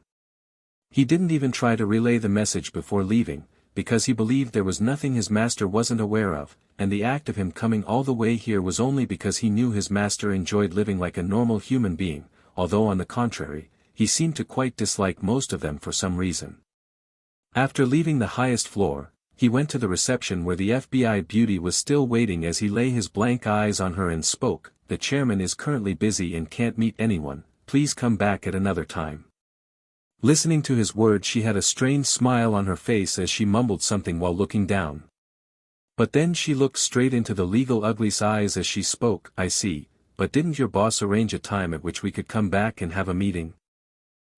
He didn't even try to relay the message before leaving, because he believed there was nothing his master wasn't aware of, and the act of him coming all the way here was only because he knew his master enjoyed living like a normal human being, although on the contrary, he seemed to quite dislike most of them for some reason. After leaving the highest floor, he went to the reception where the FBI beauty was still waiting as he lay his blank eyes on her and spoke, "The chairman is currently busy and can't meet anyone, please come back at another time." Listening to his words, she had a strange smile on her face as she mumbled something while looking down. But then she looked straight into the legal ugly's eyes as she spoke, "I see, but didn't your boss arrange a time at which we could come back and have a meeting?"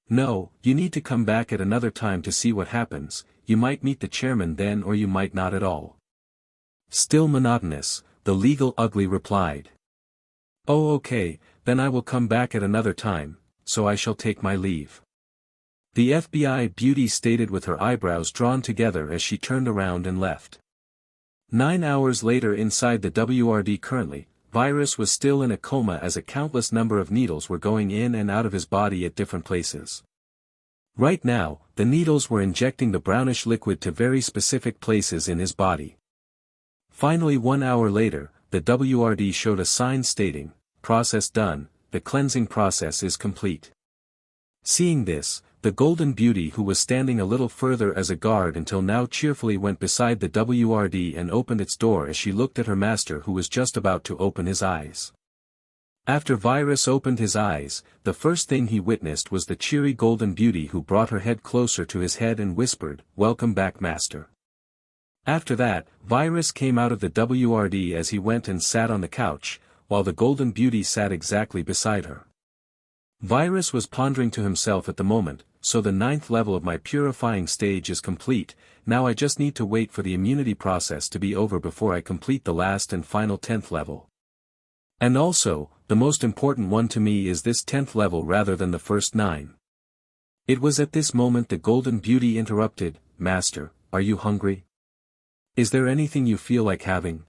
"No, you need to come back at another time to see what happens, you might meet the chairman then or you might not at all." Still monotonous, the legal ugly replied. "Oh okay, then I will come back at another time, so I shall take my leave." The FBI beauty stated with her eyebrows drawn together as she turned around and left. 9 hours later inside the WRD currently, Virus was still in a coma as a countless number of needles were going in and out of his body at different places. Right now, the needles were injecting the brownish liquid to very specific places in his body. Finally 1 hour later, the WRD showed a sign stating, "Process done, the cleansing process is complete." Seeing this, the golden beauty who was standing a little further as a guard until now cheerfully went beside the WRD and opened its door as she looked at her master who was just about to open his eyes. After Virus opened his eyes, the first thing he witnessed was the cheery golden beauty who brought her head closer to his head and whispered, "Welcome back, master." After that, Virus came out of the WRD as he went and sat on the couch, while the golden beauty sat exactly beside her. Virus was pondering to himself at the moment, "So the 9th level of my purifying stage is complete, now I just need to wait for the immunity process to be over before I complete the last and final 10th level. And also, the most important one to me is this 10th level rather than the first 9. It was at this moment the golden beauty interrupted, "Master, are you hungry? Is there anything you feel like having?"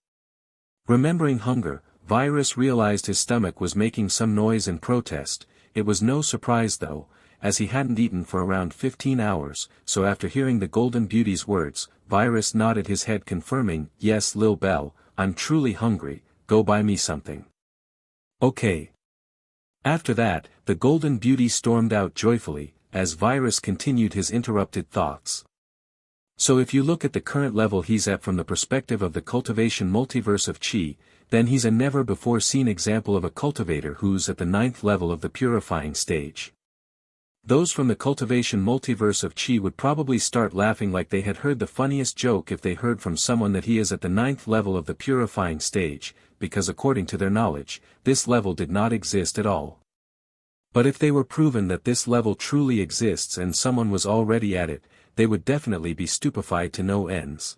Remembering hunger, Virus realized his stomach was making some noise in protest. It was no surprise though, as he hadn't eaten for around 15 hours, so after hearing the Golden Beauty's words, Virus nodded his head confirming, "Yes, Lil Bell, I'm truly hungry, go buy me something." "Okay." After that, the Golden Beauty stormed out joyfully, as Virus continued his interrupted thoughts. So if you look at the current level he's at from the perspective of the Cultivation multiverse of Chi, then he's a never-before-seen example of a cultivator who's at the 9th level of the purifying stage. Those from the Cultivation multiverse of Chi would probably start laughing like they had heard the funniest joke if they heard from someone that he is at the 9th level of the purifying stage, because according to their knowledge, this level did not exist at all. But if they were proven that this level truly exists and someone was already at it, they would definitely be stupefied to no ends.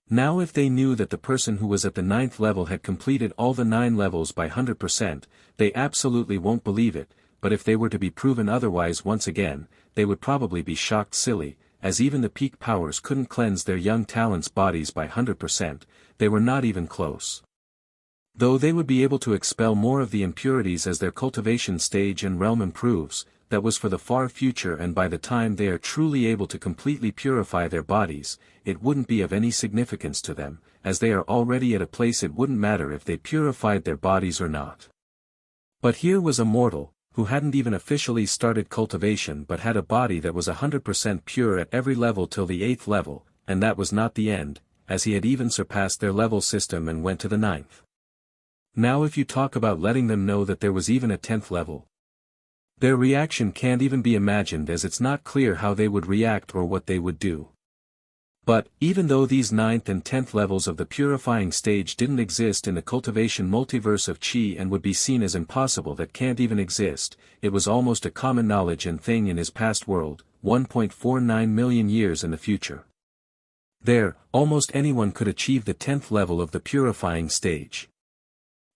Now if they knew that the person who was at the 9th level had completed all the 9 levels by 100%, they absolutely won't believe it, but if they were to be proven otherwise once again, they would probably be shocked silly, as even the peak powers couldn't cleanse their young talents' bodies by 100%, they were not even close. Though they would be able to expel more of the impurities as their cultivation stage and realm improves, that was for the far future, and by the time they are truly able to completely purify their bodies, it wouldn't be of any significance to them, as they are already at a place it wouldn't matter if they purified their bodies or not. But here was a mortal, who hadn't even officially started cultivation but had a body that was 100% pure at every level till the 8th level, and that was not the end, as he had even surpassed their level system and went to the 9th. Now if you talk about letting them know that there was even a 10th level, their reaction can't even be imagined, as it's not clear how they would react or what they would do. But, even though these 9th and 10th levels of the purifying stage didn't exist in the Cultivation multiverse of Chi and would be seen as impossible, that can't even exist, it was almost a common knowledge and thing in his past world, 1.49 million years in the future. There, almost anyone could achieve the 10th level of the purifying stage.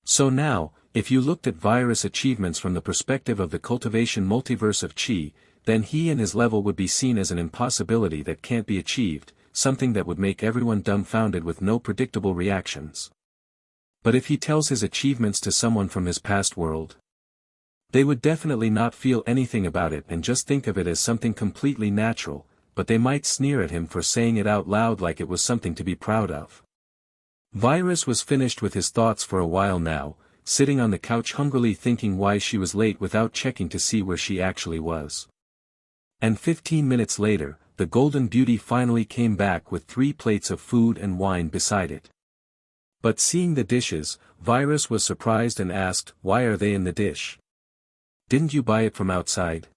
So now, if you looked at Virus' achievements from the perspective of the Cultivation multiverse of Chi, then he and his level would be seen as an impossibility that can't be achieved, something that would make everyone dumbfounded with no predictable reactions. But if he tells his achievements to someone from his past world, they would definitely not feel anything about it and just think of it as something completely natural, but they might sneer at him for saying it out loud like it was something to be proud of. Virus was finished with his thoughts for a while now, sitting on the couch hungrily thinking why she was late without checking to see where she actually was. And 15 minutes later, the Golden Beauty finally came back with 3 plates of food and wine beside it. But seeing the dishes, Virus was surprised and asked, "Why are they in the dish? Didn't you buy it from outside?"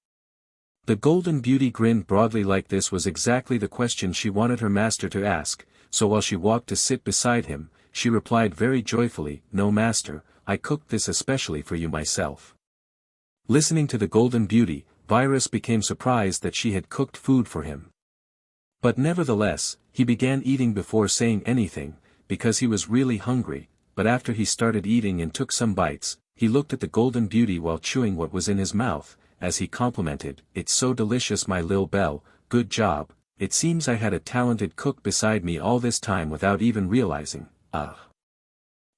The Golden Beauty grinned broadly like this was exactly the question she wanted her master to ask, so while she walked to sit beside him, she replied very joyfully, "No master, I cooked this especially for you myself." Listening to the Golden Beauty, Virus became surprised that she had cooked food for him. But nevertheless, he began eating before saying anything, because he was really hungry, but after he started eating and took some bites, he looked at the Golden Beauty while chewing what was in his mouth, as he complimented, "It's so delicious, my Lil Bell, good job, it seems I had a talented cook beside me all this time without even realizing,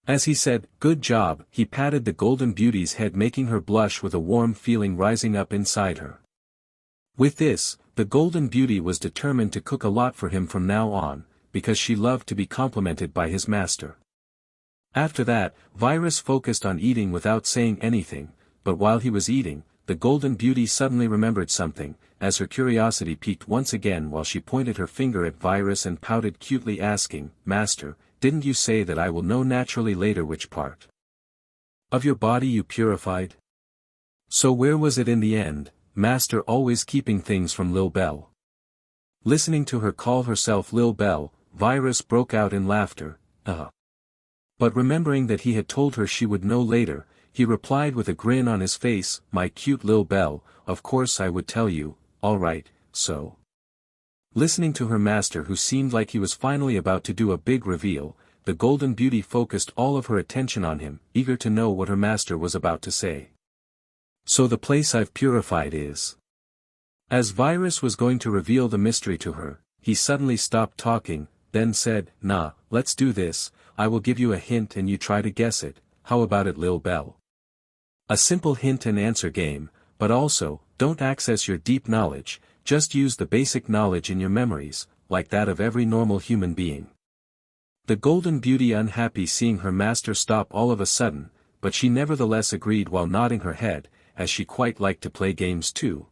As he said, "Good job," he patted the Golden Beauty's head, making her blush with a warm feeling rising up inside her. With this, the Golden Beauty was determined to cook a lot for him from now on, because she loved to be complimented by his master. After that, Virus focused on eating without saying anything, but while he was eating, the Golden Beauty suddenly remembered something, as her curiosity piqued once again while she pointed her finger at Virus and pouted cutely asking, "Master, didn't you say that I will know naturally later which part of your body you purified? So where was it in the end, Master, always keeping things from Lil Bell?" Listening to her call herself Lil Bell, Virus broke out in laughter, But remembering that he had told her she would know later, he replied with a grin on his face, "My cute Lil Bell, of course I would tell you, alright, so." Listening to her master, who seemed like he was finally about to do a big reveal, the Golden Beauty focused all of her attention on him, eager to know what her master was about to say. "So the place I've purified is..." As Virus was going to reveal the mystery to her, he suddenly stopped talking, then said, "Nah, let's do this, I will give you a hint and you try to guess it, how about it, Lil Bell? A simple hint and answer game, but also, don't access your deep knowledge, just use the basic knowledge in your memories, like that of every normal human being. The Golden Beauty, unhappy seeing her master stop all of a sudden, but she nevertheless agreed while nodding her head, as she quite liked to play games too.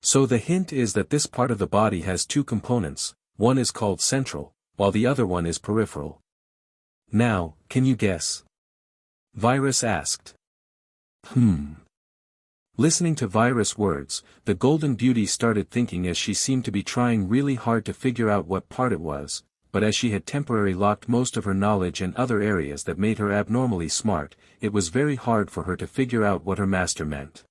So the hint is that this part of the body has two components, one is called central, while the other one is peripheral. Now, can you guess? Virus asked. Listening to Virus' words, the Golden Beauty started thinking, as she seemed to be trying really hard to figure out what part it was, but as she had temporarily locked most of her knowledge in other areas that made her abnormally smart, it was very hard for her to figure out what her master meant.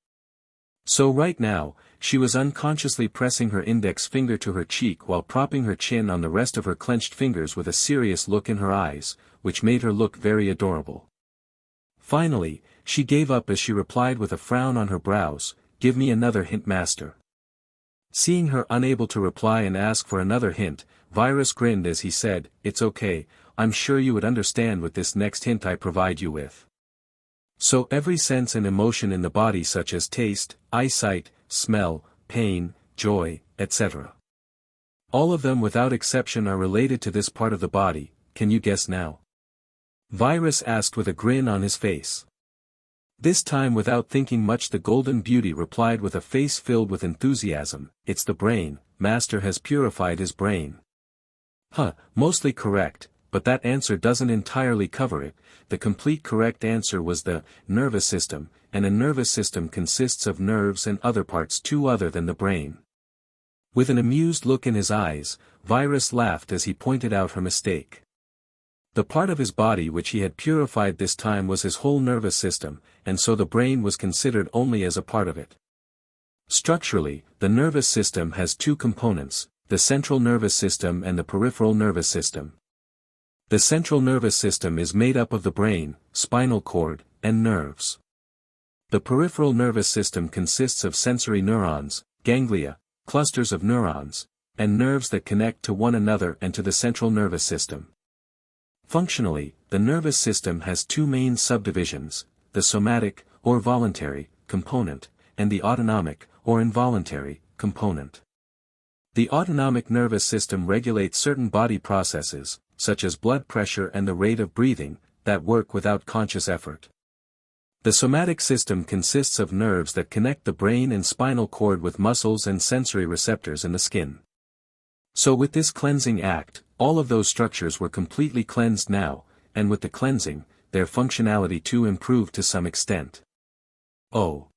So right now, she was unconsciously pressing her index finger to her cheek while propping her chin on the rest of her clenched fingers with a serious look in her eyes, which made her look very adorable. Finally, she gave up as she replied with a frown on her brows, "Give me another hint, master." Seeing her unable to reply and ask for another hint, Virus grinned as he said, "It's okay, I'm sure you would understand with this next hint I provide you with. So every sense and emotion in the body, such as taste, eyesight, smell, pain, joy, etc. All of them without exception are related to this part of the body. Can you guess now?" Virus asked with a grin on his face. This time without thinking much, the Golden Beauty replied with a face filled with enthusiasm, "It's the brain, master has purified his brain." Mostly correct, but that answer doesn't entirely cover it. The complete correct answer was the nervous system, and a nervous system consists of nerves and other parts too other than the brain. With an amused look in his eyes, Virus laughed as he pointed out her mistake. The part of his body which he had purified this time was his whole nervous system, and so the brain was considered only as a part of it. Structurally, the nervous system has two components, the central nervous system and the peripheral nervous system. The central nervous system is made up of the brain, spinal cord, and nerves. The peripheral nervous system consists of sensory neurons, ganglia, clusters of neurons, and nerves that connect to one another and to the central nervous system. Functionally, the nervous system has two main subdivisions, the somatic, or voluntary, component, and the autonomic, or involuntary, component. The autonomic nervous system regulates certain body processes, such as blood pressure and the rate of breathing, that work without conscious effort. The somatic system consists of nerves that connect the brain and spinal cord with muscles and sensory receptors in the skin. So with this cleansing act, all of those structures were completely cleansed now, and with the cleansing, their functionality too improved to some extent. "Oh.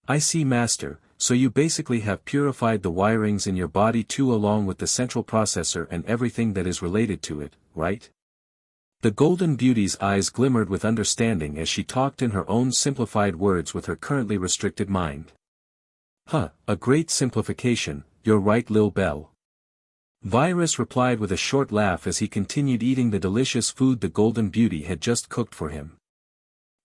I see, master, so you basically have purified the wirings in your body too, along with the central processor and everything that is related to it, right?" The Golden Beauty's eyes glimmered with understanding as she talked in her own simplified words with her currently restricted mind. A great simplification, you're right, Lil Bell. Virus replied with a short laugh as he continued eating the delicious food the Golden Beauty had just cooked for him.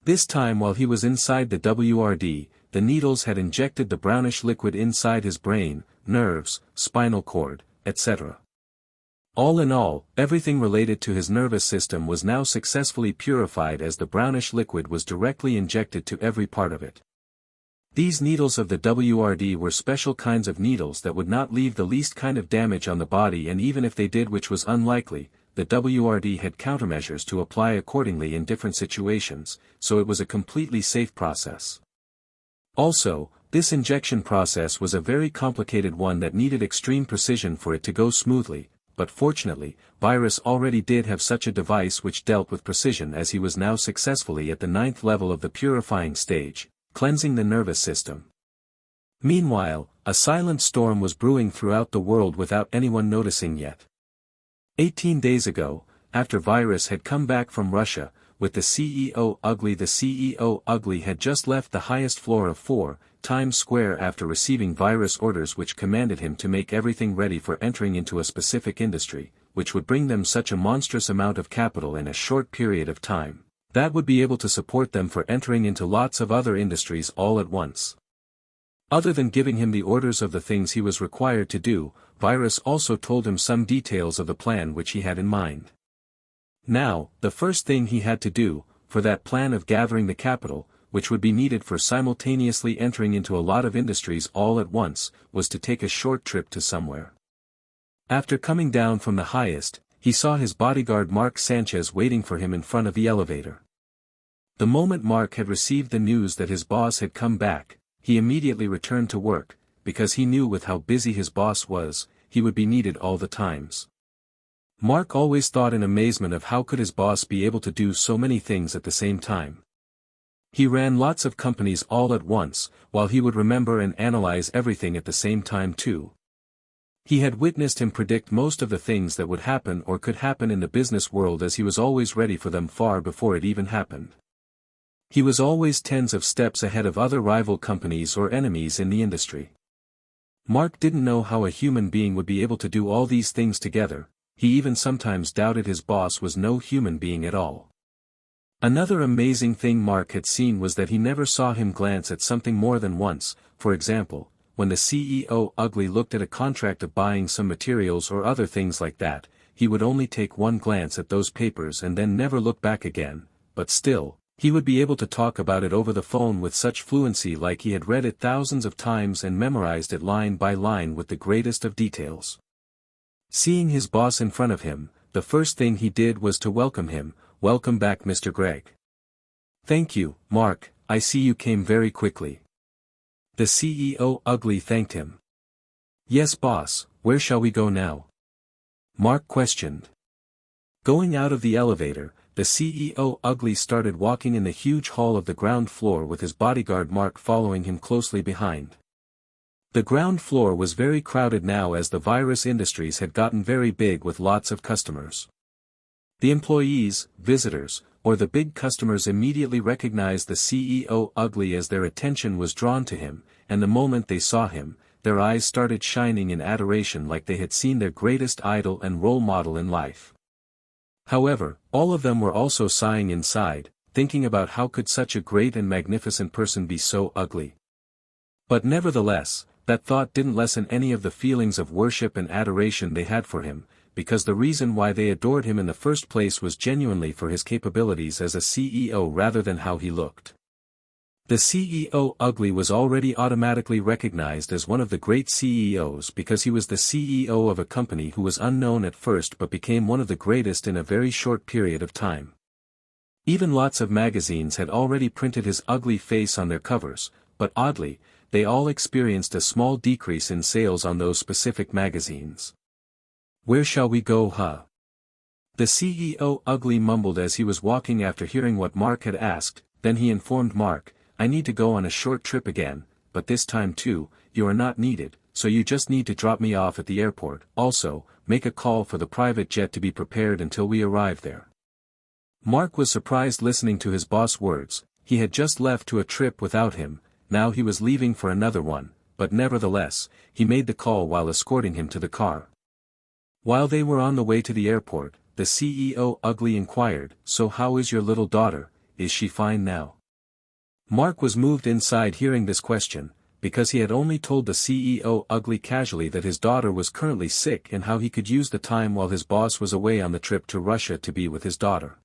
This time while he was inside the WRD, the needles had injected the brownish liquid inside his brain, nerves, spinal cord, etc. All in all, everything related to his nervous system was now successfully purified as the brownish liquid was directly injected to every part of it. These needles of the WRD were special kinds of needles that would not leave the least kind of damage on the body, and even if they did, which was unlikely, the WRD had countermeasures to apply accordingly in different situations, so it was a completely safe process. Also, this injection process was a very complicated one that needed extreme precision for it to go smoothly, but fortunately, Virus already did have such a device which dealt with precision, as he was now successfully at the 9th level of the purifying stage, cleansing the nervous system. Meanwhile, a silent storm was brewing throughout the world without anyone noticing yet. 18 days ago, after Virus had come back from Russia, with the CEO Ugly had just left the highest floor of 4 Times Square after receiving Virus orders which commanded him to make everything ready for entering into a specific industry, which would bring them such a monstrous amount of capital in a short period of time, that would be able to support them for entering into lots of other industries all at once. Other than giving him the orders of the things he was required to do, Virus also told him some details of the plan which he had in mind. Now, the first thing he had to do, for that plan of gathering the capital, which would be needed for simultaneously entering into a lot of industries all at once, was to take a short trip to somewhere. After coming down from the highest, he saw his bodyguard Mark Sanchez waiting for him in front of the elevator. The moment Mark had received the news that his boss had come back, he immediately returned to work, because he knew with how busy his boss was, he would be needed all the times. Mark always thought in amazement of how could his boss be able to do so many things at the same time. He ran lots of companies all at once, while he would remember and analyze everything at the same time too. He had witnessed him predict most of the things that would happen or could happen in the business world, as he was always ready for them far before it even happened. He was always tens of steps ahead of other rival companies or enemies in the industry. Mark didn't know how a human being would be able to do all these things together. He even sometimes doubted his boss was no human being at all. Another amazing thing Mark had seen was that he never saw him glance at something more than once. For example, when the CEO Ugly looked at a contract of buying some materials or other things like that, he would only take one glance at those papers and then never look back again, but still, he would be able to talk about it over the phone with such fluency, like he had read it thousands of times and memorized it line by line with the greatest of details. Seeing his boss in front of him, the first thing he did was to welcome him. "Welcome back, Mr. Gregg." "Thank you, Mark, I see you came very quickly." The CEO Ugly thanked him. "Yes boss, where shall we go now?" Mark questioned. Going out of the elevator, the CEO Ugly started walking in the huge hall of the ground floor with his bodyguard Mark following him closely behind. The ground floor was very crowded now, as the virus industries had gotten very big with lots of customers. The employees, visitors, or the big customers immediately recognized the CEO Ugly as their attention was drawn to him, and the moment they saw him, their eyes started shining in adoration like they had seen their greatest idol and role model in life. However, all of them were also sighing inside, thinking about how could such a great and magnificent person be so ugly. But nevertheless, that thought didn't lessen any of the feelings of worship and adoration they had for him, because the reason why they adored him in the first place was genuinely for his capabilities as a CEO rather than how he looked. The CEO Ugly was already automatically recognized as one of the great CEOs because he was the CEO of a company who was unknown at first but became one of the greatest in a very short period of time. Even lots of magazines had already printed his ugly face on their covers, but oddly, they all experienced a small decrease in sales on those specific magazines. "Where shall we go, huh?" The CEO Ugly mumbled as he was walking after hearing what Mark had asked. Then he informed Mark, "I need to go on a short trip again, but this time too, you are not needed, so you just need to drop me off at the airport. Also, make a call for the private jet to be prepared until we arrive there." Mark was surprised listening to his boss' words. He had just left to a trip without him, now he was leaving for another one, but nevertheless, he made the call while escorting him to the car. While they were on the way to the airport, the CEO Ugly inquired, "So how is your little daughter, is she fine now?" Mark was moved inside hearing this question, because he had only told the CEO Ugly casually that his daughter was currently sick and how he could use the time while his boss was away on the trip to Russia to be with his daughter.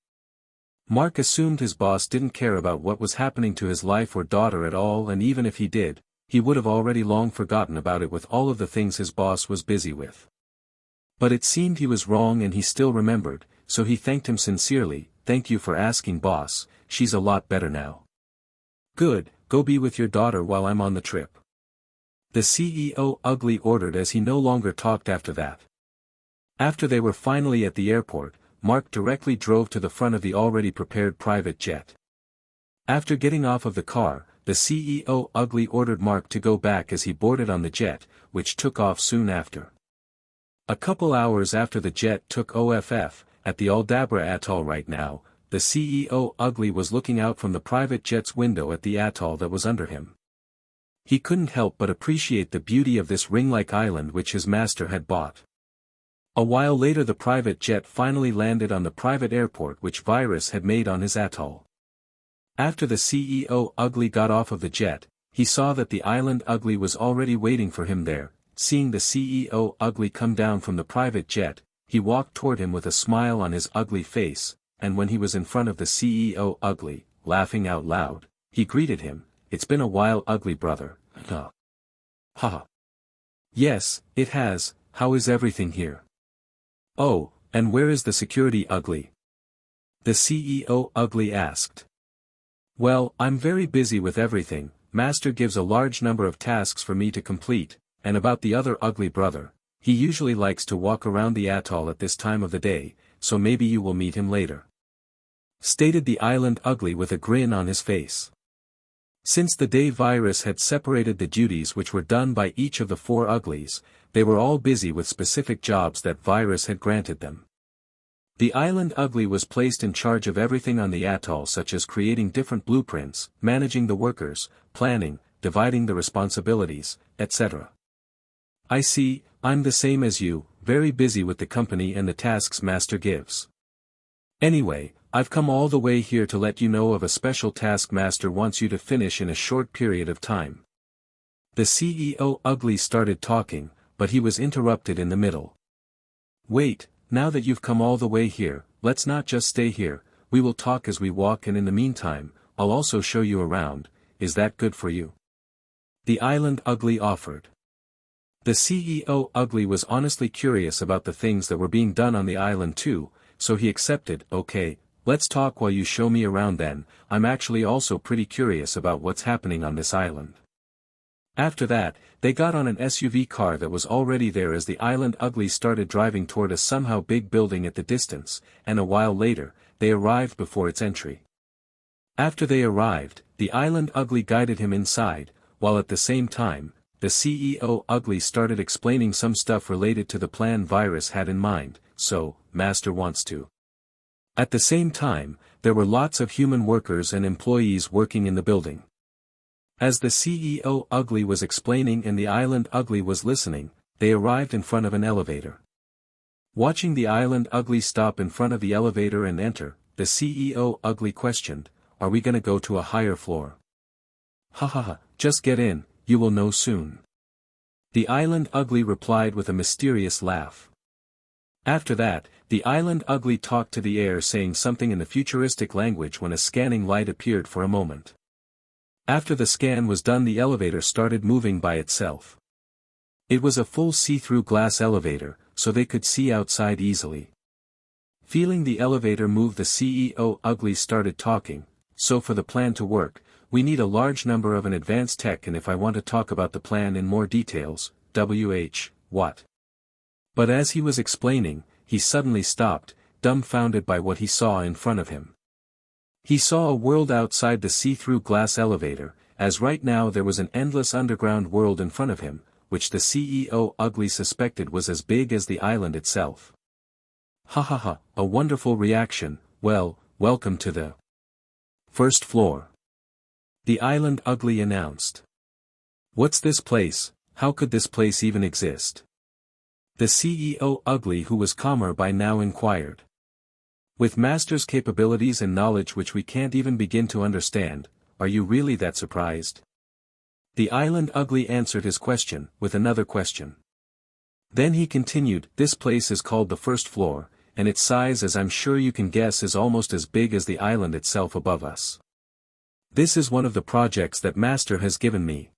Mark assumed his boss didn't care about what was happening to his life or daughter at all, and even if he did, he would have already long forgotten about it with all of the things his boss was busy with. But it seemed he was wrong and he still remembered, so he thanked him sincerely. "Thank you for asking, boss, she's a lot better now." "Good, go be with your daughter while I'm on the trip," the CEO Ugly ordered as he no longer talked after that. After they were finally at the airport, Mark directly drove to the front of the already prepared private jet. After getting off of the car, the CEO Ugly ordered Mark to go back as he boarded on the jet, which took off soon after. A couple hours after the jet took off, at the Aldabra atoll right now, the CEO Ugly was looking out from the private jet's window at the atoll that was under him. He couldn't help but appreciate the beauty of this ring-like island which his master had bought. A while later the private jet finally landed on the private airport which Virus had made on his atoll. After the CEO Ugly got off of the jet, he saw that the island Ugly was already waiting for him there. Seeing the CEO Ugly come down from the private jet, he walked toward him with a smile on his ugly face. and when he was in front of the CEO Ugly, laughing out loud, he greeted him, "It's been a while, Ugly brother." Ha ha. "Yes, it has. How is everything here?" "Oh, and where is the security, Ugly?" the CEO Ugly asked. "Well, I'm very busy with everything. Master gives a large number of tasks for me to complete, and about the other Ugly brother, he usually likes to walk around the atoll at this time of the day, so maybe you will meet him later," stated the Island Ugly with a grin on his face. Since the day Virus had separated the duties which were done by each of the 4 Uglies, they were all busy with specific jobs that Virus had granted them. The Island Ugly was placed in charge of everything on the atoll, such as creating different blueprints, managing the workers, planning, dividing the responsibilities, etc. "I see, I'm the same as you, very busy with the company and the tasks Master gives. Anyway, I've come all the way here to let you know of a special task Master wants you to finish in a short period of time." The CEO Ugly started talking, but he was interrupted in the middle. "Wait, now that you've come all the way here, let's not just stay here, we will talk as we walk, and in the meantime, I'll also show you around. Is that good for you?" the Island Ugly offered. The CEO Ugly was honestly curious about the things that were being done on the island too, so he accepted. "Okay, let's talk while you show me around then, I'm actually also pretty curious about what's happening on this island." After that, they got on an SUV car that was already there as the Island Ugly started driving toward a somehow big building at the distance, and a while later, they arrived before its entry. After they arrived, the Island Ugly guided him inside, while at the same time, the CEO Ugly started explaining some stuff related to the plan Virus had in mind. "So, Master wants to." At the same time, there were lots of human workers and employees working in the building. As the CEO Ugly was explaining and the Island Ugly was listening, they arrived in front of an elevator. Watching the Island Ugly stop in front of the elevator and enter, the CEO Ugly questioned, "Are we gonna go to a higher floor?" "Ha ha ha, just get in, you will know soon," the Island Ugly replied with a mysterious laugh. After that, the Island Ugly talked to the air, saying something in the futuristic language when a scanning light appeared for a moment. After the scan was done, the elevator started moving by itself. It was a full see-through glass elevator, so they could see outside easily. Feeling the elevator move, the CEO Ugly started talking. "So for the plan to work, we need a large number of an advanced tech, and if I want to talk about the plan in more details, what?" But as he was explaining, he suddenly stopped, dumbfounded by what he saw in front of him. He saw a world outside the see-through glass elevator, as right now there was an endless underground world in front of him, which the CEO Ugly suspected was as big as the island itself. "Ha ha ha, a wonderful reaction. Well, welcome to the first floor," the Island Ugly announced. "What's this place? How could this place even exist?" the CEO Ugly, who was calmer by now, inquired. "With Master's capabilities and knowledge which we can't even begin to understand, are you really that surprised?" The Island Ugly answered his question with another question. Then he continued, "This place is called the first floor, and its size, as I'm sure you can guess, is almost as big as the island itself above us. This is one of the projects that Master has given me."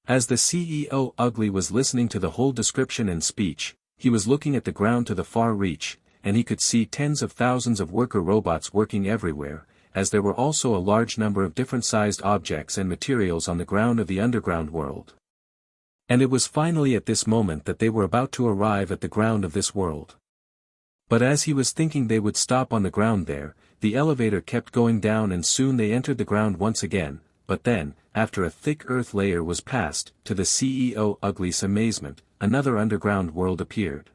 As the CEO Ugly was listening to the whole description and speech, he was looking at the ground to the far reach, and he could see tens of thousands of worker robots working everywhere, as there were also a large number of different-sized objects and materials on the ground of the underground world. And it was finally at this moment that they were about to arrive at the ground of this world. But as he was thinking they would stop on the ground there, the elevator kept going down, and soon they entered the ground once again. But then, after a thick earth layer was passed, to the CEO Ugly's amazement, another underground world appeared.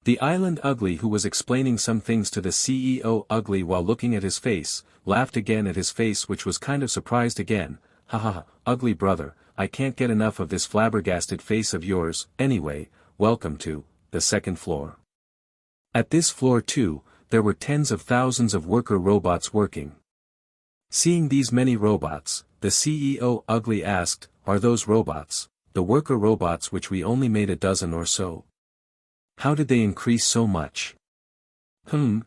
The Island Ugly, who was explaining some things to the CEO Ugly while looking at his face, laughed again at his face, which was kind of surprised again. "Ha ha ha, Ugly brother, I can't get enough of this flabbergasted face of yours. Anyway, welcome to the second floor." At this floor too, there were tens of thousands of worker robots working. Seeing these many robots, the CEO Ugly asked, "Are those robots, the worker robots which we only made a dozen or so? How did they increase so much?"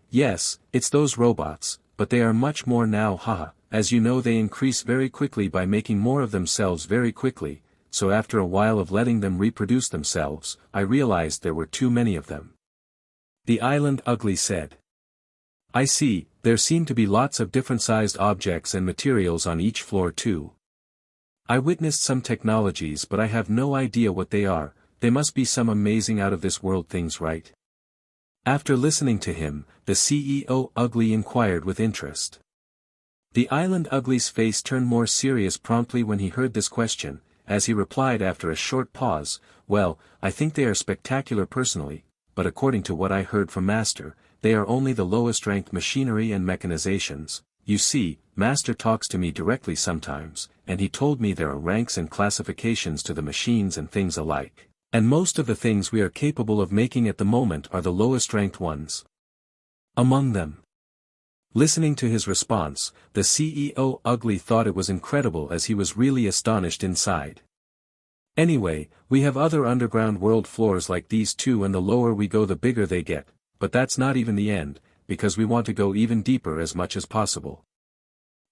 Yes, it's those robots, but they are much more now, haha. As you know, they increase very quickly by making more of themselves very quickly, so after a while of letting them reproduce themselves, I realized there were too many of them. The Island Ugly said. I see, there seem to be lots of different sized objects and materials on each floor too. I witnessed some technologies, but I have no idea what they are. They must be some amazing out of this world things, right? After listening to him, the CEO Ugly inquired with interest. The Island Ugly's face turned more serious promptly when he heard this question, as he replied after a short pause, well, I think they are spectacular personally, but according to what I heard from Master, they are only the lowest ranked machinery and mechanizations. You see, Master talks to me directly sometimes, and he told me there are ranks and classifications to the machines and things alike, and most of the things we are capable of making at the moment are the lowest ranked ones among them. Listening to his response, the CEO Ugly thought it was incredible as he was really astonished inside. Anyway, we have other underground world floors like these too, and the lower we go the bigger they get, but that's not even the end, because we want to go even deeper as much as possible.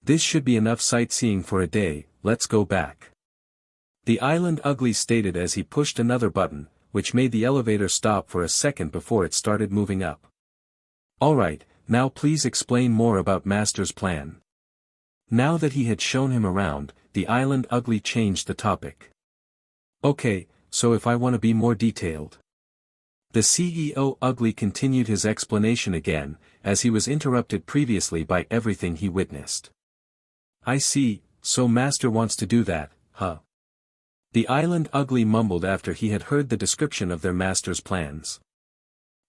This should be enough sightseeing for a day, let's go back. The Island Ugly stated as he pushed another button, which made the elevator stop for a second before it started moving up. Alright, now please explain more about Master's plan. Now that he had shown him around, the Island Ugly changed the topic. Okay, so if I want to be more detailed. The CEO Ugly continued his explanation again, as he was interrupted previously by everything he witnessed. I see, so Master wants to do that, huh? The Island Ugly mumbled after he had heard the description of their Master's plans.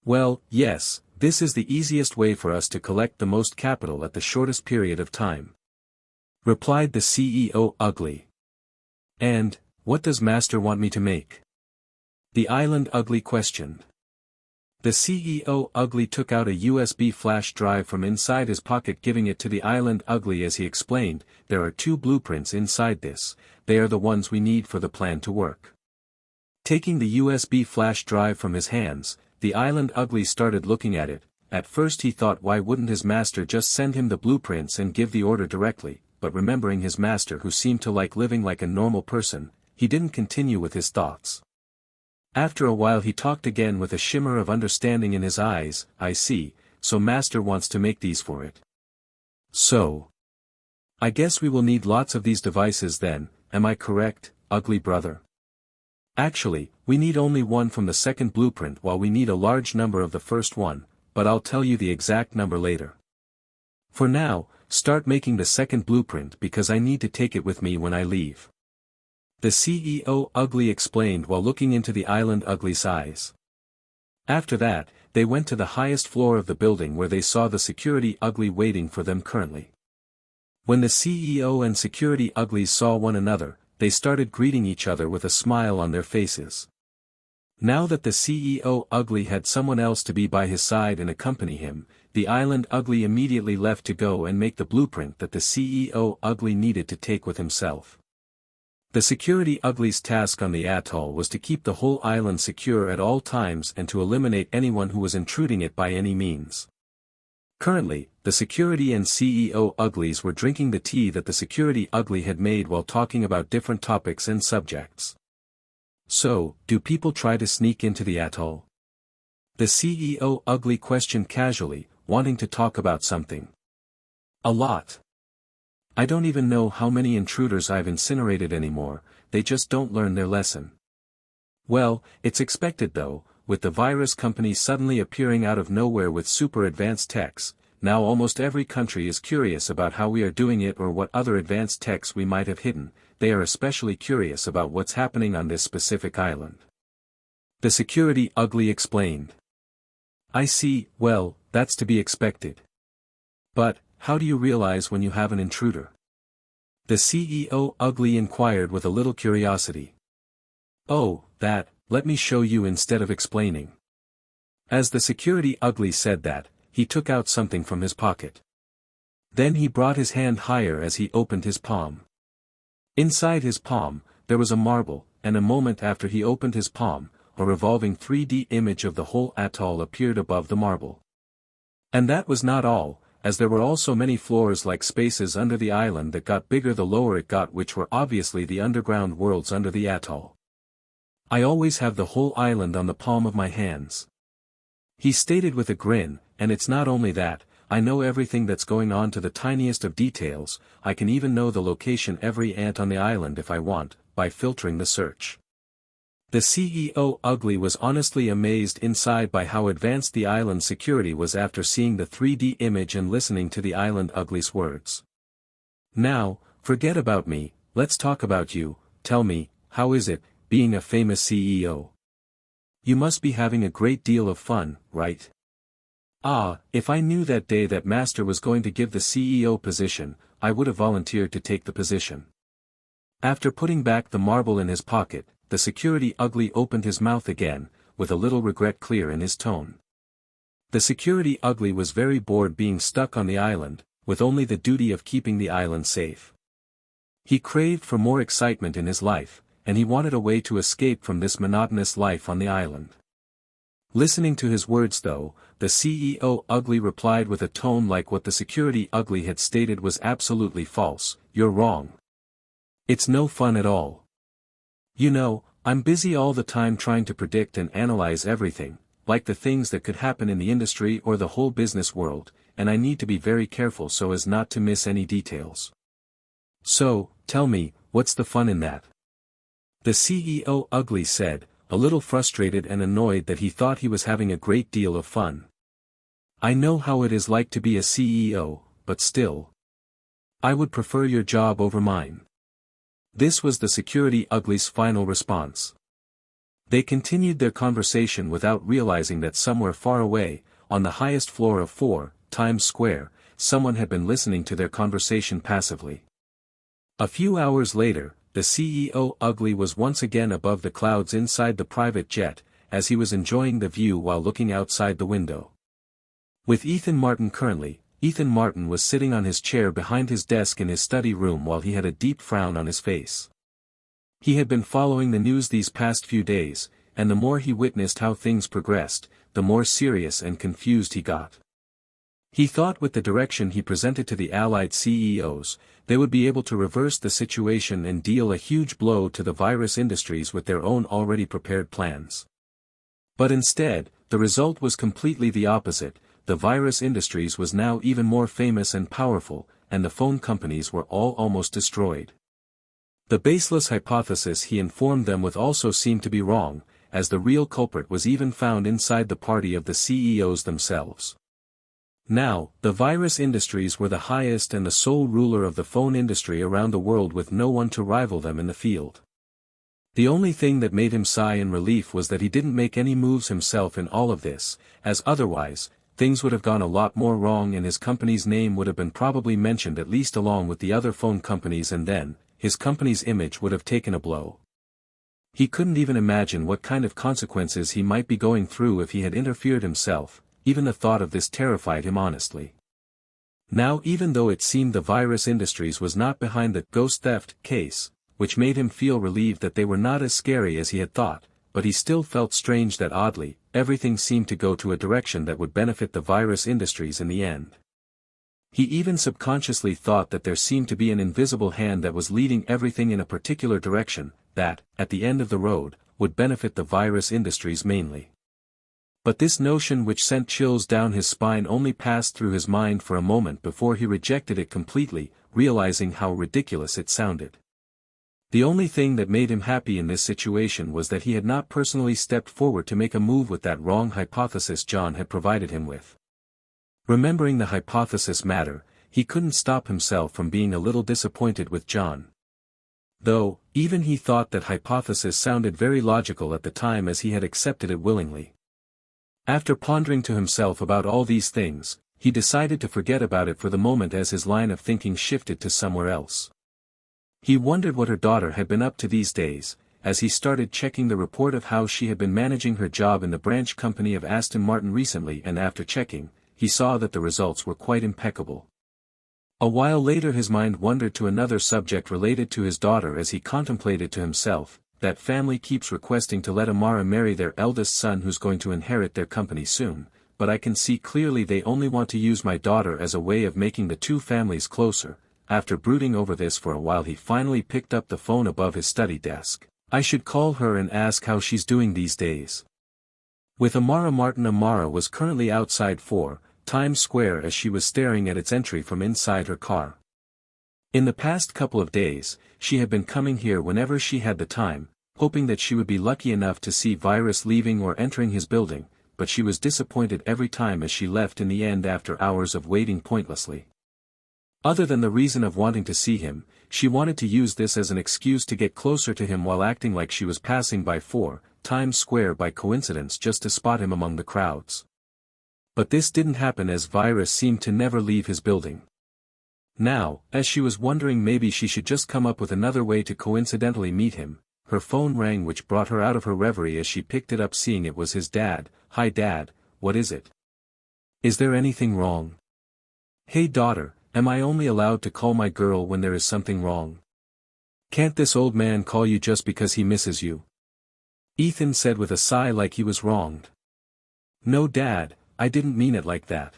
Well, yes, this is the easiest way for us to collect the most capital at the shortest period of time, replied the CEO Ugly. And, what does Master want me to make? The Island Ugly questioned. The CEO Ugly took out a USB flash drive from inside his pocket, giving it to the Island Ugly as he explained, there are 2 blueprints inside this, they are the ones we need for the plan to work. Taking the USB flash drive from his hands, the Island Ugly started looking at it. At first he thought why wouldn't his master just send him the blueprints and give the order directly, but remembering his master who seemed to like living like a normal person, he didn't continue with his thoughts. After a while he talked again with a shimmer of understanding in his eyes, I see, so Master wants to make these for it. So, I guess we will need lots of these devices then, am I correct, Ugly brother? Actually, we need only one from the second blueprint while we need a large number of the first one, but I'll tell you the exact number later. For now, start making the second blueprint because I need to take it with me when I leave. The CEO Ugly explained while looking into the Island Ugly's eyes. After that, they went to the highest floor of the building where they saw the Security Ugly waiting for them currently. When the CEO and Security Uglies saw one another, they started greeting each other with a smile on their faces. Now that the CEO Ugly had someone else to be by his side and accompany him, the Island Ugly immediately left to go and make the blueprint that the CEO Ugly needed to take with himself. The Security Ugly's task on the atoll was to keep the whole island secure at all times and to eliminate anyone who was intruding it by any means. Currently, the Security and CEO Uglies were drinking the tea that the Security Ugly had made while talking about different topics and subjects. So, do people try to sneak into the atoll? The CEO Ugly questioned casually, wanting to talk about something. A lot. I don't even know how many intruders I've incinerated anymore, they just don't learn their lesson. Well, it's expected though, with the virus companies suddenly appearing out of nowhere with super advanced techs, now almost every country is curious about how we are doing it or what other advanced techs we might have hidden, they are especially curious about what's happening on this specific island. The Security Ugly explained. I see, well, that's to be expected. But, how do you realize when you have an intruder? The CEO Ugly inquired with a little curiosity. Oh, that, let me show you instead of explaining. As the Security Ugly said that, he took out something from his pocket. Then he brought his hand higher as he opened his palm. Inside his palm, there was a marble, and a moment after he opened his palm, a revolving 3D image of the whole atoll appeared above the marble. And that was not all, as there were also many floors like spaces under the island that got bigger the lower it got, which were obviously the underground worlds under the atoll. I always have the whole island on the palm of my hands. He stated with a grin, and it's not only that, I know everything that's going on to the tiniest of details. I can even know the location every ant on the island if I want, by filtering the search. The CEO Ugly was honestly amazed inside by how advanced the island security was after seeing the 3D image and listening to the island Ugly's words. Now, forget about me, let's talk about you. Tell me, how is it, being a famous CEO? You must be having a great deal of fun, right? Ah, if I knew that day that Master was going to give the CEO position, I would have volunteered to take the position. After putting back the marble in his pocket, the security Ugly opened his mouth again, with a little regret clear in his tone. The security Ugly was very bored being stuck on the island, with only the duty of keeping the island safe. He craved for more excitement in his life, and he wanted a way to escape from this monotonous life on the island. Listening to his words though, the CEO Ugly replied with a tone like what the security Ugly had stated was absolutely false. You're wrong. It's no fun at all. You know, I'm busy all the time trying to predict and analyze everything, like the things that could happen in the industry or the whole business world, and I need to be very careful so as not to miss any details. So, tell me, what's the fun in that? The CEO Ugly said, a little frustrated and annoyed that he thought he was having a great deal of fun. I know how it is like to be a CEO, but still. I would prefer your job over mine. This was the security Ugly's final response. They continued their conversation without realizing that somewhere far away, on the highest floor of 4 Times Square, someone had been listening to their conversation passively. A few hours later, the CEO Ugly was once again above the clouds inside the private jet, as he was enjoying the view while looking outside the window. With Ethan Martin currently, Ethan Martin was sitting on his chair behind his desk in his study room while he had a deep frown on his face. He had been following the news these past few days, and the more he witnessed how things progressed, the more serious and confused he got. He thought with the direction he presented to the allied CEOs, they would be able to reverse the situation and deal a huge blow to the virus industries with their own already prepared plans. But instead, the result was completely the opposite. The virus industries was now even more famous and powerful, and the phone companies were all almost destroyed. The baseless hypothesis he informed them with also seemed to be wrong, as the real culprit was even found inside the party of the CEOs themselves. Now, the virus industries were the highest and the sole ruler of the phone industry around the world with no one to rival them in the field. The only thing that made him sigh in relief was that he didn't make any moves himself in all of this, as otherwise, things would have gone a lot more wrong and his company's name would have been probably mentioned at least along with the other phone companies, and then, his company's image would have taken a blow. He couldn't even imagine what kind of consequences he might be going through if he had interfered himself. Even the thought of this terrified him honestly. Now even though it seemed the virus industries was not behind the ghost theft case, which made him feel relieved that they were not as scary as he had thought, but he still felt strange that oddly, everything seemed to go to a direction that would benefit the virus industries in the end. He even subconsciously thought that there seemed to be an invisible hand that was leading everything in a particular direction, that, at the end of the road, would benefit the virus industries mainly. But this notion, which sent chills down his spine, only passed through his mind for a moment before he rejected it completely, realizing how ridiculous it sounded. The only thing that made him happy in this situation was that he had not personally stepped forward to make a move with that wrong hypothesis John had provided him with. Remembering the hypothesis matter, he couldn't stop himself from being a little disappointed with John. Though, even he thought that hypothesis sounded very logical at the time as he had accepted it willingly. After pondering to himself about all these things, he decided to forget about it for the moment as his line of thinking shifted to somewhere else. He wondered what her daughter had been up to these days, as he started checking the report of how she had been managing her job in the branch company of Aston Martin recently, and after checking, he saw that the results were quite impeccable. A while later his mind wandered to another subject related to his daughter as he contemplated to himself, that family keeps requesting to let Amara marry their eldest son who's going to inherit their company soon, but I can see clearly they only want to use my daughter as a way of making the two families closer." After brooding over this for a while, he finally picked up the phone above his study desk. "I should call her and ask how she's doing these days." With Amara Martin. Amara was currently outside 4 Times Square as she was staring at its entry from inside her car. In the past couple of days, she had been coming here whenever she had the time, hoping that she would be lucky enough to see Virus leaving or entering his building, but she was disappointed every time as she left in the end after hours of waiting pointlessly. Other than the reason of wanting to see him, she wanted to use this as an excuse to get closer to him while acting like she was passing by 4 Times Square by coincidence just to spot him among the crowds. But this didn't happen as Virus seemed to never leave his building. Now, as she was wondering maybe she should just come up with another way to coincidentally meet him, her phone rang, which brought her out of her reverie as she picked it up seeing it was his dad. "Hi Dad, what is it? Is there anything wrong?" "Hey daughter, am I only allowed to call my girl when there is something wrong? Can't this old man call you just because he misses you?" Ethan said with a sigh like he was wronged. "No Dad, I didn't mean it like that.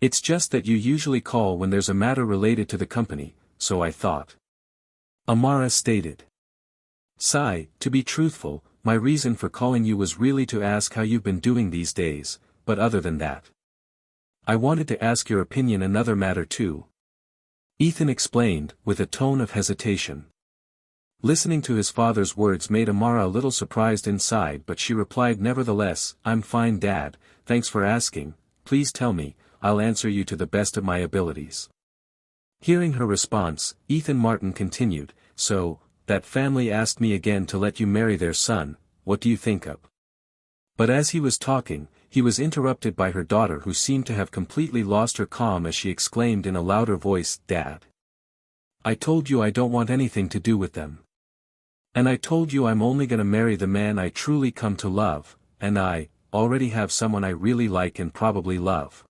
It's just that you usually call when there's a matter related to the company, so I thought." Amara stated. "Sai, to be truthful, my reason for calling you was really to ask how you've been doing these days, but other than that, I wanted to ask your opinion another matter too." Ethan explained, with a tone of hesitation. Listening to his father's words made Amara a little surprised inside, but she replied nevertheless, "I'm fine Dad, thanks for asking, please tell me, I'll answer you to the best of my abilities." Hearing her response, Ethan Martin continued, "So, that family asked me again to let you marry their son, what do you think of?" But as he was talking, he was interrupted by her daughter who seemed to have completely lost her calm as she exclaimed in a louder voice, "Dad! I told you I don't want anything to do with them. And I told you I'm only gonna marry the man I truly come to love, and I already have someone I really like and probably love."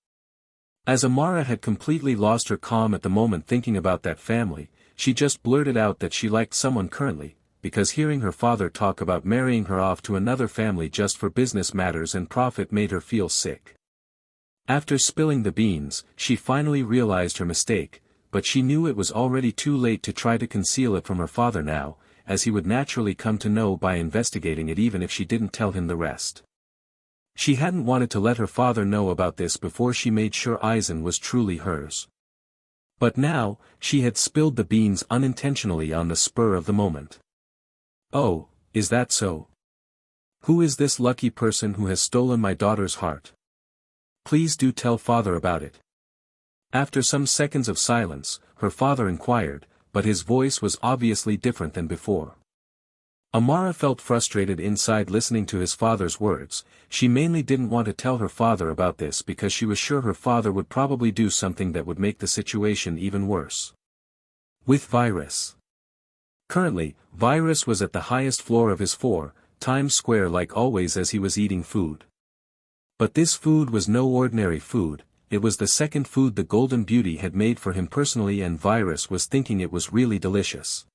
As Amara had completely lost her calm at the moment thinking about that family, she just blurted out that she liked someone currently, because hearing her father talk about marrying her off to another family just for business matters and profit made her feel sick. After spilling the beans, she finally realized her mistake, but she knew it was already too late to try to conceal it from her father now, as he would naturally come to know by investigating it even if she didn't tell him the rest. She hadn't wanted to let her father know about this before she made sure Eisen was truly hers. But now, she had spilled the beans unintentionally on the spur of the moment. "Oh, is that so? Who is this lucky person who has stolen my daughter's heart? Please do tell father about it." After some seconds of silence, her father inquired, but his voice was obviously different than before. Amara felt frustrated inside listening to his father's words. She mainly didn't want to tell her father about this because she was sure her father would probably do something that would make the situation even worse. With Virus. Currently, Virus was at the highest floor of his 4 Times Square like always as he was eating food. But this food was no ordinary food, it was the second food the Golden Beauty had made for him personally, and Virus was thinking it was really delicious.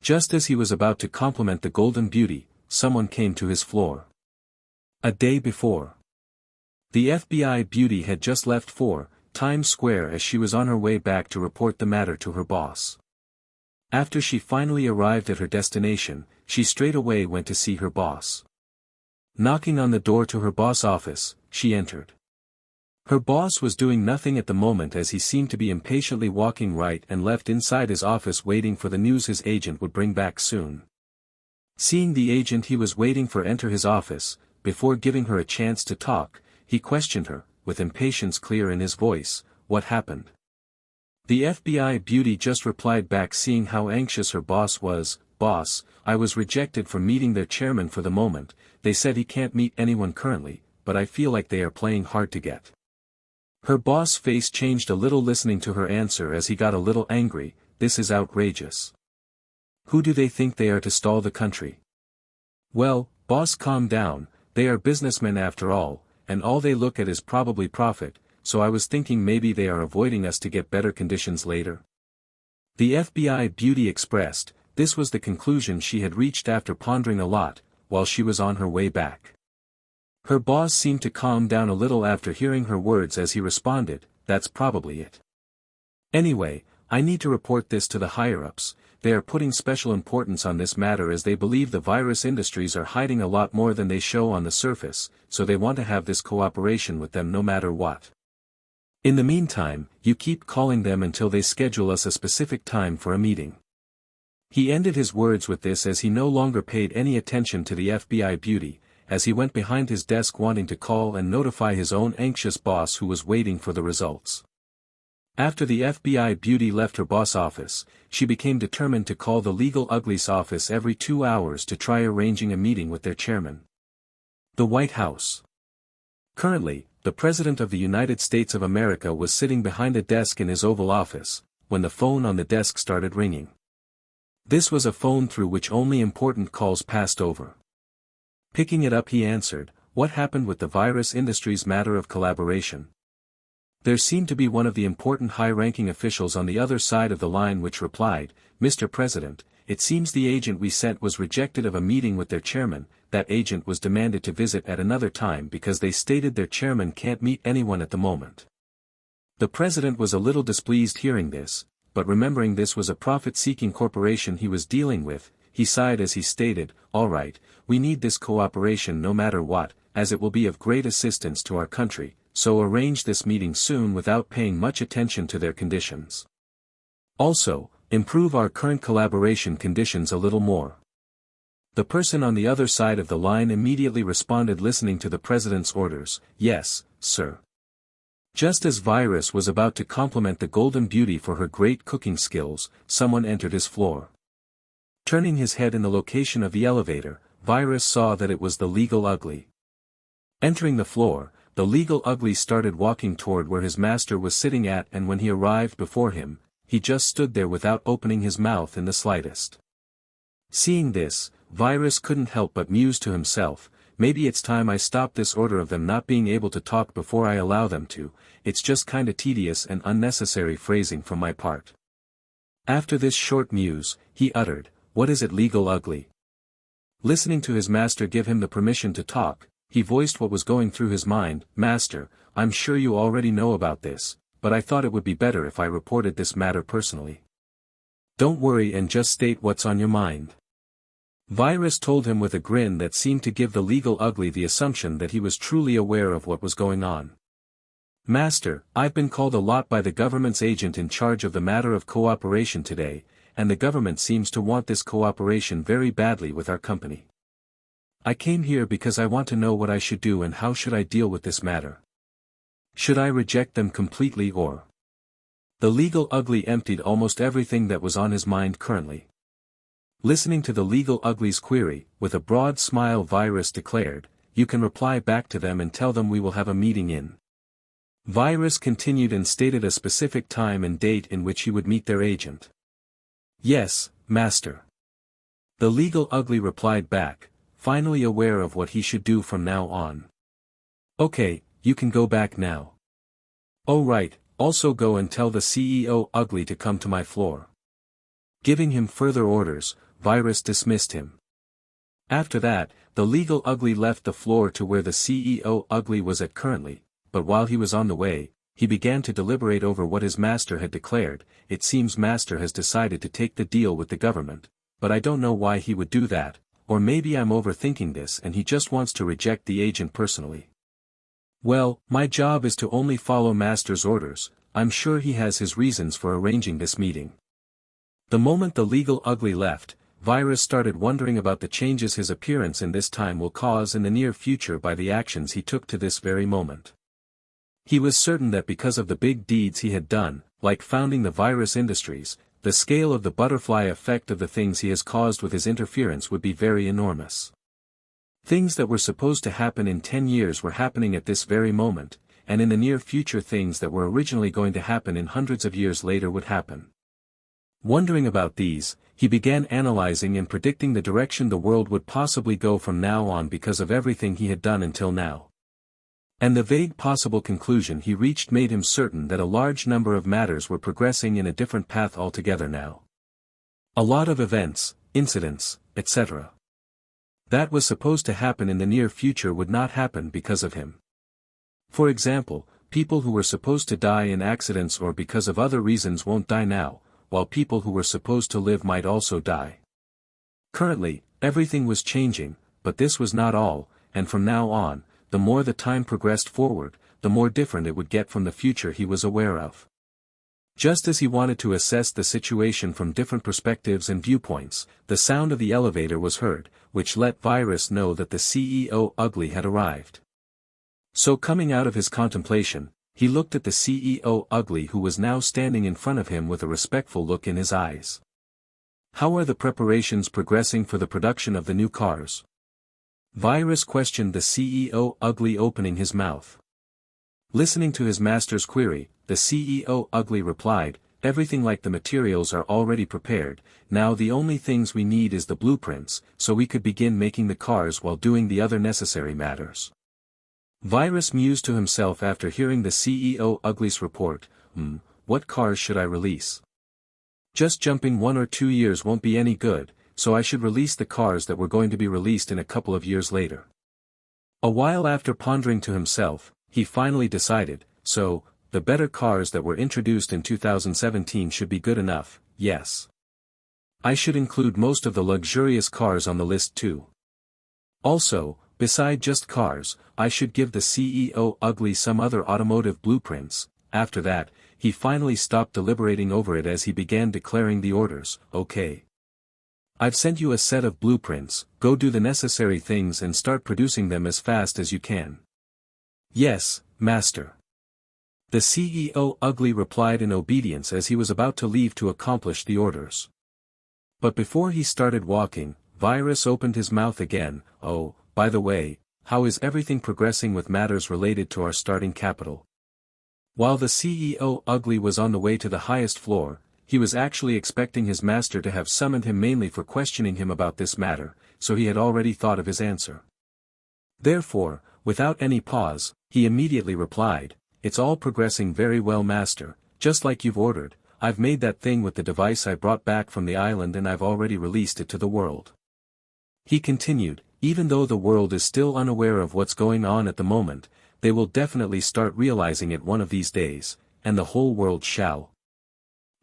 Just as he was about to compliment the Golden Beauty, someone came to his floor. A day before, the FBI beauty had just left 4 Times Square as she was on her way back to report the matter to her boss. After she finally arrived at her destination, she straight away went to see her boss. Knocking on the door to her boss' office, she entered. Her boss was doing nothing at the moment as he seemed to be impatiently walking right and left inside his office waiting for the news his agent would bring back soon. Seeing the agent he was waiting for enter his office, before giving her a chance to talk, he questioned her, with impatience clear in his voice, "What happened?" The FBI beauty just replied back seeing how anxious her boss was, "Boss, I was rejected from meeting their chairman for the moment, they said he can't meet anyone currently, but I feel like they are playing hard to get." Her boss' face changed a little listening to her answer as he got a little angry. "This is outrageous. Who do they think they are to stall the country?" "Well, boss, calm down, they are businessmen after all, and all they look at is probably profit, so I was thinking maybe they are avoiding us to get better conditions later." The FBI beauty expressed, this was the conclusion she had reached after pondering a lot, while she was on her way back. Her boss seemed to calm down a little after hearing her words as he responded, "That's probably it. Anyway, I need to report this to the higher-ups. They are putting special importance on this matter as they believe the virus industries are hiding a lot more than they show on the surface, so they want to have this cooperation with them no matter what. In the meantime, you keep calling them until they schedule us a specific time for a meeting." He ended his words with this as he no longer paid any attention to the FBI beauty, as he went behind his desk wanting to call and notify his own anxious boss who was waiting for the results. After the FBI beauty left her boss' office, she became determined to call the legal uglies office every 2 hours to try arranging a meeting with their chairman. The White House. Currently, the President of the United States of America was sitting behind a desk in his Oval Office, when the phone on the desk started ringing. This was a phone through which only important calls passed over. Picking it up he answered, "What happened with the virus industry's matter of collaboration?" There seemed to be one of the important high-ranking officials on the other side of the line which replied, "Mr. President, it seems the agent we sent was rejected of a meeting with their chairman. That agent was demanded to visit at another time because they stated their chairman can't meet anyone at the moment." The president was a little displeased hearing this, but remembering this was a profit-seeking corporation he was dealing with, he sighed as he stated, "All right, we need this cooperation no matter what, as it will be of great assistance to our country, so arrange this meeting soon without paying much attention to their conditions. Also, improve our current collaboration conditions a little more." The person on the other side of the line immediately responded, listening to the president's orders, "Yes, sir." Just as Virus was about to compliment the Golden Beauty for her great cooking skills, someone entered his floor. Turning his head in the location of the elevator, Virus saw that it was the Legal Ugly. Entering the floor, the Legal Ugly started walking toward where his master was sitting at, and when he arrived before him, he just stood there without opening his mouth in the slightest. Seeing this, Virus couldn't help but muse to himself, "Maybe it's time I stop this order of them not being able to talk before I allow them to. It's just kinda tedious and unnecessary phrasing from my part." After this short muse, he uttered, "What is it, Legal Ugly?" Listening to his master give him the permission to talk, he voiced what was going through his mind, "Master, I'm sure you already know about this, but I thought it would be better if I reported this matter personally." "Don't worry and just state what's on your mind." Virus told him with a grin that seemed to give the Legal Ugly the assumption that he was truly aware of what was going on. "Master, I've been called a lot by the government's agent in charge of the matter of cooperation today, and the government seems to want this cooperation very badly with our company. I came here because I want to know what I should do and how should I deal with this matter. Should I reject them completely or?" The Legal Ugly emptied almost everything that was on his mind currently. Listening to the Legal Ugly's query, with a broad smile Virus declared, "You can reply back to them and tell them we will have a meeting in." Virus continued and stated a specific time and date in which he would meet their agent. "Yes, Master." The Legal Ugly replied back, finally aware of what he should do from now on. "Okay, you can go back now. Oh right, also go and tell the CEO Ugly to come to my floor." Giving him further orders, Virus dismissed him. After that, the Legal Ugly left the floor to where the CEO Ugly was at currently, but while he was on the way, he began to deliberate over what his master had declared. "It seems Master has decided to take the deal with the government, but I don't know why he would do that, or maybe I'm overthinking this and he just wants to reject the agent personally. Well, my job is to only follow Master's orders. I'm sure he has his reasons for arranging this meeting." The moment the Legal Ugly left, Virus started wondering about the changes his appearance in this time will cause in the near future by the actions he took to this very moment. He was certain that because of the big deeds he had done, like founding the virus industries, the scale of the butterfly effect of the things he has caused with his interference would be very enormous. Things that were supposed to happen in 10 years were happening at this very moment, and in the near future things that were originally going to happen in hundreds of years later would happen. Wondering about these, he began analyzing and predicting the direction the world would possibly go from now on because of everything he had done until now. And the vague possible conclusion he reached made him certain that a large number of matters were progressing in a different path altogether now. A lot of events, incidents, etc. that was supposed to happen in the near future would not happen because of him. For example, people who were supposed to die in accidents or because of other reasons won't die now, while people who were supposed to live might also die. Currently, everything was changing, but this was not all, and from now on, the more the time progressed forward, the more different it would get from the future he was aware of. Just as he wanted to assess the situation from different perspectives and viewpoints, the sound of the elevator was heard, which let Virus know that the CEO Ugly had arrived. So coming out of his contemplation, he looked at the CEO Ugly who was now standing in front of him with a respectful look in his eyes. "How are the preparations progressing for the production of the new cars?" Virus questioned the CEO Ugly, opening his mouth. Listening to his master's query, the CEO Ugly replied, "Everything like the materials are already prepared, now the only things we need is the blueprints, so we could begin making the cars while doing the other necessary matters." Virus mused to himself after hearing the CEO Ugly's report, what cars should I release? Just jumping 1 or 2 years won't be any good, so I should release the cars that were going to be released in a couple of years later." A while after pondering to himself, he finally decided, so, the better cars that were introduced in 2017 should be good enough, yes. I should include most of the luxurious cars on the list too. Also, beside just cars, I should give the CEO Ugly some other automotive blueprints. After that, he finally stopped deliberating over it as he began declaring the orders. "Okay. I've sent you a set of blueprints, go do the necessary things and start producing them as fast as you can." "Yes, Master." The CEO Ugly replied in obedience as he was about to leave to accomplish the orders. But before he started walking, Virus opened his mouth again. "Oh, by the way, how is everything progressing with matters related to our starting capital?" While the CEO Ugly was on the way to the highest floor, he was actually expecting his master to have summoned him mainly for questioning him about this matter, so he had already thought of his answer. Therefore, without any pause, he immediately replied, "It's all progressing very well, Master, just like you've ordered. I've made that thing with the device I brought back from the island and I've already released it to the world." He continued, "Even though the world is still unaware of what's going on at the moment, they will definitely start realizing it one of these days, and the whole world shall."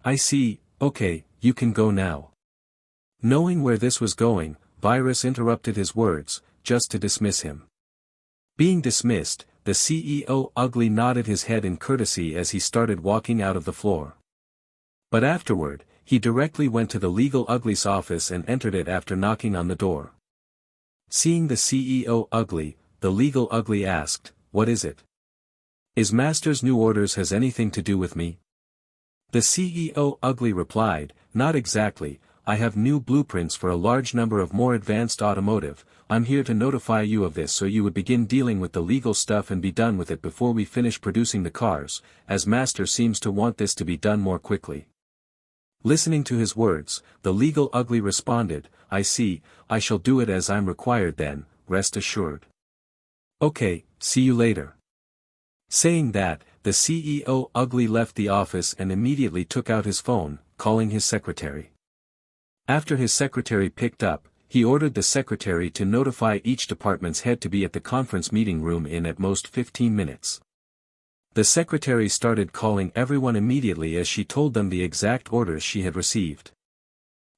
"I see, okay, you can go now." Knowing where this was going, Virus interrupted his words, just to dismiss him. Being dismissed, the CEO Ugly nodded his head in courtesy as he started walking out of the floor. But afterward, he directly went to the Legal Ugly's office and entered it after knocking on the door. Seeing the CEO Ugly, the Legal Ugly asked, "What is it? Is Master's new orders has anything to do with me?" The CEO Ugly replied, "Not exactly, I have new blueprints for a large number of more advanced automotive. I'm here to notify you of this so you would begin dealing with the legal stuff and be done with it before we finish producing the cars, as Master seems to want this to be done more quickly." Listening to his words, the Legal Ugly responded, "I see, I shall do it as I'm required then, rest assured." "Okay, see you later." Saying that, the CEO Ugly left the office and immediately took out his phone, calling his secretary. After his secretary picked up, he ordered the secretary to notify each department's head to be at the conference meeting room in at most 15 minutes. The secretary started calling everyone immediately as she told them the exact orders she had received.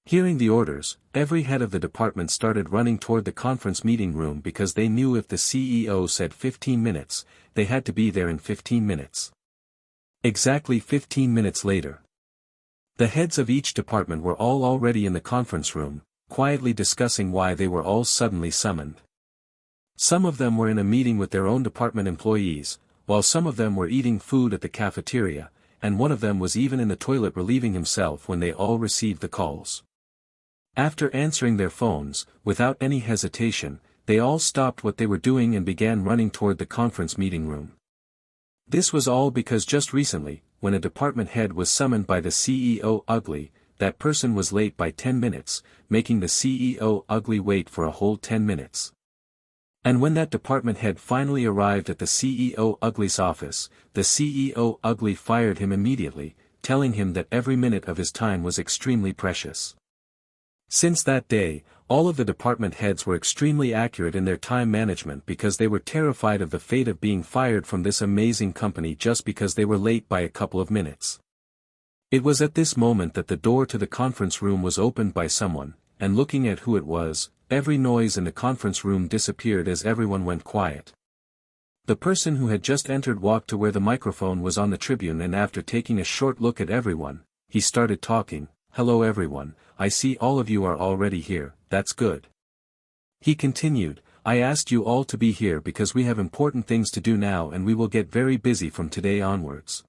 Hearing the orders, every head of the department started running toward the conference meeting room because they knew if the CEO said 15 minutes, they had to be there in 15 minutes. Exactly 15 minutes later. The heads of each department were all already in the conference room, quietly discussing why they were all suddenly summoned. Some of them were in a meeting with their own department employees, while some of them were eating food at the cafeteria, and one of them was even in the toilet relieving himself when they all received the calls. After answering their phones, without any hesitation, they all stopped what they were doing and began running toward the conference meeting room. This was all because just recently, when a department head was summoned by the CEO Ugly, that person was late by 10 minutes, making the CEO Ugly wait for a whole 10 minutes. And when that department head finally arrived at the CEO Ugly's office, the CEO Ugly fired him immediately, telling him that every minute of his time was extremely precious. Since that day, all of the department heads were extremely accurate in their time management because they were terrified of the fate of being fired from this amazing company just because they were late by a couple of minutes. It was at this moment that the door to the conference room was opened by someone, and looking at who it was, every noise in the conference room disappeared as everyone went quiet. The person who had just entered walked to where the microphone was on the tribune, and after taking a short look at everyone, he started talking. "Hello everyone, I see all of you are already here, that's good." He continued, "I asked you all to be here because we have important things to do now and we will get very busy from today onwards."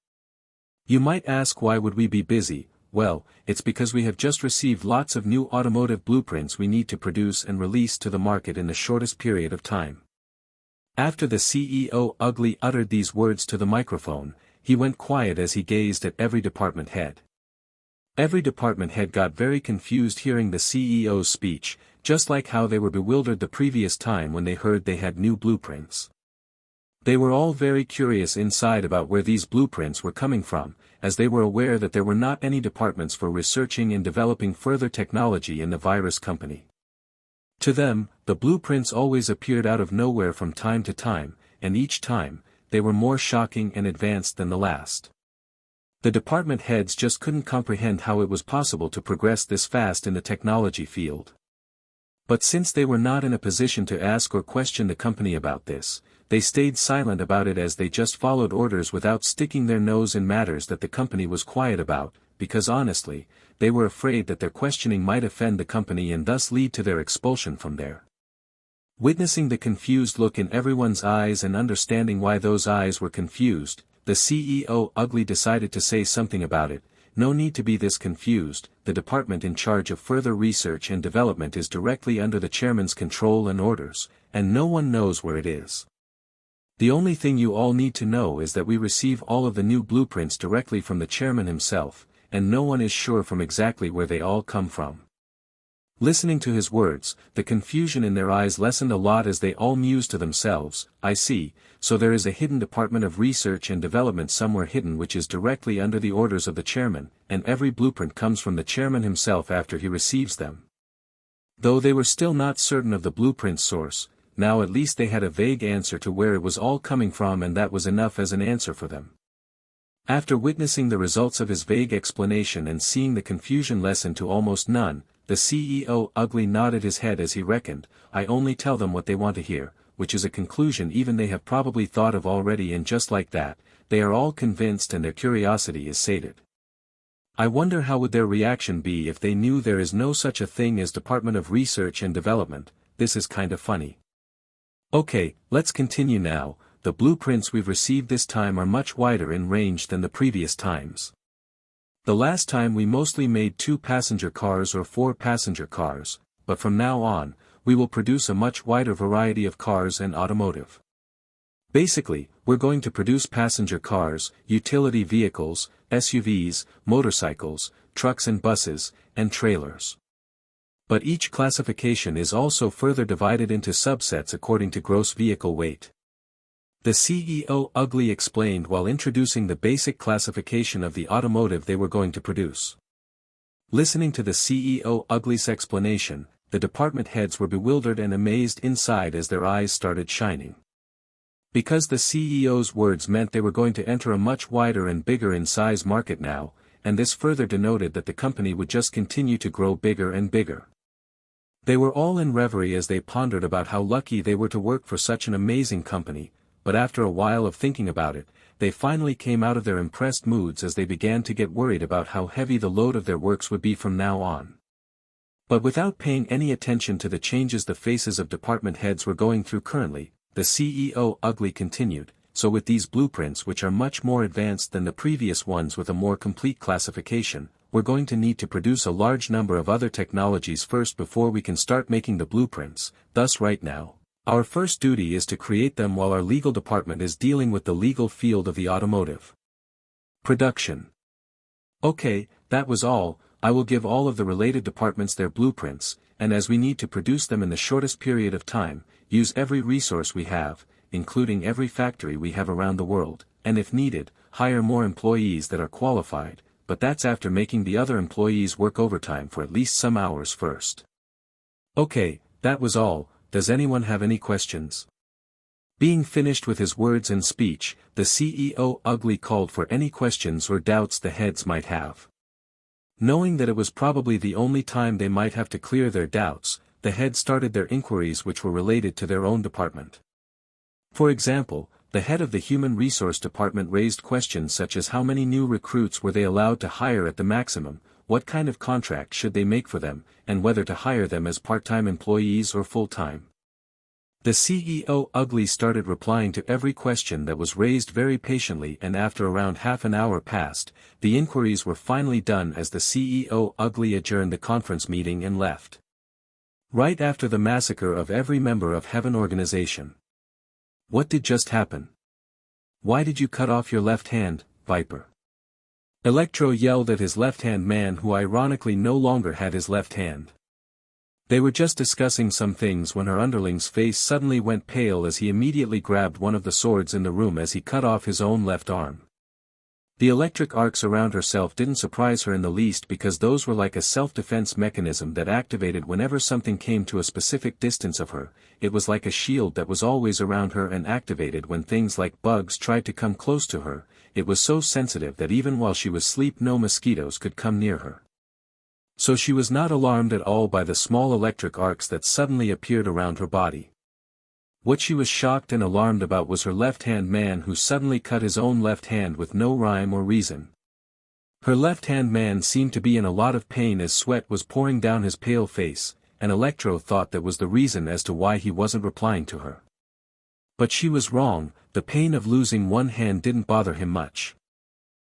You might ask, why would we be busy? Well, it's because we have just received lots of new automotive blueprints we need to produce and release to the market in the shortest period of time. After the CEO Ugly uttered these words to the microphone, he went quiet as he gazed at every department head. Every department head got very confused hearing the CEO's speech, just like how they were bewildered the previous time when they heard they had new blueprints. They were all very curious inside about where these blueprints were coming from, as they were aware that there were not any departments for researching and developing further technology in the virus company. To them, the blueprints always appeared out of nowhere from time to time, and each time, they were more shocking and advanced than the last. The department heads just couldn't comprehend how it was possible to progress this fast in the technology field. But since they were not in a position to ask or question the company about this, they stayed silent about it as they just followed orders without sticking their nose in matters that the company was quiet about, because honestly, they were afraid that their questioning might offend the company and thus lead to their expulsion from there. Witnessing the confused look in everyone's eyes and understanding why those eyes were confused, the CEO Ugly decided to say something about it. "No need to be this confused, the department in charge of further research and development is directly under the chairman's control and orders, and no one knows where it is. The only thing you all need to know is that we receive all of the new blueprints directly from the chairman himself, and no one is sure from exactly where they all come from." Listening to his words, the confusion in their eyes lessened a lot as they all mused to themselves. "I see, so there is a hidden department of research and development somewhere hidden which is directly under the orders of the chairman, and every blueprint comes from the chairman himself after he receives them." Though they were still not certain of the blueprint's source, now at least they had a vague answer to where it was all coming from, and that was enough as an answer for them. After witnessing the results of his vague explanation and seeing the confusion lessen to almost none, the CEO Ugly nodded his head as he reckoned, "I only tell them what they want to hear," which is a conclusion even they have probably thought of already, and just like that, they are all convinced and their curiosity is sated. I wonder how would their reaction be if they knew there is no such a thing as Department of Research and Development. This is kinda funny. Okay, let's continue now. The blueprints we've received this time are much wider in range than the previous times. The last time we mostly made 2 passenger cars or 4 passenger cars, but from now on, we will produce a much wider variety of cars and automotive. Basically, we're going to produce passenger cars, utility vehicles, SUVs, motorcycles, trucks and buses, and trailers. But each classification is also further divided into subsets according to gross vehicle weight. The CEO Ugly explained while introducing the basic classification of the automotive they were going to produce. Listening to the CEO Ugly's explanation, the department heads were bewildered and amazed inside as their eyes started shining. Because the CEO's words meant they were going to enter a much wider and bigger in size market now, and this further denoted that the company would just continue to grow bigger and bigger. They were all in reverie as they pondered about how lucky they were to work for such an amazing company, but after a while of thinking about it, they finally came out of their impressed moods as they began to get worried about how heavy the load of their works would be from now on. But without paying any attention to the changes the faces of department heads were going through currently, the CEO Ugly continued, "So with these blueprints which are much more advanced than the previous ones with a more complete classification, we're going to need to produce a large number of other technologies first before we can start making the blueprints. Thus right now, our first duty is to create them while our legal department is dealing with the legal field of the automotive production." Okay, that was all. I will give all of the related departments their blueprints, and as we need to produce them in the shortest period of time, use every resource we have, including every factory we have around the world, and if needed, hire more employees that are qualified. but that's after making the other employees work overtime for at least some hours first. Okay, that was all. Does anyone have any questions? Being finished with his words and speech, the CEO ugly called for any questions or doubts the heads might have. Knowing that it was probably the only time they might have to clear their doubts, the heads started their inquiries which were related to their own department. For example, the head of the Human Resource Department raised questions such as how many new recruits were they allowed to hire at the maximum, what kind of contract should they make for them, and whether to hire them as part-time employees or full-time. The CEO ugly started replying to every question that was raised very patiently, and after around half an hour passed, the inquiries were finally done as the CEO ugly adjourned the conference meeting and left. Right after the massacre of every member of Heaven organization. What did just happen? Why did you cut off your left hand, Viper? Electro yelled at his left-hand man, who ironically no longer had his left hand. They were just discussing some things when her underling's face suddenly went pale as he immediately grabbed one of the swords in the room as he cut off his own left arm. The electric arcs around herself didn't surprise her in the least, because those were like a self-defense mechanism that activated whenever something came to a specific distance of her. It was like a shield that was always around her and activated when things like bugs tried to come close to her. It was so sensitive that even while she was asleep no mosquitoes could come near her. So she was not alarmed at all by the small electric arcs that suddenly appeared around her body. What she was shocked and alarmed about was her left-hand man, who suddenly cut his own left hand with no rhyme or reason. Her left-hand man seemed to be in a lot of pain as sweat was pouring down his pale face, and Electro thought that was the reason as to why he wasn't replying to her. But she was wrong. The pain of losing one hand didn't bother him much.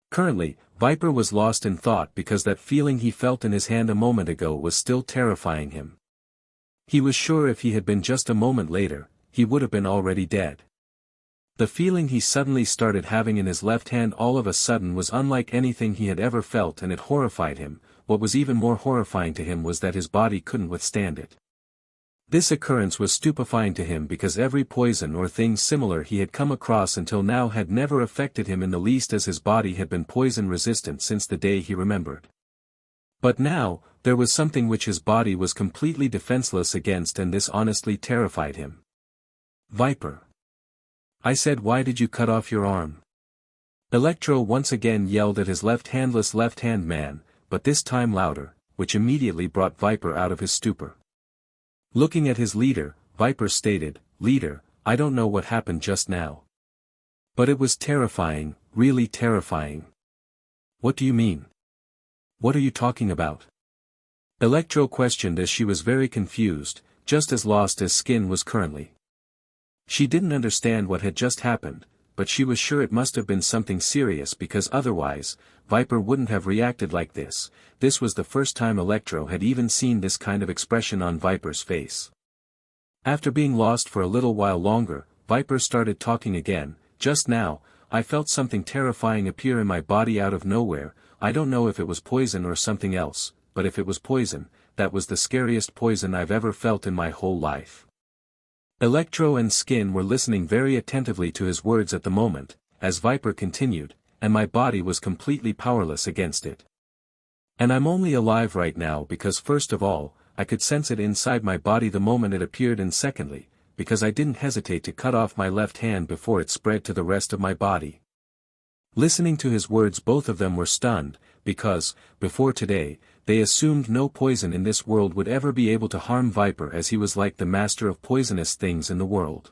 Currently, Viper was lost in thought because that feeling he felt in his hand a moment ago was still terrifying him. He was sure if he had been just a moment later, he would have been already dead. The feeling he suddenly started having in his left hand all of a sudden was unlike anything he had ever felt, and it horrified him. What was even more horrifying to him was that his body couldn't withstand it. This occurrence was stupefying to him because every poison or thing similar he had come across until now had never affected him in the least, as his body had been poison resistant since the day he remembered. But now, there was something which his body was completely defenseless against, and this honestly terrified him. Viper. I said, why did you cut off your arm? Electro once again yelled at his left-handless left-hand man, but this time louder, which immediately brought Viper out of his stupor. Looking at his leader, Viper stated, "Leader, I don't know what happened just now. But it was terrifying, really terrifying." What do you mean? What are you talking about? Electro questioned as she was very confused, just as lost as Skin was currently. She didn't understand what had just happened, but she was sure it must have been something serious, because otherwise, Viper wouldn't have reacted like this. This was the first time Electro had even seen this kind of expression on Viper's face. After being lost for a little while longer, Viper started talking again. Just now, I felt something terrifying appear in my body out of nowhere. I don't know if it was poison or something else, but if it was poison, that was the scariest poison I've ever felt in my whole life. Electro and Skin were listening very attentively to his words at the moment, as Viper continued, and my body was completely powerless against it. And I'm only alive right now because first of all, I could sense it inside my body the moment it appeared, and secondly, because I didn't hesitate to cut off my left hand before it spread to the rest of my body. Listening to his words, both of them were stunned, because, before today, they assumed no poison in this world would ever be able to harm Viper, as he was like the master of poisonous things in the world.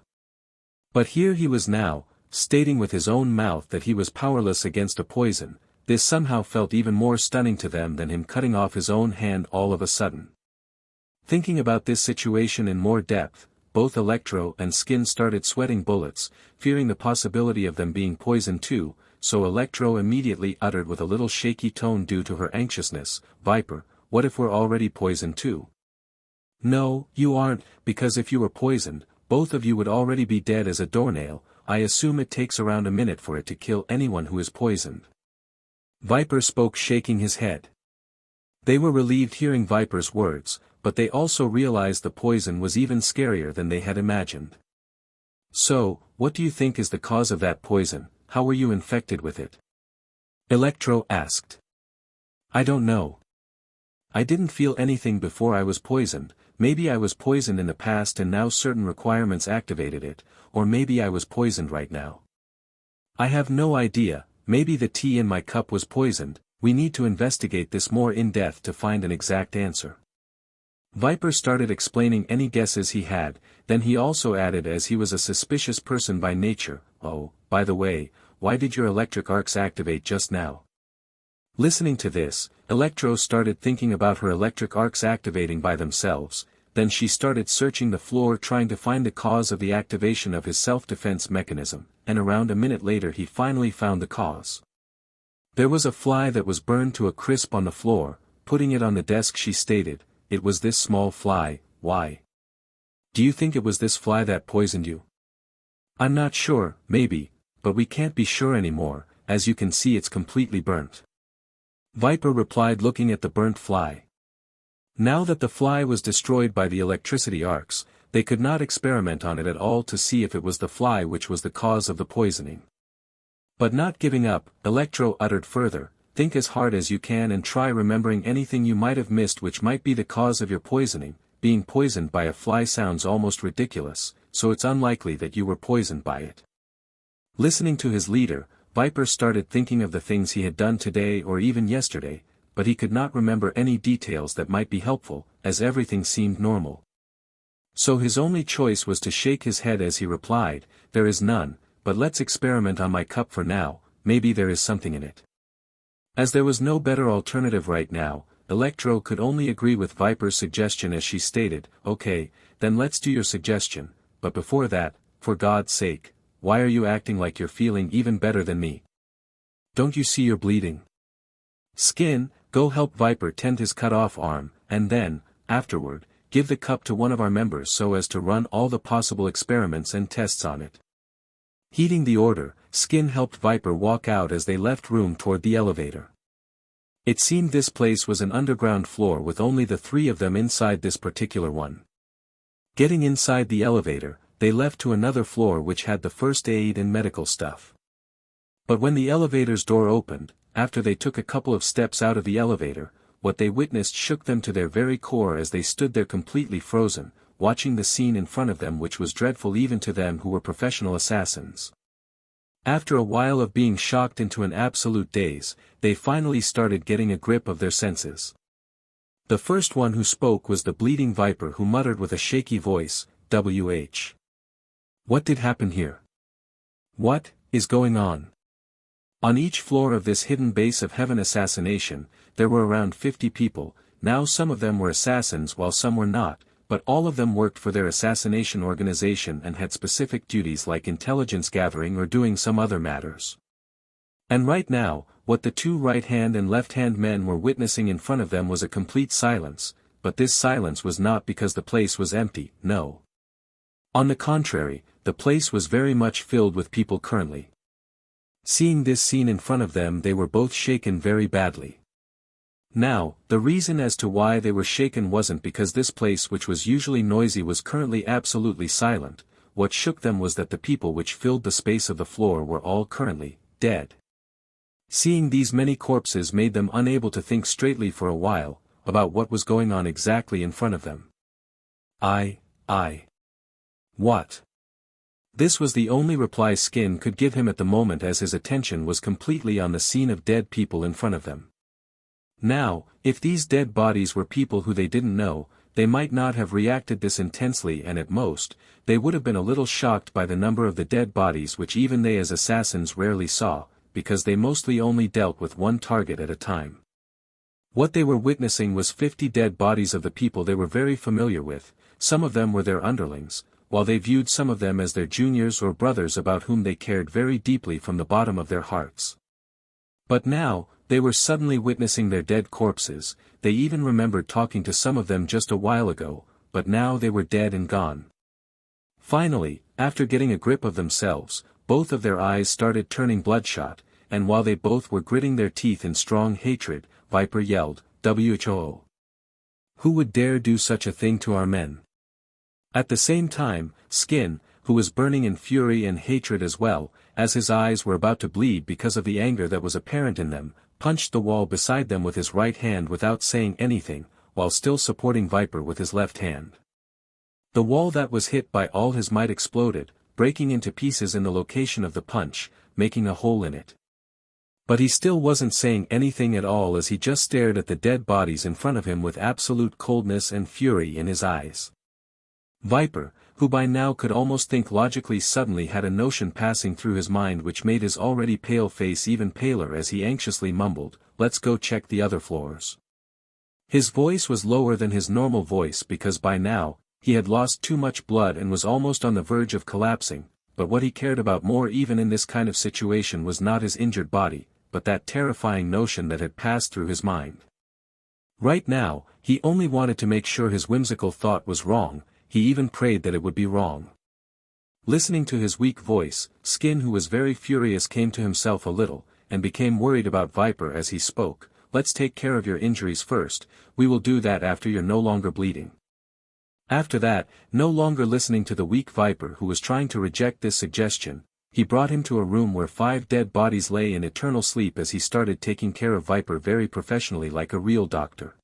But here he was now, stating with his own mouth that he was powerless against a poison. This somehow felt even more stunning to them than him cutting off his own hand all of a sudden. Thinking about this situation in more depth, both Electro and Skin started sweating bullets, fearing the possibility of them being poisoned too. So Electro immediately uttered with a little shaky tone due to her anxiousness, "Viper, what if we're already poisoned too?" "No, you aren't, because if you were poisoned, both of you would already be dead as a doornail. I assume it takes around a minute for it to kill anyone who is poisoned." Viper spoke, shaking his head. They were relieved hearing Viper's words, but they also realized the poison was even scarier than they had imagined. "So, what do you think is the cause of that poison? How were you infected with it?" Electro asked. I don't know. I didn't feel anything before I was poisoned. Maybe I was poisoned in the past and now certain requirements activated it, or maybe I was poisoned right now. I have no idea. Maybe the tea in my cup was poisoned. We need to investigate this more in depth to find an exact answer. Viper started explaining any guesses he had, then he also added, as he was a suspicious person by nature, "Oh, by the way, why did your electric arcs activate just now?" Listening to this, Electro started thinking about her electric arcs activating by themselves, then she started searching the floor trying to find the cause of the activation of his self-defense mechanism, and around a minute later he finally found the cause. There was a fly that was burned to a crisp on the floor. Putting it on the desk, she stated, "It was this small fly. Why? Do you think it was this fly that poisoned you?" "I'm not sure, maybe, but we can't be sure anymore, as you can see it's completely burnt." Viper replied, looking at the burnt fly. Now that the fly was destroyed by the electricity arcs, they could not experiment on it at all to see if it was the fly which was the cause of the poisoning. But not giving up, Electro uttered further, "Think as hard as you can and try remembering anything you might have missed which might be the cause of your poisoning. Being poisoned by a fly sounds almost ridiculous, so it's unlikely that you were poisoned by it." Listening to his leader, Viper started thinking of the things he had done today or even yesterday, but he could not remember any details that might be helpful, as everything seemed normal. So his only choice was to shake his head as he replied, "There is none, but let's experiment on my cup for now, maybe there is something in it." As there was no better alternative right now, Electro could only agree with Viper's suggestion as she stated, "Okay, then let's do your suggestion, but before that, for God's sake, why are you acting like you're feeling even better than me? Don't you see you're bleeding? Skin, go help Viper tend his cut-off arm, and then, afterward, give the cup to one of our members so as to run all the possible experiments and tests on it." Heeding the order, Skin helped Viper walk out as they left room toward the elevator. It seemed this place was an underground floor with only the three of them inside this particular one. Getting inside the elevator, they left to another floor which had the first aid and medical stuff. But when the elevator's door opened, after they took a couple of steps out of the elevator, what they witnessed shook them to their very core as they stood there completely frozen, watching the scene in front of them, which was dreadful even to them who were professional assassins. After a while of being shocked into an absolute daze, they finally started getting a grip of their senses. The first one who spoke was the bleeding Viper, who muttered with a shaky voice, "WH. What did happen here? What is going on?" On each floor of this hidden base of heaven assassination, there were around 50 people. Now some of them were assassins while some were not, but all of them worked for their assassination organization and had specific duties like intelligence gathering or doing some other matters. And right now, what the two right-hand and left-hand men were witnessing in front of them was a complete silence, but this silence was not because the place was empty, no. On the contrary, the place was very much filled with people currently. Seeing this scene in front of them, they were both shaken very badly. Now, the reason as to why they were shaken wasn't because this place, which was usually noisy, was currently absolutely silent. What shook them was that the people which filled the space of the floor were all currently dead. Seeing these many corpses made them unable to think straightly for a while, about what was going on exactly in front of them. What? This was the only reply Skin could give him at the moment, as his attention was completely on the scene of dead people in front of them. Now, if these dead bodies were people who they didn't know, they might not have reacted this intensely, and at most, they would have been a little shocked by the number of the dead bodies, which even they as assassins rarely saw, because they mostly only dealt with one target at a time. What they were witnessing was 50 dead bodies of the people they were very familiar with. Some of them were their underlings, while they viewed some of them as their juniors or brothers about whom they cared very deeply from the bottom of their hearts. But now, they were suddenly witnessing their dead corpses. They even remembered talking to some of them just a while ago, but now they were dead and gone. Finally, after getting a grip of themselves, both of their eyes started turning bloodshot, and while they both were gritting their teeth in strong hatred, Viper yelled, "WHO! Who would dare do such a thing to our men?" At the same time, Skin, who was burning in fury and hatred as well, as his eyes were about to bleed because of the anger that was apparent in them, punched the wall beside them with his right hand without saying anything, while still supporting Viper with his left hand. The wall that was hit by all his might exploded, breaking into pieces in the location of the punch, making a hole in it. But he still wasn't saying anything at all as he just stared at the dead bodies in front of him with absolute coldness and fury in his eyes. Viper, who by now could almost think logically, suddenly had a notion passing through his mind which made his already pale face even paler as he anxiously mumbled, "Let's go check the other floors." His voice was lower than his normal voice because by now, he had lost too much blood and was almost on the verge of collapsing, but what he cared about more even in this kind of situation was not his injured body, but that terrifying notion that had passed through his mind. Right now, he only wanted to make sure his whimsical thought was wrong, he even prayed that it would be wrong. Listening to his weak voice, Skin, who was very furious, came to himself a little, and became worried about Viper as he spoke. "Let's take care of your injuries first, we will do that after you're no longer bleeding." After that, no longer listening to the weak Viper who was trying to reject this suggestion, he brought him to a room where 5 dead bodies lay in eternal sleep as he started taking care of Viper very professionally like a real doctor.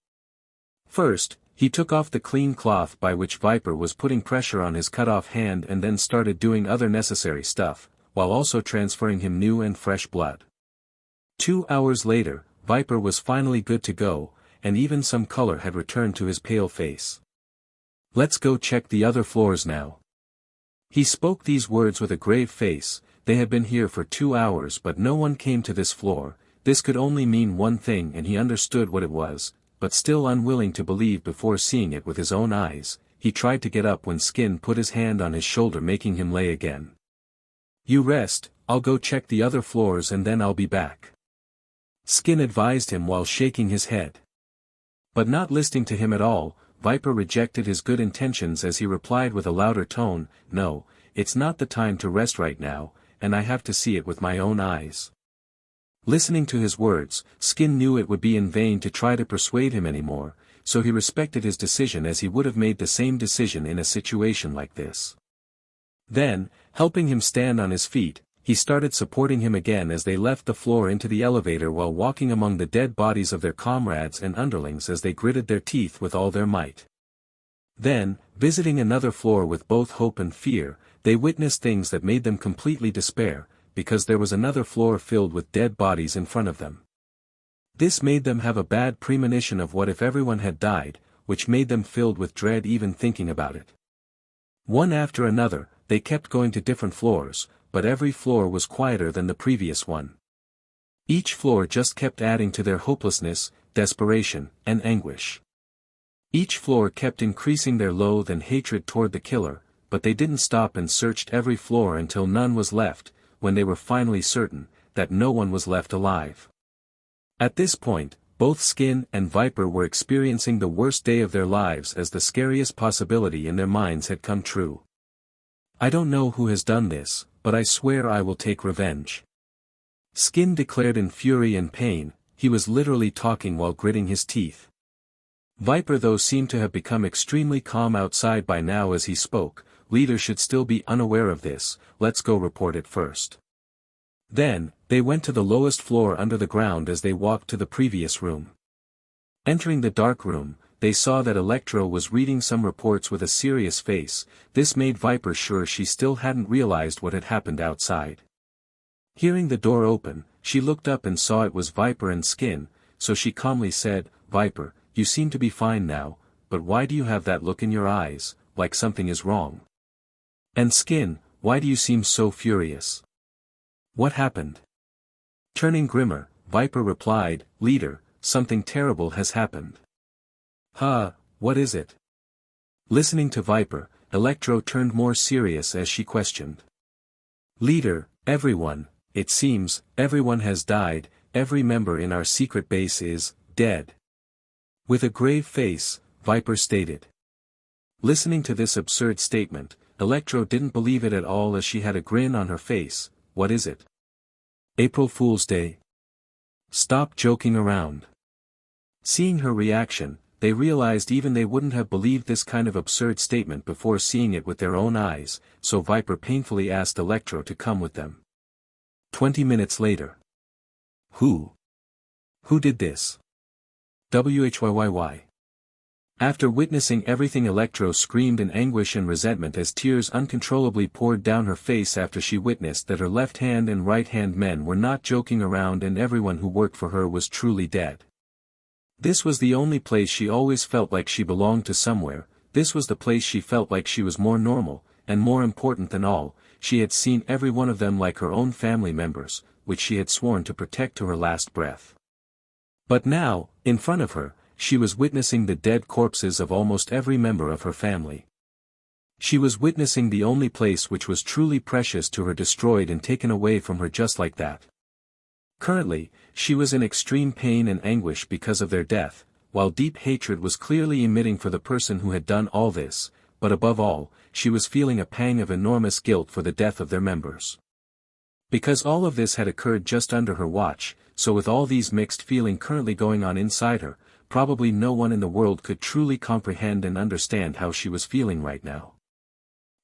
First, he took off the clean cloth by which Viper was putting pressure on his cut-off hand and then started doing other necessary stuff, while also transferring him new and fresh blood. 2 hours later, Viper was finally good to go, and even some color had returned to his pale face. "Let's go check the other floors now." He spoke these words with a grave face. They had been here for 2 hours but no one came to this floor. This could only mean one thing and he understood what it was, but still unwilling to believe before seeing it with his own eyes, he tried to get up when Skin put his hand on his shoulder making him lay again. "You rest, I'll go check the other floors and then I'll be back," Skin advised him while shaking his head. But not listening to him at all, Viper rejected his good intentions as he replied with a louder tone, "No, it's not the time to rest right now, and I have to see it with my own eyes." Listening to his words, Skin knew it would be in vain to try to persuade him anymore, so he respected his decision as he would have made the same decision in a situation like this. Then, helping him stand on his feet, he started supporting him again as they left the floor into the elevator while walking among the dead bodies of their comrades and underlings as they gritted their teeth with all their might. Then, visiting another floor with both hope and fear, they witnessed things that made them completely despair, because there was another floor filled with dead bodies in front of them. This made them have a bad premonition of what if everyone had died, which made them filled with dread even thinking about it. One after another, they kept going to different floors, but every floor was quieter than the previous one. Each floor just kept adding to their hopelessness, desperation, and anguish. Each floor kept increasing their loathe and hatred toward the killer, but they didn't stop and searched every floor until none was left, when they were finally certain that no one was left alive. At this point, both Skin and Viper were experiencing the worst day of their lives as the scariest possibility in their minds had come true. "I don't know who has done this, but I swear I will take revenge," Skin declared in fury and pain. He was literally talking while gritting his teeth. Viper though seemed to have become extremely calm outside by now as he spoke. "Leader should still be unaware of this, let's go report it first." Then, they went to the lowest floor under the ground as they walked to the previous room. Entering the dark room, they saw that Electro was reading some reports with a serious face. This made Viper sure she still hadn't realized what had happened outside. Hearing the door open, she looked up and saw it was Viper and Skin, so she calmly said, "Viper, you seem to be fine now, but why do you have that look in your eyes, like something is wrong? And Skin, why do you seem so furious? What happened?" Turning grimmer, Viper replied, "Leader, something terrible has happened." "Huh, what is it?" Listening to Viper, Electro turned more serious as she questioned. "Leader, everyone, it seems, everyone has died, every member in our secret base is dead." With a grave face, Viper stated. Listening to this absurd statement, Electro didn't believe it at all as she had a grin on her face. "What is it? April Fool's Day? Stop joking around." Seeing her reaction, they realized even they wouldn't have believed this kind of absurd statement before seeing it with their own eyes, so Viper painfully asked Electro to come with them. 20 minutes later. "Who? Who did this? Whyy. After witnessing everything, Electro screamed in anguish and resentment as tears uncontrollably poured down her face after she witnessed that her left hand and right hand men were not joking around and everyone who worked for her was truly dead. This was the only place she always felt like she belonged to somewhere. This was the place she felt like she was more normal, and more important than all, she had seen every one of them like her own family members, which she had sworn to protect to her last breath. But now, in front of her, she was witnessing the dead corpses of almost every member of her family. She was witnessing the only place which was truly precious to her destroyed and taken away from her just like that. Currently, she was in extreme pain and anguish because of their death, while deep hatred was clearly emitting for the person who had done all this, but above all, she was feeling a pang of enormous guilt for the death of their members. Because all of this had occurred just under her watch, so with all these mixed feelings currently going on inside her, probably no one in the world could truly comprehend and understand how she was feeling right now.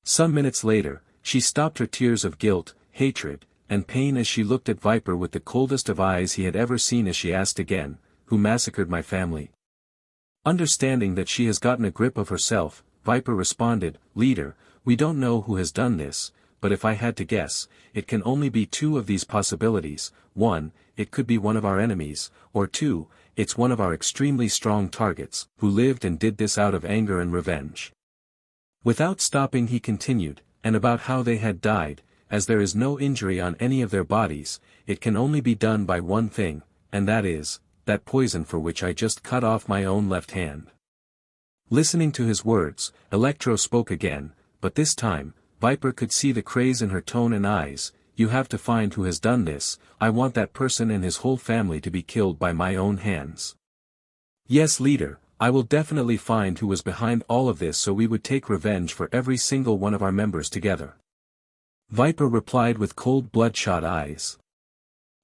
Some minutes later, she stopped her tears of guilt, hatred, and pain as she looked at Viper with the coldest of eyes he had ever seen as she asked again, "Who massacred my family?" Understanding that she has gotten a grip of herself, Viper responded, "Leader, we don't know who has done this, but if I had to guess, it can only be two of these possibilities. 1, it could be one of our enemies, or 2, it's one of our extremely strong targets, who lived and did this out of anger and revenge." Without stopping he continued, "And about how they had died, as there is no injury on any of their bodies, it can only be done by one thing, and that is, that poison for which I just cut off my own left hand." Listening to his words, Electro spoke again, but this time, Viper could see the craze in her tone and eyes. "You have to find who has done this. I want that person and his whole family to be killed by my own hands." "Yes, leader, I will definitely find who was behind all of this so we would take revenge for every single one of our members together," Viper replied with cold bloodshot eyes.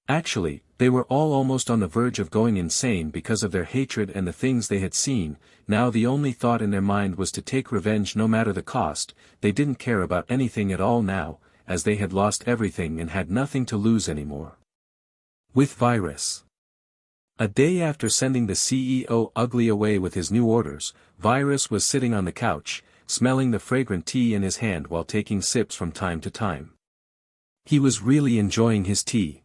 Actually, they were all almost on the verge of going insane because of their hatred and the things they had seen. Now the only thought in their mind was to take revenge no matter the cost. They didn't care about anything at all now, as they had lost everything and had nothing to lose anymore. With Virus. A day after sending the CEO Ugly away with his new orders, Virus was sitting on the couch, smelling the fragrant tea in his hand while taking sips from time to time. He was really enjoying his tea.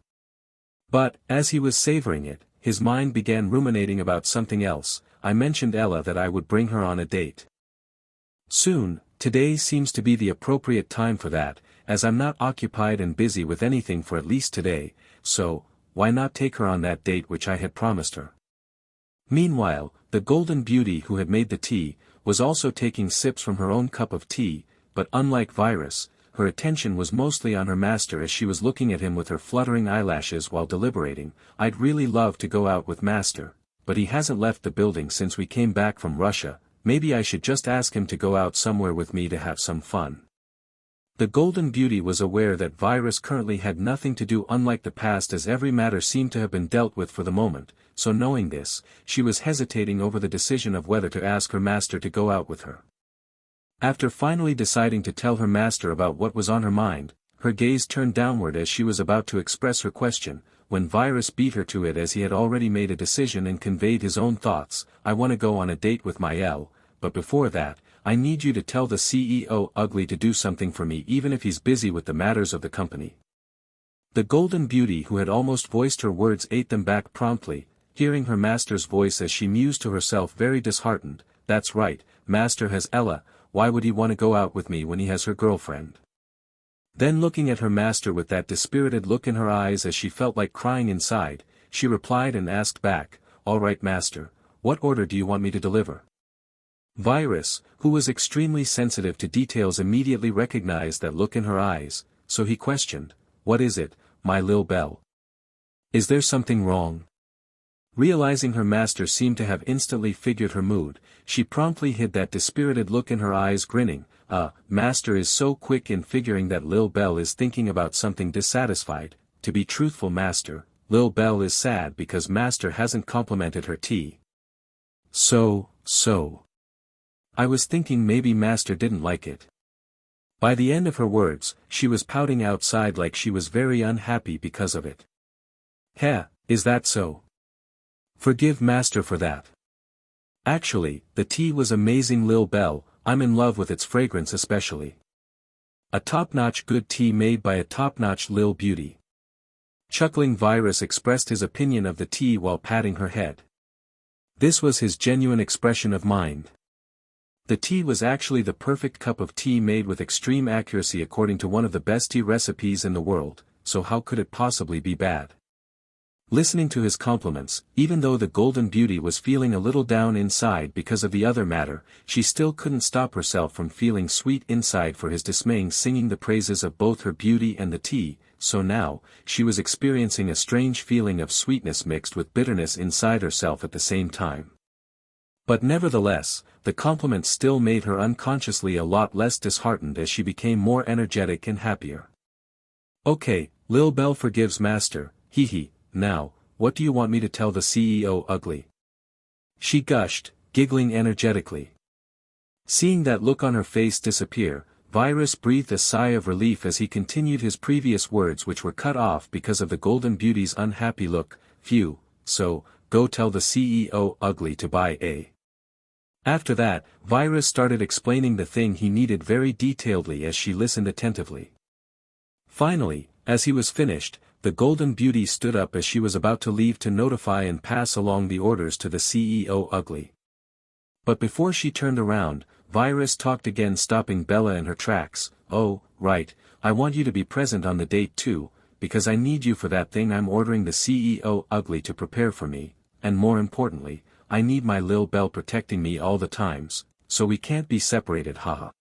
But, as he was savoring it, his mind began ruminating about something else. "I mentioned Ella that I would bring her on a date soon. Today seems to be the appropriate time for that, as I'm not occupied and busy with anything for at least today, so, why not take her on that date which I had promised her?" Meanwhile, the golden beauty who had made the tea, was also taking sips from her own cup of tea, but unlike Virus, her attention was mostly on her master as she was looking at him with her fluttering eyelashes while deliberating. "I'd really love to go out with master, but he hasn't left the building since we came back from Russia. Maybe I should just ask him to go out somewhere with me to have some fun." The golden beauty was aware that Virus currently had nothing to do unlike the past as every matter seemed to have been dealt with for the moment, so knowing this, she was hesitating over the decision of whether to ask her master to go out with her. After finally deciding to tell her master about what was on her mind, her gaze turned downward as she was about to express her question, when Virus beat her to it as he had already made a decision and conveyed his own thoughts. "I want to go on a date with my L, but before that, I need you to tell the CEO Ugly to do something for me even if he's busy with the matters of the company." The golden beauty who had almost voiced her words ate them back promptly, hearing her master's voice as she mused to herself very disheartened. "That's right, master has Ella, why would he want to go out with me when he has her girlfriend?" Then looking at her master with that dispirited look in her eyes as she felt like crying inside, she replied and asked back, "All right master, what order do you want me to deliver?" Virus, who was extremely sensitive to details, immediately recognized that look in her eyes, so he questioned, "What is it, my lil' Belle? Is there something wrong?" Realizing her master seemed to have instantly figured her mood, she promptly hid that dispirited look in her eyes, grinning. Master is so quick in figuring that Lil Belle is thinking about something dissatisfied. To be truthful master, Lil Belle is sad because master hasn't complimented her tea. So. I was thinking maybe master didn't like it." By the end of her words, she was pouting outside like she was very unhappy because of it. "Heh, is that so? Forgive master for that. Actually, the tea was amazing Lil Bell, I'm in love with its fragrance especially. A top-notch good tea made by a top-notch Lil Beauty. Chuckling Virus expressed his opinion of the tea while patting her head. This was his genuine expression of mind. The tea was actually the perfect cup of tea made with extreme accuracy according to one of the best tea recipes in the world, so how could it possibly be bad? Listening to his compliments, even though the Golden Beauty was feeling a little down inside because of the other matter, she still couldn't stop herself from feeling sweet inside for his dismaying singing the praises of both her beauty and the tea, so now, she was experiencing a strange feeling of sweetness mixed with bitterness inside herself at the same time. But nevertheless, the compliments still made her unconsciously a lot less disheartened as she became more energetic and happier. Okay, Lil Bell forgives master, hee hee. Now, what do you want me to tell the CEO ugly? She gushed, giggling energetically. Seeing that look on her face disappear, Virus breathed a sigh of relief as he continued his previous words which were cut off because of the Golden Beauty's unhappy look. Phew, so, go tell the CEO ugly to buy a. After that, Virus started explaining the thing he needed very detailedly as she listened attentively. Finally, as he was finished, the Golden Beauty stood up as she was about to leave to notify and pass along the orders to the CEO ugly. But before she turned around, Virus talked again, stopping Bella in her tracks. Oh, right, I want you to be present on the date too, because I need you for that thing I'm ordering the CEO ugly to prepare for me, and more importantly, I need my Lil Bell protecting me all the times, so we can't be separated, haha.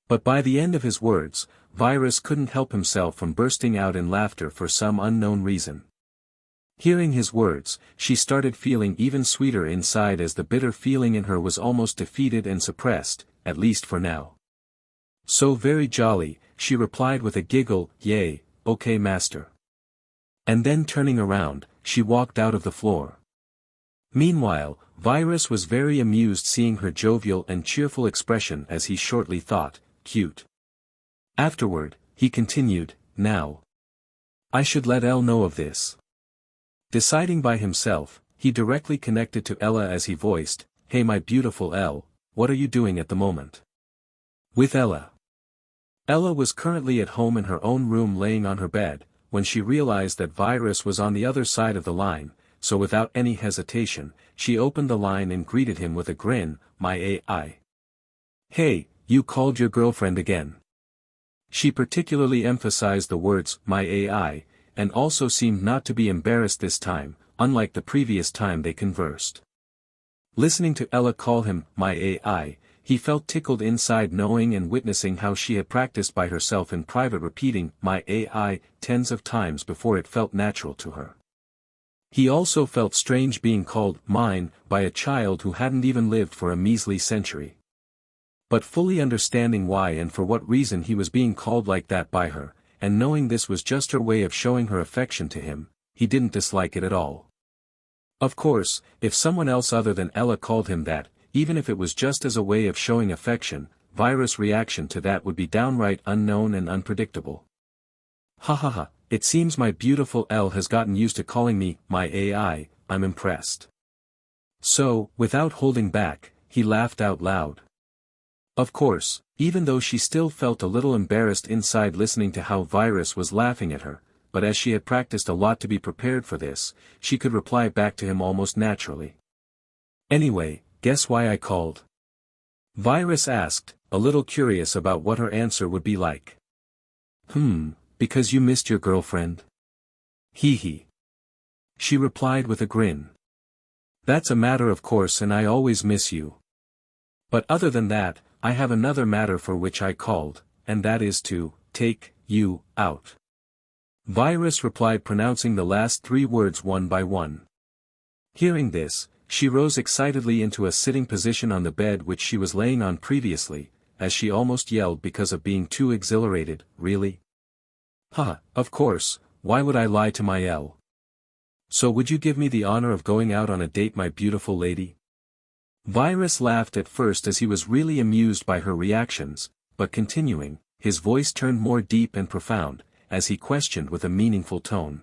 But by the end of his words, Virus couldn't help himself from bursting out in laughter for some unknown reason. Hearing his words, she started feeling even sweeter inside as the bitter feeling in her was almost defeated and suppressed, at least for now. So very jolly, she replied with a giggle, yay, okay master. And then turning around, she walked out of the floor. Meanwhile, Virus was very amused seeing her jovial and cheerful expression as he shortly thought, cute. Afterward, he continued, now. I should let Elle know of this. Deciding by himself, he directly connected to Ella as he voiced, hey my beautiful Elle, what are you doing at the moment? With Ella. Ella was currently at home in her own room laying on her bed, when she realized that Virus was on the other side of the line, so without any hesitation, she opened the line and greeted him with a grin, my AI. Hey, you called your girlfriend again. She particularly emphasized the words, my AI, and also seemed not to be embarrassed this time, unlike the previous time they conversed. Listening to Ella call him, my AI, he felt tickled inside knowing and witnessing how she had practiced by herself in private repeating, my AI, tens of times before it felt natural to her. He also felt strange being called, mine, by a child who hadn't even lived for a measly century. But fully understanding why and for what reason he was being called like that by her, and knowing this was just her way of showing her affection to him, he didn't dislike it at all. Of course, if someone else other than Ella called him that, even if it was just as a way of showing affection, Virus' reaction to that would be downright unknown and unpredictable. Ha ha ha, it seems my beautiful Elle has gotten used to calling me, my AI, I'm impressed. So, without holding back, he laughed out loud. Of course, even though she still felt a little embarrassed inside listening to how Virus was laughing at her, but as she had practiced a lot to be prepared for this, she could reply back to him almost naturally. Anyway, guess why I called? Virus asked, a little curious about what her answer would be like. Because you missed your girlfriend? Hee hee. She replied with a grin. That's a matter of course and I always miss you. But other than that, I have another matter for which I called, and that is to, take, you, out. Virus replied pronouncing the last three words one by one. Hearing this, she rose excitedly into a sitting position on the bed which she was laying on previously, as she almost yelled because of being too exhilarated, really? Of course, why would I lie to my Elle? So would you give me the honor of going out on a date my beautiful lady? Virus laughed at first as he was really amused by her reactions, but continuing, his voice turned more deep and profound, as he questioned with a meaningful tone.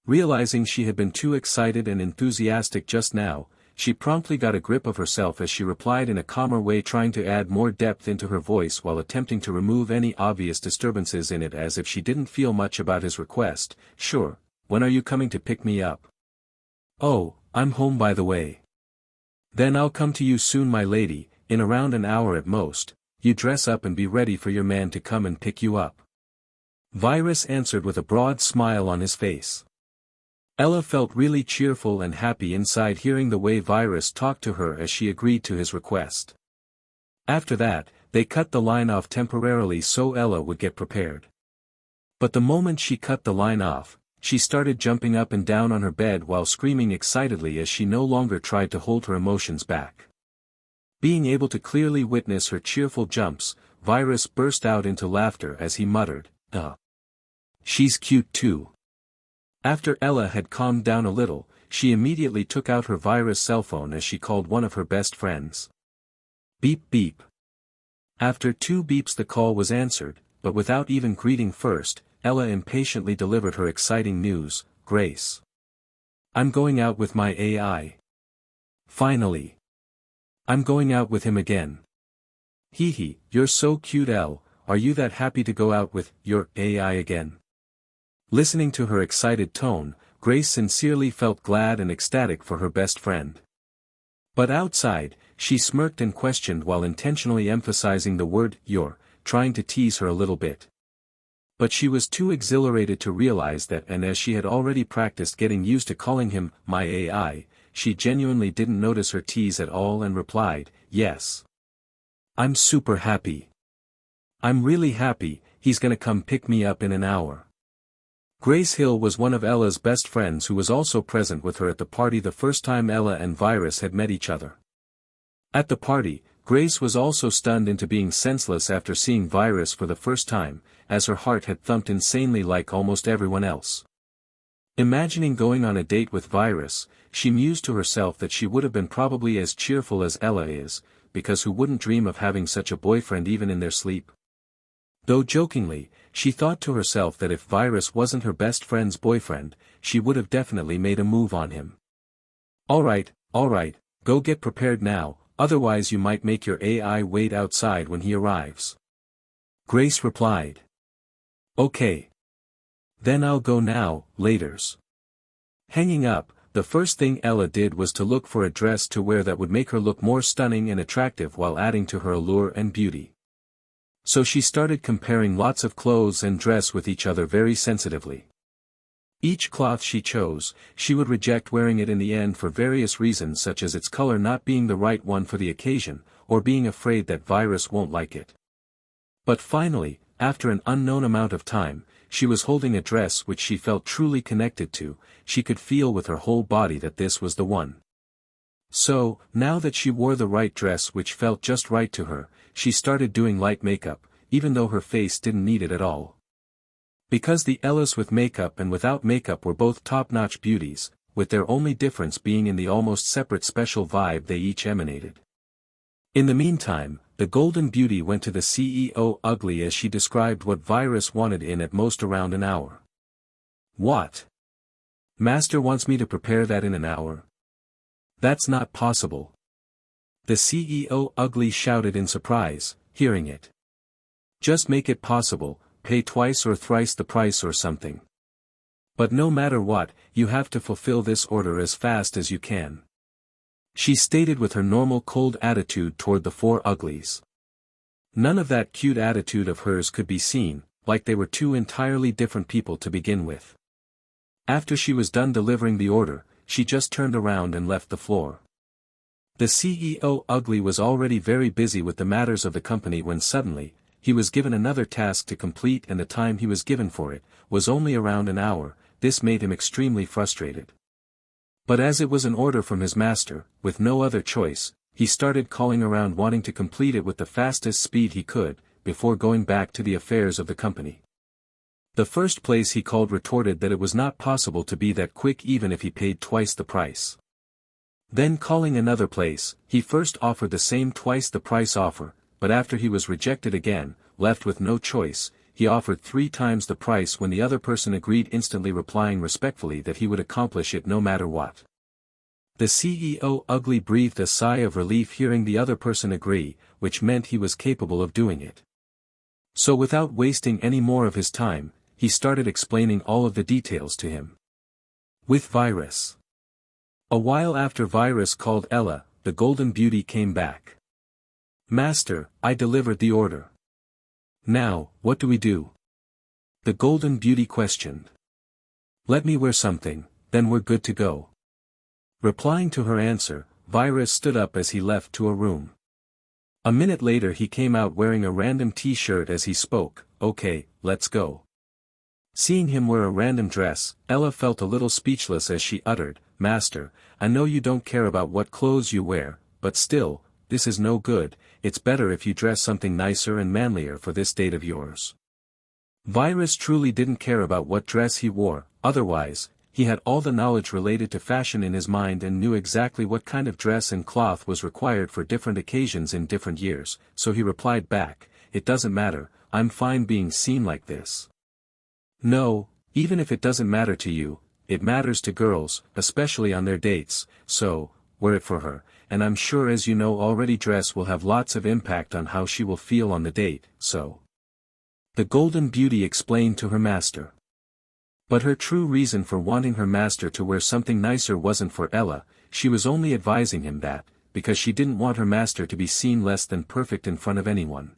Realizing she had been too excited and enthusiastic just now, she promptly got a grip of herself as she replied in a calmer way, trying to add more depth into her voice while attempting to remove any obvious disturbances in it, as if she didn't feel much about his request. "Sure, when are you coming to pick me up?" "Oh, I'm home by the way." "Then I'll come to you soon, my lady, in around an hour at most. You dress up and be ready for your man to come and pick you up." Virus answered with a broad smile on his face. Ella felt really cheerful and happy inside hearing the way Virus talked to her as she agreed to his request. After that, they cut the line off temporarily so Ella would get prepared. But the moment she cut the line off, she started jumping up and down on her bed while screaming excitedly as she no longer tried to hold her emotions back. Being able to clearly witness her cheerful jumps, Virus burst out into laughter as he muttered, "She's cute too." After Ella had calmed down a little, she immediately took out her Virus cell phone as she called one of her best friends. Beep beep. After 2 beeps the call was answered, but without even greeting first, Ella impatiently delivered her exciting news. "Grace. I'm going out with my AI. Finally. I'm going out with him again." "Hee hee, you're so cute, Elle. Are you that happy to go out with your AI again?" Listening to her excited tone, Grace sincerely felt glad and ecstatic for her best friend. But outside, she smirked and questioned while intentionally emphasizing the word "your," trying to tease her a little bit. But she was too exhilarated to realize that, and as she had already practiced getting used to calling him "my AI," she genuinely didn't notice her tease at all and replied, "Yes. I'm super happy. I'm really happy, he's gonna come pick me up in an hour." Grace Hill was one of Ella's best friends who was also present with her at the party the first time Ella and Virus had met each other. At the party, Grace was also stunned into being senseless after seeing Virus for the first time, as her heart had thumped insanely like almost everyone else. Imagining going on a date with Virus, she mused to herself that she would have been probably as cheerful as Ella is, because who wouldn't dream of having such a boyfriend even in their sleep? Though jokingly, she thought to herself that if Virus wasn't her best friend's boyfriend, she would have definitely made a move on him. Alright, go get prepared now, otherwise you might make your AI wait outside when he arrives." Grace replied. "Okay. Then I'll go now, laters." Hanging up, the first thing Ella did was to look for a dress to wear that would make her look more stunning and attractive while adding to her allure and beauty. So she started comparing lots of clothes and dress with each other very sensitively. Each cloth she chose, she would reject wearing it in the end for various reasons, such as its color not being the right one for the occasion, or being afraid that Virus won't like it. But finally, after an unknown amount of time, she was holding a dress which she felt truly connected to. She could feel with her whole body that this was the one. So, now that she wore the right dress which felt just right to her, she started doing light makeup, even though her face didn't need it at all. Because the Ellas with makeup and without makeup were both top-notch beauties, with their only difference being in the almost separate special vibe they each emanated. In the meantime, the Golden Beauty went to the CEO ugly as she described what Virus wanted in at most around an hour. "What? Master wants me to prepare that in an hour? That's not possible." The CEO ugly shouted in surprise, hearing it. "Just make it possible, pay twice or thrice the price or something. But no matter what, you have to fulfill this order as fast as you can," she stated with her normal cold attitude toward the 4 uglies. None of that cute attitude of hers could be seen, like they were 2 entirely different people to begin with. After she was done delivering the order, she just turned around and left the floor. The CEO ugly was already very busy with the matters of the company when suddenly, he was given another task to complete, and the time he was given for it was only around an hour. This made him extremely frustrated. But as it was an order from his master, with no other choice, he started calling around wanting to complete it with the fastest speed he could, before going back to the affairs of the company. The first place he called retorted that it was not possible to be that quick even if he paid twice the price. Then calling another place, he first offered the same twice the price offer, but after he was rejected again, left with no choice, he offered 3 times the price when the other person agreed, instantly replying respectfully that he would accomplish it no matter what. The CEO ugly breathed a sigh of relief hearing the other person agree, which meant he was capable of doing it. So without wasting any more of his time, he started explaining all of the details to him. With Virus. A while after Virus called Ella, the Golden Beauty came back. "Master, I delivered the order. Now, what do we do?" The Golden Beauty questioned. "Let me wear something, then we're good to go." Replying to her answer, Virus stood up as he left to a room. A minute later he came out wearing a random t-shirt as he spoke, "Okay, let's go." Seeing him wear a random dress, Ella felt a little speechless as she uttered, "Master, I know you don't care about what clothes you wear, but still, this is no good, it's better if you dress something nicer and manlier for this date of yours." Virus truly didn't care about what dress he wore, otherwise, he had all the knowledge related to fashion in his mind and knew exactly what kind of dress and cloth was required for different occasions in different years, so he replied back, "It doesn't matter, I'm fine being seen like this." "No, even if it doesn't matter to you, it matters to girls, especially on their dates, so, wear it for her, and I'm sure as you know already dress will have lots of impact on how she will feel on the date, so." The Golden Beauty explained to her master. But her true reason for wanting her master to wear something nicer wasn't for Ella, she was only advising him that, because she didn't want her master to be seen less than perfect in front of anyone.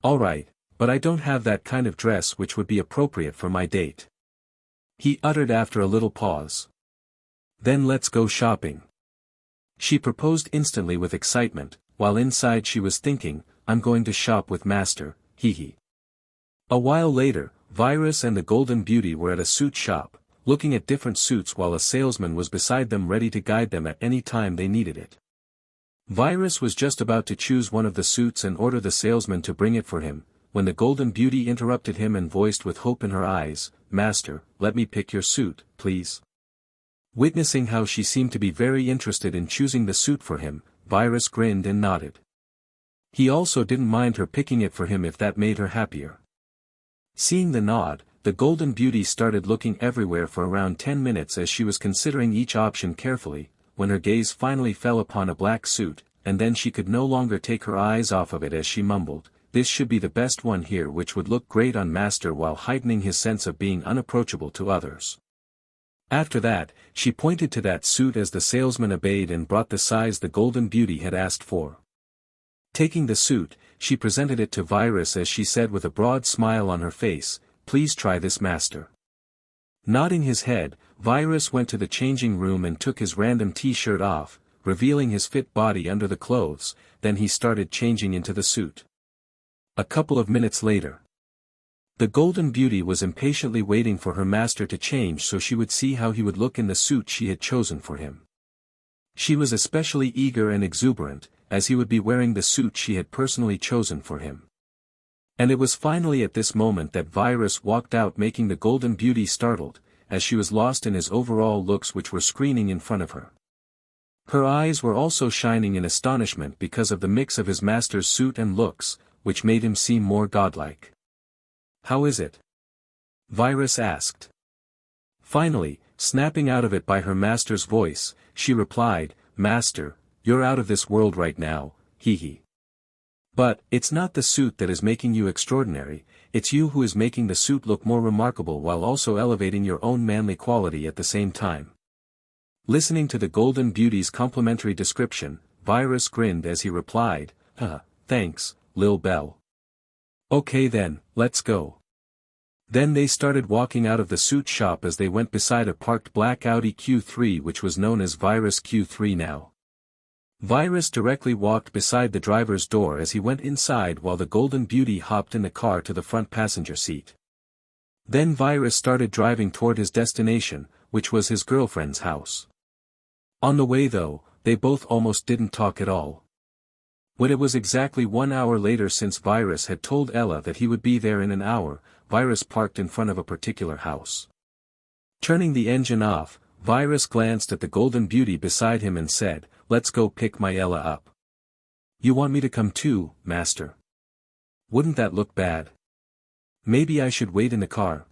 "Alright, but I don't have that kind of dress which would be appropriate for my date," he uttered after a little pause. "Then let's go shopping," she proposed instantly with excitement, while inside she was thinking, "I'm going to shop with master, hee. A while later, Virus and the Golden Beauty were at a suit shop, looking at different suits while a salesman was beside them ready to guide them at any time they needed it. Virus was just about to choose one of the suits and order the salesman to bring it for him, when the Golden Beauty interrupted him and voiced with hope in her eyes, "Master, let me pick your suit, please." Witnessing how she seemed to be very interested in choosing the suit for him, Virus grinned and nodded. He also didn't mind her picking it for him if that made her happier. Seeing the nod, the Golden Beauty started looking everywhere for around 10 minutes as she was considering each option carefully, when her gaze finally fell upon a black suit, and then she could no longer take her eyes off of it as she mumbled, "This should be the best one here which would look great on master while heightening his sense of being unapproachable to others." After that, she pointed to that suit as the salesman obeyed and brought the size the Golden Beauty had asked for. Taking the suit, she presented it to Virus as she said with a broad smile on her face, "Please try this, master." Nodding his head, Virus went to the changing room and took his random t-shirt off, revealing his fit body under the clothes, then he started changing into the suit. A couple of minutes later, the Golden Beauty was impatiently waiting for her master to change so she would see how he would look in the suit she had chosen for him. She was especially eager and exuberant, as he would be wearing the suit she had personally chosen for him. And it was finally at this moment that Virus walked out, making the Golden Beauty startled, as she was lost in his overall looks which were screening in front of her. Her eyes were also shining in astonishment because of the mix of his master's suit and looks, which made him seem more godlike. "How is it?" Virus asked. Finally, snapping out of it by her master's voice, she replied, "Master, you're out of this world right now, hee. But, it's not the suit that is making you extraordinary, it's you who is making the suit look more remarkable while also elevating your own manly quality at the same time." Listening to the Golden Beauty's complimentary description, Virus grinned as he replied, Thanks, Lil Bell. Okay then, let's go." Then they started walking out of the suit shop as they went beside a parked black Audi Q3 which was known as Virus Q3 now. Virus directly walked beside the driver's door as he went inside while the Golden Beauty hopped in the car to the front passenger seat. Then Virus started driving toward his destination, which was his girlfriend's house. On the way though, they both almost didn't talk at all. When it was exactly 1 hour later since Virus had told Ella that he would be there in an hour, Virus parked in front of a particular house. Turning the engine off, Virus glanced at the Golden Beauty beside him and said, "Let's go pick my Ella up." "You want me to come too, master?" "Wouldn't that look bad?" Maybe I should wait in the car?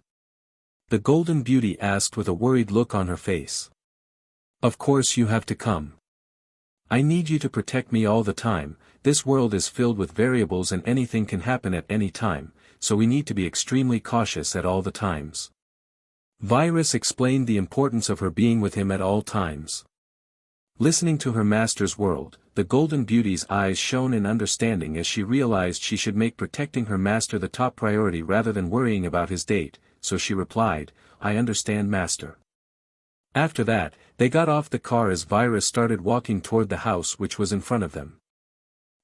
The golden beauty asked with a worried look on her face. Of course you have to come. I need you to protect me all the time. This world is filled with variables and anything can happen at any time, so we need to be extremely cautious at all the times. Virus explained the importance of her being with him at all times. Listening to her master's world, the golden beauty's eyes shone in understanding as she realized she should make protecting her master the top priority rather than worrying about his date, so she replied, I understand, master. After that, they got off the car as Virus started walking toward the house which was in front of them.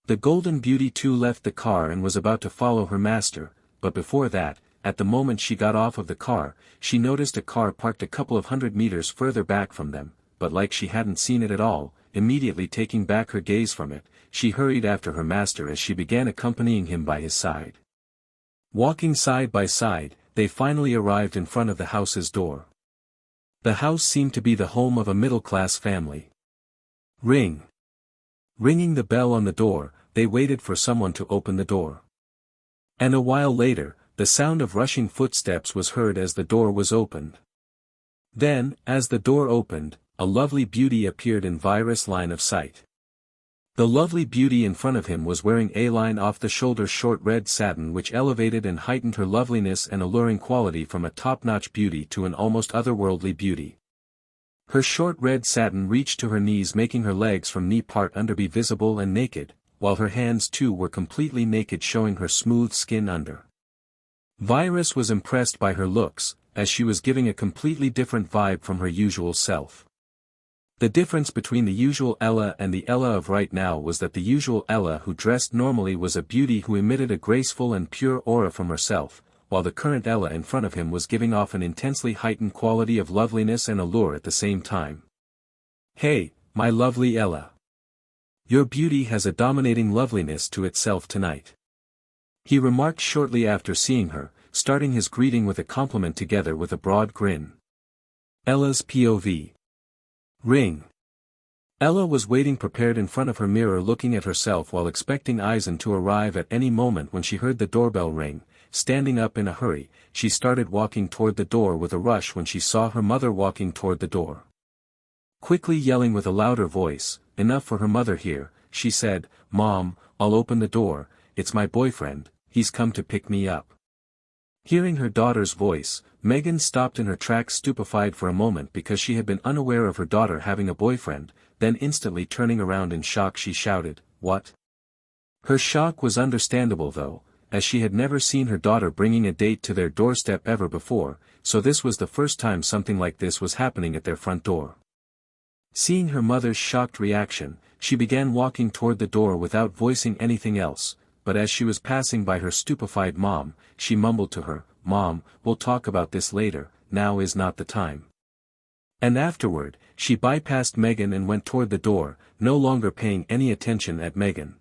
The golden beauty too left the car and was about to follow her master, but before that, at the moment she got off of the car, she noticed a car parked a couple of 100 meters further back from them, but like she hadn't seen it at all, immediately taking back her gaze from it, she hurried after her master as she began accompanying him by his side. Walking side by side, they finally arrived in front of the house's door. The house seemed to be the home of a middle-class family. Ring. Ringing the bell on the door, they waited for someone to open the door. And a while later, the sound of rushing footsteps was heard as the door was opened. Then, as the door opened, a lovely beauty appeared in Virus' line of sight. The lovely beauty in front of him was wearing A-line off-the-shoulder short red satin which elevated and heightened her loveliness and alluring quality from a top-notch beauty to an almost otherworldly beauty. Her short red satin reached to her knees, making her legs from knee part under be visible and naked, while her hands too were completely naked, showing her smooth skin under. Virus was impressed by her looks, as she was giving a completely different vibe from her usual self. The difference between the usual Ella and the Ella of right now was that the usual Ella who dressed normally was a beauty who emitted a graceful and pure aura from herself, while the current Ella in front of him was giving off an intensely heightened quality of loveliness and allure at the same time. Hey, my lovely Ella. Your beauty has a dominating loveliness to itself tonight. He remarked shortly after seeing her, starting his greeting with a compliment together with a broad grin. Ella's POV. Ring. Ella was waiting prepared in front of her mirror looking at herself while expecting Eisen to arrive at any moment when she heard the doorbell ring. Standing up in a hurry, she started walking toward the door with a rush when she saw her mother walking toward the door. Quickly yelling with a louder voice, enough for her mother here, she said, Mom, I'll open the door, it's my boyfriend, he's come to pick me up. Hearing her daughter's voice, Megan stopped in her tracks stupefied for a moment because she had been unaware of her daughter having a boyfriend, then instantly turning around in shock she shouted, What? Her shock was understandable though, as she had never seen her daughter bringing a date to their doorstep ever before, so this was the first time something like this was happening at their front door. Seeing her mother's shocked reaction, she began walking toward the door without voicing anything else, but as she was passing by her stupefied mom, she mumbled to her, Mom, we'll talk about this later, now is not the time. And afterward, she bypassed Megan and went toward the door, no longer paying any attention at Megan.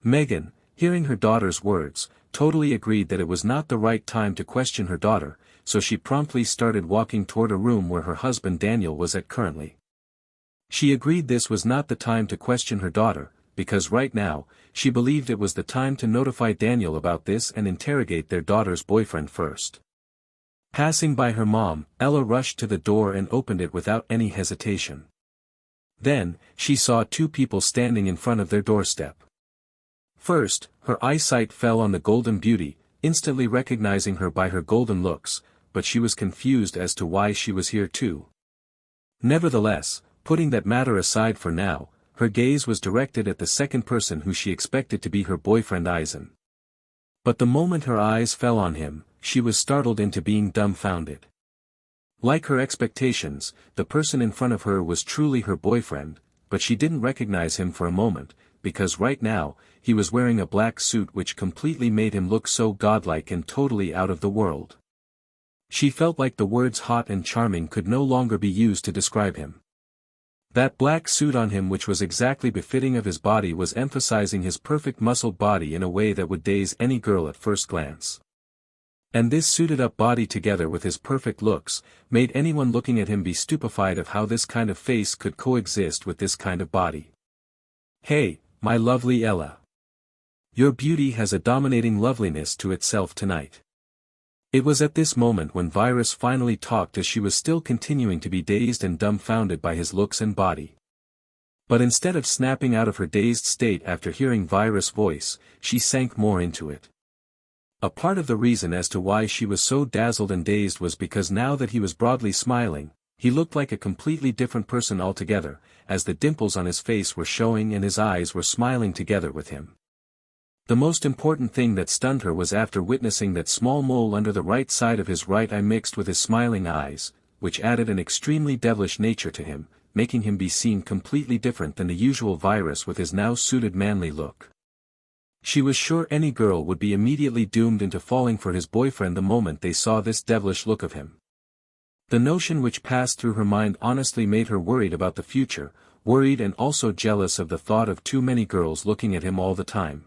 Megan, hearing her daughter's words, totally agreed that it was not the right time to question her daughter, so she promptly started walking toward a room where her husband Daniel was at currently. She agreed this was not the time to question her daughter, because right now, she believed it was the time to notify Daniel about this and interrogate their daughter's boyfriend first. Passing by her mom, Ella rushed to the door and opened it without any hesitation. Then, she saw two people standing in front of their doorstep. First, her eyesight fell on the golden beauty, instantly recognizing her by her golden looks, but she was confused as to why she was here too. Nevertheless, putting that matter aside for now, her gaze was directed at the second person who she expected to be her boyfriend Eisen. But the moment her eyes fell on him, she was startled into being dumbfounded. Like her expectations, the person in front of her was truly her boyfriend, but she didn't recognize him for a moment, because right now, he was wearing a black suit which completely made him look so godlike and totally out of the world. She felt like the words hot and charming could no longer be used to describe him. That black suit on him which was exactly befitting of his body was emphasizing his perfect muscled body in a way that would daze any girl at first glance. And this suited-up body together with his perfect looks, made anyone looking at him be stupefied of how this kind of face could coexist with this kind of body. Hey, my lovely Ella. Your beauty has a dominating loveliness to itself tonight. It was at this moment when Virus finally talked, as she was still continuing to be dazed and dumbfounded by his looks and body. But instead of snapping out of her dazed state after hearing Virus' voice, she sank more into it. A part of the reason as to why she was so dazzled and dazed was because now that he was broadly smiling, he looked like a completely different person altogether, as the dimples on his face were showing and his eyes were smiling together with him. The most important thing that stunned her was after witnessing that small mole under the right side of his right eye mixed with his smiling eyes, which added an extremely devilish nature to him, making him be seen completely different than the usual Virus with his now suited manly look. She was sure any girl would be immediately doomed into falling for his boyfriend the moment they saw this devilish look of him. The notion which passed through her mind honestly made her worried about the future, worried and also jealous of the thought of too many girls looking at him all the time.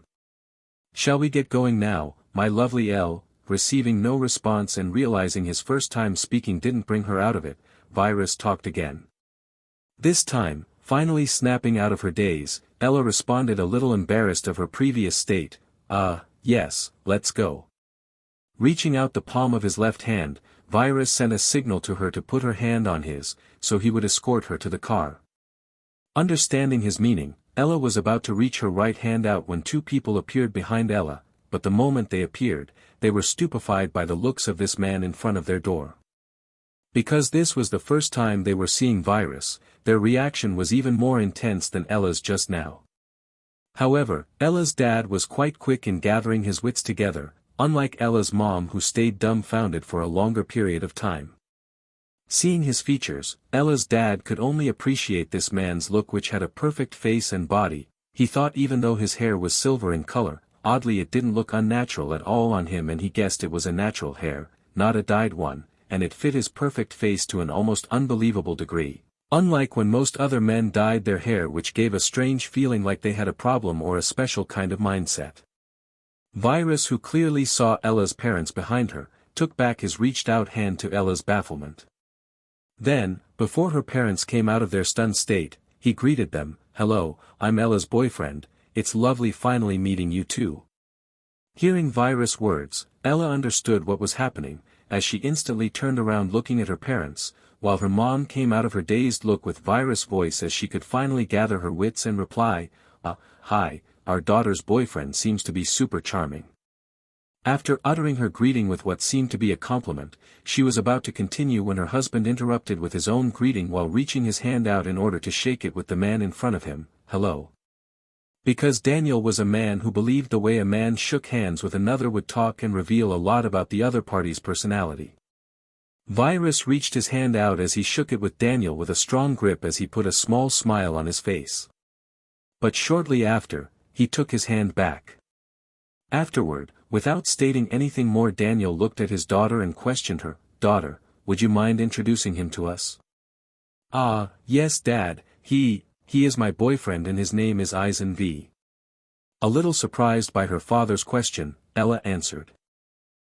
"Shall we get going now, my lovely Elle?" Receiving no response and realizing his first time speaking didn't bring her out of it, Virus talked again. This time, finally snapping out of her daze, Ella responded a little embarrassed of her previous state, yes, let's go." Reaching out the palm of his left hand, Virus sent a signal to her to put her hand on his, so he would escort her to the car. Understanding his meaning, Ella was about to reach her right hand out when two people appeared behind Ella, but the moment they appeared, they were stupefied by the looks of this man in front of their door. Because this was the first time they were seeing Virus, their reaction was even more intense than Ella's just now. However, Ella's dad was quite quick in gathering his wits together, unlike Ella's mom who stayed dumbfounded for a longer period of time. Seeing his features, Ella's dad could only appreciate this man's look, which had a perfect face and body. He thought even though his hair was silver in color, oddly it didn't look unnatural at all on him, and he guessed it was a natural hair, not a dyed one, and it fit his perfect face to an almost unbelievable degree, unlike when most other men dyed their hair, which gave a strange feeling like they had a problem or a special kind of mindset. Virus, who clearly saw Ella's parents behind her, took back his reached-out hand to Ella's bafflement. Then, before her parents came out of their stunned state, he greeted them, "Hello, I'm Ella's boyfriend, it's lovely finally meeting you too." Hearing Virus' words, Ella understood what was happening, as she instantly turned around looking at her parents, while her mom came out of her dazed look with Virus' voice as she could finally gather her wits and reply, "Hi, our daughter's boyfriend seems to be super charming." After uttering her greeting with what seemed to be a compliment, she was about to continue when her husband interrupted with his own greeting while reaching his hand out in order to shake it with the man in front of him, "Hello." Because Daniel was a man who believed the way a man shook hands with another would talk and reveal a lot about the other party's personality. Virus reached his hand out as he shook it with Daniel with a strong grip as he put a small smile on his face. But shortly after, he took his hand back. Afterward, without stating anything more, Daniel looked at his daughter and questioned her, "Daughter, would you mind introducing him to us?" Yes Dad, he is my boyfriend and his name is Eisen V." A little surprised by her father's question, Ella answered.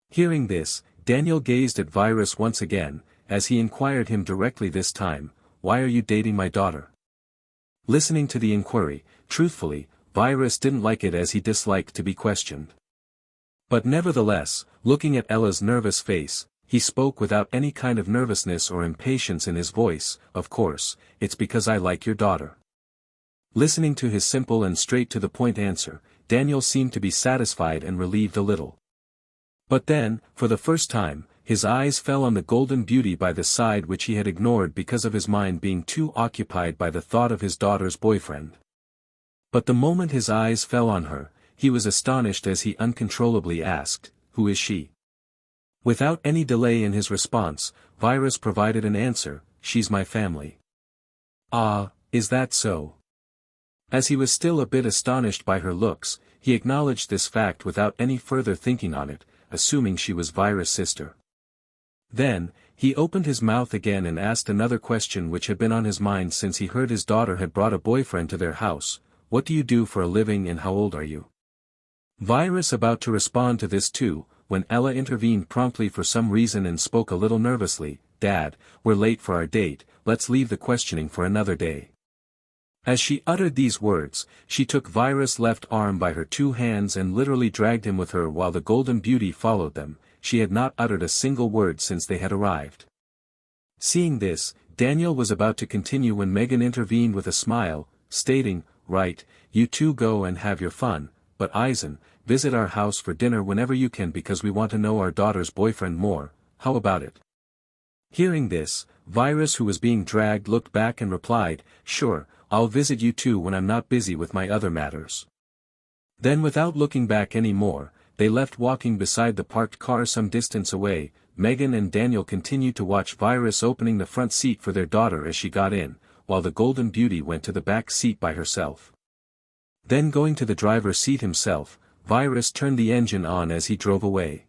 Hearing this, Daniel gazed at Virus once again, as he inquired him directly this time, "Why are you dating my daughter?" Listening to the inquiry, truthfully, Virus didn't like it as he disliked to be questioned. But nevertheless, looking at Ella's nervous face, he spoke without any kind of nervousness or impatience in his voice, "Of course, it's because I like your daughter." Listening to his simple and straight-to-the-point answer, Daniel seemed to be satisfied and relieved a little. But then, for the first time, his eyes fell on the golden beauty by the side, which he had ignored because of his mind being too occupied by the thought of his daughter's boyfriend. But the moment his eyes fell on her, he was astonished as he uncontrollably asked, "Who is she?" Without any delay in his response, Virus provided an answer, "She's my family." Is that so?" As he was still a bit astonished by her looks, he acknowledged this fact without any further thinking on it, assuming she was Virus' sister. Then, he opened his mouth again and asked another question which had been on his mind since he heard his daughter had brought a boyfriend to their house, "What do you do for a living and how old are you?" Virus about to respond to this too, when Ella intervened promptly for some reason and spoke a little nervously, "Dad, we're late for our date, let's leave the questioning for another day." As she uttered these words, she took Virus' left arm by her two hands and literally dragged him with her while the golden beauty followed them, she had not uttered a single word since they had arrived. Seeing this, Daniel was about to continue when Megan intervened with a smile, stating, "Right, you two go and have your fun, but Eisen, visit our house for dinner whenever you can because we want to know our daughter's boyfriend more, how about it?" Hearing this, Virus, who was being dragged, looked back and replied, "Sure, I'll visit you too when I'm not busy with my other matters." Then without looking back any more, they left walking beside the parked car some distance away. Megan and Daniel continued to watch Virus opening the front seat for their daughter as she got in, while the Golden Beauty went to the back seat by herself. Then going to the driver's seat himself, Virus turned the engine on as he drove away.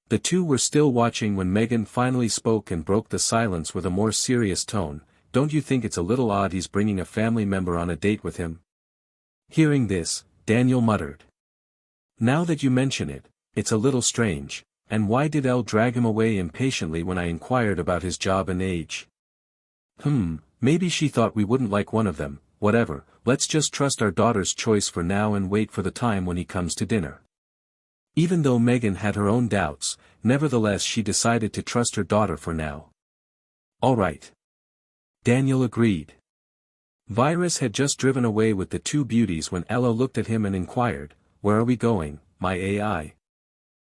The two were still watching when Megan finally spoke and broke the silence with a more serious tone. "Don't you think it's a little odd he's bringing a family member on a date with him?" Hearing this, Daniel muttered, "Now that you mention it, it's a little strange. And why did Elle drag him away impatiently when I inquired about his job and age? Maybe she thought we wouldn't like one of them. Whatever, let's just trust our daughter's choice for now and wait for the time when he comes to dinner." Even though Megan had her own doubts, nevertheless she decided to trust her daughter for now. "All right." Daniel agreed. Virus had just driven away with the two beauties when Ella looked at him and inquired, "Where are we going, my AI?"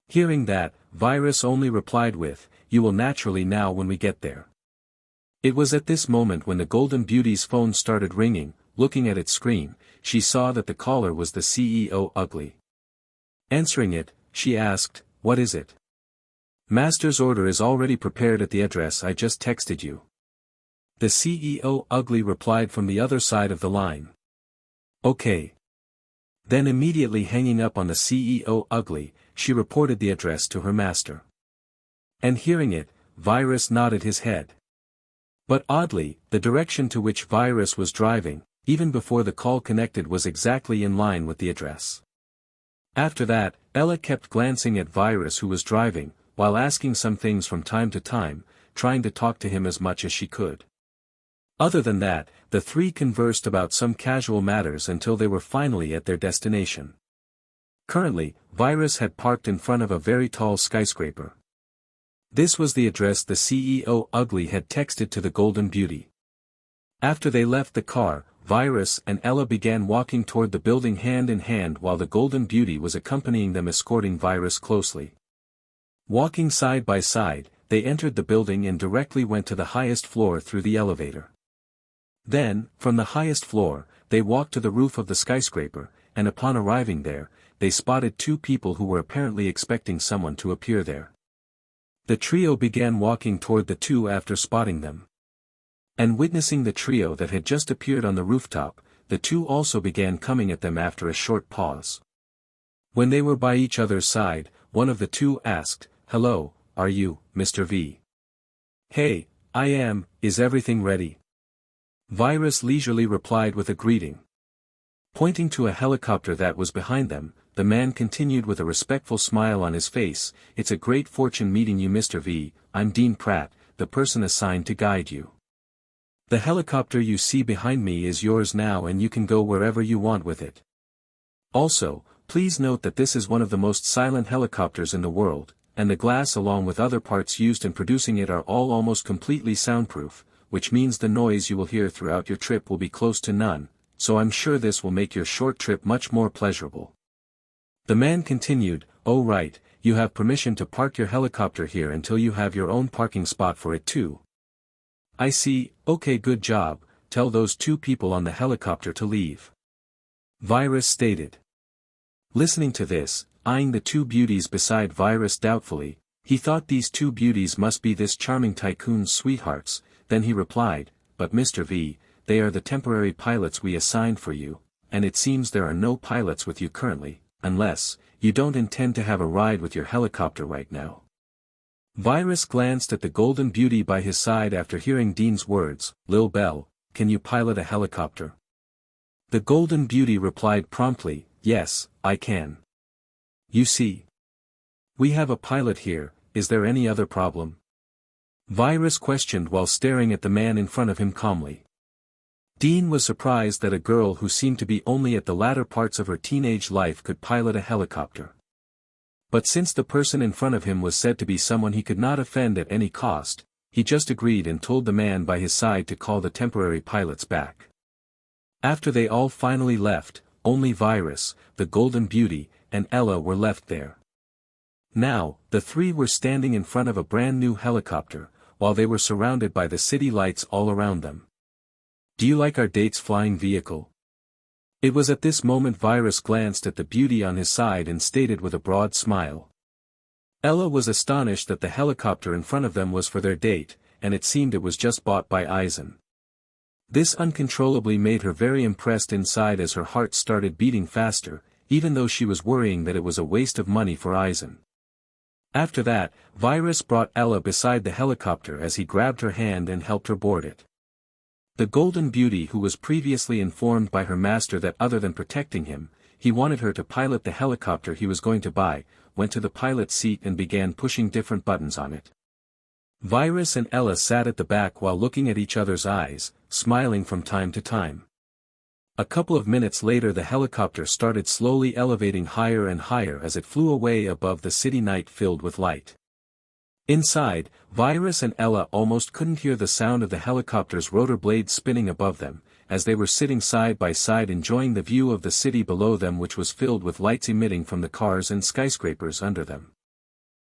Hearing that, Virus only replied with, "You will naturally now when we get there." It was at this moment when the Golden Beauty's phone started ringing. Looking at its screen, she saw that the caller was the CEO Ugly. Answering it, she asked, "What is it?" "Master's order is already prepared at the address I just texted you." The CEO Ugly replied from the other side of the line. "Okay." Then immediately hanging up on the CEO Ugly, she reported the address to her master. And hearing it, Virus nodded his head. But oddly, the direction to which Virus was driving, even before the call connected, was exactly in line with the address. After that, Ella kept glancing at Virus, who was driving, while asking some things from time to time, trying to talk to him as much as she could. Other than that, the three conversed about some casual matters until they were finally at their destination. Currently, Virus had parked in front of a very tall skyscraper. This was the address the CEO Ugly had texted to the Golden Beauty. After they left the car, Virus and Ella began walking toward the building hand in hand while the Golden Beauty was accompanying them, escorting Virus closely. Walking side by side, they entered the building and directly went to the highest floor through the elevator. Then, from the highest floor, they walked to the roof of the skyscraper, and upon arriving there, they spotted two people who were apparently expecting someone to appear there. The trio began walking toward the two after spotting them. And witnessing the trio that had just appeared on the rooftop, the two also began coming at them after a short pause. When they were by each other's side, one of the two asked, "Hello, are you, Mr. V?" "Hey, I am, is everything ready?" Virus leisurely replied with a greeting. Pointing to a helicopter that was behind them, the man continued with a respectful smile on his face, "It's a great fortune meeting you, Mr. V. I'm Dean Pratt, the person assigned to guide you. The helicopter you see behind me is yours now and you can go wherever you want with it. Also, please note that this is one of the most silent helicopters in the world, and the glass along with other parts used in producing it are all almost completely soundproof, which means the noise you will hear throughout your trip will be close to none, so I'm sure this will make your short trip much more pleasurable." The man continued, "Oh right, you have permission to park your helicopter here until you have your own parking spot for it too. I see, okay, good job, tell those two people on the helicopter to leave," Virus stated. Listening to this, eyeing the two beauties beside Virus doubtfully, he thought these two beauties must be this charming tycoon's sweethearts. Then he replied, "But Mr. V, they are the temporary pilots we assigned for you, and it seems there are no pilots with you currently, unless, you don't intend to have a ride with your helicopter right now." Virus glanced at the Golden Beauty by his side after hearing Dean's words, "Lil Bell, can you pilot a helicopter?" The Golden Beauty replied promptly, "Yes, I can. You see, we have a pilot here, is there any other problem?" Virus questioned while staring at the man in front of him calmly. Dean was surprised that a girl who seemed to be only at the latter parts of her teenage life could pilot a helicopter. But since the person in front of him was said to be someone he could not offend at any cost, he just agreed and told the man by his side to call the temporary pilots back. After they all finally left, only Virus, the Golden Beauty, and Ella were left there. Now, the three were standing in front of a brand new helicopter, while they were surrounded by the city lights all around them. "Do you like our date's flying vehicle?" It was at this moment Virus glanced at the beauty on his side and stated with a broad smile. Ella was astonished that the helicopter in front of them was for their date, and it seemed it was just bought by Eisen. This uncontrollably made her very impressed inside as her heart started beating faster, even though she was worrying that it was a waste of money for Eisen. After that, Virus brought Ella beside the helicopter as he grabbed her hand and helped her board it. The Golden Beauty, who was previously informed by her master that other than protecting him, he wanted her to pilot the helicopter he was going to buy, went to the pilot's seat and began pushing different buttons on it. Virus and Ella sat at the back while looking at each other's eyes, smiling from time to time. A couple of minutes later the helicopter started slowly elevating higher and higher as it flew away above the city night filled with light. Inside, Virus and Ella almost couldn't hear the sound of the helicopter's rotor blades spinning above them, as they were sitting side by side enjoying the view of the city below them, which was filled with lights emitting from the cars and skyscrapers under them.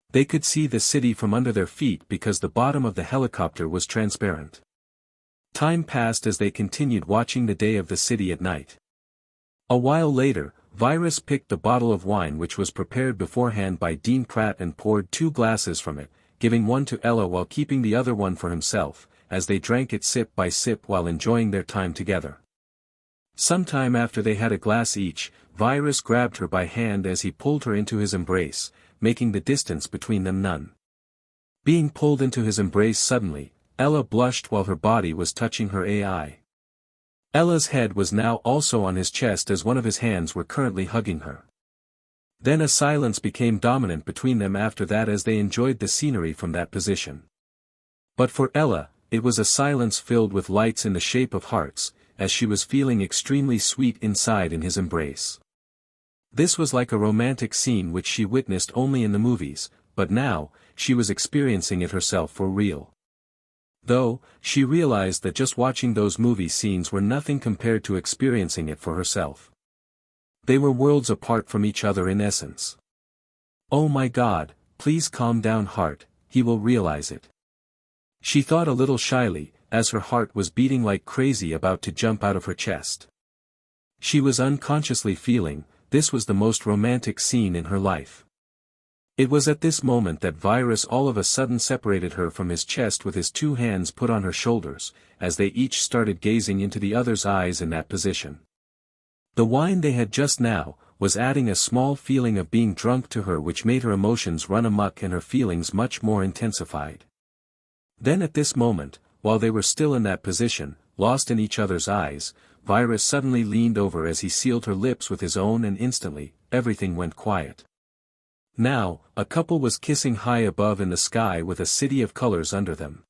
They could see the city from under their feet because the bottom of the helicopter was transparent. Time passed as they continued watching the day of the city at night. A while later, Virus picked the bottle of wine which was prepared beforehand by Dean Pratt and poured 2 glasses from it, giving one to Ella while keeping the other one for himself, as they drank it sip by sip while enjoying their time together. Sometime after they had a glass each, Virus grabbed her by hand as he pulled her into his embrace, making the distance between them none. Being pulled into his embrace suddenly, Ella blushed while her body was touching her AI. Ella's head was now also on his chest as one of his hands were currently hugging her. Then a silence became dominant between them after that as they enjoyed the scenery from that position. But for Ella, it was a silence filled with lights in the shape of hearts, as she was feeling extremely sweet inside in his embrace. This was like a romantic scene which she witnessed only in the movies, but now, she was experiencing it herself for real. Though, she realized that just watching those movie scenes were nothing compared to experiencing it for herself. They were worlds apart from each other in essence. "Oh my God, please calm down, heart, he will realize it." She thought a little shyly, as her heart was beating like crazy about to jump out of her chest. She was unconsciously feeling, this was the most romantic scene in her life. It was at this moment that Virus all of a sudden separated her from his chest with his 2 hands put on her shoulders, as they each started gazing into the other's eyes in that position. The wine they had just now, was adding a small feeling of being drunk to her which made her emotions run amok and her feelings much more intensified. Then at this moment, while they were still in that position, lost in each other's eyes, Virus suddenly leaned over as he sealed her lips with his own and instantly, everything went quiet. Now, a couple was kissing high above in the sky with a city of colors under them.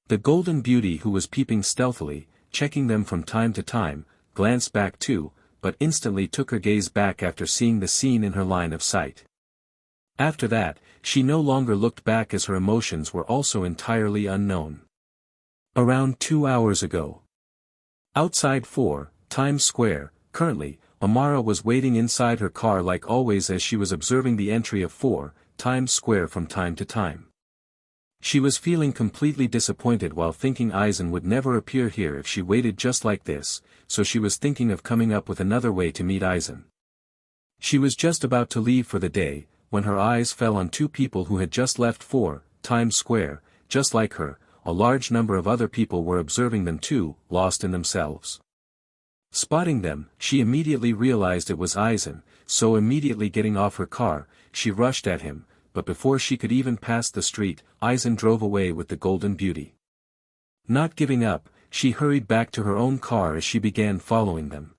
The Golden Beauty, who was peeping stealthily, checking them from time to time, glanced back too, but instantly took her gaze back after seeing the scene in her line of sight. After that, she no longer looked back as her emotions were also entirely unknown. Around 2 hours ago. Outside 4, Times Square, currently, Amara was waiting inside her car like always as she was observing the entry of 4, Times Square from time to time. She was feeling completely disappointed while thinking Eisen would never appear here if she waited just like this, so she was thinking of coming up with another way to meet Eisen. She was just about to leave for the day, when her eyes fell on 2 people who had just left 4, Times Square, just like her. A large number of other people were observing them too, lost in themselves. Spotting them, she immediately realized it was Eisen, so immediately getting off her car, she rushed at him, but before she could even pass the street, Eisen drove away with the Golden Beauty. Not giving up, she hurried back to her own car as she began following them.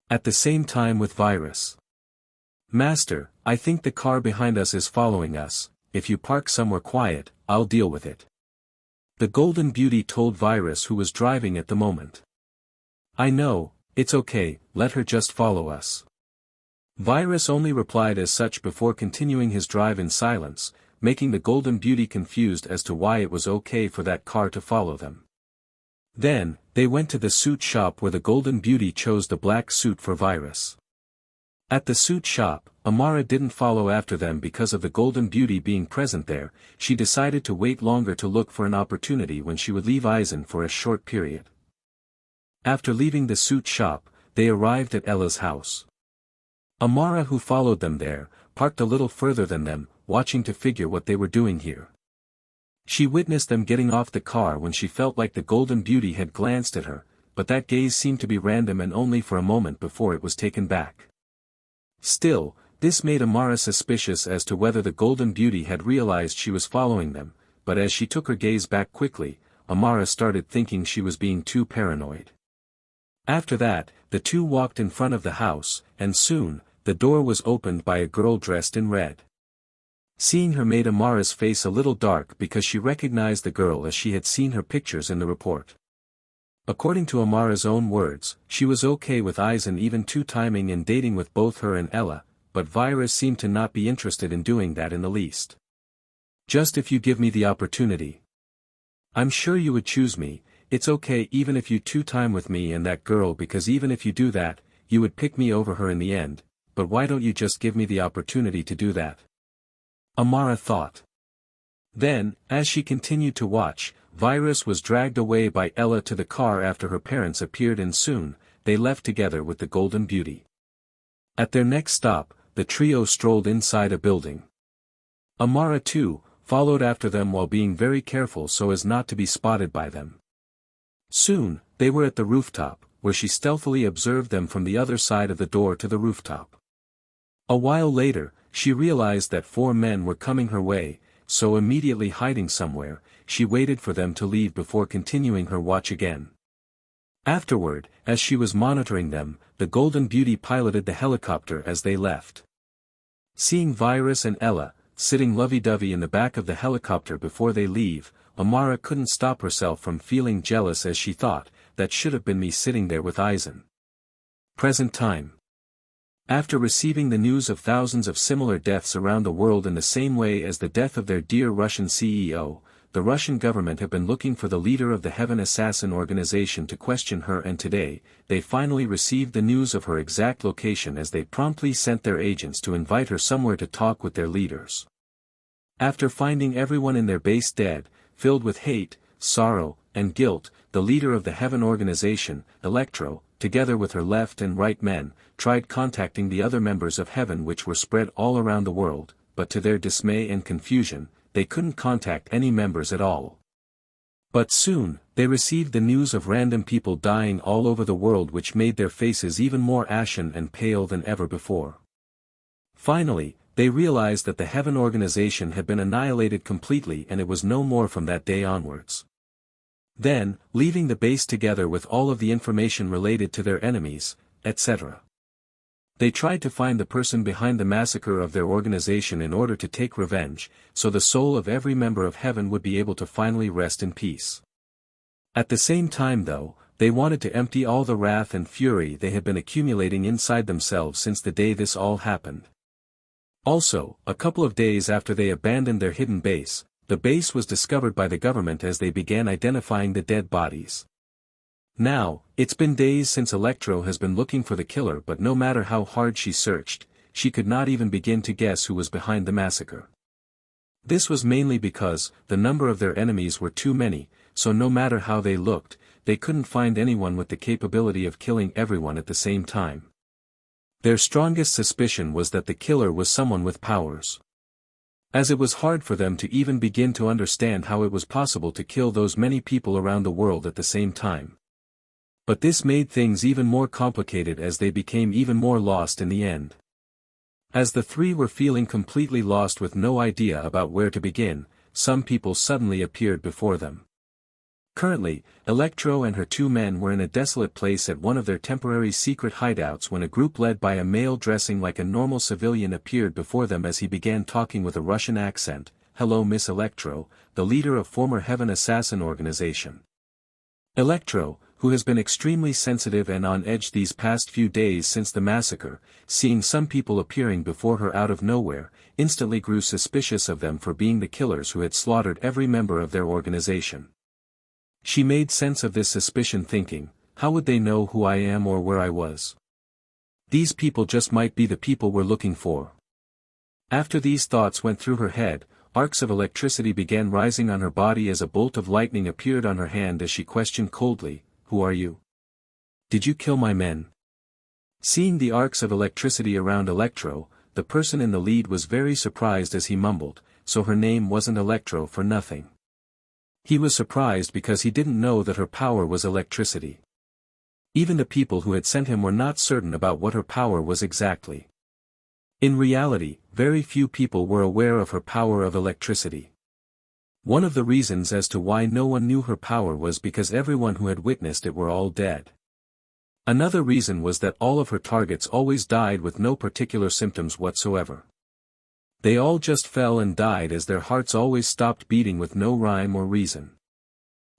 At the same time with Virus. "Master, I think the car behind us is following us. If you park somewhere quiet, I'll deal with it." The Golden Beauty told Virus, who was driving at the moment. "I know, it's okay, let her just follow us." Virus only replied as such before continuing his drive in silence, making the Golden Beauty confused as to why it was okay for that car to follow them. Then, they went to the suit shop where the Golden Beauty chose the black suit for Virus. At the suit shop, Amara didn't follow after them because of the Golden Beauty being present there. She decided to wait longer to look for an opportunity when she would leave Eisen for a short period. After leaving the suit shop, they arrived at Ella's house. Amara, who followed them there, parked a little further than them, watching to figure what they were doing here. She witnessed them getting off the car when she felt like the Golden Beauty had glanced at her, but that gaze seemed to be random and only for a moment before it was taken back. Still, this made Amara suspicious as to whether the Golden Beauty had realized she was following them, but as she took her gaze back quickly, Amara started thinking she was being too paranoid. After that, the two walked in front of the house, and soon, the door was opened by a girl dressed in red. Seeing her made Amara's face a little dark because she recognized the girl as she had seen her pictures in the report. According to Amara's own words, she was okay with Eisen even two-timing and dating with both her and Ella, but Virus seemed to not be interested in doing that in the least. Just if you give me the opportunity. I'm sure you would choose me. It's okay even if you two-time with me and that girl, because even if you do that, you would pick me over her in the end, but why don't you just give me the opportunity to do that? Amara thought. Then, as she continued to watch, Virus was dragged away by Ella to the car after her parents appeared, and soon, they left together with the Golden Beauty. At their next stop, the trio strolled inside a building. Amara too, followed after them while being very careful so as not to be spotted by them. Soon, they were at the rooftop, where she stealthily observed them from the other side of the door to the rooftop. A while later, she realized that 4 men were coming her way, so immediately hiding somewhere, she waited for them to leave before continuing her watch again. Afterward, as she was monitoring them, the Golden Beauty piloted the helicopter as they left. Seeing Virus and Ella, sitting lovey-dovey in the back of the helicopter before they leave, Amara couldn't stop herself from feeling jealous as she thought, that should have been me sitting there with Eisen. Present time. After receiving the news of thousands of similar deaths around the world in the same way as the death of their dear Russian CEO, the Russian government have been looking for the leader of the Heaven Assassin organization to question her, and today, they finally received the news of her exact location as they promptly sent their agents to invite her somewhere to talk with their leaders. After finding everyone in their base dead, filled with hate, sorrow, and guilt, the leader of the Heaven organization, Electro, together with her left and right men, tried contacting the other members of Heaven which were spread all around the world, but to their dismay and confusion, they couldn't contact any members at all. But soon, they received the news of random people dying all over the world, which made their faces even more ashen and pale than ever before. Finally, they realized that the Heaven organization had been annihilated completely, and it was no more from that day onwards. Then, leaving the base together with all of the information related to their enemies, etc. They tried to find the person behind the massacre of their organization in order to take revenge, so the soul of every member of Heaven would be able to finally rest in peace. At the same time though, they wanted to empty all the wrath and fury they had been accumulating inside themselves since the day this all happened. Also, a couple of days after they abandoned their hidden base, the base was discovered by the government as they began identifying the dead bodies. Now, it's been days since Electro has been looking for the killer, but no matter how hard she searched, she could not even begin to guess who was behind the massacre. This was mainly because the number of their enemies were too many, so no matter how they looked, they couldn't find anyone with the capability of killing everyone at the same time. Their strongest suspicion was that the killer was someone with powers. As it was hard for them to even begin to understand how it was possible to kill those many people around the world at the same time. But this made things even more complicated as they became even more lost in the end. As the three were feeling completely lost with no idea about where to begin, some people suddenly appeared before them. Currently, Electro and her 2 men were in a desolate place at one of their temporary secret hideouts when a group led by a male dressing like a normal civilian appeared before them as he began talking with a Russian accent. "Hello, Miss Electro, the leader of former Heaven Assassin organization." Electro, who has been extremely sensitive and on edge these past few days since the massacre, seeing some people appearing before her out of nowhere, instantly grew suspicious of them for being the killers who had slaughtered every member of their organization. She made sense of this suspicion, thinking, how would they know who I am or where I was? These people just might be the people we're looking for. After these thoughts went through her head, arcs of electricity began rising on her body as a bolt of lightning appeared on her hand as she questioned coldly, "Who are you? Did you kill my men?" Seeing the arcs of electricity around Electro, the person in the lead was very surprised as he mumbled, "So her name wasn't Electro for nothing." He was surprised because he didn't know that her power was electricity. Even the people who had sent him were not certain about what her power was exactly. In reality, very few people were aware of her power of electricity. One of the reasons as to why no one knew her power was because everyone who had witnessed it were all dead. Another reason was that all of her targets always died with no particular symptoms whatsoever. They all just fell and died as their hearts always stopped beating with no rhyme or reason.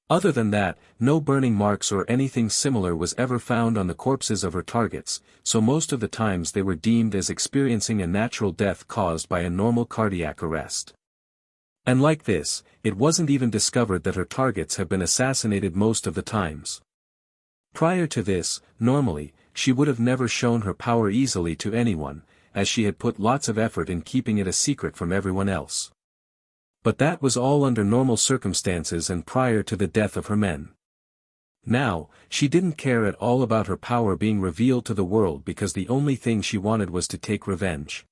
Other than that, no burning marks or anything similar was ever found on the corpses of her targets, so most of the times they were deemed as experiencing a natural death caused by a normal cardiac arrest. And like this, it wasn't even discovered that her targets have been assassinated most of the times. Prior to this, normally, she would have never shown her power easily to anyone, as she had put lots of effort in keeping it a secret from everyone else. But that was all under normal circumstances and prior to the death of her men. Now, she didn't care at all about her power being revealed to the world because the only thing she wanted was to take revenge.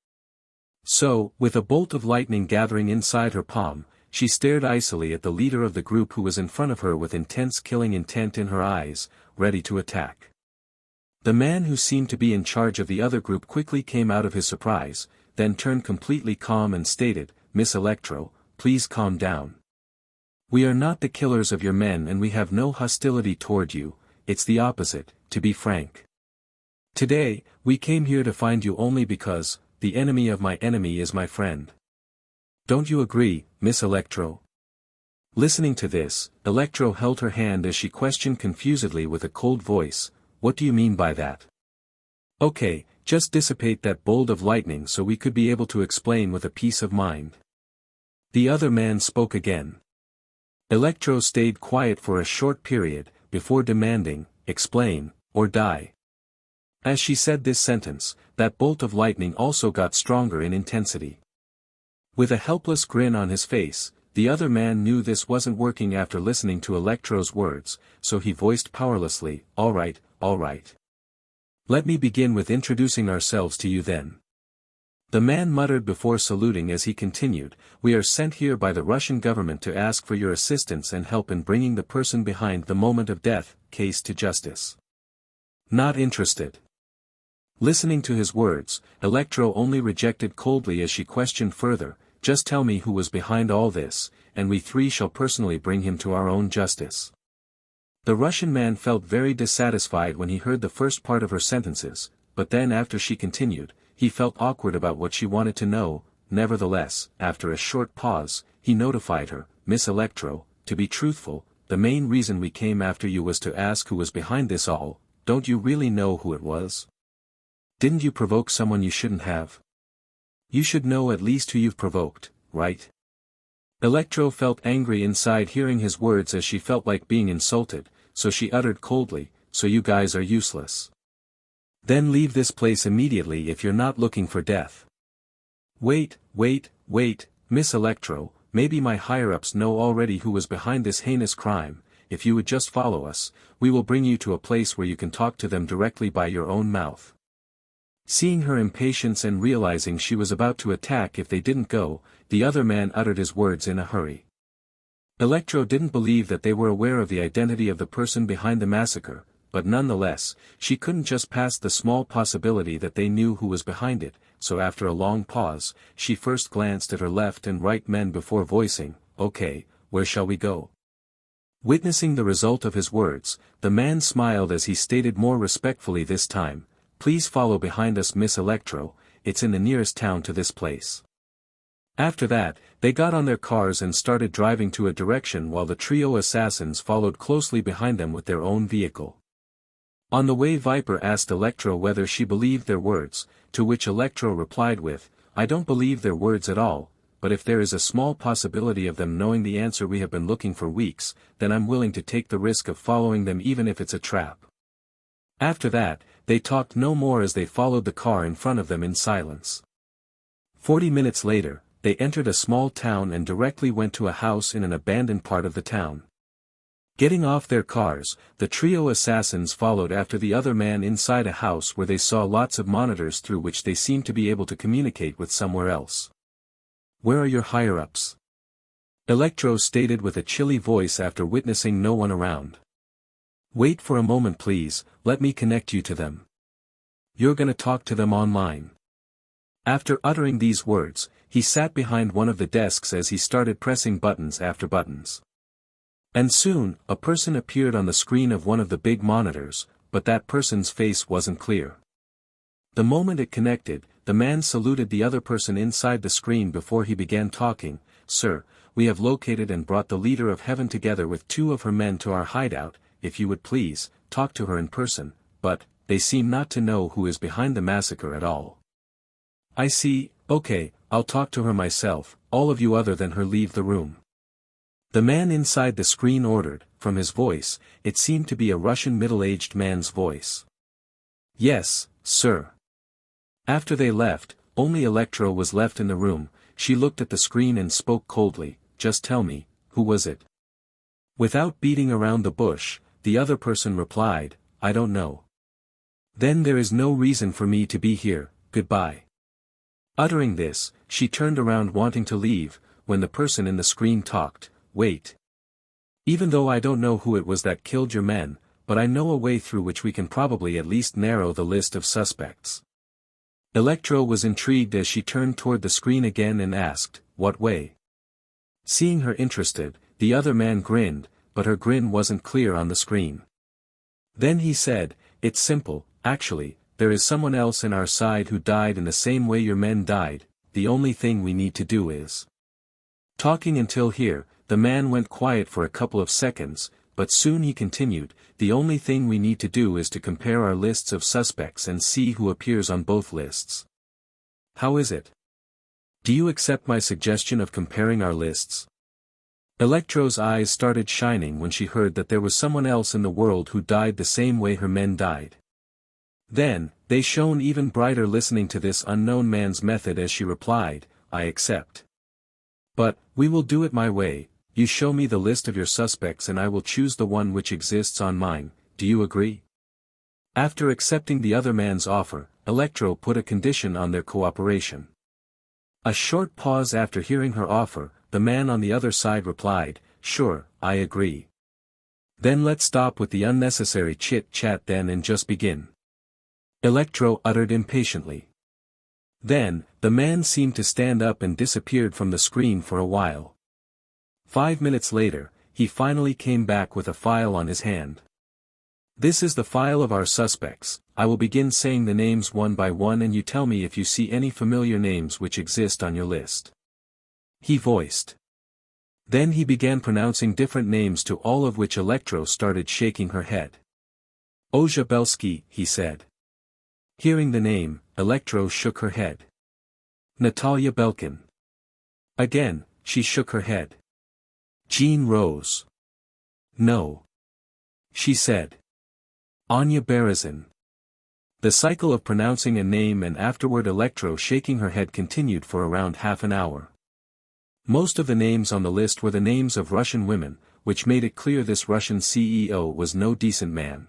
So, with a bolt of lightning gathering inside her palm, she stared icily at the leader of the group who was in front of her with intense killing intent in her eyes, ready to attack. The man who seemed to be in charge of the other group quickly came out of his surprise, then turned completely calm and stated, "Miss Electro, please calm down. We are not the killers of your men and we have no hostility toward you, it's the opposite, to be frank. Today, we came here to find you only because, the enemy of my enemy is my friend. Don't you agree, Miss Electro?" Listening to this, Electro held her hand as she questioned confusedly with a cold voice, "What do you mean by that?" "Okay, just dissipate that bolt of lightning so we could be able to explain with a peace of mind." The other man spoke again. Electro stayed quiet for a short period, before demanding, "Explain, or die." As she said this sentence, that bolt of lightning also got stronger in intensity. With a helpless grin on his face, the other man knew this wasn't working after listening to Electro's words, so he voiced powerlessly, all right. Let me begin with introducing ourselves to you then." The man muttered before saluting as he continued, "We are sent here by the Russian government to ask for your assistance and help in bringing the person behind the moment of death case to justice." "Not interested." Listening to his words, Electro only rejected coldly as she questioned further, "Just tell me who was behind all this, and we three shall personally bring him to our own justice." The Russian man felt very dissatisfied when he heard the first part of her sentences, but then after she continued, he felt awkward about what she wanted to know. Nevertheless, after a short pause, he notified her, "Miss Electro, to be truthful, the main reason we came after you was to ask who was behind this all. Don't you really know who it was? Didn't you provoke someone you shouldn't have? You should know at least who you've provoked, right?" Electro felt angry inside hearing his words as she felt like being insulted, so she uttered coldly, "So you guys are useless. Then leave this place immediately if you're not looking for death." Wait, Miss Electro, maybe my higher-ups know already who was behind this heinous crime. If you would just follow us, we will bring you to a place where you can talk to them directly by your own mouth. Seeing her impatience and realizing she was about to attack if they didn't go, the other man uttered his words in a hurry. Electro didn't believe that they were aware of the identity of the person behind the massacre, but nonetheless, she couldn't just pass the small possibility that they knew who was behind it, so after a long pause, she first glanced at her left and right men before voicing, "Okay, where shall we go?" Witnessing the result of his words, the man smiled as he stated more respectfully this time, "Please follow behind us, Miss Electro, it's in the nearest town to this place." After that, they got on their cars and started driving to a direction while the trio assassins followed closely behind them with their own vehicle. On the way, Viper asked Electro whether she believed their words, to which Electro replied with, "I don't believe their words at all, but if there is a small possibility of them knowing the answer we have been looking for weeks, then I'm willing to take the risk of following them even if it's a trap." After that, they talked no more as they followed the car in front of them in silence. 40 minutes later, they entered a small town and directly went to a house in an abandoned part of the town. Getting off their cars, the trio assassins followed after the other man inside a house where they saw lots of monitors through which they seemed to be able to communicate with somewhere else. "Where are your higher-ups?" Electro stated with a chilly voice after witnessing no one around. "Wait for a moment please, let me connect you to them. You're gonna talk to them online." After uttering these words, he sat behind one of the desks as he started pressing buttons after buttons. And soon, a person appeared on the screen of one of the big monitors, but that person's face wasn't clear. The moment it connected, the man saluted the other person inside the screen before he began talking. "Sir, we have located and brought the leader of heaven together with 2 of her men to our hideout. If you would please, talk to her in person, but, they seem not to know who is behind the massacre at all." "I see, okay, I'll talk to her myself, all of you other than her leave the room." The man inside the screen ordered. From his voice, it seemed to be a Russian middle-aged man's voice. "Yes, sir." After they left, only Electro was left in the room. She looked at the screen and spoke coldly, "Just tell me, who was it?" Without beating around the bush, the other person replied, "I don't know." "Then there is no reason for me to be here, goodbye." Uttering this, she turned around wanting to leave, when the person in the screen talked. "Wait. Even though I don't know who it was that killed your men, but I know a way through which we can probably at least narrow the list of suspects." Electro was intrigued as she turned toward the screen again and asked, "What way?" Seeing her interested, the other man grinned, but her grin wasn't clear on the screen. Then he said, "It's simple, actually, there is someone else in our side who died in the same way your men died, the only thing we need to do is..." Talking until here, the man went quiet for a couple of seconds, but soon he continued, "The only thing we need to do is to compare our lists of suspects and see who appears on both lists. How is it? Do you accept my suggestion of comparing our lists?" Electro's eyes started shining when she heard that there was someone else in the world who died the same way her men died. Then, they shone even brighter listening to this unknown man's method as she replied, "I accept. But, we will do it my way. You show me the list of your suspects and I will choose the one which exists on mine, do you agree?" After accepting the other man's offer, Electro put a condition on their cooperation. A short pause after hearing her offer, the man on the other side replied, "Sure, I agree. Then let's stop with the unnecessary chit-chat then and just begin." Electro uttered impatiently. Then, the man seemed to stand up and disappeared from the screen for a while. 5 minutes later, he finally came back with a file on his hand. "This is the file of our suspects. I will begin saying the names one by one and you tell me if you see any familiar names which exist on your list," he voiced. Then he began pronouncing different names to all of which Electro started shaking her head. "Ozha Belsky," he said. Hearing the name, Electro shook her head. "Natalia Belkin." Again, she shook her head. "Jean Rose." "No," she said. "Anya Berezin." The cycle of pronouncing a name and afterward Electro shaking her head continued for around half an hour. Most of the names on the list were the names of Russian women, which made it clear this Russian CEO was no decent man.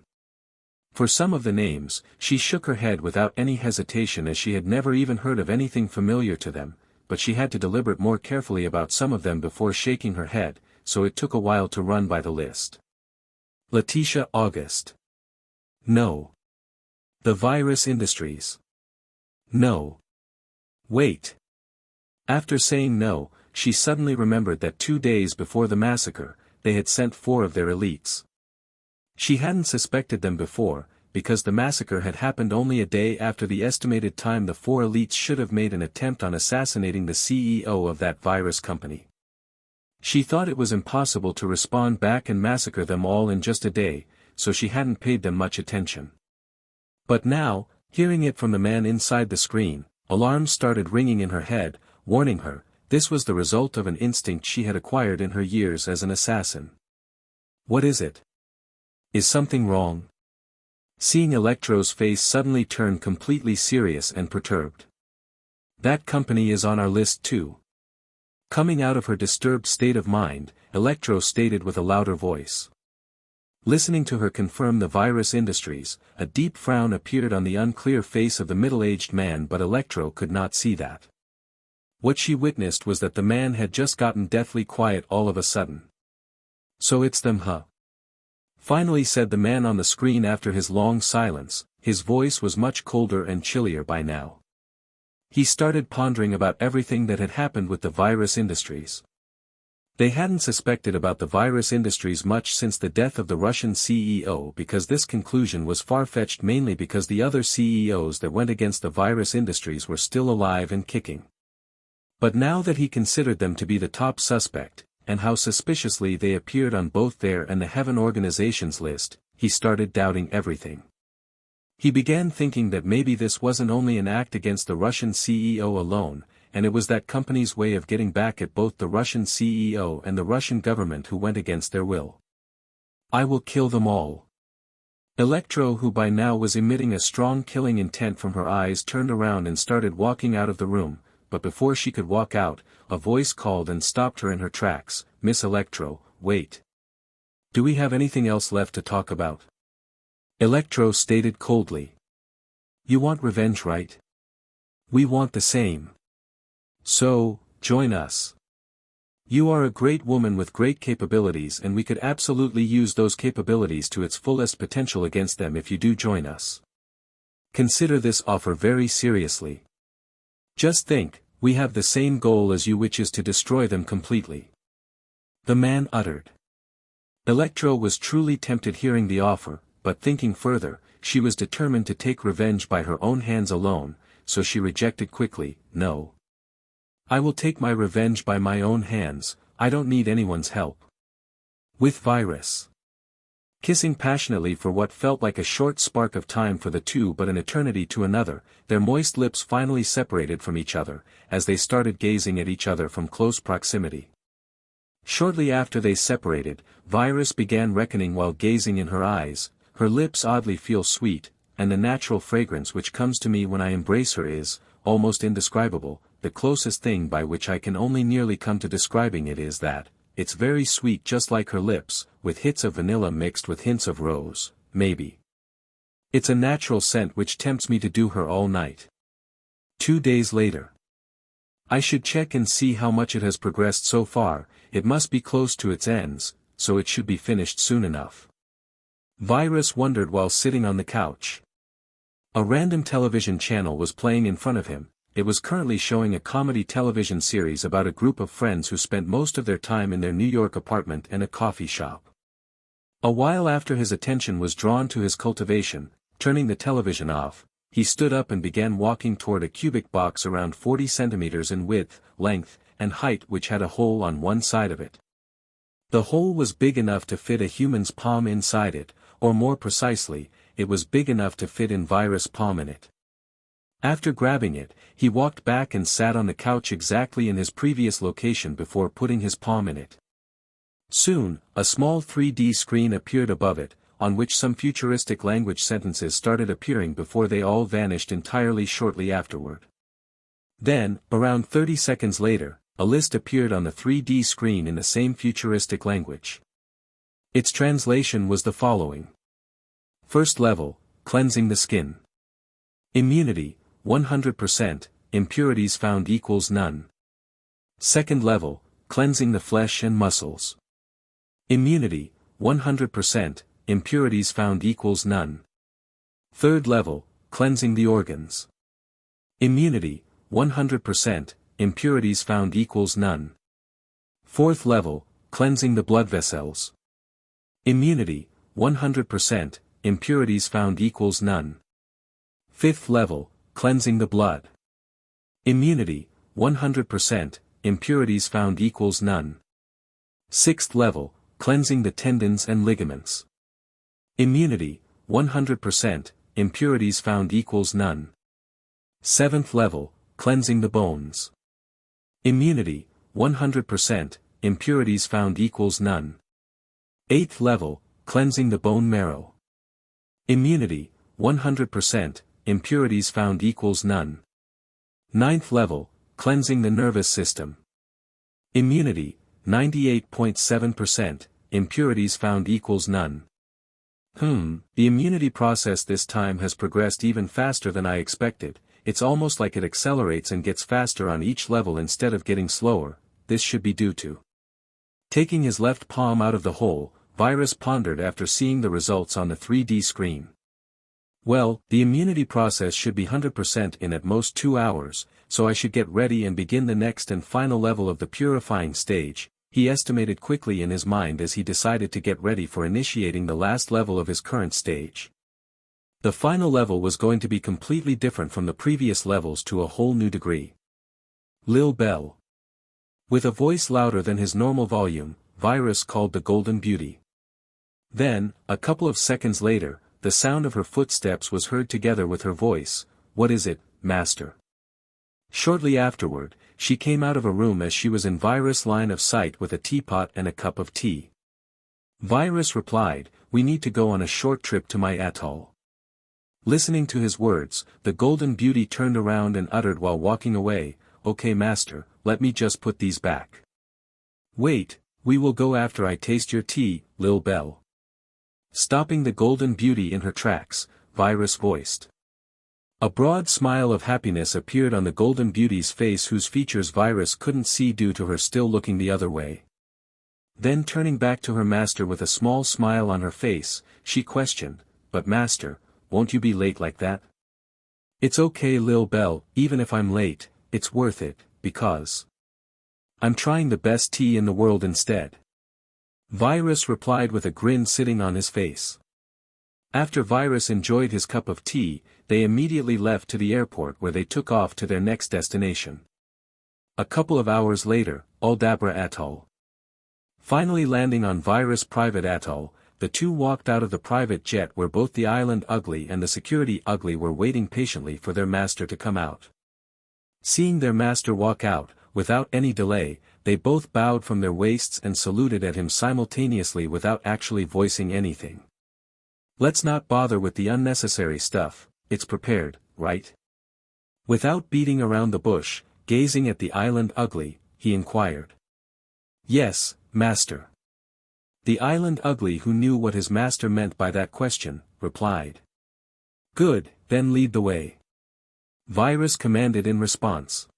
For some of the names, she shook her head without any hesitation as she had never even heard of anything familiar to them, but she had to deliberate more carefully about some of them before shaking her head, so it took a while to run by the list. Letitia August. No. The Virus Industries. No. Wait. After saying no, she suddenly remembered that 2 days before the massacre, they had sent 4 of their elites. She hadn't suspected them before, because the massacre had happened only a day after the estimated time the four elites should have made an attempt on assassinating the CEO of that virus company. She thought it was impossible to respond back and massacre them all in just a day, so she hadn't paid them much attention. But now, hearing it from the man inside the screen, alarms started ringing in her head, warning her, this was the result of an instinct she had acquired in her years as an assassin. What is it? Is something wrong? Seeing Electro's face suddenly turn completely serious and perturbed. That company is on our list too. Coming out of her disturbed state of mind, Electro stated with a louder voice. Listening to her confirm the virus industries, a deep frown appeared on the unclear face of the middle-aged man, but Electro could not see that. What she witnessed was that the man had just gotten deathly quiet all of a sudden. So it's them, huh? Finally said the man on the screen after his long silence. His voice was much colder and chillier by now. He started pondering about everything that had happened with the virus industries. They hadn't suspected about the virus industries much since the death of the Russian CEO, because this conclusion was far-fetched mainly because the other CEOs that went against the virus industries were still alive and kicking. But now that he considered them to be the top suspect, and how suspiciously they appeared on both their and the Heaven Organization's list, he started doubting everything. He began thinking that maybe this wasn't only an act against the Russian CEO alone, and it was that company's way of getting back at both the Russian CEO and the Russian government who went against their will. I will kill them all. Electro, who by now was emitting a strong killing intent from her eyes, turned around and started walking out of the room, but before she could walk out, a voice called and stopped her in her tracks. Miss Electro, wait. Do we have anything else left to talk about? Electro stated coldly. You want revenge, right? We want the same. So, join us. You are a great woman with great capabilities, and we could absolutely use those capabilities to its fullest potential against them if you do join us. Consider this offer very seriously. Just think, we have the same goal as you, which is to destroy them completely. The man uttered. Electro was truly tempted hearing the offer, but thinking further, she was determined to take revenge by her own hands alone, so she rejected quickly. No. I will take my revenge by my own hands, I don't need anyone's help. With virus. Kissing passionately for what felt like a short spark of time for the two but an eternity to another, their moist lips finally separated from each other, as they started gazing at each other from close proximity. Shortly after they separated, Virus began reckoning while gazing in her eyes. Her lips oddly feel sweet, and the natural fragrance which comes to me when I embrace her is, almost indescribable. The closest thing by which I can only nearly come to describing it is that, it's very sweet just like her lips, with hits of vanilla mixed with hints of rose, maybe. It's a natural scent which tempts me to do her all night. 2 days later. I should check and see how much it has progressed so far. It must be close to its ends, so it should be finished soon enough. Virus wondered while sitting on the couch. A random television channel was playing in front of him. It was currently showing a comedy television series about a group of friends who spent most of their time in their New York apartment and a coffee shop. A while after his attention was drawn to his Cultivation, turning the television off, he stood up and began walking toward a cubic box around 40 centimeters in width, length, and height, which had a hole on one side of it. The hole was big enough to fit a human's palm inside it, or more precisely, it was big enough to fit in Virus' palm in it. After grabbing it, he walked back and sat on the couch exactly in his previous location before putting his palm in it. Soon, a small 3D screen appeared above it, on which some futuristic language sentences started appearing before they all vanished entirely shortly afterward. Then, around 30 seconds later, a list appeared on the 3D screen in the same futuristic language. Its translation was the following. First level, cleansing the skin. Immunity, 100%, impurities found equals none. Second level, cleansing the flesh and muscles. Immunity, 100%, impurities found equals none. Third level, cleansing the organs. Immunity, 100%, impurities found equals none. Fourth level, cleansing the blood vessels. Immunity, 100%, impurities found equals none. 5th level, cleansing the blood. Immunity, 100%, impurities found equals none. 6th level, cleansing the tendons and ligaments. Immunity, 100%, impurities found equals none. 7th level, cleansing the bones. Immunity, 100%, impurities found equals none. 8th level, cleansing the bone marrow. Immunity, 100%, impurities found equals none. 9th level, cleansing the nervous system. Immunity, 98.7%, impurities found equals none. The immunity process this time has progressed even faster than I expected. It's almost like it accelerates and gets faster on each level instead of getting slower. This should be due to. Taking his left palm out of the hole, Virus pondered after seeing the results on the 3D screen. Well, the immunity process should be 100% in at most 2 hours, so I should get ready and begin the next and final level of the purifying stage, he estimated quickly in his mind as he decided to get ready for initiating the last level of his current stage. The final level was going to be completely different from the previous levels to a whole new degree. Lil Bell. With a voice louder than his normal volume, Virus called the Golden Beauty. Then, a couple of seconds later, the sound of her footsteps was heard together with her voice. "What is it, Master?" Shortly afterward, she came out of a room as she was in Virus' line of sight with a teapot and a cup of tea. Virus replied, "We need to go on a short trip to my atoll." Listening to his words, the Golden Beauty turned around and uttered while walking away, "Okay, Master, let me just put these back." "Wait, we will go after I taste your tea, Lil Bell." Stopping the Golden Beauty in her tracks, Virus voiced. A broad smile of happiness appeared on the Golden Beauty's face, whose features Virus couldn't see due to her still looking the other way. Then turning back to her master with a small smile on her face, she questioned, "But Master, won't you be late like that?" "It's okay, Lil Bell, even if I'm late, it's worth it, because I'm trying the best tea in the world instead." Virus replied with a grin sitting on his face. After Virus enjoyed his cup of tea, they immediately left to the airport, where they took off to their next destination. A couple of hours later, Aldabra Atoll. Finally landing on Virus' private atoll, the two walked out of the private jet where both the Island Ugly and the Security Ugly were waiting patiently for their master to come out. Seeing their master walk out, without any delay, they both bowed from their waists and saluted at him simultaneously without actually voicing anything. "Let's not bother with the unnecessary stuff, it's prepared, right?" Without beating around the bush, gazing at the Island Ugly, he inquired. "Yes, Master." The Island Ugly, who knew what his master meant by that question, replied. "Good, then lead the way." Virus commanded in response.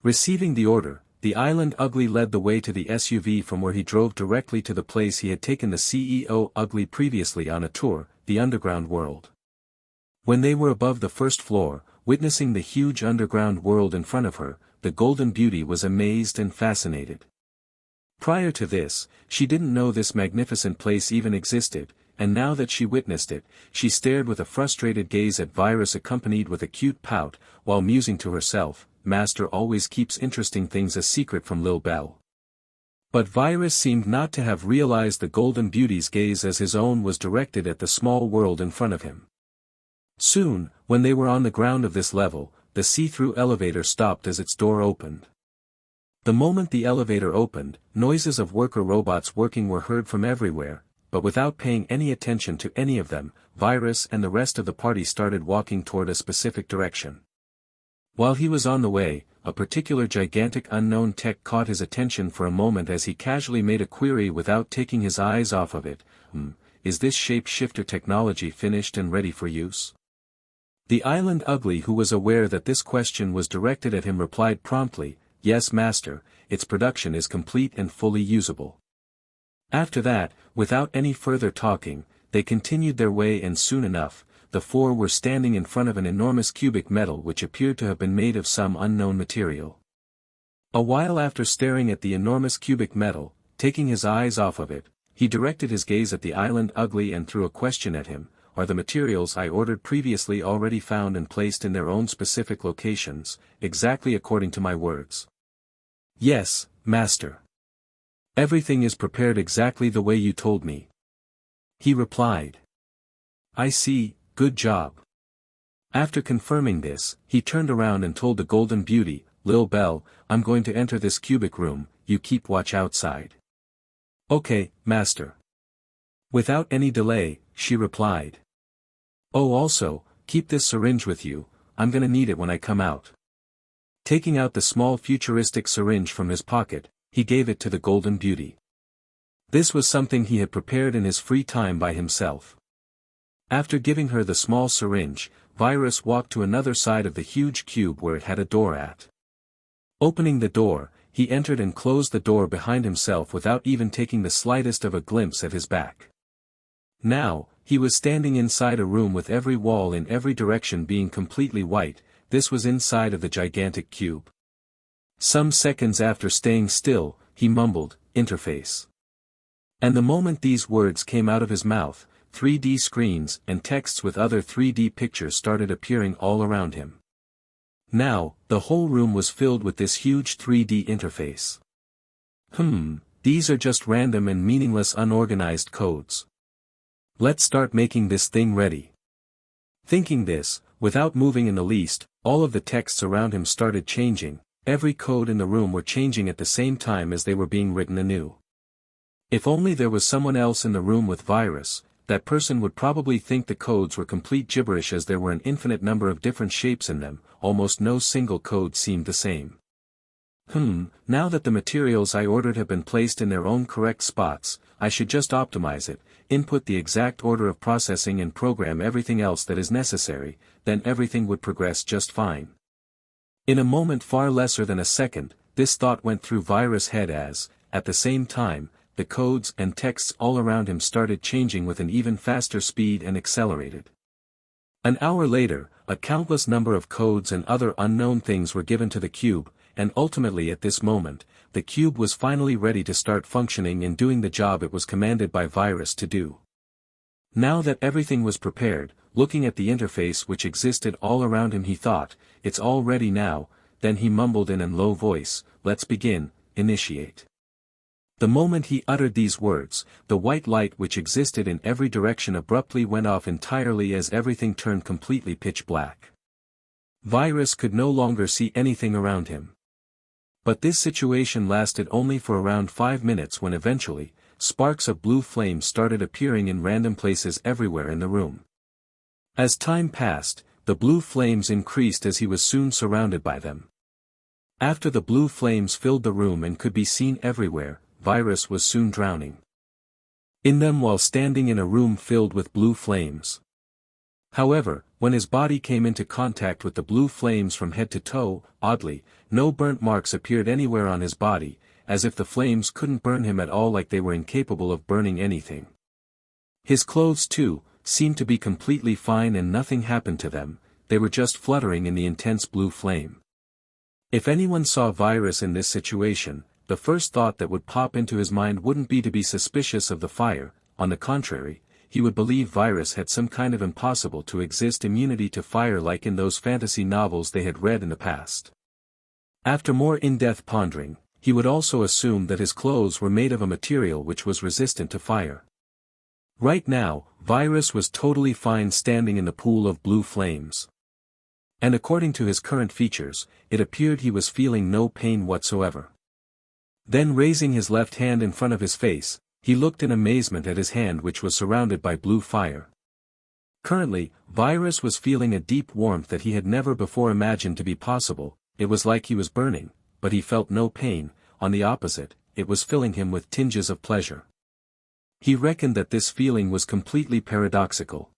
Receiving the order, the Island Ugly led the way to the SUV, from where he drove directly to the place he had taken the CEO Ugly previously on a tour, the underground world. When they were above the first floor, witnessing the huge underground world in front of her, the Golden Beauty was amazed and fascinated. Prior to this, she didn't know this magnificent place even existed, and now that she witnessed it, she stared with a frustrated gaze at Virus, accompanied with a cute pout, while musing to herself, "Master always keeps interesting things a secret from Lil Bell." But Virus seemed not to have realized the Golden Beauty's gaze, as his own was directed at the small world in front of him. Soon, when they were on the ground of this level, the see-through elevator stopped as its door opened. The moment the elevator opened, noises of worker robots working were heard from everywhere, but without paying any attention to any of them, Virus and the rest of the party started walking toward a specific direction. While he was on the way, a particular gigantic unknown tech caught his attention for a moment as he casually made a query without taking his eyes off of it. Is this shape-shifter technology finished and ready for use?" The Island Ugly, who was aware that this question was directed at him, replied promptly, "Yes, Master, its production is complete and fully usable." After that, without any further talking, they continued their way, and soon enough, the four were standing in front of an enormous cubic metal which appeared to have been made of some unknown material. A while after staring at the enormous cubic metal, taking his eyes off of it, he directed his gaze at the Island Ugly and threw a question at him, are the materials I ordered previously already found and placed in their own specific locations, exactly according to my words. Yes, Master. Everything is prepared exactly the way you told me. He replied. I see, good job. After confirming this, he turned around and told the Golden Beauty, Lil Bell, I'm going to enter this cubic room, you keep watch outside. Okay, Master. Without any delay, she replied. Oh, also, keep this syringe with you, I'm gonna need it when I come out. Taking out the small futuristic syringe from his pocket, he gave it to the Golden Beauty. This was something he had prepared in his free time by himself. After giving her the small syringe, Virus walked to another side of the huge cube where it had a door at. Opening the door, he entered and closed the door behind himself without even taking the slightest of a glimpse at his back. Now, he was standing inside a room with every wall in every direction being completely white. This was inside of the gigantic cube. Some seconds after staying still, he mumbled, interface. And the moment these words came out of his mouth, 3D screens and texts with other 3D pictures started appearing all around him. Now, the whole room was filled with this huge 3D interface. These are just random and meaningless unorganized codes. Let's start making this thing ready. Thinking this, without moving in the least, all of the texts around him started changing. Every code in the room were changing at the same time as they were being written anew. If only there was someone else in the room with Virus, that person would probably think the codes were complete gibberish as there were an infinite number of different shapes in them, almost no single code seemed the same. Now that the materials I ordered have been placed in their own correct spots, I should just optimize it, input the exact order of processing and program everything else that is necessary, then everything would progress just fine. In a moment far lesser than a second, this thought went through Virus' head as, at the same time, the codes and texts all around him started changing with an even faster speed and accelerated. An hour later, a countless number of codes and other unknown things were given to the cube, and ultimately at this moment, the cube was finally ready to start functioning and doing the job it was commanded by Virus to do. Now that everything was prepared, looking at the interface which existed all around him he thought, it's all ready now, then he mumbled in a low voice, let's begin, initiate. The moment he uttered these words, the white light which existed in every direction abruptly went off entirely as everything turned completely pitch black. Virus could no longer see anything around him. But this situation lasted only for around 5 minutes when eventually, sparks of blue flame started appearing in random places everywhere in the room. As time passed, the blue flames increased as he was soon surrounded by them. After the blue flames filled the room and could be seen everywhere, Virus was soon drowning in them while standing in a room filled with blue flames. However, when his body came into contact with the blue flames from head to toe, oddly, no burnt marks appeared anywhere on his body, as if the flames couldn't burn him at all, like they were incapable of burning anything. His clothes too, seemed to be completely fine and nothing happened to them, they were just fluttering in the intense blue flame. If anyone saw Virus in this situation, the first thought that would pop into his mind wouldn't be to be suspicious of the fire, on the contrary, he would believe Virus had some kind of impossible to exist immunity to fire like in those fantasy novels they had read in the past. After more in-depth pondering, he would also assume that his clothes were made of a material which was resistant to fire. Right now, Virus was totally fine standing in the pool of blue flames. And according to his current features, it appeared he was feeling no pain whatsoever. Then raising his left hand in front of his face, he looked in amazement at his hand which was surrounded by blue fire. Currently, Virus was feeling a deep warmth that he had never before imagined to be possible. It was like he was burning, but he felt no pain, on the opposite, it was filling him with tinges of pleasure. He reckoned that this feeling was completely paradoxical.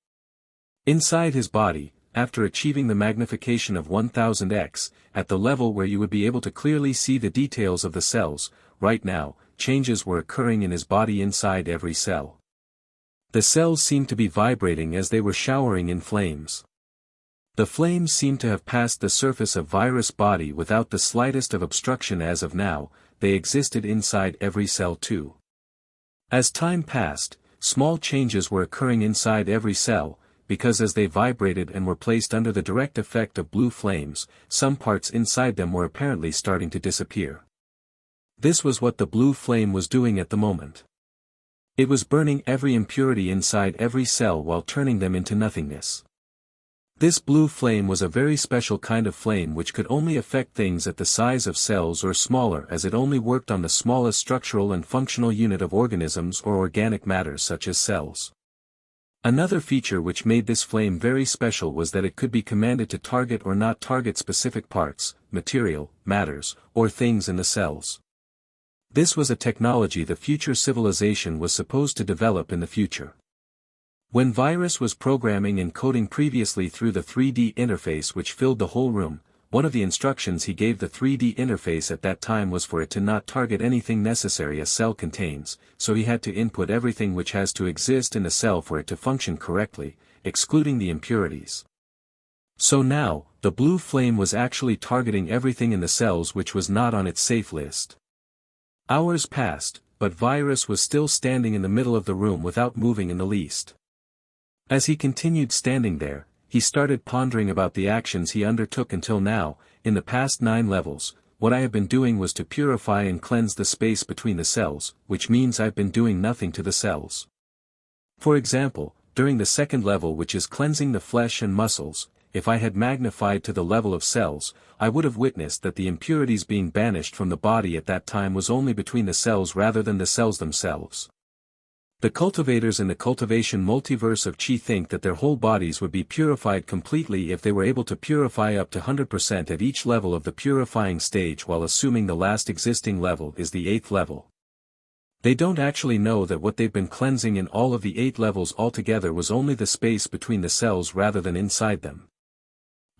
Inside his body, after achieving the magnification of 1000x, at the level where you would be able to clearly see the details of the cells, right now, changes were occurring in his body inside every cell. The cells seemed to be vibrating as they were showering in flames. The flames seemed to have passed the surface of Virus' body without the slightest of obstruction as of now, they existed inside every cell too. As time passed, small changes were occurring inside every cell, because as they vibrated and were placed under the direct effect of blue flames, some parts inside them were apparently starting to disappear. This was what the blue flame was doing at the moment. It was burning every impurity inside every cell while turning them into nothingness. This blue flame was a very special kind of flame which could only affect things at the size of cells or smaller, as it only worked on the smallest structural and functional unit of organisms or organic matter such as cells. Another feature which made this flame very special was that it could be commanded to target or not target specific parts, material, matters, or things in the cells. This was a technology the future civilization was supposed to develop in the future. When Virus was programming and coding previously through the 3D interface which filled the whole room, one of the instructions he gave the 3D interface at that time was for it to not target anything necessary a cell contains, so he had to input everything which has to exist in a cell for it to function correctly, excluding the impurities. So now, the blue flame was actually targeting everything in the cells which was not on its safe list. Hours passed, but Virus was still standing in the middle of the room without moving in the least. As he continued standing there, he started pondering about the actions he undertook until now. In the past 9 levels, what I have been doing was to purify and cleanse the space between the cells, which means I've been doing nothing to the cells. For example, during the second level, which is cleansing the flesh and muscles, if I had magnified to the level of cells, I would have witnessed that the impurities being banished from the body at that time was only between the cells rather than the cells themselves. The cultivators in the cultivation multiverse of Chi think that their whole bodies would be purified completely if they were able to purify up to 100% at each level of the purifying stage, while assuming the last existing level is the 8th level. They don't actually know that what they've been cleansing in all of the 8 levels altogether was only the space between the cells rather than inside them.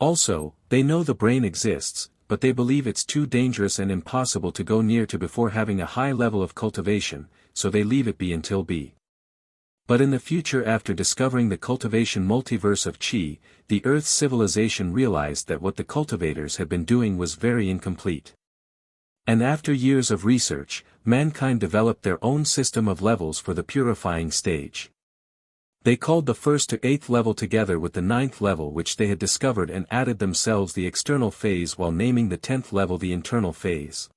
Also, they know the brain exists, but they believe it's too dangerous and impossible to go near to before having a high level of cultivation, so they leave it be until be. But in the future, after discovering the cultivation multiverse of Chi, the Earth's civilization realized that what the cultivators had been doing was very incomplete. And after years of research, mankind developed their own system of levels for the purifying stage. They called the 1st to 8th level together with the 9th level which they had discovered and added themselves the external phase, while naming the 10th level the internal phase.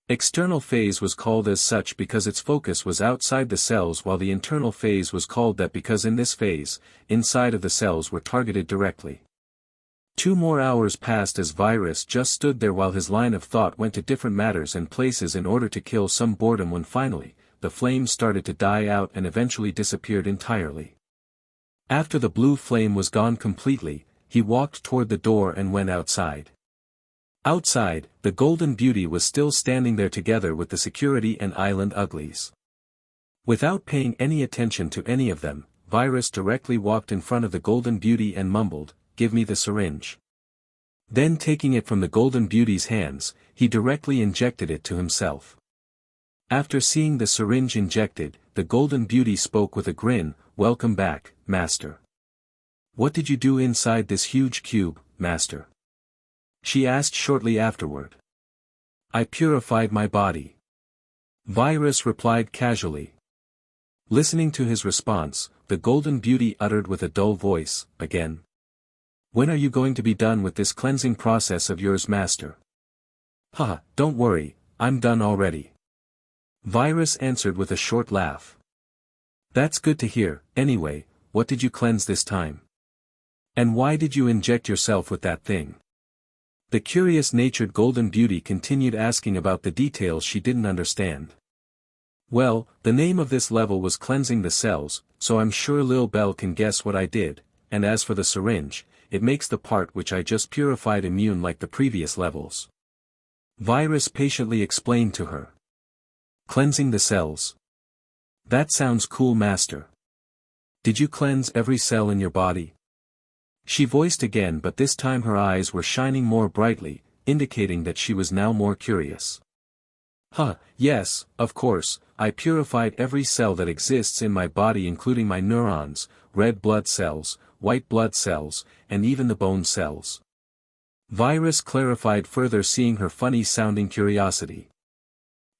External phase was called as such because its focus was outside the cells, while the internal phase was called that because in this phase, inside of the cells were targeted directly. 2 more hours passed as Virus just stood there while his line of thought went to different matters and places in order to kill some boredom, when finally, the flame started to die out and eventually disappeared entirely. After the blue flame was gone completely, he walked toward the door and went outside. Outside, the Golden Beauty was still standing there together with the security and island uglies. Without paying any attention to any of them, Virus directly walked in front of the Golden Beauty and mumbled, "Give me the syringe." Then taking it from the Golden Beauty's hands, he directly injected it to himself. After seeing the syringe injected, the Golden Beauty spoke with a grin, "Welcome back, Master. What did you do inside this huge cube, Master?" she asked shortly afterward. "I purified my body," Virus replied casually. Listening to his response, the Golden Beauty uttered with a dull voice, "Again? When are you going to be done with this cleansing process of yours, Master?" "Haha, don't worry, I'm done already," Virus answered with a short laugh. "That's good to hear. Anyway, what did you cleanse this time? And why did you inject yourself with that thing?" The curious-natured Golden Beauty continued asking about the details she didn't understand. "Well, the name of this level was cleansing the cells, so I'm sure Lil Bell can guess what I did, and as for the syringe, it makes the part which I just purified immune like the previous levels," Virus patiently explained to her. "Cleansing the cells. That sounds cool, Master. Did you cleanse every cell in your body?" she voiced again, but this time her eyes were shining more brightly, indicating that she was now more curious. Yes, of course, I purified every cell that exists in my body, including my neurons, red blood cells, white blood cells, and even the bone cells," Virus clarified further, seeing her funny-sounding curiosity.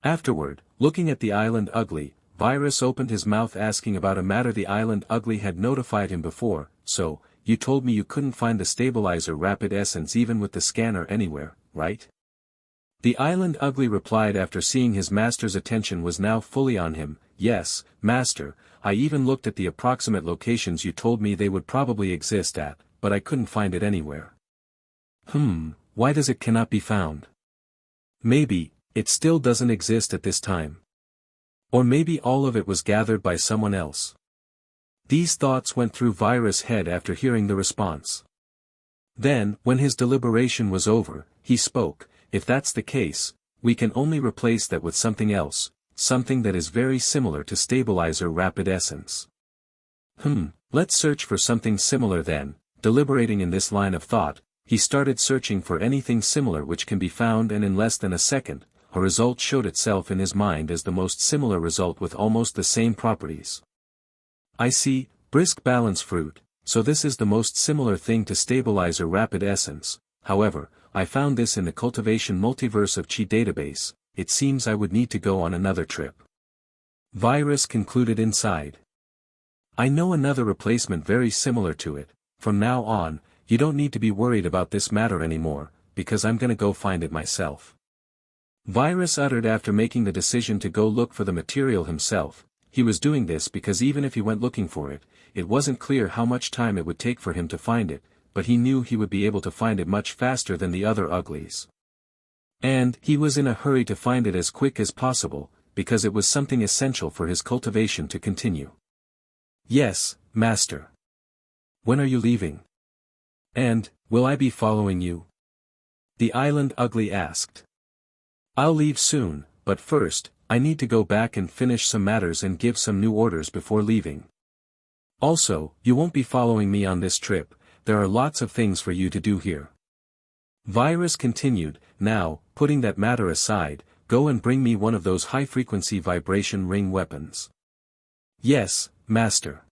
Afterward, looking at the island ugly, Virus opened his mouth asking about a matter the island ugly had notified him before. So, you told me you couldn't find the stabilizer rapid essence even with the scanner anywhere, right? The island ugly replied after seeing his master's attention was now fully on him. Yes, master, I even looked at the approximate locations you told me they would probably exist at, but I couldn't find it anywhere. Why does it cannot be found? Maybe, it still doesn't exist at this time. Or maybe all of it was gathered by someone else. These thoughts went through Virus' head after hearing the response. Then, when his deliberation was over, he spoke. If that's the case, we can only replace that with something else, something that is very similar to stabilizer rapid essence. Let's search for something similar then. Deliberating in this line of thought, he started searching for anything similar which can be found, and in less than a second, a result showed itself in his mind as the most similar result with almost the same properties. I see, brisk balance fruit, so this is the most similar thing to stabilizer rapid essence. However, I found this in the Cultivation multiverse of Chi database. It seems I would need to go on another trip. Virus concluded inside. I know another replacement very similar to it. From now on, you don't need to be worried about this matter anymore, because I'm gonna go find it myself. Virus uttered after making the decision to go look for the material himself. He was doing this because even if he went looking for it, it wasn't clear how much time it would take for him to find it, but he knew he would be able to find it much faster than the other uglies. And he was in a hurry to find it as quick as possible, because it was something essential for his cultivation to continue. Yes, master. When are you leaving? And, will I be following you? The island ugly asked. I'll leave soon, but first, I need to go back and finish some matters and give some new orders before leaving. Also, you won't be following me on this trip. There are lots of things for you to do here. Virus continued, now, putting that matter aside, go and bring me one of those high-frequency vibration ring weapons. Yes, master.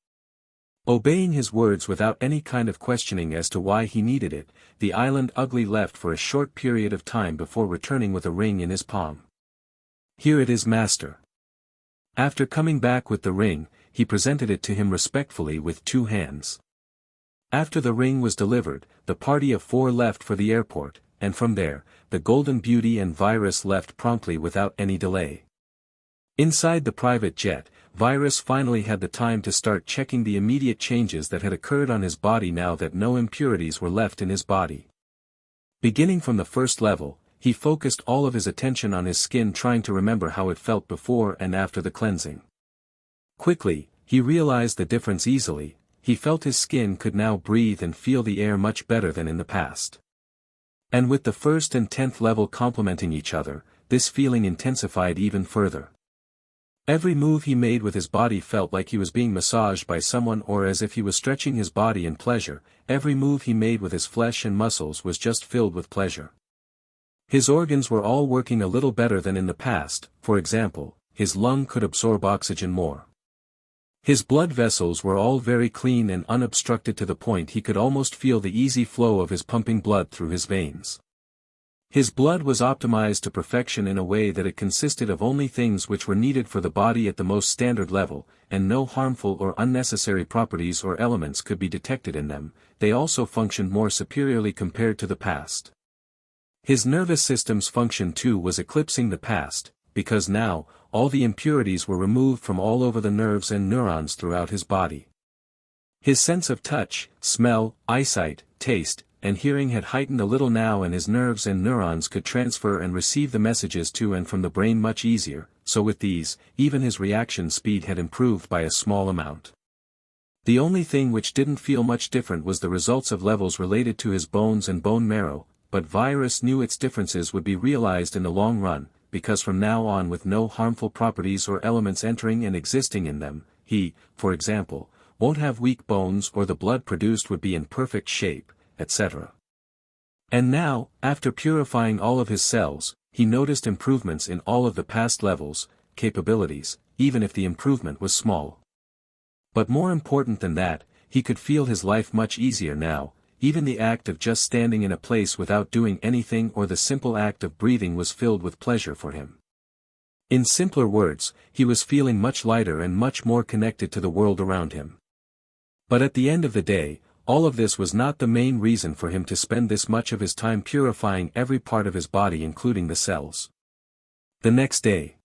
Obeying his words without any kind of questioning as to why he needed it, the island ugly left for a short period of time before returning with a ring in his palm. Here it is, master. After coming back with the ring, he presented it to him respectfully with 2 hands. After the ring was delivered, the party of 4 left for the airport, and from there, the Golden Beauty and Virus left promptly without any delay. Inside the private jet, Virus finally had the time to start checking the immediate changes that had occurred on his body now that no impurities were left in his body. Beginning from the first level, he focused all of his attention on his skin, trying to remember how it felt before and after the cleansing. Quickly, he realized the difference easily. He felt his skin could now breathe and feel the air much better than in the past. And with the 1st and 10th level complementing each other, this feeling intensified even further. Every move he made with his body felt like he was being massaged by someone, or as if he was stretching his body in pleasure. Every move he made with his flesh and muscles was just filled with pleasure. His organs were all working a little better than in the past. For example, his lung could absorb oxygen more. His blood vessels were all very clean and unobstructed to the point he could almost feel the easy flow of his pumping blood through his veins. His blood was optimized to perfection in a way that it consisted of only things which were needed for the body at the most standard level, and no harmful or unnecessary properties or elements could be detected in them. They also functioned more superiorly compared to the past. His nervous system's function too was eclipsing the past, because now, all the impurities were removed from all over the nerves and neurons throughout his body. His sense of touch, smell, eyesight, taste, and hearing had heightened a little now, and his nerves and neurons could transfer and receive the messages to and from the brain much easier, so with these, even his reaction speed had improved by a small amount. The only thing which didn't feel much different was the results of levels related to his bones and bone marrow, but Virus knew its differences would be realized in the long run, because from now on, with no harmful properties or elements entering and existing in them, he, for example, won't have weak bones, or the blood produced would be in perfect shape, etc. And now, after purifying all of his cells, he noticed improvements in all of the past levels, capabilities, even if the improvement was small. But more important than that, he could feel his life much easier now. Even the act of just standing in a place without doing anything, or the simple act of breathing, was filled with pleasure for him. In simpler words, he was feeling much lighter and much more connected to the world around him. But at the end of the day, all of this was not the main reason for him to spend this much of his time purifying every part of his body including the cells. The next day,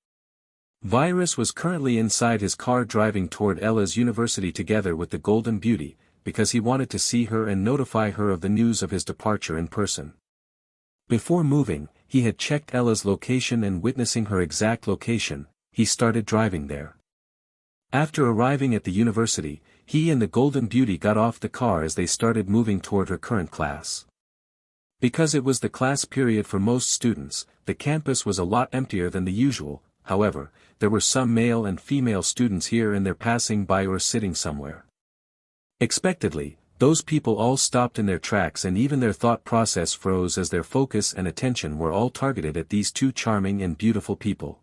Virus was currently inside his car driving toward Ella's university together with the Golden Beauty, because he wanted to see her and notify her of the news of his departure in person. Before moving, he had checked Ella's location and witnessing her exact location, he started driving there. After arriving at the university, he and the Golden Beauty got off the car as they started moving toward her current class. Because it was the class period for most students, the campus was a lot emptier than the usual. However, there were some male and female students here and there passing by or sitting somewhere. Expectedly, those people all stopped in their tracks and even their thought process froze as their focus and attention were all targeted at these two charming and beautiful people.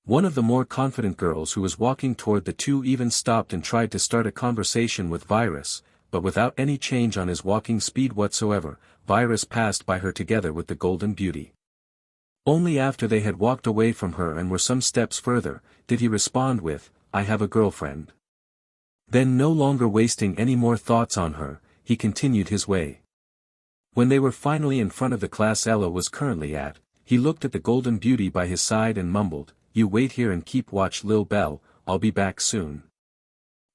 One of the more confident girls who was walking toward the two even stopped and tried to start a conversation with Virus, but without any change on his walking speed whatsoever, Virus passed by her together with the Golden Beauty. Only after they had walked away from her and were some steps further, did he respond with, "I have a girlfriend." Then no longer wasting any more thoughts on her, he continued his way. When they were finally in front of the class Ella was currently at, he looked at the Golden Beauty by his side and mumbled, "You wait here and keep watch Lil Belle, I'll be back soon."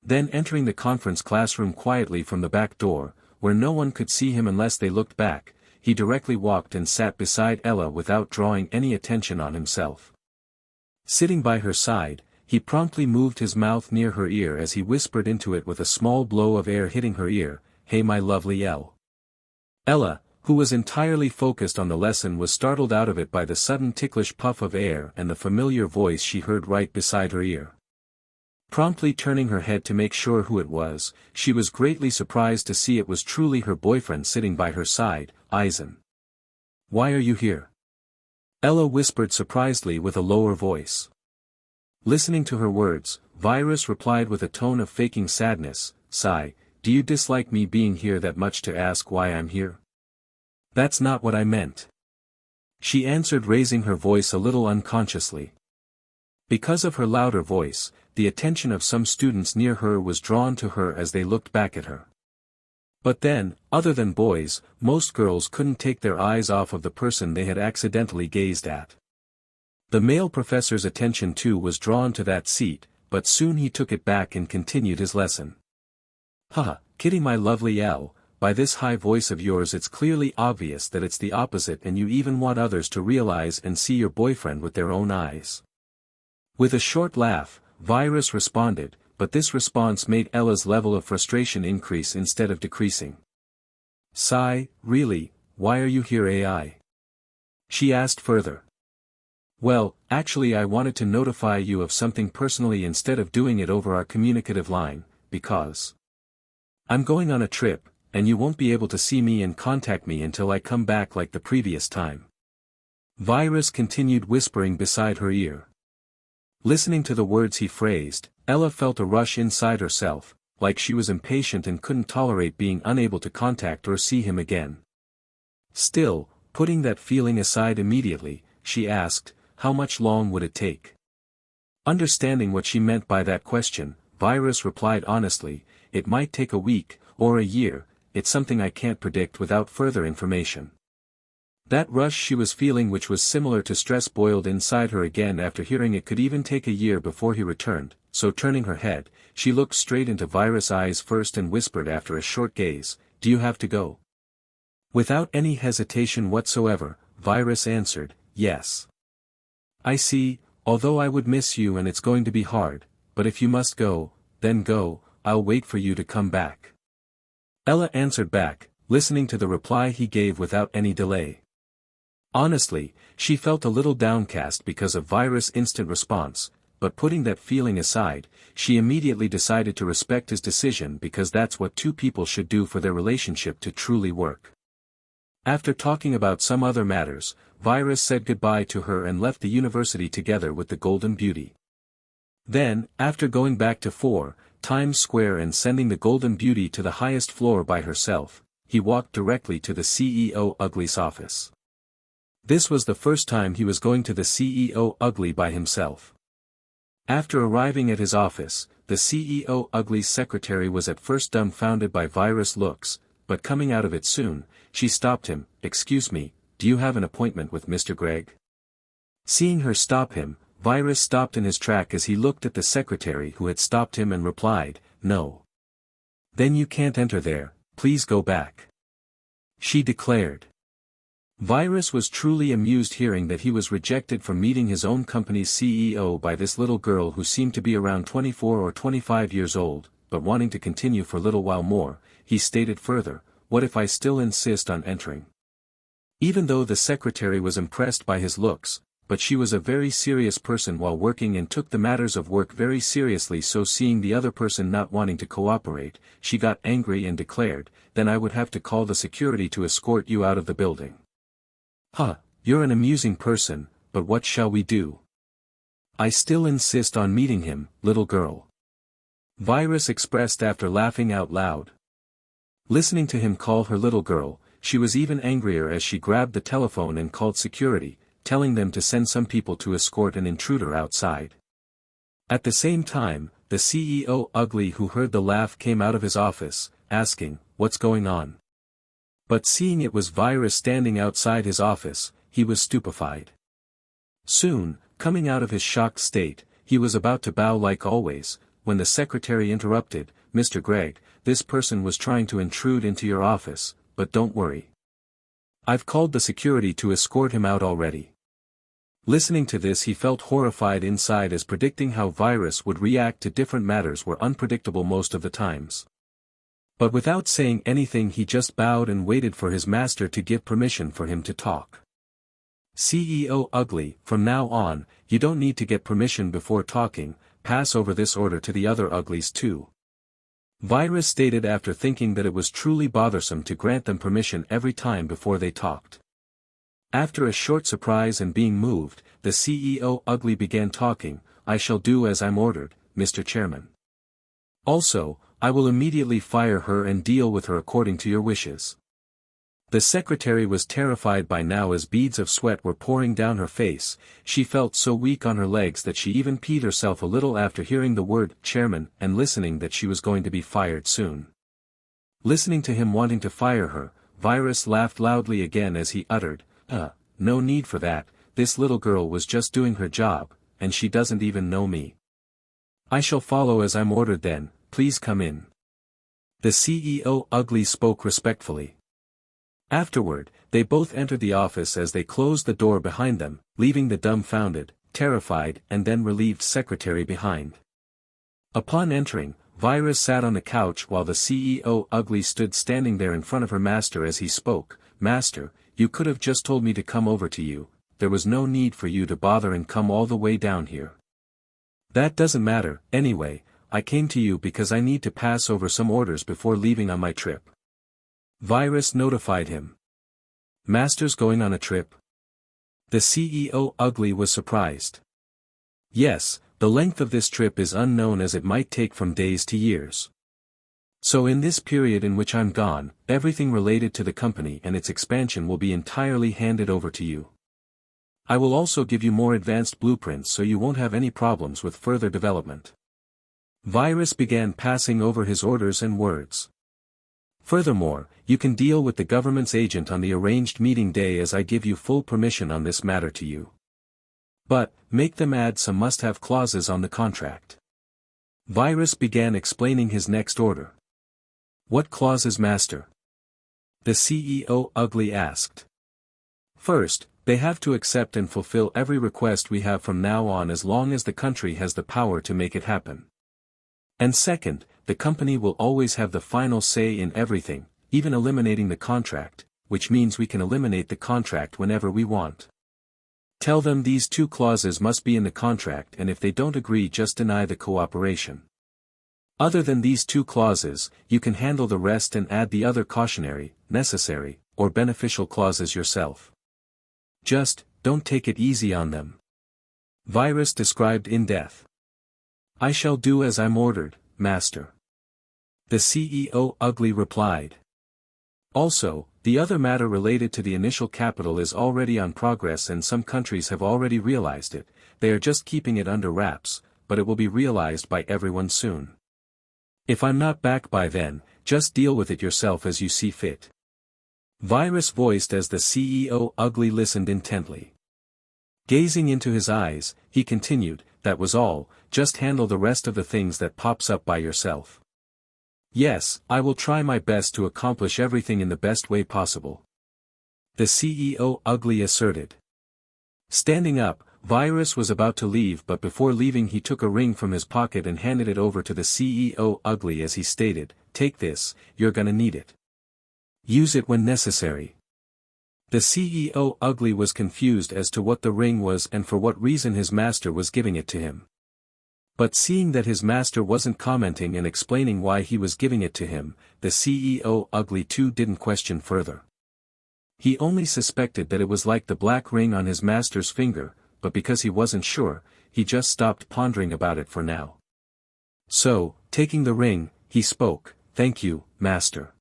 Then entering the conference classroom quietly from the back door, where no one could see him unless they looked back, he directly walked and sat beside Ella without drawing any attention on himself. Sitting by her side, he promptly moved his mouth near her ear as he whispered into it with a small blow of air hitting her ear, "Hey my lovely Elle." Ella, who was entirely focused on the lesson, was startled out of it by the sudden ticklish puff of air and the familiar voice she heard right beside her ear. Promptly turning her head to make sure who it was, she was greatly surprised to see it was truly her boyfriend sitting by her side, Eisen. "Why are you here?" Ella whispered surprisedly with a lower voice. Listening to her words, Virus replied with a tone of faking sadness, "Sigh, do you dislike me being here that much to ask why I'm here?" "That's not what I meant," she answered, raising her voice a little unconsciously. Because of her louder voice, the attention of some students near her was drawn to her as they looked back at her. But then, other than boys, most girls couldn't take their eyes off of the person they had accidentally gazed at. The male professor's attention too was drawn to that seat, but soon he took it back and continued his lesson. "Haha, Kitty my lovely Elle, by this high voice of yours it's clearly obvious that it's the opposite and you even want others to realize and see your boyfriend with their own eyes." With a short laugh, Virus responded, but this response made Ella's level of frustration increase instead of decreasing. "Sigh, really, why are you here AI?" she asked further. "Well, actually I wanted to notify you of something personally instead of doing it over our communicative line, because I'm going on a trip, and you won't be able to see me and contact me until I come back like the previous time." Virus continued whispering beside her ear. Listening to the words he phrased, Ella felt a rush inside herself, like she was impatient and couldn't tolerate being unable to contact or see him again. Still, putting that feeling aside immediately, she asked, "How much long would it take?" Understanding what she meant by that question, Virus replied honestly, "It might take a week, or a year, it's something I can't predict without further information." That rush she was feeling, which was similar to stress, boiled inside her again after hearing it could even take a year before he returned, so turning her head, she looked straight into Virus' eyes first and whispered after a short gaze, "Do you have to go?" Without any hesitation whatsoever, Virus answered, "Yes." "I see, although I would miss you and it's going to be hard, but if you must go, then go, I'll wait for you to come back." Ella answered back, listening to the reply he gave without any delay. Honestly, she felt a little downcast because of Virus' instant response, but putting that feeling aside, she immediately decided to respect his decision because that's what two people should do for their relationship to truly work. After talking about some other matters, Virus said goodbye to her and left the university together with the Golden Beauty. Then, after going back to 4 Times Square and sending the Golden Beauty to the highest floor by herself, he walked directly to the CEO Ugly's office. This was the first time he was going to the CEO Ugly by himself. After arriving at his office, the CEO Ugly's secretary was at first dumbfounded by Virus' looks, but coming out of it soon, she stopped him. "Excuse me, do you have an appointment with Mr. Gregg?" Seeing her stop him, Virus stopped in his track as he looked at the secretary who had stopped him and replied, "No." "Then you can't enter there, please go back," she declared. Virus was truly amused hearing that he was rejected from meeting his own company's CEO by this little girl who seemed to be around 24 or 25 years old, but wanting to continue for a little while more, he stated further, "What if I still insist on entering?" Even though the secretary was impressed by his looks, but she was a very serious person while working and took the matters of work very seriously, so seeing the other person not wanting to cooperate, she got angry and declared, "Then I would have to call the security to escort you out of the building." "Huh, you're an amusing person, but what shall we do? I still insist on meeting him, little girl," Virus expressed after laughing out loud. Listening to him call her little girl, she was even angrier as she grabbed the telephone and called security, telling them to send some people to escort an intruder outside. At the same time, the CEO Ugly, who heard the laugh, came out of his office, asking, "What's going on?" But seeing it was Virus standing outside his office, he was stupefied. Soon, coming out of his shocked state, he was about to bow like always, when the secretary interrupted, "Mr. Gregg, this person was trying to intrude into your office, but don't worry. I've called the security to escort him out already." Listening to this, he felt horrified inside, as predicting how Virus would react to different matters were unpredictable most of the times. But without saying anything, he just bowed and waited for his master to give permission for him to talk. "CEO Ugly, from now on, you don't need to get permission before talking, pass over this order to the other Uglies too," Virus stated after thinking that it was truly bothersome to grant them permission every time before they talked. After a short surprise and being moved, the CEO Ugly began talking, "I shall do as I'm ordered, Mr. Chairman. Also, I will immediately fire her and deal with her according to your wishes." The secretary was terrified by now as beads of sweat were pouring down her face. She felt so weak on her legs that she even peed herself a little after hearing the word "chairman" and listening that she was going to be fired soon. Listening to him wanting to fire her, Virus laughed loudly again as he uttered, No need for that, this little girl was just doing her job, and she doesn't even know me. I shall follow as I'm ordered then, please come in." The CEO Ugly spoke respectfully. Afterward, they both entered the office as they closed the door behind them, leaving the dumbfounded, terrified and then relieved secretary behind. Upon entering, Virus sat on the couch while the CEO Ugly stood standing there in front of her master as he spoke, "Master, you could have just told me to come over to you, there was no need for you to bother and come all the way down here." "That doesn't matter, anyway, I came to you because I need to pass over some orders before leaving on my trip," Virus notified him. "Master's going on a trip?" The CEO Ugly was surprised. "Yes, the length of this trip is unknown as it might take from days to years. So in this period in which I'm gone, everything related to the company and its expansion will be entirely handed over to you. I will also give you more advanced blueprints so you won't have any problems with further development." Virus began passing over his orders and words. "Furthermore, you can deal with the government's agent on the arranged meeting day as I give you full permission on this matter to you. But, make them add some must-have clauses on the contract." Virus began explaining his next order. "What clauses, master?" the CEO Ugly asked. "First, they have to accept and fulfill every request we have from now on as long as the country has the power to make it happen. And second, the company will always have the final say in everything, even eliminating the contract, which means we can eliminate the contract whenever we want. Tell them these two clauses must be in the contract, and if they don't agree, just deny the cooperation. Other than these two clauses, you can handle the rest and add the other cautionary, necessary, or beneficial clauses yourself. Just, don't take it easy on them," Virus described in depth. "I shall do as I'm ordered, master," the CEO Ugly replied. "Also, The other matter related to the initial capital is already on progress and some countries have already realized it, they are just keeping it under wraps, but it will be realized by everyone soon. If I'm not back by then, just deal with it yourself as you see fit. Virus voiced as the CEO Ugly listened intently. Gazing into his eyes, he continued, that was all, just handle the rest of the things that pops up by yourself. Yes, I will try my best to accomplish everything in the best way possible. The CEO Ugly asserted. Standing up, Virus was about to leave but before leaving he took a ring from his pocket and handed it over to the CEO Ugly as he stated, take this, you're gonna need it. Use it when necessary. The CEO Ugly was confused as to what the ring was and for what reason his master was giving it to him. But seeing that his master wasn't commenting and explaining why he was giving it to him, the CEO Ugly too didn't question further. He only suspected that it was like the black ring on his master's finger, but because he wasn't sure, he just stopped pondering about it for now. So, taking the ring, he spoke, thank you, master.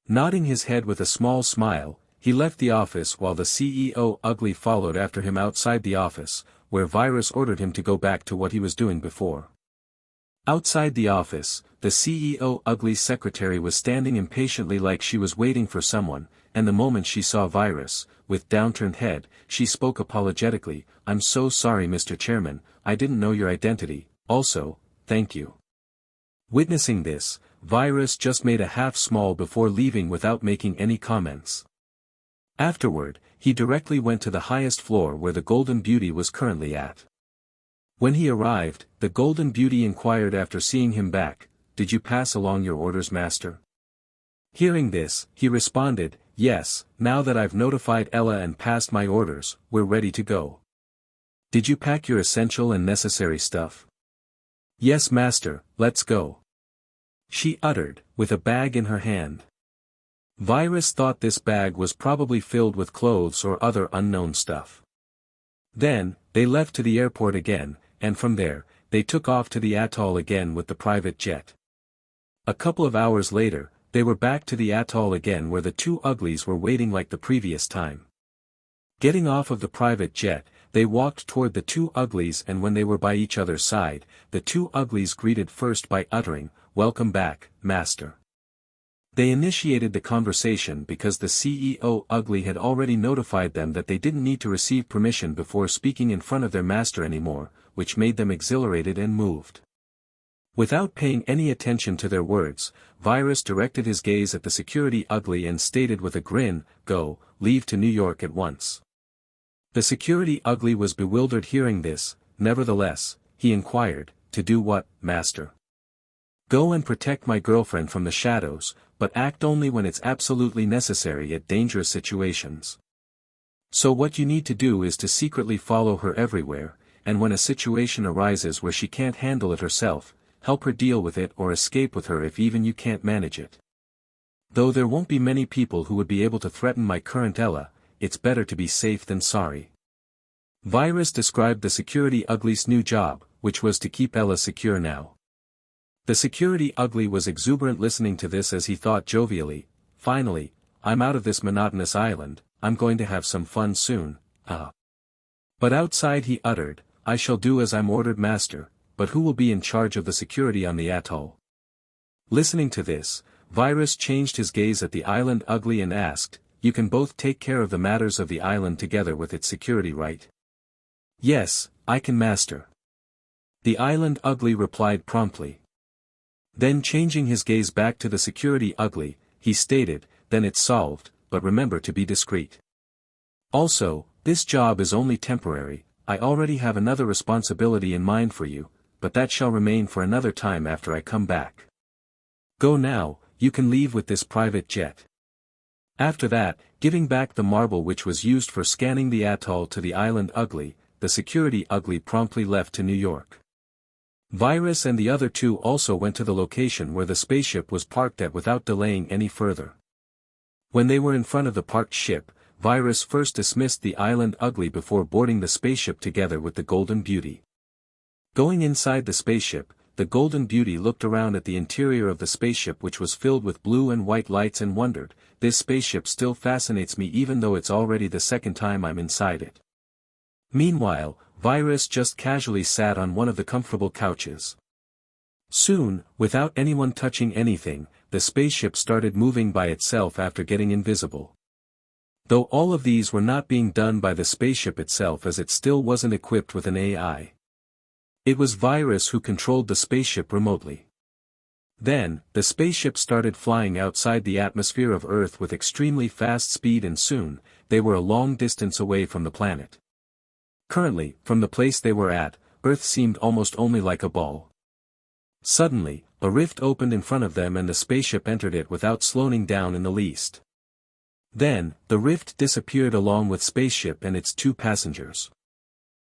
Nodding his head with a small smile, he left the office while the CEO Ugly followed after him outside the office, where Virus ordered him to go back to what he was doing before. Outside the office, the CEO Ugly's secretary was standing impatiently like she was waiting for someone, and the moment she saw Virus, with downturned head, she spoke apologetically, I'm so sorry Mr. Chairman, I didn't know your identity, also, thank you. Witnessing this, Virus just made a half smile before leaving without making any comments. Afterward, he directly went to the highest floor where the Golden Beauty was currently at. When he arrived, the Golden Beauty inquired after seeing him back, did you pass along your orders, master? Hearing this, he responded, yes, now that I've notified Ella and passed my orders, we're ready to go. Did you pack your essential and necessary stuff? Yes, master, let's go. She uttered, with a bag in her hand. Virus thought this bag was probably filled with clothes or other unknown stuff. Then, they left to the airport again, and from there, they took off to the atoll again with the private jet. A couple of hours later, they were back to the atoll again where the two Uglies were waiting like the previous time. Getting off of the private jet, they walked toward the two Uglies and when they were by each other's side, the two Uglies greeted first by uttering, welcome back, master. They initiated the conversation because the CEO Ugly had already notified them that they didn't need to receive permission before speaking in front of their master anymore, which made them exhilarated and moved. Without paying any attention to their words, Virus directed his gaze at the security Ugly and stated with a grin, go, leave to New York at once. The security Ugly was bewildered hearing this, nevertheless, he inquired, to do what, master? Go and protect my girlfriend from the shadows, but act only when it's absolutely necessary at dangerous situations. So what you need to do is to secretly follow her everywhere, and when a situation arises where she can't handle it herself, help her deal with it or escape with her if even you can't manage it. Though there won't be many people who would be able to threaten my current Ella, it's better to be safe than sorry. Virus described the security Ugly's new job, which was to keep Ella secure now. The security Ugly was exuberant listening to this as he thought jovially, finally, I'm out of this monotonous island, I'm going to have some fun soon, But outside he uttered, I shall do as I'm ordered, master, but who will be in charge of the security on the atoll? Listening to this, Virus changed his gaze at the island Ugly and asked, you can both take care of the matters of the island together with its security, right? Yes, I can, master. The island Ugly replied promptly. Then changing his gaze back to the security Ugly, he stated, then it's solved, but remember to be discreet. Also, this job is only temporary, I already have another responsibility in mind for you, but that shall remain for another time after I come back. Go now, you can leave with this private jet. After that, giving back the marble which was used for scanning the atoll to the island Ugly, the security Ugly promptly left to New York. Virus and the other two also went to the location where the spaceship was parked at without delaying any further. When they were in front of the parked ship, Virus first dismissed the island Ugly before boarding the spaceship together with the Golden Beauty. Going inside the spaceship, the Golden Beauty looked around at the interior of the spaceship, which was filled with blue and white lights, and wondered, "This spaceship still fascinates me even though it's already the second time I'm inside it." Meanwhile, Virus just casually sat on one of the comfortable couches. Soon, without anyone touching anything, the spaceship started moving by itself after getting invisible. Though all of these were not being done by the spaceship itself, as it still wasn't equipped with an AI. It was Virus who controlled the spaceship remotely. Then, the spaceship started flying outside the atmosphere of Earth with extremely fast speed, and soon, they were a long distance away from the planet. Currently, from the place they were at, Earth seemed almost only like a ball. Suddenly, a rift opened in front of them and the spaceship entered it without slowing down in the least. Then, the rift disappeared along with spaceship and its two passengers.